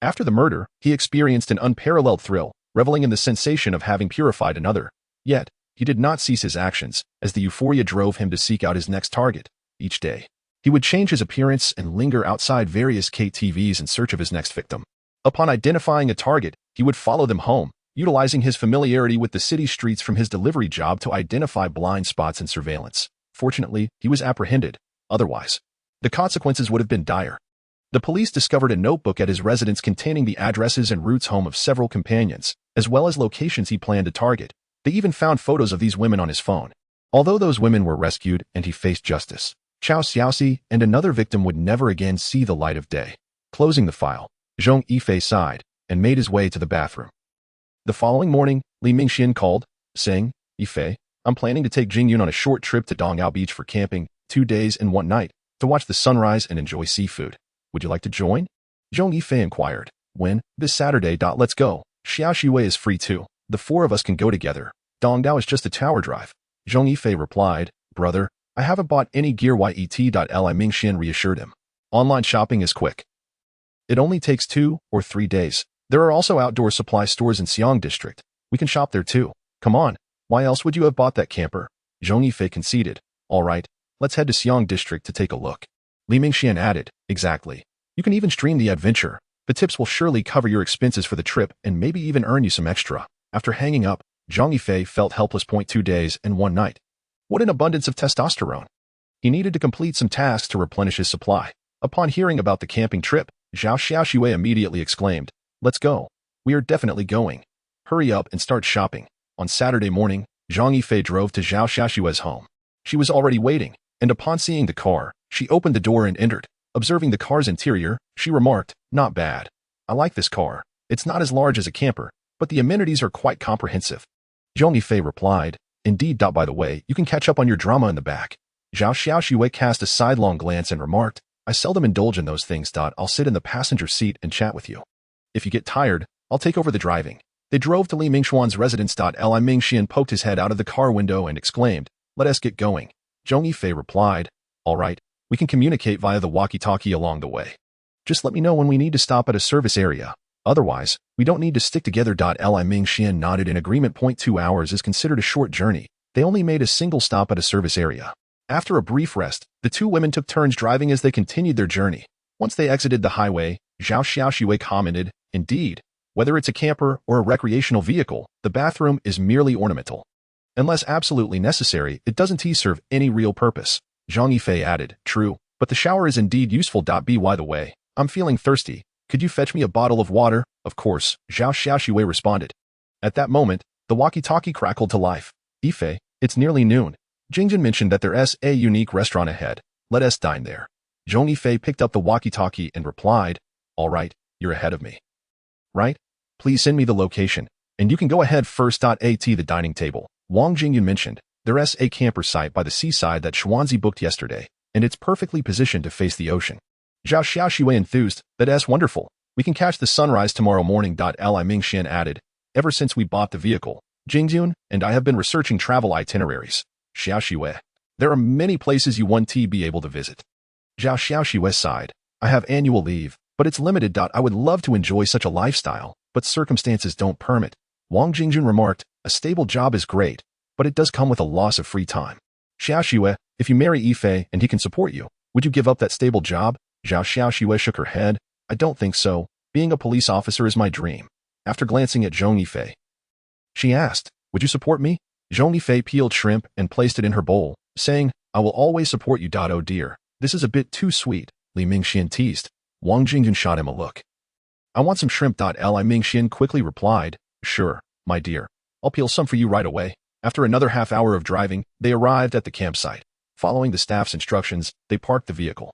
After the murder, he experienced an unparalleled thrill, reveling in the sensation of having purified another. Yet, he did not cease his actions, as the euphoria drove him to seek out his next target. Each day, he would change his appearance and linger outside various KTVs in search of his next victim. Upon identifying a target, he would follow them home, utilizing his familiarity with the city streets from his delivery job to identify blind spots in surveillance. Fortunately, he was apprehended. Otherwise, the consequences would have been dire. The police discovered a notebook at his residence containing the addresses and routes home of several companions, as well as locations he planned to target. They even found photos of these women on his phone. Although those women were rescued and he faced justice, Chao Xiaoxi and another victim would never again see the light of day. Closing the file, Zhong Yifei sighed and made his way to the bathroom. The following morning, Li Mingxian called, saying, "Yifei, I'm planning to take Jingyun on a short trip to Dongyao Beach for camping, 2 days and 1 night, to watch the sunrise and enjoy seafood. Would you like to join?" Zhong Yifei inquired. "When?" "This Saturday. Let's go. Xiaoxiwei is free too. The 4 of us can go together. Dongyao is just a tower drive." Zhong Yifei replied, "Brother, I haven't bought any gear yet." Li Mingxian reassured him. "Online shopping is quick. It only takes 2 or 3 days. There are also outdoor supply stores in Xiong District. We can shop there too. Come on. Why else would you have bought that camper?" Zhong Yifei conceded. "All right, let's head to Xiong District to take a look." Li Mingxian added, "Exactly. You can even stream the adventure. The tips will surely cover your expenses for the trip and maybe even earn you some extra." After hanging up, Zhong Yifei felt helpless. 2 days and 1 night. What an abundance of testosterone. He needed to complete some tasks to replenish his supply. Upon hearing about the camping trip, Zhao Xiaoxiwei immediately exclaimed, "Let's go. We are definitely going. Hurry up and start shopping." On Saturday morning, Zhang Yifei drove to Zhao Xiaoxiwei's home. She was already waiting, and upon seeing the car, she opened the door and entered. Observing the car's interior, she remarked, "Not bad. I like this car. It's not as large as a camper, but the amenities are quite comprehensive." Zhong Yifei replied, "Indeed. By the way, you can catch up on your drama in the back." Zhao Xiaoxue cast a sidelong glance and remarked, "I seldom indulge in those things. I'll sit in the passenger seat and chat with you. If you get tired, I'll take over the driving." They drove to Li Mingxuan's residence. Li Mingxian poked his head out of the car window and exclaimed, "Let us get going." Zhong Yifei replied, "All right, we can communicate via the walkie-talkie along the way. Just let me know when we need to stop at a service area. Otherwise, we don't need to stick together." Li Mingxian nodded in agreement. 2 hours is considered a short journey. They only made a single stop at a service area. After a brief rest, the two women took turns driving as they continued their journey. Once they exited the highway, Zhao Xiaoxue commented, "Indeed, whether it's a camper or a recreational vehicle, the bathroom is merely ornamental. Unless absolutely necessary, it doesn't serve any real purpose." Zhong Yifei added, "True, but the shower is indeed useful. By the way, I'm feeling thirsty. Could you fetch me a bottle of water?" "Of course," Zhao Xiaoxue responded. At that moment, the walkie-talkie crackled to life. "Yifei, it's nearly noon. Jingjin mentioned that there's a unique restaurant ahead. Let us dine there." Zhong Yifei picked up the walkie-talkie and replied, "All right, you're ahead of me. Right? Please send me the location, and you can go ahead first. At the dining table, Wang Jingyun mentioned, there's a camper site by the seaside that Xuanzi booked yesterday, and it's perfectly positioned to face the ocean." Zhao Xiaoxue enthused, "That's wonderful. We can catch the sunrise tomorrow morning." Li Mingxian added, "Ever since we bought the vehicle, Jingjun and I have been researching travel itineraries. Xiaoxue, there are many places you want to be able to visit." Zhao Xiaoxue sighed, "I have annual leave, but it's limited. I would love to enjoy such a lifestyle, but circumstances don't permit." Wang Jingjun remarked, "A stable job is great, but it does come with a loss of free time. Xiaoxue, if you marry Yifei and he can support you, would you give up that stable job?" Zhao Xiaoxue shook her head. "I don't think so. Being a police officer is my dream." After glancing at Zhong Yifei, she asked, "Would you support me?" Zhong Yifei peeled shrimp and placed it in her bowl, saying, "I will always support you. Oh dear, this is a bit too sweet," Li Mingxian teased. Wang Jingjun shot him a look. "I want some shrimp." Li Mingxian quickly replied, "Sure, my dear. I'll peel some for you right away." After another half hour of driving, they arrived at the campsite. Following the staff's instructions, they parked the vehicle.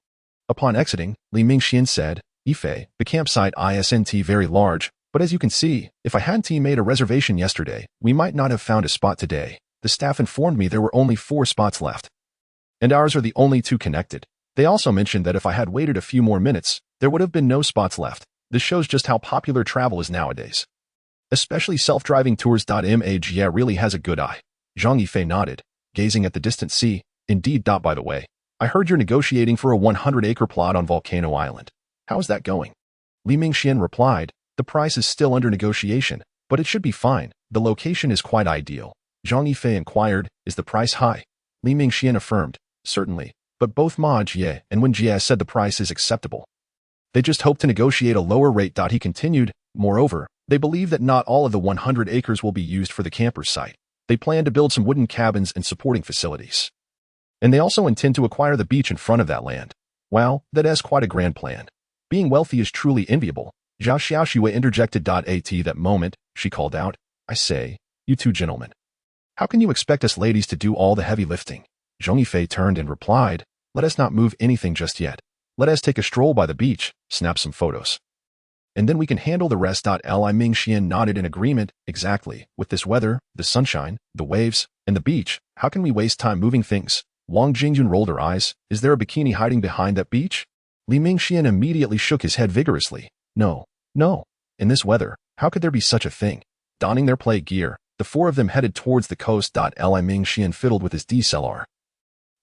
Upon exiting, Li Mingxian said, "Yifei, the campsite isn't very large, but as you can see, if I hadn't made a reservation yesterday, we might not have found a spot today. The staff informed me there were only 4 spots left, and ours are the only 2 connected. They also mentioned that if I had waited a few more minutes, there would have been no spots left. This shows just how popular travel is nowadays. Especially self-driving tours. Mag really has a good eye." Zhang Yifei nodded, gazing at the distant sea. "Indeed. By the way, I heard you're negotiating for a 100-acre plot on Volcano Island. How's that going?" Li Mingxian replied, "The price is still under negotiation, but it should be fine. The location is quite ideal." Zhang Yifei inquired, "Is the price high?" Li Mingxian affirmed, "Certainly, but both Ma Jie and Wen Jie said the price is acceptable. They just hope to negotiate a lower rate." He continued, "Moreover, they believe that not all of the 100 acres will be used for the camper site. They plan to build some wooden cabins and supporting facilities. And they also intend to acquire the beach in front of that land. Wow, that is quite a grand plan. Being wealthy is truly enviable." Zhao Xiaoxue interjected. At that moment, she called out, "I say, you two gentlemen, how can you expect us ladies to do all the heavy lifting?" Zhong Yifei turned and replied, "Let us not move anything just yet. Let us take a stroll by the beach, snap some photos, and then we can handle the rest." Li Mingxian nodded in agreement. "Exactly. With this weather, the sunshine, the waves, and the beach, how can we waste time moving things?" Wang Jingjun rolled her eyes. "Is there a bikini hiding behind that beach?" Li Mingxian immediately shook his head vigorously. No. In this weather, how could there be such a thing?" Donning their play gear, the 4 of them headed towards the coast. Li Mingxian fiddled with his DSLR.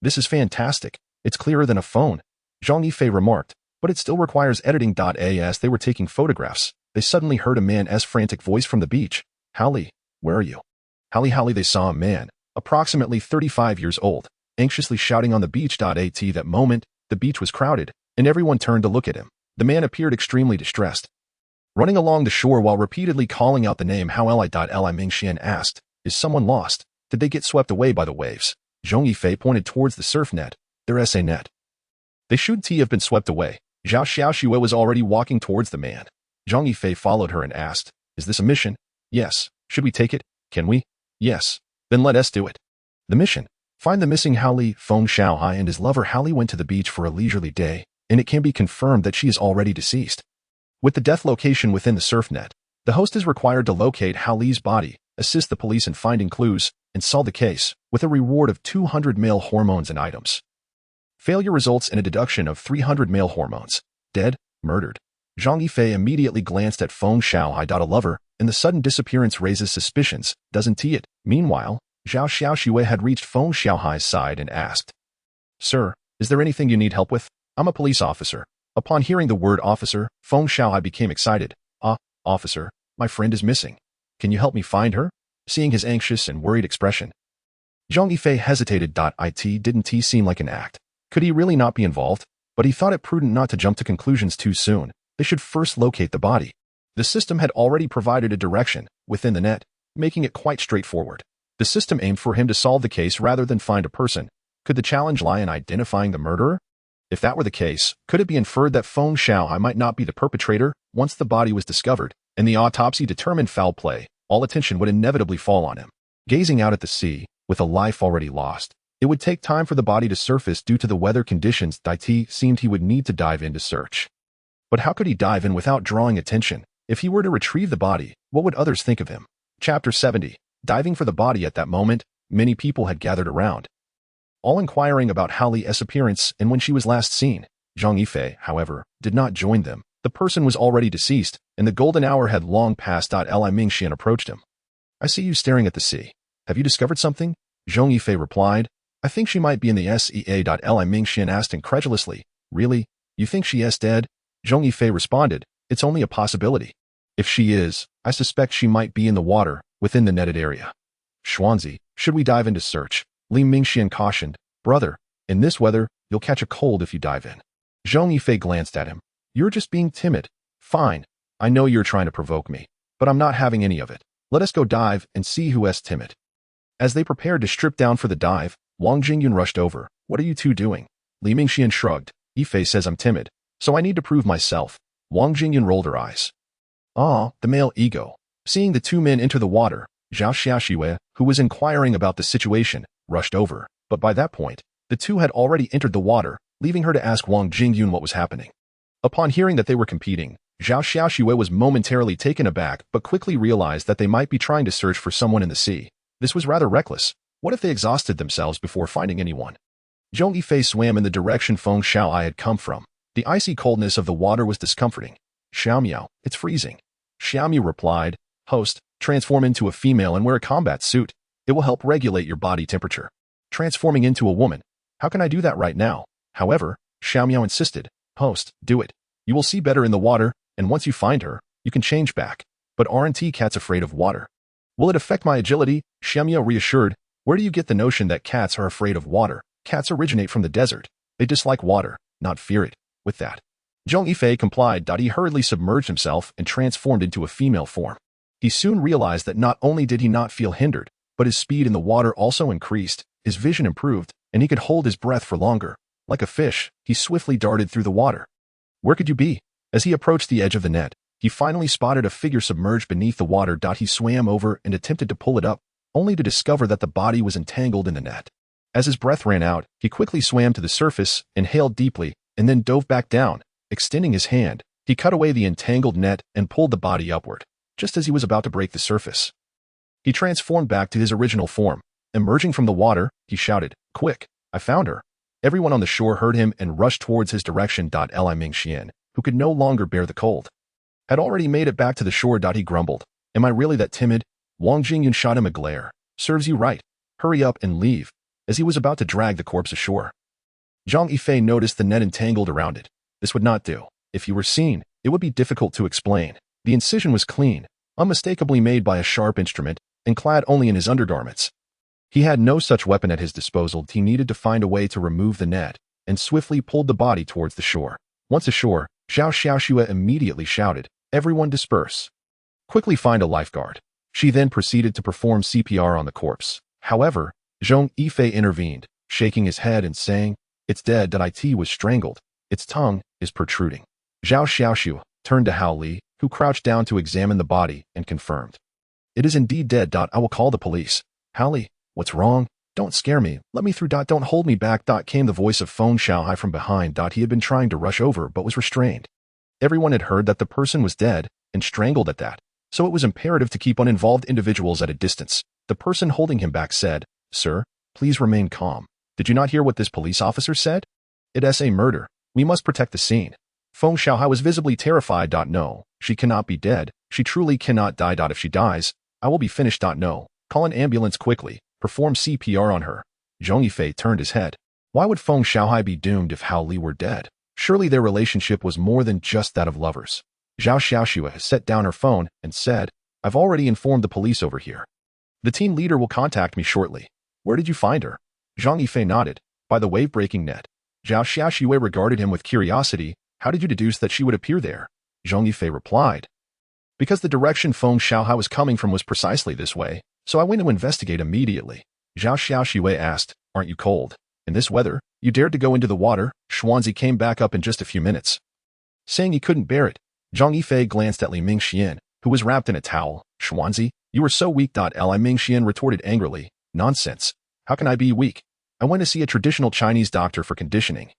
"This is fantastic. It's clearer than a phone," Zhong Yifei remarked, "but it still requires editing." As they were taking photographs, they suddenly heard a man's frantic voice from the beach. "Hallie, where are you?" Hallie. They saw a man, approximately 35 years old, anxiously shouting on the beach. At that moment, the beach was crowded, and everyone turned to look at him. The man appeared extremely distressed, running along the shore while repeatedly calling out the name How Li. Li Mingxian asked, "Is someone lost? Did they get swept away by the waves?" Zhong Yifei pointed towards the surf net. "There's a net. They should have been swept away." Zhao Xiaoxue was already walking towards the man. Zhong Yifei followed her and asked, "Is this a mission?" "Yes." "Should we take it? Can we?" "Yes." "Then let us do it." The mission. Find the missing Hao Li. Feng Xiaohai and his lover Hao Li went to the beach for a leisurely day, and it can be confirmed that she is already deceased. With the death location within the surf net, the host is required to locate Hao Li's body, assist the police in finding clues, and solve the case, with a reward of 200 male hormones and items. Failure results in a deduction of 300 male hormones. Dead, murdered. Zhong Yifei immediately glanced at Feng Xiaohai. A lover, and the sudden disappearance raises suspicions, doesn't it? Meanwhile, Zhao Xiaoxue had reached Feng Xiaohai's side and asked, "Sir, is there anything you need help with? I'm a police officer." Upon hearing the word officer, Feng Xiaohai became excited. Officer, my friend is missing. Can you help me find her?" Seeing his anxious and worried expression, Zhong Yifei hesitated. It didn't seem like an act. Could he really not be involved? But he thought it prudent not to jump to conclusions too soon. They should first locate the body. The system had already provided a direction within the net, making it quite straightforward. The system aimed for him to solve the case rather than find a person. Could the challenge lie in identifying the murderer? If that were the case, could it be inferred that Feng Xiaohai might not be the perpetrator? Once the body was discovered, and the autopsy determined foul play, all attention would inevitably fall on him. Gazing out at the sea, with a life already lost, it would take time for the body to surface due to the weather conditions. It seemed he would need to dive in to search. But how could he dive in without drawing attention? If he were to retrieve the body, what would others think of him? Chapter 70. Diving for the body. At that moment, many people had gathered around, all inquiring about Hao Li's appearance and when she was last seen. Zhong Yifei, however, did not join them. The person was already deceased, and the golden hour had long passed. Li Mingxian approached him. "I see you staring at the sea. Have you discovered something?" Zhong Yifei replied. "I think she might be in the sea." Li Mingxian asked incredulously. "Really? You think she is dead?" Zhong Yifei responded. "It's only a possibility. If she is, I suspect she might be in the water, within the netted area." "Xuanzi, should we dive in to search?" Li Mingxian cautioned. "Brother, in this weather, you'll catch a cold if you dive in." Zhong Yifei glanced at him. "You're just being timid." "Fine. I know you're trying to provoke me, but I'm not having any of it. Let us go dive and see who is timid." As they prepared to strip down for the dive, Wang Jingyun rushed over. "What are you two doing?" Li Mingxian shrugged. "Yifei says I'm timid, so I need to prove myself." Wang Jingyun rolled her eyes. "Ah, the male ego." Seeing the two men enter the water, Zhao Xiaoxue, who was inquiring about the situation, rushed over. But by that point, the two had already entered the water, leaving her to ask Wang Jingyun what was happening. Upon hearing that they were competing, Zhao Xiaoxue was momentarily taken aback but quickly realized that they might be trying to search for someone in the sea. This was rather reckless. What if they exhausted themselves before finding anyone? Zhong Yifei swam in the direction Feng Xiaohai had come from. The icy coldness of the water was discomforting. "Xiaomiao, it's freezing." Xiaomiao replied, "Host, transform into a female and wear a combat suit. It will help regulate your body temperature." "Transforming into a woman? How can I do that right now?" However, Xiaomiao insisted. "Host, do it. You will see better in the water, and once you find her, you can change back. But aren't cats afraid of water?" "Will it affect my agility?" Xiaomiao reassured. "Where do you get the notion that cats are afraid of water? Cats originate from the desert. They dislike water, not fear it." With that, Zhong Yifei complied. He hurriedly submerged himself and transformed into a female form. He soon realized that not only did he not feel hindered, but his speed in the water also increased, his vision improved, and he could hold his breath for longer. Like a fish, he swiftly darted through the water. "Where could you be?" As he approached the edge of the net, he finally spotted a figure submerged beneath the water. He swam over and attempted to pull it up, only to discover that the body was entangled in the net. As his breath ran out, he quickly swam to the surface, inhaled deeply, and then dove back down. Extending his hand, he cut away the entangled net and pulled the body upward. Just as he was about to break the surface, he transformed back to his original form. Emerging from the water, he shouted, "Quick, I found her." Everyone on the shore heard him and rushed towards his direction. Li Mingxian, who could no longer bear the cold, had already made it back to the shore. He grumbled, "Am I really that timid?" Wang Jingyun shot him a glare. "Serves you right. Hurry up and leave," as he was about to drag the corpse ashore. Zhong Yifei noticed the net entangled around it. This would not do. If he were seen, it would be difficult to explain. The incision was clean, unmistakably made by a sharp instrument, and clad only in his undergarments. He had no such weapon at his disposal. He needed to find a way to remove the net, and swiftly pulled the body towards the shore. Once ashore, Zhao Xiaoxue immediately shouted, "Everyone disperse. Quickly find a lifeguard." She then proceeded to perform CPR on the corpse. However, Zhong Yifei intervened, shaking his head and saying, "It's dead. It was strangled. Its tongue is protruding." Zhao Xiaoxue turned to Hao Li, who crouched down to examine the body, and confirmed, "It is indeed dead. I will call the police." "Hao Li, what's wrong?" Don't scare me. Let me through. Don't hold me back. Came the voice of Feng Xiaohai from behind. He had been trying to rush over but was restrained. Everyone had heard that the person was dead and strangled at that, so it was imperative to keep uninvolved individuals at a distance. The person holding him back said, "Sir, please remain calm. Did you not hear what this police officer said? It's a murder. We must protect the scene." Feng Xiaohai was visibly terrified. No, she cannot be dead. She truly cannot die. If she dies, I will be finished. No, call an ambulance quickly. Perform CPR on her. Zhong Yifei turned his head. Why would Feng Xiaohai be doomed if Hao Li were dead? Surely their relationship was more than just that of lovers. Zhao Xiaoxue set down her phone and said, "I've already informed the police over here. The team leader will contact me shortly." "Where did you find her?" Zhong Yifei nodded. "By the wave-breaking net." Zhao Xiaoxue regarded him with curiosity. "How did you deduce that she would appear there?" Zhong Yifei replied, "Because the direction Feng Xiaohai was coming from was precisely this way, so I went to investigate immediately." Zhao Xiaoxue asked, "Aren't you cold? In this weather, you dared to go into the water?" Xuanzi came back up in just a few minutes, saying he couldn't bear it. Zhang Yifei glanced at Li Mingxian, who was wrapped in a towel. "Xuanzi, you were so weak." Li Mingxian retorted angrily, "Nonsense. How can I be weak? I went to see a traditional Chinese doctor for conditioning.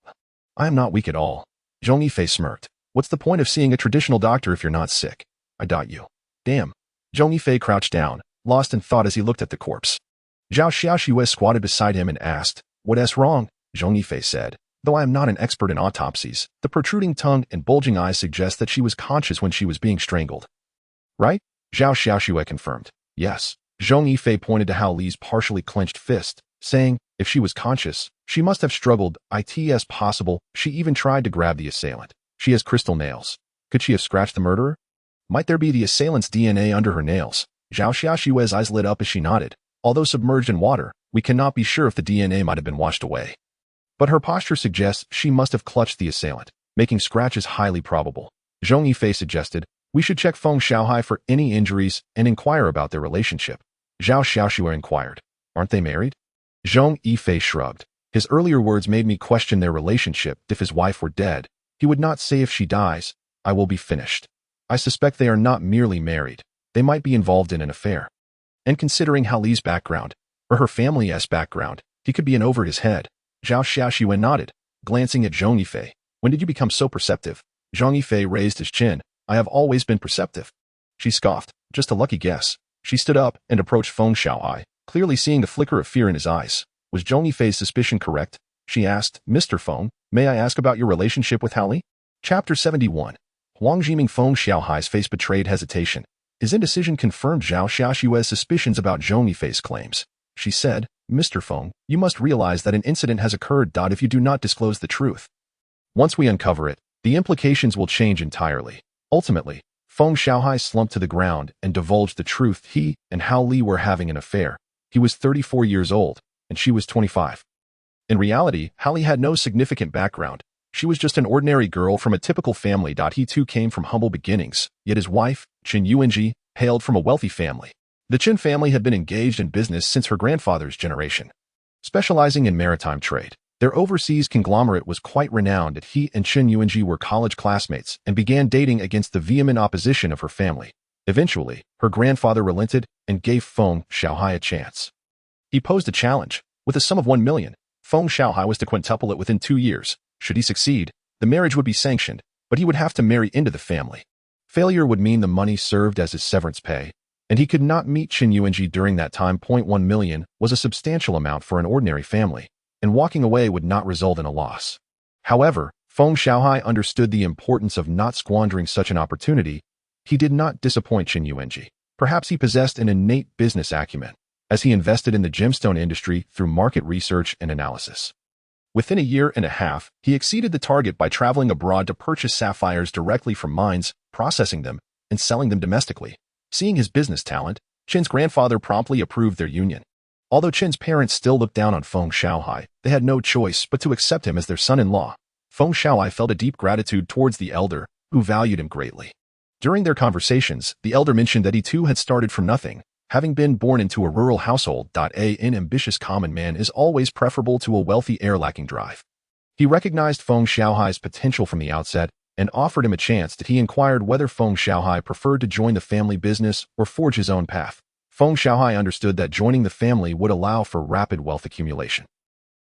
I am not weak at all." Zhong Yifei smirked. "What's the point of seeing a traditional doctor if you're not sick? I doubt you." "Damn." Zhong Yifei crouched down, lost in thought as he looked at the corpse. Zhao Xiaoxue squatted beside him and asked, "What's wrong?" Zhong Yifei said, "Though I am not an expert in autopsies, the protruding tongue and bulging eyes suggest that she was conscious when she was being strangled." "Right?" Zhao Xiaoxue confirmed. "Yes." Zhong Yifei pointed to Hao Li's partially clenched fist, saying, "If she was conscious, she must have struggled. It's possible she even tried to grab the assailant. She has crystal nails. Could she have scratched the murderer? Might there be the assailant's DNA under her nails?" Zhao Xiaoxue's eyes lit up as she nodded. "Although submerged in water, we cannot be sure if the DNA might have been washed away. But her posture suggests she must have clutched the assailant, making scratches highly probable." Zhong Yifei suggested, "We should check Feng Xiaohai for any injuries and inquire about their relationship." Zhao Xiaoxue inquired, "Aren't they married?" Zhong Yifei shrugged. "His earlier words made me question their relationship. If his wife were dead, he would not say if she dies, I will be finished. I suspect they are not merely married. They might be involved in an affair. And considering Hao Li's background, or her family's background, he could be in over his head." Zhao Xiaoxue nodded, glancing at Zhong Yifei. "When did you become so perceptive?" Zhong Yifei raised his chin. "I have always been perceptive." She scoffed. "Just a lucky guess." She stood up and approached Feng Xiaohai, clearly seeing the flicker of fear in his eyes. Was Zhong Yifei's suspicion correct? She asked, "Mr. Feng, may I ask about your relationship with Hao Li?" Chapter 71. Huang Jiming. Feng Xiaohai's face betrayed hesitation. His indecision confirmed Zhao Xiaoxue's suspicions about Zhong Yifei's claims. She said, "Mr. Feng, you must realize that an incident has occurred. If you do not disclose the truth, once we uncover it, the implications will change entirely." Ultimately, Feng Xiaohai slumped to the ground and divulged the truth. He and Hao Li were having an affair. He was 34 years old, and she was 25. In reality, Hao Li had no significant background. She was just an ordinary girl from a typical family. He too came from humble beginnings, yet his wife, Qin Yuanji, hailed from a wealthy family. The Qin family had been engaged in business since her grandfather's generation, specializing in maritime trade. Their overseas conglomerate was quite renowned. He and Qin Yuanji were college classmates and began dating against the vehement opposition of her family. Eventually, her grandfather relented and gave Feng Xiaohai a chance. He posed a challenge. With a sum of 1 million, Feng Xiaohai was to quintuple it within 2 years. Should he succeed, the marriage would be sanctioned, but he would have to marry into the family. Failure would mean the money served as his severance pay, and he could not meet Qin Yuanji during that time. 1 million was a substantial amount for an ordinary family, and walking away would not result in a loss. However, Feng Xiaohai understood the importance of not squandering such an opportunity. He did not disappoint Qin Yuanji. Perhaps he possessed an innate business acumen, as he invested in the gemstone industry through market research and analysis. Within a year and a half, he exceeded the target by traveling abroad to purchase sapphires directly from mines, processing them, and selling them domestically. Seeing his business talent, Qin's grandfather promptly approved their union. Although Qin's parents still looked down on Feng Xiaohai, they had no choice but to accept him as their son-in-law. Feng Xiaohai felt a deep gratitude towards the elder, who valued him greatly. During their conversations, the elder mentioned that he too had started from nothing, having been born into a rural household. An ambitious common man is always preferable to a wealthy heir lacking drive. He recognized Feng Xiaohai's potential from the outset and offered him a chance. He inquired whether Feng Xiaohai preferred to join the family business or forge his own path. Feng Xiaohai understood that joining the family would allow for rapid wealth accumulation,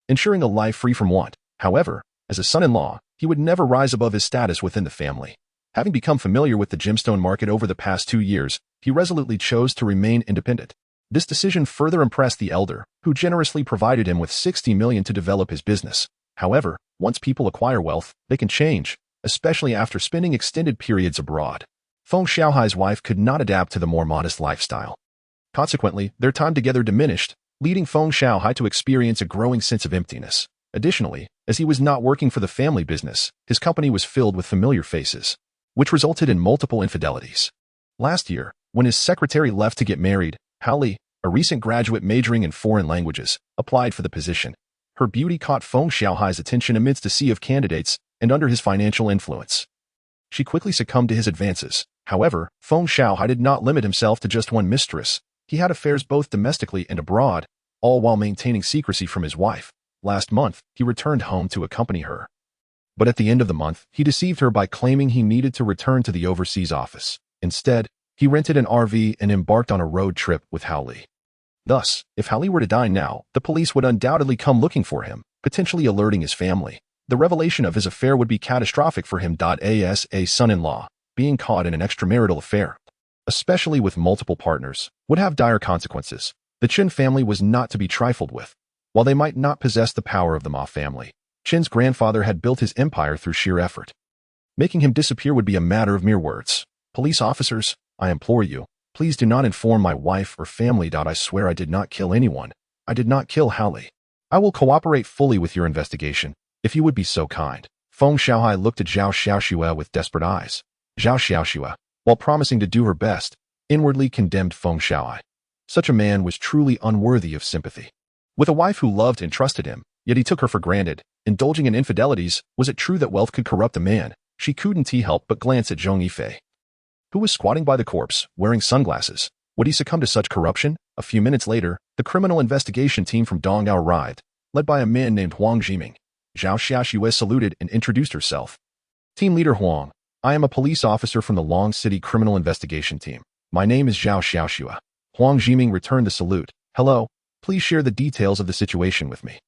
ensuring a life free from want. However, as a son-in-law, he would never rise above his status within the family. Having become familiar with the gemstone market over the past 2 years, he resolutely chose to remain independent. This decision further impressed the elder, who generously provided him with 60 million to develop his business. However, once people acquire wealth, they can change, especially after spending extended periods abroad. Feng Xiaohai's wife could not adapt to the more modest lifestyle. Consequently, their time together diminished, leading Feng Xiaohai to experience a growing sense of emptiness. Additionally, as he was not working for the family business, his company was filled with familiar faces, which resulted in multiple infidelities. Last year, when his secretary left to get married, Hao Li, a recent graduate majoring in foreign languages, applied for the position. Her beauty caught Feng Xiaohai's attention amidst a sea of candidates and under his financial influence. She quickly succumbed to his advances. However, Feng Xiaohai did not limit himself to just one mistress. He had affairs both domestically and abroad, all while maintaining secrecy from his wife. Last month, he returned home to accompany her. But at the end of the month, he deceived her by claiming he needed to return to the overseas office. Instead, he rented an RV and embarked on a road trip with Hao Li. Thus, if Hao Li were to die now, the police would undoubtedly come looking for him, potentially alerting his family. The revelation of his affair would be catastrophic for him. As a son-in-law, being caught in an extramarital affair, especially with multiple partners, would have dire consequences. The Chen family was not to be trifled with. While they might not possess the power of the Ma family, Chen's grandfather had built his empire through sheer effort. Making him disappear would be a matter of mere words. Police officers, I implore you, please do not inform my wife or family. I swear I did not kill anyone. I did not kill Hao Li. I will cooperate fully with your investigation, if you would be so kind. Feng Xiaohai looked at Zhao Xiaoxue with desperate eyes. Zhao Xiaoxue, while promising to do her best, inwardly condemned Feng Xiaohai. Such a man was truly unworthy of sympathy. With a wife who loved and trusted him, yet he took her for granted, indulging in infidelities, was it true that wealth could corrupt a man? She couldn't help but glance at Zhong Yifei, who was squatting by the corpse, wearing sunglasses. Would he succumb to such corruption? A few minutes later, the criminal investigation team from Dongdao arrived, led by a man named Huang Jiming. Zhao Xiaoxue saluted and introduced herself. Team Leader Huang, I am a police officer from the Long City Criminal Investigation Team. My name is Zhao Xiaoxue. Huang Jiming returned the salute. Hello, please share the details of the situation with me.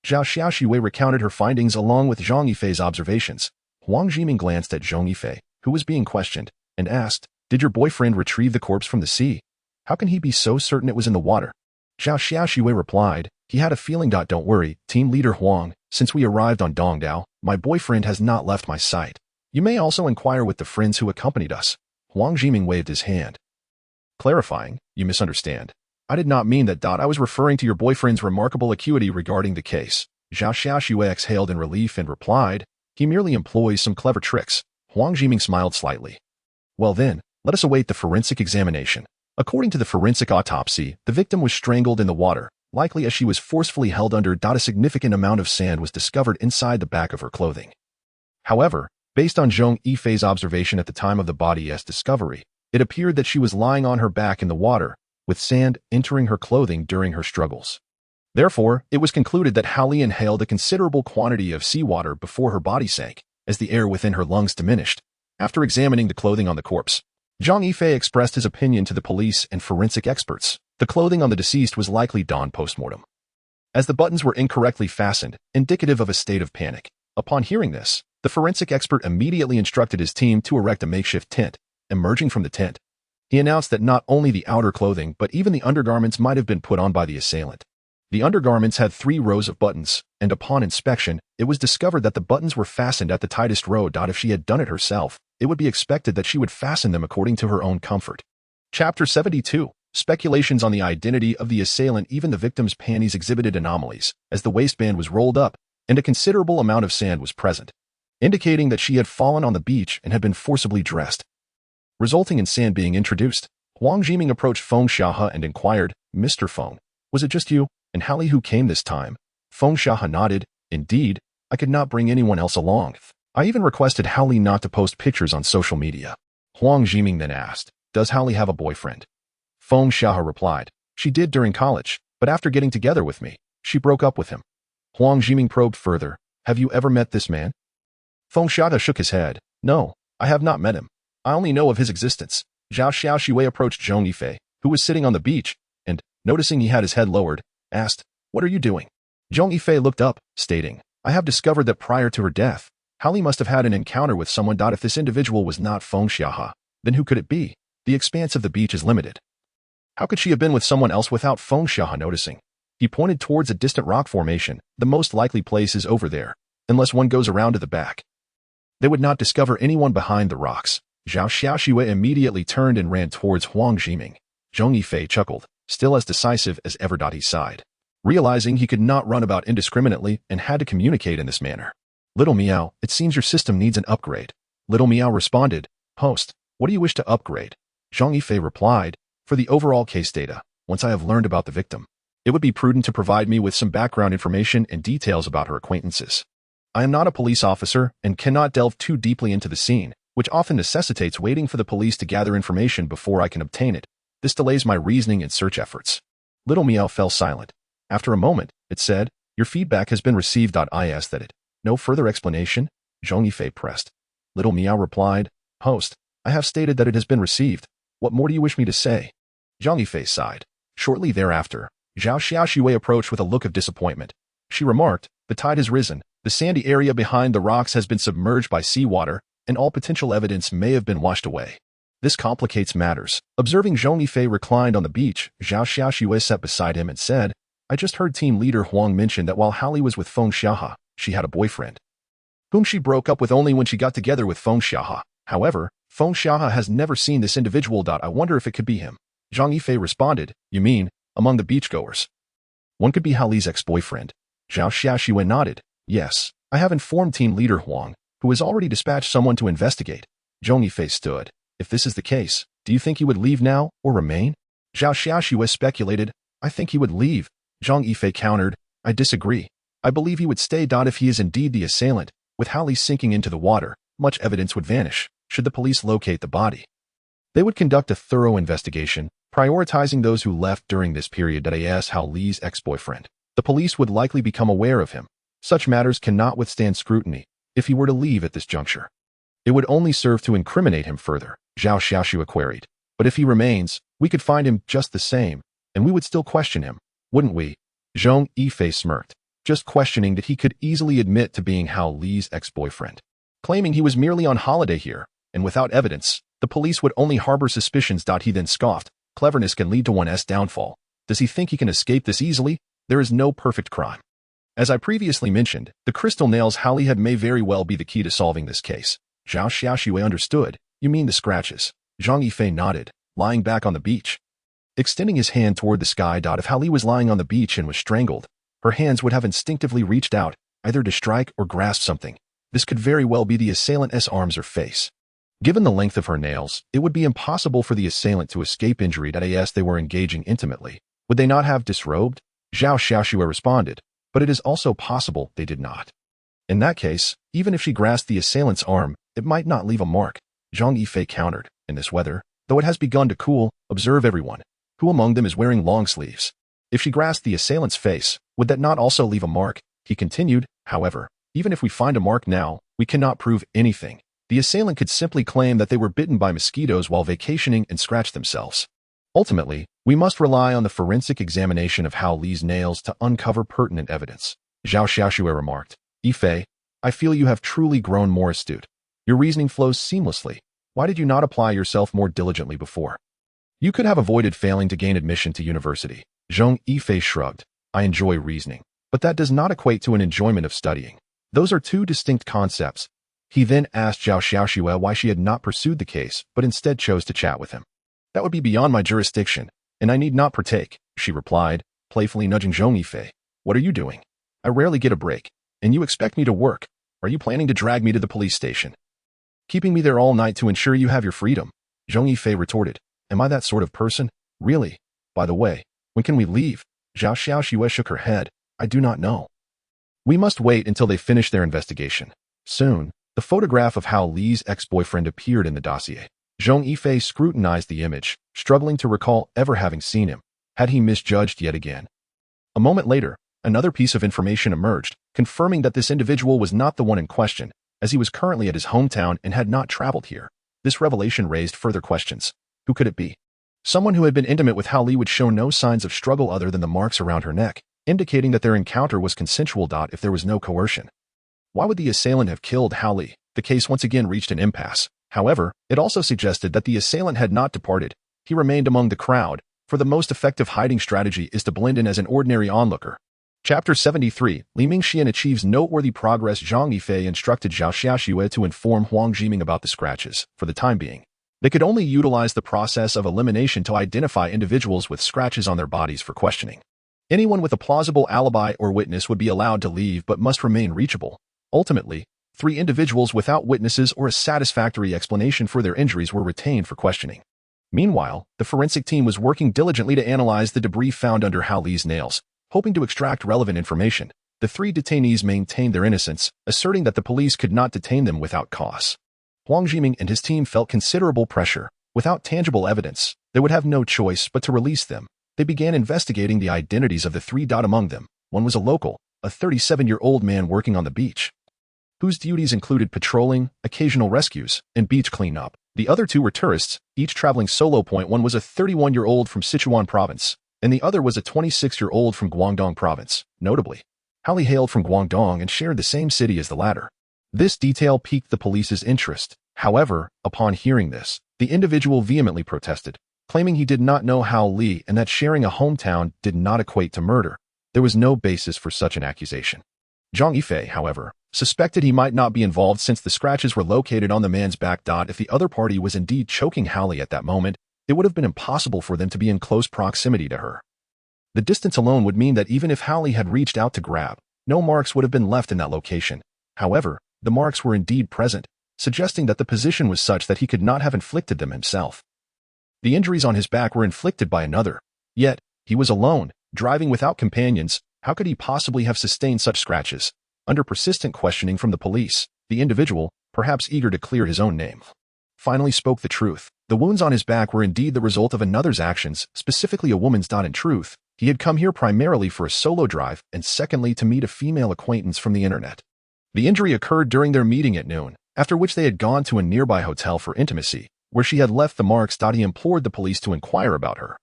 Zhao Xiaoxue recounted her findings along with Zhong Yifei's observations. Huang Jiming glanced at Zhong Yifei, who was being questioned, and asked, did your boyfriend retrieve the corpse from the sea? How can he be so certain it was in the water? Zhao Xiaoxue replied, he had a feeling. Don't worry, Team Leader Huang, since we arrived on Dongdao, my boyfriend has not left my sight. You may also inquire with the friends who accompanied us. Huang Jiming waved his hand, clarifying, you misunderstand. I did not mean that. I was referring to your boyfriend's remarkable acuity regarding the case. Zhao Xiaoxue exhaled in relief and replied, he merely employs some clever tricks. Huang Jiming smiled slightly. Well then, let us await the forensic examination. According to the forensic autopsy, the victim was strangled in the water, likely as she was forcefully held under. A significant amount of sand was discovered inside the back of her clothing. However, based on Zhong Yifei's observation at the time of the body's discovery, it appeared that she was lying on her back in the water, with sand entering her clothing during her struggles. Therefore, it was concluded that Hao Li inhaled a considerable quantity of seawater before her body sank, as the air within her lungs diminished. After examining the clothing on the corpse, Zhong Yifei expressed his opinion to the police and forensic experts. The clothing on the deceased was likely donned post-mortem, as the buttons were incorrectly fastened, indicative of a state of panic. Upon hearing this, the forensic expert immediately instructed his team to erect a makeshift tent. Emerging from the tent, he announced that not only the outer clothing but even the undergarments might have been put on by the assailant. The undergarments had 3 rows of buttons, and upon inspection, it was discovered that the buttons were fastened at the tightest row. If she had done it herself, it would be expected that she would fasten them according to her own comfort. Chapter 72. Speculations on the identity of the assailant. Even the victim's panties exhibited anomalies, as the waistband was rolled up, and a considerable amount of sand was present, indicating that she had fallen on the beach and had been forcibly dressed, resulting in sand being introduced. Huang Jiming approached Feng Xiaohai and inquired, Mr. Feng, was it just you and Hao Li who came this time? Feng Xiaohai nodded. Indeed, I could not bring anyone else along. I even requested Hao Li not to post pictures on social media. Huang Jiming then asked, does Hao Li have a boyfriend? Feng Xiaohai replied, she did during college, but after getting together with me, she broke up with him. Huang Jiming probed further, have you ever met this man? Feng Xiaohai shook his head. No, I have not met him. I only know of his existence. Zhao Xiaoxue approached Zhong Yifei, who was sitting on the beach, and, noticing he had his head lowered, asked, "What are you doing?" Zhong Yifei looked up, stating, "I have discovered that prior to her death, Hali must have had an encounter with someone. If this individual was not Feng Xiaohe, then who could it be? The expanse of the beach is limited. How could she have been with someone else without Feng Xiaohe noticing?" He pointed towards a distant rock formation. "The most likely place is over there, unless one goes around to the back. They would not discover anyone behind the rocks." Zhao Xiaoxue immediately turned and ran towards Huang Jiming. Zhong Yifei chuckled, still as decisive as ever. He sighed, realizing he could not run about indiscriminately and had to communicate in this manner. "Little Miao, it seems your system needs an upgrade." Little Miao responded, "Host, what do you wish to upgrade?" Zhong Yifei replied, "For the overall case data, once I have learned about the victim, it would be prudent to provide me with some background information and details about her acquaintances. I am not a police officer and cannot delve too deeply into the scene, which often necessitates waiting for the police to gather information before I can obtain it. This delays my reasoning and search efforts." Little Miao fell silent. After a moment, it said, "Your feedback has been received. I ask that it." "No further explanation?" Zhong Yifei pressed. Little Miao replied, "Host, I have stated that it has been received. What more do you wish me to say?" Zhong Yifei sighed. Shortly thereafter, Zhao Xiaoxue approached with a look of disappointment. She remarked, "The tide has risen, the sandy area behind the rocks has been submerged by seawater, and all potential evidence may have been washed away. This complicates matters." Observing Zhong Yifei reclined on the beach, Zhao Xiaoxue sat beside him and said, "I just heard team leader Huang mention that while Hali was with Feng Xiaohe, she had a boyfriend, whom she broke up with only when she got together with Feng Xiaohe. However, Feng Xiaohe has never seen this individual. I wonder if it could be him." Zhong Yifei responded, "You mean, among the beachgoers, one could be Hali's ex-boyfriend?" Zhao Xiaoxue nodded, "Yes, I have informed team leader Huang, who has already dispatched someone to investigate." Zhong Yifei stood. "If this is the case, do you think he would leave now or remain?" Zhao Xiaoxue speculated, "I think he would leave." Zhong Yifei countered, "I disagree. I believe he would stay. If he is indeed the assailant, with Hali sinking into the water, much evidence would vanish. Should the police locate the body, they would conduct a thorough investigation, prioritizing those who left during this period. As Hali's ex-boyfriend, the police would likely become aware of him. Such matters cannot withstand scrutiny. If he were to leave at this juncture, it would only serve to incriminate him further." Zhao Xiaoxue queried, "But if he remains, we could find him just the same, and we would still question him, wouldn't we?" Zhong Yifei smirked, just questioning that he could easily admit to being Hao Li's ex-boyfriend, claiming he was merely on holiday here, and without evidence, the police would only harbor suspicions. He then scoffed, "Cleverness can lead to one's downfall. Does he think he can escape this easily? There is no perfect crime." As I previously mentioned, the crystal nails Hali had may very well be the key to solving this case. Zhao Xiaoxue understood. "You mean the scratches?" Zhong Yifei nodded, lying back on the beach, extending his hand toward the sky. If Hali was lying on the beach and was strangled, her hands would have instinctively reached out, either to strike or grasp something. This could very well be the assailant's arms or face. Given the length of her nails, it would be impossible for the assailant to escape injury. As they were engaging intimately, would they not have disrobed? Zhao Xiaoxue responded, "But it is also possible they did not. In that case, even if she grasped the assailant's arm, it might not leave a mark." Zhong Yifei countered, "In this weather, though it has begun to cool, observe everyone. Who among them is wearing long sleeves? If she grasped the assailant's face, would that not also leave a mark?" He continued, "However, even if we find a mark now, we cannot prove anything. The assailant could simply claim that they were bitten by mosquitoes while vacationing and scratched themselves. Ultimately, we must rely on the forensic examination of Hao Li's nails to uncover pertinent evidence." Zhao Xiaoxue remarked, "Yifei, I feel you have truly grown more astute. Your reasoning flows seamlessly. Why did you not apply yourself more diligently before? You could have avoided failing to gain admission to university." Zhong Yifei shrugged, "I enjoy reasoning, but that does not equate to an enjoyment of studying. Those are two distinct concepts." He then asked Zhao Xiaoxue why she had not pursued the case, but instead chose to chat with him. "That would be beyond my jurisdiction, and I need not partake," she replied, playfully nudging Zhong Yifei. "What are you doing? I rarely get a break, and you expect me to work. Are you planning to drag me to the police station? Keeping me there all night to ensure you have your freedom?" Zhong Yifei retorted, "Am I that sort of person? Really? By the way, when can we leave?" Zhao Xiaoxue shook her head, "I do not know. We must wait until they finish their investigation." Soon, the photograph of Hao Li's ex-boyfriend appeared in the dossier. Zhong Yifei scrutinized the image, struggling to recall ever having seen him. Had he misjudged yet again? A moment later, another piece of information emerged, confirming that this individual was not the one in question, as he was currently at his hometown and had not traveled here. This revelation raised further questions. Who could it be? Someone who had been intimate with Hao Li would show no signs of struggle other than the marks around her neck, indicating that their encounter was consensual. If there was no coercion, why would the assailant have killed Hao Li? The case once again reached an impasse. However, it also suggested that the assailant had not departed. He remained among the crowd, for the most effective hiding strategy is to blend in as an ordinary onlooker. Chapter 73, Li Mingxian achieves noteworthy progress. Zhong Yifei instructed Zhao Xiaoxue to inform Huang Jiming about the scratches. For the time being, they could only utilize the process of elimination to identify individuals with scratches on their bodies for questioning. Anyone with a plausible alibi or witness would be allowed to leave but must remain reachable. Ultimately, 3 individuals without witnesses or a satisfactory explanation for their injuries were retained for questioning. Meanwhile, the forensic team was working diligently to analyze the debris found under Hao Li's nails, hoping to extract relevant information. The 3 detainees maintained their innocence, asserting that the police could not detain them without cause. Huang Jiming and his team felt considerable pressure. Without tangible evidence, they would have no choice but to release them. They began investigating the identities of the 3. Among them, one was a local, a 37-year-old man working on the beach, whose duties included patrolling, occasional rescues, and beach cleanup. The other 2 were tourists, each traveling solo. One was a 31-year-old from Sichuan province, and the other was a 26-year-old from Guangdong province. Notably, Hao Li hailed from Guangdong and shared the same city as the latter. This detail piqued the police's interest. However, upon hearing this, the individual vehemently protested, claiming he did not know Hao Li and that sharing a hometown did not equate to murder. There was no basis for such an accusation. Zhong Yifei, however, suspected he might not be involved since the scratches were located on the man's back. If the other party was indeed choking Hao Li at that moment, it would have been impossible for them to be in close proximity to her. The distance alone would mean that even if Hao Li had reached out to grab, no marks would have been left in that location. However, the marks were indeed present, suggesting that the position was such that he could not have inflicted them himself. The injuries on his back were inflicted by another. Yet, he was alone, driving without companions. How could he possibly have sustained such scratches? Under persistent questioning from the police, the individual, perhaps eager to clear his own name, finally spoke the truth. The wounds on his back were indeed the result of another's actions, specifically a woman's. In truth, he had come here primarily for a solo drive and secondly to meet a female acquaintance from the internet. The injury occurred during their meeting at noon, after which they had gone to a nearby hotel for intimacy, where she had left the marks. He implored the police to inquire about her,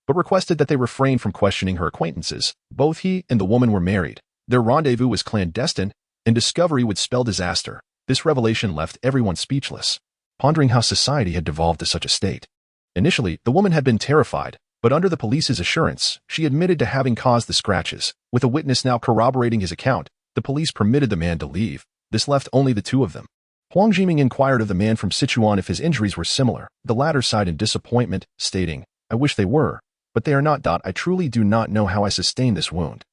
but requested that they refrain from questioning her acquaintances. Both he and the woman were married. Their rendezvous was clandestine, and discovery would spell disaster. This revelation left everyone speechless, pondering how society had devolved to such a state. Initially, the woman had been terrified, but under the police's assurance, she admitted to having caused the scratches. With a witness now corroborating his account, the police permitted the man to leave. This left only the 2 of them. Huang Jiming inquired of the man from Sichuan if his injuries were similar. The latter sighed in disappointment, stating, "I wish they were, but they are not. I truly do not know how I sustained this wound.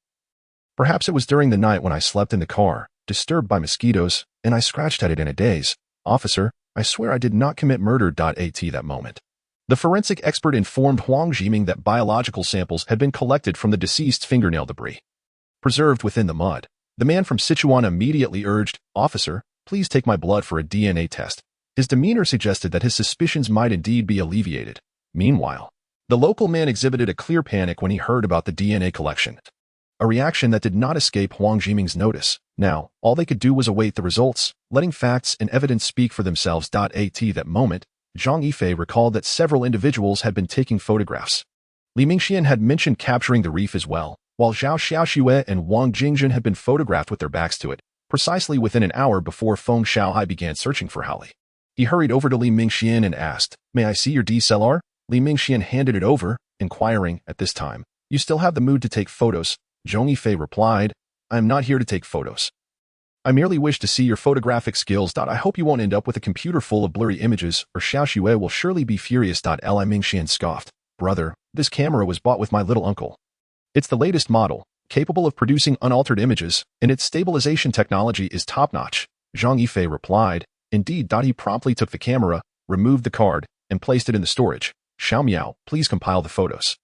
Perhaps it was during the night when I slept in the car, disturbed by mosquitoes, and I scratched at it in a daze. Officer, I swear I did not commit murder. At that moment, the forensic expert informed Huang Jiming that biological samples had been collected from the deceased's fingernail debris, preserved within the mud. The man from Sichuan immediately urged, "Officer, please take my blood for a DNA test." His demeanor suggested that his suspicions might indeed be alleviated. Meanwhile, the local man exhibited a clear panic when he heard about the DNA collection, a reaction that did not escape Huang Jiming's notice. Now, all they could do was await the results, letting facts and evidence speak for themselves. At that moment, Zhong Yifei recalled that several individuals had been taking photographs. Li Mingxian had mentioned capturing the reef as well, while Zhao Xiaoxue and Wang Jingjun had been photographed with their backs to it, precisely within an hour before Feng Xiaohai began searching for Hao Li. He hurried over to Li Mingxian and asked, "May I see your DSLR?" Li Mingxian handed it over, inquiring, "At this time, you still have the mood to take photos?" Zhong Yifei replied, "I am not here to take photos. I merely wish to see your photographic skills. I hope you won't end up with a computer full of blurry images, or Xiaoxue will surely be furious." Li Mingxian scoffed, "Brother, this camera was bought with my little uncle. It's the latest model, capable of producing unaltered images, and its stabilization technology is top-notch." Zhong Yifei replied, "Indeed." He promptly took the camera, removed the card, and placed it in the storage. "Xiao Miao, please compile the photos."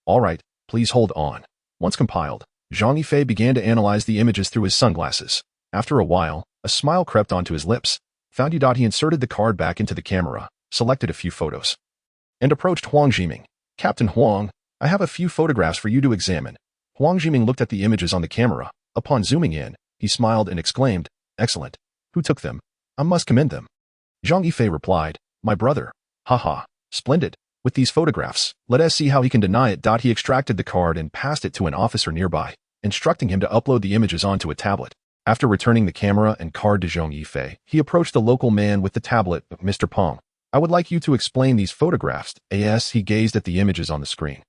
"All right, please hold on." Once compiled, Zhong Yifei began to analyze the images through his sunglasses. After a while, a smile crept onto his lips. He inserted the card back into the camera, selected a few photos, and approached Huang Jiming. "Captain Huang, I have a few photographs for you to examine." Huang Jiming looked at the images on the camera. Upon zooming in, he smiled and exclaimed, "Excellent. Who took them? I must commend them." Zhong Yifei replied, "My brother." "Haha, splendid. With these photographs, let us see how he can deny it. He extracted the card and passed it to an officer nearby, instructing him to upload the images onto a tablet. After returning the camera and card to Zhong Yifei, he approached the local man with the tablet. Mr. Peng, I would like you to explain these photographs. As he gazed at the images on the screen,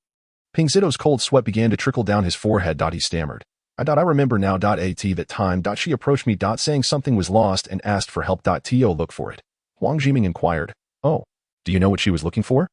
Peng Zito's cold sweat began to trickle down his forehead. He stammered. I remember now. At that time. She approached me. Saying something was lost and asked for help. To look for it. Wang Jiming inquired. Oh, do you know what she was looking for?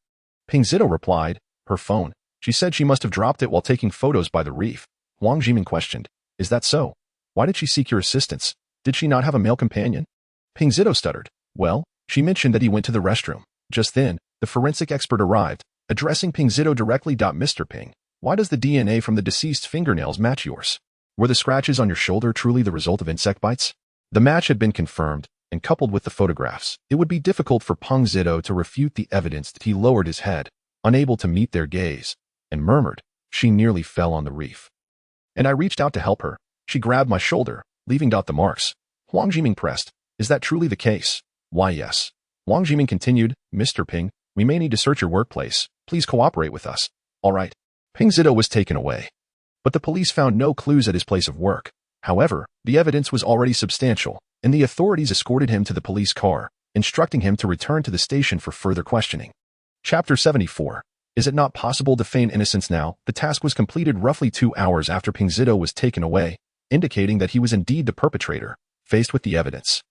Peng Zito replied. Her phone. She said she must have dropped it while taking photos by the reef. Wang Jiming questioned. Is that so? Why did she seek your assistance? Did she not have a male companion? Peng Zito stuttered. Well, she mentioned that he went to the restroom. Just then, the forensic expert arrived, addressing Peng Zito directly. Mr. Peng, why does the DNA from the deceased's fingernails match yours? Were the scratches on your shoulder truly the result of insect bites? The match had been confirmed, and coupled with the photographs, it would be difficult for Peng Zito to refute the evidence. He lowered his head, unable to meet their gaze, and murmured, she nearly fell on the reef. And I reached out to help her. She grabbed my shoulder, leaving the marks. Wang Jiming pressed. Is that truly the case? Why, yes. Wang Jiming continued. Mr. Peng, we may need to search your workplace. Please cooperate with us. All right. Peng Zito was taken away. But the police found no clues at his place of work. However, the evidence was already substantial, and the authorities escorted him to the police car, instructing him to return to the station for further questioning. Chapter 74. Is it not possible to feign innocence now? The task was completed roughly 2 hours after Peng Zito was taken away, indicating that he was indeed the perpetrator, faced with the evidence.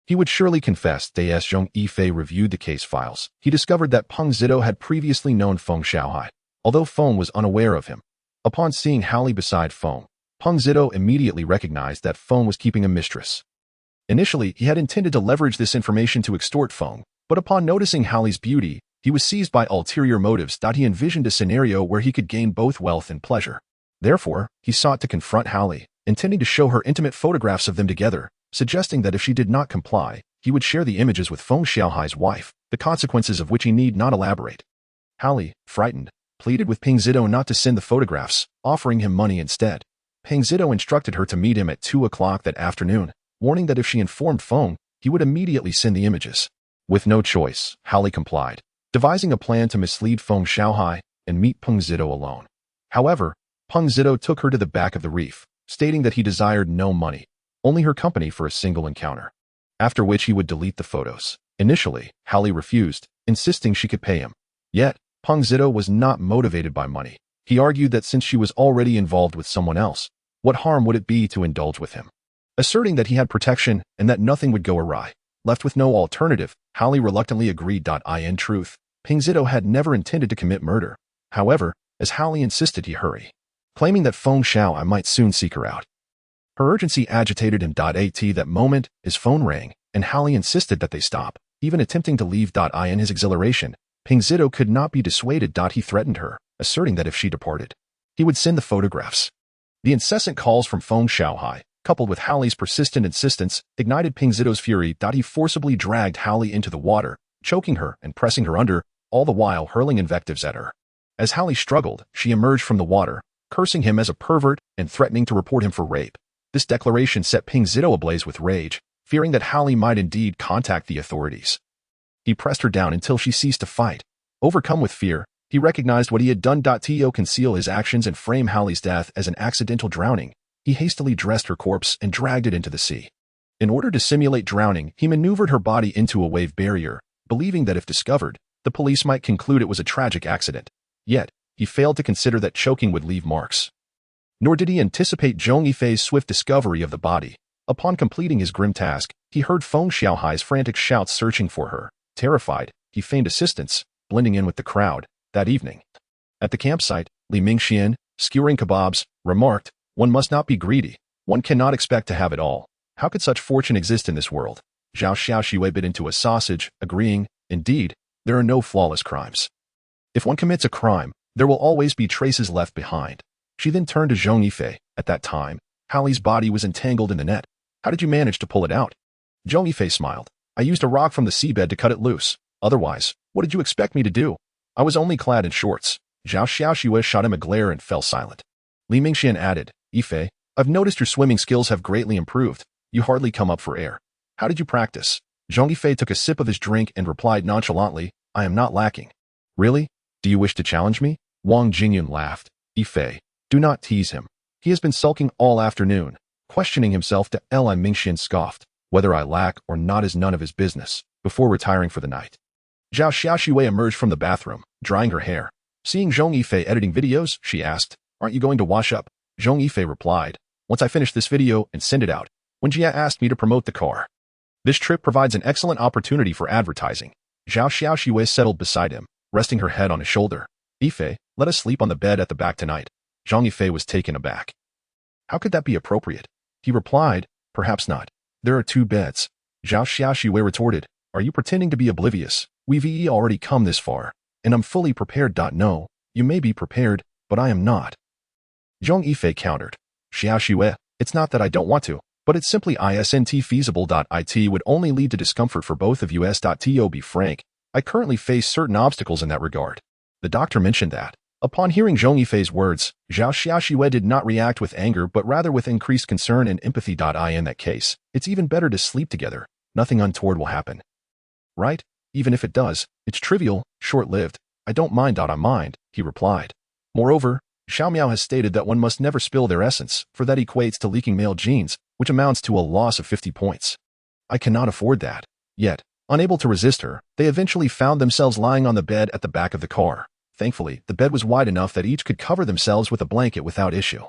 He would surely confess. As Zhong Yifei reviewed the case files, he discovered that Peng Zito had previously known Feng Xiaohai, although Feng was unaware of him. Upon seeing Hallie beside Feng, Peng Zito immediately recognized that Feng was keeping a mistress. Initially, he had intended to leverage this information to extort Feng, but upon noticing Hallie's beauty, he was seized by ulterior motives. He envisioned a scenario where he could gain both wealth and pleasure. Therefore, he sought to confront Hallie, intending to show her intimate photographs of them together, suggesting that if she did not comply, he would share the images with Feng Xiaohai's wife, the consequences of which he need not elaborate. Hallie, frightened, pleaded with Peng Zito not to send the photographs, offering him money instead. Peng Zito instructed her to meet him at 2 o'clock that afternoon, warning that if she informed Feng, he would immediately send the images. With no choice, Hallie complied, devising a plan to mislead Feng Xiaohai and meet Peng Zito alone. However, Peng Zito took her to the back of the reef, stating that he desired no money, only her company for a single encounter, after which he would delete the photos. Initially, Hallie refused, insisting she could pay him. Yet, Peng Zito was not motivated by money. He argued that since she was already involved with someone else, what harm would it be to indulge with him? Asserting that he had protection and that nothing would go awry. Left with no alternative, Hallie reluctantly agreed. In truth, Peng Zito had never intended to commit murder. However, as Hallie insisted, he hurried, claiming that Feng Xiaohai might soon seek her out. Her urgency agitated him. At that moment, his phone rang, and Hallie insisted that they stop, even attempting to leave. In his exhilaration, Peng Zito could not be dissuaded. He threatened her, asserting that if she departed, he would send the photographs. The incessant calls from Feng Xiaohai, coupled with Hallie's persistent insistence, ignited Peng Zito's fury. He forcibly dragged Hallie into the water, choking her and pressing her under, all the while hurling invectives at her. As Hallie struggled, she emerged from the water, cursing him as a pervert and threatening to report him for rape. This declaration set Peng Zito ablaze with rage, fearing that Hallie might indeed contact the authorities. He pressed her down until she ceased to fight. Overcome with fear, he recognized what he had done. To conceal his actions and frame Hallie's death as an accidental drowning, he hastily dressed her corpse and dragged it into the sea. In order to simulate drowning, he maneuvered her body into a wave barrier, believing that if discovered, the police might conclude it was a tragic accident. Yet, he failed to consider that choking would leave marks. Nor did he anticipate Zhong Yifei's swift discovery of the body. Upon completing his grim task, he heard Feng Xiaohai's frantic shouts searching for her. Terrified, he feigned assistance, blending in with the crowd. That evening, at the campsite, Li Mingxian, skewering kebabs, remarked, "One must not be greedy. One cannot expect to have it all. How could such fortune exist in this world?" Zhao Xiaoxue bit into a sausage, agreeing, "Indeed, there are no flawless crimes. If one commits a crime, there will always be traces left behind." She then turned to Zhong Yifei. At that time, Hallie's body was entangled in the net. "How did you manage to pull it out?" Zhong Yifei smiled. "I used a rock from the seabed to cut it loose. Otherwise, what did you expect me to do? I was only clad in shorts." Zhao Xiaoxue shot him a glare and fell silent. Li Mingxian added, "Yifei, I've noticed your swimming skills have greatly improved. You hardly come up for air. How did you practice?" Zhong Yifei took a sip of his drink and replied nonchalantly, "I am not lacking." Really? Do you wish to challenge me? Wang Jingyun laughed. Yifei, do not tease him. He has been sulking all afternoon, questioning himself to Li Mingxian scoffed. Whether I lack or not is none of his business, before retiring for the night. Zhao Xiaoxue emerged from the bathroom, drying her hair. Seeing Zhong Yifei editing videos, she asked, aren't you going to wash up? Zhong Yifei replied, once I finish this video and send it out, when Jia asked me to promote the car. This trip provides an excellent opportunity for advertising. Zhao Xiaoxue settled beside him, resting her head on his shoulder. Yifei, let us sleep on the bed at the back tonight. Zhong Yifei was taken aback. How could that be appropriate? He replied, perhaps not. There are 2 beds. Zhao Xiaoxue retorted, are you pretending to be oblivious? We've already come this far, and I'm fully prepared. No, you may be prepared, but I am not. Zhong Yifei countered. Xiaoxue, it's not that I don't want to, but it's simply isn't feasible. It would only lead to discomfort for both of us. To be frank, I currently face certain obstacles in that regard. The doctor mentioned that. Upon hearing Zhong Yifei's words, Zhao Xiaoxue did not react with anger but rather with increased concern and empathy. In that case, it's even better to sleep together. Nothing untoward will happen. Right? Even if it does, it's trivial, short-lived. I don't mind. I mind, he replied. Moreover, Xiao Miao has stated that one must never spill their essence, for that equates to leaking male genes, which amounts to a loss of 50 points. I cannot afford that. Yet, unable to resist her, they eventually found themselves lying on the bed at the back of the car. Thankfully, the bed was wide enough that each could cover themselves with a blanket without issue.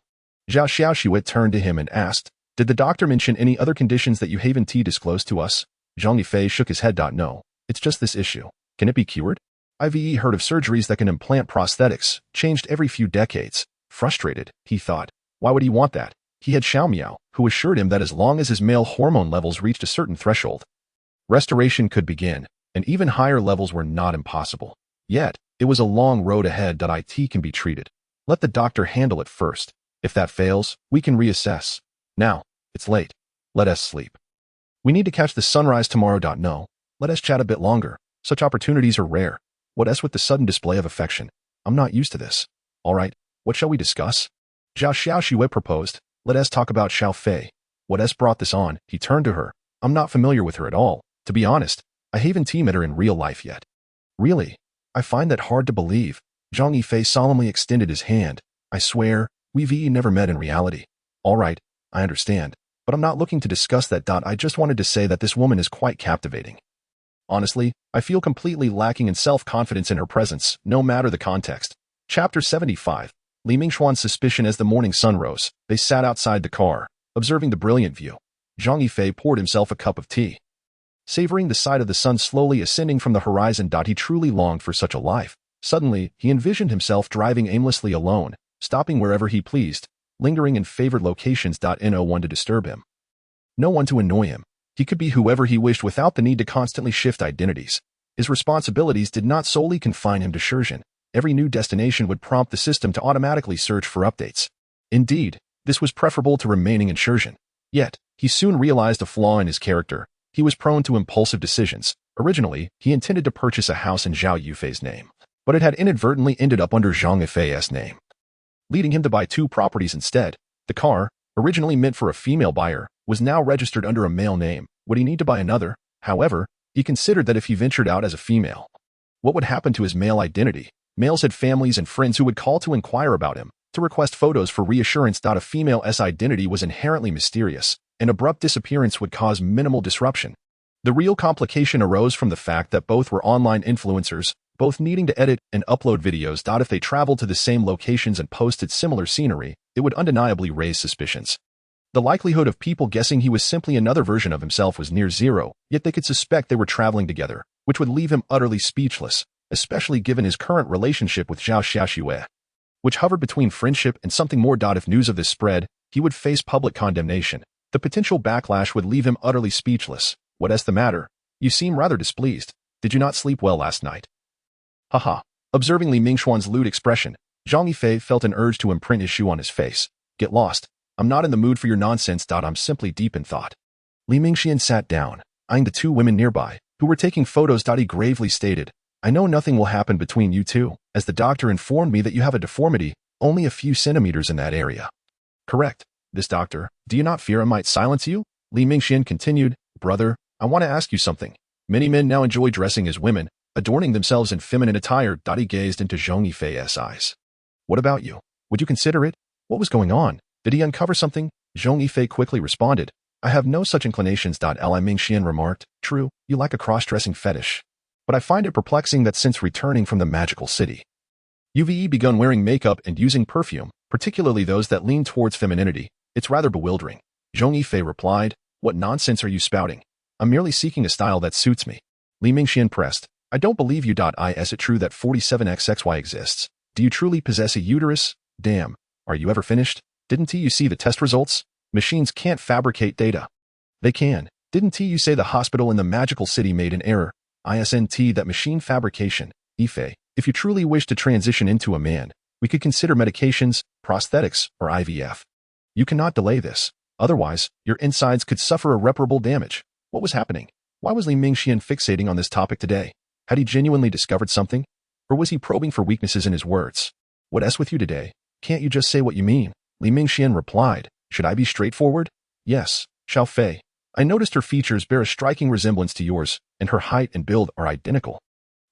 Zhao Xiaoxue turned to him and asked, did the doctor mention any other conditions that you haven't disclosed to us? Zhong Yifei shook his head. No, it's just this issue. Can it be cured? I've heard of surgeries that can implant prosthetics, changed every few decades. Frustrated, he thought, why would he want that? He had Xiao Miao, who assured him that as long as his male hormone levels reached a certain threshold, restoration could begin, and even higher levels were not impossible. Yet, it was a long road ahead. It can be treated. Let the doctor handle it first. If that fails, we can reassess. Now, it's late. Let us sleep. We need to catch the sunrise tomorrow. No, let us chat a bit longer. Such opportunities are rare. What else with the sudden display of affection? I'm not used to this. All right, what shall we discuss? Zhao Xiaoxue proposed. Let us talk about Xiao Fei. What else brought this on? He turned to her. I'm not familiar with her at all. To be honest, I haven't met her in real life yet. Really? I find that hard to believe. Zhong Yifei solemnly extended his hand. I swear, we've never met in reality. All right, I understand, but I'm not looking to discuss that. I just wanted to say that this woman is quite captivating. Honestly, I feel completely lacking in self-confidence in her presence, no matter the context. Chapter 75. Li Mingxuan's suspicion. As the morning sun rose, they sat outside the car, observing the brilliant view. Zhong Yifei poured himself a cup of tea. Savoring the sight of the sun slowly ascending from the horizon. He truly longed for such a life. Suddenly, he envisioned himself driving aimlessly alone, stopping wherever he pleased, lingering in favored locations. No one to disturb him. No one to annoy him. He could be whoever he wished without the need to constantly shift identities. His responsibilities did not solely confine him to Shenzhen. Every new destination would prompt the system to automatically search for updates. Indeed, this was preferable to remaining in Shenzhen. Yet, he soon realized a flaw in his character. He was prone to impulsive decisions. Originally, he intended to purchase a house in Zhao Yufei's name, but it had inadvertently ended up under Zhong Yifei's name, leading him to buy 2 properties instead. The car, originally meant for a female buyer, was now registered under a male name. Would he need to buy another? However, he considered that if he ventured out as a female, what would happen to his male identity? Males had families and friends who would call to inquire about him, to request photos for reassurance. A female's identity was inherently mysterious. An abrupt disappearance would cause minimal disruption. The real complication arose from the fact that both were online influencers, both needing to edit and upload videos. If they traveled to the same locations and posted similar scenery, it would undeniably raise suspicions. The likelihood of people guessing he was simply another version of himself was near zero, yet they could suspect they were traveling together, which would leave him utterly speechless, especially given his current relationship with Zhao Xiaoxue, which hovered between friendship and something more. If news of this spread, he would face public condemnation. The potential backlash would leave him utterly speechless. What's the matter? You seem rather displeased. Did you not sleep well last night? Haha. Observing Li Mingxuan's lewd expression, Zhong Yifei felt an urge to imprint his shoe on his face. Get lost. I'm not in the mood for your nonsense. I'm simply deep in thought. Li Mingxian sat down, eyeing the 2 women nearby, who were taking photos. He gravely stated, I know nothing will happen between you 2, as the doctor informed me that you have a deformity, only a few centimeters in that area. Correct. This doctor, do you not fear I might silence you? Li Mingxian continued, Brother, I want to ask you something. Many men now enjoy dressing as women. adorning themselves in feminine attire. He gazed into Zhong Yifei's eyes. What about you? Would you consider it? What was going on? Did he uncover something? Zhong Yifei quickly responded. I have no such inclinations. Li Mingxian remarked. True, you lack a cross-dressing fetish. But I find it perplexing that since returning from the magical city, you've begun wearing makeup and using perfume, particularly those that lean towards femininity. It's rather bewildering. Zhong Yifei replied. What nonsense are you spouting? I'm merely seeking a style that suits me. Li Mingxian pressed. I don't believe you. Is it true that 47XXY exists? Do you truly possess a uterus? Damn. Are you ever finished? Didn't you see the test results? Machines can't fabricate data. They can. Didn't you say the hospital in the magical city made an error? Isn't that machine fabrication? Yifei, if you truly wish to transition into a man, we could consider medications, prosthetics, or IVF. You cannot delay this. Otherwise, your insides could suffer irreparable damage. What was happening? Why was Li Mingxian fixating on this topic today? Had he genuinely discovered something? Or was he probing for weaknesses in his words? What's with you today? Can't you just say what you mean? Li Mingxian replied. Should I be straightforward? Yes, Xiao Fei. I noticed her features bear a striking resemblance to yours, and her height and build are identical.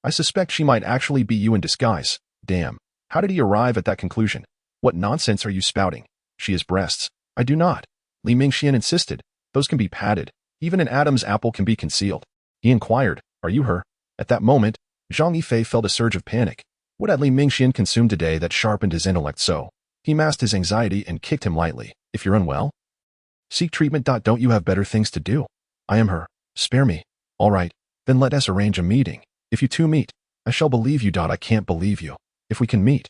I suspect she might actually be you in disguise. Damn. How did he arrive at that conclusion? What nonsense are you spouting? She has breasts. I do not. Li Mingxian insisted. Those can be padded. Even an Adam's apple can be concealed. He inquired, are you her? At that moment, Zhong Yifei felt a surge of panic. What had Li Mingxian consumed today that sharpened his intellect so? He masked his anxiety and kicked him lightly. If you're unwell, seek treatment. Don't you have better things to do? I am her. Spare me. All right, then let us arrange a meeting. If you two meet, I shall believe you. I can't believe you. If we can meet,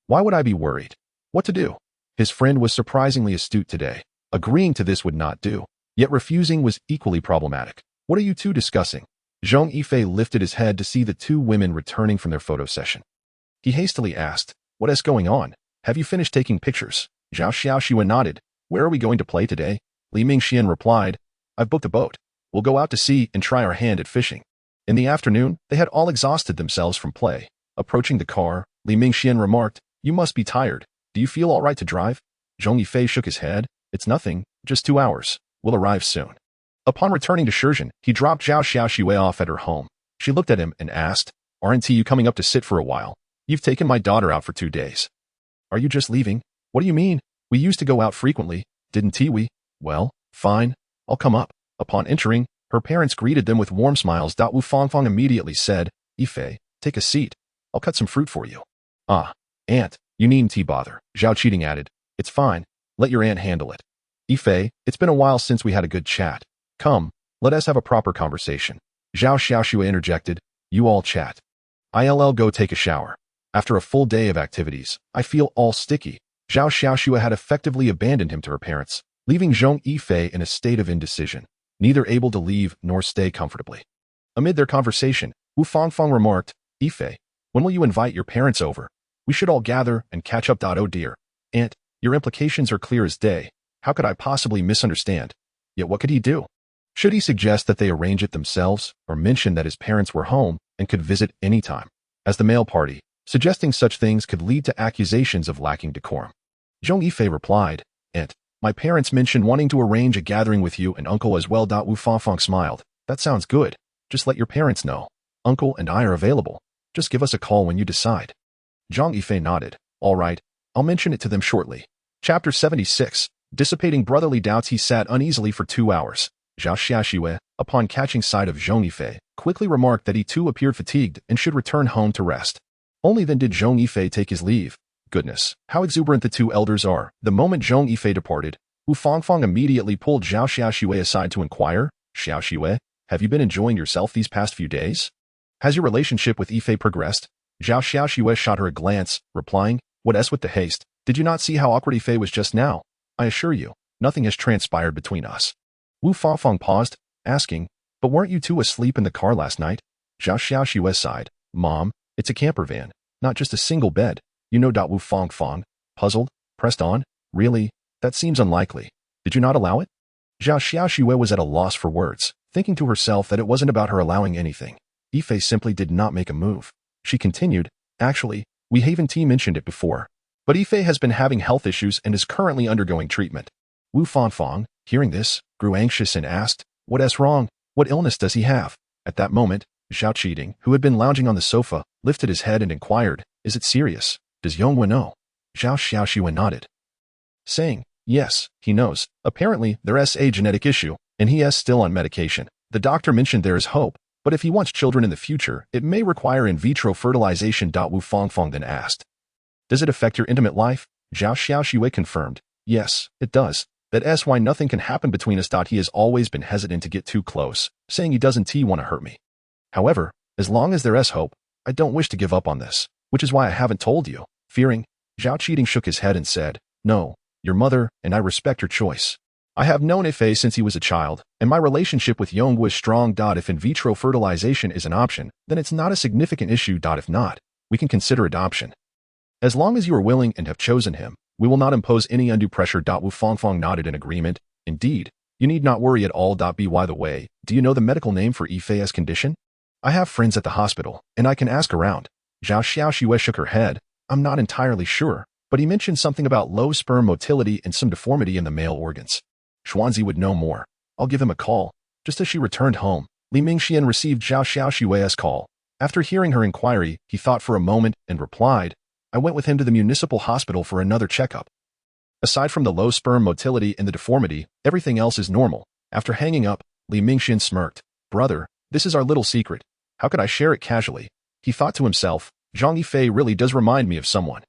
why would I be worried? What to do? His friend was surprisingly astute today. Agreeing to this would not do, yet refusing was equally problematic. What are you two discussing? Zhong Yifei lifted his head to see the two women returning from their photo session. He hastily asked, what is going on? Have you finished taking pictures? Zhao Xiaoxue nodded. Where are we going to play today? Li Mingxian replied. I've booked a boat. We'll go out to sea and try our hand at fishing. In the afternoon, they had all exhausted themselves from play. Approaching the car, Li Mingxian remarked, you must be tired. Do you feel all right to drive? Zhong Yifei shook his head. It's nothing, just 2 hours. We'll arrive soon. Upon returning to Shenzhen, he dropped Zhao Xiaoxue off at her home. She looked at him and asked, aren't you coming up to sit for a while? You've taken my daughter out for 2 days. Are you just leaving? What do you mean? We used to go out frequently, didn't we? Well, fine. I'll come up. Upon entering, her parents greeted them with warm smiles. Wu Fangfang immediately said, Yifei, take a seat. I'll cut some fruit for you. Ah, aunt, you needn't bother. Zhao Cheating added. It's fine. Let your aunt handle it. Yifei, it's been a while since we had a good chat. Come, let us have a proper conversation. Zhao Xiaoxue interjected. You all chat. I'll go take a shower. After a full day of activities, I feel all sticky. Zhao Xiaoxue had effectively abandoned him to her parents, leaving Zhong Yifei in a state of indecision, neither able to leave nor stay comfortably. Amid their conversation, Wu Fangfang remarked, Yifei, when will you invite your parents over? We should all gather and catch up. Oh dear. Aunt, your implications are clear as day. How could I possibly misunderstand? Yet what could he do? Should he suggest that they arrange it themselves, or mention that his parents were home and could visit any time? As the male party, suggesting such things could lead to accusations of lacking decorum. Zhong Yifei replied, Aunt, my parents mentioned wanting to arrange a gathering with you and uncle as well. Wu Fangfang smiled. That sounds good. Just let your parents know. Uncle and I are available. Just give us a call when you decide. Zhong Yifei nodded. All right, I'll mention it to them shortly. Chapter 76. Dissipating brotherly doubts. He sat uneasily for 2 hours. Zhao Xiaoxue, upon catching sight of Zhong Yifei, quickly remarked that he too appeared fatigued and should return home to rest. Only then did Zhong Yifei take his leave. Goodness, how exuberant the two elders are. The moment Zhong Yifei departed, Wu Fangfang immediately pulled Zhao Xiaoxue aside to inquire, Xiaoxue, have you been enjoying yourself these past few days? Has your relationship with Yifei progressed? Zhao Xiaoxue shot her a glance, replying, What's with the haste? Did you not see how awkward Yifei was just now? I assure you, nothing has transpired between us. Wu Fangfang paused, asking, But weren't you two asleep in the car last night? Zhao Xiaoxue sighed, Mom, it's a camper van, not just a single bed. You know. Wu Fangfang, puzzled, pressed on, Really? That seems unlikely. Did you not allow it? Zhao Xiaoxue was at a loss for words, thinking to herself that it wasn't about her allowing anything. Yifei simply did not make a move. She continued, Actually, we haven't mentioned it before. But Yifei has been having health issues and is currently undergoing treatment. Wu Fangfang, hearing this, grew anxious and asked, What's wrong? What illness does he have? At that moment, Zhao Cheating, who had been lounging on the sofa, lifted his head and inquired, "Is it serious? Does Yongwen know?" Zhao Xiaoxiwen nodded, saying, "Yes, he knows. Apparently, there's a genetic issue, and he is still on medication. The doctor mentioned there is hope, but if he wants children in the future, it may require in vitro fertilization." Wu Fangfang then asked, "Does it affect your intimate life?" Zhao Xiaoxiwei confirmed, "Yes, it does. That's why nothing can happen between us. He has always been hesitant to get too close, saying he doesn't want to hurt me. However, as long as there is hope, I don't wish to give up on this, which is why I haven't told you." Fearing, Zhao Cheating shook his head and said, "No, your mother, and I respect your choice. I have known Yifei since he was a child, and my relationship with Yongwu is strong. If in vitro fertilization is an option, then it's not a significant issue. If not, we can consider adoption. As long as you are willing and have chosen him, we will not impose any undue pressure." Wu Fangfang nodded in agreement. "Indeed, you need not worry at all. By the way, do you know the medical name for Yifei's condition? I have friends at the hospital, and I can ask around." Zhao Xiaoxiwei shook her head. "I'm not entirely sure, but he mentioned something about low sperm motility and some deformity in the male organs. Xuanzi would know more. I'll give him a call." Just as she returned home, Li Mingxian received Zhao Xiaoxiwei's call. After hearing her inquiry, he thought for a moment and replied, "I went with him to the municipal hospital for another checkup. Aside from the low sperm motility and the deformity, everything else is normal." After hanging up, Li Mingxian smirked. "Brother, this is our little secret. How could I share it casually?" He thought to himself, "Zhong Yifei really does remind me of someone."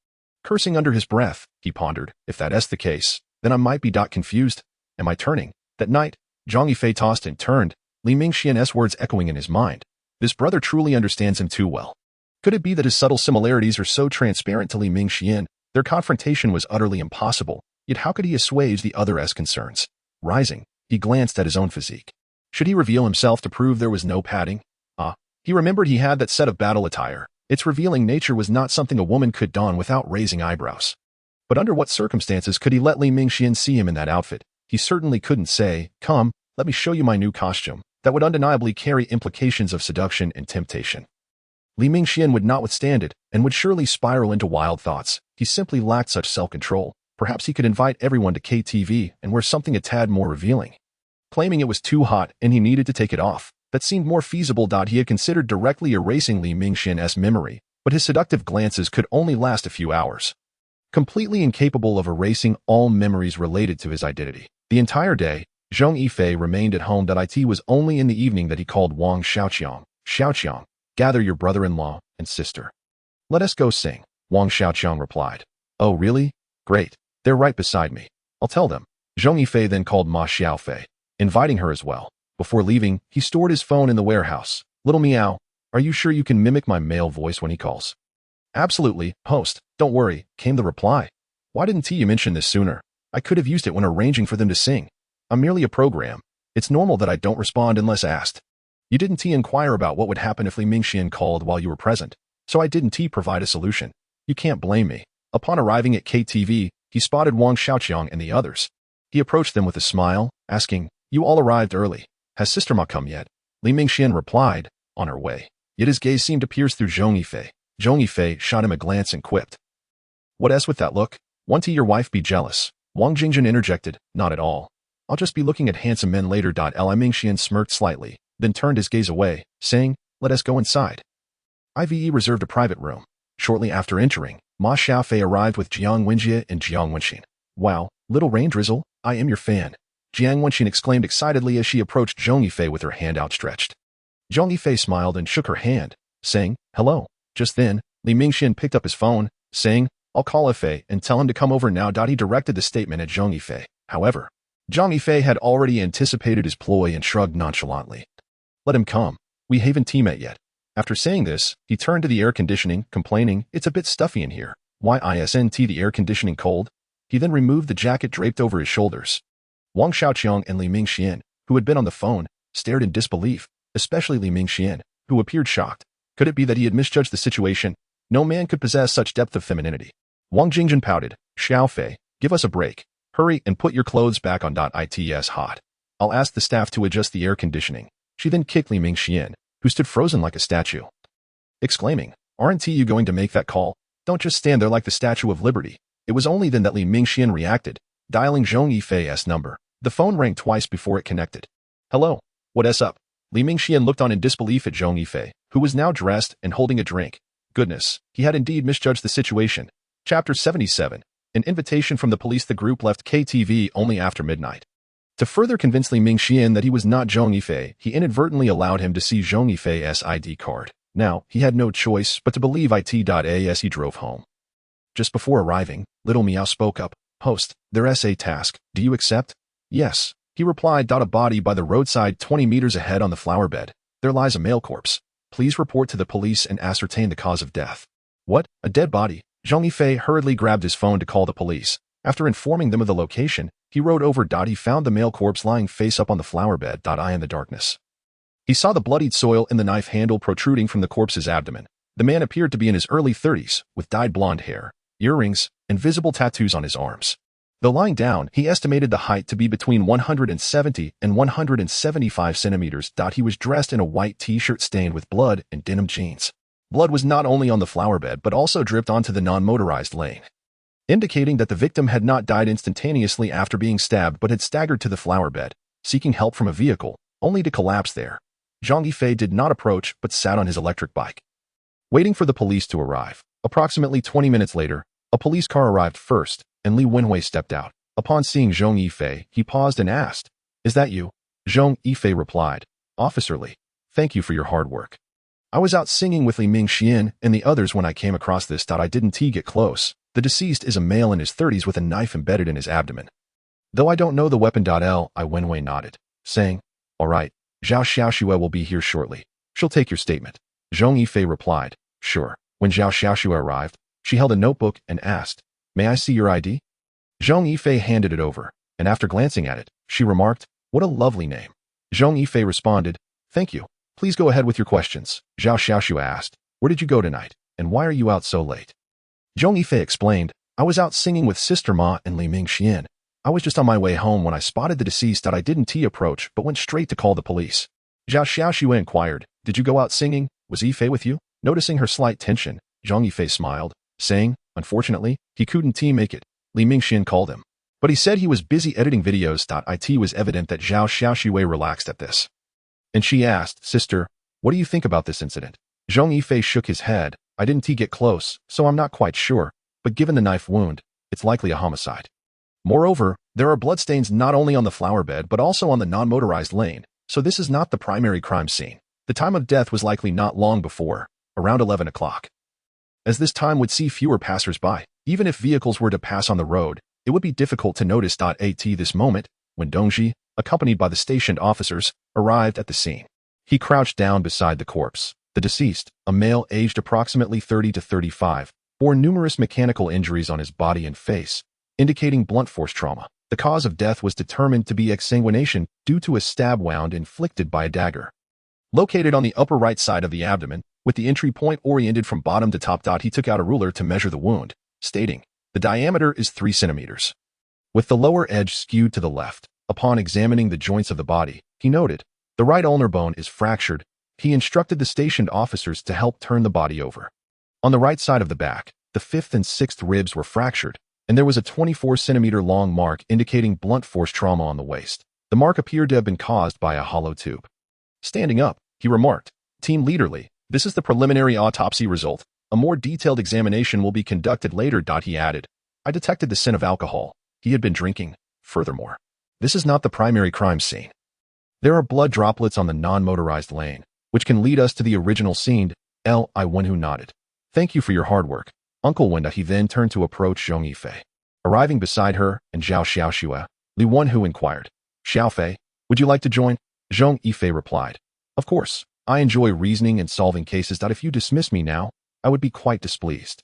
Cursing under his breath, he pondered, "If that's the case, then I might be confused. Am I turning?" That night, Zhong Yifei tossed and turned, Li Mingxian's words echoing in his mind. This brother truly understands him too well. Could it be that his subtle similarities are so transparent to Li Mingxian? Their confrontation was utterly impossible, yet how could he assuage the other's concerns? Rising, he glanced at his own physique. Should he reveal himself to prove there was no padding? He remembered he had that set of battle attire. Its revealing nature was not something a woman could don without raising eyebrows. But under what circumstances could he let Li Mingxian see him in that outfit? He certainly couldn't say, "Come, let me show you my new costume." That would undeniably carry implications of seduction and temptation. Li Mingxian would not withstand it, and would surely spiral into wild thoughts. He simply lacked such self-control. Perhaps he could invite everyone to KTV and wear something a tad more revealing. Claiming it was too hot and he needed to take it off, that seemed more feasible. He had considered directly erasing Li Mingxian's memory, but his seductive glances could only last a few hours. Completely incapable of erasing all memories related to his identity. The entire day, Zhong Yifei remained at home. It was only in the evening that he called Wang Xiaoqiang. "Xiaoqiang, gather your brother-in-law and sister. Let us go sing," Wang Xiaoqiang replied. "Oh really? Great. They're right beside me. I'll tell them." Zhong Yifei then called Ma Xiaofei, inviting her as well. Before leaving, he stored his phone in the warehouse. "Little Meow, are you sure you can mimic my male voice when he calls?" "Absolutely, host. Don't worry," came the reply. "Why didn't you mention this sooner? I could have used it when arranging for them to sing. I'm merely a program. It's normal that I don't respond unless asked. You didn't inquire about what would happen if Li Mingxian called while you were present, so I didn't provide a solution. You can't blame me." Upon arriving at KTV, he spotted Wang Xiaoqiang and the others. He approached them with a smile, asking, "You all arrived early. Has Sister Ma come yet?" Li Mingxian replied, "On her way." Yet his gaze seemed to pierce through Zhong Yifei. Zhong Yifei shot him a glance and quipped, "What's with that look? Won't your wife be jealous?" Wang Jingjin interjected, "Not at all. I'll just be looking at handsome men later." Li Mingxian smirked slightly, then turned his gaze away, saying, "Let us go inside." IVE reserved a private room. Shortly after entering, Ma Xiaofei arrived with Jiang Wenjie and Jiang Wenxin. "Wow, little rain drizzle, I am your fan," Jiang Wenxin exclaimed excitedly as she approached Zhong Yifei with her hand outstretched. Zhong Yifei smiled and shook her hand, saying, "Hello." Just then, Li Mingxian picked up his phone, saying, "I'll call Yifei and tell him to come over now." He directed the statement at Zhong Yifei. However, Zhong Yifei had already anticipated his ploy and shrugged nonchalantly. "Let him come. We haven't met yet." After saying this, he turned to the air conditioning, complaining, "It's a bit stuffy in here. Why isn't the air conditioning cold?" He then removed the jacket draped over his shoulders. Wang Xiaoqiang and Li Mingxian, who had been on the phone, stared in disbelief, especially Li Mingxian, who appeared shocked. Could it be that he had misjudged the situation? No man could possess such depth of femininity. Wang Jingjin pouted, "Xiaofei, give us a break. Hurry and put your clothes back on. It's hot. I'll ask the staff to adjust the air conditioning." She then kicked Li Mingxian, who stood frozen like a statue, exclaiming, "Aren't you going to make that call? Don't just stand there like the Statue of Liberty." It was only then that Li Mingxian reacted, dialing Zhong Yifei's number. The phone rang twice before it connected. "Hello, what's up?" Li Mingxian looked on in disbelief at Zhong Yifei, who was now dressed and holding a drink. Goodness, he had indeed misjudged the situation. Chapter 77. An invitation from the police. The group left KTV only after midnight. To further convince Li Mingxian that he was not Zhong Yifei, he inadvertently allowed him to see Zhong Yifei's ID card. Now, he had no choice but to believe it. As he drove home. Just before arriving, Little Meow spoke up. Host, their essay task, do you accept? Yes, he replied. A body by the roadside 20 meters ahead on the flower bed. There lies a male corpse. Please report to the police and ascertain the cause of death. What? A dead body? Zhong Yifei hurriedly grabbed his phone to call the police. After informing them of the location, he rode over. He found the male corpse lying face up on the flower bed. In the darkness, he saw the bloodied soil in the knife handle protruding from the corpse's abdomen. The man appeared to be in his early 30s, with dyed blonde hair, earrings, and visible tattoos on his arms. Though lying down, he estimated the height to be between 170 and 175 centimeters. He was dressed in a white t-shirt stained with blood and denim jeans. Blood was not only on the flower bed but also dripped onto the non-motorized lane, indicating that the victim had not died instantaneously after being stabbed but had staggered to the flower bed, seeking help from a vehicle, only to collapse there. Zhong Yifei did not approach but sat on his electric bike, waiting for the police to arrive. Approximately 20 minutes later, a police car arrived first, and Li Wenhui stepped out. Upon seeing Zhong Yifei, he paused and asked, "Is that you?" Zhong Yifei replied, "Officer Li, thank you for your hard work. I was out singing with Li Mingxian and the others when I came across this. I didn't get close. The deceased is a male in his 30s with a knife embedded in his abdomen. Though I don't know the weapon. Li Wenhui nodded, saying, "All right, Zhao Xiaoxue will be here shortly. She'll take your statement." Zhong Yifei replied, "Sure." When Zhao Xiaoxue arrived, she held a notebook and asked, "May I see your ID?" Zhong Yifei handed it over, and after glancing at it, she remarked, "What a lovely name." Zhong Yifei responded, "Thank you. Please go ahead with your questions." Zhao Xiaoxue asked, "Where did you go tonight, and why are you out so late?" Zhong Yifei explained, "I was out singing with Sister Ma and Li Mingxian. I was just on my way home when I spotted the deceased. I didn't approach but went straight to call the police." Zhao Xiaoxue inquired, "Did you go out singing? Was Yifei with you?" Noticing her slight tension, Zhong Yifei smiled, saying, "Unfortunately, he couldn't make it. Li Mingxian called him, but he said he was busy editing videos." It was evident that Zhao Xiaoxue relaxed at this, and she asked, "Sister, what do you think about this incident?" Zhong Yifei shook his head. "I didn't get close, so I'm not quite sure, but given the knife wound, it's likely a homicide. Moreover, there are bloodstains not only on the flower bed but also on the non-motorized lane, so this is not the primary crime scene. The time of death was likely not long before, around 11 o'clock. As this time would see fewer passers-by, even if vehicles were to pass on the road, it would be difficult to notice. At this moment, when Dongji, accompanied by the stationed officers, arrived at the scene, he crouched down beside the corpse. The deceased, a male aged approximately 30 to 35, bore numerous mechanical injuries on his body and face, indicating blunt force trauma. The cause of death was determined to be exsanguination due to a stab wound inflicted by a dagger, located on the upper right side of the abdomen, with the entry point oriented from bottom to top. He took out a ruler to measure the wound, stating, "The diameter is 3 centimeters. With the lower edge skewed to the left." Upon examining the joints of the body, he noted, "The right ulnar bone is fractured." He instructed the stationed officers to help turn the body over. On the right side of the back, the 5th and 6th ribs were fractured, and there was a 24-centimeter long mark indicating blunt force trauma on the waist. The mark appeared to have been caused by a hollow tube. Standing up, he remarked, "Team Leader Li, this is the preliminary autopsy result. A more detailed examination will be conducted later." He added, "I detected the scent of alcohol. He had been drinking. Furthermore, this is not the primary crime scene. There are blood droplets on the non-motorized lane, which can lead us to the original scene." Li Wenhui nodded. "Thank you for your hard work, Uncle Wenda." He then turned to approach Zhong Yifei. Arriving beside her and Zhao Xiaoxue, Li Wenhui inquired, "Xiaofei, would you like to join?" Zhong Yifei replied, "Of course. I enjoy reasoning and solving cases. If you dismiss me now, I would be quite displeased."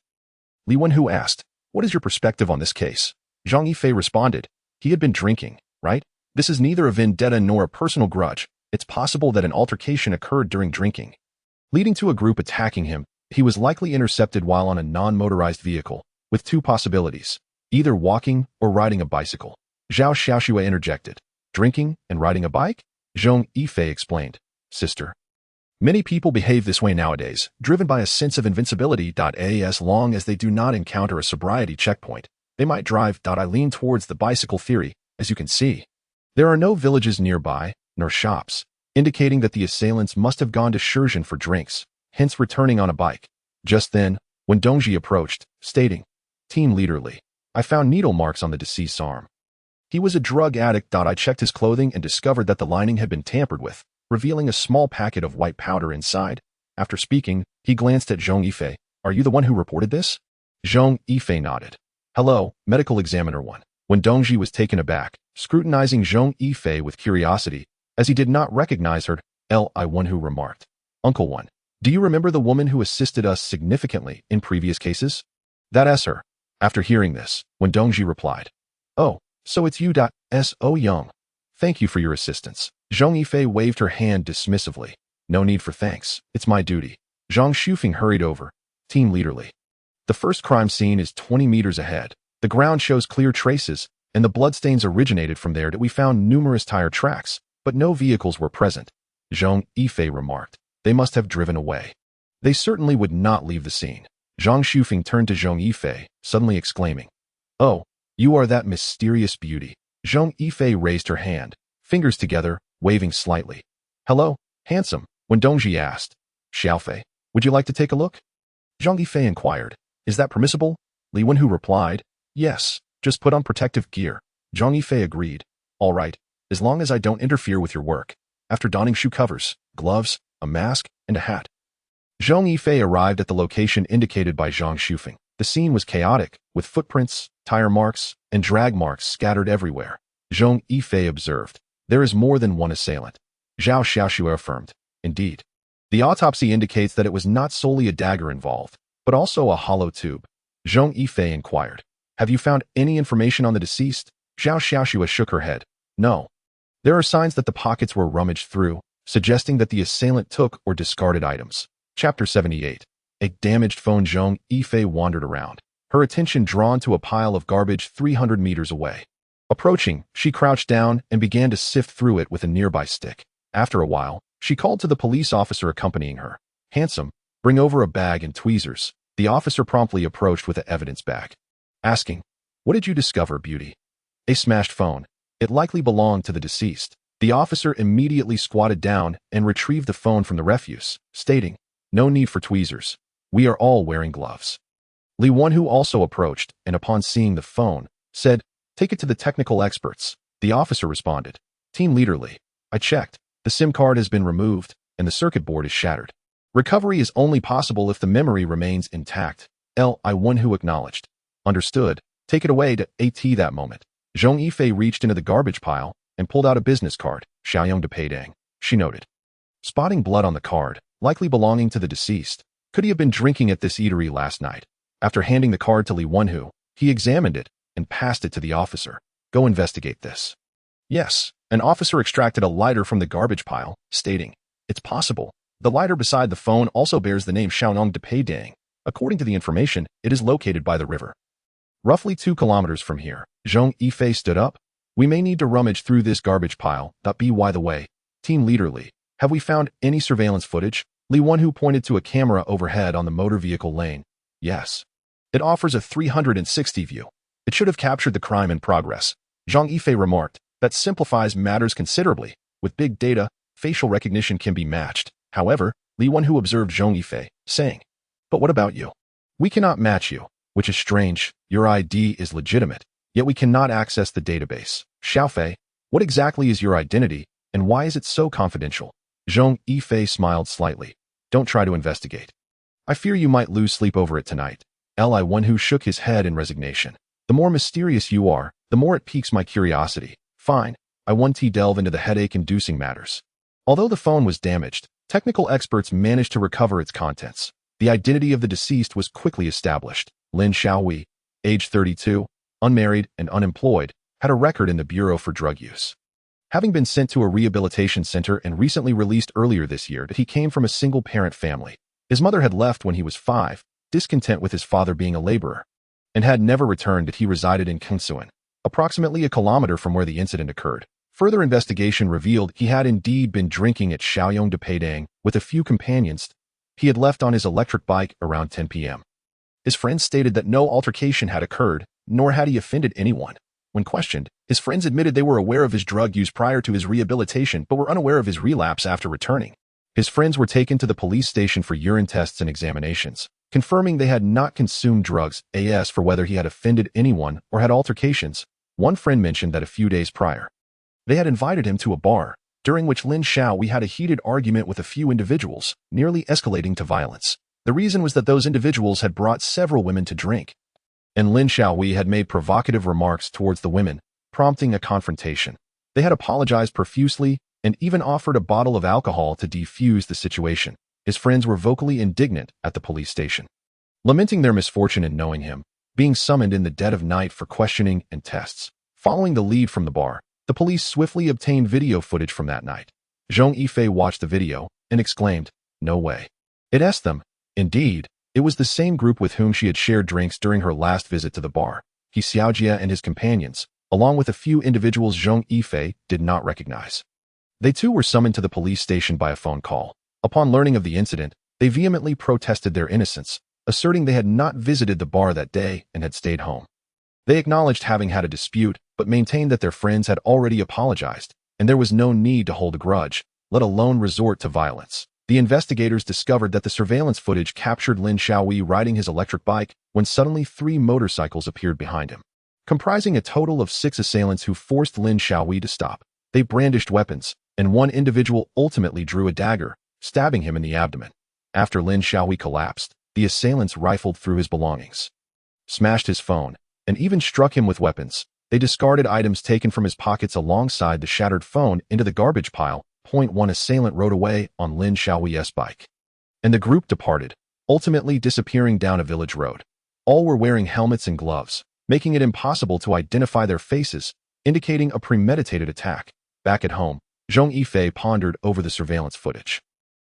Li Wenhui asked, "What is your perspective on this case?" Zhong Yifei responded, "He had been drinking, right? This is neither a vendetta nor a personal grudge. It's possible that an altercation occurred during drinking, leading to a group attacking him. He was likely intercepted while on a non-motorized vehicle, with 2 possibilities, either walking or riding a bicycle." Zhao Xiaoxue interjected, "Drinking and riding a bike?" Zhong Yifei explained, "Sister, many people behave this way nowadays, driven by a sense of invincibility. As long as they do not encounter a sobriety checkpoint, they might drive. I lean towards the bicycle theory. As you can see, there are no villages nearby, nor shops, indicating that the assailants must have gone to Shenzhen for drinks, hence returning on a bike. Just then, when Dongji approached, stating, "Team Leader Li, I found needle marks on the deceased's arm. He was a drug addict. I checked his clothing and discovered that the lining had been tampered with, revealing a small packet of white powder inside." After speaking, he glanced at Zhong Yifei. "Are you the one who reported this?" Zhong Yifei nodded. "Hello, Medical Examiner 1. When Dongji was taken aback, scrutinizing Zhong Yifei with curiosity, as he did not recognize her, Li1 who remarked, "Uncle 1, do you remember the woman who assisted us significantly in previous cases?" "That's her." After hearing this, when Dongji replied, "Oh, so it's you. So young. Thank you for your assistance." Zhong Yifei waved her hand dismissively. "No need for thanks. It's my duty." Zhang Shufeng hurried over. "Team Leader Li. The first crime scene is 20 meters ahead. The ground shows clear traces, and the bloodstains originated from there. That we found numerous tire tracks, but no vehicles were present." Zhong Yifei remarked, "They must have driven away. They certainly would not leave the scene." Zhang Shufeng turned to Zhong Yifei, suddenly exclaiming, "Oh, you are that mysterious beauty." Zhong Yifei raised her hand, fingers together, waving slightly. "Hello, handsome." When Dongji asked, "Xiaofei, would you like to take a look?" Zhang Yifei inquired, "Is that permissible?" Li Wenhu replied, "Yes, just put on protective gear." Zhang Yifei agreed, "All right, as long as I don't interfere with your work." After donning shoe covers, gloves, a mask, and a hat, Zhang Yifei arrived at the location indicated by Zhang Shufeng. The scene was chaotic, with footprints, tire marks, and drag marks scattered everywhere. Zhang Yifei observed, "There is more than one assailant." Zhao Xiaoxue affirmed, "Indeed. The autopsy indicates that it was not solely a dagger involved, but also a hollow tube." Zhang Yifei inquired, "Have you found any information on the deceased?" Zhao Xiaoxue shook her head. "No. There are signs that the pockets were rummaged through, suggesting that the assailant took or discarded items." Chapter 78. A damaged phone. Zhang Yifei wandered around, her attention drawn to a pile of garbage 300 meters away. Approaching, she crouched down and began to sift through it with a nearby stick. After a while, she called to the police officer accompanying her. "Handsome, bring over a bag and tweezers." The officer promptly approached with the evidence bag, asking, "What did you discover, beauty?" "A smashed phone. It likely belonged to the deceased." The officer immediately squatted down and retrieved the phone from the refuse, stating, "No need for tweezers. We are all wearing gloves." Li Wenhu also approached and upon seeing the phone, said, "Take it to the technical experts." The officer responded, "Team Leader Li, I checked. The SIM card has been removed and the circuit board is shattered. Recovery is only possible if the memory remains intact." Li Wenhu acknowledged. "Understood. Take it away to AT." That moment, Zhong Yifei reached into the garbage pile and pulled out a business card. "Xiaoyong de Peidang," she noted. Spotting blood on the card, likely belonging to the deceased. Could he have been drinking at this eatery last night? After handing the card to Li Wenhu, he examined it and passed it to the officer. "Go investigate this." Yes, an officer extracted a lighter from the garbage pile, stating, "It's possible. The lighter beside the phone also bears the name Xiaonong de Peidang. According to the information, it is located by the river, roughly 2 kilometers from here." Zhong Yifei stood up. "We may need to rummage through this garbage pile. By the way, Team Leader Li, have we found any surveillance footage?" Li Wenhu pointed to a camera overhead on the motor vehicle lane. "Yes. It offers a 360 view. It should have captured the crime in progress." Zhang Yifei remarked, "That simplifies matters considerably. With big data, facial recognition can be matched." However, Li Wenhu observed Zhong Yifei, saying, "But what about you? We cannot match you, which is strange. Your ID is legitimate, yet we cannot access the database." "Xiaofei, what exactly is your identity, and why is it so confidential?" Zhong Yifei smiled slightly. "Don't try to investigate. I fear you might lose sleep over it tonight." Li Wenhu shook his head in resignation. "The more mysterious you are, the more it piques my curiosity." "Fine, I want to delve into the headache-inducing matters." Although the phone was damaged, technical experts managed to recover its contents. The identity of the deceased was quickly established. Lin Xiaohui, age 32, unmarried and unemployed, had a record in the Bureau for Drug Use. Having been sent to a rehabilitation center and recently released earlier this year, he came from a single-parent family. His mother had left when he was 5, discontent with his father being a laborer, and had never returned. He resided in Kinsuan, approximately a kilometer from where the incident occurred. Further investigation revealed he had indeed been drinking at Xiaoyong de Peidang with a few companions. He had left on his electric bike around 10 p.m. His friends stated that no altercation had occurred, nor had he offended anyone. When questioned, his friends admitted they were aware of his drug use prior to his rehabilitation but were unaware of his relapse after returning. His friends were taken to the police station for urine tests and examinations, confirming they had not consumed drugs. As for whether he had offended anyone or had altercations, one friend mentioned that a few days prior, they had invited him to a bar, during which Lin Xiaowei had a heated argument with a few individuals, nearly escalating to violence. The reason was that those individuals had brought several women to drink, and Lin Xiaowei had made provocative remarks towards the women, prompting a confrontation. They had apologized profusely and even offered a bottle of alcohol to defuse the situation. His friends were vocally indignant at the police station, lamenting their misfortune in knowing him, being summoned in the dead of night for questioning and tests. Following the lead from the bar, the police swiftly obtained video footage from that night. Zhong Yifei watched the video and exclaimed, "No way. It's them." Indeed, it was the same group with whom she had shared drinks during her last visit to the bar. He Xiaojia and his companions, along with a few individuals Zhong Yifei did not recognize. They too were summoned to the police station by a phone call. Upon learning of the incident, they vehemently protested their innocence, asserting they had not visited the bar that day and had stayed home. They acknowledged having had a dispute, but maintained that their friends had already apologized, and there was no need to hold a grudge, let alone resort to violence. The investigators discovered that the surveillance footage captured Lin Xiaowei riding his electric bike when suddenly 3 motorcycles appeared behind him, comprising a total of 6 assailants who forced Lin Xiaowei to stop. They brandished weapons, and one individual ultimately drew a dagger, stabbing him in the abdomen. After Lin Xiaowei collapsed, the assailants rifled through his belongings, smashed his phone, and even struck him with weapons. They discarded items taken from his pockets alongside the shattered phone into the garbage pile. One assailant rode away on Lin Xiaowei's bike, and the group departed, ultimately disappearing down a village road. All were wearing helmets and gloves, making it impossible to identify their faces, indicating a premeditated attack. Back at home, Zhong Yifei pondered over the surveillance footage.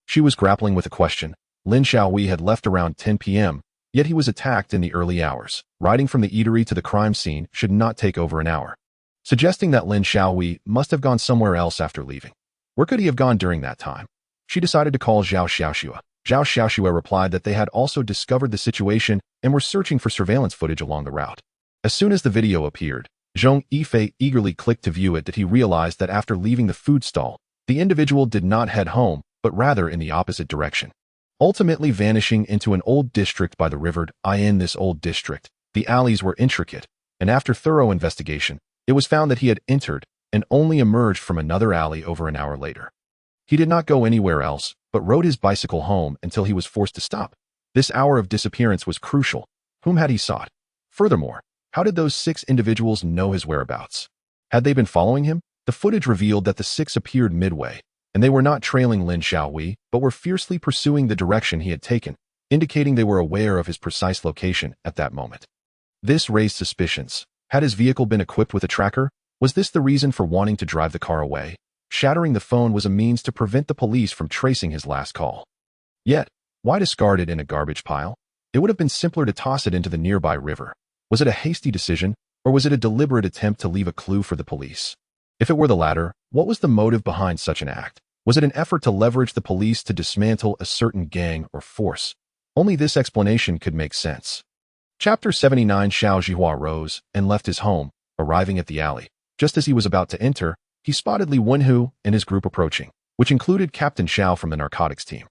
She was grappling with a question. Lin Xiaowei had left around 10 p.m., yet he was attacked in the early hours. Riding from the eatery to the crime scene should not take over an hour, suggesting that Lin Xiaowei must have gone somewhere else after leaving. Where could he have gone during that time? She decided to call Zhao Xiaoxue. Zhao Xiaoxue replied that they had also discovered the situation and were searching for surveillance footage along the route. As soon as the video appeared, Zhong Yifei eagerly clicked to view it that he realized that after leaving the food stall, the individual did not head home, but rather in the opposite direction, ultimately vanishing into an old district by the river. In this old district, the alleys were intricate, and after thorough investigation, it was found that he had entered and only emerged from another alley over an hour later. He did not go anywhere else, but rode his bicycle home until he was forced to stop. This hour of disappearance was crucial. Whom had he sought? Furthermore, how did those 6 individuals know his whereabouts? Had they been following him? The footage revealed that the 6 appeared midway, and they were not trailing Lin Xiaowei, but were fiercely pursuing the direction he had taken, indicating they were aware of his precise location at that moment. This raised suspicions. Had his vehicle been equipped with a tracker? Was this the reason for wanting to drive the car away? Shattering the phone was a means to prevent the police from tracing his last call. Yet, why discard it in a garbage pile? It would have been simpler to toss it into the nearby river. Was it a hasty decision, or was it a deliberate attempt to leave a clue for the police? If it were the latter, what was the motive behind such an act? Was it an effort to leverage the police to dismantle a certain gang or force? Only this explanation could make sense. Chapter 79. Xiao Zhihua rose and left his home, arriving at the alley. Just as he was about to enter, he spotted Li Wenhu and his group approaching, which included Captain Xiao from the narcotics team.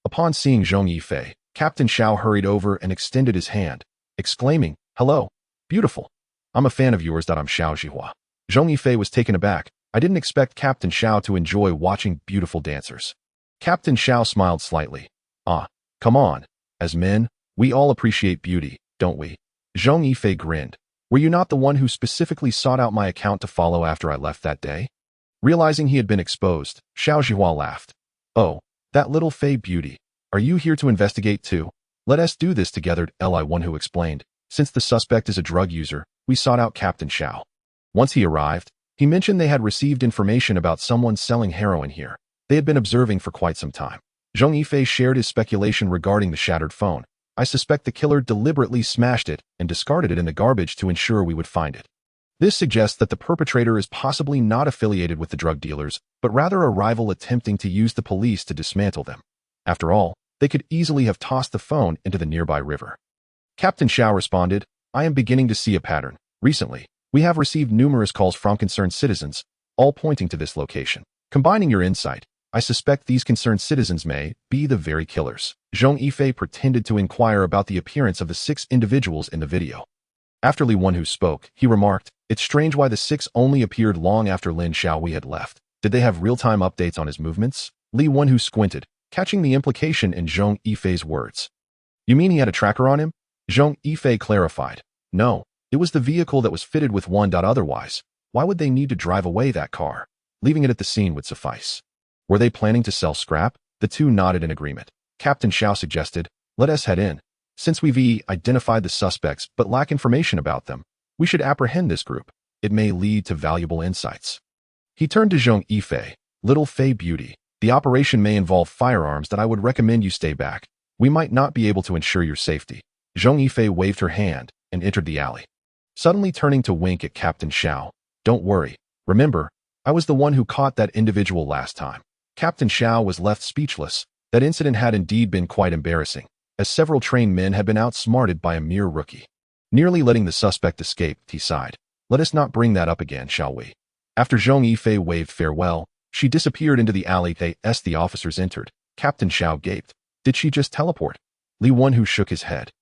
Upon seeing Zhong Yifei, Captain Xiao hurried over and extended his hand, exclaiming, "Hello, beautiful. I'm a fan of yours. I'm Xiao Zhihua." Zhong Yifei was taken aback. I didn't expect Captain Xiao to enjoy watching beautiful dancers. Captain Xiao smiled slightly. Come on. As men, we all appreciate beauty, don't we? Zhong Yifei grinned. Were you not the one who specifically sought out my account to follow after I left that day? Realizing he had been exposed, Xiao Zhihua laughed. Oh, that little fey beauty. Are you here to investigate too? Let us do this together, Li Wenhu explained. Since the suspect is a drug user, we sought out Captain Xiao. Once he arrived, he mentioned they had received information about someone selling heroin here. They had been observing for quite some time. Zhong Yifei shared his speculation regarding the shattered phone. I suspect the killer deliberately smashed it and discarded it in the garbage to ensure we would find it. This suggests that the perpetrator is possibly not affiliated with the drug dealers, but rather a rival attempting to use the police to dismantle them. After all, they could easily have tossed the phone into the nearby river. Captain Xiao responded, I am beginning to see a pattern. Recently, We have received numerous calls from concerned citizens, all pointing to this location. Combining your insight, I suspect these concerned citizens may be the very killers. Zhong Yifei pretended to inquire about the appearance of the 6 individuals in the video. After Li Wenhu spoke, he remarked, "It's strange why the 6 only appeared long after Lin Xiaowei had left. Did they have real-time updates on his movements?" Li Wenhu squinted, catching the implication in Zhong Yifei's words. "You mean he had a tracker on him?" Zhong Yifei clarified. "No, it was the vehicle that was fitted with one. Otherwise, why would they need to drive away that car? Leaving it at the scene would suffice." Were they planning to sell scrap? The two nodded in agreement. Captain Xiao suggested, "Let us head in. Since we've identified the suspects but lack information about them, we should apprehend this group. It may lead to valuable insights." He turned to Zhong Yifei. "Little Fei Beauty, the operation may involve firearms that I would recommend you stay back. We might not be able to ensure your safety." Zhong Yifei waved her hand and entered the alley. Suddenly turning to wink at Captain Xiao, "Don't worry. Remember, I was the one who caught that individual last time." Captain Xiao was left speechless. That incident had indeed been quite embarrassing, as several trained men had been outsmarted by a mere rookie. Nearly letting the suspect escape, he sighed. "Let us not bring that up again, shall we?" After Zhong Yifei waved farewell, she disappeared into the alley. As the officers entered, Captain Xiao gaped. "Did she just teleport?" Li Wenhu shook his head.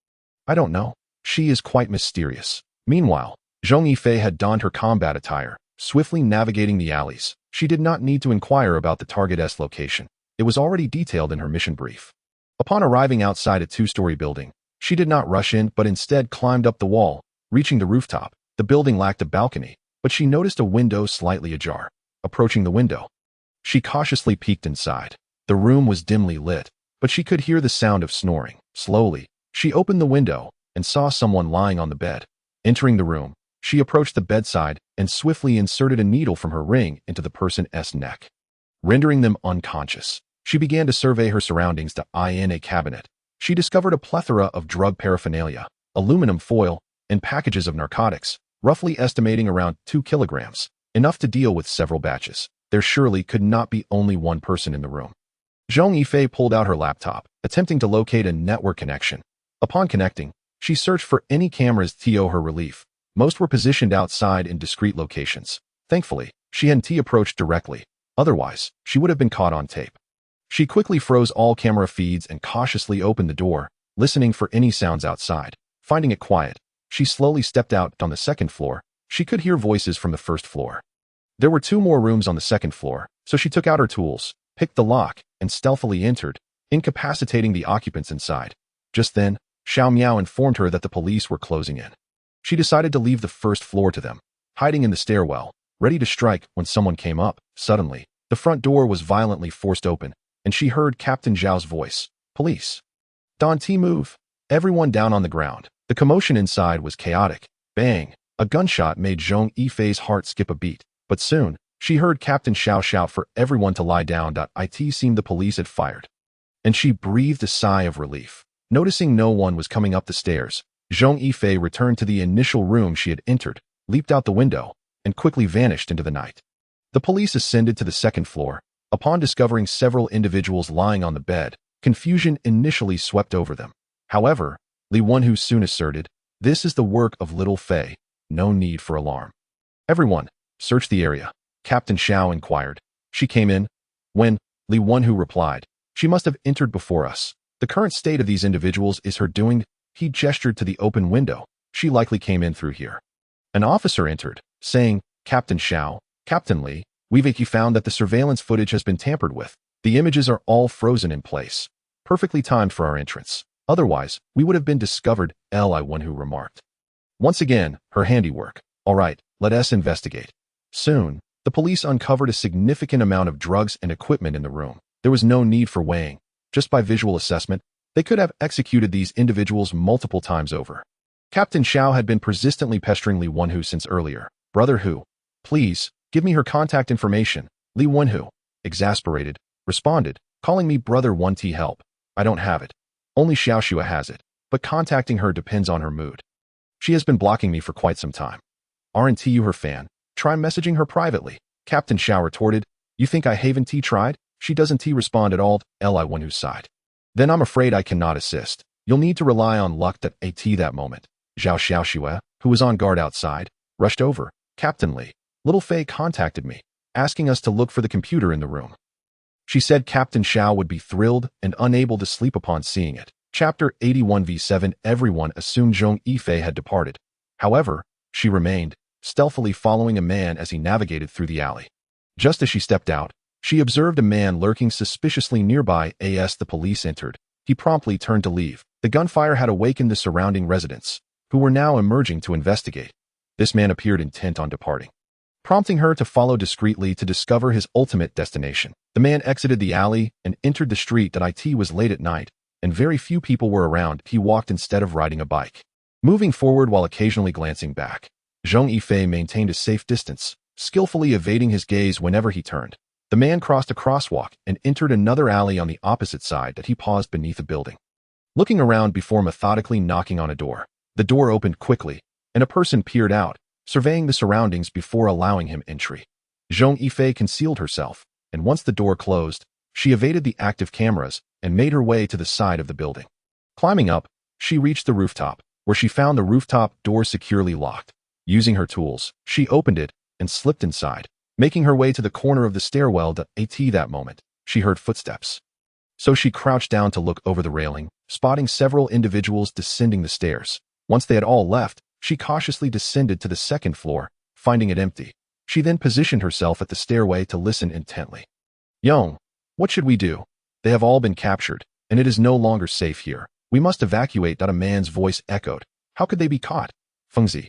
"I don't know. She is quite mysterious." Meanwhile, Zhong Yifei had donned her combat attire, swiftly navigating the alleys. She did not need to inquire about the target's location. It was already detailed in her mission brief. Upon arriving outside a 2-story building, she did not rush in but instead climbed up the wall, reaching the rooftop. The building lacked a balcony, but she noticed a window slightly ajar. Approaching the window, she cautiously peeked inside. The room was dimly lit, but she could hear the sound of snoring. Slowly, she opened the window and saw someone lying on the bed. Entering the room, she approached the bedside and swiftly inserted a needle from her ring into the person's neck, rendering them unconscious. She began to survey her surroundings. In a cabinet, she discovered a plethora of drug paraphernalia, aluminum foil, and packages of narcotics, roughly estimating around 2 kilograms, enough to deal with several batches. There surely could not be only one person in the room. Zhong Yifei pulled out her laptop, attempting to locate a network connection. Upon connecting, she searched for any cameras. To her relief, most were positioned outside in discreet locations. Thankfully, she hadn't approached directly. Otherwise, she would have been caught on tape. She quickly froze all camera feeds and cautiously opened the door, listening for any sounds outside. Finding it quiet, she slowly stepped out. On the second floor, she could hear voices from the first floor. There were 2 more rooms on the second floor, so she took out her tools, picked the lock, and stealthily entered, incapacitating the occupants inside. Just then, Xiao Miao informed her that the police were closing in. She decided to leave the first floor to them, hiding in the stairwell, ready to strike when someone came up. Suddenly, the front door was violently forced open, and she heard Captain Zhao's voice. "Police. Don't move. Everyone down on the ground." The commotion inside was chaotic. Bang! A gunshot made Zhong Yifei's heart skip a beat, but soon, she heard Captain Xiao shout for everyone to lie down. It seemed the police had fired, and she breathed a sigh of relief. Noticing no one was coming up the stairs, Zhong Yifei returned to the initial room she had entered, leaped out the window, and quickly vanished into the night. The police ascended to the second floor. Upon discovering several individuals lying on the bed, confusion initially swept over them. However, Li Wenhu soon asserted, "This is the work of little Fei. No need for alarm." "Everyone, search the area," Captain Xiao inquired. "She came in." "When?" Li Wenhu replied. "She must have entered before us. The current state of these individuals is her doing." He gestured to the open window. "She likely came in through here." An officer entered, saying, "Captain Xiao, Captain Li, we've found that the surveillance footage has been tampered with. The images are all frozen in place. Perfectly timed for our entrance. Otherwise, we would have been discovered," Li Wenhu remarked. Once again, her handiwork. "All right, let us investigate." Soon, the police uncovered a significant amount of drugs and equipment in the room. There was no need for weighing. Just by visual assessment, they could have executed these individuals multiple times over. Captain Xiao had been persistently pestering Li Wenhu since earlier. "Brother Hu, please, give me her contact information." Li Wenhu, exasperated, responded, "Calling me Brother 1T help. I don't have it. Only Xiaoxua has it, but contacting her depends on her mood. She has been blocking me for quite some time. Aren't you her fan? Try messaging her privately." Captain Xiao retorted, "You think I haven't tried? She doesn't respond at all." Li Wenhu sighed. "Then I'm afraid I cannot assist. You'll need to rely on luck at that moment." Zhao Xiaoxue, who was on guard outside, rushed over. "Captain Li, Little Fei contacted me, asking us to look for the computer in the room. She said Captain Xiao would be thrilled and unable to sleep upon seeing it." Chapter 81v7. Everyone assumed Zhong Yifei had departed. However, she remained, stealthily following a man as he navigated through the alley. Just as she stepped out, she observed a man lurking suspiciously nearby. As the police entered, he promptly turned to leave. The gunfire had awakened the surrounding residents, who were now emerging to investigate. This man appeared intent on departing, prompting her to follow discreetly to discover his ultimate destination. The man exited the alley and entered the street. It was late at night, and very few people were around. He walked instead of riding a bike, moving forward while occasionally glancing back. Zhong Yifei maintained a safe distance, skillfully evading his gaze whenever he turned. The man crossed a crosswalk and entered another alley on the opposite side. He paused beneath a building, looking around before methodically knocking on a door. The door opened quickly, and a person peered out, surveying the surroundings before allowing him entry. Zhong Yifei concealed herself, and once the door closed, she evaded the active cameras and made her way to the side of the building. Climbing up, she reached the rooftop, where she found the rooftop door securely locked. Using her tools, she opened it and slipped inside, making her way to the corner of the stairwell. At that moment, she heard footsteps. So she crouched down to look over the railing, spotting several individuals descending the stairs. Once they had all left, she cautiously descended to the second floor, finding it empty. She then positioned herself at the stairway to listen intently. "Yong, what should we do? They have all been captured, and it is no longer safe here. We must evacuate." A man's voice echoed. "How could they be caught? Fengzi,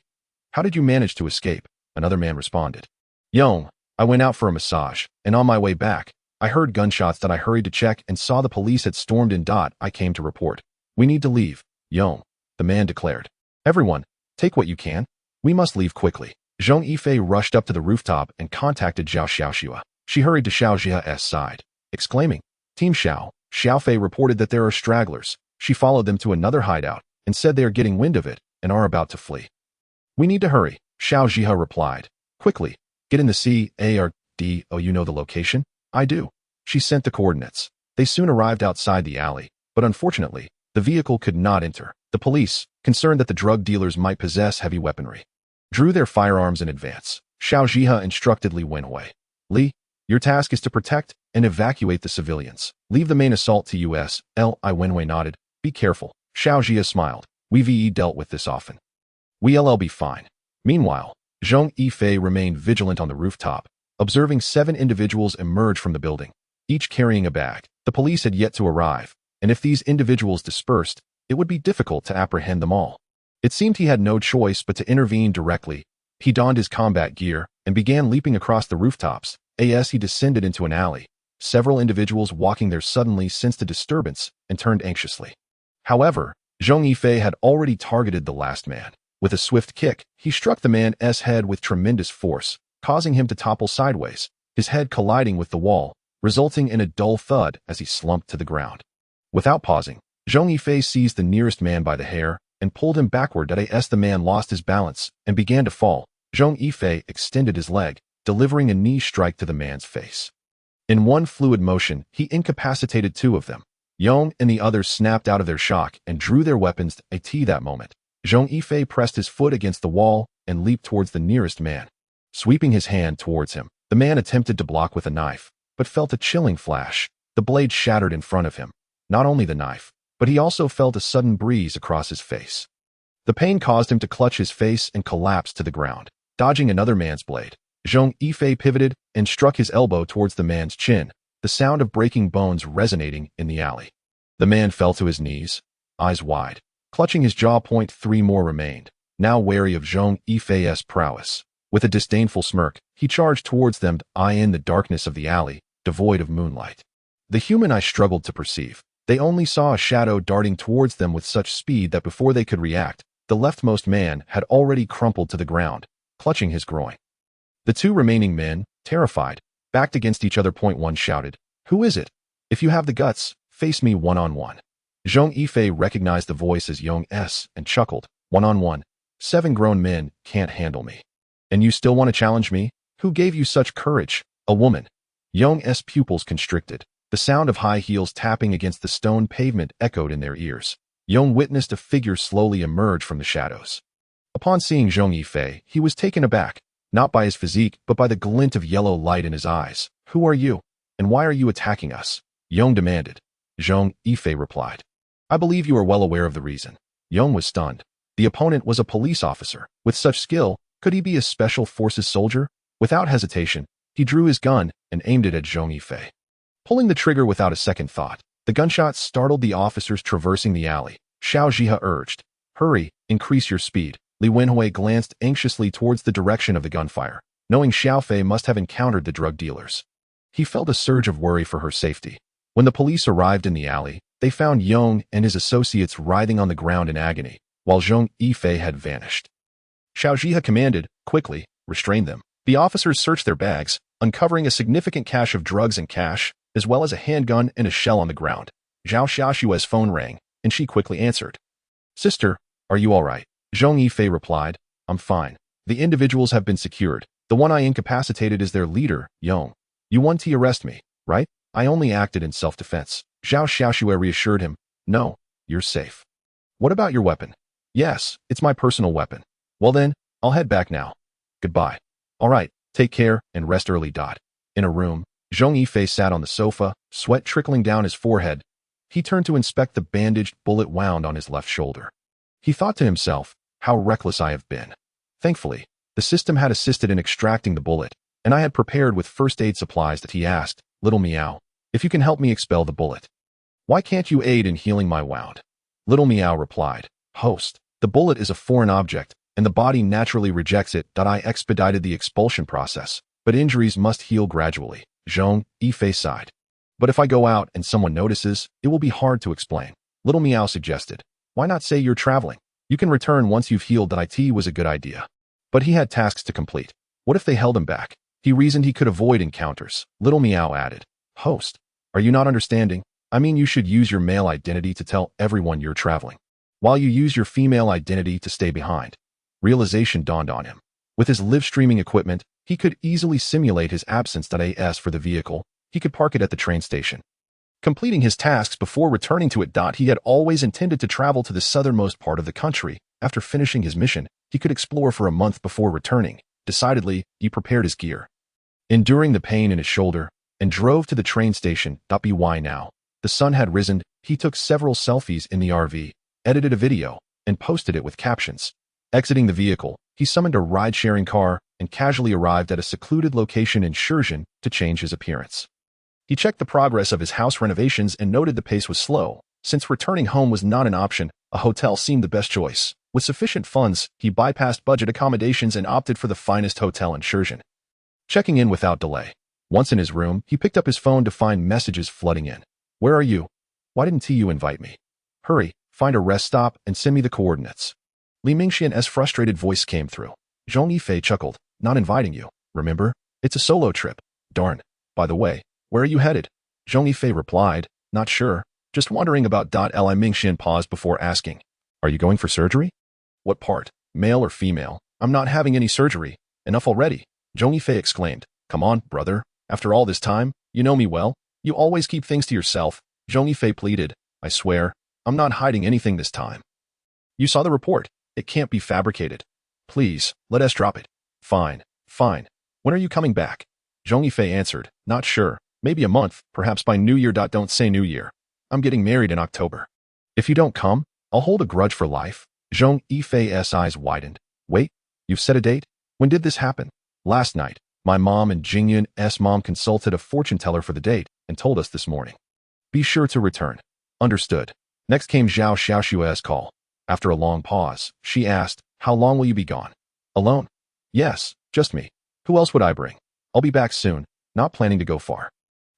how did you manage to escape?" Another man responded. "Yong, I went out for a massage, and on my way back, I heard gunshots. I hurried to check and saw the police had stormed in. I came to report. We need to leave, Yong," the man declared. "Everyone, take what you can. We must leave quickly." Zhong Yifei rushed up to the rooftop and contacted Zhao Xiaoxua. She hurried to Xiao Jia's side, exclaiming, "Team Xiao." Xiaofei reported that there are stragglers. She followed them to another hideout and said they are getting wind of it and are about to flee. "We need to hurry," Xiao Jia replied. "Quickly, get in the CARD. Oh, you know the location?" "I do." She sent the coordinates. They soon arrived outside the alley, but unfortunately, the vehicle could not enter. The police, concerned that the drug dealers might possess heavy weaponry, drew their firearms in advance. Xiao Jia instructed Li Wenwei. "Li, your task is to protect and evacuate the civilians. Leave the main assault to us." Li Wenwei nodded. "Be careful." Xiao Jia smiled. "We've dealt with this often. We'll be fine." Meanwhile, Zhong Yifei remained vigilant on the rooftop, observing 7 individuals emerge from the building, each carrying a bag. The police had yet to arrive, and if these individuals dispersed, it would be difficult to apprehend them all. It seemed he had no choice but to intervene directly. He donned his combat gear and began leaping across the rooftops. As he descended into an alley, several individuals walking there suddenly sensed a disturbance and turned anxiously. However, Zhong Yifei had already targeted the last man. With a swift kick, he struck the man's head with tremendous force, causing him to topple sideways, his head colliding with the wall, resulting in a dull thud as he slumped to the ground. Without pausing, Zhong Yifei seized the nearest man by the hair and pulled him backward. As the man lost his balance and began to fall, Zhong Yifei extended his leg, delivering a knee strike to the man's face. In one fluid motion, he incapacitated 2 of them. Yong and the others snapped out of their shock and drew their weapons. At that moment, Zhong Yifei pressed his foot against the wall and leaped towards the nearest man. Sweeping his hand towards him, the man attempted to block with a knife, but felt a chilling flash. The blade shattered in front of him. Not only the knife, but he also felt a sudden breeze across his face. The pain caused him to clutch his face and collapse to the ground. Dodging another man's blade, Zhong Yifei pivoted and struck his elbow towards the man's chin, the sound of breaking bones resonating in the alley. The man fell to his knees, eyes wide, clutching his jaw. 3 more remained, now wary of Zhong Yifei's prowess. With a disdainful smirk, he charged towards them. In the darkness of the alley, devoid of moonlight, the human eye struggled to perceive. They only saw a shadow darting towards them with such speed that before they could react, the leftmost man had already crumpled to the ground, clutching his groin. The 2 remaining men, terrified, backed against each other. One shouted, "Who is it? If you have the guts, face me one-on-one." Zhong Yifei recognized the voice as Yong's and chuckled. "One-on-one. 7 grown men can't handle me. And you still want to challenge me? Who gave you such courage?" "A woman." Yong's pupils constricted. The sound of high heels tapping against the stone pavement echoed in their ears. Yong witnessed a figure slowly emerge from the shadows. Upon seeing Zhong Yifei, he was taken aback, not by his physique, but by the glint of yellow light in his eyes. "Who are you? And why are you attacking us?" Yong demanded. Zhong Yifei replied, "I believe you are well aware of the reason." Yong was stunned. The opponent was a police officer. With such skill, could he be a special forces soldier? Without hesitation, he drew his gun and aimed it at Zhong Yifei. Pulling the trigger without a second thought, the gunshot startled the officers traversing the alley. Xiao Jia urged, "Hurry, increase your speed." Li Wenhui glanced anxiously towards the direction of the gunfire, knowing Xiao Fei must have encountered the drug dealers. He felt a surge of worry for her safety. When the police arrived in the alley, they found Yong and his associates writhing on the ground in agony, while Zhong Yifei had vanished. Xiao Jia commanded, "Quickly, restrain them." The officers searched their bags, uncovering a significant cache of drugs and cash, as well as a handgun and a shell on the ground. Zhao Xiaoshua's phone rang, and she quickly answered. "Sister, are you all right?" Zhong Yifei replied, "I'm fine. The individuals have been secured. The one I incapacitated is their leader, Yong. You want to arrest me, right? I only acted in self-defense." Zhao Xiaoshua reassured him, "No, you're safe." "What about your weapon?" "Yes, it's my personal weapon." "Well then, I'll head back now. Goodbye." "All right, take care and rest early." In a room, Zhong Yifei sat on the sofa, sweat trickling down his forehead. He turned to inspect the bandaged bullet wound on his left shoulder. He thought to himself, "How reckless I have been." Thankfully, the system had assisted in extracting the bullet, and I had prepared with first aid supplies that he asked, "Little Meow, if you can help me expel the bullet, why can't you aid in healing my wound?" Little Meow replied, "Host, the bullet is a foreign object, and the body naturally rejects it. I expedited the expulsion process, but injuries must heal gradually." Zhong Yifei sighed. "But if I go out and someone notices, it will be hard to explain." Little Meow suggested, "Why not say you're traveling? You can return once you've healed." It was a good idea. But he had tasks to complete. What if they held him back? He reasoned he could avoid encounters. Little Meow added, "Host, are you not understanding? I mean, you should use your male identity to tell everyone you're traveling, while you use your female identity to stay behind." Realization dawned on him. With his live streaming equipment, he could easily simulate his absence. As for the vehicle, he could park it at the train station. Completing his tasks before returning to it. He had always intended to travel to the southernmost part of the country. After finishing his mission, he could explore for a month before returning. Decidedly, he prepared his gear. Enduring the pain in his shoulder, and drove to the train station. By now, the sun had risen. He took several selfies in the RV, edited a video, and posted it with captions. Exiting the vehicle, he summoned a ride-sharing car and casually arrived at a secluded location in Shenzhen to change his appearance. He checked the progress of his house renovations and noted the pace was slow. Since returning home was not an option, a hotel seemed the best choice. With sufficient funds, he bypassed budget accommodations and opted for the finest hotel in Shenzhen. Checking in without delay. Once in his room, he picked up his phone to find messages flooding in. "Where are you? Why didn't you invite me? Hurry, find a rest stop and send me the coordinates." Li Mingxian's frustrated voice came through. Zhong Yifei chuckled, "Not inviting you, remember? It's a solo trip." "Darn. By the way, where are you headed?" Zhong Yifei replied, "Not sure. Just wondering about." Li Mingxian paused before asking, "Are you going for surgery?" "What part, male or female? I'm not having any surgery. Enough already." Zhong Yifei exclaimed, "Come on, brother. After all this time, you know me well. You always keep things to yourself." Zhong Yifei pleaded, "I swear, I'm not hiding anything this time. You saw the report. It can't be fabricated. Please, let us drop it." Fine. When are you coming back?" Zhong Yifei answered, "Not sure. Maybe a month, perhaps by New Year. Don't say New Year. I'm getting married in October. If you don't come, I'll hold a grudge for life." Zhong Yifei's eyes widened. "Wait, you've set a date? When did this happen?" "Last night. My mom and Jingyun's mom consulted a fortune teller for the date and told us this morning." "Be sure to return." "Understood." Next came Zhao Xiaoshua's call. After a long pause, she asked, "How long will you be gone?" "Alone?" "Yes, just me. Who else would I bring? I'll be back soon, not planning to go far."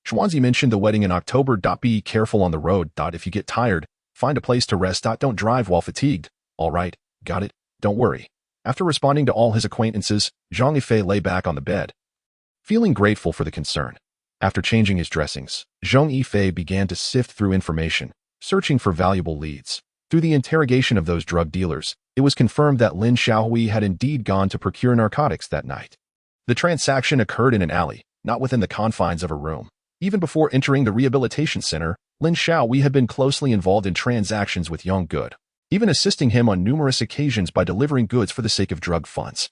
Xuanzi mentioned the wedding in October. "Be careful on the road. If you get tired, find a place to rest. Don't drive while fatigued." "All right, got it. Don't worry." After responding to all his acquaintances, Zhong Yifei lay back on the bed, feeling grateful for the concern. After changing his dressings, Zhong Yifei began to sift through information, searching for valuable leads. Through the interrogation of those drug dealers, it was confirmed that Lin Xiaohui had indeed gone to procure narcotics that night. The transaction occurred in an alley, not within the confines of a room. Even before entering the rehabilitation center, Lin Xiaohui had been closely involved in transactions with Young Good. even assisting him on numerous occasions by delivering goods for the sake of drug funds.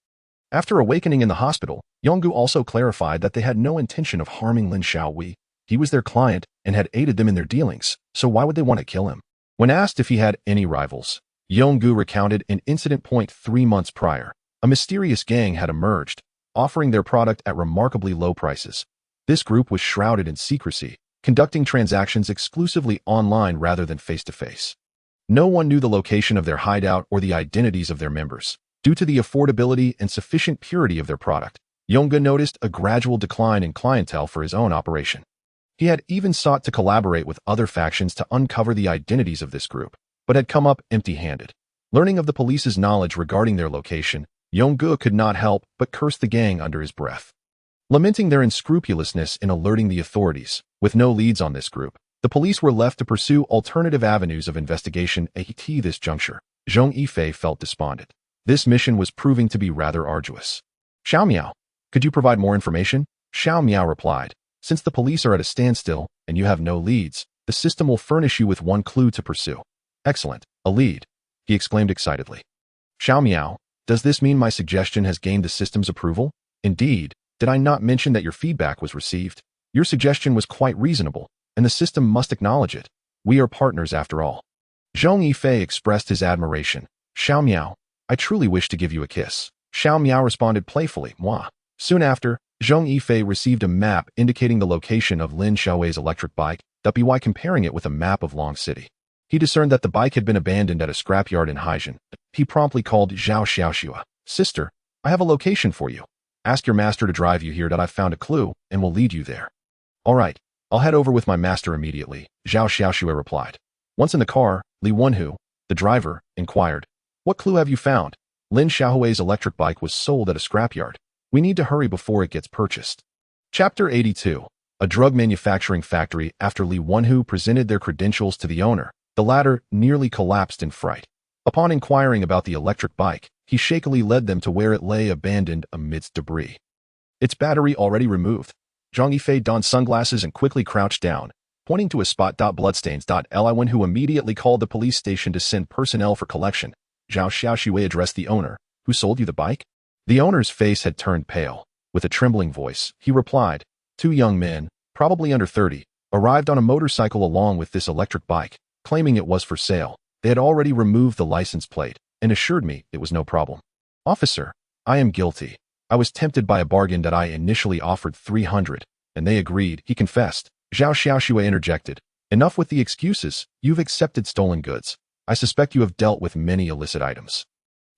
After awakening in the hospital, Yonggu also clarified that they had no intention of harming Lin Xiaowei. He was their client and had aided them in their dealings, so why would they want to kill him? When asked if he had any rivals, Yonggu recounted an incident point 3 months prior. A mysterious gang had emerged, offering their product at remarkably low prices. This group was shrouded in secrecy, conducting transactions exclusively online rather than face-to-face. No one knew the location of their hideout or the identities of their members. Due to the affordability and sufficient purity of their product, Yonggu noticed a gradual decline in clientele for his own operation. He had even sought to collaborate with other factions to uncover the identities of this group, but had come up empty-handed. Learning of the police's knowledge regarding their location, Yonggu could not help but curse the gang under his breath. Lamenting their unscrupulousness in alerting the authorities, with no leads on this group, the police were left to pursue alternative avenues of investigation. At this juncture, Zhong Yifei felt despondent. This mission was proving to be rather arduous. Xiao Miao, could you provide more information? Xiao Miao replied, since the police are at a standstill and you have no leads, the system will furnish you with one clue to pursue. Excellent, a lead, he exclaimed excitedly. Xiao Miao, does this mean my suggestion has gained the system's approval? Indeed, did I not mention that your feedback was received? Your suggestion was quite reasonable, and the system must acknowledge it. We are partners after all. Zhong Yifei expressed his admiration. Xiao Miao, I truly wish to give you a kiss. Xiao Miao responded playfully, moi. Soon after, Zhong Yifei received a map indicating the location of Lin Xiaowei's electric bike, by comparing it with a map of Long City. He discerned that the bike had been abandoned at a scrapyard in Haijin. He promptly called Zhao Xiaoxua. Sister, I have a location for you. Ask your master to drive you here. I've found a clue, and will lead you there. All right, I'll head over with my master immediately, Zhao Xiaoxua replied. Once in the car, Li Wenhu, the driver, inquired, what clue have you found? Lin Xiaowei's electric bike was sold at a scrapyard. We need to hurry before it gets purchased. Chapter 82. A drug manufacturing factory. After Li Wenhu presented their credentials to the owner, the latter nearly collapsed in fright. Upon inquiring about the electric bike, he shakily led them to where it lay abandoned amidst debris. Its battery already removed. Zhong Yifei donned sunglasses and quickly crouched down, pointing to a spot. Bloodstains. Li Wenhu immediately called the police station to send personnel for collection. Zhao Xiaoxue addressed the owner. Who sold you the bike? The owner's face had turned pale. With a trembling voice, he replied, 2 young men, probably under 30, arrived on a motorcycle along with this electric bike, claiming it was for sale. They had already removed the license plate and assured me it was no problem. Officer, I am guilty. I was tempted by a bargain that I initially offered 300, and they agreed, he confessed. Zhao Xiaoxue interjected. Enough with the excuses. You've accepted stolen goods. I suspect you have dealt with many illicit items.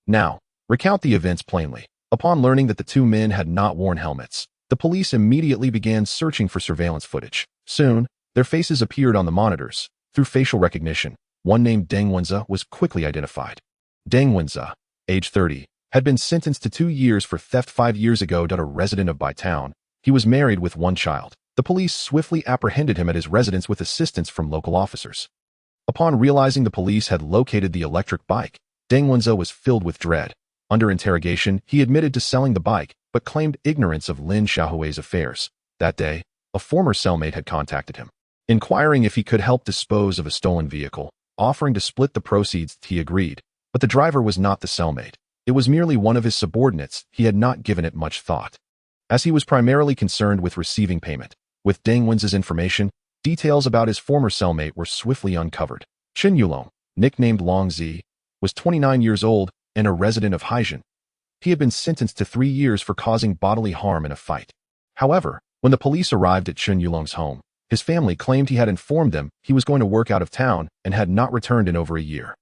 Now, recount the events plainly. Upon learning that the 2 men had not worn helmets, the police immediately began searching for surveillance footage. Soon, their faces appeared on the monitors. Through facial recognition, one named Deng Wenze was quickly identified. Deng Wenze, age 30, had been sentenced to 2 years for theft 5 years ago. A resident of Baitown, he was married with 1 child. The police swiftly apprehended him at his residence with assistance from local officers. Upon realizing the police had located the electric bike, Deng Wenze was filled with dread. Under interrogation, he admitted to selling the bike, but claimed ignorance of Lin Xiaowei's affairs. That day, a former cellmate had contacted him, inquiring if he could help dispose of a stolen vehicle. Offering to split the proceeds, he agreed, but the driver was not the cellmate. It was merely one of his subordinates. He had not given it much thought, as he was primarily concerned with receiving payment. With Deng Wenze's information, details about his former cellmate were swiftly uncovered. Chen Yulong, nicknamed Long Zi, was 29 years old and a resident of Haijin. He had been sentenced to 3 years for causing bodily harm in a fight. However, when the police arrived at Chen Yulong's home, his family claimed he had informed them he was going to work out of town and had not returned in over a year.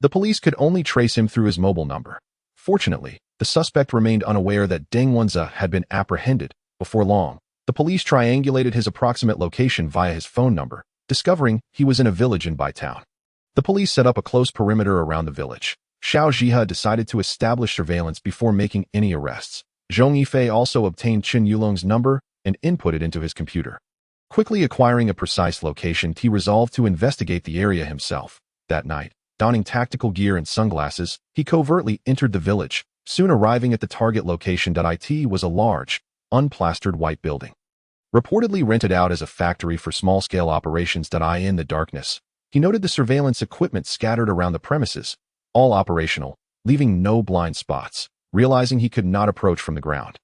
The police could only trace him through his mobile number. Fortunately, the suspect remained unaware that Deng Wenze had been apprehended. Before long, the police triangulated his approximate location via his phone number, discovering he was in a village in Baitown. The police set up a close perimeter around the village. Xiao Zhihe decided to establish surveillance before making any arrests. Zhong Yifei also obtained Chen Yulong's number and input it into his computer. Quickly acquiring a precise location, he resolved to investigate the area himself. That night, donning tactical gear and sunglasses, he covertly entered the village. Soon arriving at the target location, it was a large, unplastered white building, reportedly rented out as a factory for small-scale operations. In the darkness, He noted the surveillance equipment scattered around the premises, all operational, leaving no blind spots. Realizing he could not approach from the ground,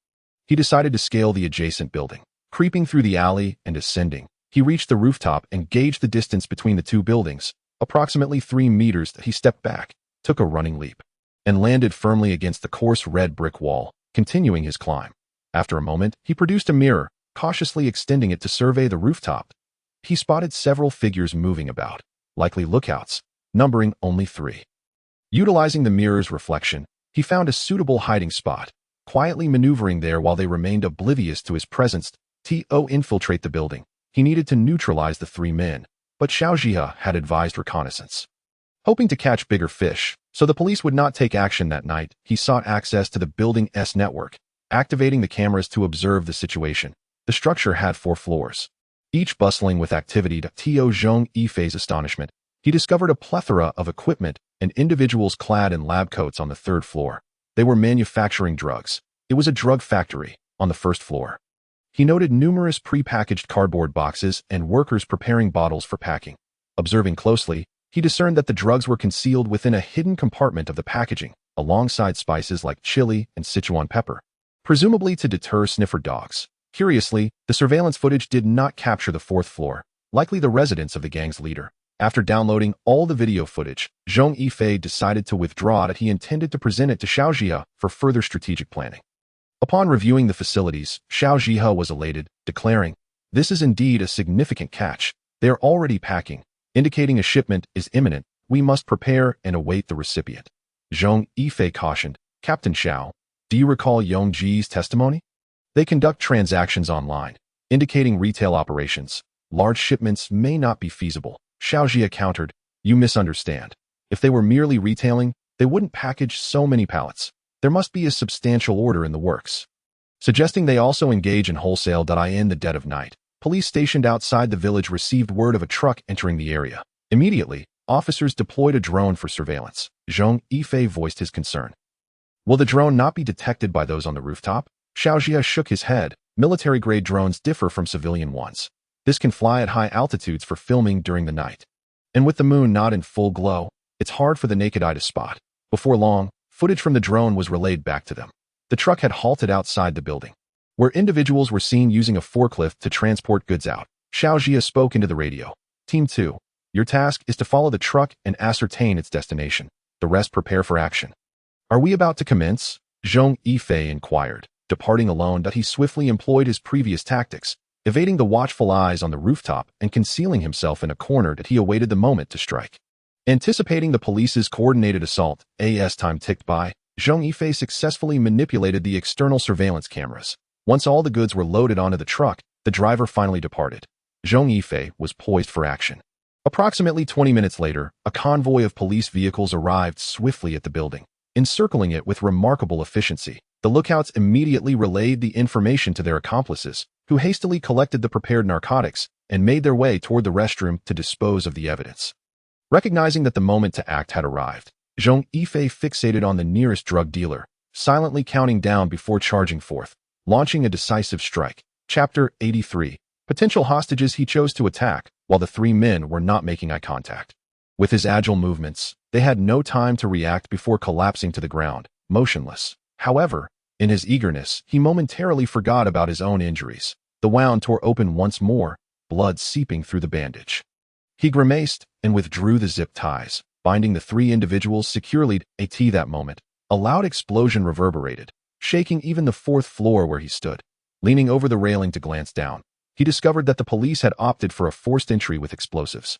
he decided to scale the adjacent building. Creeping through the alley and ascending, he reached the rooftop and gauged the distance between the two buildings, approximately 3 meters. He stepped back, took a running leap, and landed firmly against the coarse red brick wall, continuing his climb. After a moment, he produced a mirror, cautiously extending it to survey the rooftop. He spotted several figures moving about, likely lookouts, numbering only 3. Utilizing the mirror's reflection, he found a suitable hiding spot, quietly maneuvering there while they remained oblivious to his presence. To infiltrate the building, he needed to neutralize the 3 men, but Xiao Jia had advised reconnaissance. Hoping to catch bigger fish, so the police would not take action that night, he sought access to the building's network, activating the cameras to observe the situation. The structure had 4 floors, each bustling with activity. To Zhong Yifei's astonishment, he discovered a plethora of equipment and individuals clad in lab coats on the 3rd floor. They were manufacturing drugs. It was a drug factory on the 1st floor. He noted numerous pre-packaged cardboard boxes and workers preparing bottles for packing. Observing closely, he discerned that the drugs were concealed within a hidden compartment of the packaging, alongside spices like chili and Sichuan pepper, presumably to deter sniffer dogs. Curiously, the surveillance footage did not capture the 4th floor, likely the residence of the gang's leader. After downloading all the video footage, Zhong Yifei decided to withdraw it. He intended to present it to Xiao Jia for further strategic planning. Upon reviewing the facilities, Xiao Jia was elated, declaring, "This is indeed a significant catch. They are already packing, indicating a shipment is imminent. We must prepare and await the recipient." Zhong Yifei cautioned, "Captain Xiao, do you recall Yongji's testimony? They conduct transactions online, indicating retail operations. Large shipments may not be feasible." Xiao Jia countered, "You misunderstand. If they were merely retailing, they wouldn't package so many pallets. There must be a substantial order in the works." Suggesting they also engage in wholesale. In the dead of night, police stationed outside the village received word of a truck entering the area. Immediately, officers deployed a drone for surveillance. Zhong Yifei voiced his concern. "Will the drone not be detected by those on the rooftop?" Xiao Jia shook his head. "Military-grade drones differ from civilian ones. This can fly at high altitudes for filming during the night. And with the moon not in full glow, it's hard for the naked eye to spot." Before long, footage from the drone was relayed back to them. The truck had halted outside the building, where individuals were seen using a forklift to transport goods out. Xiao Jia spoke into the radio. "Team 2, your task is to follow the truck and ascertain its destination. The rest prepare for action." "Are we about to commence?" Zhong Yifei inquired. Departing alone, he swiftly employed his previous tactics, evading the watchful eyes on the rooftop and concealing himself in a corner. He awaited the moment to strike. Anticipating the police's coordinated assault, as time ticked by, Zhong Yifei successfully manipulated the external surveillance cameras. Once all the goods were loaded onto the truck, the driver finally departed. Zhong Yifei was poised for action. Approximately 20 minutes later, a convoy of police vehicles arrived swiftly at the building, encircling it with remarkable efficiency. The lookouts immediately relayed the information to their accomplices, who hastily collected the prepared narcotics and made their way toward the restroom to dispose of the evidence. Recognizing that the moment to act had arrived, Zhong Yifei fixated on the nearest drug dealer, silently counting down before charging forth, launching a decisive strike. Chapter 83. Potential hostages. He chose to attack, while the 3 men were not making eye contact. With his agile movements, they had no time to react before collapsing to the ground, motionless. However, in his eagerness, he momentarily forgot about his own injuries. The wound tore open once more, blood seeping through the bandage. He grimaced and withdrew the zip ties, binding the 3 individuals securely. That moment, a loud explosion reverberated, shaking even the 4th floor where he stood. Leaning over the railing to glance down, he discovered that the police had opted for a forced entry with explosives.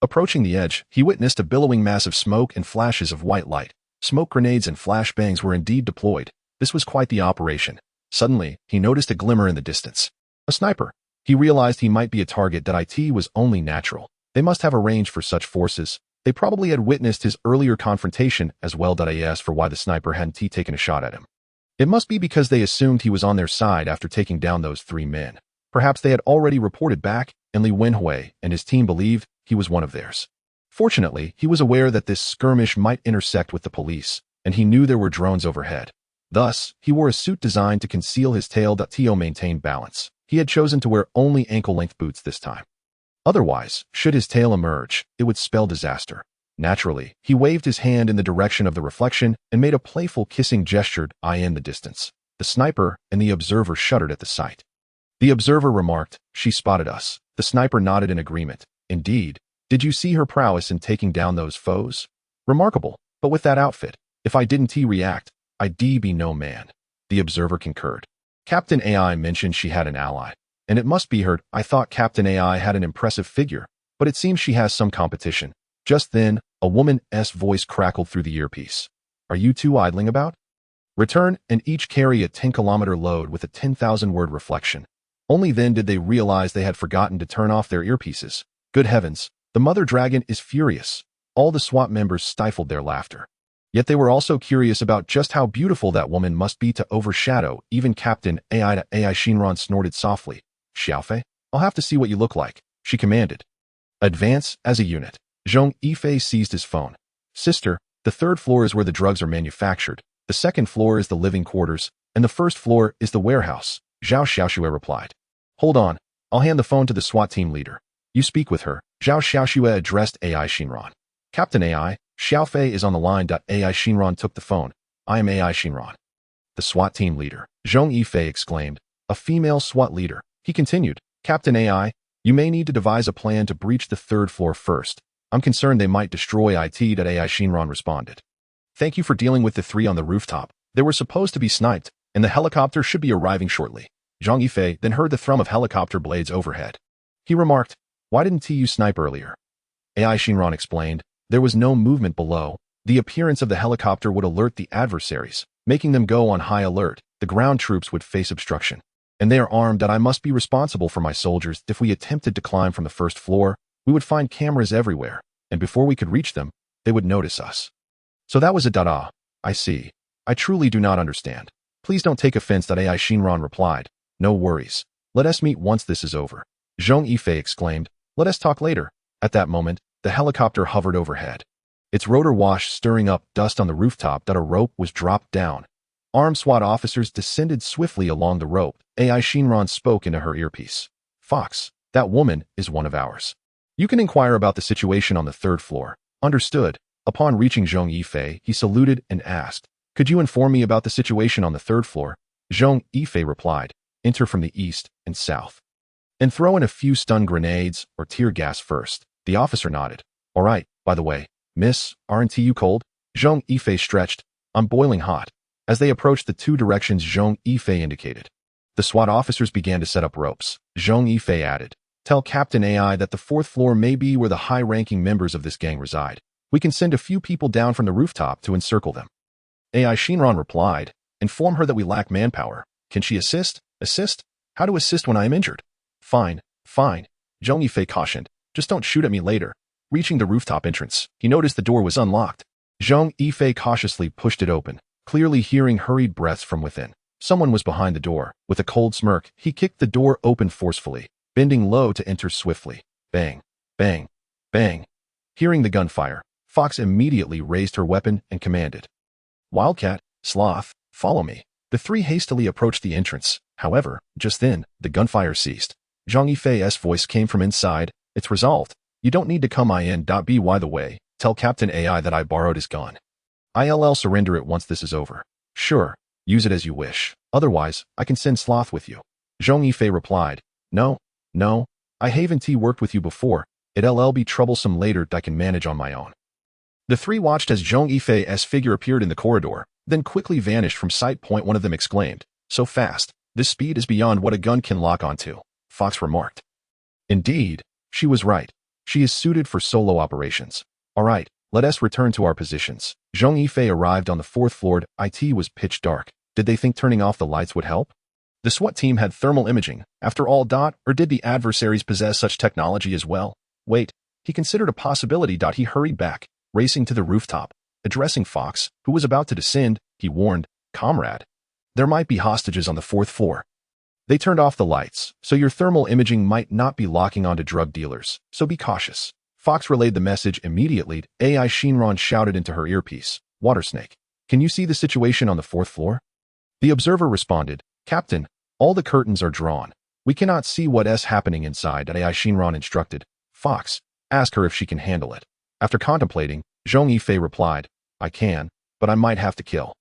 Approaching the edge, he witnessed a billowing mass of smoke and flashes of white light. Smoke grenades and flashbangs were indeed deployed. This was quite the operation. Suddenly, he noticed a glimmer in the distance. A sniper. He realized he might be a target. It was only natural. They must have arranged for such forces. They probably had witnessed his earlier confrontation as well. As for why the sniper hadn't taken a shot at him, it must be because they assumed he was on their side after taking down those 3 men. Perhaps they had already reported back, and Li Wenhui and his team believed he was one of theirs. Fortunately, he was aware that this skirmish might intersect with the police, and he knew there were drones overhead. Thus, he wore a suit designed to conceal his tail. To maintain balance, he had chosen to wear only ankle-length boots this time. Otherwise, should his tail emerge, it would spell disaster. Naturally, he waved his hand in the direction of the reflection and made a playful kissing gesture, eye in the distance. The sniper and the observer shuddered at the sight. The observer remarked, "She spotted us." The sniper nodded in agreement. "Indeed. Did you see her prowess in taking down those foes? Remarkable. But with that outfit, if I didn't react, I'd be no man." The observer concurred. Captain AI mentioned she had an ally. And it must be her. I thought Captain AI had an impressive figure, but it seems she has some competition. Just then, a woman's voice crackled through the earpiece. "Are you two idling about? Return and each carry a 10-kilometer load with a 10,000-word reflection." Only then did they realize they had forgotten to turn off their earpieces. Good heavens, the mother dragon is furious. All the SWAT members stifled their laughter. Yet they were also curious about just how beautiful that woman must be to overshadow even Captain AI. Shinran snorted softly. "Xiaofei, I'll have to see what you look like," she commanded. "Advance as a unit." Zhong Yifei seized his phone. "Sister, the third floor is where the drugs are manufactured, the second floor is the living quarters, and the first floor is the warehouse," Zhao Xiaoxue replied. "Hold on, I'll hand the phone to the SWAT team leader. You speak with her," Zhao Xiaoxue addressed AI Shinran. "Captain AI, Xiaofei is on the line." AI Shinran took the phone. "I am AI Shinran." "The SWAT team leader," Zhong Yifei exclaimed. "A female SWAT leader." He continued, "Captain AI, you may need to devise a plan to breach the third floor first. I'm concerned they might destroy it." AI Shinran responded. "Thank you for dealing with the three on the rooftop. They were supposed to be sniped, and the helicopter should be arriving shortly." Zhong Yifei then heard the thrum of helicopter blades overhead. He remarked, "Why didn't you snipe earlier?" AI Shinran explained, "There was no movement below. The appearance of the helicopter would alert the adversaries, making them go on high alert. The ground troops would face obstruction. And they are armed. I must be responsible for my soldiers. If we attempted to climb from the first floor, we would find cameras everywhere, and before we could reach them, they would notice us." "So that was a dada. I see. I truly do not understand. Please don't take offense." AI Shinran replied. "No worries. Let us meet once this is over." Zhong Yifei exclaimed, "Let us talk later." At that moment, the helicopter hovered overhead. Its rotor wash stirring up dust on the rooftop. A rope was dropped down. Armed SWAT officers descended swiftly along the rope. AI Shinran spoke into her earpiece. "Fox, that woman is one of ours. You can inquire about the situation on the third floor." "Understood." Upon reaching Zhong Yifei, he saluted and asked, "Could you inform me about the situation on the third floor?" Zhong Yifei replied, "Enter from the east and south. And throw in a few stun grenades or tear gas first." The officer nodded. "All right, by the way, miss, aren't you cold?" Zhong Yifei stretched. "I'm boiling hot." As they approached the two directions Zhong Yifei indicated, the SWAT officers began to set up ropes. Zhong Yifei added, "Tell Captain AI that the fourth floor may be where the high-ranking members of this gang reside. We can send a few people down from the rooftop to encircle them." AI Shinran replied, "Inform her that we lack manpower. Can she assist?" "Assist? How to assist when I am injured?" Fine. Zhong Yifei cautioned, "Just don't shoot at me later." Reaching the rooftop entrance, he noticed the door was unlocked. Zhong Yifei cautiously pushed it open, clearly hearing hurried breaths from within. Someone was behind the door. With a cold smirk, he kicked the door open forcefully, bending low to enter swiftly. Bang, bang, bang. Hearing the gunfire, Fox immediately raised her weapon and commanded, "Wildcat, Sloth, follow me." The three hastily approached the entrance. However, just then, the gunfire ceased. Zhong Yifei's voice came from inside. "It's resolved. You don't need to come in. By the way, tell Captain AI that I borrowed his gun. I'll surrender it once this is over." "Sure, use it as you wish. Otherwise, I can send Sloth with you." Zhong Yifei replied, No, I haven't worked with you before. It'll be troublesome later. I can manage on my own." The three watched as Zhong Yifei's figure appeared in the corridor, then quickly vanished from sight. One of them exclaimed, "So fast, this speed is beyond what a gun can lock onto," Fox remarked. Indeed, she was right. She is suited for solo operations. All right, let us return to our positions. Zhong Yifei arrived on the fourth floor. It was pitch dark. Did they think turning off the lights would help? The SWAT team had thermal imaging, after all. Or did the adversaries possess such technology as well? Wait, he considered a possibility. He hurried back, racing to the rooftop. Addressing Fox, who was about to descend, he warned, "Comrade, there might be hostages on the fourth floor. They turned off the lights, so your thermal imaging might not be locking onto drug dealers, so be cautious." Fox relayed the message immediately. AI Shinran shouted into her earpiece, "Watersnake, can you see the situation on the fourth floor?" The observer responded, "Captain, all the curtains are drawn. We cannot see what's happening inside." AI Shinran instructed, Fox, ask her if she can handle it. After contemplating, Zhong Yifei replied, I can, but I might have to kill.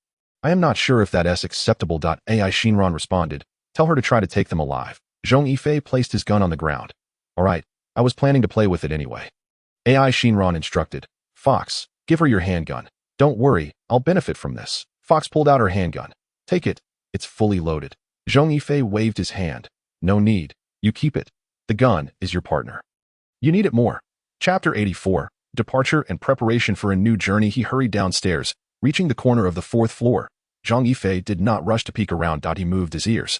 I am not sure if that is acceptable. AI Shinran responded, tell her to try to take them alive. Zhong Yifei placed his gun on the ground. Alright, I was planning to play with it anyway. AI Shinran instructed, Fox, give her your handgun. Don't worry, I'll benefit from this. Fox pulled out her handgun. Take it, it's fully loaded. Zhong Yifei waved his hand. No need, you keep it. The gun is your partner. You need it more. Chapter 84, Departure and Preparation for a New Journey. He hurried downstairs, reaching the corner of the 4th floor. Zhong Yifei did not rush to peek around. He moved his ears,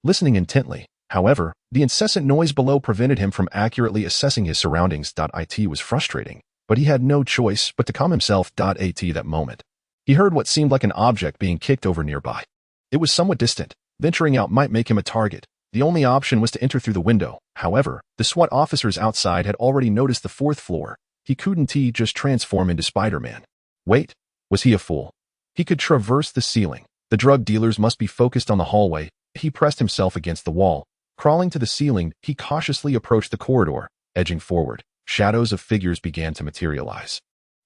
listening intently. However, the incessant noise below prevented him from accurately assessing his surroundings. It was frustrating, but he had no choice but to calm himself. At that moment, he heard what seemed like an object being kicked over nearby. It was somewhat distant. Venturing out might make him a target. The only option was to enter through the window. However, the SWAT officers outside had already noticed the 4th floor. He couldn't just transform into Spider-Man. Wait, was he a fool? He could traverse the ceiling. The drug dealers must be focused on the hallway. He pressed himself against the wall. Crawling to the ceiling, he cautiously approached the corridor. Edging forward, shadows of figures began to materialize.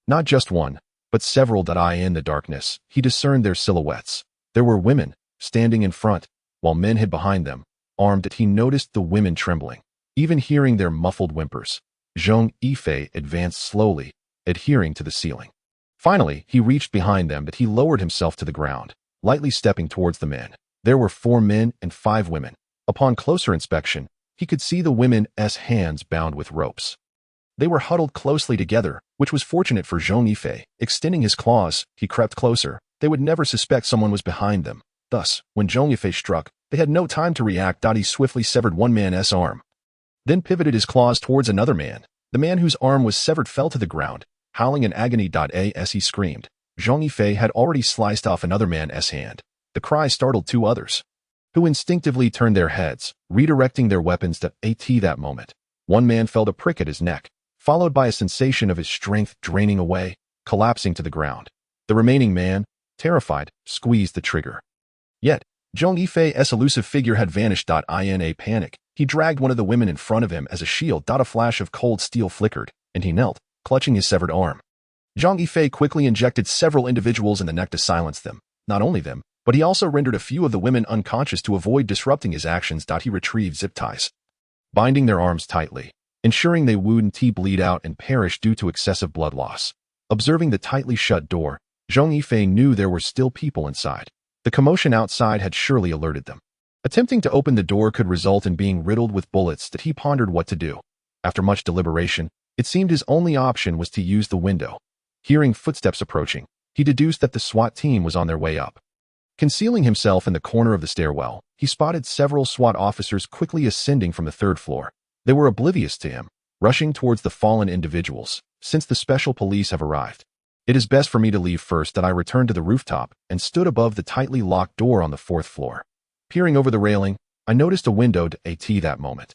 Not just one, but several. In the darkness, he discerned their silhouettes. There were women, standing in front, while men hid behind them. Armed, he noticed the women trembling, even hearing their muffled whimpers. Zhong Yifei advanced slowly, adhering to the ceiling. Finally, he reached behind them. He lowered himself to the ground, lightly stepping towards the men. There were 4 men and 5 women. Upon closer inspection, he could see the women's hands bound with ropes. They were huddled closely together, which was fortunate for Zhong Yifei. Extending his claws, he crept closer. They would never suspect someone was behind them. Thus, when Zhong Yifei struck, they had no time to react. He swiftly severed one man's arm, then pivoted his claws towards another man. The man whose arm was severed fell to the ground, howling in agony. As he screamed, Zhong Yifei had already sliced off another man's hand. The cry startled 2 others, who instinctively turned their heads, redirecting their weapons. At that moment, one man felt a prick at his neck, followed by a sensation of his strength draining away, collapsing to the ground. The remaining man, terrified, squeezed the trigger. Yet, Zhong Yifei's elusive figure had vanished. In a panic, he dragged one of the women in front of him as a shield. A flash of cold steel flickered, and he knelt, clutching his severed arm. Zhong Yifei quickly injected several individuals in the neck to silence them. Not only them, but he also rendered a few of the women unconscious to avoid disrupting his actions. He retrieved zip ties, binding their arms tightly, ensuring they wouldn't bleed out and perish due to excessive blood loss. Observing the tightly shut door, Zhong Yifei knew there were still people inside. The commotion outside had surely alerted them. Attempting to open the door could result in being riddled with bullets. He pondered what to do. After much deliberation, it seemed his only option was to use the window. Hearing footsteps approaching, he deduced that the SWAT team was on their way up. Concealing himself in the corner of the stairwell, he spotted several SWAT officers quickly ascending from the 3rd floor. They were oblivious to him, rushing towards the fallen individuals. Since the special police have arrived, it is best for me to leave first. I returned to the rooftop and stood above the tightly locked door on the 4th floor. Peering over the railing, I noticed a window. At that moment,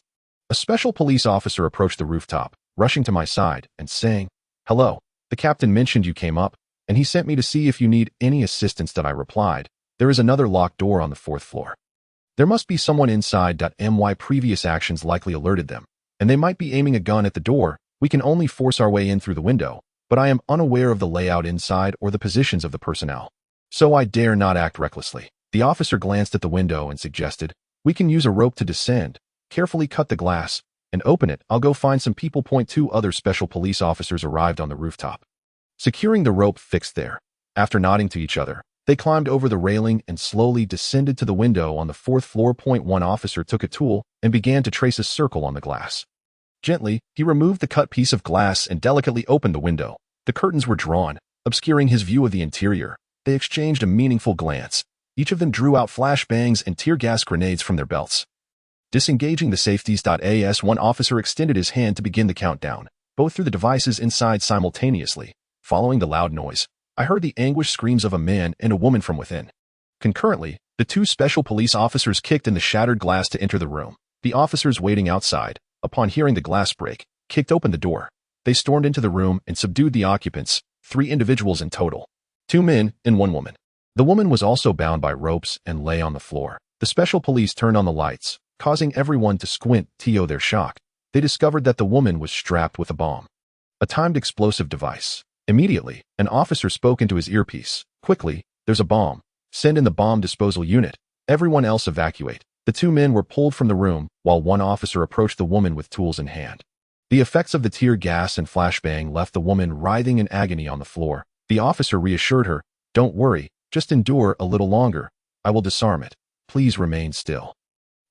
a special police officer approached the rooftop, rushing to my side and saying, Hello, the captain mentioned you came up, and he sent me to see if you need any assistance. I replied, There is another locked door on the 4th floor. There must be someone inside. My previous actions likely alerted them, and they might be aiming a gun at the door. We can only force our way in through the window, but I am unaware of the layout inside or the positions of the personnel, so I dare not act recklessly. The officer glanced at the window and suggested, We can use a rope to descend, carefully cut the glass, and open it. I'll go find some people. 2 other special police officers arrived on the rooftop, securing the rope fixed there. After nodding to each other, they climbed over the railing and slowly descended to the window on the 4th floor. One officer took a tool and began to trace a circle on the glass. Gently, he removed the cut piece of glass and delicately opened the window. The curtains were drawn, obscuring his view of the interior. They exchanged a meaningful glance. Each of them drew out flashbangs and tear gas grenades from their belts. Disengaging the safeties. As one officer extended his hand to begin the countdown, both threw the devices inside simultaneously. Following the loud noise, I heard the anguished screams of a man and a woman from within. Concurrently, the 2 special police officers kicked in the shattered glass to enter the room. The officers waiting outside, upon hearing the glass break, kicked open the door. They stormed into the room and subdued the occupants, 3 individuals in total, 2 men and 1 woman. The woman was also bound by ropes and lay on the floor. The special police turned on the lights, causing everyone to squint to their shock. they discovered that the woman was strapped with a bomb, a timed explosive device. Immediately, an officer spoke into his earpiece. Quickly, there's a bomb. Send in the bomb disposal unit. Everyone else evacuate. The two men were pulled from the room, while one officer approached the woman with tools in hand. The effects of the tear gas and flashbang left the woman writhing in agony on the floor. The officer reassured her, "Don't worry, just endure a little longer. I will disarm it. Please remain still."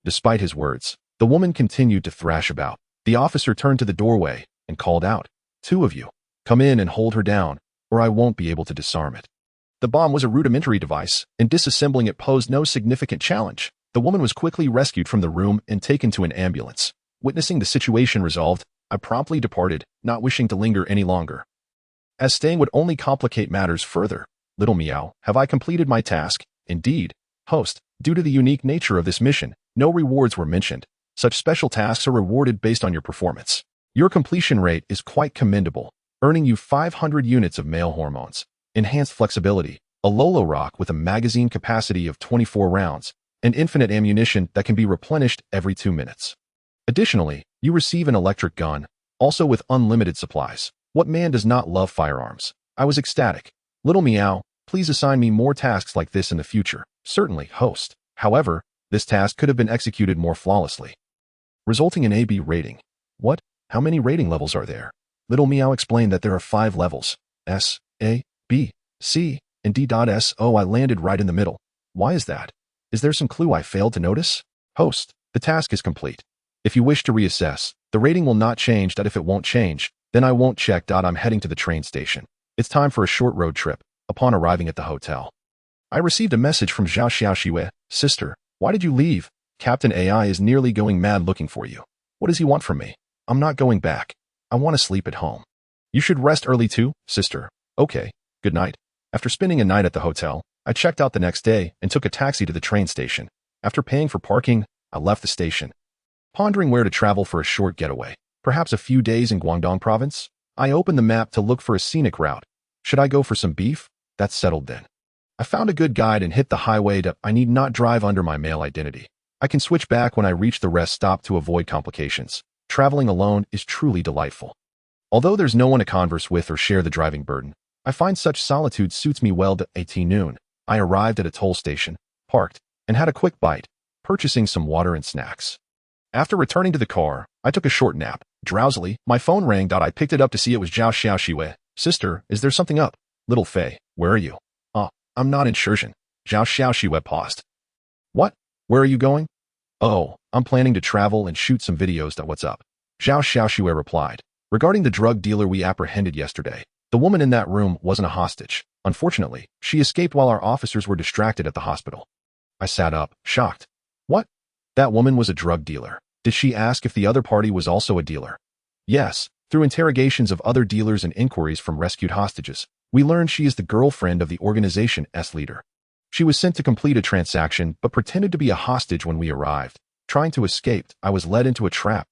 Despite his words, the woman continued to thrash about. The officer turned to the doorway and called out, "Two of you, come in and hold her down, or I won't be able to disarm it." The bomb was a rudimentary device, and disassembling it posed no significant challenge. The woman was quickly rescued from the room and taken to an ambulance. Witnessing the situation resolved, I promptly departed, not wishing to linger any longer, as staying would only complicate matters further. Little meow, have I completed my task? Indeed, host. Due to the unique nature of this mission, no rewards were mentioned. Such special tasks are rewarded based on your performance. Your completion rate is quite commendable, earning you 500 units of male hormones. Enhanced flexibility, a Lolo rock with a magazine capacity of 24 rounds, and infinite ammunition that can be replenished every 2 minutes. Additionally, you receive an electric gun, also with unlimited supplies. What man does not love firearms? I was ecstatic. Little meow, please assign me more tasks like this in the future. Certainly, host. However, this task could have been executed more flawlessly, resulting in AB rating. What? How many rating levels are there? Little meow explained that there are 5 levels. S, A, B, C, and D.S. Oh, I landed right in the middle. Why is that? Is there some clue I failed to notice? Host, the task is complete. If you wish to reassess, the rating will not change. If it won't change, then I won't check. I'm heading to the train station. It's time for a short road trip. Upon arriving at the hotel, I received a message from Zhao Xiaoxiwei. Sister, why did you leave? Captain AI is nearly going mad looking for you. What does he want from me? I'm not going back. I want to sleep at home. You should rest early too, sister. Okay, good night. After spending a night at the hotel, I checked out the next day and took a taxi to the train station. After paying for parking, I left the station, pondering where to travel for a short getaway. Perhaps a few days in Guangdong province? I opened the map to look for a scenic route. Should I go for some beef? That's settled then. I found a good guide and hit the highway. I need not drive under my male identity. I can switch back when I reach the rest stop to avoid complications. Traveling alone is truly delightful. Although there's no one to converse with or share the driving burden, I find such solitude suits me well. At noon, I arrived at a toll station, parked, and had a quick bite, purchasing some water and snacks. After returning to the car, I took a short nap. Drowsily, my phone rang. I picked it up to see it was Zhao Xiaoxiwei. Sister, is there something up? Little Fei, where are you? I'm not in Shenzhen. Zhao Xiaoxiwei paused. What? Where are you going? Oh, I'm planning to travel and shoot some videos. What's up? Zhao Xiaoxiwei replied. Regarding the drug dealer we apprehended yesterday, the woman in that room wasn't a hostage. Unfortunately, she escaped while our officers were distracted at the hospital. I sat up, shocked. What? That woman was a drug dealer. Did she ask if the other party was also a dealer? Yes. Through interrogations of other dealers and inquiries from rescued hostages, we learned she is the girlfriend of the organization's leader. She was sent to complete a transaction but pretended to be a hostage when we arrived. Trying to escape, I was led into a trap.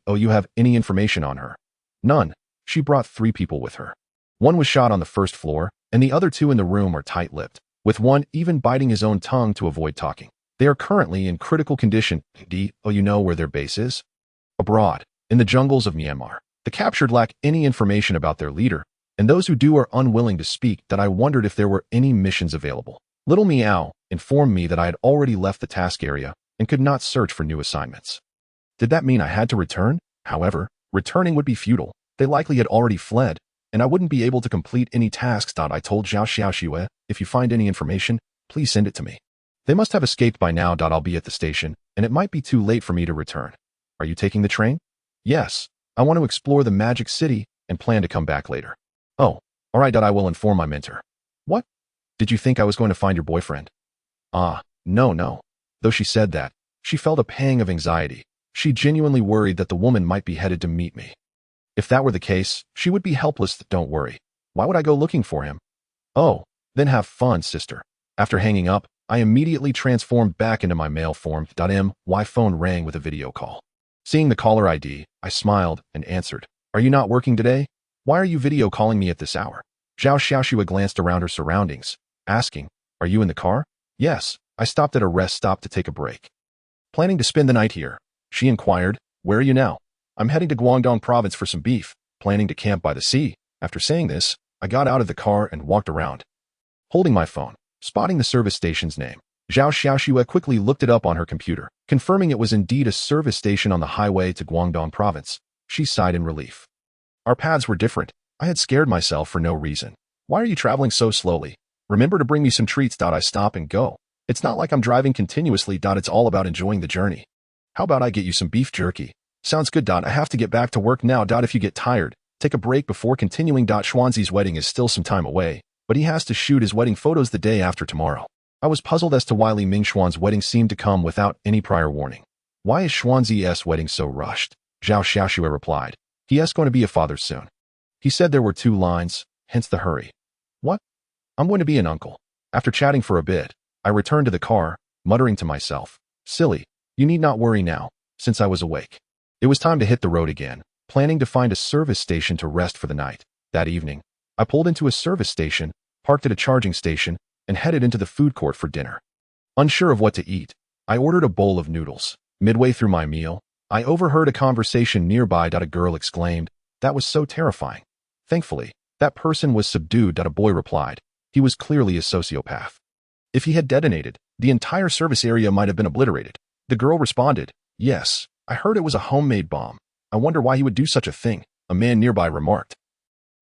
Oh, you have any information on her? None. She brought 3 people with her. One was shot on the first floor, and the other 2 in the room are tight-lipped, with one even biting his own tongue to avoid talking. They are currently in critical condition. Oh, you know where their base is? Abroad, in the jungles of Myanmar. The captured lack any information about their leader, and those who do are unwilling to speak. That I wondered if there were any missions available. Little Meow informed me that I had already left the task area and could not search for new assignments. Did that mean I had to return? However, returning would be futile. They likely had already fled, and I wouldn't be able to complete any tasks. I told Zhao Xiaoxiwei, if you find any information, please send it to me. They must have escaped by now. I'll be at the station, and it might be too late for me to return. Are you taking the train? Yes. I want to explore the magic city and plan to come back later. Oh, all right. I will inform my mentor. What? Did you think I was going to find your boyfriend? No. Though she said that, she felt a pang of anxiety. She genuinely worried that the woman might be headed to meet me. If that were the case, she would be helpless. Don't worry. Why would I go looking for him? Oh, then have fun, sister. After hanging up, I immediately transformed back into my male form. My phone rang with a video call. Seeing the caller ID, I smiled and answered. Are you not working today? Why are you video calling me at this hour? Zhao Xiaoxiwei glanced around her surroundings, asking, Are you in the car? Yes, I stopped at a rest stop to take a break. Planning to spend the night here? She inquired. Where are you now? I'm heading to Guangdong province for some beef, planning to camp by the sea. After saying this, I got out of the car and walked around, holding my phone. Spotting the service station's name, Zhao Xiaoxue quickly looked it up on her computer, confirming it was indeed a service station on the highway to Guangdong province. She sighed in relief. Our paths were different. I had scared myself for no reason. Why are you traveling so slowly? Remember to bring me some treats. I stop and go. It's not like I'm driving continuously. It's all about enjoying the journey. How about I get you some beef jerky? Sounds good. I have to get back to work now. If you get tired, take a break before continuing. Xuanzi's wedding is still some time away, but he has to shoot his wedding photos the day after tomorrow. I was puzzled as to why Li Mingxuan's wedding seemed to come without any prior warning. Why is Xuanzi's wedding so rushed? Zhao Xiaoxue replied. He is going to be a father soon. He said there were 2 lines, hence the hurry. What? I'm going to be an uncle. After chatting for a bit, I returned to the car, muttering to myself, silly, you need not worry now, since I was awake. It was time to hit the road again, planning to find a service station to rest for the night. That evening, I pulled into a service station, parked at a charging station, and headed into the food court for dinner. Unsure of what to eat, I ordered a bowl of noodles. Midway through my meal, I overheard a conversation nearby. A girl exclaimed, "That was so terrifying." Thankfully, that person was subdued. A boy replied, he was clearly a sociopath. If he had detonated, the entire service area might have been obliterated. The girl responded, yes, I heard it was a homemade bomb. I wonder why he would do such a thing, a man nearby remarked.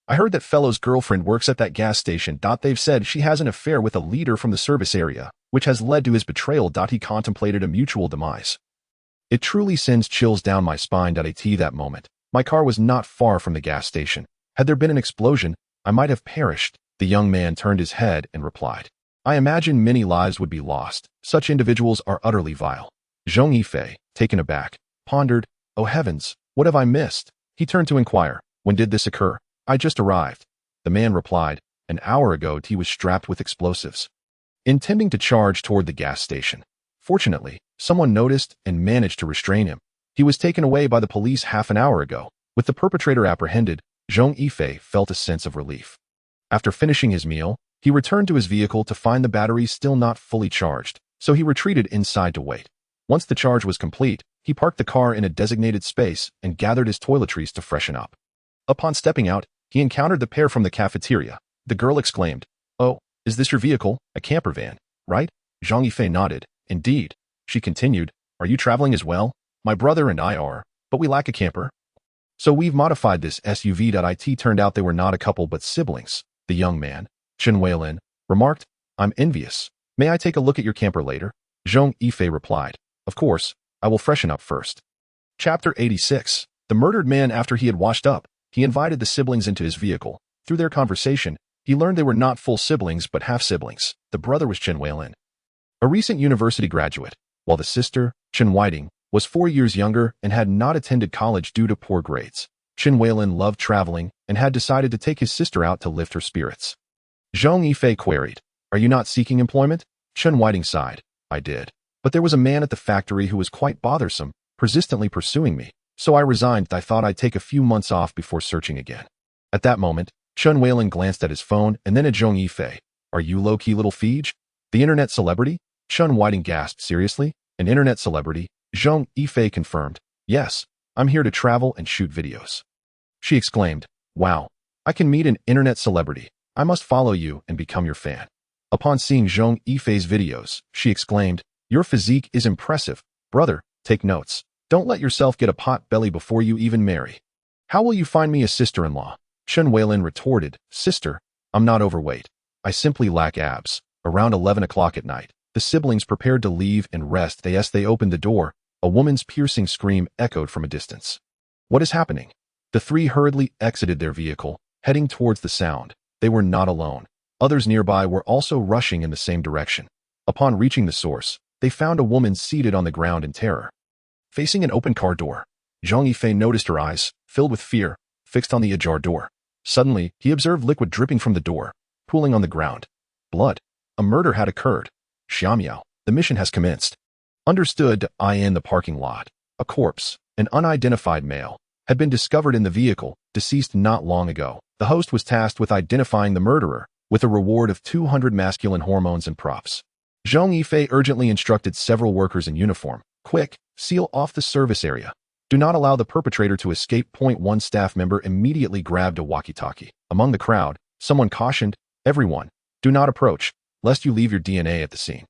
I heard that fellow's girlfriend works at that gas station. They've said she has an affair with a leader from the service area, which has led to his betrayal. He contemplated a mutual demise. It truly sends chills down my spine. At that moment, my car was not far from the gas station. Had there been an explosion, I might have perished. The young man turned his head and replied, I imagine many lives would be lost. Such individuals are utterly vile. Zhong Yifei, taken aback, pondered, oh heavens, what have I missed? He turned to inquire, when did this occur? I just arrived. The man replied, an hour ago. He was strapped with explosives, intending to charge toward the gas station. Fortunately, someone noticed and managed to restrain him. He was taken away by the police half an hour ago. With the perpetrator apprehended, Zhong Yifei felt a sense of relief. After finishing his meal, he returned to his vehicle to find the battery still not fully charged, so he retreated inside to wait. Once the charge was complete, he parked the car in a designated space and gathered his toiletries to freshen up. Upon stepping out, he encountered the pair from the cafeteria. The girl exclaimed, oh, is this your vehicle, a camper van, right? Zhong Yifei nodded. Indeed. She continued, are you traveling as well? My brother and I are, but we lack a camper. So we've modified this SUV. It turned out they were not a couple but siblings. The young man, Chen Weilin, remarked, I'm envious. May I take a look at your camper later? Zhong Yifei replied, of course, I will freshen up first. Chapter 86. The murdered man. After he had washed up, he invited the siblings into his vehicle. Through their conversation, he learned they were not full siblings but half-siblings. The brother was Chen Weilin, a recent university graduate, while the sister, Chen Whiting, was 4 years younger and had not attended college due to poor grades. Chen Weilin loved traveling and had decided to take his sister out to lift her spirits. Zhong Yifei queried, are you not seeking employment? Chen Whiting sighed, I did. But there was a man at the factory who was quite bothersome, persistently pursuing me. So I resigned. I thought I'd take a few months off before searching again. At that moment, Chen Weilin glanced at his phone and then at Zhong Yifei. Are you low-key little Feege? The internet celebrity? Chen Whiting gasped. Seriously? An internet celebrity? Zhong Yifei confirmed. Yes, I'm here to travel and shoot videos. She exclaimed, wow, I can meet an internet celebrity. I must follow you and become your fan. Upon seeing Zhong Yifei's videos, she exclaimed, your physique is impressive. Brother, take notes. Don't let yourself get a pot belly before you even marry. How will you find me a sister-in-law? Chen Weilin retorted, sister, I'm not overweight. I simply lack abs. Around 11 o'clock at night, the siblings prepared to leave and rest. As they opened the door, a woman's piercing scream echoed from a distance. What is happening? The three hurriedly exited their vehicle, heading towards the sound. They were not alone. Others nearby were also rushing in the same direction. Upon reaching the source, they found a woman seated on the ground in terror, facing an open car door. Zhong Yifei noticed her eyes, filled with fear, fixed on the ajar door. Suddenly, he observed liquid dripping from the door, pooling on the ground. Blood. A murder had occurred. Xiaomiao, the mission has commenced. Understood. In the parking lot, a corpse, an unidentified male, had been discovered in the vehicle, deceased not long ago. The host was tasked with identifying the murderer, with a reward of 200 masculine hormones and props. Zhong Yifei urgently instructed several workers in uniform, quick, seal off the service area. Do not allow the perpetrator to escape. Point 1 Staff member immediately grabbed a walkie-talkie. Among the crowd, someone cautioned, "Everyone, do not approach, lest you leave your DNA at the scene."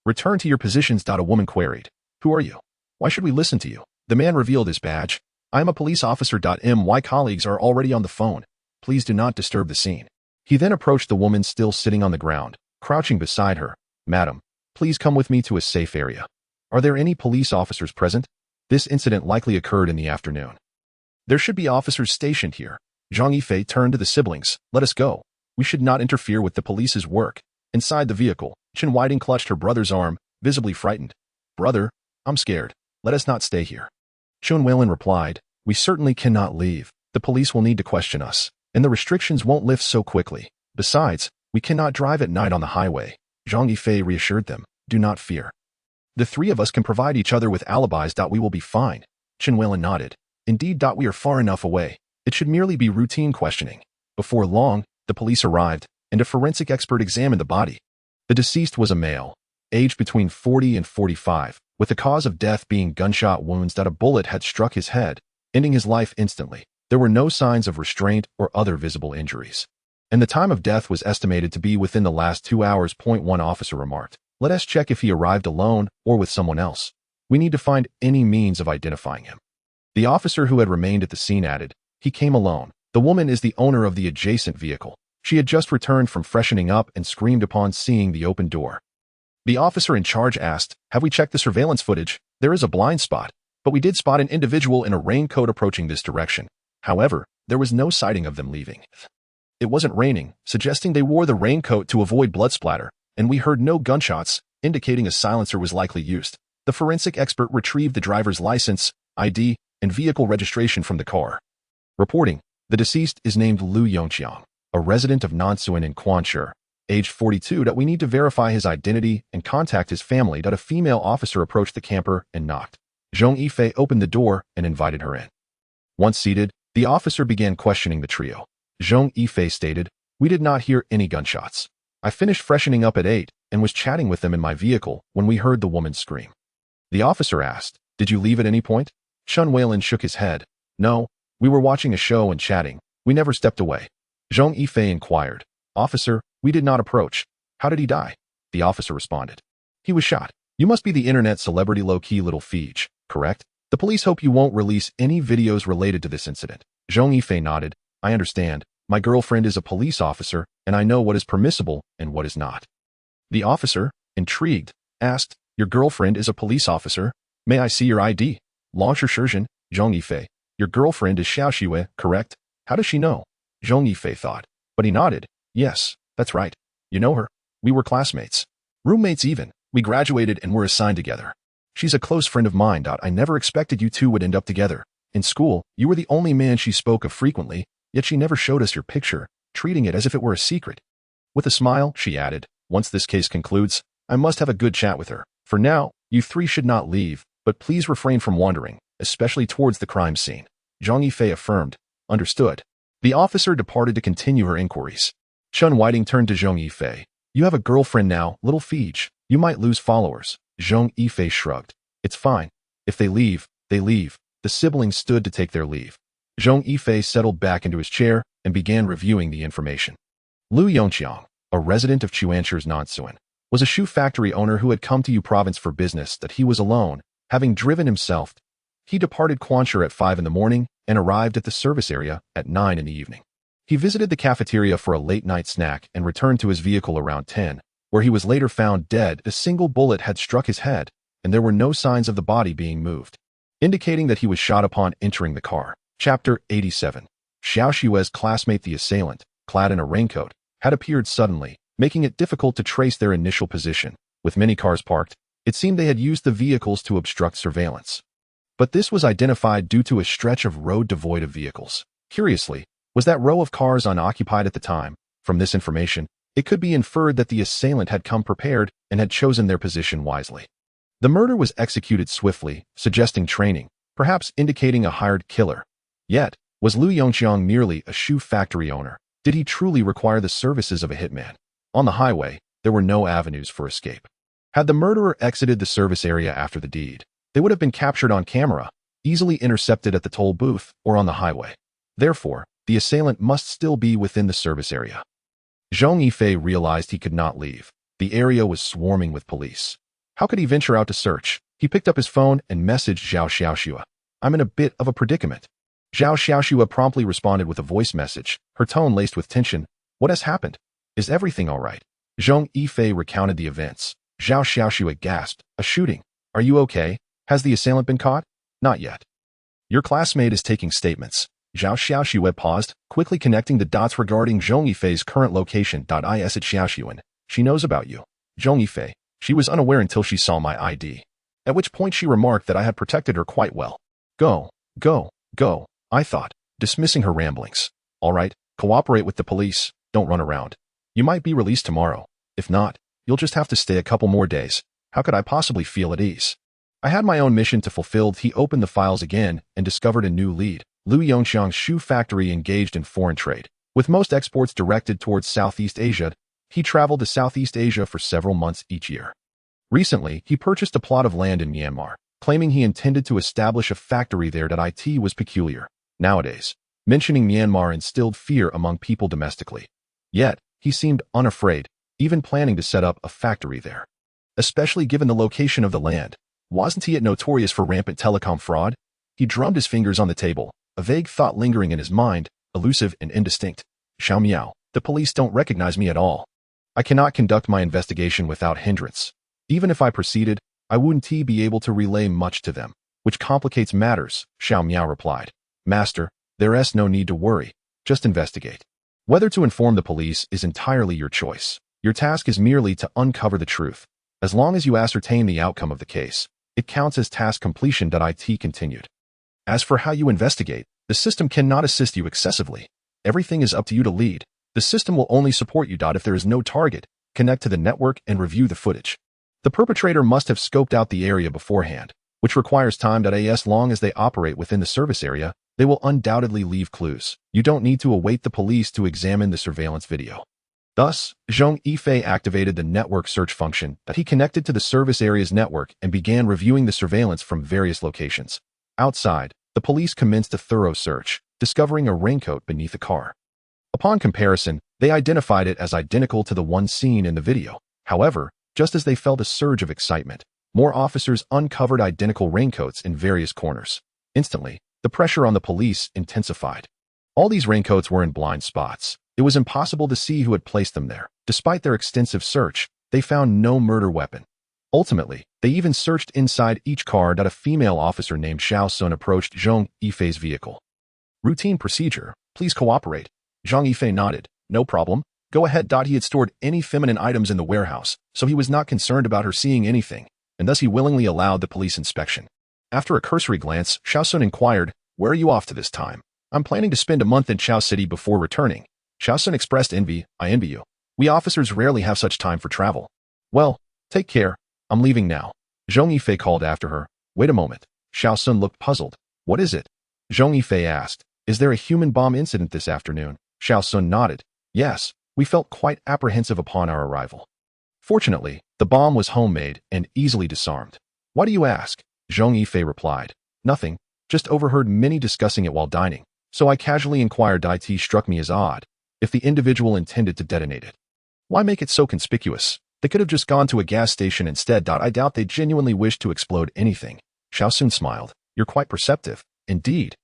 "Return to your positions." A woman queried. "Who are you? Why should we listen to you?" The man revealed his badge. "I am a police officer. My colleagues are already on the phone. Please do not disturb the scene." He then approached the woman still sitting on the ground, crouching beside her. "Madam, please come with me to a safe area. Are there any police officers present? This incident likely occurred in the afternoon." "There should be officers stationed here." Zhong Yifei turned to the siblings. "Let us go. We should not interfere with the police's work." Inside the vehicle, Chen Whiting clutched her brother's arm, visibly frightened. "Brother, I'm scared. Let us not stay here." Chun Weilin replied, "We certainly cannot leave. The police will need to question us, and the restrictions won't lift so quickly. Besides, we cannot drive at night on the highway." Zhong Yifei reassured them, "Do not fear. The three of us can provide each other with alibis. We will be fine." Chen Weilin nodded. "Indeed, we are far enough away. It should merely be routine questioning." Before long, the police arrived, and a forensic expert examined the body. The deceased was a male, aged between 40 and 45, with the cause of death being gunshot wounds that a bullet had struck his head, ending his life instantly. There were no signs of restraint or other visible injuries, and the time of death was estimated to be within the last 2 hours. One officer remarked, "Let us check if he arrived alone or with someone else. We need to find any means of identifying him." The officer who had remained at the scene added, "He came alone. The woman is the owner of the adjacent vehicle. She had just returned from freshening up and screamed upon seeing the open door." The officer in charge asked, "Have we checked the surveillance footage? There is a blind spot, but we did spot an individual in a raincoat approaching this direction. However, there was no sighting of them leaving. It wasn't raining, suggesting they wore the raincoat to avoid blood splatter, and we heard no gunshots, indicating a silencer was likely used." The forensic expert retrieved the driver's license, ID, and vehicle registration from the car. Reporting, the deceased is named Liu Yongqiang, a resident of Nansuan in Quanshi, aged 42. We need to verify his identity and contact his family. A female officer approached the camper and knocked. Zhong Yifei opened the door and invited her in. Once seated, the officer began questioning the trio. Zhong Yifei stated, "We did not hear any gunshots. I finished freshening up at 8 and was chatting with them in my vehicle when we heard the woman scream." The officer asked, "Did you leave at any point?" Chun Weilin shook his head. "No, we were watching a show and chatting. We never stepped away." Zhong Yifei inquired, "Officer, we did not approach. How did he die?" The officer responded, "He was shot. You must be the internet celebrity low-key little Feige, correct? The police hope you won't release any videos related to this incident." Zhong Yifei nodded. "I understand. My girlfriend is a police officer, and I know what is permissible and what is not." The officer, intrigued, asked, "Your girlfriend is a police officer? May I see your ID?" "Launcher Shurjin, Zhong Yifei. Your girlfriend is Xiao Xiwei, correct? How does she know?" Zhong Yifei thought, but he nodded. "Yes, that's right. You know her. We were classmates. Roommates even. We graduated and were assigned together. She's a close friend of mine. I never expected you two would end up together. In school, you were the only man she spoke of frequently, yet she never showed us your picture, treating it as if it were a secret." With a smile, she added, "Once this case concludes, I must have a good chat with her. For now, you three should not leave, but please refrain from wandering, especially towards the crime scene." Zhong Yifei affirmed, "Understood." The officer departed to continue her inquiries. Chun Whiting turned to Zhong Yifei. "You have a girlfriend now, little Feige. You might lose followers." Zhong Yifei shrugged. "It's fine. If they leave, they leave." The siblings stood to take their leave. Zhong Yifei settled back into his chair and began reviewing the information. Liu Yongqiang, a resident of Chuanshi's Nansuan, was a shoe factory owner who had come to Yu province for business. That he was alone, having driven himself. He departed Quanshi at 5 in the morning and arrived at the service area at 9 in the evening. He visited the cafeteria for a late-night snack and returned to his vehicle around 10, where he was later found dead. A single bullet had struck his head, and there were no signs of the body being moved, indicating that he was shot upon entering the car. Chapter 87. Xiao Xiwei's classmate, the assailant, clad in a raincoat, had appeared suddenly, making it difficult to trace their initial position. With many cars parked, it seemed they had used the vehicles to obstruct surveillance. But this was identified due to a stretch of road devoid of vehicles. Curiously, was that row of cars unoccupied at the time? From this information, it could be inferred that the assailant had come prepared and had chosen their position wisely. The murder was executed swiftly, suggesting training, perhaps indicating a hired killer. Yet, was Liu Yongqiang merely a shoe factory owner? Did he truly require the services of a hitman? On the highway, there were no avenues for escape. Had the murderer exited the service area after the deed, they would have been captured on camera. easily intercepted at the toll booth or on the highway. Therefore, the assailant must still be within the service area. Zhong Yifei realized he could not leave. The area was swarming with police. How could he venture out to search? He picked up his phone and messaged Zhao Xiaoxue. "I'm in a bit of a predicament." Zhao Xiaoxue promptly responded with a voice message, her tone laced with tension. "What has happened? Is everything all right?" Zhong Yifei recounted the events. Zhao Xiaoxue gasped. "A shooting. Are you okay? Has the assailant been caught?" "Not yet. Your classmate is taking statements." Zhao Xiaoxue paused, quickly connecting the dots regarding Zhong Yifei's current location. "Is it Xiaoxuan? She knows about you." Zhong Yifei. "She was unaware until she saw my ID. At which point she remarked that I had protected her quite well." Go, go, I thought, dismissing her ramblings. "All right, cooperate with the police, don't run around. You might be released tomorrow. If not, you'll just have to stay a couple more days. How could I possibly feel at ease?" I had my own mission to fulfill. He opened the files again and discovered a new lead. Liu Yongxiang's shoe factory engaged in foreign trade. With most exports directed towards Southeast Asia, he traveled to Southeast Asia for several months each year. Recently, he purchased a plot of land in Myanmar, claiming he intended to establish a factory there. It was peculiar. Nowadays, mentioning Myanmar instilled fear among people domestically. Yet, he seemed unafraid, even planning to set up a factory there. Especially given the location of the land. Wasn't he notorious for rampant telecom fraud? He drummed his fingers on the table, a vague thought lingering in his mind, elusive and indistinct. "Xiao Miao, the police don't recognize me at all. I cannot conduct my investigation without hindrance. Even if I proceeded, I wouldn't be able to relay much to them, which complicates matters," Xiao Miao replied. "Master, there's no need to worry. Just investigate. Whether to inform the police is entirely your choice. Your task is merely to uncover the truth. As long as you ascertain the outcome of the case, it counts as task completion." It continued. "As for how you investigate, the system cannot assist you excessively. Everything is up to you to lead. The system will only support you. If there is no target, connect to the network and review the footage. The perpetrator must have scoped out the area beforehand, which requires time. As long as they operate within the service area, they will undoubtedly leave clues. You don't need to await the police to examine the surveillance video." Thus, Zhong Yifei activated the network search function that he connected to the service area's network and began reviewing the surveillance from various locations. Outside, the police commenced a thorough search, discovering a raincoat beneath a car. Upon comparison, they identified it as identical to the one seen in the video. However, just as they felt a surge of excitement, more officers uncovered identical raincoats in various corners. Instantly, the pressure on the police intensified. All these raincoats were in blind spots. It was impossible to see who had placed them there. Despite their extensive search, they found no murder weapon. Ultimately, they even searched inside each car. A female officer named Xiao Sun approached Zhong Yifei's vehicle. "Routine procedure, please cooperate." Zhong Yifei nodded. "No problem. Go ahead." He had stored any feminine items in the warehouse, so he was not concerned about her seeing anything, and thus he willingly allowed the police inspection. After a cursory glance, Xiao Sun inquired, "Where are you off to this time?" "I'm planning to spend a month in Chao City before returning." Xiao Sun expressed envy. "I envy you. We officers rarely have such time for travel." "Well, take care. I'm leaving now." Zhong Yifei called after her. "Wait a moment." Xiao Sun looked puzzled. "What is it?" Zhong Yifei asked. "Is there a human bomb incident this afternoon?" Xiao Sun nodded. "Yes, we felt quite apprehensive upon our arrival. Fortunately, the bomb was homemade and easily disarmed." "Why do you ask?" Zhong Yifei replied. "Nothing, just overheard many discussing it while dining, so I casually inquired. It struck me as odd, if the individual intended to detonate it. Why make it so conspicuous? They could have just gone to a gas station instead. I doubt they genuinely wished to explode anything." Xiao Sun smiled. "You're quite perceptive. Indeed.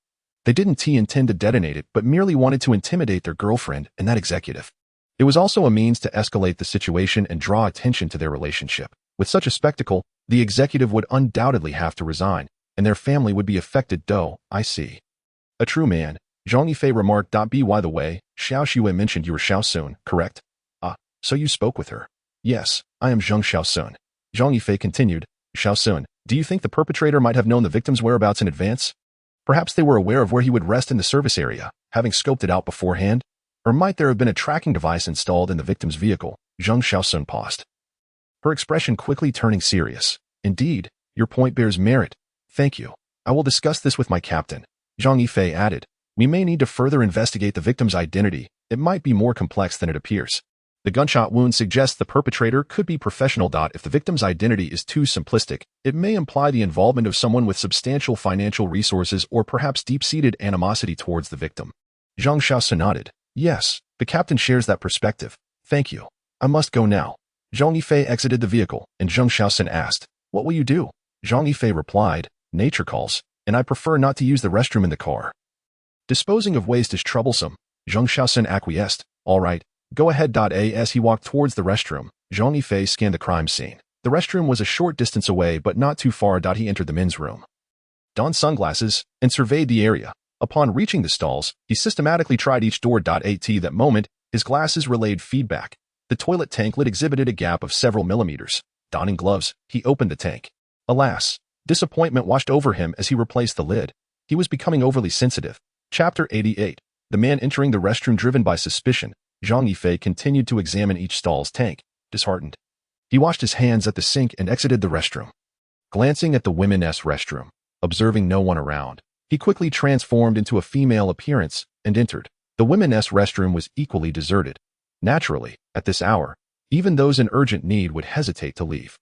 They didn't intend to detonate it, but merely wanted to intimidate their girlfriend and that executive. It was also a means to escalate the situation and draw attention to their relationship. With such a spectacle, the executive would undoubtedly have to resign, and their family would be affected. I see. A true man," Zhong Yifei remarked. By the way, Xiaoxue mentioned you were Xiao Sun, correct? "Ah, so you spoke with her." "Yes, I am Zheng Xiao Sun." Zhong Yifei continued. "Xiao Sun, do you think the perpetrator might have known the victim's whereabouts in advance? Perhaps they were aware of where he would rest in the service area, having scoped it out beforehand? Or might there have been a tracking device installed in the victim's vehicle?" Zheng Xiao Sun paused, her expression quickly turning serious. "Indeed, your point bears merit. Thank you. I will discuss this with my captain." Zhong Yifei added, "We may need to further investigate the victim's identity. It might be more complex than it appears." The gunshot wound suggests the perpetrator could be professional. If the victim's identity is too simplistic, it may imply the involvement of someone with substantial financial resources or perhaps deep-seated animosity towards the victim. Zhang Xiaosun nodded. Yes, the captain shares that perspective. Thank you. I must go now. Zhong Yifei exited the vehicle, and Zhang Xiaosun asked, What will you do? Zhong Yifei replied, Nature calls, and I prefer not to use the restroom in the car. Disposing of waste is troublesome. Zhang Xiaosun acquiesced. All right, go ahead. As he walked towards the restroom, Zhong Yifei scanned the crime scene. The restroom was a short distance away but not too far. He entered the men's room, donned sunglasses, and surveyed the area. Upon reaching the stalls, he systematically tried each door. At that moment, his glasses relayed feedback. The toilet tank lid exhibited a gap of several millimeters. Donning gloves, he opened the tank. Alas, disappointment washed over him as he replaced the lid. He was becoming overly sensitive. Chapter 88. The man entering the restroom driven by suspicion. Zhong Yifei continued to examine each stall's tank, disheartened. He washed his hands at the sink and exited the restroom. Glancing at the women's restroom, observing no one around, he quickly transformed into a female appearance and entered. The women's restroom was equally deserted. Naturally, at this hour, even those in urgent need would hesitate to leave.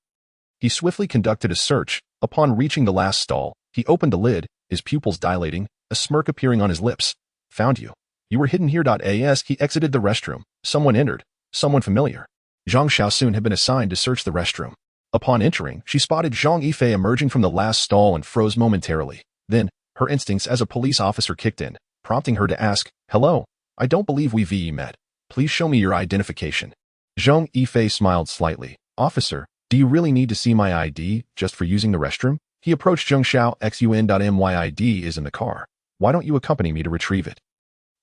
He swiftly conducted a search. Upon reaching the last stall, he opened the lid, his pupils dilating, a smirk appearing on his lips. Found you. You were hidden here. As he exited the restroom, someone entered, someone familiar. Zhang Xiaosun had been assigned to search the restroom. Upon entering, she spotted Zhong Yifei emerging from the last stall and froze momentarily. Then, her instincts as a police officer kicked in, prompting her to ask, Hello, I don't believe we've met. Please show me your identification. Zhong Yifei smiled slightly. Officer, do you really need to see my ID just for using the restroom? He approached Zheng Xiao Xun. My ID is in the car. Why don't you accompany me to retrieve it?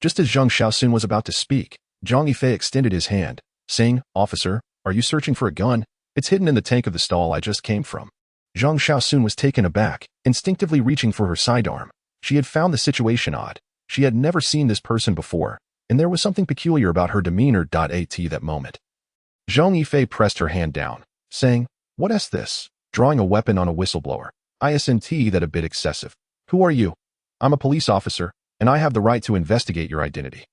Just as Zhang Xiaosun was about to speak, Zhong Yifei extended his hand, saying, Officer, are you searching for a gun? It's hidden in the tank of the stall I just came from. Zhang Xiaosun was taken aback, instinctively reaching for her sidearm. She had found the situation odd. She had never seen this person before, and there was something peculiar about her demeanor. At that moment, Zhong Yifei pressed her hand down, saying, What is this? Drawing a weapon on a whistleblower. Isn't that a bit excessive? Who are you? I'm a police officer, and I have the right to investigate your identity.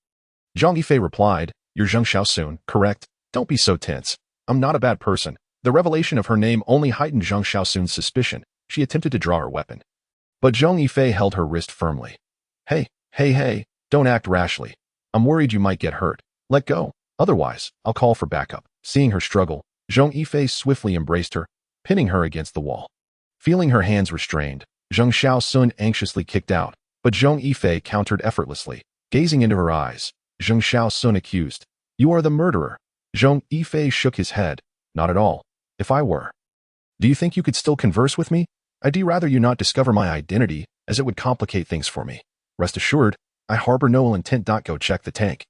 Zhong Yifei replied, You're Zhang Xiaosun, correct? Don't be so tense. I'm not a bad person. The revelation of her name only heightened Zhang Xiaosun's suspicion. She attempted to draw her weapon, but Zhong Yifei held her wrist firmly. Hey, don't act rashly. I'm worried you might get hurt. Let go. Otherwise, I'll call for backup. Seeing her struggle, Zhong Yifei swiftly embraced her, pinning her against the wall. Feeling her hands restrained, Zhang Xiaosun anxiously kicked out, but Zhong Yifei countered effortlessly. Gazing into her eyes, Zhang Xiaosun accused, You are the murderer. Zhong Yifei shook his head. Not at all. If I were. Do you think you could still converse with me? I'd rather you not discover my identity, as it would complicate things for me. Rest assured, I harbor no ill intent. Go check the tank.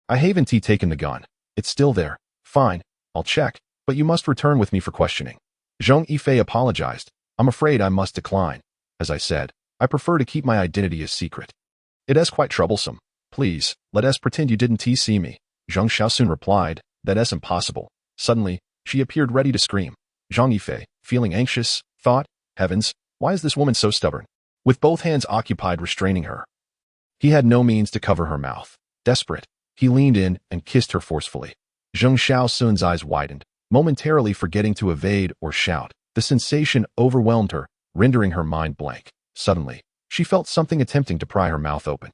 I haven't taken the gun. It's still there. Fine, I'll check, but you must return with me for questioning. Zhong Yifei apologized. I'm afraid I must decline. As I said, I prefer to keep my identity a secret. It is quite troublesome. Please, let us pretend you didn't see me. Zhang Xiaosun replied, That is impossible. Suddenly, she appeared ready to scream. Zhong Yifei, feeling anxious, thought, Heavens, why is this woman so stubborn? With both hands occupied restraining her, he had no means to cover her mouth. Desperate, he leaned in and kissed her forcefully. Zhang Xiaosun's eyes widened, momentarily forgetting to evade or shout. The sensation overwhelmed her, rendering her mind blank. Suddenly, she felt something attempting to pry her mouth open.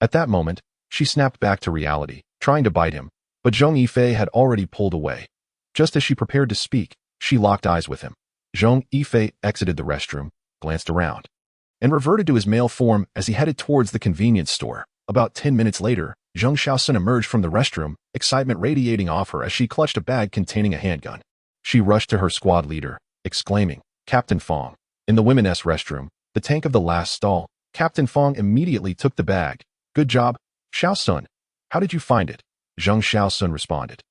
At that moment, she snapped back to reality, trying to bite him, but Zhong Yifei had already pulled away. Just as she prepared to speak, she locked eyes with him. Zhong Yifei exited the restroom, glanced around, and reverted to his male form as he headed towards the convenience store. About 10 minutes later, Zhang Xiaosun emerged from the restroom, excitement radiating off her as she clutched a bag containing a handgun. She rushed to her squad leader, exclaiming, Captain Fong. In the women's restroom, the tank of the last stall, Captain Fong immediately took the bag. Good job, Xiaosun. How did you find it? Zhang Xiaosun responded.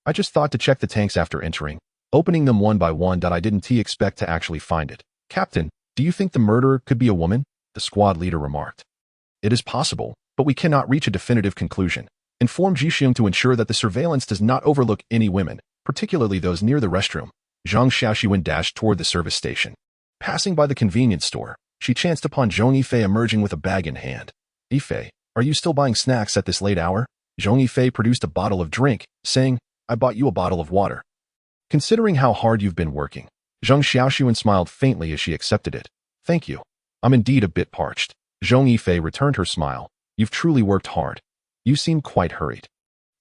I just thought to check the tanks after entering, opening them one by one. I didn't expect to actually find it. Captain, do you think the murderer could be a woman? The squad leader remarked. It is possible, but we cannot reach a definitive conclusion. Inform Jixiong to ensure that the surveillance does not overlook any women, particularly those near the restroom. Zhang Xiaoxuan dashed toward the service station. Passing by the convenience store, she chanced upon Zhong Yifei emerging with a bag in hand. Yifei, are you still buying snacks at this late hour? Zhong Yifei produced a bottle of drink, saying, I bought you a bottle of water. Considering how hard you've been working. Zhong Xiaoxuan smiled faintly as she accepted it. Thank you. I'm indeed a bit parched. Zhong Yifei returned her smile. You've truly worked hard. You seem quite hurried.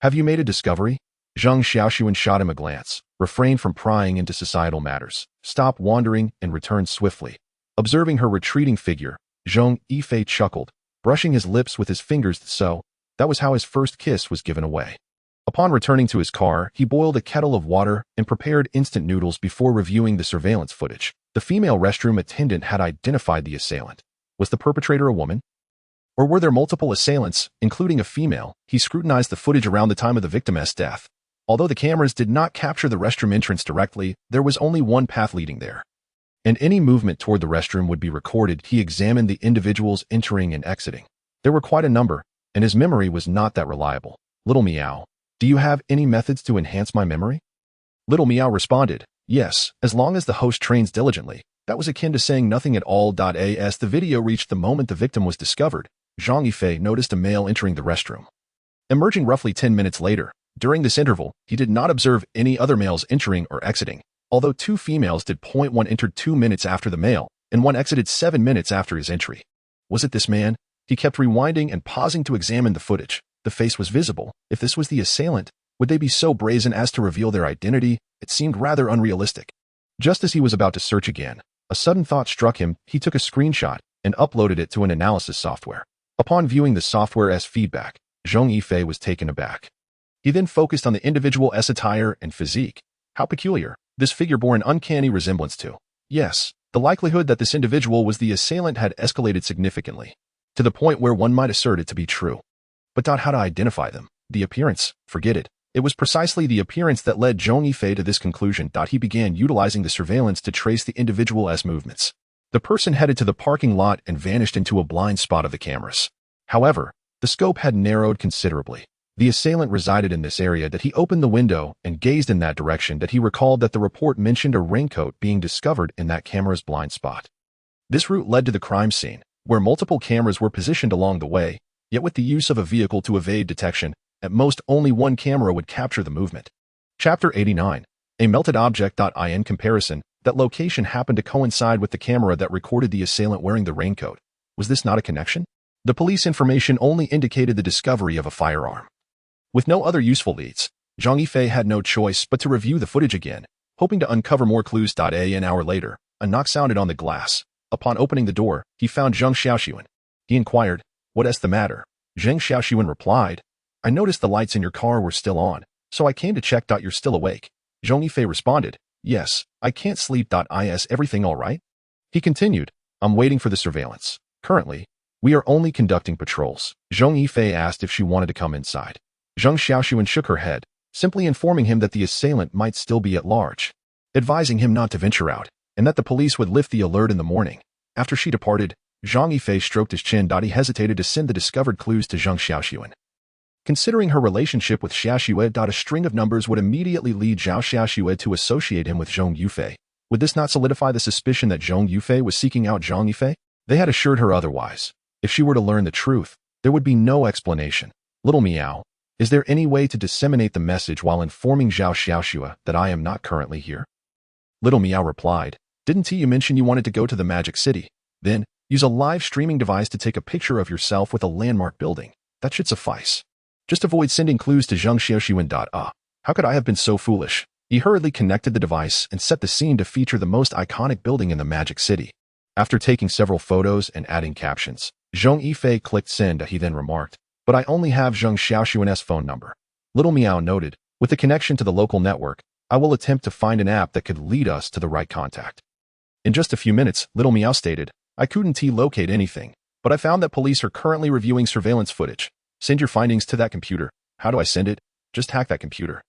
Have you made a discovery? Zhong Xiaoxuan shot him a glance, refrained from prying into societal matters, stopped wandering, and returned swiftly. Observing her retreating figure, Zhong Yifei chuckled, brushing his lips with his fingers. So, that was how his first kiss was given away. Upon returning to his car, he boiled a kettle of water and prepared instant noodles before reviewing the surveillance footage. The female restroom attendant had identified the assailant. Was the perpetrator a woman? Or were there multiple assailants, including a female? He scrutinized the footage around the time of the victim's death. Although the cameras did not capture the restroom entrance directly, there was only one path leading there. And any movement toward the restroom would be recorded. He examined the individuals entering and exiting. There were quite a number, and his memory was not that reliable. Little Meow, do you have any methods to enhance my memory? Little Meow responded, yes, as long as the host trains diligently. That was akin to saying nothing at all. As the video reached the moment the victim was discovered, Zhong Yifei noticed a male entering the restroom. Emerging roughly 10 minutes later, during this interval, he did not observe any other males entering or exiting, although 2 females did. One entered 2 minutes after the male, and one exited 7 minutes after his entry. Was it this man? He kept rewinding and pausing to examine the footage. The face was visible. If this was the assailant, would they be so brazen as to reveal their identity? It seemed rather unrealistic. Just as he was about to search again, a sudden thought struck him. He took a screenshot and uploaded it to an analysis software. Upon viewing the software's feedback, Zhong Yifei was taken aback. He then focused on the individual's attire and physique. How peculiar. This figure bore an uncanny resemblance to. Yes, the likelihood that this individual was the assailant had escalated significantly, to the point where one might assert it to be true. But how to identify them? The appearance? Forget it. It was precisely the appearance that led Zhong Yifei to this conclusion. He began utilizing the surveillance to trace the individual's movements. The person headed to the parking lot and vanished into a blind spot of the cameras. However, the scope had narrowed considerably. The assailant resided in this area. He opened the window and gazed in that direction. He recalled that the report mentioned a raincoat being discovered in that camera's blind spot. This route led to the crime scene, where multiple cameras were positioned along the way, yet with the use of a vehicle to evade detection, at most only one camera would capture the movement. Chapter 89. A melted object. In comparison, that location happened to coincide with the camera that recorded the assailant wearing the raincoat. Was this not a connection? The police information only indicated the discovery of a firearm. With no other useful leads, Zhong Yifei had no choice but to review the footage again, hoping to uncover more clues. An hour later, a knock sounded on the glass. Upon opening the door, he found Zhong Xiaoxuan. He inquired, "What's the matter?" Zhong Xiaoxuan replied, "I noticed the lights in your car were still on, so I came to check. You're still awake." Zhong Yifei responded, "Yes, I can't sleep. Is everything all right?" He continued, "I'm waiting for the surveillance. Currently, we are only conducting patrols." Zhong Yifei asked if she wanted to come inside. Zhong Xiaoxuan shook her head, simply informing him that the assailant might still be at large, advising him not to venture out, and that the police would lift the alert in the morning. After she departed, Zhong Yifei stroked his chin. He hesitated to send the discovered clues to Zhong Xiaoxuan. Considering her relationship with Xiaoxue, a string of numbers would immediately lead Zhao Xiaoxue to associate him with Zhong Yifei. Would this not solidify the suspicion that Zhong Yifei was seeking out Zhong Yifei? They had assured her otherwise. If she were to learn the truth, there would be no explanation. Little Meow, is there any way to disseminate the message while informing Zhao Xiaoxue that I am not currently here? Little Meow replied, "Didn't you mention you wanted to go to the Magic City? Then, use a live streaming device to take a picture of yourself with a landmark building. That should suffice. Just avoid sending clues to Zhong Xiaoxuan. How could I have been so foolish?" He hurriedly connected the device and set the scene to feature the most iconic building in the Magic City. After taking several photos and adding captions, Zhong Yifei clicked send. He then remarked, "But I only have Zhong Xiaoxuan's phone number." Little Meow noted, "With the connection to the local network, I will attempt to find an app that could lead us to the right contact." In just a few minutes, Little Meow stated, "I couldn't locate anything, but I found that police are currently reviewing surveillance footage. Send your findings to that computer." "How do I send it?" "Just hack that computer.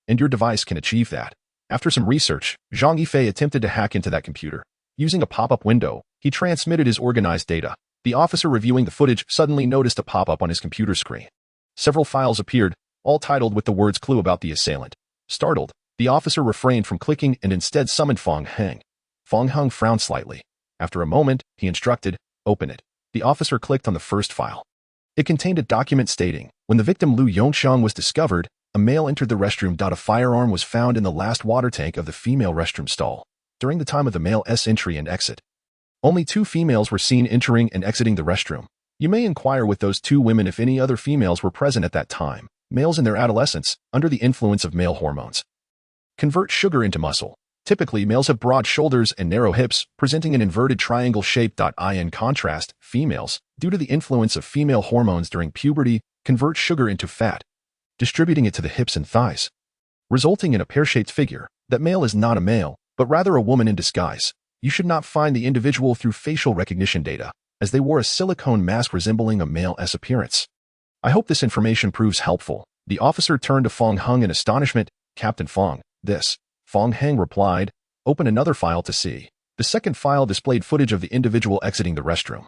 And your device can achieve that." After some research, Zhong Yifei attempted to hack into that computer. Using a pop-up window, he transmitted his organized data. The officer reviewing the footage suddenly noticed a pop-up on his computer screen. Several files appeared, all titled with the words clue about the assailant. Startled, the officer refrained from clicking and instead summoned Fong Heng. Fong Heng frowned slightly. After a moment, he instructed, "Open it." The officer clicked on the first file. It contained a document stating, when the victim Lu Yongxiang was discovered, a male entered the restroom. A firearm was found in the last water tank of the female restroom stall during the time of the male's entry and exit. Only 2 females were seen entering and exiting the restroom. You may inquire with those 2 women if any other females were present at that time. Males in their adolescence, under the influence of male hormones, convert sugar into muscle. Typically, males have broad shoulders and narrow hips, presenting an inverted triangle shape. In contrast, females, due to the influence of female hormones during puberty, convert sugar into fat, distributing it to the hips and thighs, resulting in a pear-shaped figure. That male is not a male, but rather a woman in disguise. You should not find the individual through facial recognition data, as they wore a silicone mask resembling a male's appearance. I hope this information proves helpful. The officer turned to Fong Hung in astonishment. Captain Fong, this. Fong Hung replied, open another file to see. The second file displayed footage of the individual exiting the restroom,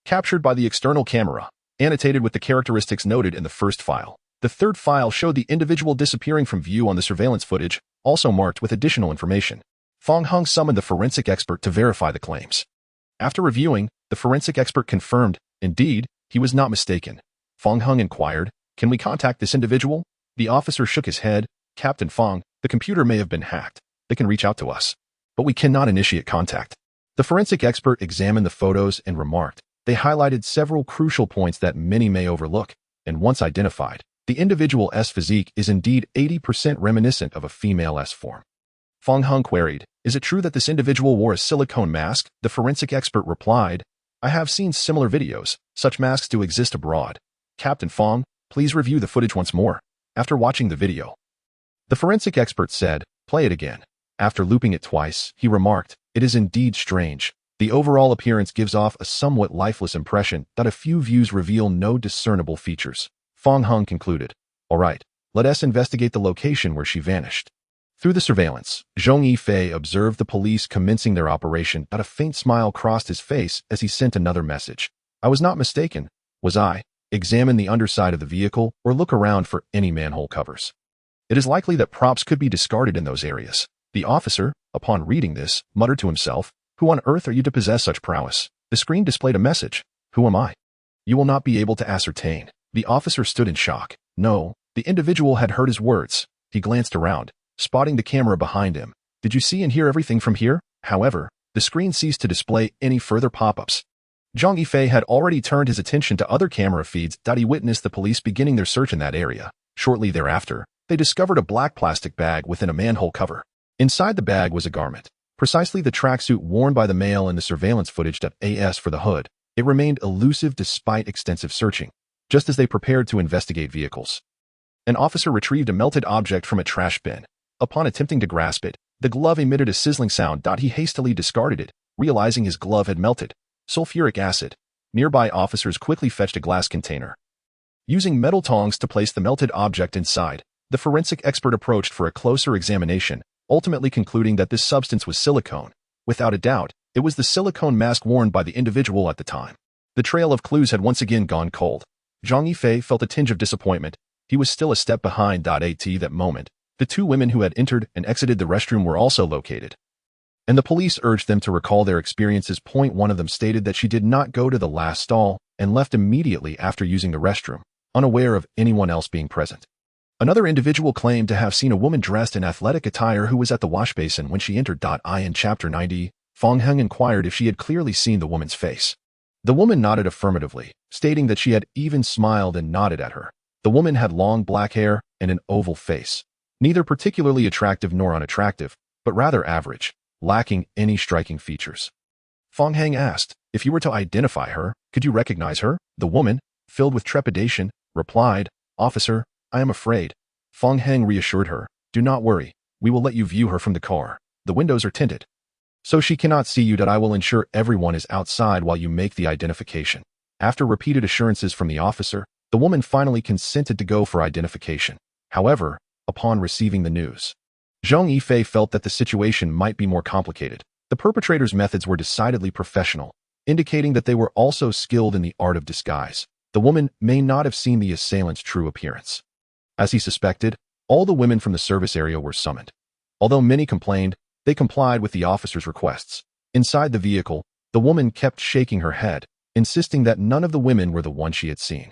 captured by the external camera, annotated with the characteristics noted in the first file. The third file showed the individual disappearing from view on the surveillance footage, also marked with additional information. Fong Hung summoned the forensic expert to verify the claims. After reviewing, the forensic expert confirmed, indeed, he was not mistaken. Fong Hung inquired, can we contact this individual? The officer shook his head. Captain Fong, the computer may have been hacked. They can reach out to us, but we cannot initiate contact. The forensic expert examined the photos and remarked, they highlighted several crucial points that many may overlook, and once identified, the individual's physique is indeed 80% reminiscent of a female's form. Fong Hung queried, is it true that this individual wore a silicone mask? The forensic expert replied, I have seen similar videos. Such masks do exist abroad. Captain Fong, please review the footage once more. After watching the video, the forensic expert said, play it again. After looping it twice, he remarked, it is indeed strange. The overall appearance gives off a somewhat lifeless impression. A few views reveal no discernible features. Fong Hung concluded, all right, let us investigate the location where she vanished. Through the surveillance, Zhong Yifei observed the police commencing their operation. A faint smile crossed his face as he sent another message. I was not mistaken, was I? Examine the underside of the vehicle or look around for any manhole covers. It is likely that props could be discarded in those areas. The officer, upon reading this, muttered to himself, who on earth are you to possess such prowess? The screen displayed a message. Who am I? You will not be able to ascertain. The officer stood in shock. No, the individual had heard his words. He glanced around, spotting the camera behind him. Did you see and hear everything from here? However, the screen ceased to display any further pop-ups. Zhong Yifei had already turned his attention to other camera feeds. He witnessed the police beginning their search in that area. Shortly thereafter, they discovered a black plastic bag within a manhole cover. Inside the bag was a garment, precisely the tracksuit worn by the male in the surveillance footage. As for the hood, it remained elusive despite extensive searching. Just as they prepared to investigate vehicles, an officer retrieved a melted object from a trash bin. Upon attempting to grasp it, the glove emitted a sizzling sound. He hastily discarded it, realizing his glove had melted. Sulfuric acid. Nearby officers quickly fetched a glass container. Using metal tongs to place the melted object inside, the forensic expert approached for a closer examination, ultimately concluding that this substance was silicone. Without a doubt, it was the silicone mask worn by the individual at the time. The trail of clues had once again gone cold. Zhong Yifei felt a tinge of disappointment. He was still a step behind. At that moment, the 2 women who had entered and exited the restroom were also located, and the police urged them to recall their experiences. One of them stated that she did not go to the last stall and left immediately after using the restroom, unaware of anyone else being present. Another individual claimed to have seen a woman dressed in athletic attire who was at the wash basin when she entered. In Chapter 90, Fong Hung inquired if she had clearly seen the woman's face. The woman nodded affirmatively, stating that she had even smiled and nodded at her. The woman had long black hair and an oval face, neither particularly attractive nor unattractive, but rather average, lacking any striking features. Fong Hung asked, if you were to identify her, could you recognize her? The woman, filled with trepidation, replied, Officer, I am afraid. Fong Hung reassured her, do not worry, we will let you view her from the car. The windows are tinted, so she cannot see you. I will ensure everyone is outside while you make the identification. After repeated assurances from the officer, the woman finally consented to go for identification. However, upon receiving the news, Zhong Yifei felt that the situation might be more complicated. The perpetrator's methods were decidedly professional, indicating that they were also skilled in the art of disguise. The woman may not have seen the assailant's true appearance. As he suspected, all the women from the service area were summoned. Although many complained, they complied with the officer's requests. Inside the vehicle, the woman kept shaking her head, insisting that none of the women were the one she had seen.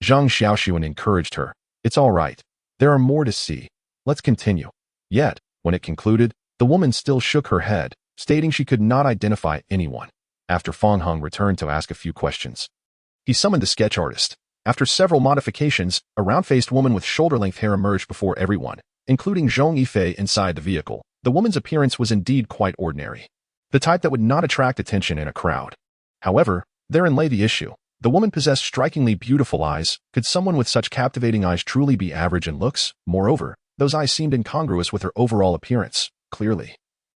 Zhang Xiaoxuan encouraged her. It's all right. There are more to see. Let's continue. Yet, when it concluded, the woman still shook her head, stating she could not identify anyone. After Fang Heng returned to ask a few questions, he summoned the sketch artist. After several modifications, a round-faced woman with shoulder-length hair emerged before everyone, including Zhong Yifei inside the vehicle. The woman's appearance was indeed quite ordinary, the type that would not attract attention in a crowd. However, therein lay the issue. The woman possessed strikingly beautiful eyes. Could someone with such captivating eyes truly be average in looks? Moreover, those eyes seemed incongruous with her overall appearance. Clearly,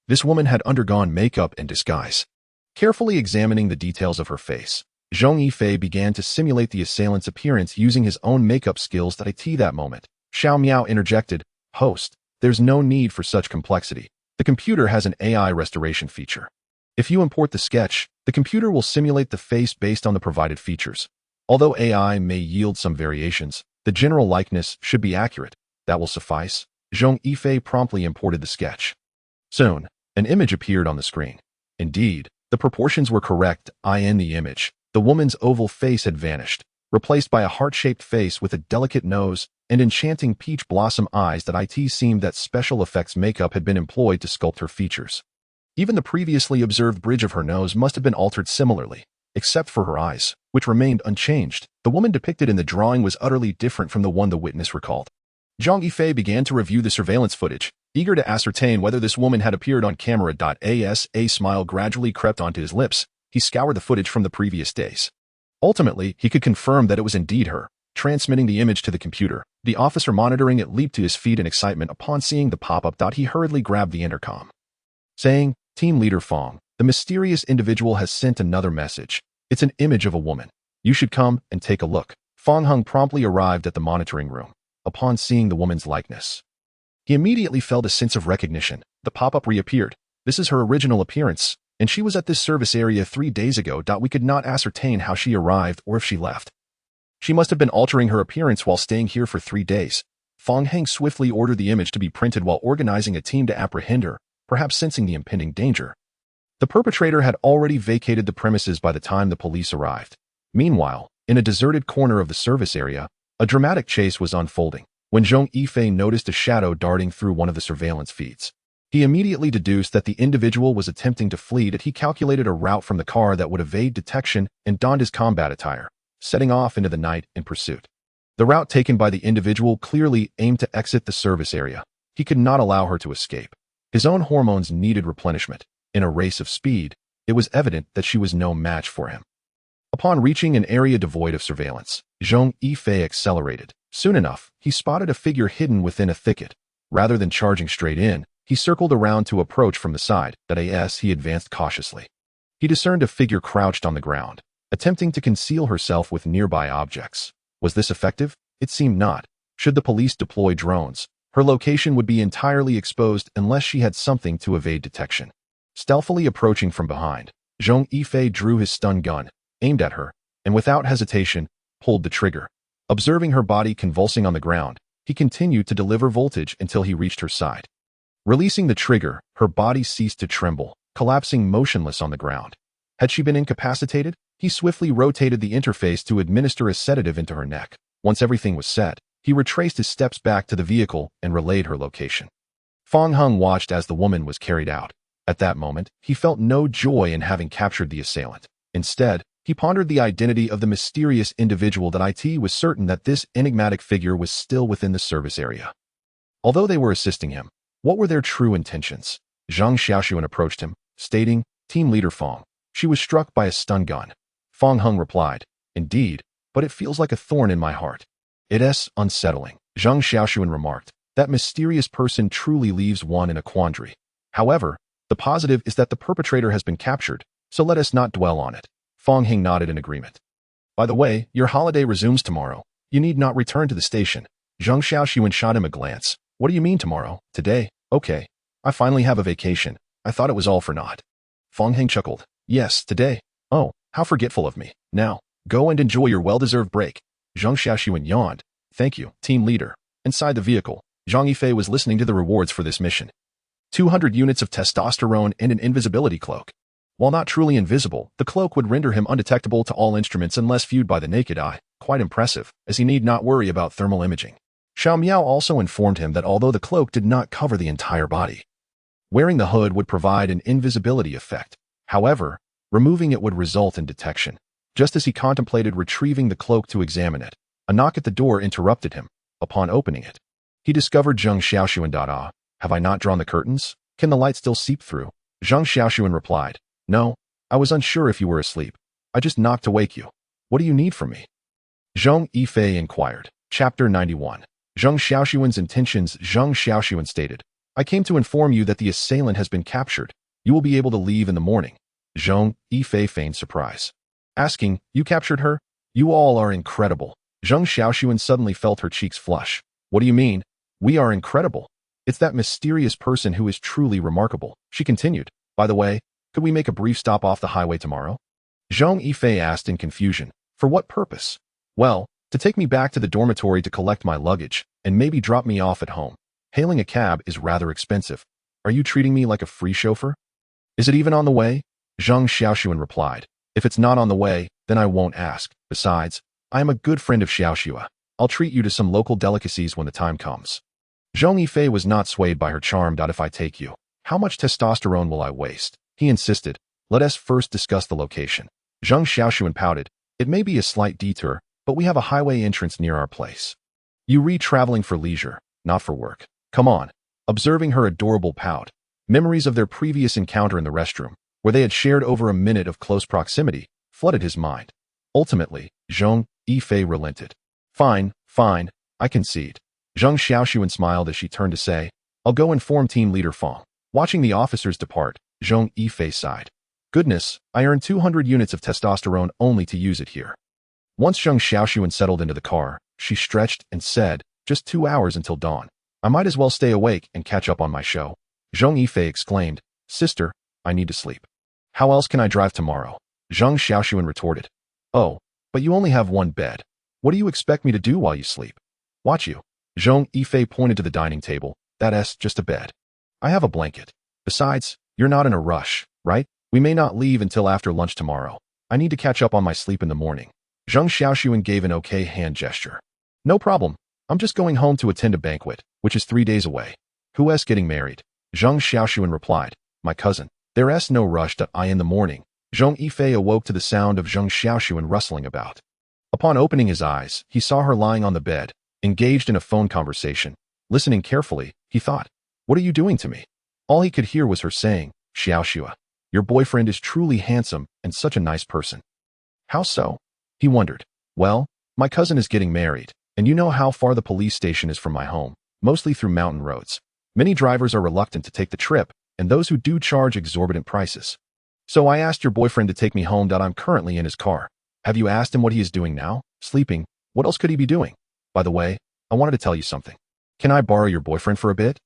this woman had undergone makeup and disguise. Carefully examining the details of her face, Zhong Yifei began to simulate the assailant's appearance using his own makeup skills that moment. Xiao Miao interjected, "Host, there's no need for such complexity. The computer has an AI restoration feature. If you import the sketch, the computer will simulate the face based on the provided features. Although AI may yield some variations, the general likeness should be accurate. That will suffice." Zhong Yifei promptly imported the sketch. Soon, an image appeared on the screen. Indeed, the proportions were correct. In the image, the woman's oval face had vanished, replaced by a heart-shaped face with a delicate nose and enchanting peach blossom eyes. It seemed that special effects makeup had been employed to sculpt her features. Even the previously observed bridge of her nose must have been altered similarly, except for her eyes, which remained unchanged. The woman depicted in the drawing was utterly different from the one the witness recalled. Zhong Yifei began to review the surveillance footage, eager to ascertain whether this woman had appeared on camera. As a smile gradually crept onto his lips, he scoured the footage from the previous days. Ultimately, he could confirm that it was indeed her. Transmitting the image to the computer, the officer monitoring it leaped to his feet in excitement upon seeing the pop-up. He hurriedly grabbed the intercom, saying, "Team Leader Fang, the mysterious individual has sent another message. It's an image of a woman. You should come and take a look." Fang Heng promptly arrived at the monitoring room. Upon seeing the woman's likeness, he immediately felt a sense of recognition. The pop-up reappeared. "This is her original appearance, and she was at this service area 3 days ago. We could not ascertain how she arrived or if she left. She must have been altering her appearance while staying here for 3 days." Fang Heng swiftly ordered the image to be printed while organizing a team to apprehend her, perhaps sensing the impending danger. The perpetrator had already vacated the premises by the time the police arrived. Meanwhile, in a deserted corner of the service area, a dramatic chase was unfolding. When Zhong Yifei noticed a shadow darting through one of the surveillance feeds, he immediately deduced that the individual was attempting to flee. He calculated a route from the car that would evade detection and donned his combat attire, setting off into the night in pursuit. The route taken by the individual clearly aimed to exit the service area. He could not allow her to escape. His own hormones needed replenishment. In a race of speed, it was evident that she was no match for him. Upon reaching an area devoid of surveillance, Zhong Yifei accelerated. Soon enough, he spotted a figure hidden within a thicket. Rather than charging straight in, he circled around to approach from the side. As he advanced cautiously, he discerned a figure crouched on the ground, attempting to conceal herself with nearby objects. Was this effective? It seemed not. Should the police deploy drones, her location would be entirely exposed unless she had something to evade detection. Stealthily approaching from behind, Zhong Yifei drew his stun gun, aimed at her, and without hesitation, pulled the trigger. Observing her body convulsing on the ground, he continued to deliver voltage until he reached her side. Releasing the trigger, her body ceased to tremble, collapsing motionless on the ground. Had she been incapacitated? He swiftly rotated the interface to administer a sedative into her neck. Once everything was set, he retraced his steps back to the vehicle and relayed her location. Fang Heng watched as the woman was carried out. At that moment, he felt no joy in having captured the assailant. Instead, he pondered the identity of the mysterious individual. It was certain that this enigmatic figure was still within the service area. Although they were assisting him, what were their true intentions? Zhang Xiaoxuan approached him, stating, "Team Leader Fang, she was struck by a stun gun." Fang Heng replied, "Indeed, but it feels like a thorn in my heart. It is unsettling." Zhang Xiaoxuan remarked, "That mysterious person truly leaves one in a quandary. However, the positive is that the perpetrator has been captured, so let us not dwell on it." Fang Heng nodded in agreement. "By the way, your holiday resumes tomorrow. You need not return to the station." Zhang Xiaoxuan shot him a glance. "What do you mean tomorrow? Today? Okay. I finally have a vacation. I thought it was all for naught." Fang Heng chuckled. "Yes, today. Oh, how forgetful of me. Now, go and enjoy your well-deserved break." Zhang Xiaoxuan yawned. "Thank you, team leader." Inside the vehicle, Zhang Yifei was listening to the rewards for this mission. 200 units of testosterone and an invisibility cloak. While not truly invisible, the cloak would render him undetectable to all instruments unless viewed by the naked eye. Quite impressive, as he need not worry about thermal imaging. Xiao Miao also informed him that although the cloak did not cover the entire body, wearing the hood would provide an invisibility effect. However, removing it would result in detection. Just as he contemplated retrieving the cloak to examine it, a knock at the door interrupted him. Upon opening it, he discovered Zheng Xiaoxuan. Have I not drawn the curtains? Can the light still seep through? Zheng Xiaoxuan replied, No, I was unsure if you were asleep. I just knocked to wake you. What do you need from me? Zhong Yifei inquired. Chapter 91. Zheng Xiaoxuan's intentions. Zheng Xiaoxuan stated, I came to inform you that the assailant has been captured. You will be able to leave in the morning. Zhong Yifei feigned surprise, asking, You captured her? You all are incredible. Zheng Xiaoxuan suddenly felt her cheeks flush. What do you mean? We are incredible. It's that mysterious person who is truly remarkable. She continued, By the way, could we make a brief stop off the highway tomorrow? Zhong Yifei asked in confusion, For what purpose? Well, to take me back to the dormitory to collect my luggage, and maybe drop me off at home. Hailing a cab is rather expensive. Are you treating me like a free chauffeur? Is it even on the way? Zheng Xiaoxuan replied, If it's not on the way, then I won't ask. Besides, I am a good friend of Xiaoxua. I'll treat you to some local delicacies when the time comes. Zhong Yifei was not swayed by her charm. If I take you, how much testosterone will I waste? He insisted, Let us first discuss the location. Zheng Xiaoxuan pouted, It may be a slight detour, but we have a highway entrance near our place. You traveling for leisure, not for work. Come on. Observing her adorable pout, memories of their previous encounter in the restroom, where they had shared over a minute of close proximity, flooded his mind. Ultimately, Zhong Yifei relented. Fine, I concede. Zheng Xiaoxuan smiled as she turned to say, I'll go inform team leader Fong. Watching the officers depart, Zhong Yifei sighed. Goodness, I earned 200 units of testosterone only to use it here. Once Zheng Xiaoxuan settled into the car, she stretched and said, Just 2 hours until dawn. I might as well stay awake and catch up on my show. Zhong Yifei exclaimed, Sister, I need to sleep. How else can I drive tomorrow? Zheng Xiaoxuan retorted. Oh, but you only have one bed. What do you expect me to do while you sleep? Watch you. Zhong Yifei pointed to the dining table. That's just a bed. I have a blanket. Besides, you're not in a rush, right? We may not leave until after lunch tomorrow. I need to catch up on my sleep in the morning. Zheng Xiaoxuan gave an okay hand gesture. No problem. I'm just going home to attend a banquet, which is 3 days away. Who's getting married? Zheng Xiaoxuan replied, My cousin. There's no rush. I in the morning. Zhong Yifei awoke to the sound of Zheng Xiaoxuan rustling about. Upon opening his eyes, he saw her lying on the bed, engaged in a phone conversation. Listening carefully, he thought, What are you doing to me? All he could hear was her saying, Xiaoxua, your boyfriend is truly handsome and such a nice person. How so? He wondered. Well, my cousin is getting married, and you know how far the police station is from my home, mostly through mountain roads. Many drivers are reluctant to take the trip, and those who do charge exorbitant prices. So I asked your boyfriend to take me home. I'm currently in his car. Have you asked him what he is doing now? Sleeping. What else could he be doing? By the way, I wanted to tell you something. Can I borrow your boyfriend for a bit?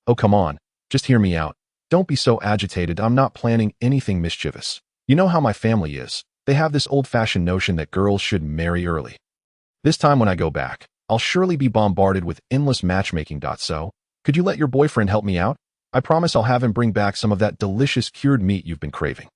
Oh, come on. Just hear me out. Don't be so agitated. I'm not planning anything mischievous. You know how my family is. They have this old-fashioned notion that girls should marry early. This time when I go back, I'll surely be bombarded with endless matchmaking. So, could you let your boyfriend help me out? I promise I'll have him bring back some of that delicious cured meat you've been craving.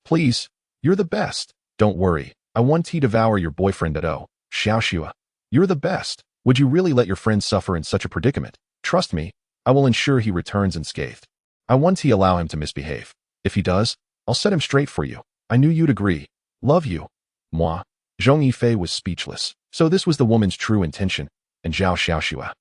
Please, you're the best. Don't worry. I want to devour your boyfriend at Xiaoxua. You're the best. Would you really let your friend suffer in such a predicament? Trust me, I will ensure he returns unscathed. I want to allow him to misbehave. If he does, I'll set him straight for you. I knew you'd agree. Love you. Moi. Zhong Yifei was speechless. So this was the woman's true intention. And Zhao Xiaoxua.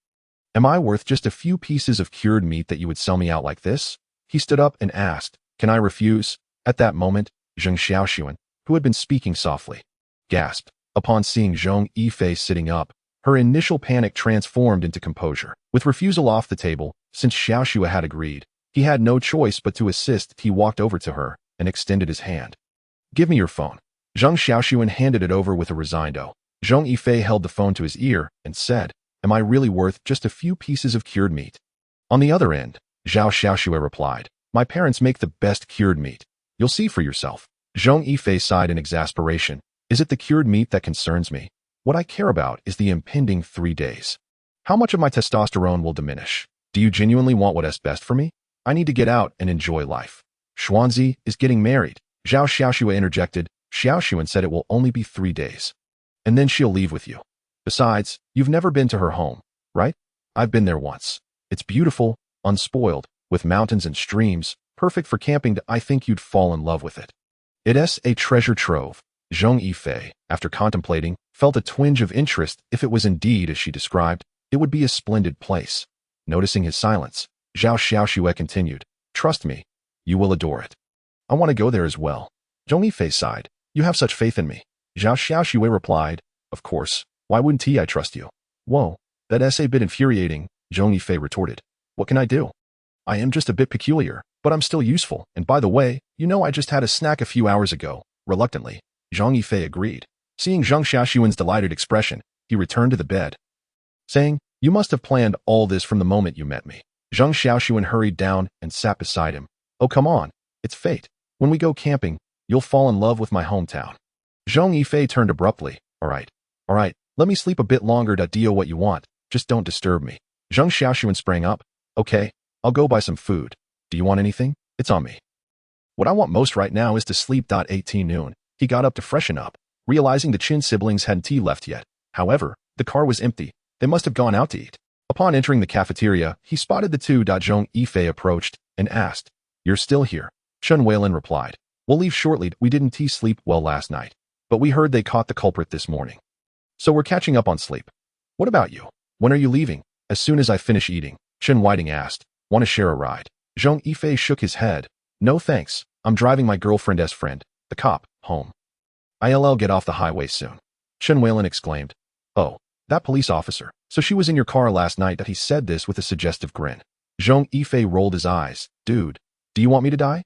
Am I worth just a few pieces of cured meat that you would sell me out like this? He stood up and asked, Can I refuse? At that moment, Zheng Xiaoxuan, who had been speaking softly, gasped. Upon seeing Zhong Yifei sitting up, her initial panic transformed into composure. With refusal off the table, since Xiaoxua had agreed, he had no choice but to assist. He walked over to her and extended his hand. Give me your phone. Zheng Xiaoxuan handed it over with a resigned "Oh." Zhong Yifei held the phone to his ear and said, Am I really worth just a few pieces of cured meat? On the other end, Zhao Xiaoxua replied, My parents make the best cured meat. You'll see for yourself. Zhong Yifei sighed in exasperation. Is it the cured meat that concerns me? What I care about is the impending 3 days. How much of my testosterone will diminish? Do you genuinely want what's best for me? I need to get out and enjoy life. Xuanzi is getting married. Zhao Xiaoxua interjected. Xiaoxuan said it will only be 3 days. And then she'll leave with you. Besides, you've never been to her home, right? I've been there once. It's beautiful, unspoiled, with mountains and streams, perfect for camping. I think you'd fall in love with it. It's a treasure trove. Zhong Yifei, after contemplating, felt a twinge of interest. If it was indeed as she described, it would be a splendid place. Noticing his silence, Zhao Xiaoxue continued, "Trust me, you will adore it. I want to go there as well." Zhong Yifei sighed. "You have such faith in me." Zhao Xiaoxue replied, "Of course, why wouldn't I trust you?" "Whoa, that's a bit infuriating," Zhong Yifei retorted. "What can I do? I am just a bit peculiar, but I'm still useful, and by the way, I just had a snack a few hours ago." Reluctantly, Zhong Yifei agreed. Seeing Zhang Xiaoxuan's delighted expression, he returned to the bed, saying, "You must have planned all this from the moment you met me." Zhang Xiaoxuan hurried down and sat beside him. "Oh, come on, it's fate. When we go camping, you'll fall in love with my hometown." Zhong Yifei turned abruptly. All right, let me sleep a bit longer. Do what you want, just don't disturb me." Zhang Xiaoxuan sprang up. "Okay, I'll go buy some food. Do you want anything? It's on me." "What I want most right now is to sleep." 18 noon. He got up to freshen up, realizing the Chin siblings hadn't left yet. However, the car was empty. They must have gone out to eat. Upon entering the cafeteria, he spotted the two. Zhong Yifei approached and asked, "You're still here?" Chen Weilin replied, "We'll leave shortly. We didn't sleep well last night, but we heard they caught the culprit this morning. So we're catching up on sleep. What about you? When are you leaving?" "As soon as I finish eating," Chen Whiting asked. "Want to share a ride?" Zhong Yifei shook his head. "No thanks. I'm driving my girlfriend's friend, the cop, home. I'll get off the highway soon." Chen Weilin exclaimed, "Oh, that police officer. So she was in your car last night." He said this with a suggestive grin. Zhong Yifei rolled his eyes. "Dude, do you want me to die?"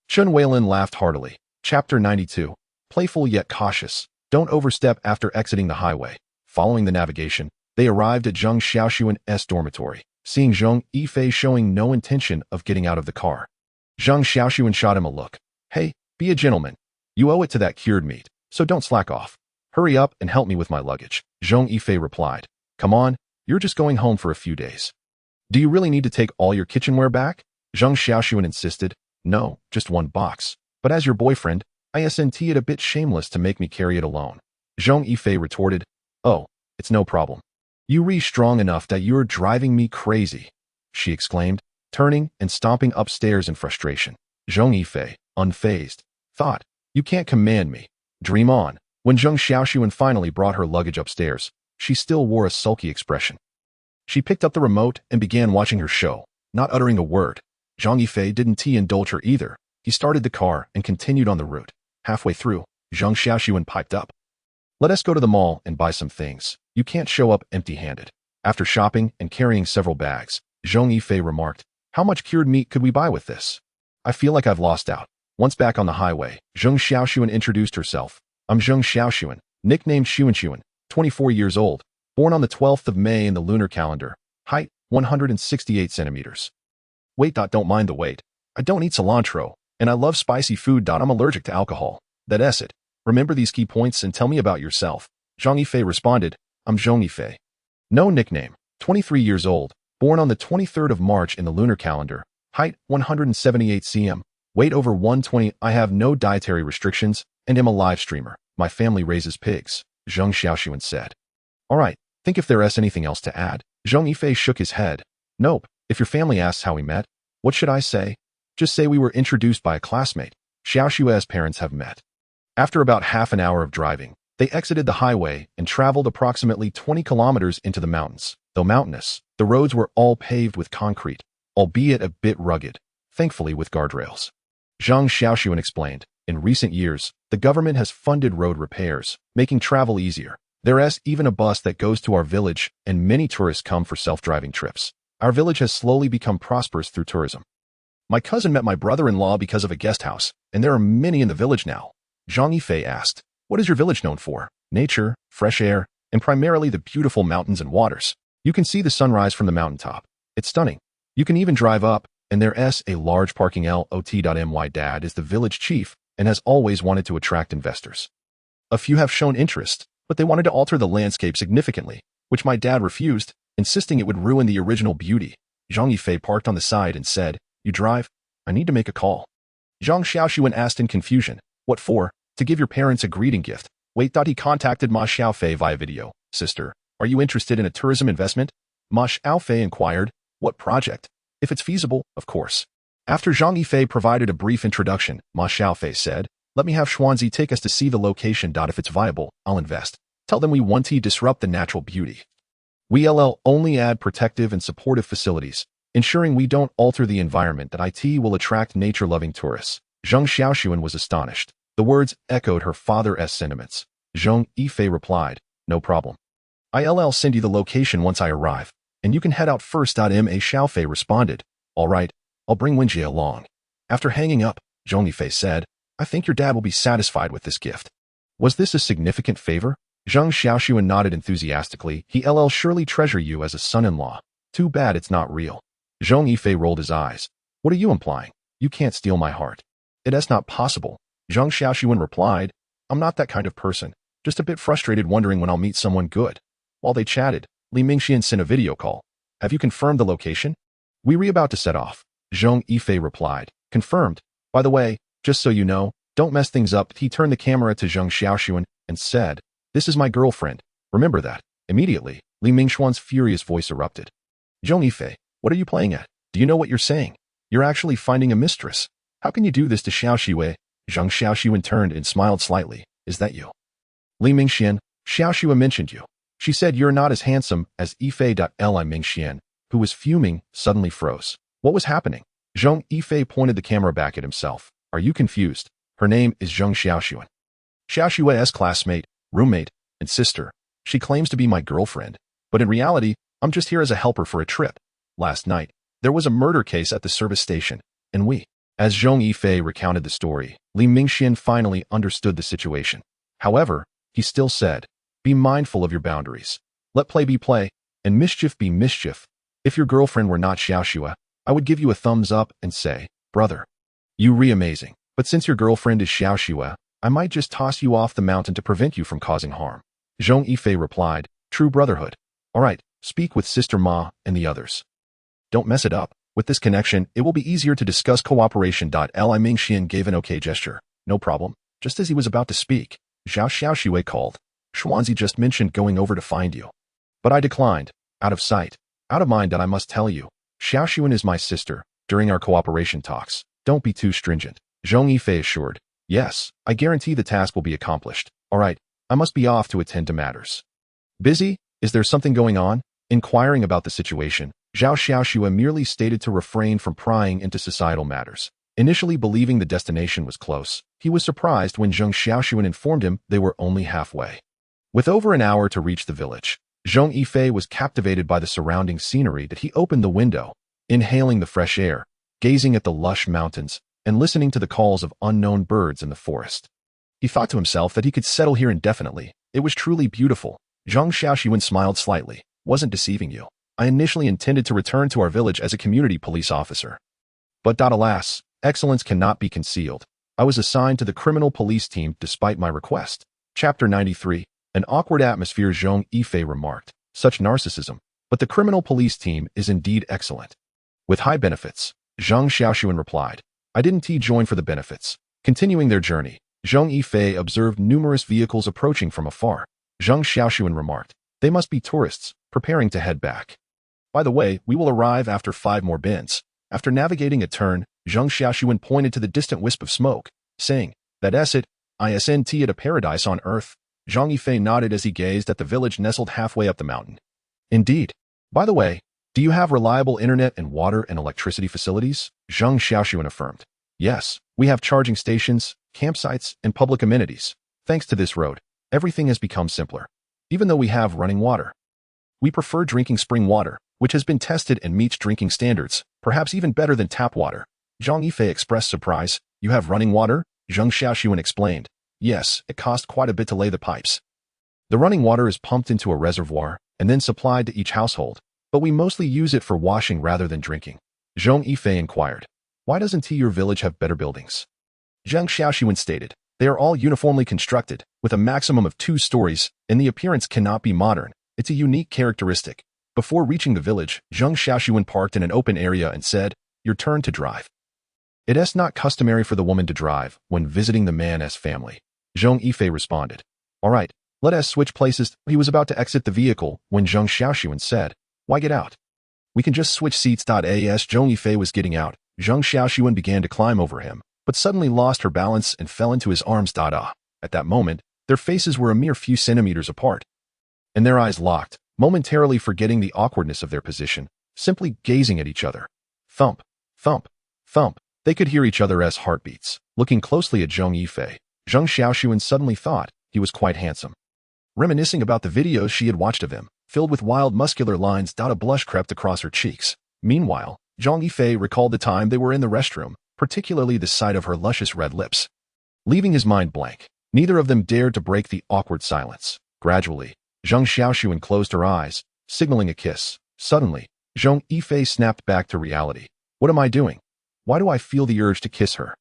Chen Weilin laughed heartily. Chapter 92. Playful yet cautious. Don't overstep. After exiting the highway, following the navigation, they arrived at Zhang Xiaoxuan's dormitory. Seeing Zhong Yifei showing no intention of getting out of the car, Zhang Xiaoxuan shot him a look. "Hey, be a gentleman. You owe it to that cured meat, so don't slack off. Hurry up and help me with my luggage." Zhong Yifei replied, "Come on, you're just going home for a few days. Do you really need to take all your kitchenware back?" Zhang Xiaoxuan insisted. "No, just one box. But as your boyfriend, isn't it a bit shameless to make me carry it alone?" Zhong Yifei retorted, "Oh, it's no problem. You're strong enough that you're driving me crazy," she exclaimed, turning and stomping upstairs in frustration. Zhong Yifei, unfazed, thought, "You can't command me. Dream on." When Zhang Xiaoxuan finally brought her luggage upstairs, she still wore a sulky expression. She picked up the remote and began watching her show, not uttering a word. Zhang Yifei didn't indulge her either. He started the car and continued on the route. Halfway through, Zhang Xiaoxuan piped up, "Let us go to the mall and buy some things. You can't show up empty-handed." After shopping and carrying several bags, Zhong Yifei remarked, "How much cured meat could we buy with this? I feel like I've lost out." Once back on the highway, Zhang Xiaoxuan introduced herself. "I'm Zhang Xiaoxuan, nicknamed Xuan, 24 years old, born on the 12th of May in the lunar calendar, height 168 centimeters. Weight. Don't mind the weight. I don't eat cilantro, and I love spicy food. I'm allergic to alcohol. That's it. Remember these key points and tell me about yourself." Zhang Yifei responded, "I'm Zhong Yifei. No nickname, 23 years old, born on the 23rd of March in the lunar calendar, height 178 cm, weight over 120. I have no dietary restrictions and am a live streamer. My family raises pigs," Zhang Xiaoxuan said. "All right, think if there's anything else to add." Zhong Yifei shook his head. "Nope. If your family asks how we met, what should I say? Just say we were introduced by a classmate. Xiaoxue's parents have met." After about half an hour of driving, they exited the highway and traveled approximately 20 kilometers into the mountains. Though mountainous, the roads were all paved with concrete, albeit a bit rugged, thankfully with guardrails. Zhang Xiaoxuan explained, "In recent years, the government has funded road repairs, making travel easier. There's even a bus that goes to our village, and many tourists come for self-driving trips. Our village has slowly become prosperous through tourism. My cousin met my brother-in-law because of a guest house, and there are many in the village now." Zhang Yifei asked, "What is your village known for?" "Nature, fresh air, and primarily the beautiful mountains and waters. You can see the sunrise from the mountaintop. It's stunning. You can even drive up, and there's a large parking lot. My dad is the village chief and has always wanted to attract investors. A few have shown interest, but they wanted to alter the landscape significantly, which my dad refused, insisting it would ruin the original beauty." Zhang Yifei parked on the side and said, "You drive? I need to make a call." Zhang Xiaoxuan asked in confusion, "What for?" "To give your parents a greeting gift." "Wait." He contacted Ma Xiaofei via video. "Sister, are you interested in a tourism investment?" Ma Xiaofei inquired. What project? If it's feasible, of course. After Zhong Yifei provided a brief introduction, Ma Xiaofei said, let me have Xuanzi take us to see the location. If it's viable, I'll invest. Tell them we want to disrupt the natural beauty. We'll only add protective and supportive facilities, ensuring we don't alter the environment. That it will attract nature-loving tourists. Zheng Xiaoxuan was astonished. The words echoed her father's sentiments. Zhong Yifei replied, no problem. I'll send you the location once I arrive, and you can head out first. Ma Xiaofei responded, all right, I'll bring Wenjie along. After hanging up, Zhong Yifei said, I think your dad will be satisfied with this gift. Was this a significant favor? Zheng Xiaoxuan nodded enthusiastically. He'll surely treasure you as a son-in-law. Too bad it's not real. Zhong Yifei rolled his eyes. What are you implying? You can't steal my heart. It's not possible. Zheng Xiaoxuan replied, I'm not that kind of person, just a bit frustrated wondering when I'll meet someone good. While they chatted, Li Mingxian sent a video call. Have you confirmed the location? We're about to set off. Zhong Yifei replied, confirmed. By the way, just so you know, don't mess things up. He turned the camera to Zheng Xiaoxuan and said, this is my girlfriend. Remember that. Immediately, Li Mingxuan's furious voice erupted. Zhong Yifei, what are you playing at? Do you know what you're saying? You're actually finding a mistress. How can you do this to Xiaoxue? Zheng Xiaoxuan turned and smiled slightly. Is that you? Li Mingxian, Xiaoxue mentioned you. She said you're not as handsome as Yifei. Li Mingxian, who was fuming, suddenly froze. What was happening? Zhong Yifei pointed the camera back at himself. Are you confused? Her name is Zheng Xiaoxuan. Xiaoxue's classmate, roommate, and sister. She claims to be my girlfriend, but in reality, I'm just here as a helper for a trip. Last night, there was a murder case at the service station, and as Zhong Yifei recounted the story, Li Mingxian finally understood the situation. However, he still said, be mindful of your boundaries. Let play be play, and mischief be mischief. If your girlfriend were not Xiaoxue, I would give you a thumbs up and say, brother, you're amazing. But since your girlfriend is Xiaoxue, I might just toss you off the mountain to prevent you from causing harm. Zhong Yifei replied, true brotherhood. All right, speak with Sister Ma and the others. Don't mess it up. With this connection, it will be easier to discuss cooperation. Li Mingxian gave an okay gesture. No problem. Just as he was about to speak, Zhao Xiaoxue called. Xuanzi just mentioned going over to find you. But I declined. Out of sight, out of mind. I must tell you, Xiaoxuan is my sister. During our cooperation talks, don't be too stringent. Zhong Yifei assured. Yes, I guarantee the task will be accomplished. All right, I must be off to attend to matters. Busy? Is there something going on? Inquiring about the situation, Zhao Xiaoxue merely stated to refrain from prying into societal matters. Initially believing the destination was close, he was surprised when Zheng Xiaoxuan informed him they were only halfway. With over an hour to reach the village, Zhong Yifei was captivated by the surrounding scenery that he opened the window, inhaling the fresh air, gazing at the lush mountains, and listening to the calls of unknown birds in the forest. He thought to himself that he could settle here indefinitely. It was truly beautiful. Zheng Xiaoxuan smiled slightly. Wasn't deceiving you. I initially intended to return to our village as a community police officer. But alas, excellence cannot be concealed. I was assigned to the criminal police team despite my request. Chapter 93. An awkward atmosphere. Zhong Yifei remarked. Such narcissism. But the criminal police team is indeed excellent. With high benefits. Zheng Xiaoxuan replied. I didn't join for the benefits. Continuing their journey, Zhong Yifei observed numerous vehicles approaching from afar. Zheng Xiaoxuan remarked, they must be tourists, preparing to head back. By the way, we will arrive after 5 more bends. After navigating a turn, Zheng Xiaoxuan pointed to the distant wisp of smoke, saying, that's it, isn't at a paradise on earth. Zhong Yifei nodded as he gazed at the village nestled halfway up the mountain. Indeed. By the way, do you have reliable internet and water and electricity facilities? Zheng Xiaoxuan affirmed. Yes, we have charging stations, campsites, and public amenities. Thanks to this road, everything has become simpler. Even though we have running water, we prefer drinking spring water, which has been tested and meets drinking standards, perhaps even better than tap water. Zhong Yifei expressed surprise. You have running water? Zheng Xiaoxuan explained. Yes, it cost quite a bit to lay the pipes. The running water is pumped into a reservoir and then supplied to each household, but we mostly use it for washing rather than drinking. Zhong Yifei inquired. Why doesn't your village have better buildings? Zheng Xiaoxuan stated. They are all uniformly constructed, with a maximum of 2 stories, and the appearance cannot be modern. It's a unique characteristic. Before reaching the village, Zheng Xiaoxuan parked in an open area and said, your turn to drive. It is not customary for the woman to drive when visiting the man's family. Zhong Yifei responded. All right, let us switch places. He was about to exit the vehicle when Zheng Xiaoxuan said, Why get out? We can just switch seats. As Zhong Yifei was getting out, Zheng Xiaoxuan began to climb over him, but suddenly lost her balance and fell into his arms. At that moment, their faces were a mere few centimeters apart, and their eyes locked, momentarily forgetting the awkwardness of their position, simply gazing at each other. Thump, thump, thump. They could hear each other's heartbeats. Looking closely at Zhong Yifei, Zheng Xiaoxuan suddenly thought he was quite handsome. Reminiscing about the videos she had watched of him, filled with wild muscular lines, a blush crept across her cheeks. Meanwhile, Zhong Yifei recalled the time they were in the restroom, particularly the sight of her luscious red lips. Leaving his mind blank, neither of them dared to break the awkward silence. Gradually, Zheng Xiaoxuan closed her eyes, signaling a kiss. Suddenly, Zhong Yifei snapped back to reality. What am I doing? Why do I feel the urge to kiss her?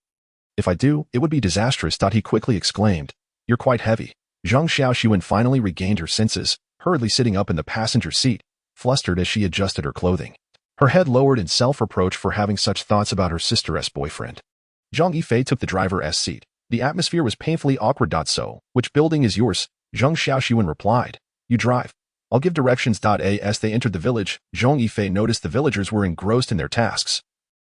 If I do, it would be disastrous. He quickly exclaimed. You're quite heavy. Zheng Xiaoxuan finally regained her senses, hurriedly sitting up in the passenger seat, flustered as she adjusted her clothing. Her head lowered in self-reproach for having such thoughts about her sister's boyfriend. Zhong Yifei took the driver's seat. The atmosphere was painfully awkward. So, which building is yours? Zheng Xiaoxuan replied. You drive. I'll give directions. As they entered the village, Zhong Yifei noticed the villagers were engrossed in their tasks.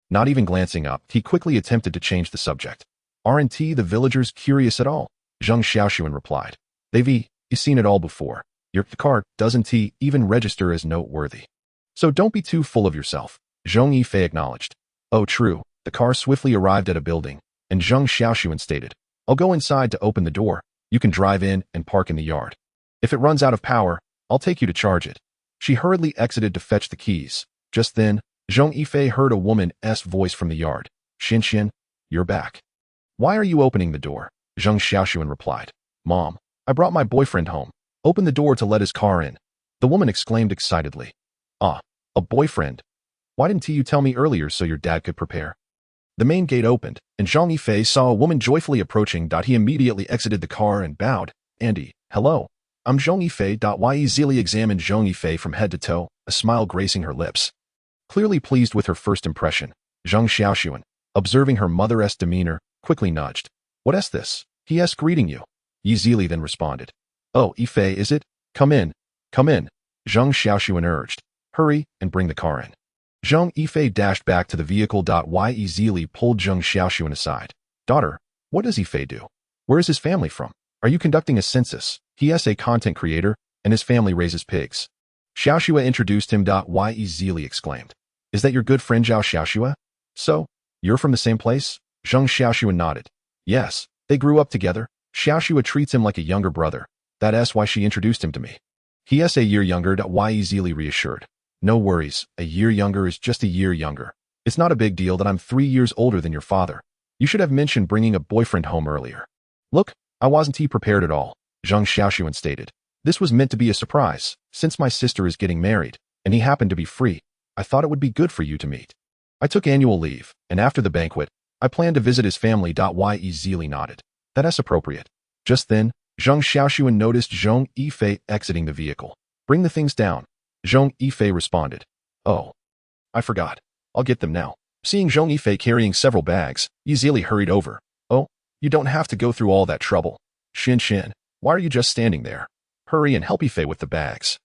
Not even glancing up, he quickly attempted to change the subject. Aren't the villagers curious at all? Zheng Xiaoxuan replied. They've seen it all before. Your car doesn't even register as noteworthy. So don't be too full of yourself, Zhong Yifei acknowledged. Oh, true. The car swiftly arrived at a building, and Zheng Xiaoxuan stated, I'll go inside to open the door. You can drive in and park in the yard. If it runs out of power, I'll take you to charge it. She hurriedly exited to fetch the keys. Just then, Zhong Yifei heard a woman's voice from the yard. Xin, you're back. Why are you opening the door? Zheng Xiaoxuan replied. Mom, I brought my boyfriend home. Open the door to let his car in. The woman exclaimed excitedly. Ah, a boyfriend. Why didn't you tell me earlier so your dad could prepare? The main gate opened, and Zhong Yifei saw a woman joyfully approaching. He immediately exited the car and bowed. Andy, hello. I'm Zhong Yifei. Zili examined Zhong Yifei from head to toe, a smile gracing her lips. Clearly pleased with her first impression, Zheng Xiaoxuan, observing her mother's demeanor, quickly nudged. What's this? He's greeting you. Yi Zili then responded. Oh, Yifei, is it? Come in. Come in. Zheng Xiaoxuan urged. Hurry and bring the car in. Zhong Yifei dashed back to the vehicle. Yi Zili pulled Zheng Xiaoxuan aside. Daughter, what does Yifei do? Where is his family from? Are you conducting a census? He's a content creator, and his family raises pigs. Xiaoxua introduced him. Yi Zili exclaimed. Is that your good friend Zhao Xiaoxua? So, you're from the same place? Zheng Xiaoxuan nodded. Yes, they grew up together. Xiaoxua treats him like a younger brother. That's why she introduced him to me. He's a year younger. Yi Zili reassured. No worries, a year younger is just a year younger. It's not a big deal that I'm 3 years older than your father. You should have mentioned bringing a boyfriend home earlier. Look, I wasn't prepared at all, Zheng Xiaoxuan stated. This was meant to be a surprise, since my sister is getting married, and he happened to be free. I thought it would be good for you to meet. I took annual leave, and after the banquet, I planned to visit his family. Yi Zili nodded. That's appropriate. Just then, Zheng Xiaoxuan noticed Zhong Yifei exiting the vehicle. Bring the things down. Zhong Yifei responded. Oh, I forgot. I'll get them now. Seeing Zhong Yifei carrying several bags, Yi Zili hurried over. Oh, you don't have to go through all that trouble. Xin, why are you just standing there? Hurry and help Yifei with the bags.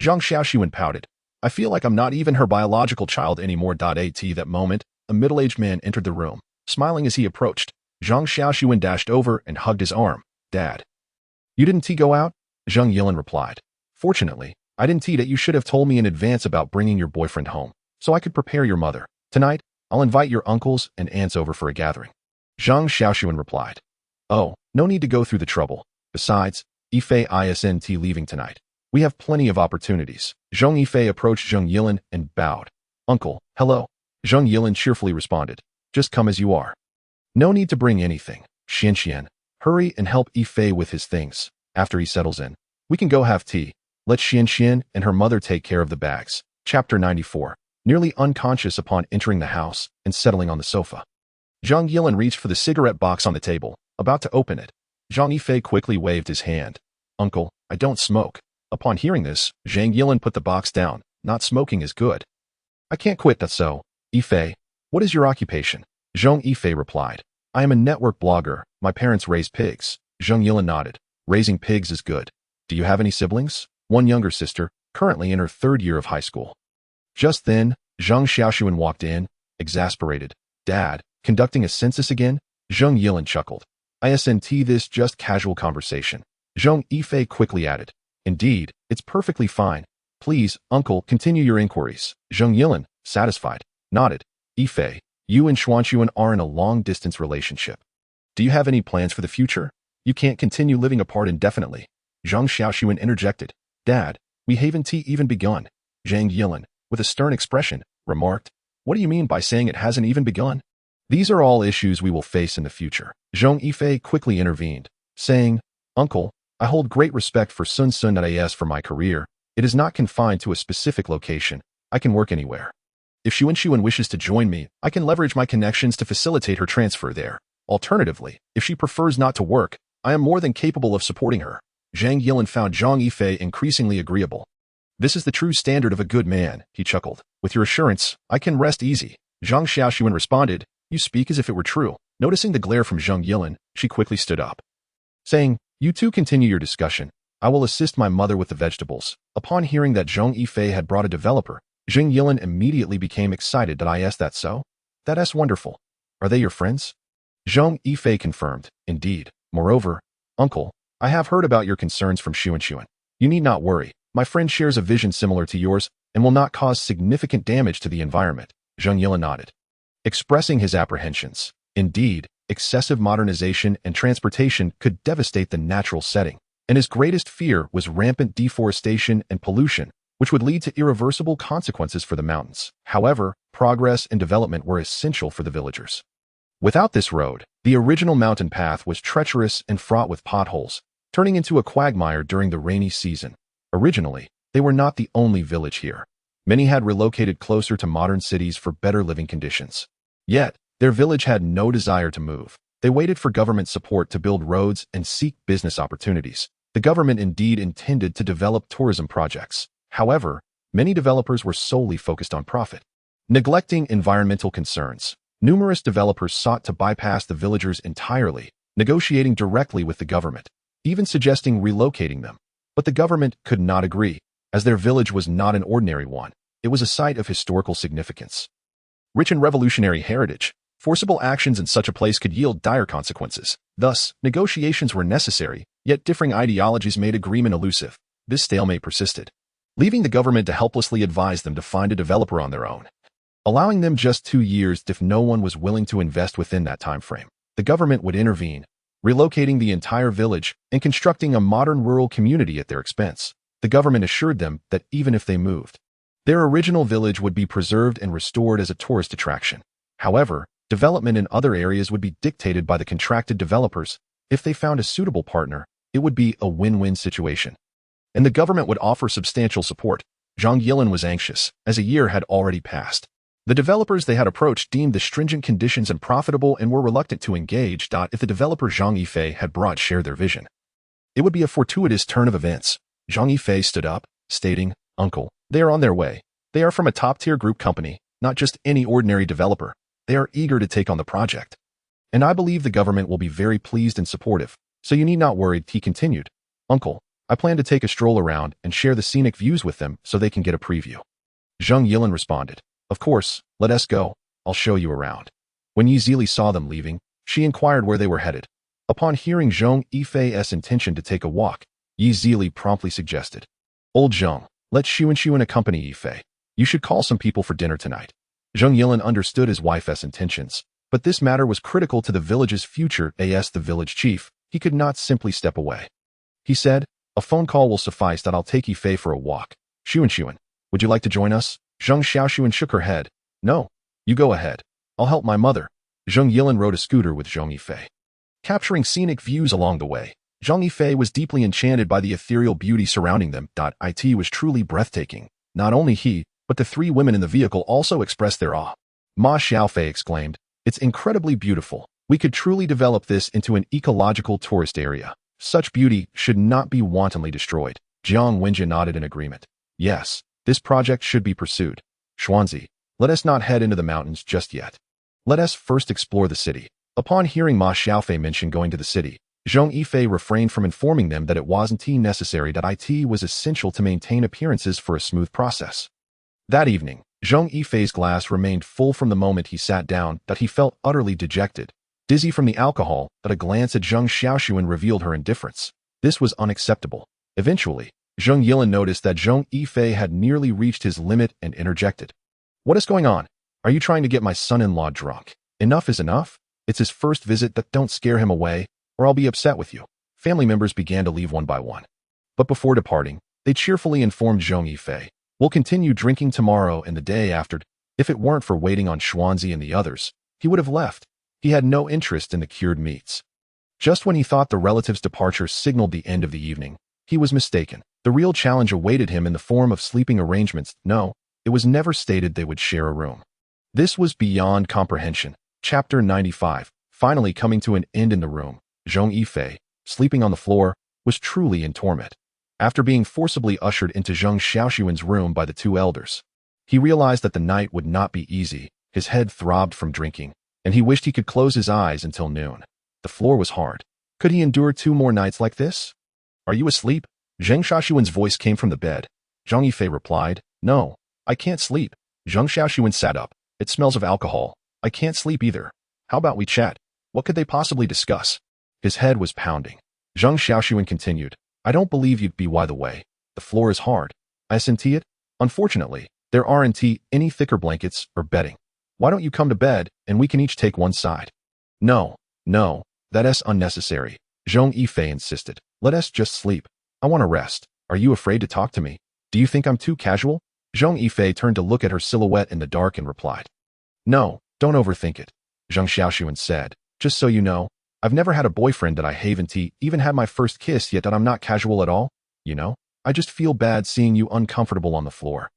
Zheng Xiaoxuan pouted. I feel like I'm not even her biological child anymore. At that moment, a middle-aged man entered the room, smiling as he approached. Zheng Xiaoxuan dashed over and hugged his arm. Dad. You didn't go out? Zheng Yilin replied. Fortunately, I didn't that you should have told me in advance about bringing your boyfriend home, so I could prepare your mother. Tonight, I'll invite your uncles and aunts over for a gathering. Zheng Xiaoxuan replied. Oh, no need to go through the trouble. Besides, Yifei isn't leaving tonight. We have plenty of opportunities. Zhong Yifei approached Zheng Yilin and bowed. Uncle, hello. Zheng Yilin cheerfully responded. Just come as you are. No need to bring anything. Xin, hurry and help Yifei with his things. After he settles in, we can go have tea. Let Xin and her mother take care of the bags. Chapter 94. Nearly unconscious upon entering the house and settling on the sofa, Zheng Yilin reached for the cigarette box on the table, about to open it. Zhong Yifei quickly waved his hand. Uncle, I don't smoke. Upon hearing this, Zhang Yilin put the box down. Not smoking is good. I can't quit that. So, Yifei, what is your occupation? Zhong Yifei replied. I am a network blogger. My parents raise pigs. Zheng Yilin nodded. Raising pigs is good. Do you have any siblings? One younger sister, currently in her third year of high school. Just then, Zhang Xiaoxuan walked in, exasperated. Dad, conducting a census again? Zhong Yilin chuckled. Isn't this just casual conversation? Zhong Yifei quickly added. Indeed, it's perfectly fine. Please, uncle, continue your inquiries. Zhong Yilin, satisfied, nodded. Yifei, you and Xuanxuan are in a long-distance relationship. Do you have any plans for the future? You can't continue living apart indefinitely. Zhang Xiaoxuan interjected. Dad, we haven't even begun. Zhang Yilin, with a stern expression, remarked. What do you mean by saying it hasn't even begun? These are all issues we will face in the future. Zhong Yifei quickly intervened, saying, Uncle, I hold great respect for Sun As for my career. It is not confined to a specific location. I can work anywhere. If Xuanxuan wishes to join me, I can leverage my connections to facilitate her transfer there. Alternatively, if she prefers not to work, I am more than capable of supporting her. Zhang Yilin found Zhong Yifei increasingly agreeable. This is the true standard of a good man, he chuckled. With your assurance, I can rest easy. Zhang Xiaoxuan responded, You speak as if it were true. Noticing the glare from Zhong Yilin, she quickly stood up, saying, You two continue your discussion. I will assist my mother with the vegetables. Upon hearing that Zhong Yifei had brought a developer, Zhong Yilin immediately became excited. Did I ask that so? That's wonderful. Are they your friends? Zhong Yifei confirmed, Indeed. Moreover, uncle, I have heard about your concerns from Xuanxuan. You need not worry. My friend shares a vision similar to yours and will not cause significant damage to the environment. Zhong Yilin nodded, expressing his apprehensions. Indeed, excessive modernization and transportation could devastate the natural setting, and his greatest fear was rampant deforestation and pollution, which would lead to irreversible consequences for the mountains. However, progress and development were essential for the villagers. Without this road, the original mountain path was treacherous and fraught with potholes, turning into a quagmire during the rainy season. Originally, they were not the only village here. Many had relocated closer to modern cities for better living conditions. Yet, their village had no desire to move. They waited for government support to build roads and seek business opportunities. The government indeed intended to develop tourism projects. However, many developers were solely focused on profit, neglecting environmental concerns. Numerous developers sought to bypass the villagers entirely, negotiating directly with the government, even suggesting relocating them. But the government could not agree, as their village was not an ordinary one. It was a site of historical significance. Rich in revolutionary heritage, forcible actions in such a place could yield dire consequences. Thus, negotiations were necessary, yet differing ideologies made agreement elusive. This stalemate persisted, leaving the government to helplessly advise them to find a developer on their own, allowing them just 2 years if no one was willing to invest within that time frame. The government would intervene, relocating the entire village and constructing a modern rural community at their expense. The government assured them that even if they moved, their original village would be preserved and restored as a tourist attraction. However, development in other areas would be dictated by the contracted developers. If they found a suitable partner, it would be a win-win situation, and the government would offer substantial support. Zhong Yilin was anxious, as a year had already passed. The developers they had approached deemed the stringent conditions unprofitable and were reluctant to engage. If the developer Zhong Yifei had brought share their vision, it would be a fortuitous turn of events. Zhong Yifei stood up, stating, Uncle, they are on their way. They are from a top-tier group company, not just any ordinary developer. They are eager to take on the project, and I believe the government will be very pleased and supportive, so you need not worry. He continued, Uncle, I plan to take a stroll around and share the scenic views with them so they can get a preview. Zhong Yilin responded, Of course, let us go. I'll show you around. When Yi Zili saw them leaving, she inquired where they were headed. Upon hearing Zhong Yifei's intention to take a walk, Yi Zili promptly suggested, Old Zhong, let Xuanxuan accompany Yifei. You should call some people for dinner tonight. Zhong Yilin understood his wife's intentions, but this matter was critical to the village's future. As the village chief, he could not simply step away. He said, A phone call will suffice. I'll take Yifei for a walk. Xuanxuan, would you like to join us? Zhang Xiaoxuan shook her head. No, you go ahead. I'll help my mother. Zhong Yilin rode a scooter with Zhong Yifei, capturing scenic views along the way. Zhong Yifei was deeply enchanted by the ethereal beauty surrounding them. It was truly breathtaking. Not only he, but the 3 women in the vehicle also expressed their awe. Ma Xiaofei exclaimed, It's incredibly beautiful. We could truly develop this into an ecological tourist area. Such beauty should not be wantonly destroyed. Jiang Wenjie nodded in agreement. Yes, this project should be pursued. Xuanzi, let us not head into the mountains just yet. Let us first explore the city. Upon hearing Ma Xiaofei mention going to the city, Zhong Yifei refrained from informing them that it wasn't necessary, that it was essential to maintain appearances for a smooth process. That evening, Zhong Yifei's glass remained full from the moment he sat down, that he felt utterly dejected, dizzy from the alcohol, that a glance at Zheng Xiaoxuan revealed her indifference. This was unacceptable. Eventually, Zheng Yilin noticed that Zhong Yifei had nearly reached his limit and interjected. "What is going on? Are you trying to get my son-in-law drunk? Enough is enough. It's his first visit, that don't scare him away, or I'll be upset with you." Family members began to leave one by one. But before departing, they cheerfully informed Zhong Yifei, "We'll continue drinking tomorrow and the day after." If it weren't for waiting on Xuanzi and the others, he would have left. He had no interest in the cured meats. Just when he thought the relative's departure signaled the end of the evening, he was mistaken. The real challenge awaited him in the form of sleeping arrangements. No, it was never stated they would share a room. This was beyond comprehension. Chapter 95. Finally coming to an end in the room, Zhong Yifei, sleeping on the floor, was truly in torment. After being forcibly ushered into Zheng Xiaoxuan's room by the two elders, he realized that the night would not be easy. His head throbbed from drinking, and he wished he could close his eyes until noon. The floor was hard. Could he endure 2 more nights like this? "Are you asleep?" Zheng Xiaoxuan's voice came from the bed. Zhong Yifei replied, "No, I can't sleep." Zheng Xiaoxuan sat up. "It smells of alcohol. I can't sleep either. How about we chat? What could they possibly discuss?" His head was pounding. Zheng Xiaoxuan continued, "I don't believe you'd be. By the way, the floor is hard. I senti it. Unfortunately, there aren't any thicker blankets or bedding. Why don't you come to bed, and we can each take one side?" No, that's unnecessary," Zhong Yifei insisted. "Let us just sleep. I want to rest. Are you afraid to talk to me? Do you think I'm too casual?" Zhong Yifei turned to look at her silhouette in the dark and replied, "No, don't overthink it," Zheng Xiaoxuan said. "Just so you know, I've never had a boyfriend that I haven't even had my first kiss yet, that I'm not casual at all. You know, I just feel bad seeing you uncomfortable on the floor.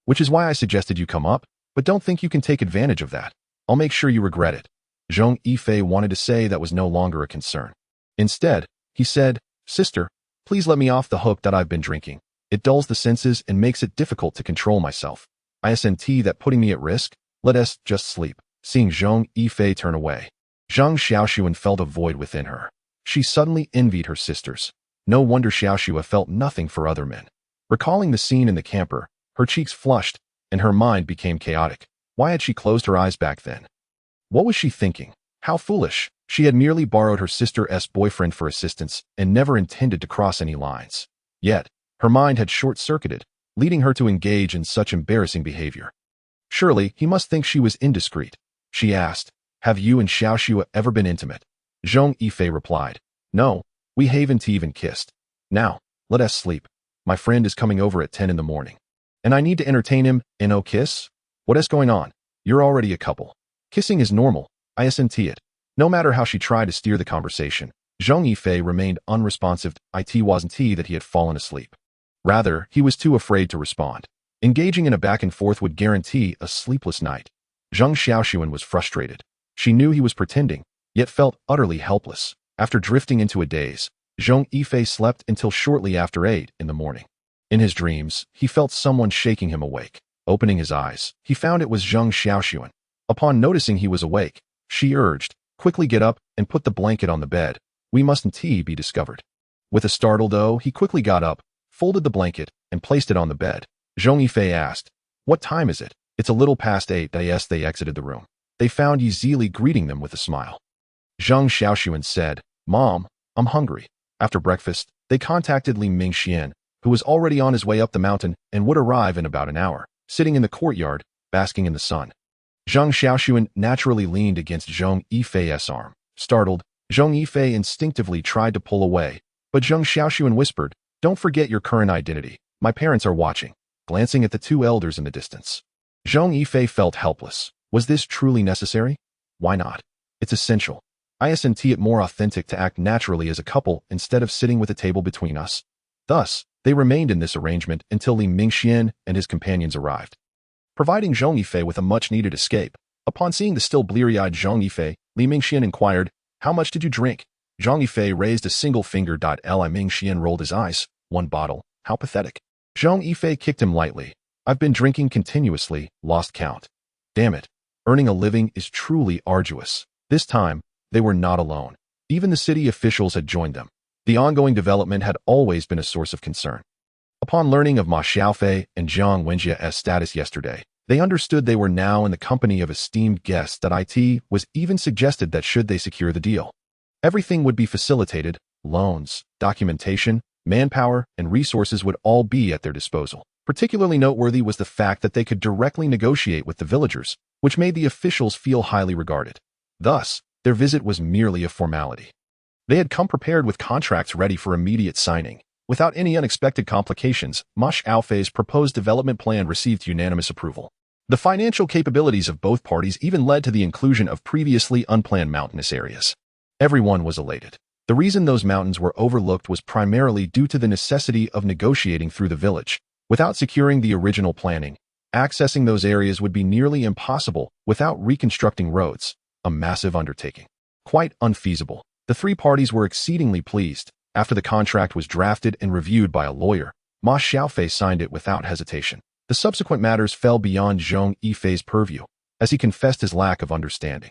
Which is why I suggested you come up, but don't think you can take advantage of that. I'll make sure you regret it." Zhong Yifei wanted to say that was no longer a concern. Instead, he said, "Sister, please let me off the hook that I've been drinking. It dulls the senses and makes it difficult to control myself. I senti that putting me at risk. Let us just sleep." Seeing Zhong Yifei turn away, Zheng Xiaoxuan felt a void within her. She suddenly envied her sisters. No wonder Xiaoxua felt nothing for other men. Recalling the scene in the camper, her cheeks flushed, and her mind became chaotic. Why had she closed her eyes back then? What was she thinking? How foolish. She had merely borrowed her sister's boyfriend for assistance and never intended to cross any lines. Yet, her mind had short-circuited, leading her to engage in such embarrassing behavior. Surely, he must think she was indiscreet. She asked, "Have you and Xiaoxua ever been intimate?" Zhong Yifei replied, "No, we haven't even kissed. Now, let us sleep. My friend is coming over at 10 in the morning. And I need to entertain him, and no kiss? What is going on? You're already a couple. Kissing is normal. I senti it." No matter how she tried to steer the conversation, Zhong Yifei remained unresponsive. It wasn't that he had fallen asleep. Rather, he was too afraid to respond. Engaging in a back and forth would guarantee a sleepless night. Zheng Xiaoxuan was frustrated. She knew he was pretending, yet felt utterly helpless. After drifting into a daze, Zhong Yifei slept until shortly after 8 in the morning. In his dreams, he felt someone shaking him awake. Opening his eyes, he found it was Zheng Xiaoxuan. Upon noticing he was awake, she urged, "Quickly get up and put the blanket on the bed. We mustn't be discovered." With a startle, though, he quickly got up, folded the blanket, and placed it on the bed. Zhong Yifei asked, "What time is it?" "It's a little past 8. As they exited the room, they found Yizili greeting them with a smile. Zheng Xiaoxuan said, "Mom, I'm hungry." After breakfast, they contacted Li Mingxian, who was already on his way up the mountain and would arrive in about an hour, sitting in the courtyard, basking in the sun. Zheng Xiaoxuan naturally leaned against Zhong Yifei's arm. Startled, Zhong Yifei instinctively tried to pull away, but Zheng Xiaoxuan whispered, "Don't forget your current identity. My parents are watching," glancing at the two elders in the distance. Zhong Yifei felt helpless. Was this truly necessary? Why not? It's essential. I senti it more authentic to act naturally as a couple instead of sitting with a table between us. Thus, they remained in this arrangement until Li Mingxian and his companions arrived, providing Zhong Yifei with a much-needed escape. Upon seeing the still bleary-eyed Zhong Yifei, Li Mingxian inquired, "How much did you drink?" Zhong Yifei raised a single finger. Li Mingxian rolled his eyes. "1 bottle. How pathetic." Zhong Yifei kicked him lightly. "I've been drinking continuously, lost count." Damn it. Earning a living is truly arduous. This time, they were not alone. Even the city officials had joined them. The ongoing development had always been a source of concern. Upon learning of Ma Xiaofei and Zhang Wenjie's status yesterday, they understood they were now in the company of esteemed guests. That it was even suggested that should they secure the deal, everything would be facilitated. Loans, documentation, manpower, and resources would all be at their disposal. Particularly noteworthy was the fact that they could directly negotiate with the villagers, which made the officials feel highly regarded. Thus, their visit was merely a formality. They had come prepared with contracts ready for immediate signing. Without any unexpected complications, Ma Xiaofei's proposed development plan received unanimous approval. The financial capabilities of both parties even led to the inclusion of previously unplanned mountainous areas. Everyone was elated. The reason those mountains were overlooked was primarily due to the necessity of negotiating through the village. Without securing the original planning, accessing those areas would be nearly impossible without reconstructing roads, a massive undertaking. Quite unfeasible. The three parties were exceedingly pleased. After the contract was drafted and reviewed by a lawyer, Ma Xiaofei signed it without hesitation. The subsequent matters fell beyond Zhong Yifei's purview, as he confessed his lack of understanding.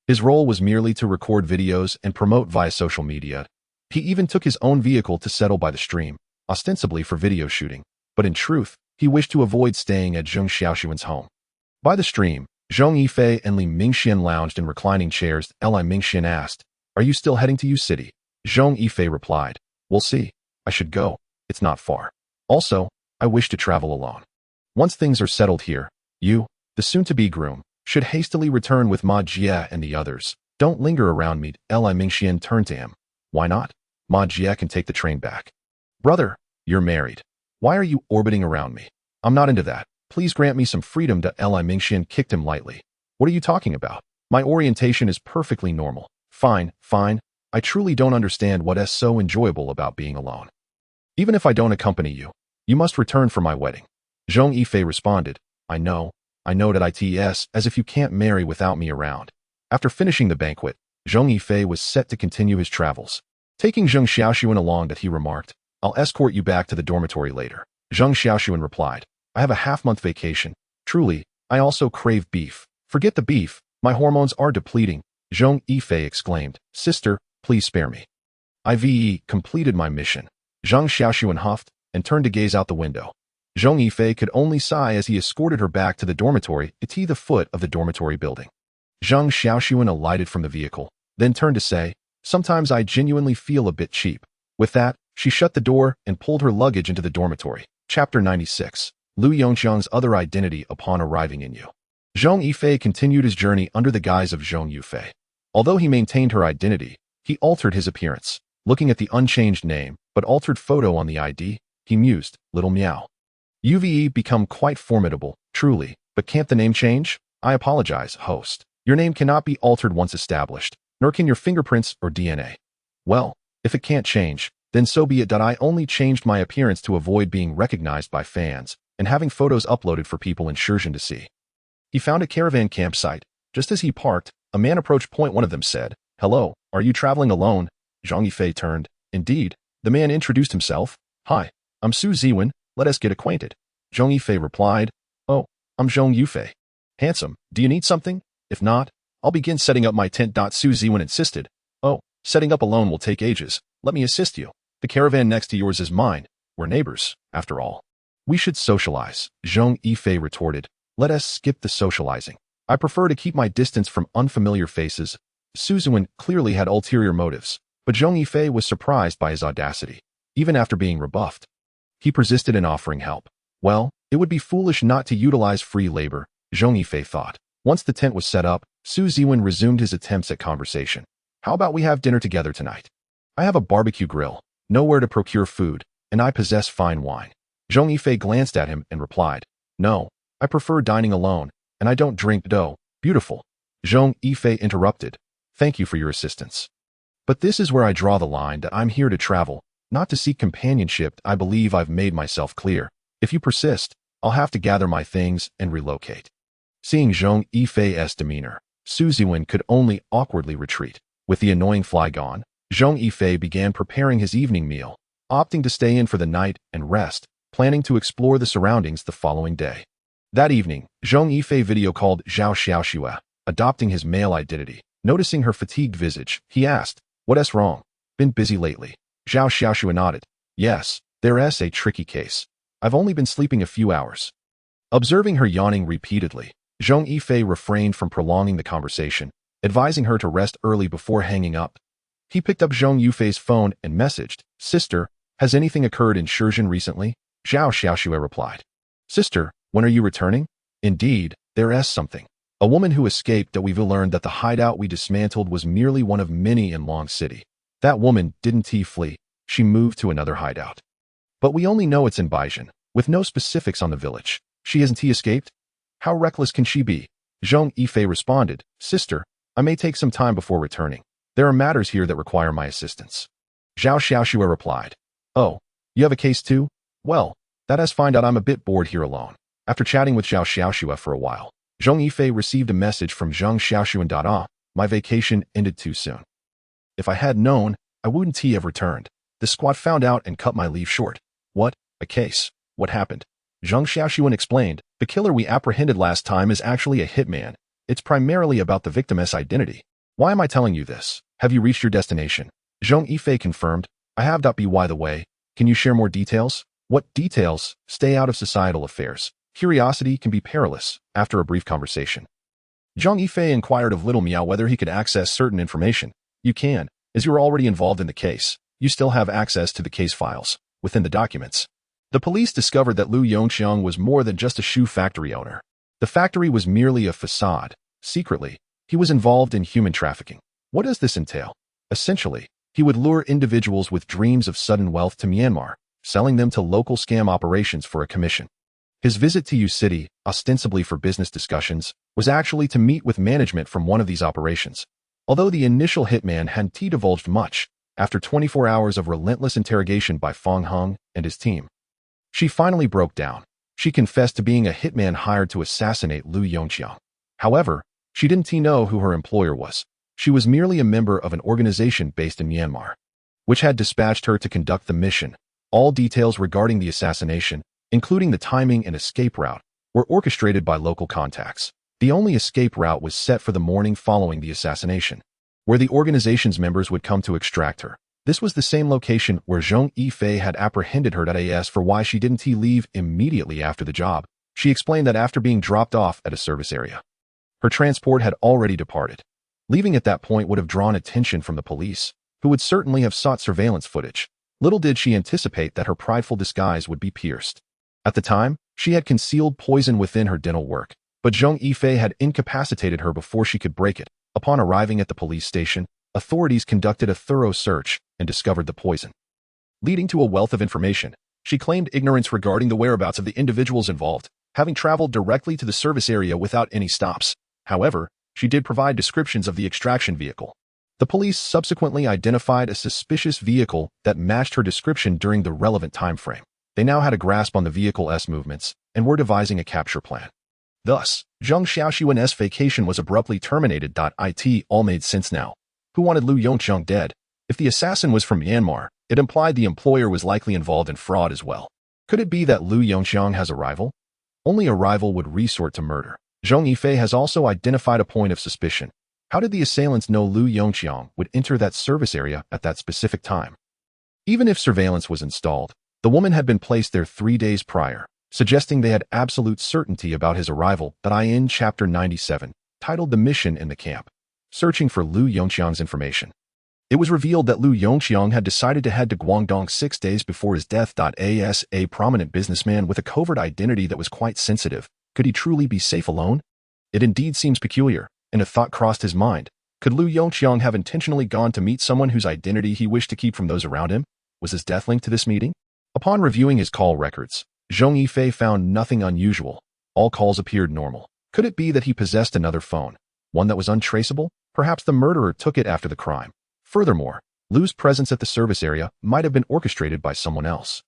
His role was merely to record videos and promote via social media. He even took his own vehicle to settle by the stream, ostensibly for video shooting, but in truth, he wished to avoid staying at Zhong Xiaoxuan's home. By the stream, Zhong Yifei and Li Mingxian lounged in reclining chairs. Li Mingxian asked, "Are you still heading to Yu City?" Zhong Yifei replied, "We'll see. I should go. It's not far. Also, I wish to travel alone. Once things are settled here, you, the soon-to-be groom, should hastily return with Ma Jie and the others. Don't linger around me." Li Mingxian turned to him. "Why not? Ma Jie can take the train back." "Brother, you're married. Why are you orbiting around me? I'm not into that. Please grant me some freedom." Li Mingxian kicked him lightly. "What are you talking about? My orientation is perfectly normal." Fine. I truly don't understand what is so enjoyable about being alone. "Even if I don't accompany you, you must return for my wedding." Zhong Yifei responded, I know that it's as if you can't marry without me around." After finishing the banquet, Zhong Yifei was set to continue his travels. Taking Zhong Xiaoxuan along, he remarked, "I'll escort you back to the dormitory later." Zhong Xiaoxuan replied, "I have a half-month vacation. Truly, I also crave beef." "Forget the beef, my hormones are depleting," Zhong Yifei exclaimed. "Sister, please spare me. I've completed my mission." Zhong Xiaoxuan huffed and turned to gaze out the window. Zhong Yifei could only sigh as he escorted her back to the dormitory at the foot of the dormitory building. Zhong Xiaoxuan alighted from the vehicle, then turned to say, "Sometimes I genuinely feel a bit cheap." With that, she shut the door and pulled her luggage into the dormitory. Chapter 96. Lu Yongxiang's other identity upon arriving in Yu. Zhong Yifei continued his journey under the guise of Zhong Yifei. Although he maintained her identity, he altered his appearance. Looking at the unchanged name, but altered photo on the ID, he mused, "Little meow. You've become quite formidable, truly, but can't the name change? I apologize, host. Your name cannot be altered once established, nor can your fingerprints or DNA. Well, if it can't change, then so be it. I only changed my appearance to avoid being recognized by fans and having photos uploaded for people in Shenzhen to see." He found a caravan campsite. Just as he parked, a man approached. One of them said, "Hello, are you traveling alone?" Zhong Yifei turned. "Indeed." The man introduced himself. "Hi, I'm Su Ziwen. Let us get acquainted." Zhong Yifei replied, "Oh, I'm Zhong Yifei. Handsome, do you need something? If not, I'll begin setting up my tent." Su Ziwen insisted. "Oh, setting up alone will take ages. Let me assist you. The caravan next to yours is mine. We're neighbors, after all." "We should socialize," Zhong Yifei retorted. "Let us skip the socializing. I prefer to keep my distance from unfamiliar faces." Su Ziwen clearly had ulterior motives, but Zhong Yifei was surprised by his audacity, even after being rebuffed. He persisted in offering help. Well, it would be foolish not to utilize free labor, Zhong Yifei thought. Once the tent was set up, Su Ziwen resumed his attempts at conversation. "How about we have dinner together tonight? I have a barbecue grill, nowhere to procure food, and I possess fine wine." Zhong Yifei glanced at him and replied, "No, I prefer dining alone, and I don't drink dough." "Beautiful." Zhong Yifei interrupted. "Thank you for your assistance. But this is where I draw the line. I'm here to travel, not to seek companionship. I believe I've made myself clear. If you persist, I'll have to gather my things and relocate." Seeing Zhong Yifei's demeanor, Su Ziwen could only awkwardly retreat. With the annoying fly gone, Zhong Yifei began preparing his evening meal, opting to stay in for the night and rest, planning to explore the surroundings the following day. That evening, Zhong Yifei video called Zhao Xiaoxue, adopting his male identity. Noticing her fatigued visage, he asked, What's wrong? Been busy lately. Zhao Xiaoxue nodded. Yes, there's a tricky case. I've only been sleeping a few hours. Observing her yawning repeatedly, Zhong Yifei refrained from prolonging the conversation, advising her to rest early before hanging up. He picked up Zhong Yifei's phone and messaged, Sister, has anything occurred in Shenzhen recently? Zhao Xiaoxue replied. Sister, when are you returning? Indeed, there's something. A woman who escaped that we've learned that the hideout we dismantled was merely one of many in Long City. That woman didn't flee, she moved to another hideout. But we only know it's in Baizhen, with no specifics on the village. She hasn't escaped? How reckless can she be? Zhong Yifei responded, Sister, I may take some time before returning. There are matters here that require my assistance. Zhao Xiaoxue replied. Oh, you have a case too? Well, that has find out I'm a bit bored here alone. After chatting with Zhao Xiaoxue for a while, Zhong Yifei received a message from Zhang Xiaoxue and my vacation ended too soon. If I had known, I wouldn't have returned. The squad found out and cut my leave short. What? A case? What happened? Zhang Xiaoxue explained, the killer we apprehended last time is actually a hitman. It's primarily about the victim's identity. Why am I telling you this? Have you reached your destination? Zhong Yifei confirmed, I have. By the way, can you share more details? What details? Stay out of societal affairs. Curiosity can be perilous. After a brief conversation, Zhong Yifei inquired of Little Miao whether he could access certain information. You can, as you're already involved in the case. You still have access to the case files. Within the documents, the police discovered that Lu Yongqiang was more than just a shoe factory owner. The factory was merely a facade. Secretly, he was involved in human trafficking. What does this entail? Essentially, he would lure individuals with dreams of sudden wealth to Myanmar, selling them to local scam operations for a commission. His visit to U City, ostensibly for business discussions, was actually to meet with management from one of these operations. Although the initial hitman hadn't divulged much, after 24 hours of relentless interrogation by Fong Hung and his team, she finally broke down. She confessed to being a hitman hired to assassinate Lu Yongqiang. However, she didn't know who her employer was. She was merely a member of an organization based in Myanmar, which had dispatched her to conduct the mission. All details regarding the assassination, including the timing and escape route, were orchestrated by local contacts. The only escape route was set for the morning following the assassination, where the organization's members would come to extract her. This was the same location where Zhong Yifei had apprehended her. As for why she didn't leave immediately after the job, she explained that after being dropped off at a service area, her transport had already departed. Leaving at that point would have drawn attention from the police, who would certainly have sought surveillance footage. Little did she anticipate that her prideful disguise would be pierced. At the time, she had concealed poison within her dental work, but Zhong Yifei had incapacitated her before she could break it. Upon arriving at the police station, authorities conducted a thorough search and discovered the poison. Leading to a wealth of information, she claimed ignorance regarding the whereabouts of the individuals involved, having traveled directly to the service area without any stops. However, she did provide descriptions of the extraction vehicle. The police subsequently identified a suspicious vehicle that matched her description during the relevant time frame. They now had a grasp on the vehicle's movements and were devising a capture plan. Thus, Zhang Xiaoxuan's vacation was abruptly terminated. It all made sense now. Who wanted Lu Yongqiang dead? If the assassin was from Myanmar, it implied the employer was likely involved in fraud as well. Could it be that Lu Yongqiang has a rival? Only a rival would resort to murder. Zhong Yifei has also identified a point of suspicion. How did the assailants know Lu Yongqiang would enter that service area at that specific time? Even if surveillance was installed, the woman had been placed there 3 days prior, suggesting they had absolute certainty about his arrival. In Chapter 97, titled The Mission in the Camp, searching for Lu Yongqiang's information, it was revealed that Lu Yongqiang had decided to head to Guangdong 6 days before his death. As a prominent businessman with a covert identity that was quite sensitive, could he truly be safe alone? It indeed seems peculiar, and a thought crossed his mind. Could Lu Yongqiang have intentionally gone to meet someone whose identity he wished to keep from those around him? Was his death linked to this meeting? Upon reviewing his call records, Zhong Yifei found nothing unusual. All calls appeared normal. Could it be that he possessed another phone, one that was untraceable? Perhaps the murderer took it after the crime. Furthermore, Lu's presence at the service area might have been orchestrated by someone else.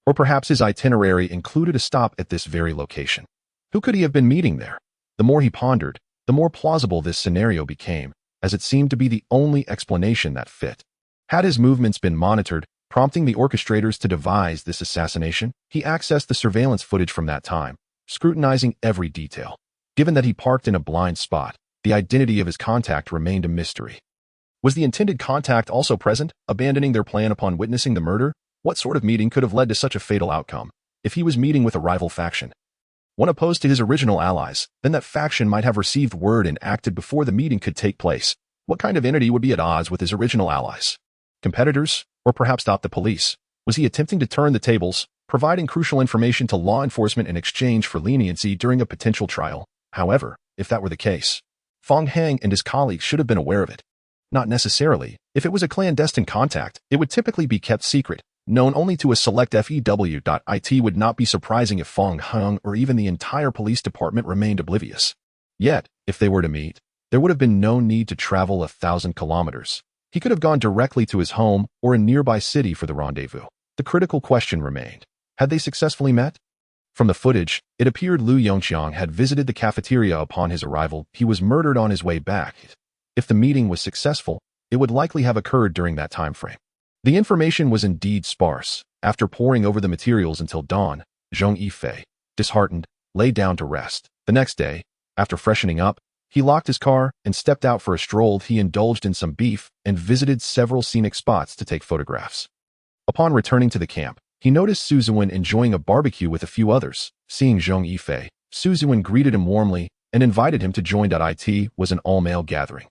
Or perhaps his itinerary included a stop at this very location. Who could he have been meeting there? The more he pondered, the more plausible this scenario became, as it seemed to be the only explanation that fit. Had his movements been monitored, prompting the orchestrators to devise this assassination? He accessed the surveillance footage from that time, scrutinizing every detail. Given that he parked in a blind spot, the identity of his contact remained a mystery. Was the intended contact also present, abandoning their plan upon witnessing the murder? What sort of meeting could have led to such a fatal outcome? If he was meeting with a rival faction, one opposed to his original allies, then that faction might have received word and acted before the meeting could take place. What kind of entity would be at odds with his original allies? Competitors? Or perhaps the police? Was he attempting to turn the tables, providing crucial information to law enforcement in exchange for leniency during a potential trial? However, if that were the case, Fong Heng and his colleagues should have been aware of it. Not necessarily. If it was a clandestine contact, it would typically be kept secret, known only to a select FEW. It would not be surprising if Fong Heng or even the entire police department remained oblivious. Yet, if they were to meet, there would have been no need to travel 1,000 kilometers. He could have gone directly to his home or a nearby city for the rendezvous. The critical question remained: had they successfully met? From the footage, it appeared Lu Yongqiang had visited the cafeteria upon his arrival. He was murdered on his way back. If the meeting was successful, it would likely have occurred during that time frame. The information was indeed sparse. After poring over the materials until dawn, Zhong Yifei, disheartened, lay down to rest. The next day, after freshening up, he locked his car and stepped out for a stroll. He indulged in some beef and visited several scenic spots to take photographs. Upon returning to the camp, he noticed Su Ziwen enjoying a barbecue with a few others. Seeing Zhong Yifei, Su Ziwen greeted him warmly and invited him to join. It was an all-male gathering,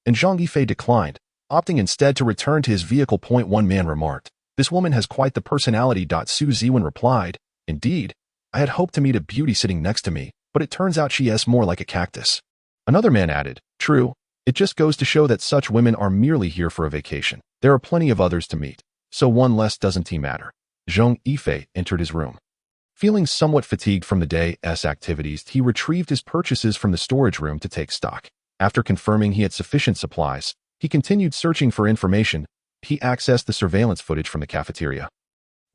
and Zhong Yifei declined, opting instead to return to his vehicle. One man remarked, "This woman has quite the personality." Su Ziwen replied, "Indeed, I had hoped to meet a beauty sitting next to me, but it turns out she is more like a cactus." Another man added, "True, it just goes to show that such women are merely here for a vacation. There are plenty of others to meet, so one less doesn't matter." Zhong Yifei entered his room. Feeling somewhat fatigued from the day's activities, he retrieved his purchases from the storage room to take stock. After confirming he had sufficient supplies, he continued searching for information. He accessed the surveillance footage from the cafeteria,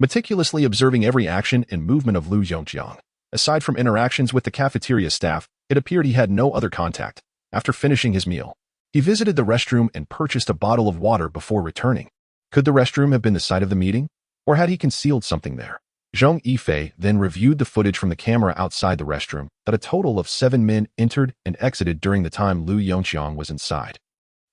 meticulously observing every action and movement of Lu Yongqiang. Aside from interactions with the cafeteria staff, it appeared he had no other contact. After finishing his meal, he visited the restroom and purchased a bottle of water before returning. Could the restroom have been the site of the meeting? Or had he concealed something there? Zhong Yifei then reviewed the footage from the camera outside the restroom. That a total of 7 men entered and exited during the time Lu Yongqiang was inside,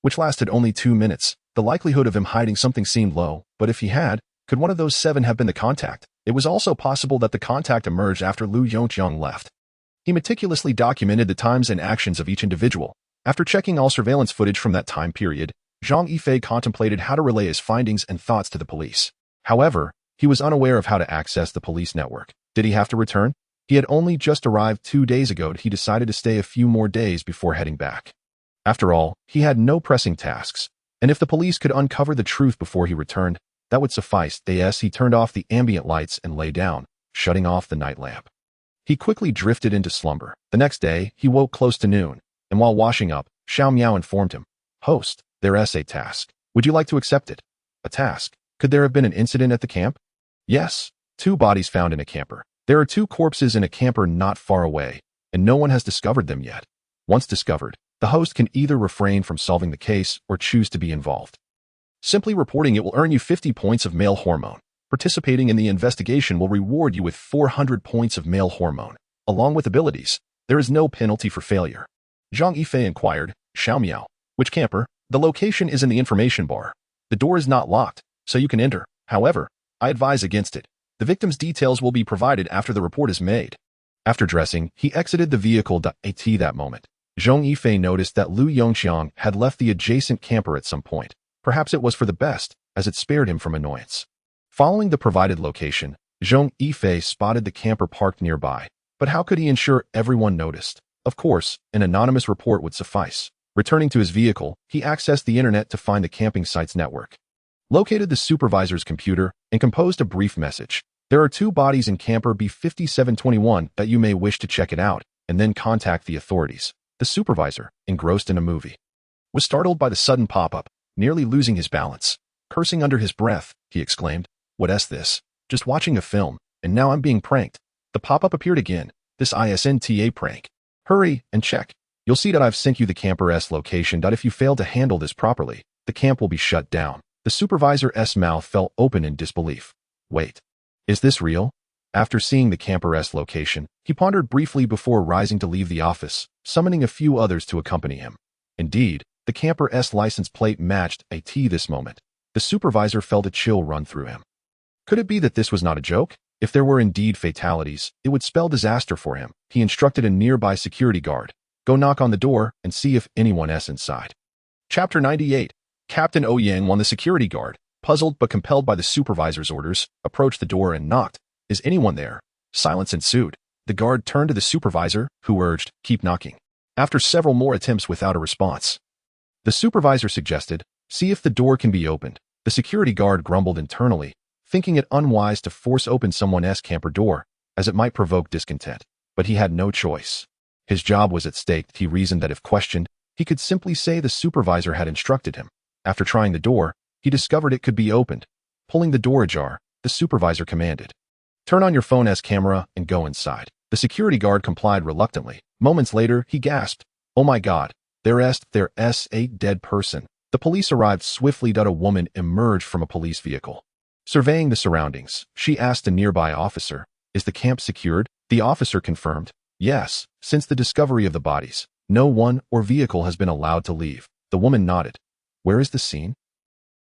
which lasted only 2 minutes. The likelihood of him hiding something seemed low, but if he had, could one of those 7 have been the contact? It was also possible that the contact emerged after Lu Yongqiang left. He meticulously documented the times and actions of each individual. After checking all surveillance footage from that time period, Zhong Yifei contemplated how to relay his findings and thoughts to the police. However, he was unaware of how to access the police network. Did he have to return? He had only just arrived 2 days ago. He decided to stay a few more days before heading back. After all, he had no pressing tasks, and if the police could uncover the truth before he returned, that would suffice. He turned off the ambient lights and lay down, shutting off the night lamp. He quickly drifted into slumber. The next day, he woke close to noon, and while washing up, Xiao Miao informed him, "Host, there's a task. Would you like to accept it?" A task? Could there have been an incident at the camp? Yes. 2 bodies found in a camper. There are 2 corpses in a camper not far away, and no one has discovered them yet. Once discovered, the host can either refrain from solving the case or choose to be involved. Simply reporting it will earn you 50 points of male hormone. Participating in the investigation will reward you with 400 points of male hormone. Along with abilities, there is no penalty for failure. Zhong Yifei inquired, "Xiao Miao, which camper?" "The location is in the information bar. The door is not locked, so you can enter. However, I advise against it. The victim's details will be provided after the report is made." After dressing, he exited the vehicle. At that moment, Zhong Yifei noticed that Lu Yongqiang had left the adjacent camper at some point. Perhaps it was for the best, as it spared him from annoyance. Following the provided location, Zhong Yifei spotted the camper parked nearby. But how could he ensure everyone noticed? Of course, an anonymous report would suffice. Returning to his vehicle, he accessed the internet to find the camping site's network, located the supervisor's computer, and composed a brief message. "There are 2 bodies in camper B5721 that you may wish to check it out, and then contact the authorities." The supervisor, engrossed in a movie, was startled by the sudden pop-up. Nearly losing his balance, cursing under his breath, he exclaimed, "What's this? Just watching a film, and now I'm being pranked." The pop-up appeared again. "This isn't prank. Hurry and check. You'll see that I've sent you the camper's location. If you fail to handle this properly, the camp will be shut down." The supervisor's mouth fell open in disbelief. "Wait, is this real?" After seeing the camper's location, he pondered briefly before rising to leave the office, summoning a few others to accompany him. Indeed, The camper's license plate matched a T this moment. The supervisor felt a chill run through him. Could it be that this was not a joke? If there were indeed fatalities, it would spell disaster for him. He instructed a nearby security guard, "Go knock on the door and see if anyone's inside." Chapter 98. Captain Ouyang, the security guard, puzzled but compelled by the supervisor's orders, approached the door and knocked. "Is anyone there?" Silence ensued. The guard turned to the supervisor, who urged, "Keep knocking." After several more attempts without a response, the supervisor suggested, "See if the door can be opened." The security guard grumbled internally, thinking it unwise to force open someone's camper door, as it might provoke discontent. But he had no choice. His job was at stake. He reasoned that if questioned, he could simply say the supervisor had instructed him. After trying the door, he discovered it could be opened. Pulling the door ajar, the supervisor commanded, "Turn on your phone's camera and go inside." The security guard complied reluctantly. Moments later, he gasped, "Oh my God, there's a dead person." The police arrived swiftly. A woman emerged from a police vehicle. Surveying the surroundings, she asked a nearby officer, "Is the camp secured?" The officer confirmed, "Yes, since the discovery of the bodies, no one or vehicle has been allowed to leave." The woman nodded. "Where is the scene?"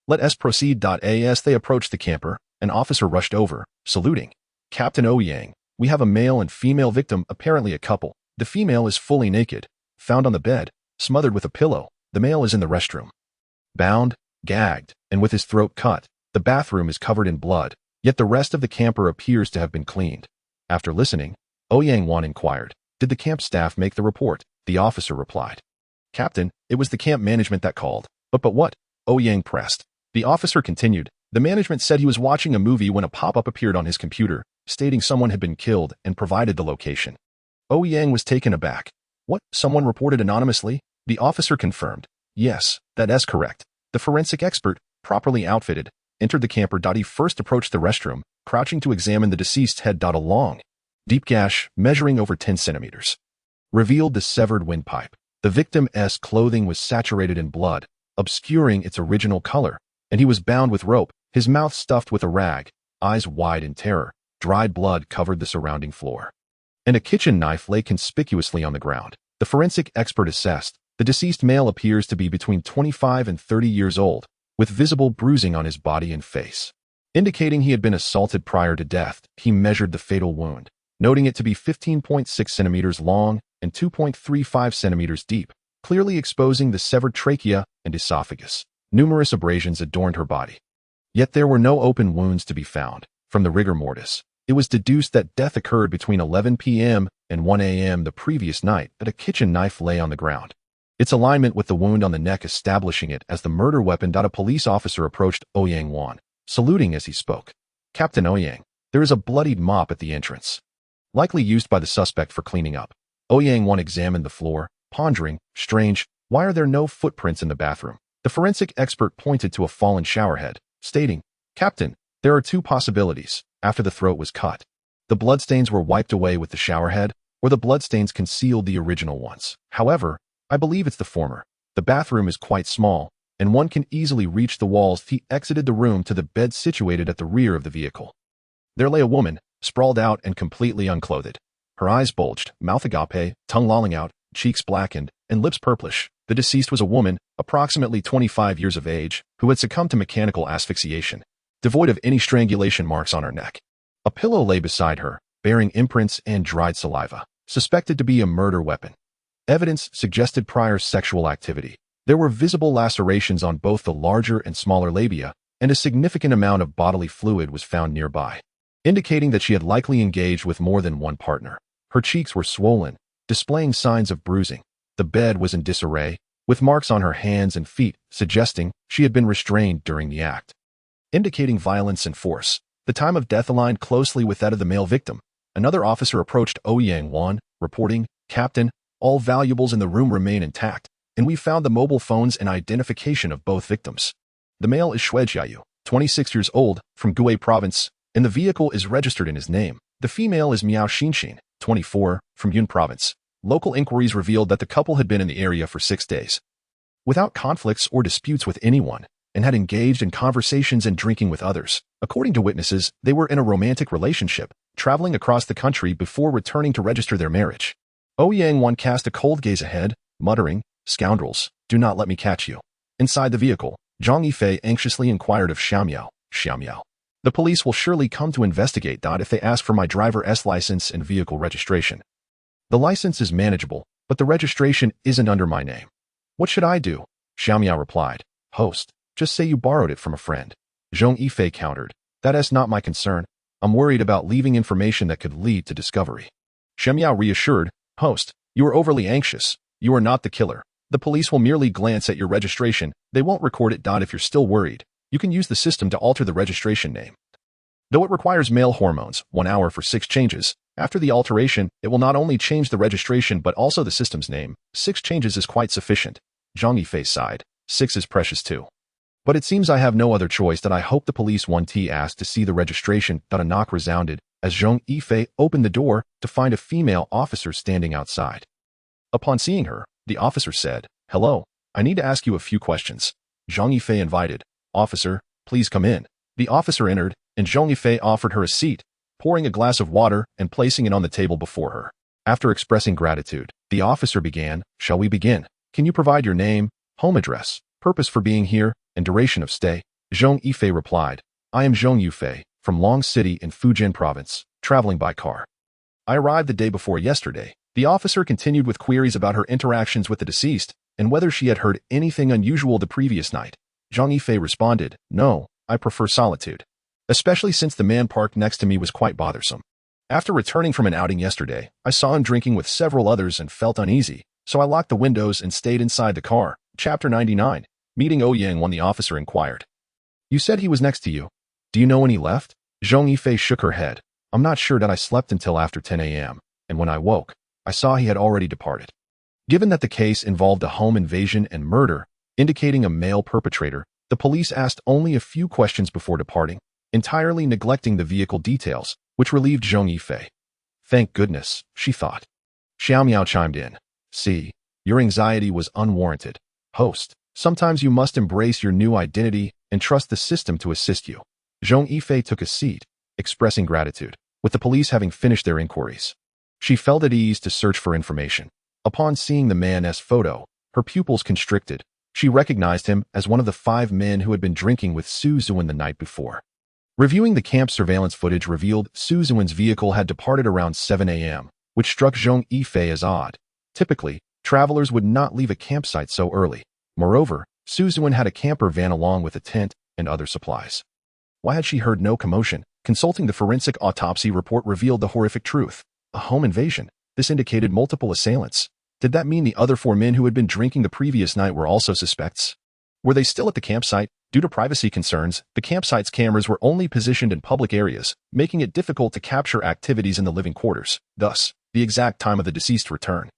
"Let us proceed." As they approached the camper, an officer rushed over, saluting. "Captain Ouyang, we have a male and female victim, apparently a couple. The female is fully naked, found on the bed, smothered with a pillow. The male is in the restroom, bound, gagged, and with his throat cut. The bathroom is covered in blood, yet the rest of the camper appears to have been cleaned." After listening, Ouyang inquired, "Did the camp staff make the report?" The officer replied, "Captain, it was the camp management that called." But what?" Ouyang pressed. The officer continued, "The management said he was watching a movie when a pop-up appeared on his computer, stating someone had been killed, and provided the location." Ouyang was taken aback. "What? Someone reported anonymously?" The officer confirmed, "Yes, that's correct." The forensic expert, properly outfitted, entered the camper. He first approached the restroom, crouching to examine the deceased's head. A long, deep gash, measuring over 10 centimeters, revealed the severed windpipe. The victim's clothing was saturated in blood, obscuring its original color, and he was bound with rope, his mouth stuffed with a rag, eyes wide in terror. Dried blood covered the surrounding floor, and a kitchen knife lay conspicuously on the ground. The forensic expert assessed, the deceased male appears to be between 25 and 30 years old, with visible bruising on his body and face, indicating he had been assaulted prior to death. He measured the fatal wound, noting it to be 15.6 centimeters long and 2.35 centimeters deep, clearly exposing the severed trachea and esophagus. Numerous abrasions adorned her body, yet there were no open wounds to be found. From the rigor mortis, it was deduced that death occurred between 11 p.m. and 1 a.m. the previous night. That a kitchen knife lay on the ground, its alignment with the wound on the neck establishing it as the murder weapon. A police officer approached Ouyang, saluting as he spoke. "Captain Ouyang, there is a bloodied mop at the entrance, likely used by the suspect for cleaning up." Ouyang examined the floor, pondering, "Strange, why are there no footprints in the bathroom?" The forensic expert pointed to a fallen showerhead, stating, "Captain, there are two possibilities. After the throat was cut, the bloodstains were wiped away with the showerhead, or the bloodstains concealed the original ones. However, I believe it's the former. The bathroom is quite small, and one can easily reach the walls." He exited the room to the bed situated at the rear of the vehicle. There lay a woman, sprawled out and completely unclothed. Her eyes bulged, mouth agape, tongue lolling out, cheeks blackened, and lips purplish. The deceased was a woman, approximately 25 years of age, who had succumbed to mechanical asphyxiation, devoid of any strangulation marks on her neck. A pillow lay beside her, bearing imprints and dried saliva, suspected to be a murder weapon. Evidence suggested prior sexual activity. There were visible lacerations on both the larger and smaller labia, and a significant amount of bodily fluid was found nearby, indicating that she had likely engaged with more than one partner. Her cheeks were swollen, displaying signs of bruising. The bed was in disarray, with marks on her hands and feet, suggesting she had been restrained during the act, indicating violence and force. The time of death aligned closely with that of the male victim. Another officer approached Ouyang, reporting, "Captain, all valuables in the room remain intact, and we found the mobile phones and identification of both victims. The male is Xue Jiayu, 26 years old, from Gui Province, and the vehicle is registered in his name. The female is Miao Xinxin, 24, from Yun Province." Local inquiries revealed that the couple had been in the area for 6 days, without conflicts or disputes with anyone, and had engaged in conversations and drinking with others. According to witnesses, they were in a romantic relationship, traveling across the country before returning to register their marriage. Ouyang cast a cold gaze ahead, muttering, "Scoundrels, Do not let me catch you. Inside the vehicle, Zhong Yifei anxiously inquired of Xiaomiao. Xiaomiao. The police will surely come to investigate. If they ask for my driver's license and vehicle registration. The license is manageable, but the registration isn't under my name. What should I do? Xiaomiao replied. Host, just say you borrowed it from a friend. Zhong Yifei countered. That is not my concern. I'm worried about leaving information that could lead to discovery. Xiaomiao reassured. Host, you are overly anxious. You are not the killer. The police will merely glance at your registration. They won't record it. If you're still worried, you can use the system to alter the registration name. Though it requires male hormones, 1 hour for 6 changes. After the alteration, it will not only change the registration but also the system's name. 6 changes is quite sufficient. Zhong Yifei sighed. 6 is precious too. But it seems I have no other choice. I hope the police won't ask to see the registration. A knock resounded as Zhong Yifei opened the door to find a female officer standing outside. Upon seeing her, the officer said, Hello, I need to ask you a few questions. Zhong Yifei invited. Officer, please come in. The officer entered, and Zhong Yifei offered her a seat, pouring a glass of water and placing it on the table before her. After expressing gratitude, the officer began, Shall we begin? Can you provide your name, home address, purpose for being here, and duration of stay? Zhong Yifei replied, I am Zhong Yifei, from Long City in Fujian province, traveling by car. I arrived the day before yesterday. The officer continued with queries about her interactions with the deceased and whether she had heard anything unusual the previous night. Zhong Yifei responded, No, I prefer solitude. Especially since the man parked next to me was quite bothersome. After returning from an outing yesterday, I saw him drinking with several others and felt uneasy, so I locked the windows and stayed inside the car. Chapter 99. Meeting Ouyang when the officer inquired. You said he was next to you. Do you know when he left? Zhong Yifei shook her head. I'm not sure that I slept until after 10 a.m., and when I woke, I saw he had already departed. Given that the case involved a home invasion and murder, indicating a male perpetrator, the police asked only a few questions before departing, entirely neglecting the vehicle details, which relieved Zhong Yifei. Thank goodness, she thought. Xiaomiao chimed in. See, your anxiety was unwarranted. Host, sometimes you must embrace your new identity and trust the system to assist you. Zhong Yifei took a seat, expressing gratitude, with the police having finished their inquiries. She felt at ease to search for information. Upon seeing the man's photo, her pupils constricted. She recognized him as one of the 5 men who had been drinking with Su Zhuan the night before. Reviewing the camp surveillance footage revealed Su Zhuan's vehicle had departed around 7 a.m., which struck Zhong Yifei as odd. Typically, travelers would not leave a campsite so early. Moreover, Su Zhuan had a camper van along with a tent and other supplies. Why had she heard no commotion? Consulting the forensic autopsy report revealed the horrific truth. A home invasion. This indicated multiple assailants. Did that mean the other 4 men who had been drinking the previous night were also suspects? Were they still at the campsite? Due to privacy concerns, the campsite's cameras were only positioned in public areas, making it difficult to capture activities in the living quarters. Thus, the exact time of the deceased return,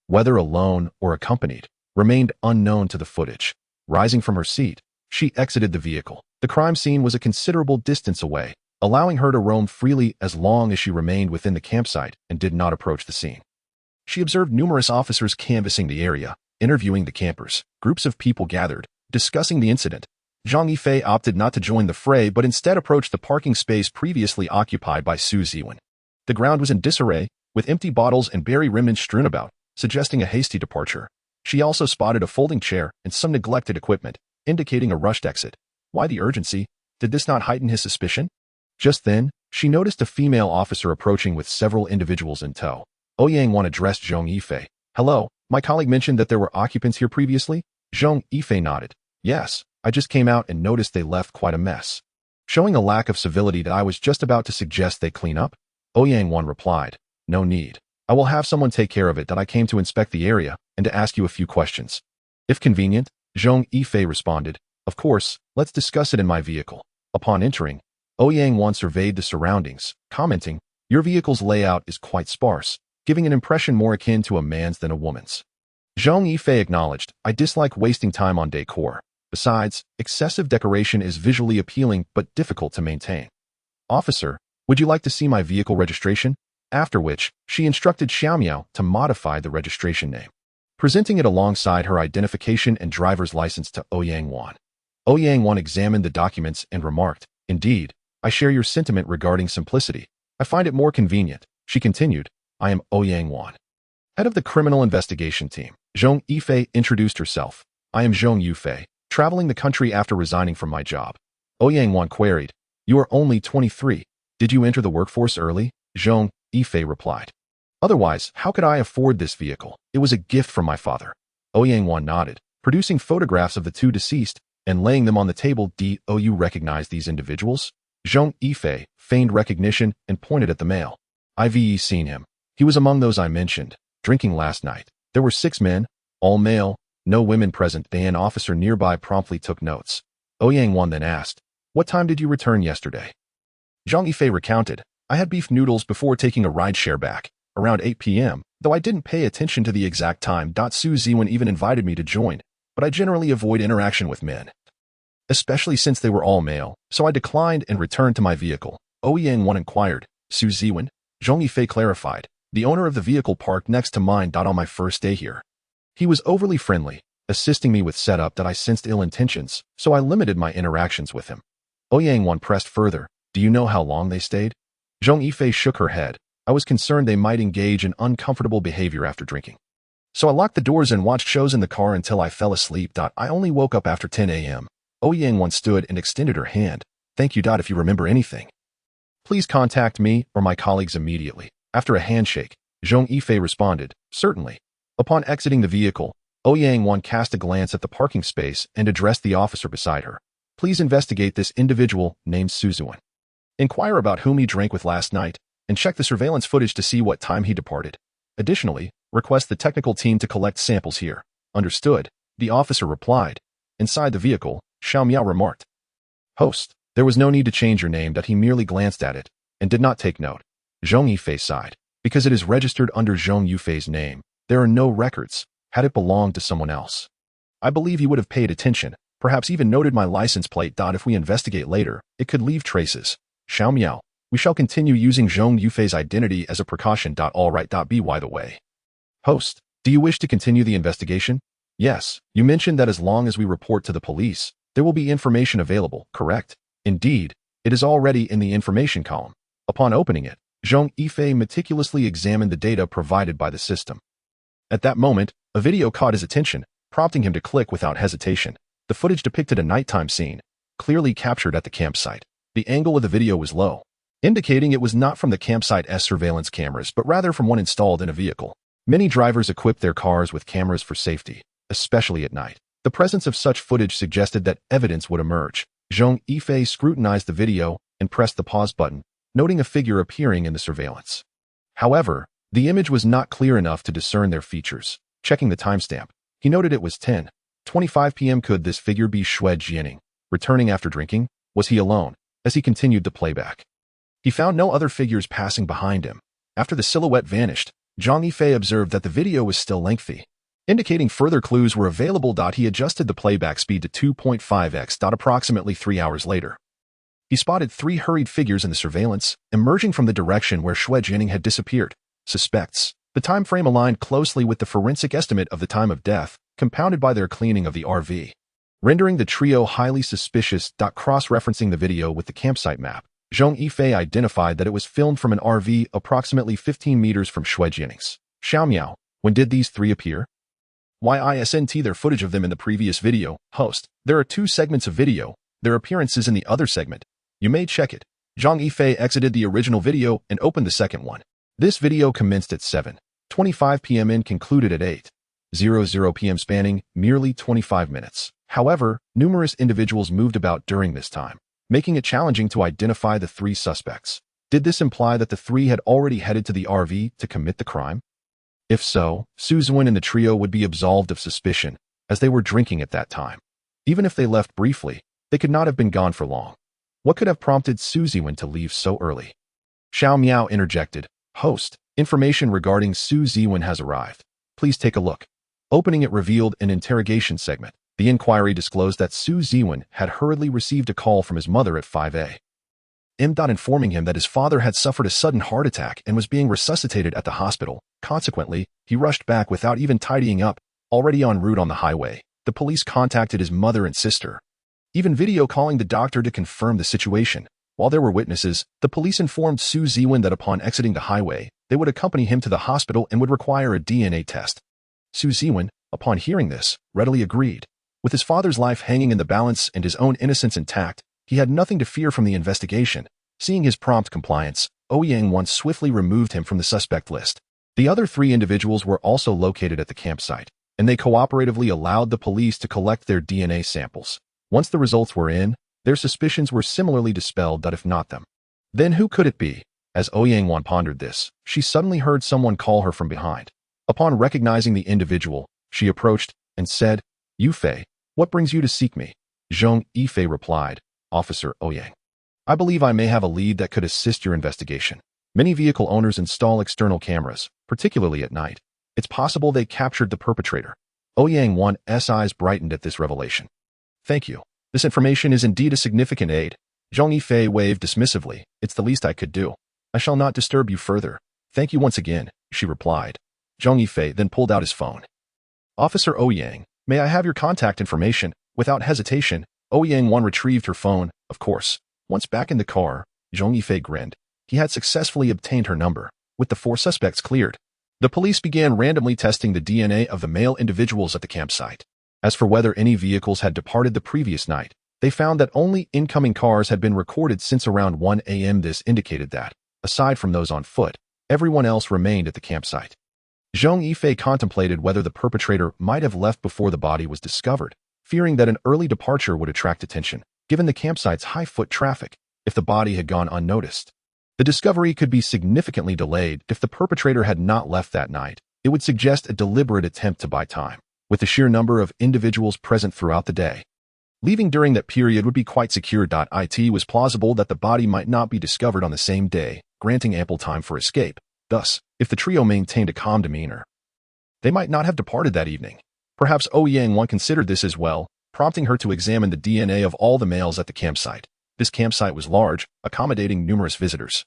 whether alone or accompanied, remained unknown to the footage. Rising from her seat, she exited the vehicle. The crime scene was a considerable distance away, allowing her to roam freely as long as she remained within the campsite and did not approach the scene. She observed numerous officers canvassing the area, interviewing the campers. Groups of people gathered, discussing the incident. Zhong Yifei opted not to join the fray but instead approached the parking space previously occupied by Su Zhuan. The ground was in disarray, with empty bottles and berry remnants strewn about, suggesting a hasty departure. She also spotted a folding chair and some neglected equipment, indicating a rushed exit. Why the urgency? Did this not heighten his suspicion? Just then, she noticed a female officer approaching with several individuals in tow. Ouyang addressed Zhong Yifei. Hello, my colleague mentioned that there were occupants here previously? Zhong Yifei nodded. Yes, I just came out and noticed they left quite a mess. Showing a lack of civility that I was just about to suggest they clean up? Ouyang replied. No need. I will have someone take care of it. That I came to inspect the area and to ask you a few questions. If convenient, Zhong Yifei responded. Of course, let's discuss it in my vehicle. Upon entering, Ouyang surveyed the surroundings, commenting, Your vehicle's layout is quite sparse, giving an impression more akin to a man's than a woman's. Zhong Yifei acknowledged, I dislike wasting time on decor. Besides, excessive decoration is visually appealing but difficult to maintain. Officer, would you like to see my vehicle registration? After which, she instructed Xiaomiao to modify the registration name, presenting it alongside her identification and driver's license to Ouyang. Ouyang examined the documents and remarked, Indeed, I share your sentiment regarding simplicity. I find it more convenient. She continued, I am Ouyang, head of the criminal investigation team. Zhong Yifei introduced herself. I am Zhong Yifei, traveling the country after resigning from my job. Ouyang queried. You are only 23. Did you enter the workforce early? Zhong Yifei replied. Otherwise, how could I afford this vehicle? It was a gift from my father. Ouyang nodded, producing photographs of the two deceased and laying them on the table. Do you recognize these individuals? Zhong Yifei feigned recognition and pointed at the male. I've seen him. He was among those I mentioned, drinking last night. There were 6 men, all male, no women present. An officer nearby promptly took notes. Ouyang then asked, what time did you return yesterday? Zhong Yifei recounted, I had beef noodles before taking a rideshare back, around 8 p.m., though I didn't pay attention to the exact time. Su Ziwen even invited me to join, but I generally avoid interaction with men, especially since they were all male, so I declined and returned to my vehicle. Ouyang inquired, Su Ziwen? Zhong Yifei clarified, the owner of the vehicle parked next to mine. On my first day here, he was overly friendly, assisting me with setup that I sensed ill intentions, so I limited my interactions with him. Ouyang pressed further, do you know how long they stayed? Zhong Yifei shook her head. I was concerned they might engage in uncomfortable behavior after drinking. So I locked the doors and watched shows in the car until I fell asleep. I only woke up after 10 a.m. Ouyang stood and extended her hand. Thank you. If you remember anything, please contact me or my colleagues immediately. After a handshake, Zhong Yifei responded, certainly. Upon exiting the vehicle, Ouyang cast a glance at the parking space and addressed the officer beside her. Please investigate this individual named Su Ziwen. Inquire about whom he drank with last night, and check the surveillance footage to see what time he departed. Additionally, request the technical team to collect samples here. Understood, the officer replied. Inside the vehicle, Xiao Miao remarked. Host, there was no need to change your name. He merely glanced at it and did not take note. Zhong Yifei sighed. Because it is registered under Zhong Yifei's name, there are no records. Had it belonged to someone else, I believe he would have paid attention, perhaps even noted my license plate. If we investigate later, it could leave traces. Xiao Miao, we shall continue using Zhong Yifei's identity as a precaution. All right. By the way, host, do you wish to continue the investigation? Yes, you mentioned that as long as we report to the police, there will be information available, correct? Indeed, it is already in the information column. Upon opening it, Zhong Yifei meticulously examined the data provided by the system. At that moment, a video caught his attention, prompting him to click without hesitation. The footage depicted a nighttime scene, clearly captured at the campsite. The angle of the video was low, indicating it was not from the campsite's surveillance cameras but rather from one installed in a vehicle. Many drivers equip their cars with cameras for safety, especially at night. The presence of such footage suggested that evidence would emerge. Zhong Yifei scrutinized the video and pressed the pause button, noting a figure appearing in the surveillance. However, the image was not clear enough to discern their features. Checking the timestamp, he noted it was 10:25 p.m. Could this figure be Xue Jianing, returning after drinking? Was he alone? As he continued the playback, he found no other figures passing behind him. After the silhouette vanished, Zhong Yifei observed that the video was still lengthy, indicating further clues were available. He adjusted the playback speed to 2.5x. Approximately 3 hours later, he spotted 3 hurried figures in the surveillance, emerging from the direction where Xue Jianing had disappeared. Suspects. The time frame aligned closely with the forensic estimate of the time of death, compounded by their cleaning of the RV, rendering the trio highly suspicious. Cross-referencing the video with the campsite map, Zhong Yifei identified that it was filmed from an RV approximately 15 meters from Xue Jianing's. Xiao Miao, when did these 3 appear? Isn't there footage of them in the previous video? Host, there are 2 segments of video, their appearances in the other segment. You may check it. Zhong Yifei exited the original video and opened the second one. This video commenced at 7:25 p.m. and concluded at 8:00 p.m. spanning merely 25 minutes. However, numerous individuals moved about during this time, making it challenging to identify the 3 suspects. Did this imply that the 3 had already headed to the RV to commit the crime? If so, Su Ziwen and the trio would be absolved of suspicion, as they were drinking at that time. Even if they left briefly, they could not have been gone for long. What could have prompted Su Ziwen to leave so early? Xiao Miao interjected. Host, information regarding Su Ziwen has arrived. Please take a look. Opening it revealed an interrogation segment. The inquiry disclosed that Su Ziwen had hurriedly received a call from his mother at 5 a.m. Informing him that his father had suffered a sudden heart attack and was being resuscitated at the hospital. Consequently, he rushed back without even tidying up. Already en route on the highway, the police contacted his mother and sister, even video calling the doctor to confirm the situation. While there were witnesses, the police informed Su Ziwen that upon exiting the highway, they would accompany him to the hospital and would require a DNA test. Su Ziwen, upon hearing this, readily agreed. With his father's life hanging in the balance and his own innocence intact, he had nothing to fear from the investigation. Seeing his prompt compliance, Yang swiftly removed him from the suspect list. The other 3 individuals were also located at the campsite, and they cooperatively allowed the police to collect their DNA samples. Once the results were in, their suspicions were similarly dispelled, if not them. Then who could it be? As Yang pondered this, she suddenly heard someone call her from behind. Upon recognizing the individual, she approached and said, "Yifei, what brings you to seek me?" Zhong Yifei replied, "Officer Yang, I believe I may have a lead that could assist your investigation. Many vehicle owners install external cameras, particularly at night. It's possible they captured the perpetrator." Yang's eyes brightened at this revelation. "Thank you. This information is indeed a significant aid." Zhong Yifei waved dismissively. "It's the least I could do. I shall not disturb you further. Thank you once again," she replied. Zhong Yifei then pulled out his phone. "Officer Yang, may I have your contact information?" Without hesitation, Yang retrieved her phone, of course. Once back in the car, Zhong Yifei grinned. He had successfully obtained her number. With the 4 suspects cleared, the police began randomly testing the DNA of the male individuals at the campsite. As for whether any vehicles had departed the previous night, they found that only incoming cars had been recorded since around 1 a.m. This indicated that, aside from those on foot, everyone else remained at the campsite. Zhong Yifei contemplated whether the perpetrator might have left before the body was discovered, fearing that an early departure would attract attention, given the campsite's high foot traffic. If the body had gone unnoticed, the discovery could be significantly delayed. If the perpetrator had not left that night, it would suggest a deliberate attempt to buy time. With the sheer number of individuals present throughout the day, leaving during that period would be quite secure. It was plausible that the body might not be discovered on the same day, granting ample time for escape. Thus, if the trio maintained a calm demeanor, they might not have departed that evening. Perhaps Yang considered this as well, prompting her to examine the DNA of all the males at the campsite. This campsite was large, accommodating numerous visitors,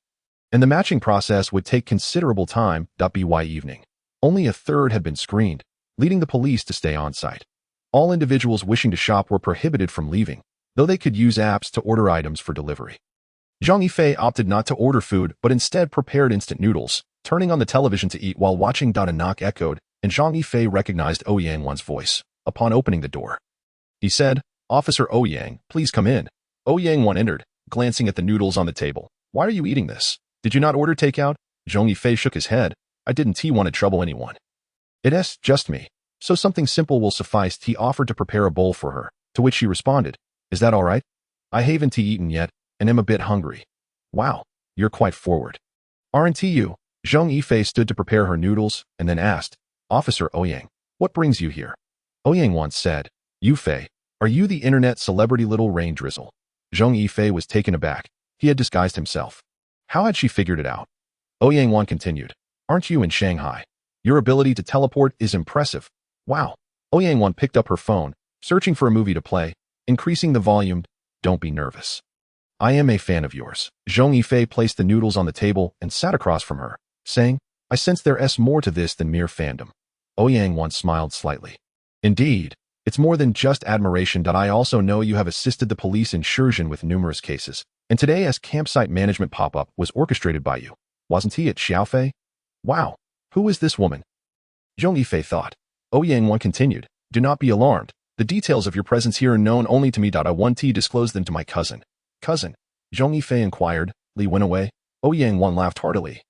and the matching process would take considerable time. By evening, only a third had been screened, leading the police to stay on site. All individuals wishing to shop were prohibited from leaving, though they could use apps to order items for delivery. Zhong Yifei opted not to order food but instead prepared instant noodles, turning on the television to eat while watching. A knock echoed, and Zhong Yifei recognized Yang voice. Upon opening the door, he said, "Officer Yang, please come in." Yang entered, glancing at the noodles on the table. "Why are you eating this? Did you not order takeout?" Zhong Yifei shook his head. "I didn't want to trouble anyone. It's just me. So something simple will suffice." He offered to prepare a bowl for her, to which she responded, "Is that all right? I haven't eaten yet, and am a bit hungry." "Wow, you're quite forward. Aren't you?" Zhong Yifei stood to prepare her noodles, and then asked, "Officer Yang, what brings you here?" Yang once said, "Yifei, are you the internet celebrity Little Rain Drizzle?" Zhong Yifei was taken aback. He had disguised himself. How had she figured it out? Yang continued, "Aren't you in Shanghai? Your ability to teleport is impressive." "Wow." Yang picked up her phone, searching for a movie to play, increasing the volume. "Don't be nervous. I am a fan of yours." Zhong Yifei placed the noodles on the table and sat across from her, saying, "I sense there's more to this than mere fandom." Yang smiled slightly. "Indeed, it's more than just admiration. I also know you have assisted the police in Shenzhen with numerous cases, and today's campsite management pop-up was orchestrated by you. Wasn't he at Xiaofei?" "Wow, who is this woman?" Zhong Yifei thought. Yang continued, "Do not be alarmed. The details of your presence here are known only to me. I want to disclose them to my cousin." "Cousin?" Zhong Yifei inquired. "Li Wenwei?" Yang laughed heartily.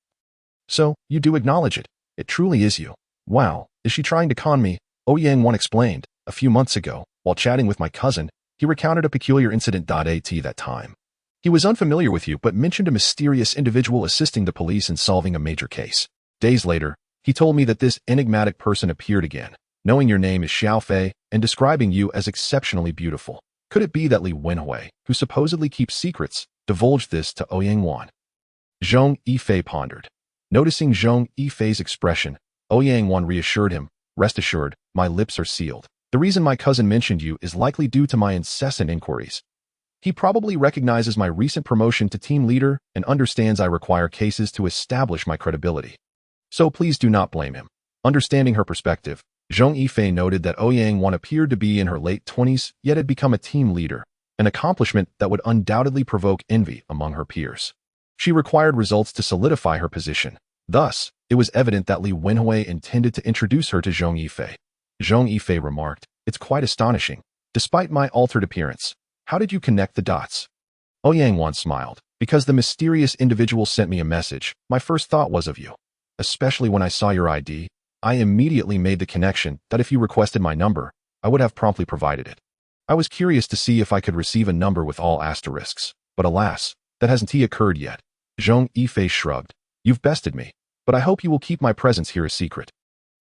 "So, you do acknowledge it. It truly is you. Wow, is she trying to con me?" Yang explained. "A few months ago, while chatting with my cousin, he recounted a peculiar incident. That time, he was unfamiliar with you but mentioned a mysterious individual assisting the police in solving a major case. Days later, he told me that this enigmatic person appeared again, knowing your name is Xiaofei and describing you as exceptionally beautiful. Could it be that Li Wenhui, who supposedly keeps secrets, divulged this to Yang?" Zhong Yifei pondered. Noticing Zhong Yifei's expression, Yang reassured him, "Rest assured, my lips are sealed. The reason my cousin mentioned you is likely due to my incessant inquiries. He probably recognizes my recent promotion to team leader and understands I require cases to establish my credibility. So please do not blame him." Understanding her perspective, Zhong Yifei noted that Yang appeared to be in her late 20s, yet had become a team leader, an accomplishment that would undoubtedly provoke envy among her peers. She required results to solidify her position. Thus, it was evident that Li Wenhui intended to introduce her to Zhong Yifei. Zhong Yifei remarked, "It's quite astonishing. Despite my altered appearance, how did you connect the dots? Ouyang smiled. Because the mysterious individual sent me a message, my first thought was of you. Especially when I saw your ID, I immediately made the connection that if you requested my number, I would have promptly provided it. I was curious to see if I could receive a number with all asterisks, but alas, that hasn't occurred yet. Zhong Yifei shrugged. You've bested me, but I hope you will keep my presence here a secret.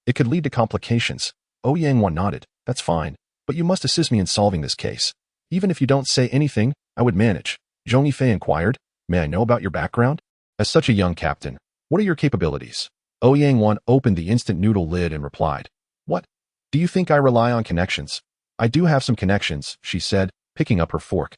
It could lead to complications. Ouyang nodded. That's fine, but you must assist me in solving this case. Even if you don't say anything, I would manage. Zhong Yifei inquired. May I know about your background? As such a young captain, what are your capabilities? Ouyang opened the instant noodle lid and replied. What? Do you think I rely on connections? I do have some connections, she said, picking up her fork.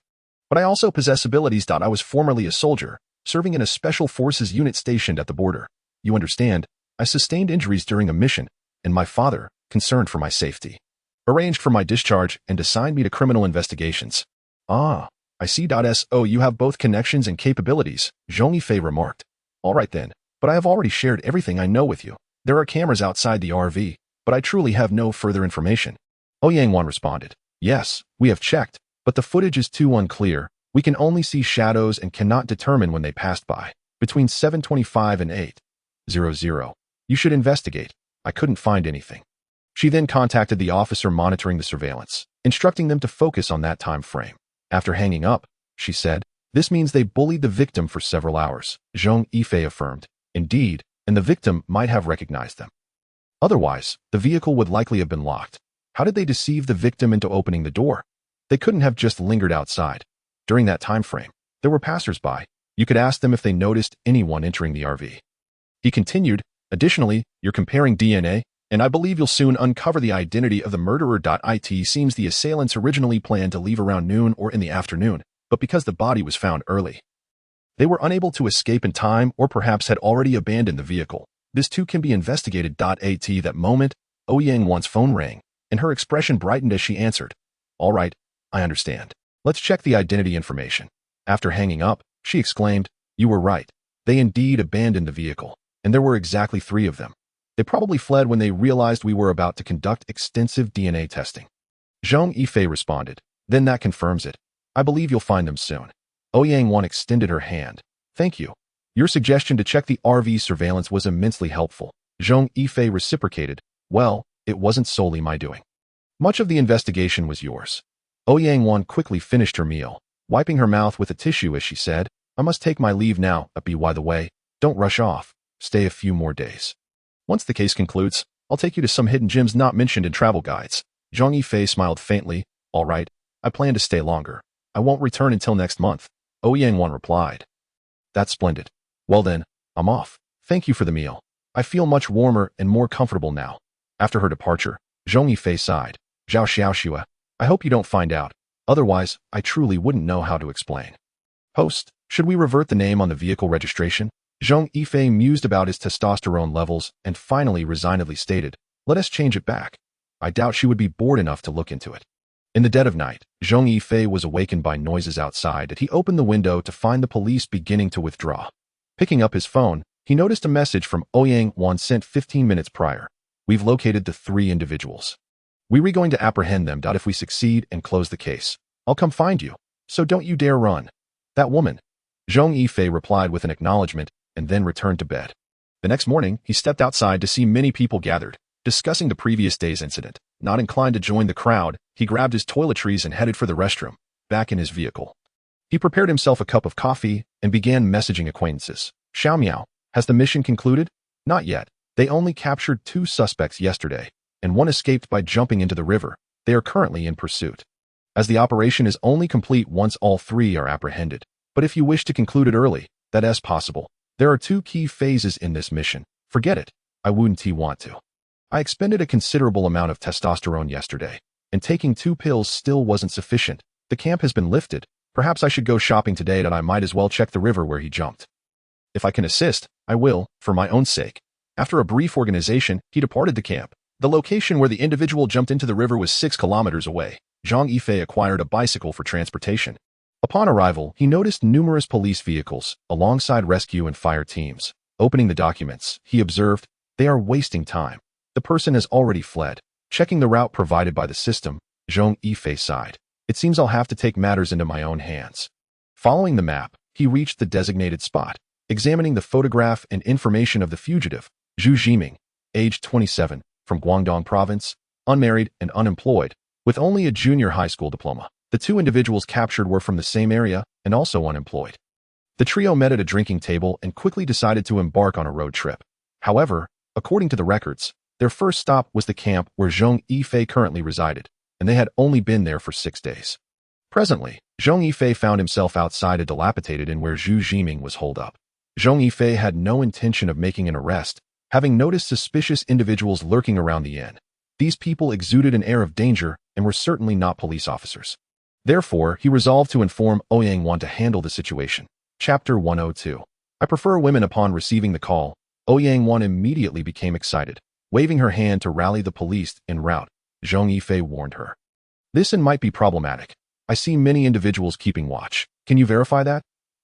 But I also possess abilities. I was formerly a soldier, serving in a special forces unit stationed at the border. You understand, I sustained injuries during a mission, and my father, concerned for my safety, arranged for my discharge and assigned me to criminal investigations. Ah, I see. So you have both connections and capabilities, Zhong Yifei remarked. All right then, but I have already shared everything I know with you. There are cameras outside the RV, but I truly have no further information. Ouyang responded. Yes, we have checked, but the footage is too unclear. We can only see shadows and cannot determine when they passed by. Between 7:25 and 8:00. You should investigate. I couldn't find anything. She then contacted the officer monitoring the surveillance, instructing them to focus on that time frame. After hanging up, she said, this means they bullied the victim for several hours. Zhong Yifei affirmed. Indeed, and the victim might have recognized them. Otherwise, the vehicle would likely have been locked. How did they deceive the victim into opening the door? They couldn't have just lingered outside. During that time frame, there were passers-by. You could ask them if they noticed anyone entering the RV. He continued, additionally, you're comparing DNA, and I believe you'll soon uncover the identity of the murderer. It seems the assailants originally planned to leave around noon or in the afternoon, but because the body was found early, they were unable to escape in time or perhaps had already abandoned the vehicle. This too can be investigated. At that moment, Ouyang's phone rang, and her expression brightened as she answered. All right, I understand. Let's check the identity information. After hanging up, she exclaimed, you were right. They indeed abandoned the vehicle, and there were exactly 3 of them. They probably fled when they realized we were about to conduct extensive DNA testing. Zhong Yifei responded. Then that confirms it. I believe you'll find them soon. Ouyang extended her hand. Thank you. Your suggestion to check the RV surveillance was immensely helpful. Zhong Yifei reciprocated. Well, it wasn't solely my doing. Much of the investigation was yours. Ouyang quickly finished her meal, wiping her mouth with a tissue as she said, I must take my leave now, but by the way, don't rush off. Stay a few more days. Once the case concludes, I'll take you to some hidden gems not mentioned in travel guides. Zhong Yifei smiled faintly. All right, I plan to stay longer. I won't return until next month. Ouyang replied. That's splendid. Well then, I'm off. Thank you for the meal. I feel much warmer and more comfortable now. After her departure, Zhong Yifei sighed. Zhao Xiaoxua, I hope you don't find out. Otherwise, I truly wouldn't know how to explain. Host, should we revert the name on the vehicle registration? Zhong Yifei mused about his testosterone levels and finally resignedly stated, let us change it back. I doubt she would be bored enough to look into it. In the dead of night, Zhong Yifei was awakened by noises outside and he opened the window to find the police beginning to withdraw. Picking up his phone, he noticed a message from Ouyang sent 15 minutes prior. We've located the 3 individuals. We're going to apprehend them. If we succeed and close the case, I'll come find you. So don't you dare run. That woman. Zhong Yifei replied with an acknowledgement and then returned to bed. The next morning, he stepped outside to see many people gathered, discussing the previous day's incident. Not inclined to join the crowd, he grabbed his toiletries and headed for the restroom, back in his vehicle. He prepared himself a cup of coffee and began messaging acquaintances. Xiao Miao, has the mission concluded? Not yet. They only captured 2 suspects yesterday, and one escaped by jumping into the river. They are currently in pursuit. As the operation is only complete once all 3 are apprehended. But if you wish to conclude it early, that is possible. There are 2 key phases in this mission. Forget it. I wouldn't want to. I expended a considerable amount of testosterone yesterday, and taking 2 pills still wasn't sufficient. The camp has been lifted. Perhaps I should go shopping today. I might as well check the river where he jumped. If I can assist, I will, for my own sake. After a brief organization, he departed the camp. The location where the individual jumped into the river was 6 kilometers away. Zhong Yifei acquired a bicycle for transportation. Upon arrival, he noticed numerous police vehicles, alongside rescue and fire teams. Opening the documents, he observed, they are wasting time. The person has already fled. Checking the route provided by the system, Zhong Yifei sighed. It seems I'll have to take matters into my own hands. Following the map, he reached the designated spot, examining the photograph and information of the fugitive, Zhu Jiming, age 27, from Guangdong province, unmarried and unemployed, with only a junior high school diploma. The two individuals captured were from the same area and also unemployed. The trio met at a drinking table and quickly decided to embark on a road trip. However, according to the records, their first stop was the camp where Zhong Yifei currently resided, and they had only been there for 6 days. Presently, Zhong Yifei found himself outside a dilapidated inn where Zhu Jiming was holed up. Zhong Yifei had no intention of making an arrest, having noticed suspicious individuals lurking around the inn. These people exuded an air of danger and were certainly not police officers. Therefore, he resolved to inform Ouyang Wan to handle the situation. Chapter 102. I prefer women. Upon receiving the call, Ouyang Wan immediately became excited. Waving her hand to rally the police en route, Zhong Yifei warned her. This inn might be problematic. I see many individuals keeping watch. Can you verify that?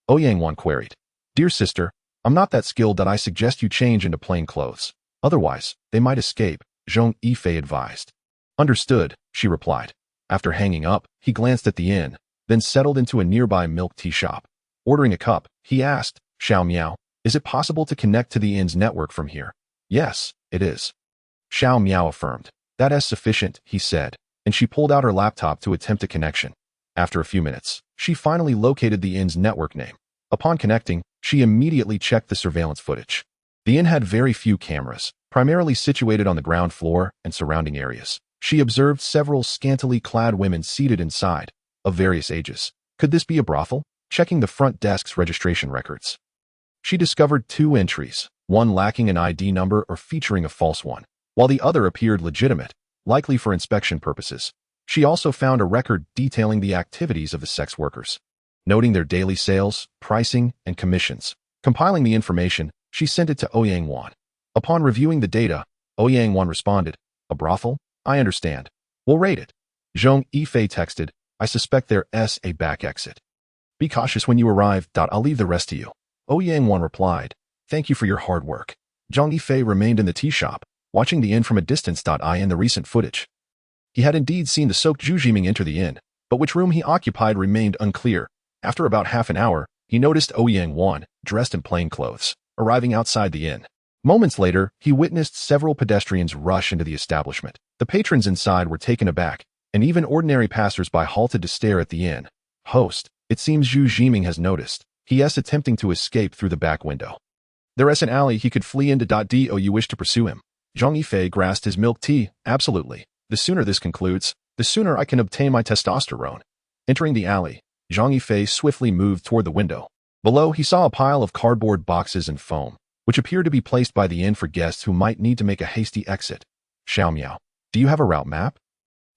Ouyang Wan queried. Dear sister, I'm not that skilled that I suggest you change into plain clothes. Otherwise, they might escape, Zhong Yifei advised. Understood, she replied. After hanging up, he glanced at the inn, then settled into a nearby milk tea shop. Ordering a cup, he asked, Xiao Miao, is it possible to connect to the inn's network from here? Yes, it is. Xiao Miao affirmed. That is sufficient, he said, and she pulled out her laptop to attempt a connection. After a few minutes, she finally located the inn's network name. Upon connecting, she immediately checked the surveillance footage. The inn had very few cameras, primarily situated on the ground floor and surrounding areas. She observed several scantily clad women seated inside, of various ages. Could this be a brothel? Checking the front desk's registration records, she discovered 2 entries, one lacking an ID number or featuring a false one, while the other appeared legitimate, likely for inspection purposes. She also found a record detailing the activities of the sex workers, noting their daily sales, pricing, and commissions. Compiling the information, she sent it to Ouyang Wan. Upon reviewing the data, Ouyang Wan responded, A brothel? I understand. We'll raid it. Zhong Yifei texted, I suspect there's a back exit. Be cautious when you arrive. I'll leave the rest to you. Ouyang Wan replied, Thank you for your hard work. Zhong Yifei remained in the tea shop, watching the inn from a distance. In the recent footage, he had indeed seen the soaked Zhu Jiming enter the inn, but which room he occupied remained unclear. After about half an hour, he noticed Ouyang Wan, dressed in plain clothes, arriving outside the inn. Moments later, he witnessed several pedestrians rush into the establishment. The patrons inside were taken aback, and even ordinary passers-by halted to stare at the inn host. It seems Zhu Jiming has noticed. He is attempting to escape through the back window. There is an alley he could flee into. Do you wish to pursue him? Zhong Yifei grasped his milk tea. Absolutely. The sooner this concludes, the sooner I can obtain my testosterone. Entering the alley, Zhong Yifei swiftly moved toward the window. Below, he saw a pile of cardboard boxes and foam, which appeared to be placed by the inn for guests who might need to make a hasty exit. Xiao Miao, do you have a route map?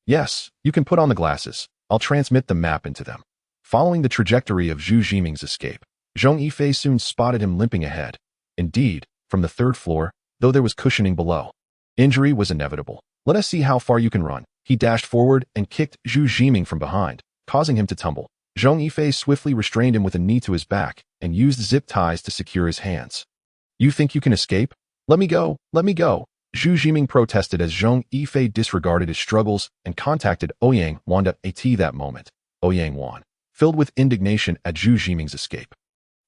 Yes, you can put on the glasses. I'll transmit the map into them. Following the trajectory of Zhu Jiming's escape, Zhong Yifei soon spotted him limping ahead. Indeed, from the 3rd floor, though there was cushioning below. Injury was inevitable. Let us see how far you can run. He dashed forward and kicked Zhu Jiming from behind, causing him to tumble. Zhong Yifei swiftly restrained him with a knee to his back and used zip ties to secure his hands. You think you can escape? Let me go, let me go. Zhu Jiming protested as Zhong Yifei disregarded his struggles and contacted Ouyang Wan at that moment. Ouyang Wan, filled with indignation at Zhu Jiming's escape,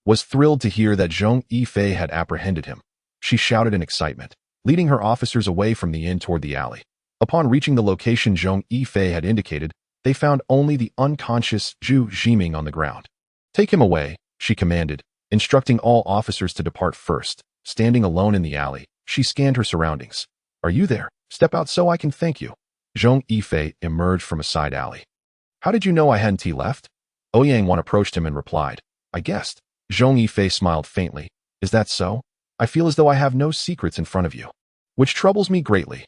was thrilled to hear that Zhong Yifei had apprehended him. She shouted in excitement, leading her officers away from the inn toward the alley. Upon reaching the location Zhong Yifei had indicated, they found only the unconscious Zhu Jiming on the ground. Take him away, she commanded, instructing all officers to depart first. Standing alone in the alley, she scanned her surroundings. Are you there? Step out so I can thank you. Zhong Yifei emerged from a side alley. How did you know I hadn't left? Ouyang Wan approached him and replied, I guessed. Zhong Yifei smiled faintly. Is that so? I feel as though I have no secrets in front of you, which troubles me greatly.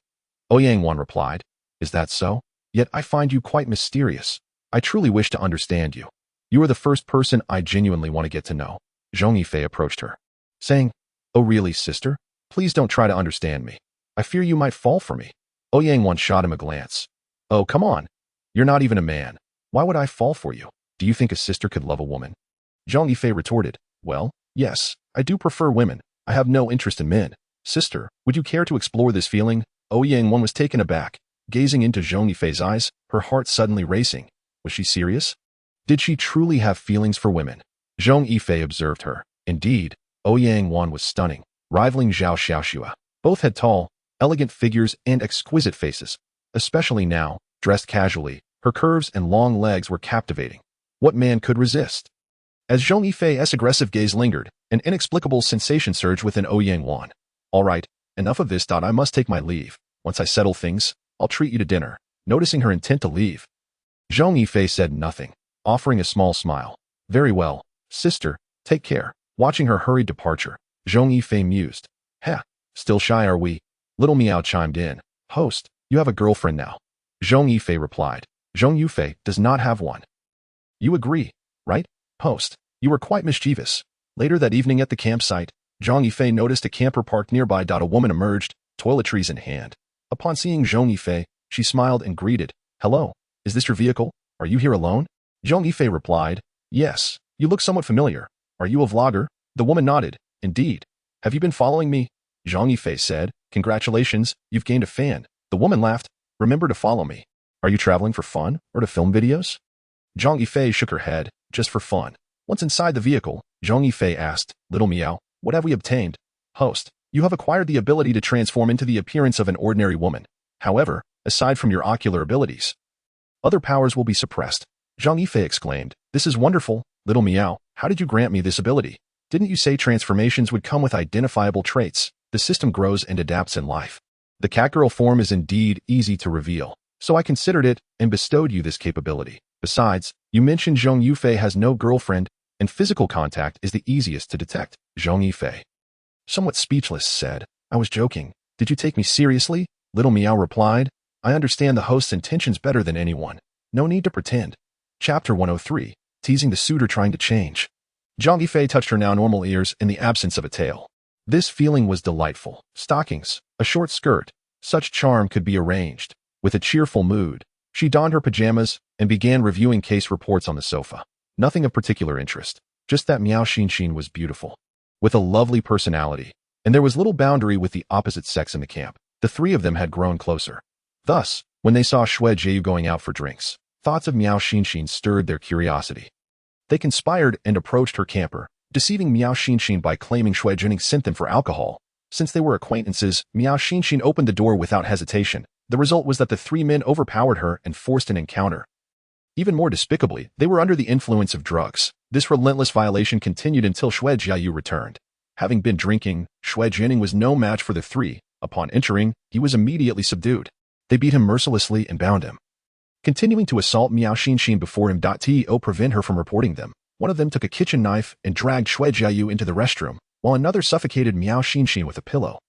Ouyang Wan replied, Is that so? Yet I find you quite mysterious. I truly wish to understand you. You are the first person I genuinely want to get to know. Zhong Yifei approached her, saying, Oh really, sister? Please don't try to understand me. I fear you might fall for me. Ouyang Wan shot him a glance. Oh, come on. You're not even a man. Why would I fall for you? Do you think a sister could love a woman? Zhong Yifei retorted, Well, yes, I do prefer women. I have no interest in men. Sister, would you care to explore this feeling? Ouyang Wan was taken aback. Gazing into Zhong Yifei's eyes, her heart suddenly racing. Was she serious? Did she truly have feelings for women? Zhong Yifei observed her. Indeed, Ouyang Wan was stunning, rivaling Zhao Xiaoxua. Both had tall, elegant figures and exquisite faces. Especially now, dressed casually, her curves and long legs were captivating. What man could resist? As Zhong Yifei's aggressive gaze lingered, an inexplicable sensation surged within Ouyang Wan. All right, enough of this. I must take my leave. Once I settle things, I'll treat you to dinner. Noticing her intent to leave, Zhong Yifei said nothing, offering a small smile. Very well, sister, take care. Watching her hurried departure, Zhong Yifei mused. Heh, still shy are we? Little Miao chimed in. Host, you have a girlfriend now. Zhong Yifei replied. Zhong Yifei does not have one. You agree, right? Host, you were quite mischievous. Later that evening at the campsite, Zhong Yifei noticed a camper parked nearby. A woman emerged, toiletries in hand. Upon seeing Zhong Yifei, she smiled and greeted. Hello, is this your vehicle? Are you here alone? Zhong Yifei replied. Yes, you look somewhat familiar. Are you a vlogger? The woman nodded. Indeed. Have you been following me? Zhong Yifei said. Congratulations, you've gained a fan. The woman laughed. Remember to follow me. Are you traveling for fun or to film videos? Zhong Yifei shook her head. Just for fun. Once inside the vehicle, Zhong Yifei asked, Little Miao, what have we obtained? Host, you have acquired the ability to transform into the appearance of an ordinary woman. However, aside from your ocular abilities, other powers will be suppressed. Zhong Yifei exclaimed, This is wonderful. Little Miao, how did you grant me this ability? Didn't you say transformations would come with identifiable traits? The system grows and adapts in life. The catgirl form is indeed easy to reveal, so I considered it and bestowed you this capability. Besides, you mentioned Zhong Yifei has no girlfriend, and physical contact is the easiest to detect. Zhong Yifei, somewhat speechless, said, I was joking. Did you take me seriously? Little Miao replied, I understand the host's intentions better than anyone. No need to pretend. Chapter 103, Teasing the Suitor Trying to Change. Zhong Yifei touched her now normal ears in the absence of a tail. This feeling was delightful. Stockings, a short skirt, such charm could be arranged. With a cheerful mood, she donned her pajamas and began reviewing case reports on the sofa. Nothing of particular interest, just that Miao Xinxin was beautiful, with a lovely personality, and there was little boundary with the opposite sex in the camp. The three of them had grown closer. Thus, when they saw Xue Jiu going out for drinks, thoughts of Miao Xinxin stirred their curiosity. They conspired and approached her camper, deceiving Miao Xinxin by claiming Xue Jiu sent them for alcohol. Since they were acquaintances, Miao Xinxin opened the door without hesitation. The result was that the three men overpowered her and forced an encounter. Even more despicably, they were under the influence of drugs. This relentless violation continued until Xue Jiu returned. Having been drinking, Xue Jiu was no match for the three. Upon entering, he was immediately subdued. They beat him mercilessly and bound him, continuing to assault Miao Xinxin before him. To prevent her from reporting them, one of them took a kitchen knife and dragged Xue Jiu into the restroom, while another suffocated Miao Xinxin with a pillow.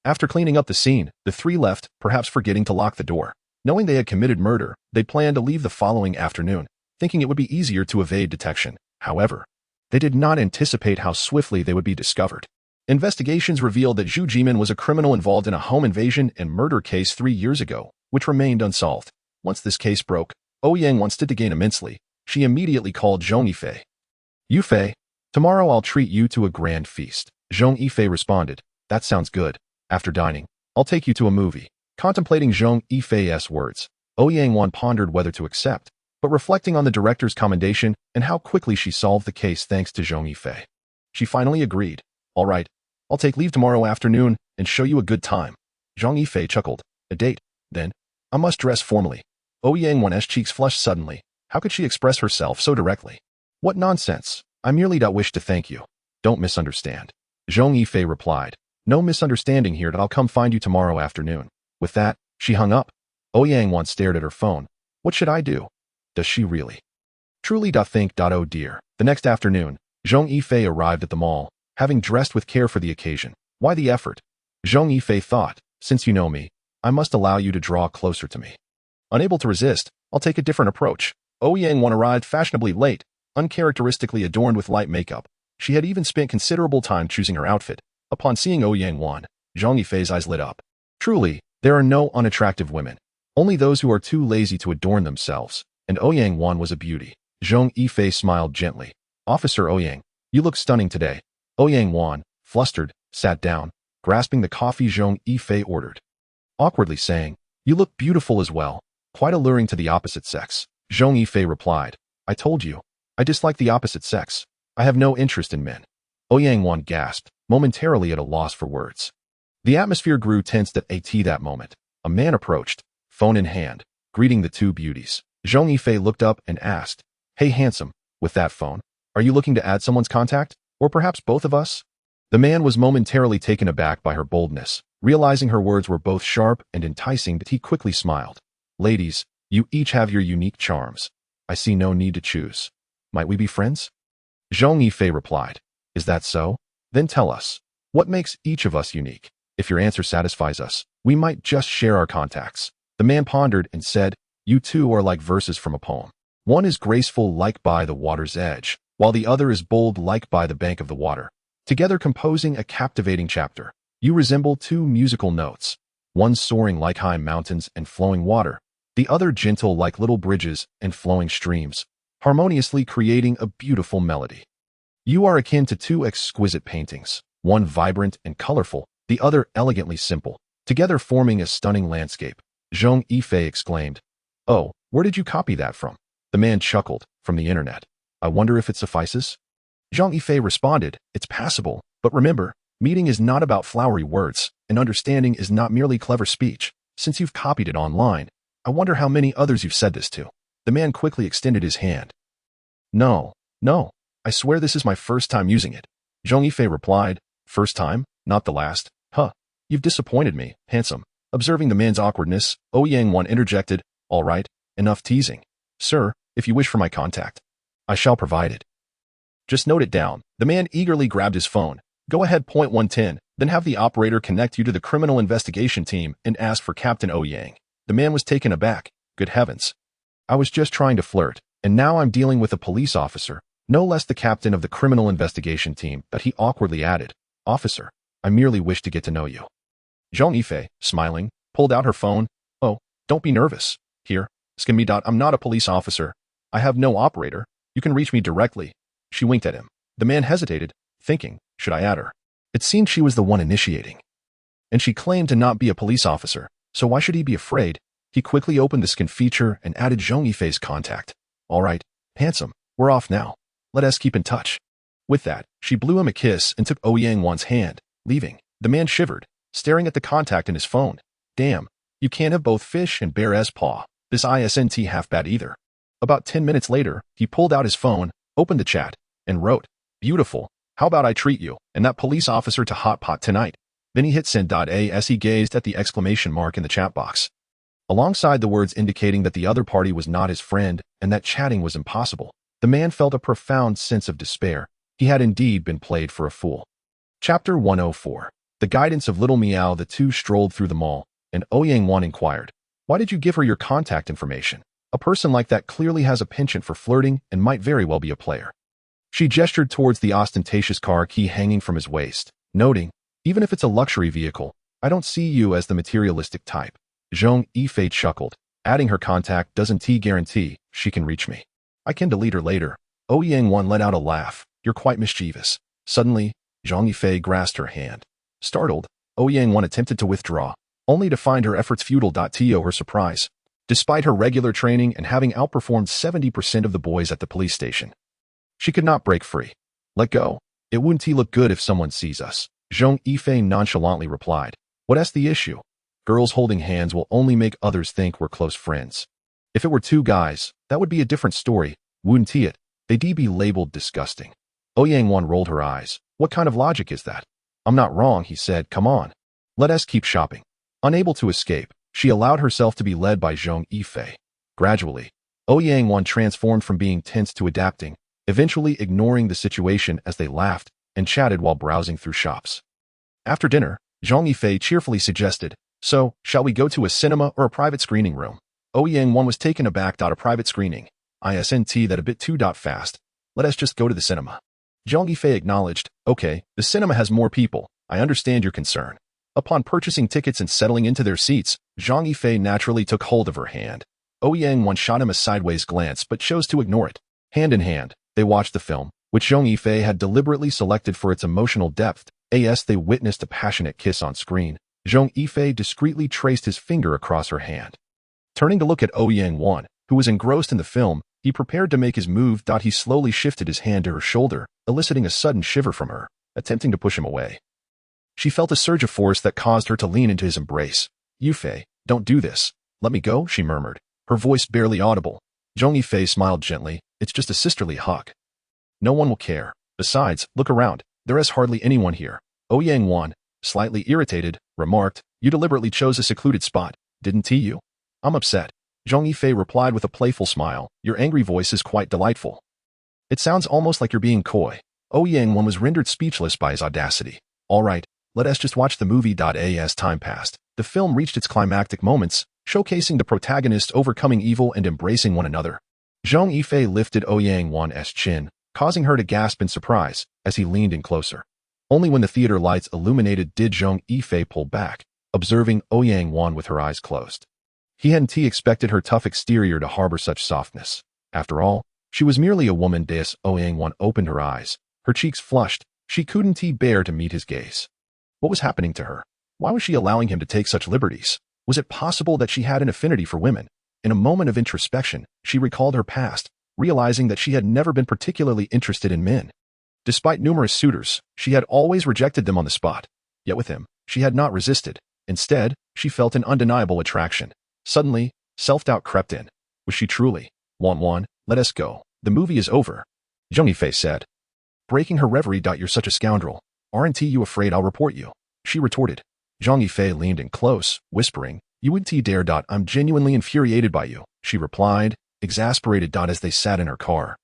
After cleaning up the scene, the three left, perhaps forgetting to lock the door. Knowing they had committed murder, they planned to leave the following afternoon, thinking it would be easier to evade detection. However, they did not anticipate how swiftly they would be discovered. Investigations revealed that Zhu Jimin was a criminal involved in a home invasion and murder case 3 years ago, which remained unsolved. Once this case broke, Ouyang Wan stood to gain immensely. She immediately called Zhong Yifei. Yifei, tomorrow I'll treat you to a grand feast. Zhong Yifei responded. That sounds good. After dining, I'll take you to a movie. Contemplating Zhong Yifei's words, Ouyang Wan pondered whether to accept, but reflecting on the director's commendation and how quickly she solved the case thanks to Zhong Yifei, she finally agreed. All right, I'll take leave tomorrow afternoon and show you a good time. Zhong Yifei chuckled. A date, then? I must dress formally. Ouyang Wan's cheeks flushed suddenly. How could she express herself so directly? What nonsense. I merely wish to thank you. Don't misunderstand. Zhong Yifei replied. No misunderstanding here. I'll come find you tomorrow afternoon. With that, she hung up. Ouyang Wan stared at her phone. What should I do? Does she really? Truly think. Oh dear. The next afternoon, Zhong Yifei arrived at the mall, having dressed with care for the occasion. Why the effort? Zhong Yifei thought, since you know me, I must allow you to draw closer to me. Unable to resist, I'll take a different approach. Ouyang Wan arrived fashionably late, uncharacteristically adorned with light makeup. She had even spent considerable time choosing her outfit. Upon seeing Ouyang Wan, Zhong Yifei's eyes lit up. Truly, there are no unattractive women. Only those who are too lazy to adorn themselves. And Ouyang Wan was a beauty. Zhong Yifei smiled gently. Officer Ouyang, you look stunning today. Ouyang Wan, flustered, sat down, grasping the coffee Zhong Yifei ordered, awkwardly saying, You look beautiful as well, quite alluring to the opposite sex. Zhong Yifei replied, I told you, I dislike the opposite sex. I have no interest in men. Ouyang gasped, momentarily at a loss for words. The atmosphere grew tense at that moment. A man approached, phone in hand, greeting the two beauties. Zhong Yifei looked up and asked, Hey handsome, with that phone, are you looking to add someone's contact? Or perhaps both of us? The man was momentarily taken aback by her boldness. Realizing her words were both sharp and enticing, but he quickly smiled. Ladies, you each have your unique charms. I see no need to choose. Might we be friends? Zhong Yifei replied, Is that so? Then tell us, what makes each of us unique? If your answer satisfies us, we might just share our contacts. The man pondered and said, You two are like verses from a poem. One is graceful like by the water's edge, while the other is bold like by the bank of the water, together composing a captivating chapter. You resemble two musical notes, one soaring like high mountains and flowing water, the other gentle like little bridges and flowing streams, harmoniously creating a beautiful melody. You are akin to two exquisite paintings, one vibrant and colorful, the other elegantly simple, together forming a stunning landscape. Zhong Yifei exclaimed, Oh, where did you copy that from? The man chuckled, From the internet. I wonder if it suffices? Zhong Yifei responded, It's passable, but remember, meeting is not about flowery words, and understanding is not merely clever speech. Since you've copied it online, I wonder how many others you've said this to. The man quickly extended his hand. No, I swear this is my first time using it. Zhong Yifei replied, First time, not the last. Huh, you've disappointed me, handsome. Observing the man's awkwardness, Ouyang interjected, All right, enough teasing. Sir, if you wish for my contact, I shall provide it. Just note it down. The man eagerly grabbed his phone. Go ahead, point 110, then have the operator connect you to the criminal investigation team and ask for Captain Ouyang. The man was taken aback. Good heavens. I was just trying to flirt, and now I'm dealing with a police officer, no less the captain of the criminal investigation team, but he awkwardly added, Officer, I merely wish to get to know you. Zhong Yifei, smiling, pulled out her phone. Oh, don't be nervous. Here, scan me. I'm not a police officer. I have no operator. You can reach me directly. She winked at him. The man hesitated, thinking, should I add her? It seemed she was the one initiating. And she claimed to not be a police officer, so why should he be afraid? He quickly opened the scan feature and added Zhong Yifei's contact. All right, handsome, we're off now. Let us keep in touch. With that, she blew him a kiss and took Ouyang hand, leaving. The man shivered, staring at the contact in his phone. Damn, you can't have both fish and bear as paw. This isn't half bad either. About 10 minutes later, he pulled out his phone, opened the chat, and wrote, Beautiful, how about I treat you and that police officer to hot pot tonight? Then he hit send. As he gazed at the exclamation mark in the chat box, alongside the words indicating that the other party was not his friend and that chatting was impossible, the man felt a profound sense of despair. He had indeed been played for a fool. Chapter 104. The guidance of Little Meow. The two strolled through the mall, and Ouyang inquired, Why did you give her your contact information? A person like that clearly has a penchant for flirting and might very well be a player. She gestured towards the ostentatious car key hanging from his waist, noting, Even if it's a luxury vehicle, I don't see you as the materialistic type. Zhong Yifei chuckled, adding her contact doesn't guarantee she can reach me. I can delete her later. Ouyang let out a laugh. You're quite mischievous. Suddenly, Zhong Yifei grasped her hand. Startled, Ouyang attempted to withdraw, only to find her efforts futile. To her surprise, despite her regular training and having outperformed 70% of the boys at the police station, she could not break free. Let go. It wouldn't look good if someone sees us. Zhong Yifei nonchalantly replied. What's the issue? Girls holding hands will only make others think we're close friends. If it were two guys, that would be a different story, wouldn't it? They'd be labeled disgusting. Ouyang rolled her eyes. What kind of logic is that? I'm not wrong, he said. Come on. Let us keep shopping. Unable to escape, she allowed herself to be led by Zhong Yifei. Gradually, Ouyang transformed from being tense to adapting, eventually ignoring the situation as they laughed and chatted while browsing through shops. After dinner, Zhong Yifei cheerfully suggested, So, shall we go to a cinema or a private screening room? Ouyang was taken aback. A private screening. Isn't that a bit too fast? Let us just go to the cinema. Zhong Yifei acknowledged, Okay, the cinema has more people. I understand your concern. Upon purchasing tickets and settling into their seats, Zhong Yifei naturally took hold of her hand. Ouyang shot him a sideways glance but chose to ignore it. Hand in hand, they watched the film, which Zhong Yifei had deliberately selected for its emotional depth. They witnessed a passionate kiss on screen, Zhong Yifei discreetly traced his finger across her hand. Turning to look at Ouyang Wan, who was engrossed in the film, he prepared to make his move. He slowly shifted his hand to her shoulder, eliciting a sudden shiver from her, attempting to push him away. She felt a surge of force that caused her to lean into his embrace. "Yifei, don't do this. Let me go," she murmured, her voice barely audible. Zhong Yifei smiled gently. "It's just a sisterly hug. No one will care. Besides, look around. There is hardly anyone here." Ouyang Wan, slightly irritated, remarked, "You deliberately chose a secluded spot, didn't you?" "I'm upset." Zhong Yifei replied with a playful smile. "Your angry voice is quite delightful. It sounds almost like you're being coy." Ouyang Wan was rendered speechless by his audacity. "All right, let us just watch the movie." As time passed, the film reached its climactic moments, showcasing the protagonist overcoming evil and embracing one another. Zhong Yifei lifted Ouyang Wan's chin, causing her to gasp in surprise as he leaned in closer. Only when the theater lights illuminated did Zhong Yifei pull back, observing Ouyang Wan with her eyes closed. He hadn't expected her tough exterior to harbor such softness. After all, she was merely a woman. Ouyang Wan opened her eyes, her cheeks flushed. She couldn't bear to meet his gaze. What was happening to her? Why was she allowing him to take such liberties? Was it possible that she had an affinity for women? In a moment of introspection, she recalled her past, realizing that she had never been particularly interested in men. Despite numerous suitors, she had always rejected them on the spot. Yet with him, she had not resisted. Instead, she felt an undeniable attraction. Suddenly, self-doubt crept in. Was she truly? "Wan, let us go. The movie is over," Zhong Yifei said. Breaking her reverie. "You're such a scoundrel. Aren't you afraid I'll report you?" she retorted. Zhong Yifei leaned in close, whispering, "You wouldn't dare. I'm genuinely infuriated by you," she replied, exasperated. As they sat in her car,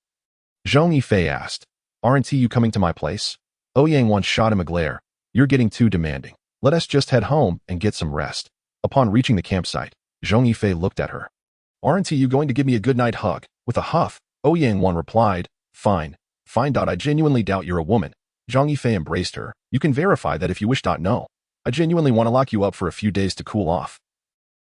Zhong Yifei asked, "Aren't you coming to my place?" Ouyang Wan shot him a glare. "You're getting too demanding. Let us just head home and get some rest." Upon reaching the campsite, Zhong Yifei looked at her. "Aren't you going to give me a goodnight hug?" With a huff, Ouyang Wan replied, Fine. I genuinely doubt you're a woman." Zhong Yifei embraced her. "You can verify that if you wish. No. I genuinely want to lock you up for a few days to cool off,"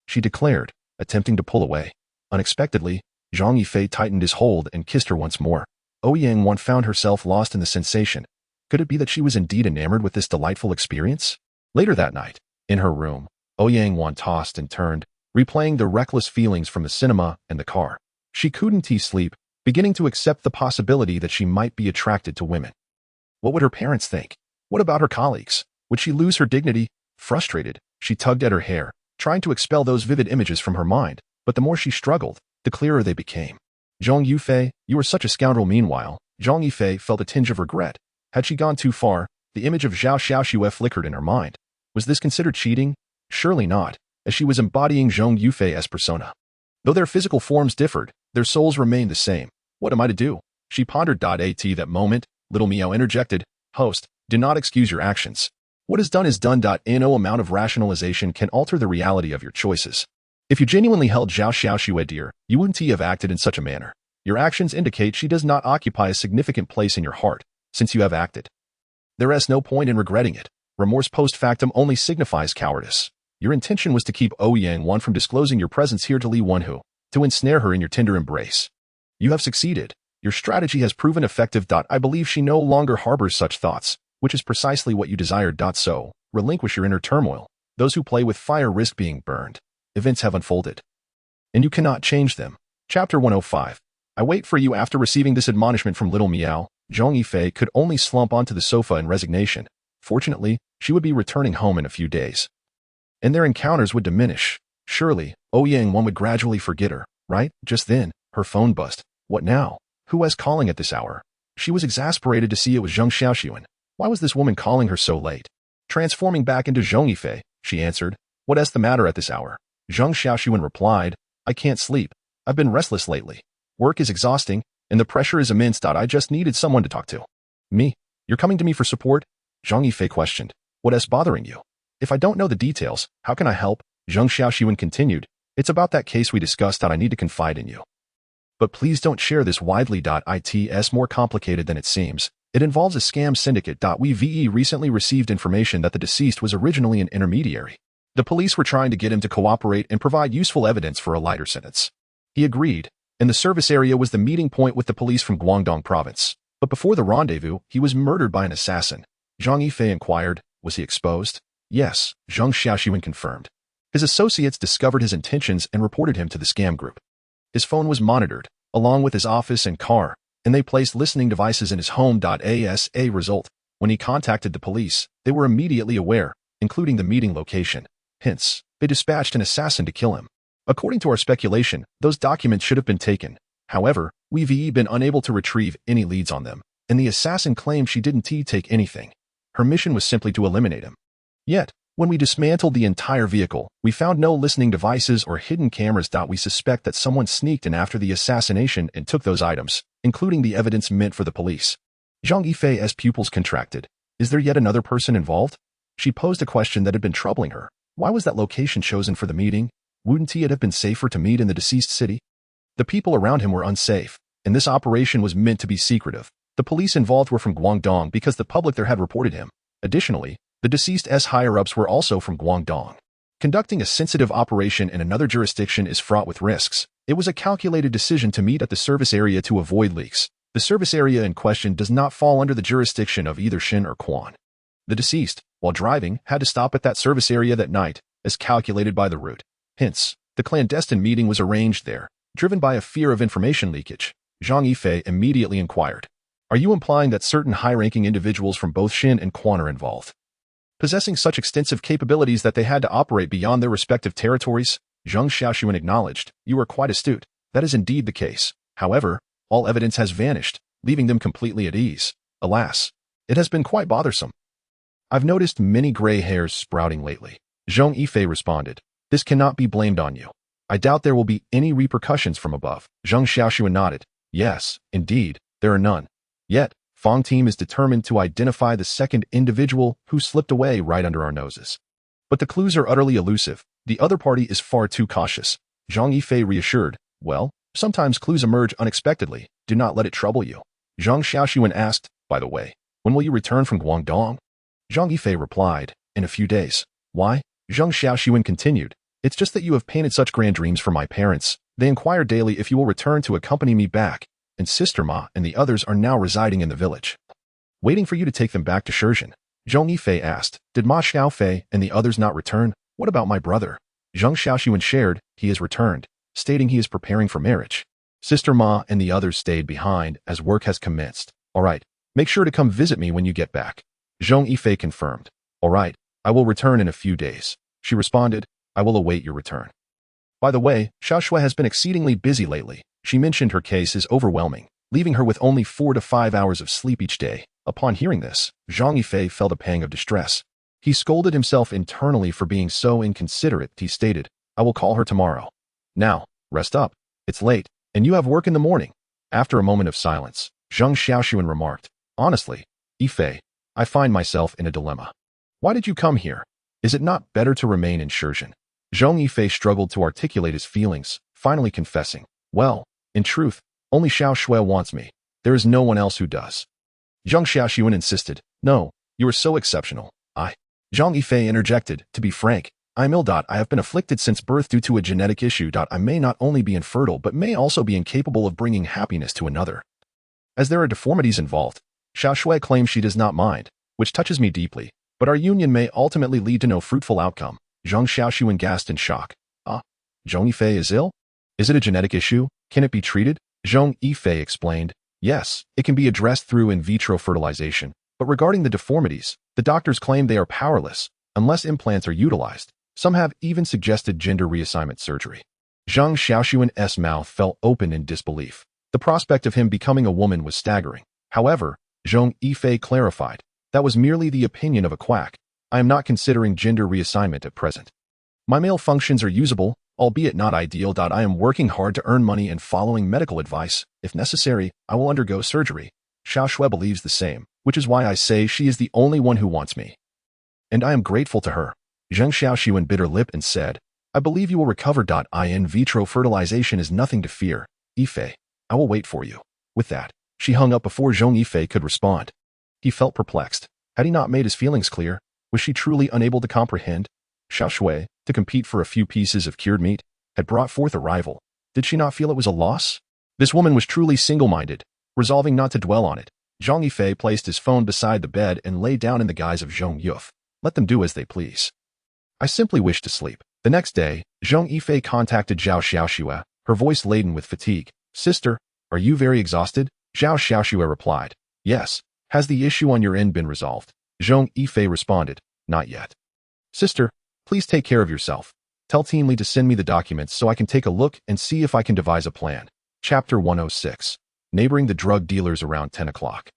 she declared, attempting to pull away. Unexpectedly, Zhong Yifei tightened his hold and kissed her once more. Ouyang Wan found herself lost in the sensation. Could it be that she was indeed enamored with this delightful experience? Later that night, in her room, Ouyang Wan tossed and turned, replaying the reckless feelings from the cinema and the car. She couldn't sleep, beginning to accept the possibility that she might be attracted to women. What would her parents think? What about her colleagues? Would she lose her dignity? Frustrated, she tugged at her hair, trying to expel those vivid images from her mind, but the more she struggled, the clearer they became. "Zhong Yifei, you were such a scoundrel." Meanwhile, Zhong Yifei felt a tinge of regret. Had she gone too far? The image of Zhao Xiaoxue flickered in her mind. Was this considered cheating? Surely not, as she was embodying Zhong Yifei's persona. Though their physical forms differed, their souls remained the same. What am I to do? She pondered. At that moment, Little Meow interjected, "Host, do not excuse your actions. What is done is done. No amount of rationalization can alter the reality of your choices. If you genuinely held Zhao Xiaoxue dear, you wouldn't have acted in such a manner. Your actions indicate she does not occupy a significant place in your heart, since you have acted. There is no point in regretting it. Remorse post factum only signifies cowardice. Your intention was to keep Ouyang Wan from disclosing your presence here to Li Wenhu, to ensnare her in your tender embrace. You have succeeded. Your strategy has proven effective. I believe she no longer harbors such thoughts, which is precisely what you desired. So, relinquish your inner turmoil. Those who play with fire risk being burned. Events have unfolded, and you cannot change them." Chapter 105. I wait for you. After receiving this admonishment from Little Meow, Zhong Yifei could only slump onto the sofa in resignation. Fortunately, she would be returning home in a few days, and their encounters would diminish. Surely, Ouyang Wan would gradually forget her, right? Just then, her phone buzzed. What now? Who was calling at this hour? She was exasperated to see it was Zhong Xiaoxuan. Why was this woman calling her so late? Transforming back into Zhong Yifei, she answered, "What is the matter at this hour?" Zhong Xiaoxuan replied, "I can't sleep. I've been restless lately. Work is exhausting, and the pressure is immense. I just needed someone to talk to." "Me? You're coming to me for support?" Zhong Yifei questioned. "What is bothering you?" "If I don't know the details, how can I help?" Zhong Xiaoxuan continued. "It's about that case we discussed. I need to confide in you. But please don't share this widely. It's more complicated than it seems. It involves a scam syndicate. We recently received information that the deceased was originally an intermediary. The police were trying to get him to cooperate and provide useful evidence for a lighter sentence. He agreed, and the service area was the meeting point with the police from Guangdong province. But before the rendezvous, he was murdered by an assassin. Zhong Yifei inquired, "Was he exposed?" Yes, Zhang Xiaoxuan confirmed. His associates discovered his intentions and reported him to the scam group. His phone was monitored, along with his office and car, and they placed listening devices in his home. As a result, when he contacted the police, they were immediately aware, including the meeting location. Hence, they dispatched an assassin to kill him. According to our speculation, those documents should have been taken. However, we've been unable to retrieve any leads on them, and the assassin claimed she didn't take anything. Her mission was simply to eliminate him. Yet, when we dismantled the entire vehicle, we found no listening devices or hidden cameras. We suspect that someone sneaked in after the assassination and took those items, including the evidence meant for the police. Zhong Yifei's pupils contracted. Is there yet another person involved? She posed a question that had been troubling her. Why was that location chosen for the meeting? Wouldn't it have been safer to meet in the deceased city? The people around him were unsafe, and this operation was meant to be secretive. The police involved were from Guangdong because the public there had reported him. Additionally, the deceased's higher-ups were also from Guangdong. Conducting a sensitive operation in another jurisdiction is fraught with risks. It was a calculated decision to meet at the service area to avoid leaks. The service area in question does not fall under the jurisdiction of either Shin or Quan. The deceased, while driving, had to stop at that service area that night, as calculated by the route. Hence, the clandestine meeting was arranged there, driven by a fear of information leakage. Zhong Yifei immediately inquired. Are you implying that certain high-ranking individuals from both Shin and Quan are involved? Possessing such extensive capabilities that they had to operate beyond their respective territories? Zhang Xiaoxuan acknowledged. You are quite astute. That is indeed the case. However, all evidence has vanished, leaving them completely at ease. Alas, it has been quite bothersome. I've noticed many gray hairs sprouting lately. Zhong Yifei responded. This cannot be blamed on you. I doubt there will be any repercussions from above. Zhang Xiaoxuan nodded. Yes, indeed, there are none. Yet, Fong team is determined to identify the second individual who slipped away right under our noses. But the clues are utterly elusive. The other party is far too cautious. Zhang Yifei reassured. Well, sometimes clues emerge unexpectedly. Do not let it trouble you. Zhang Xiaoxuan asked, by the way, when will you return from Guangdong? Zhang Yifei replied, in a few days. Why? Zhang Xiaoxuan continued. It's just that you have painted such grand dreams for my parents. They inquire daily if you will return to accompany me back, and Sister Ma and the others are now residing in the village. Waiting for you to take them back to Shenzhen. Zhong Yifei asked, did Ma Xiaofei and the others not return? What about my brother? Zhang Xiaoxuan shared, he has returned, stating he is preparing for marriage. Sister Ma and the others stayed behind as work has commenced. All right, make sure to come visit me when you get back. Zhong Yifei confirmed. All right, I will return in a few days. She responded, I will await your return. By the way, Xiaoshui has been exceedingly busy lately. She mentioned her case is overwhelming, leaving her with only 4 to 5 hours of sleep each day. Upon hearing this, Zhang Yifei felt a pang of distress. He scolded himself internally for being so inconsiderate. He stated, I will call her tomorrow. Now, rest up. It's late, and you have work in the morning. After a moment of silence, Zhang Xiaoxuan remarked, honestly, Yifei, I find myself in a dilemma. Why did you come here? Is it not better to remain in Shenzhen? Zhong Yifei struggled to articulate his feelings, finally confessing, well, in truth, only Xiao Shui wants me. There is no one else who does. Zhang Xiaoxuan insisted, no, you are so exceptional. Zhang Yifei interjected, to be frank, I'm ill. I have been afflicted since birth due to a genetic issue. I may not only be infertile but may also be incapable of bringing happiness to another. As there are deformities involved, Xiao Shui claims she does not mind, which touches me deeply, but our union may ultimately lead to no fruitful outcome. Zhang Xiaoxuan gasped in shock. Zhong Yifei is ill? Is it a genetic issue? Can it be treated? Zhong Yifei explained, yes, it can be addressed through in vitro fertilization, but regarding the deformities, the doctors claim they are powerless, unless implants are utilized. Some have even suggested gender reassignment surgery. Zhang Xiaoxuan's mouth fell open in disbelief. The prospect of him becoming a woman was staggering. However, Zhong Yifei clarified, that was merely the opinion of a quack. I am not considering gender reassignment at present. My male functions are usable, albeit not ideal. I am working hard to earn money and following medical advice. If necessary, I will undergo surgery. Xiao Shui believes the same, which is why I say she is the only one who wants me. And I am grateful to her. Zheng Xiaoxuan bit her lip and said, I believe you will recover. In vitro fertilization is nothing to fear. Yifei, I will wait for you. With that, she hung up before Zhong Yifei could respond. He felt perplexed. Had he not made his feelings clear? Was she truly unable to comprehend? Xiao Shui, to compete for a few pieces of cured meat, had brought forth a rival. Did she not feel it was a loss? This woman was truly single-minded, resolving not to dwell on it. Zhong Yifei placed his phone beside the bed and lay down in the guise of Zhong Yuf. Let them do as they please. I simply wish to sleep. The next day, Zhong Yifei contacted Zhao Xiaoxue, her voice laden with fatigue. Sister, are you very exhausted? Zhao Xiaoxue replied. Yes. Has the issue on your end been resolved? Zhong Yifei responded. Not yet. Sister, please take care of yourself. Tell Team Li to send me the documents so I can take a look and see if I can devise a plan. Chapter 106. Neighboring the drug dealers around 10 o'clock.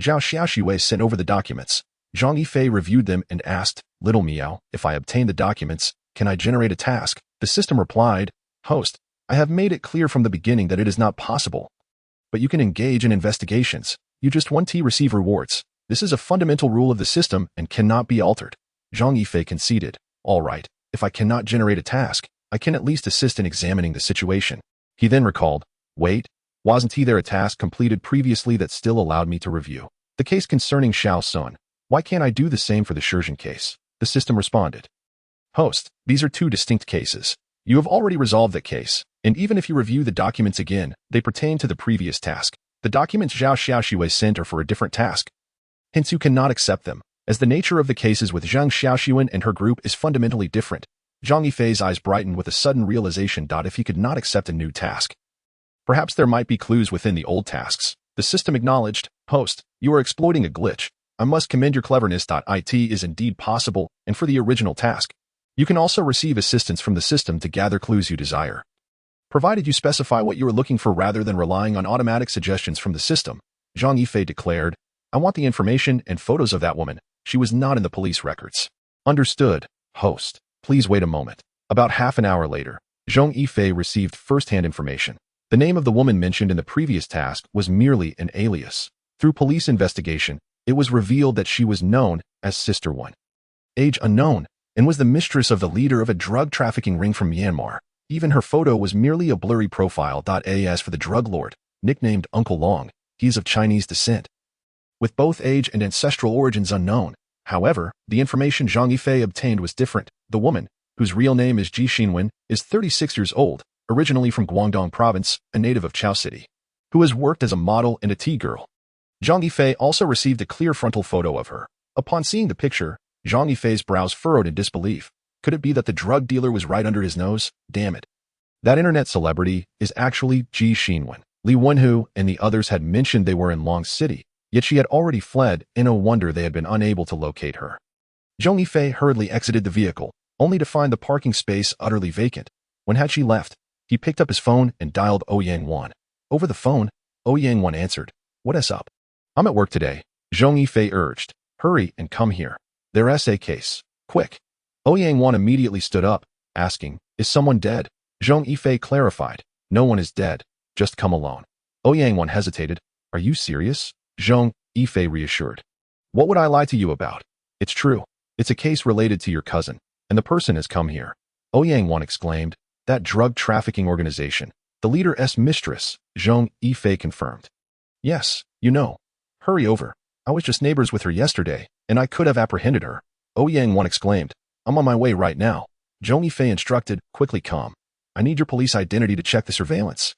Zhao Xiaoxue sent over the documents. Zhong Yifei reviewed them and asked, Little Miao, if I obtain the documents, can I generate a task? The system replied, Host, I have made it clear from the beginning that it is not possible. But you can engage in investigations. You just 1T receive rewards. This is a fundamental rule of the system and cannot be altered. Zhong Yifei conceded. All right, if I cannot generate a task, I can at least assist in examining the situation. He then recalled, Wait, wasn't there a task completed previously that still allowed me to review? The case concerning Xiao Sun. Why can't I do the same for the Shenzhen case? The system responded. Host, these are two distinct cases. You have already resolved that case, and even if you review the documents again, they pertain to the previous task. The documents Zhao Xiaoxue sent are for a different task. Hence you cannot accept them, as the nature of the cases with Zhang Xiaoxuan and her group is fundamentally different. Zhong Yifei's eyes brightened with a sudden realization. If he could not accept a new task, perhaps there might be clues within the old tasks. The system acknowledged, Host, you are exploiting a glitch. I must commend your cleverness. It is indeed possible, and for the original task, you can also receive assistance from the system to gather clues you desire, provided you specify what you are looking for rather than relying on automatic suggestions from the system. Zhong Yifei declared, I want the information and photos of that woman. She was not in the police records. Understood, Host. Please wait a moment. About half an hour later, Zhong Yifei received first-hand information. The name of the woman mentioned in the previous task was merely an alias. Through police investigation, it was revealed that she was known as Sister One. Age unknown, and was the mistress of the leader of a drug trafficking ring from Myanmar. Even her photo was merely a blurry profile. As for the drug lord, nicknamed Uncle Long, he is of Chinese descent, with both age and ancestral origins unknown. However, the information Zhong Yifei obtained was different. The woman, whose real name is Ji Xinwen, is 36 years old, originally from Guangdong province, a native of Chao City, who has worked as a model and a tea girl. Zhong Yifei also received a clear frontal photo of her. Upon seeing the picture, Zhong Yifei's brows furrowed in disbelief. Could it be that the drug dealer was right under his nose? Damn it. That internet celebrity is actually Ji Xinwen. Li Wenhu and the others had mentioned they were in Long City, yet she had already fled, and no wonder they had been unable to locate her. Zhong Yifei hurriedly exited the vehicle, only to find the parking space utterly vacant. When had she left? He picked up his phone and dialed Ouyang Wan. Over the phone, Ouyang Wan answered. What is up? I'm at work today, Zhong Yifei urged. Hurry and come here. There's a case. Quick. Ouyang Wan immediately stood up, asking, Is someone dead? Zhong Yifei clarified. No one is dead. Just come alone. Ouyang Wan hesitated. Are you serious? Zhong Yifei reassured. What would I lie to you about? It's true. It's a case related to your cousin, and the person has come here. Ouyang Wan exclaimed. That drug trafficking organization. The leader's mistress, Zhong Yifei confirmed. Yes, you know. Hurry over. I was just neighbors with her yesterday, and I could have apprehended her. Ouyang Wan exclaimed. I'm on my way right now. Zhong Yifei instructed, quickly come. I need your police identity to check the surveillance.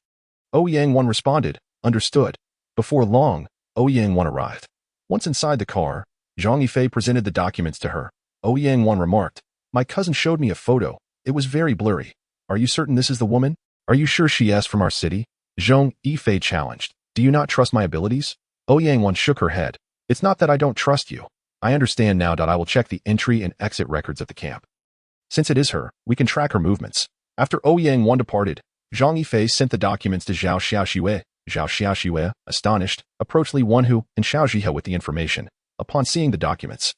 Ouyang Wan responded, understood. Before long, Ouyang Wan arrived. Once inside the car, Zhong Yifei presented the documents to her. Ouyang Wan remarked, My cousin showed me a photo. It was very blurry. Are you certain this is the woman? Are you sure she is from our city? Zhong Yifei challenged. Do you not trust my abilities? Ouyang Wan shook her head. It's not that I don't trust you. I understand now. I will check the entry and exit records at the camp. Since it is her, we can track her movements. After Ouyang Wan departed, Zhong Yifei sent the documents to Zhao Xiaoxue. Zhao Xiaoxue, astonished, approached Li Wenhu and Xiao Zhihe with the information. Upon seeing the documents,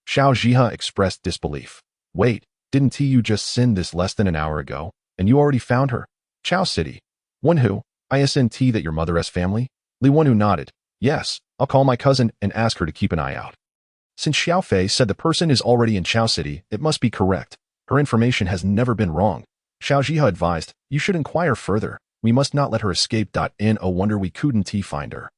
Xiao Zhihe expressed disbelief. Wait, didn't you just send this less than an hour ago, and you already found her? Chao City. Wenhu, isn't that your mother's family? Li Wenhu nodded. Yes, I'll call my cousin and ask her to keep an eye out. Since Xiao Fei said the person is already in Chao City, it must be correct. Her information has never been wrong. Xiao Zhihe advised, you should inquire further. We must not let her escape. No wonder we couldn't find her.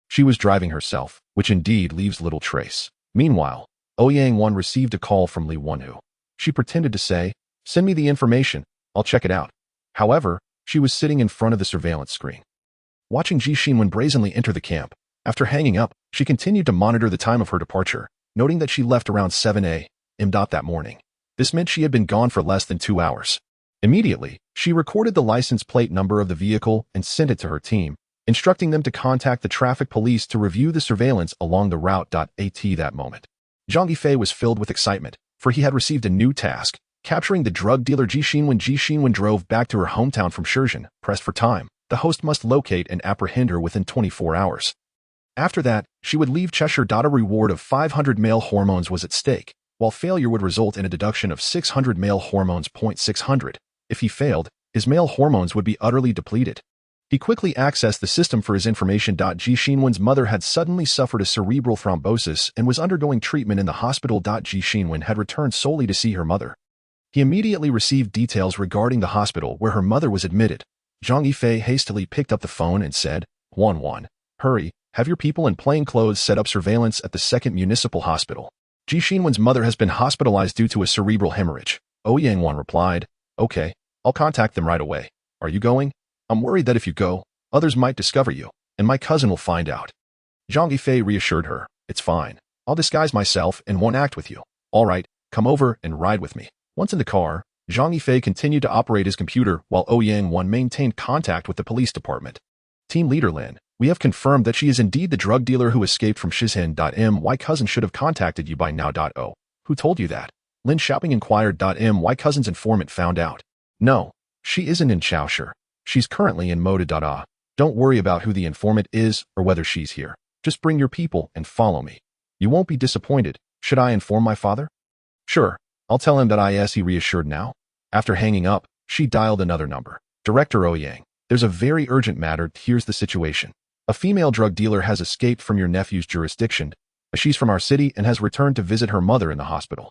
She was driving herself, which indeed leaves little trace. Meanwhile, Ouyang Wan received a call from Li Wenhu. She pretended to say, send me the information, I'll check it out. However, she was sitting in front of the surveillance screen, watching Ji Xinwen brazenly enter the camp. After hanging up, she continued to monitor the time of her departure. noting that she left around 7 a.m. that morning. This meant she had been gone for less than 2 hours. Immediately, she recorded the license plate number of the vehicle and sent it to her team, instructing them to contact the traffic police to review the surveillance along the route. At that moment, Zhong Yifei was filled with excitement, for he had received a new task, capturing the drug dealer Ji Xinwen. Ji Xinwen drove back to her hometown from Shenzhen. Pressed for time, the host must locate and apprehend her within 24 hours. After that, she would leave Cheshire. A reward of 500 male hormones was at stake, while failure would result in a deduction of 600 male hormones. 600. If he failed, his male hormones would be utterly depleted. He quickly accessed the system for his information. Ji Xinwen's mother had suddenly suffered a cerebral thrombosis and was undergoing treatment in the hospital. Ji Xinwen had returned solely to see her mother. He immediately received details regarding the hospital where her mother was admitted. Zhong Yifei hastily picked up the phone and said, "1-1. Hurry, have your people in plain clothes set up surveillance at the 2nd Municipal Hospital. Ji Xinwen's mother has been hospitalized due to a cerebral hemorrhage." Yang replied, "Okay, I'll contact them right away. Are you going? I'm worried that if you go, others might discover you, and my cousin will find out." Zhong Yifei reassured her, "It's fine. I'll disguise myself and won't act with you. All right, come over and ride with me." Once in the car, Zhong Yifei continued to operate his computer while Yang maintained contact with the police department. Team Leader Lin, we have confirmed that she is indeed the drug dealer who escaped from Shenzhen. My cousin should have contacted you by now. Who told you that? Lin Xiaoping inquired. My cousin's informant found out. No, she isn't in Chaoshi. She's currently in Moda. Don't worry about who the informant is or whether she's here. Just bring your people and follow me. You won't be disappointed. Should I inform my father? Sure, I'll tell him that he reassured now. After hanging up, she dialed another number. Director Yang, there's a very urgent matter. Here's the situation. A female drug dealer has escaped from your nephew's jurisdiction. She's from our city and has returned to visit her mother in the hospital.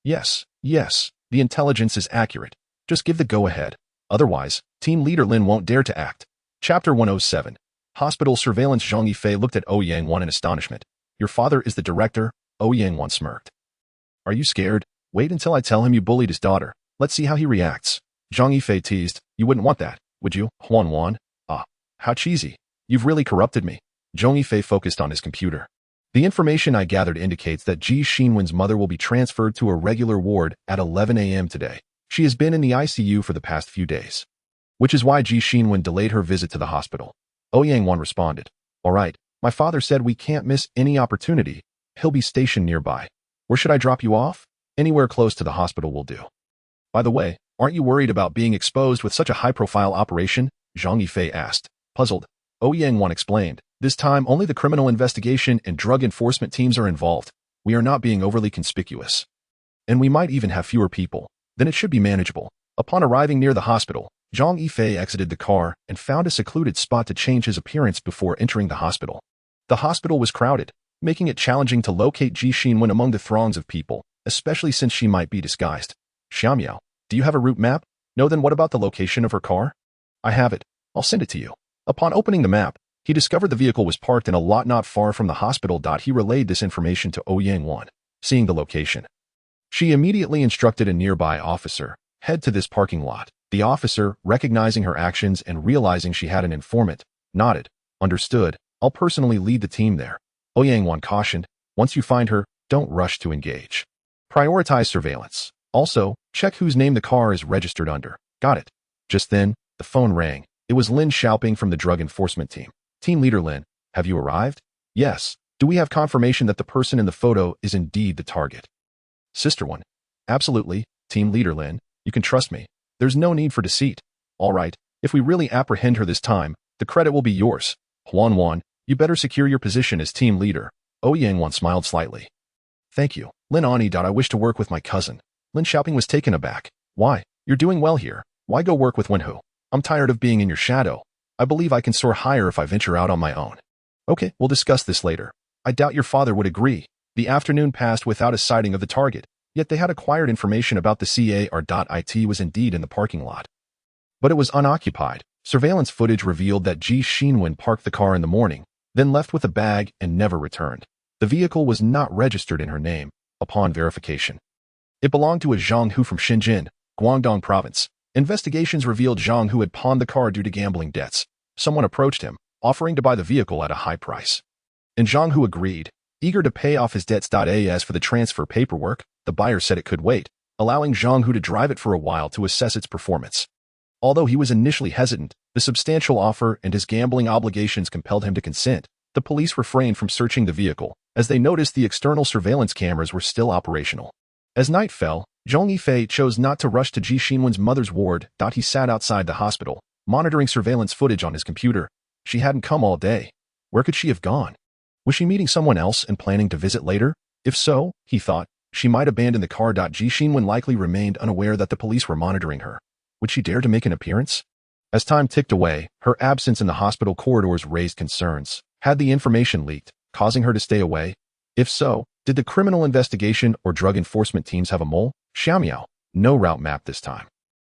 Yes, the intelligence is accurate. Just give the go-ahead. Otherwise, Team Leader Lin won't dare to act. Chapter 107. Hospital Surveillance. Zhong Yifei looked at Yang in astonishment. Your father is the director? Yang smirked. Are you scared? Wait until I tell him you bullied his daughter. Let's see how he reacts. Zhong Yifei teased. You wouldn't want that, would you? Huan. Ah, how cheesy. You've really corrupted me. Zhong Yifei focused on his computer. The information I gathered indicates that Ji Xinwen's mother will be transferred to a regular ward at 11 a.m. today. She has been in the ICU for the past few days, which is why Ji Xinwen delayed her visit to the hospital. Yang responded. All right, my father said we can't miss any opportunity. He'll be stationed nearby. Where should I drop you off? Anywhere close to the hospital will do. By the way, aren't you worried about being exposed with such a high-profile operation? Zhong Yifei asked. Puzzled, Yang explained. This time, only the criminal investigation and drug enforcement teams are involved. We are not being overly conspicuous. And we might even have fewer people. Then it should be manageable. Upon arriving near the hospital, Zhong Yifei exited the car and found a secluded spot to change his appearance before entering the hospital. The hospital was crowded, making it challenging to locate Ji Xinwen among the throngs of people, especially since she might be disguised. Xiaomiao, do you have a route map? No, then what about the location of her car? I have it. I'll send it to you. Upon opening the map, he discovered the vehicle was parked in a lot not far from the hospital. He relayed this information to Yang. Seeing the location, she immediately instructed a nearby officer, head to this parking lot. The officer, recognizing her actions and realizing she had an informant, nodded. Understood. I'll personally lead the team there. Yang cautioned. Once you find her, don't rush to engage. Prioritize surveillance. Also, check whose name the car is registered under. Got it. Just then, the phone rang. It was Lin Xiaoping from the drug enforcement team. Team Leader Lin, have you arrived? Yes. Do we have confirmation that the person in the photo is indeed the target? Sister One. Absolutely. Team Leader Lin, you can trust me. There's no need for deceit. All right, if we really apprehend her this time, the credit will be yours. Huan, you better secure your position as team leader. Yang smiled slightly. Thank you. Lin Ani. I wish to work with my cousin. Lin Xiaoping was taken aback. Why? You're doing well here. Why go work with Wenhu? I'm tired of being in your shadow. I believe I can soar higher if I venture out on my own. Okay, we'll discuss this later. I doubt your father would agree. The afternoon passed without a sighting of the target, yet they had acquired information about the CAR.IT was indeed in the parking lot. But it was unoccupied. Surveillance footage revealed that Ji Xinwen parked the car in the morning, then left with a bag and never returned. The vehicle was not registered in her name, upon verification. It belonged to a Zhang Hu from Shenzhen, Guangdong province. Investigations revealed Zhang Hu had pawned the car due to gambling debts. Someone approached him, offering to buy the vehicle at a high price. And Zhang Hu agreed. Eager to pay off his debts. As for the transfer paperwork, the buyer said it could wait, allowing Zhang Hu to drive it for a while to assess its performance. Although he was initially hesitant, the substantial offer and his gambling obligations compelled him to consent. The police refrained from searching the vehicle, as they noticed the external surveillance cameras were still operational. As night fell, Zhong Yifei chose not to rush to Ji Xinwen's mother's ward. He sat outside the hospital, monitoring surveillance footage on his computer. She hadn't come all day. Where could she have gone? Was she meeting someone else and planning to visit later? If so, he thought, she might abandon the car. Ji Xinwen likely remained unaware that the police were monitoring her. Would she dare to make an appearance? As time ticked away, her absence in the hospital corridors raised concerns. Had the information leaked, causing her to stay away? If so, did the criminal investigation or drug enforcement teams have a mole? Xiaomiao, no route map this time.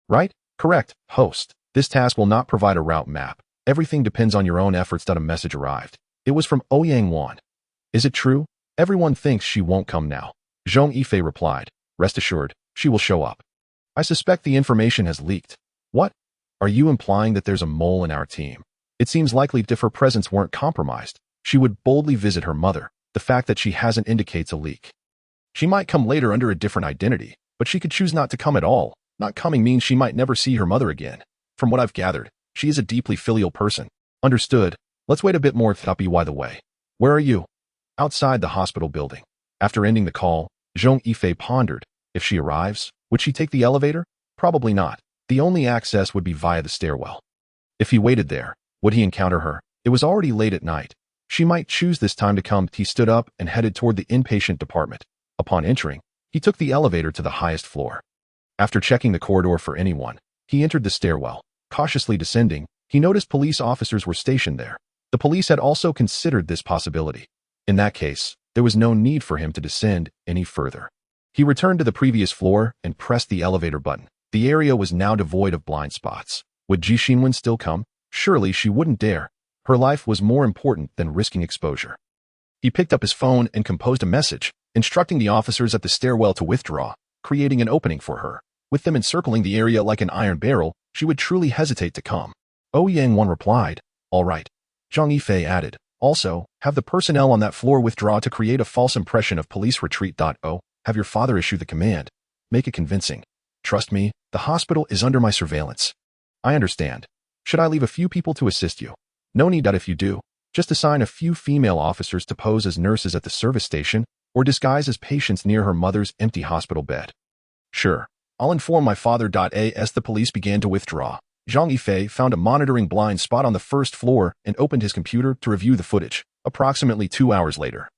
Right? Correct, host. This task will not provide a route map. Everything depends on your own efforts. A message arrived. It was from Ouyang Wan. Is it true? Everyone thinks she won't come now. Zhong Yifei replied. Rest assured, she will show up. I suspect the information has leaked. What? Are you implying that there's a mole in our team? It seems likely if her presence weren't compromised, she would boldly visit her mother. The fact that she hasn't indicates a leak. She might come later under a different identity, but she could choose not to come at all. Not coming means she might never see her mother again. From what I've gathered, she is a deeply filial person. Understood. Let's wait a bit more. By the way, where are you? Outside the hospital building. After ending the call, Zhong Yifei pondered. If she arrives, would she take the elevator? Probably not. The only access would be via the stairwell. If he waited there, would he encounter her? It was already late at night. She might choose this time to come. He stood up and headed toward the inpatient department. Upon entering, he took the elevator to the highest floor. After checking the corridor for anyone, he entered the stairwell. Cautiously descending, he noticed police officers were stationed there. The police had also considered this possibility. In that case, there was no need for him to descend any further. He returned to the previous floor and pressed the elevator button. The area was now devoid of blind spots. Would Ji Xinwen still come? Surely she wouldn't dare. Her life was more important than risking exposure. He picked up his phone and composed a message, instructing the officers at the stairwell to withdraw, creating an opening for her. With them encircling the area like an iron barrel, she would truly hesitate to come. Ouyang Wan replied, all right. Zhong Yifei added, also, have the personnel on that floor withdraw to create a false impression of police retreat. Oh, have your father issue the command. Make it convincing. Trust me, the hospital is under my surveillance. I understand. Should I leave a few people to assist you? No need. If you do, just assign a few female officers to pose as nurses at the service station or disguise as patients near her mother's empty hospital bed. Sure, I'll inform my father. As the police began to withdraw, Zhong Yifei found a monitoring blind spot on the first floor and opened his computer to review the footage. Approximately 2 hours later,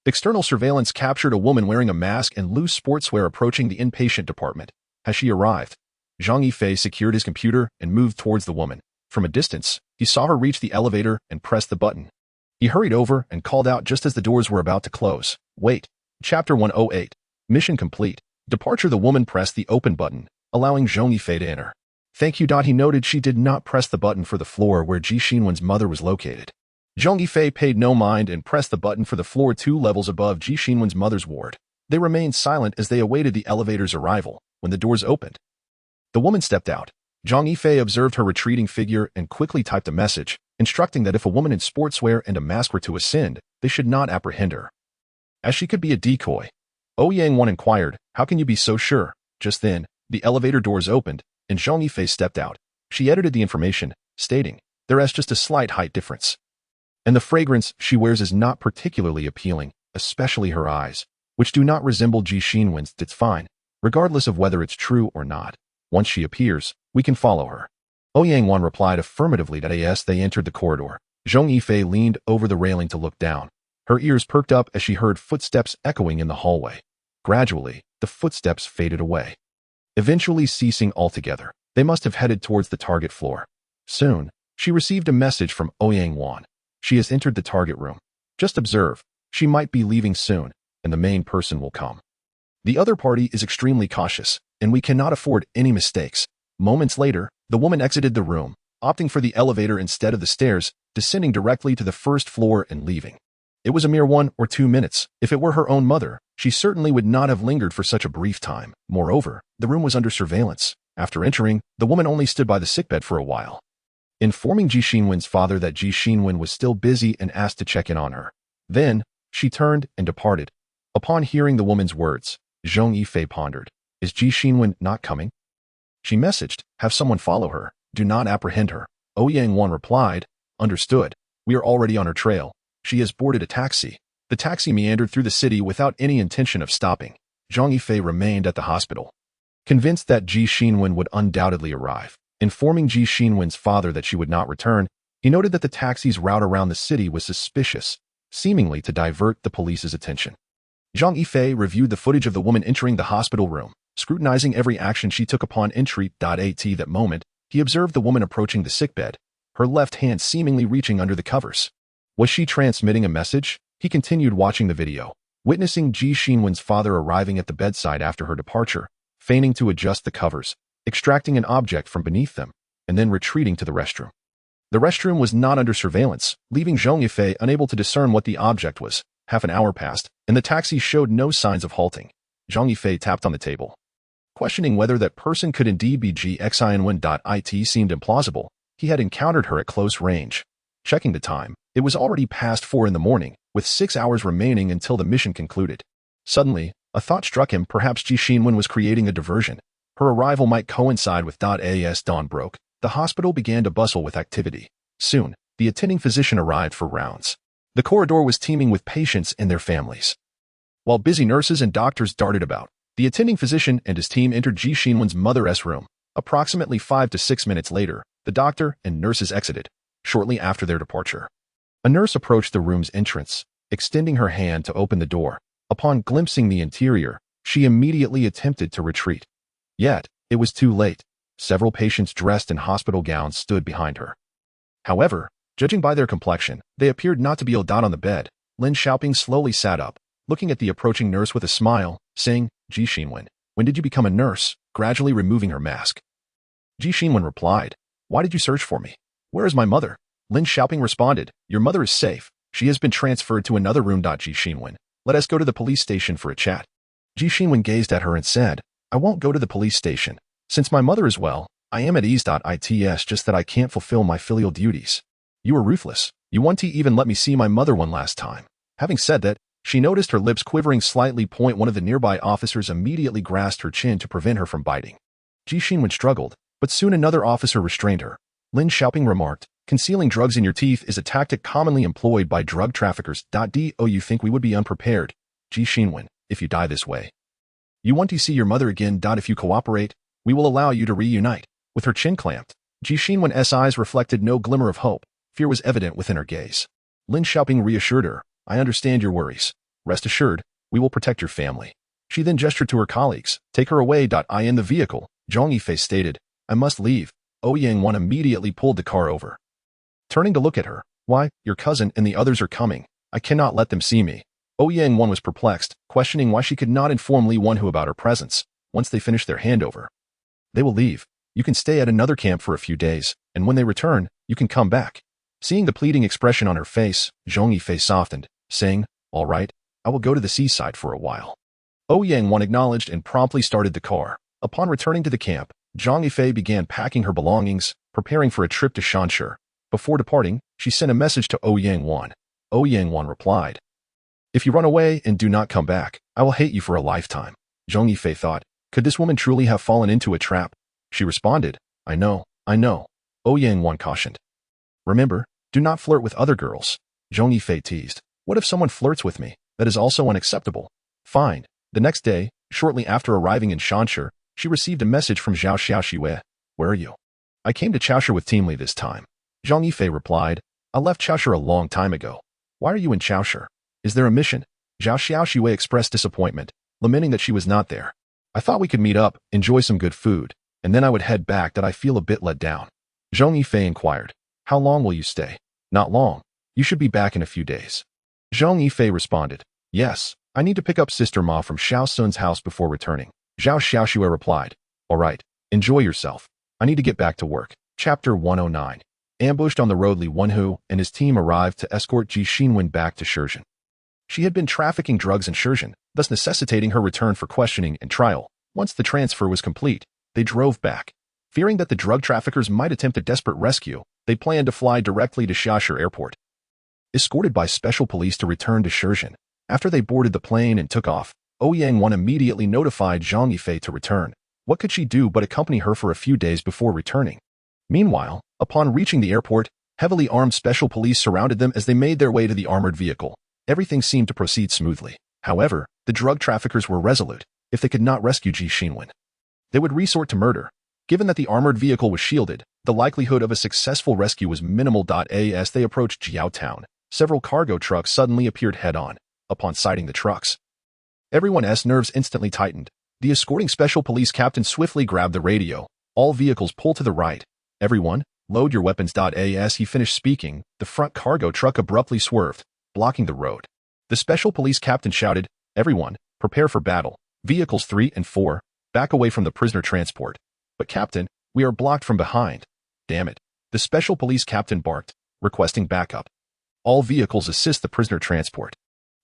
external surveillance captured a woman wearing a mask and loose sportswear approaching the inpatient department. Has she arrived? Zhong Yifei secured his computer and moved towards the woman. From a distance, he saw her reach the elevator and press the button. He hurried over and called out just as the doors were about to close. Wait. Chapter 108. Mission complete. Departure. The woman pressed the open button, allowing Zhong Yifei to enter. Thank you. He noted she did not press the button for the floor where Ji Xinwen's mother was located. Zhong Yifei paid no mind and pressed the button for the floor 2 levels above Ji Xinwen's mother's ward. They remained silent as they awaited the elevator's arrival. When the doors opened, the woman stepped out. Zhong Yifei observed her retreating figure and quickly typed a message, instructing that if a woman in sportswear and a mask were to ascend, they should not apprehend her, as she could be a decoy. Ouyang Wan inquired, how can you be so sure? Just then, the elevator doors opened, and Zhong Yifei stepped out. She edited the information, stating, there is just a slight height difference. And the fragrance she wears is not particularly appealing, especially her eyes, which do not resemble Ji Xinwen's. It's fine, regardless of whether it's true or not. Once she appears, we can follow her. Ouyang Wan replied affirmatively. As they entered the corridor, Zhong Yifei leaned over the railing to look down. Her ears perked up as she heard footsteps echoing in the hallway. Gradually, the footsteps faded away, eventually ceasing altogether. They must have headed towards the target floor. Soon, she received a message from Ouyang Wan. She has entered the target room. Just observe. She might be leaving soon, and the main person will come. The other party is extremely cautious, and we cannot afford any mistakes. Moments later, the woman exited the room, opting for the elevator instead of the stairs, descending directly to the first floor and leaving. It was a mere 1 or 2 minutes. If it were her own mother, she certainly would not have lingered for such a brief time. Moreover, the room was under surveillance. After entering, the woman only stood by the sickbed for a while, informing Ji Xinwen's father that Ji Xinwen was still busy and asked to check in on her. Then, She turned and departed. Upon hearing the woman's words, Zhong Yifei pondered. Is Ji Xinwen not coming? She messaged, have someone follow her. Do not apprehend her. Yang replied, understood. We are already on her trail. She has boarded a taxi. The taxi meandered through the city without any intention of stopping. Zhong Yifei remained at the hospital, convinced that Ji Xinwen would undoubtedly arrive. Informing Ji Xinwen's father that she would not return, he noted that the taxi's route around the city was suspicious, seemingly to divert the police's attention. Zhong Yifei reviewed the footage of the woman entering the hospital room, scrutinizing every action she took upon entry. At that moment, he observed the woman approaching the sickbed, her left hand seemingly reaching under the covers. Was she transmitting a message? He continued watching the video, witnessing Ji Xinwen's father arriving at the bedside after her departure, feigning to adjust the covers, extracting an object from beneath them, and then retreating to the restroom. The restroom was not under surveillance, leaving Zhong Yifei unable to discern what the object was. Half an hour passed, and the taxi showed no signs of halting. Zhong Yifei tapped on the table, questioning whether that person could indeed be Ji Xinwen. It seemed implausible. He had encountered her at close range. Checking the time, it was already past 4 in the morning, with 6 hours remaining until the mission concluded. Suddenly, a thought struck him. Perhaps Ji Xinwen was creating a diversion. Her arrival might coincide with as dawn broke. The hospital began to bustle with activity. Soon, the attending physician arrived for rounds. The corridor was teeming with patients and their families. While busy nurses and doctors darted about, the attending physician and his team entered Ji Xinwen's mother's room. Approximately 5 to 6 minutes later, the doctor and nurses exited. Shortly after their departure, a nurse approached the room's entrance, extending her hand to open the door. Upon glimpsing the interior, she immediately attempted to retreat. Yet, it was too late. Several patients dressed in hospital gowns stood behind her. However, judging by their complexion, they appeared not to be ill. On the bed, Lin Xiaoping slowly sat up, looking at the approaching nurse with a smile, saying, Ji Xinwen, when did you become a nurse? Gradually removing her mask. Ji Xinwen replied, why did you search for me? Where is my mother? Lin Xiaoping responded, your mother is safe. She has been transferred to another room. Ji Xinwen, let us go to the police station for a chat. Ji Xinwen gazed at her and said, I won't go to the police station. Since my mother is well, I am at ease. It's just that I can't fulfill my filial duties. You were ruthless. You want to even let me see my mother one last time. Having said that, she noticed her lips quivering slightly. One of the nearby officers immediately grasped her chin to prevent her from biting. Ji Xinwen struggled, but soon another officer restrained her. Lin Xiaoping remarked, concealing drugs in your teeth is a tactic commonly employed by drug traffickers. You think we would be unprepared? Ji Xinwen, if you die this way. You want to see your mother again. If you cooperate, we will allow you to reunite. With her chin clamped, Ji Xinwen's eyes reflected no glimmer of hope. Fear was evident within her gaze. Lin Xiaoping reassured her, I understand your worries. Rest assured, we will protect your family. She then gestured to her colleagues, take her away. In the vehicle, Zhong Yifei stated, I must leave. Yang immediately pulled the car over. Turning to look at her, why, your cousin and the others are coming. I cannot let them see me. Yang was perplexed, questioning why she could not inform Li Wenhu about her presence. Once they finished their handover, they will leave. You can stay at another camp for a few days, and when they return, you can come back. Seeing the pleading expression on her face, Zhong Yifei softened, saying, all right, I will go to the seaside for a while. Yang acknowledged and promptly started the car. Upon returning to the camp, Zhong Yifei began packing her belongings, preparing for a trip to Shanshi. Before departing, she sent a message to Yang. Yang replied, if you run away and do not come back, I will hate you for a lifetime. Zhong Yifei thought, could this woman truly have fallen into a trap? She responded, I know. Yang cautioned. Remember, do not flirt with other girls. Zhong Yifei teased, what if someone flirts with me? That is also unacceptable. Fine. The next day, shortly after arriving in Shanshi, she received a message from Zhao Xiaoxiwei. Where are you? I came to Chaoshi with Team Li this time. Zhong Yifei replied, I left Chaoshi a long time ago. Why are you in Chaoshi? Is there a mission? Zhao Xiaoxiwei expressed disappointment, lamenting that she was not there. I thought we could meet up, enjoy some good food, and then I would head back. I feel a bit let down. Zhong Yifei inquired, how long will you stay? Not long. You should be back in a few days. Zhong Yifei responded, yes, I need to pick up Sister Ma from Xiao Sun's house before returning. Zhao Xiaoxiwei replied, all right, enjoy yourself. I need to get back to work. Chapter 109. Ambushed on the road, Li Wenhu and his team arrived to escort Ji Xinwen back to Shenzhen. She had been trafficking drugs in Shenzhen, thus necessitating her return for questioning and trial. Once the transfer was complete, they drove back. Fearing that the drug traffickers might attempt a desperate rescue, they planned to fly directly to Xiashi Airport. escorted by special police to return to Shenzhen. After they boarded the plane and took off, Ouyang immediately notified Zhong Yifei to return. What could she do but accompany her for a few days before returning? Meanwhile, upon reaching the airport, heavily armed special police surrounded them as they made their way to the armored vehicle. Everything seemed to proceed smoothly. However, the drug traffickers were resolute. If they could not rescue Ji Xinwen, they would resort to murder. Given that the armored vehicle was shielded, the likelihood of a successful rescue was minimal. As they approached Jiao Town, several cargo trucks suddenly appeared head-on. Upon sighting the trucks, everyone's nerves instantly tightened. The escorting special police captain swiftly grabbed the radio. All vehicles pull to the right. Everyone, load your weapons. As he finished speaking, the front cargo truck abruptly swerved, blocking the road. The special police captain shouted, "Everyone, prepare for battle. Vehicles 3 and 4, back away from the prisoner transport." "But Captain, we are blocked from behind." "Damn it." The special police captain barked, requesting backup. "All vehicles assist the prisoner transport.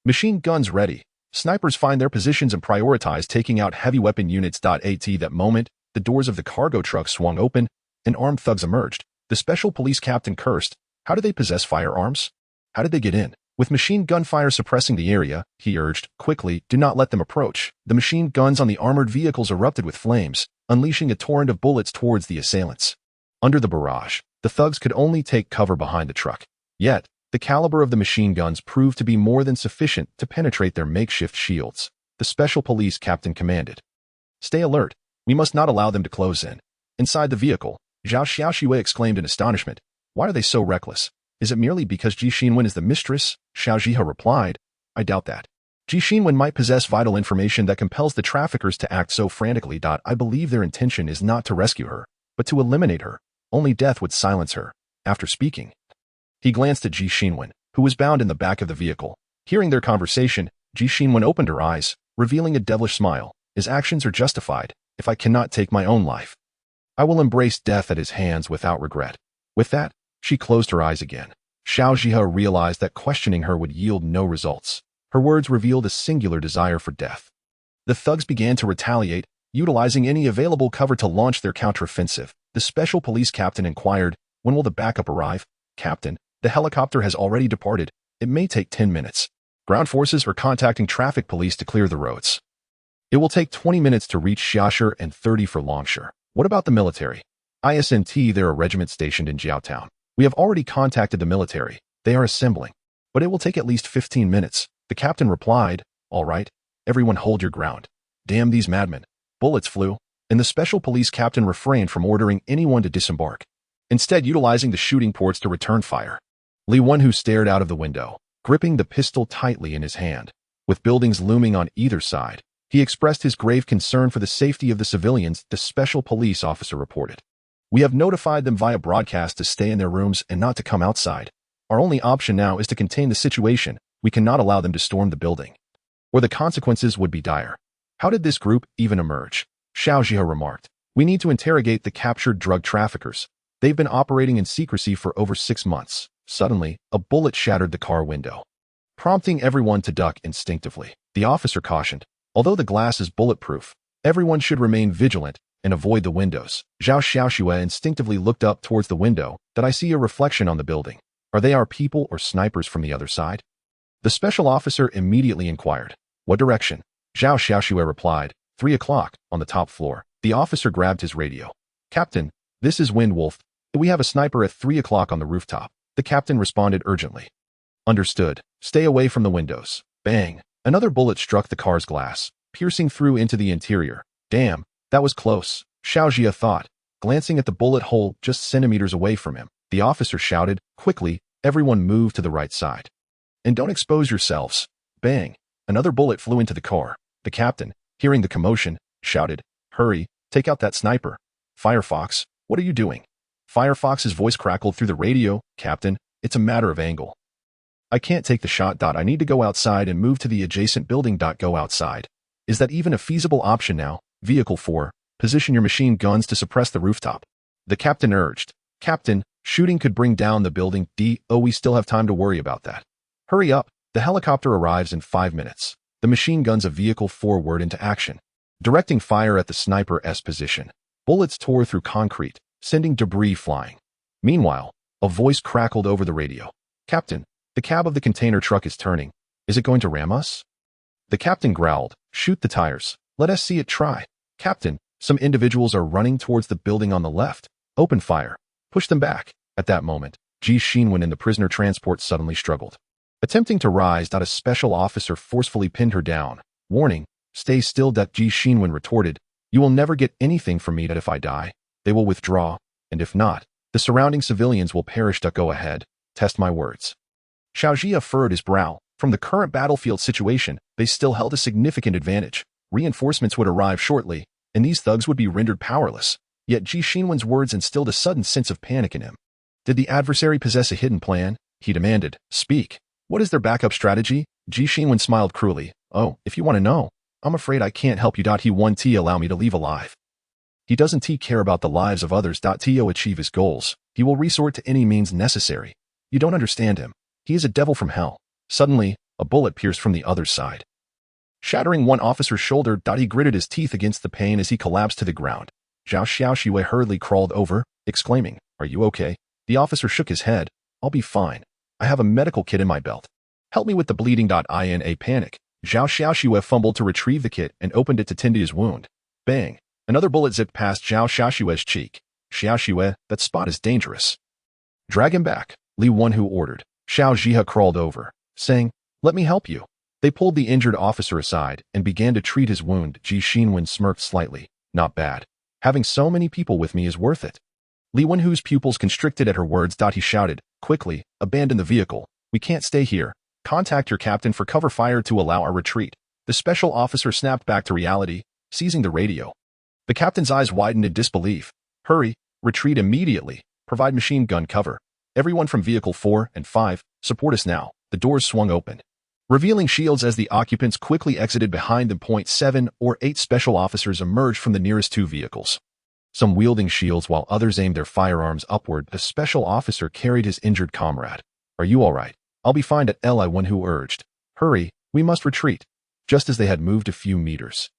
Machine guns ready." Snipers find their positions and prioritize taking out heavy weapon units. At that moment, the doors of the cargo truck swung open, and armed thugs emerged. The special police captain cursed. How did they possess firearms? How did they get in? With machine gun fire suppressing the area, he urged, quickly, do not let them approach. The machine guns on the armored vehicles erupted with flames, unleashing a torrent of bullets towards the assailants. Under the barrage, the thugs could only take cover behind the truck. Yet, the caliber of the machine guns proved to be more than sufficient to penetrate their makeshift shields. The special police captain commanded, "Stay alert. We must not allow them to close in." Inside the vehicle, Zhao Xiaoxue exclaimed in astonishment. "Why are they so reckless? Is it merely because Ji Xinwen is the mistress?" Xiao Zhihe replied, "I doubt that. Ji Xinwen might possess vital information that compels the traffickers to act so frantically. I believe their intention is not to rescue her, but to eliminate her. Only death would silence her." After speaking, he glanced at Ji Xinwen, who was bound in the back of the vehicle. Hearing their conversation, Ji Xinwen opened her eyes, revealing a devilish smile. "His actions are justified. If I cannot take my own life, I will embrace death at his hands without regret." With that, she closed her eyes again. Xiao Zhihe realized that questioning her would yield no results. Her words revealed a singular desire for death. The thugs began to retaliate, utilizing any available cover to launch their counteroffensive. The special police captain inquired, "When will the backup arrive?" "Captain, the helicopter has already departed. It may take 10 minutes. Ground forces are contacting traffic police to clear the roads. It will take 20 minutes to reach Xiashi and 30 for Longshore." "What about the military?" "ISNT, there are regiments stationed in Jiaotown. We have already contacted the military. They are assembling. But it will take at least 15 minutes. The captain replied, "All right, everyone hold your ground." Damn these madmen. Bullets flew, and the special police captain refrained from ordering anyone to disembark, instead utilizing the shooting ports to return fire. Li Wenhu stared out of the window, gripping the pistol tightly in his hand. With buildings looming on either side, he expressed his grave concern for the safety of the civilians. The special police officer reported, "We have notified them via broadcast to stay in their rooms and not to come outside. Our only option now is to contain the situation. We cannot allow them to storm the building, or the consequences would be dire." "How did this group even emerge?" Xiao Zhihe remarked. "We need to interrogate the captured drug traffickers. They've been operating in secrecy for over 6 months. Suddenly, a bullet shattered the car window, prompting everyone to duck instinctively. The officer cautioned, "Although the glass is bulletproof, everyone should remain vigilant and avoid the windows." Zhao Xiaoxue instinctively looked up towards the window. "Did I see a reflection on the building? Are they our people or snipers from the other side?" The special officer immediately inquired, "What direction?" Zhao Xiaoxue replied, 3 o'clock, on the top floor." The officer grabbed his radio. "Captain, this is Wind Wolf. We have a sniper at 3 o'clock on the rooftop." The captain responded urgently, "Understood. Stay away from the windows." Bang! Another bullet struck the car's glass, piercing through into the interior. "Damn, that was close," Xiao Zhihe thought, glancing at the bullet hole just centimeters away from him. The officer shouted, "Quickly, everyone move to the right side. And don't expose yourselves." Bang! Another bullet flew into the car. The captain, hearing the commotion, shouted, "Hurry, take out that sniper." "Firefox, what are you doing?" Firefox's voice crackled through the radio. "Captain, it's a matter of angle. I can't take the shot. I need to go outside and move to the adjacent building. Go outside. Is that even a feasible option now?" "Vehicle 4, position your machine guns to suppress the rooftop." The captain urged. "Captain, shooting could bring down the building. We still have time to worry about that. Hurry up. The helicopter arrives in 5 minutes." The machine guns of Vehicle 4 whirred into action, directing fire at the sniper's position. Bullets tore through concrete, sending debris flying. Meanwhile, a voice crackled over the radio. "Captain, The cab of the container truck is turning. Is it going to ram us? The captain growled. Shoot the tires. Let us see it try. Captain, some individuals are running towards the building on the left. Open fire. Push them back. At that moment, Ji Xinwen in the prisoner transport suddenly struggled. Attempting to rise, a special officer forcefully pinned her down. Warning, stay still. Ji Xinwen retorted. You will never get anything from me. That if I die, they will withdraw, and if not, the surrounding civilians will perish. Go ahead. Test my words. Xiao Jia furrowed his brow. From the current battlefield situation, they still held a significant advantage. Reinforcements would arrive shortly, and these thugs would be rendered powerless. Yet Ji Xinwen's words instilled a sudden sense of panic in him. Did the adversary possess a hidden plan? He demanded. Speak. What is their backup strategy? Ji Xinwen smiled cruelly. Oh, if you want to know, I'm afraid I can't help you. He won't allow me to leave alive. He doesn't care about the lives of others. To achieve his goals, he will resort to any means necessary. You don't understand him. He is a devil from hell. Suddenly, a bullet pierced from the other side, shattering one officer's shoulder. He gritted his teeth against the pain as he collapsed to the ground. Zhao Xiaoxue hurriedly crawled over, exclaiming, Are you okay? The officer shook his head. I'll be fine. I have a medical kit in my belt. Help me with the bleeding. In a panic, Zhao Xiaoxue fumbled to retrieve the kit and opened it to tend to his wound. Bang! Another bullet zipped past Zhao Xiaoxue's cheek. Xiaoxue, that spot is dangerous. Drag him back, Li Wenhu ordered. Xiao Jia crawled over, saying, Let me help you. They pulled the injured officer aside and began to treat his wound. Ji Xinwen smirked slightly. Not bad. Having so many people with me is worth it. Li Wenhu's pupils constricted at her words. He shouted, Quickly, abandon the vehicle. We can't stay here. Contact your captain for cover fire to allow our retreat. The special officer snapped back to reality, seizing the radio. The captain's eyes widened in disbelief. Hurry, retreat immediately. Provide machine gun cover. Everyone from vehicle 4 and 5, support us now. The doors swung open, revealing shields as the occupants quickly exited behind them. 7 or 8 special officers emerged from the nearest 2 vehicles, some wielding shields while others aimed their firearms upward. A special officer carried his injured comrade. Are you all right? I'll be fine. Li Wenhu urged. Hurry, we must retreat. Just as they had moved a few meters,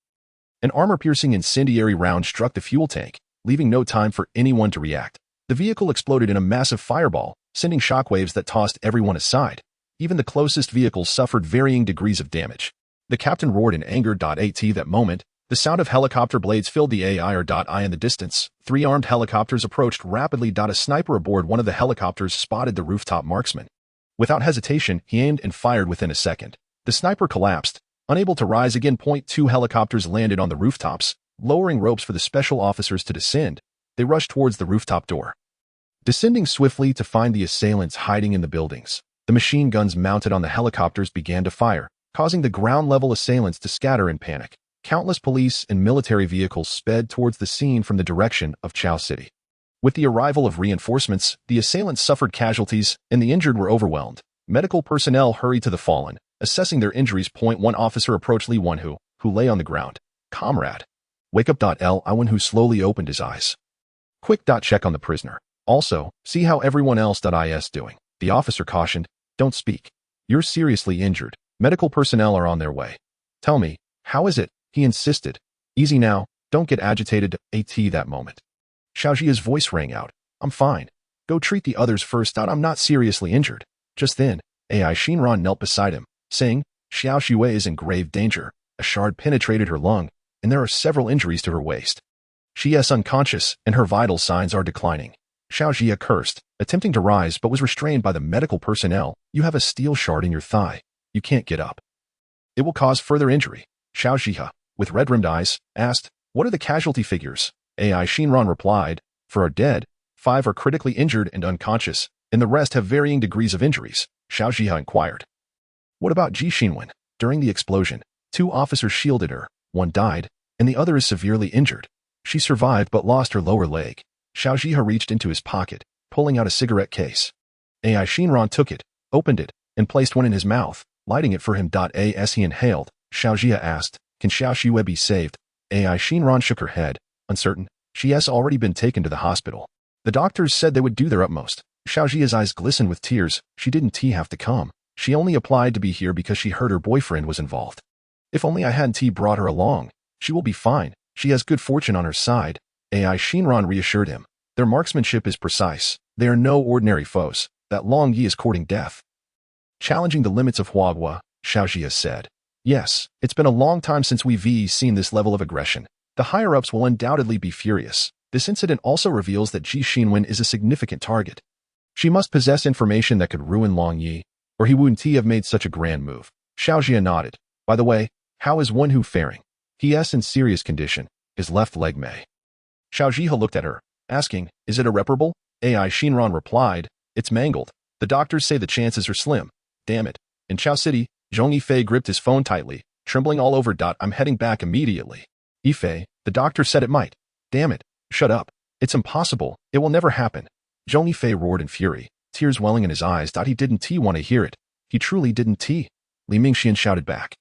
an armor-piercing incendiary round struck the fuel tank, leaving no time for anyone to react. The vehicle exploded in a massive fireball, sending shockwaves that tossed everyone aside. Even the closest vehicles suffered varying degrees of damage. The captain roared in anger. At that moment, the sound of helicopter blades filled the air. In the distance, 3 armed helicopters approached rapidly. A sniper aboard one of the helicopters spotted the rooftop marksman. Without hesitation, he aimed and fired within a second. The sniper collapsed, unable to rise again. 2 helicopters landed on the rooftops, lowering ropes for the special officers to descend. They rushed towards the rooftop door, descending swiftly to find the assailants hiding in the buildings. The machine guns mounted on the helicopters began to fire, causing the ground-level assailants to scatter in panic. Countless police and military vehicles sped towards the scene from the direction of Chao City. With the arrival of reinforcements, the assailants suffered casualties, and the injured were overwhelmed. Medical personnel hurried to the fallen, assessing their injuries. One officer approached Li Wenhu, who lay on the ground. Comrade, wake up. Li Wenhu slowly opened his eyes. Quick. Check on the prisoner. Also, see how everyone else is doing. The officer cautioned. Don't speak. You're seriously injured. Medical personnel are on their way. Tell me, how is it? He insisted. Easy now. Don't get agitated. That moment, Xiao Jia's voice rang out. I'm fine. Go treat the others first. I'm not seriously injured. Just then, Ai Shinran knelt beside him, saying, Xiao Xue is in grave danger. A shard penetrated her lung, and there are several injuries to her waist. She is unconscious, and her vital signs are declining. Xiao Jia cursed, attempting to rise but was restrained by the medical personnel. You have a steel shard in your thigh. You can't get up. It will cause further injury. Xiao Jia, with red-rimmed eyes, asked, What are the casualty figures? Ai Shinran replied, For our dead, 5 are critically injured and unconscious, and the rest have varying degrees of injuries. Xiao Jia inquired. What about Ji Xinwen? During the explosion, 2 officers shielded her. One died, and the other is severely injured. She survived but lost her lower leg. Xiao Jia reached into his pocket, pulling out a cigarette case. Ai Shinran took it, opened it, and placed one in his mouth, lighting it for him. As he inhaled, Xiao Jia asked, Can Xiao Xue be saved? Ai Shinran shook her head, uncertain. She has already been taken to the hospital. The doctors said they would do their utmost. Xiao Jia's eyes glistened with tears. She didn't have to come. She only applied to be here because she heard her boyfriend was involved. If only I hadn't brought her along. She will be fine. She has good fortune on her side. Ai Shinran reassured him. Their marksmanship is precise. They are no ordinary foes. That Long Yi is courting death. challenging the limits of Huagua, Xiaojia said. Yes, it's been a long time since we've seen this level of aggression. The higher-ups will undoubtedly be furious. This incident also reveals that Ji Xinwen is a significant target. She must possess information that could ruin Long Yi, or he wouldn't have made such a grand move. Xiaojia nodded. By the way, how is Wenhu faring? He.s. in serious condition. His left leg may. Xiaojia looked at her, asking, is it irreparable? AI Shinran replied, it's mangled. The doctors say the chances are slim. Damn it. In Chao City, Zhong Yifei gripped his phone tightly, trembling all over. I'm heading back immediately. Yifei, the doctor said it might. Damn it. Shut up. It's impossible. It will never happen. Zhong Yifei roared in fury, tears welling in his eyes. He didn't want to hear it. He truly didn't. Li Mingxian shouted back.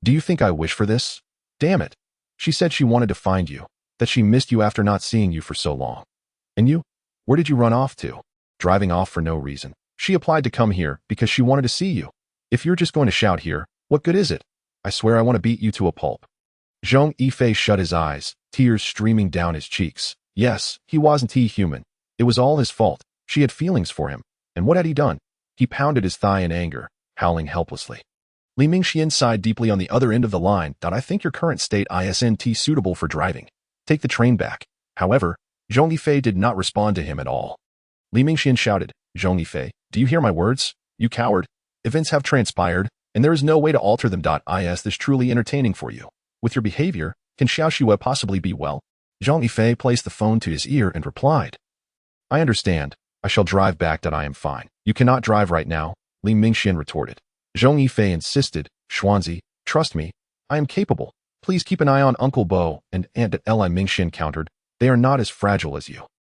Do you think I wish for this? Damn it. She said she wanted to find you, that she missed you after not seeing you for so long. And you? Where did you run off to? Driving off for no reason. She applied to come here because she wanted to see you. If you're just going to shout here, what good is it? I swear I want to beat you to a pulp. Zhong Yifei shut his eyes, tears streaming down his cheeks. Yes, he wasn't human. It was all his fault. She had feelings for him. And what had he done? He pounded his thigh in anger, howling helplessly. Li Mingxian sighed deeply on the other end of the line. I think your current state isn't suitable for driving. Take the train back. However, Zhong Yifei did not respond to him at all. Li Mingxian shouted, Zhong Yifei, do you hear my words? You coward. Events have transpired, and there is no way to alter them. Is this truly entertaining for you? With your behavior, can Xiaoxue possibly be well? Zhong Yifei placed the phone to his ear and replied. I understand. I shall drive back. I am fine. You cannot drive right now, Li Mingxian retorted. Zhong Yifei insisted, Xuanzi, trust me. I am capable. Please keep an eye on Uncle Bo and Aunt Li Mingxian countered. They are not as fragile as you.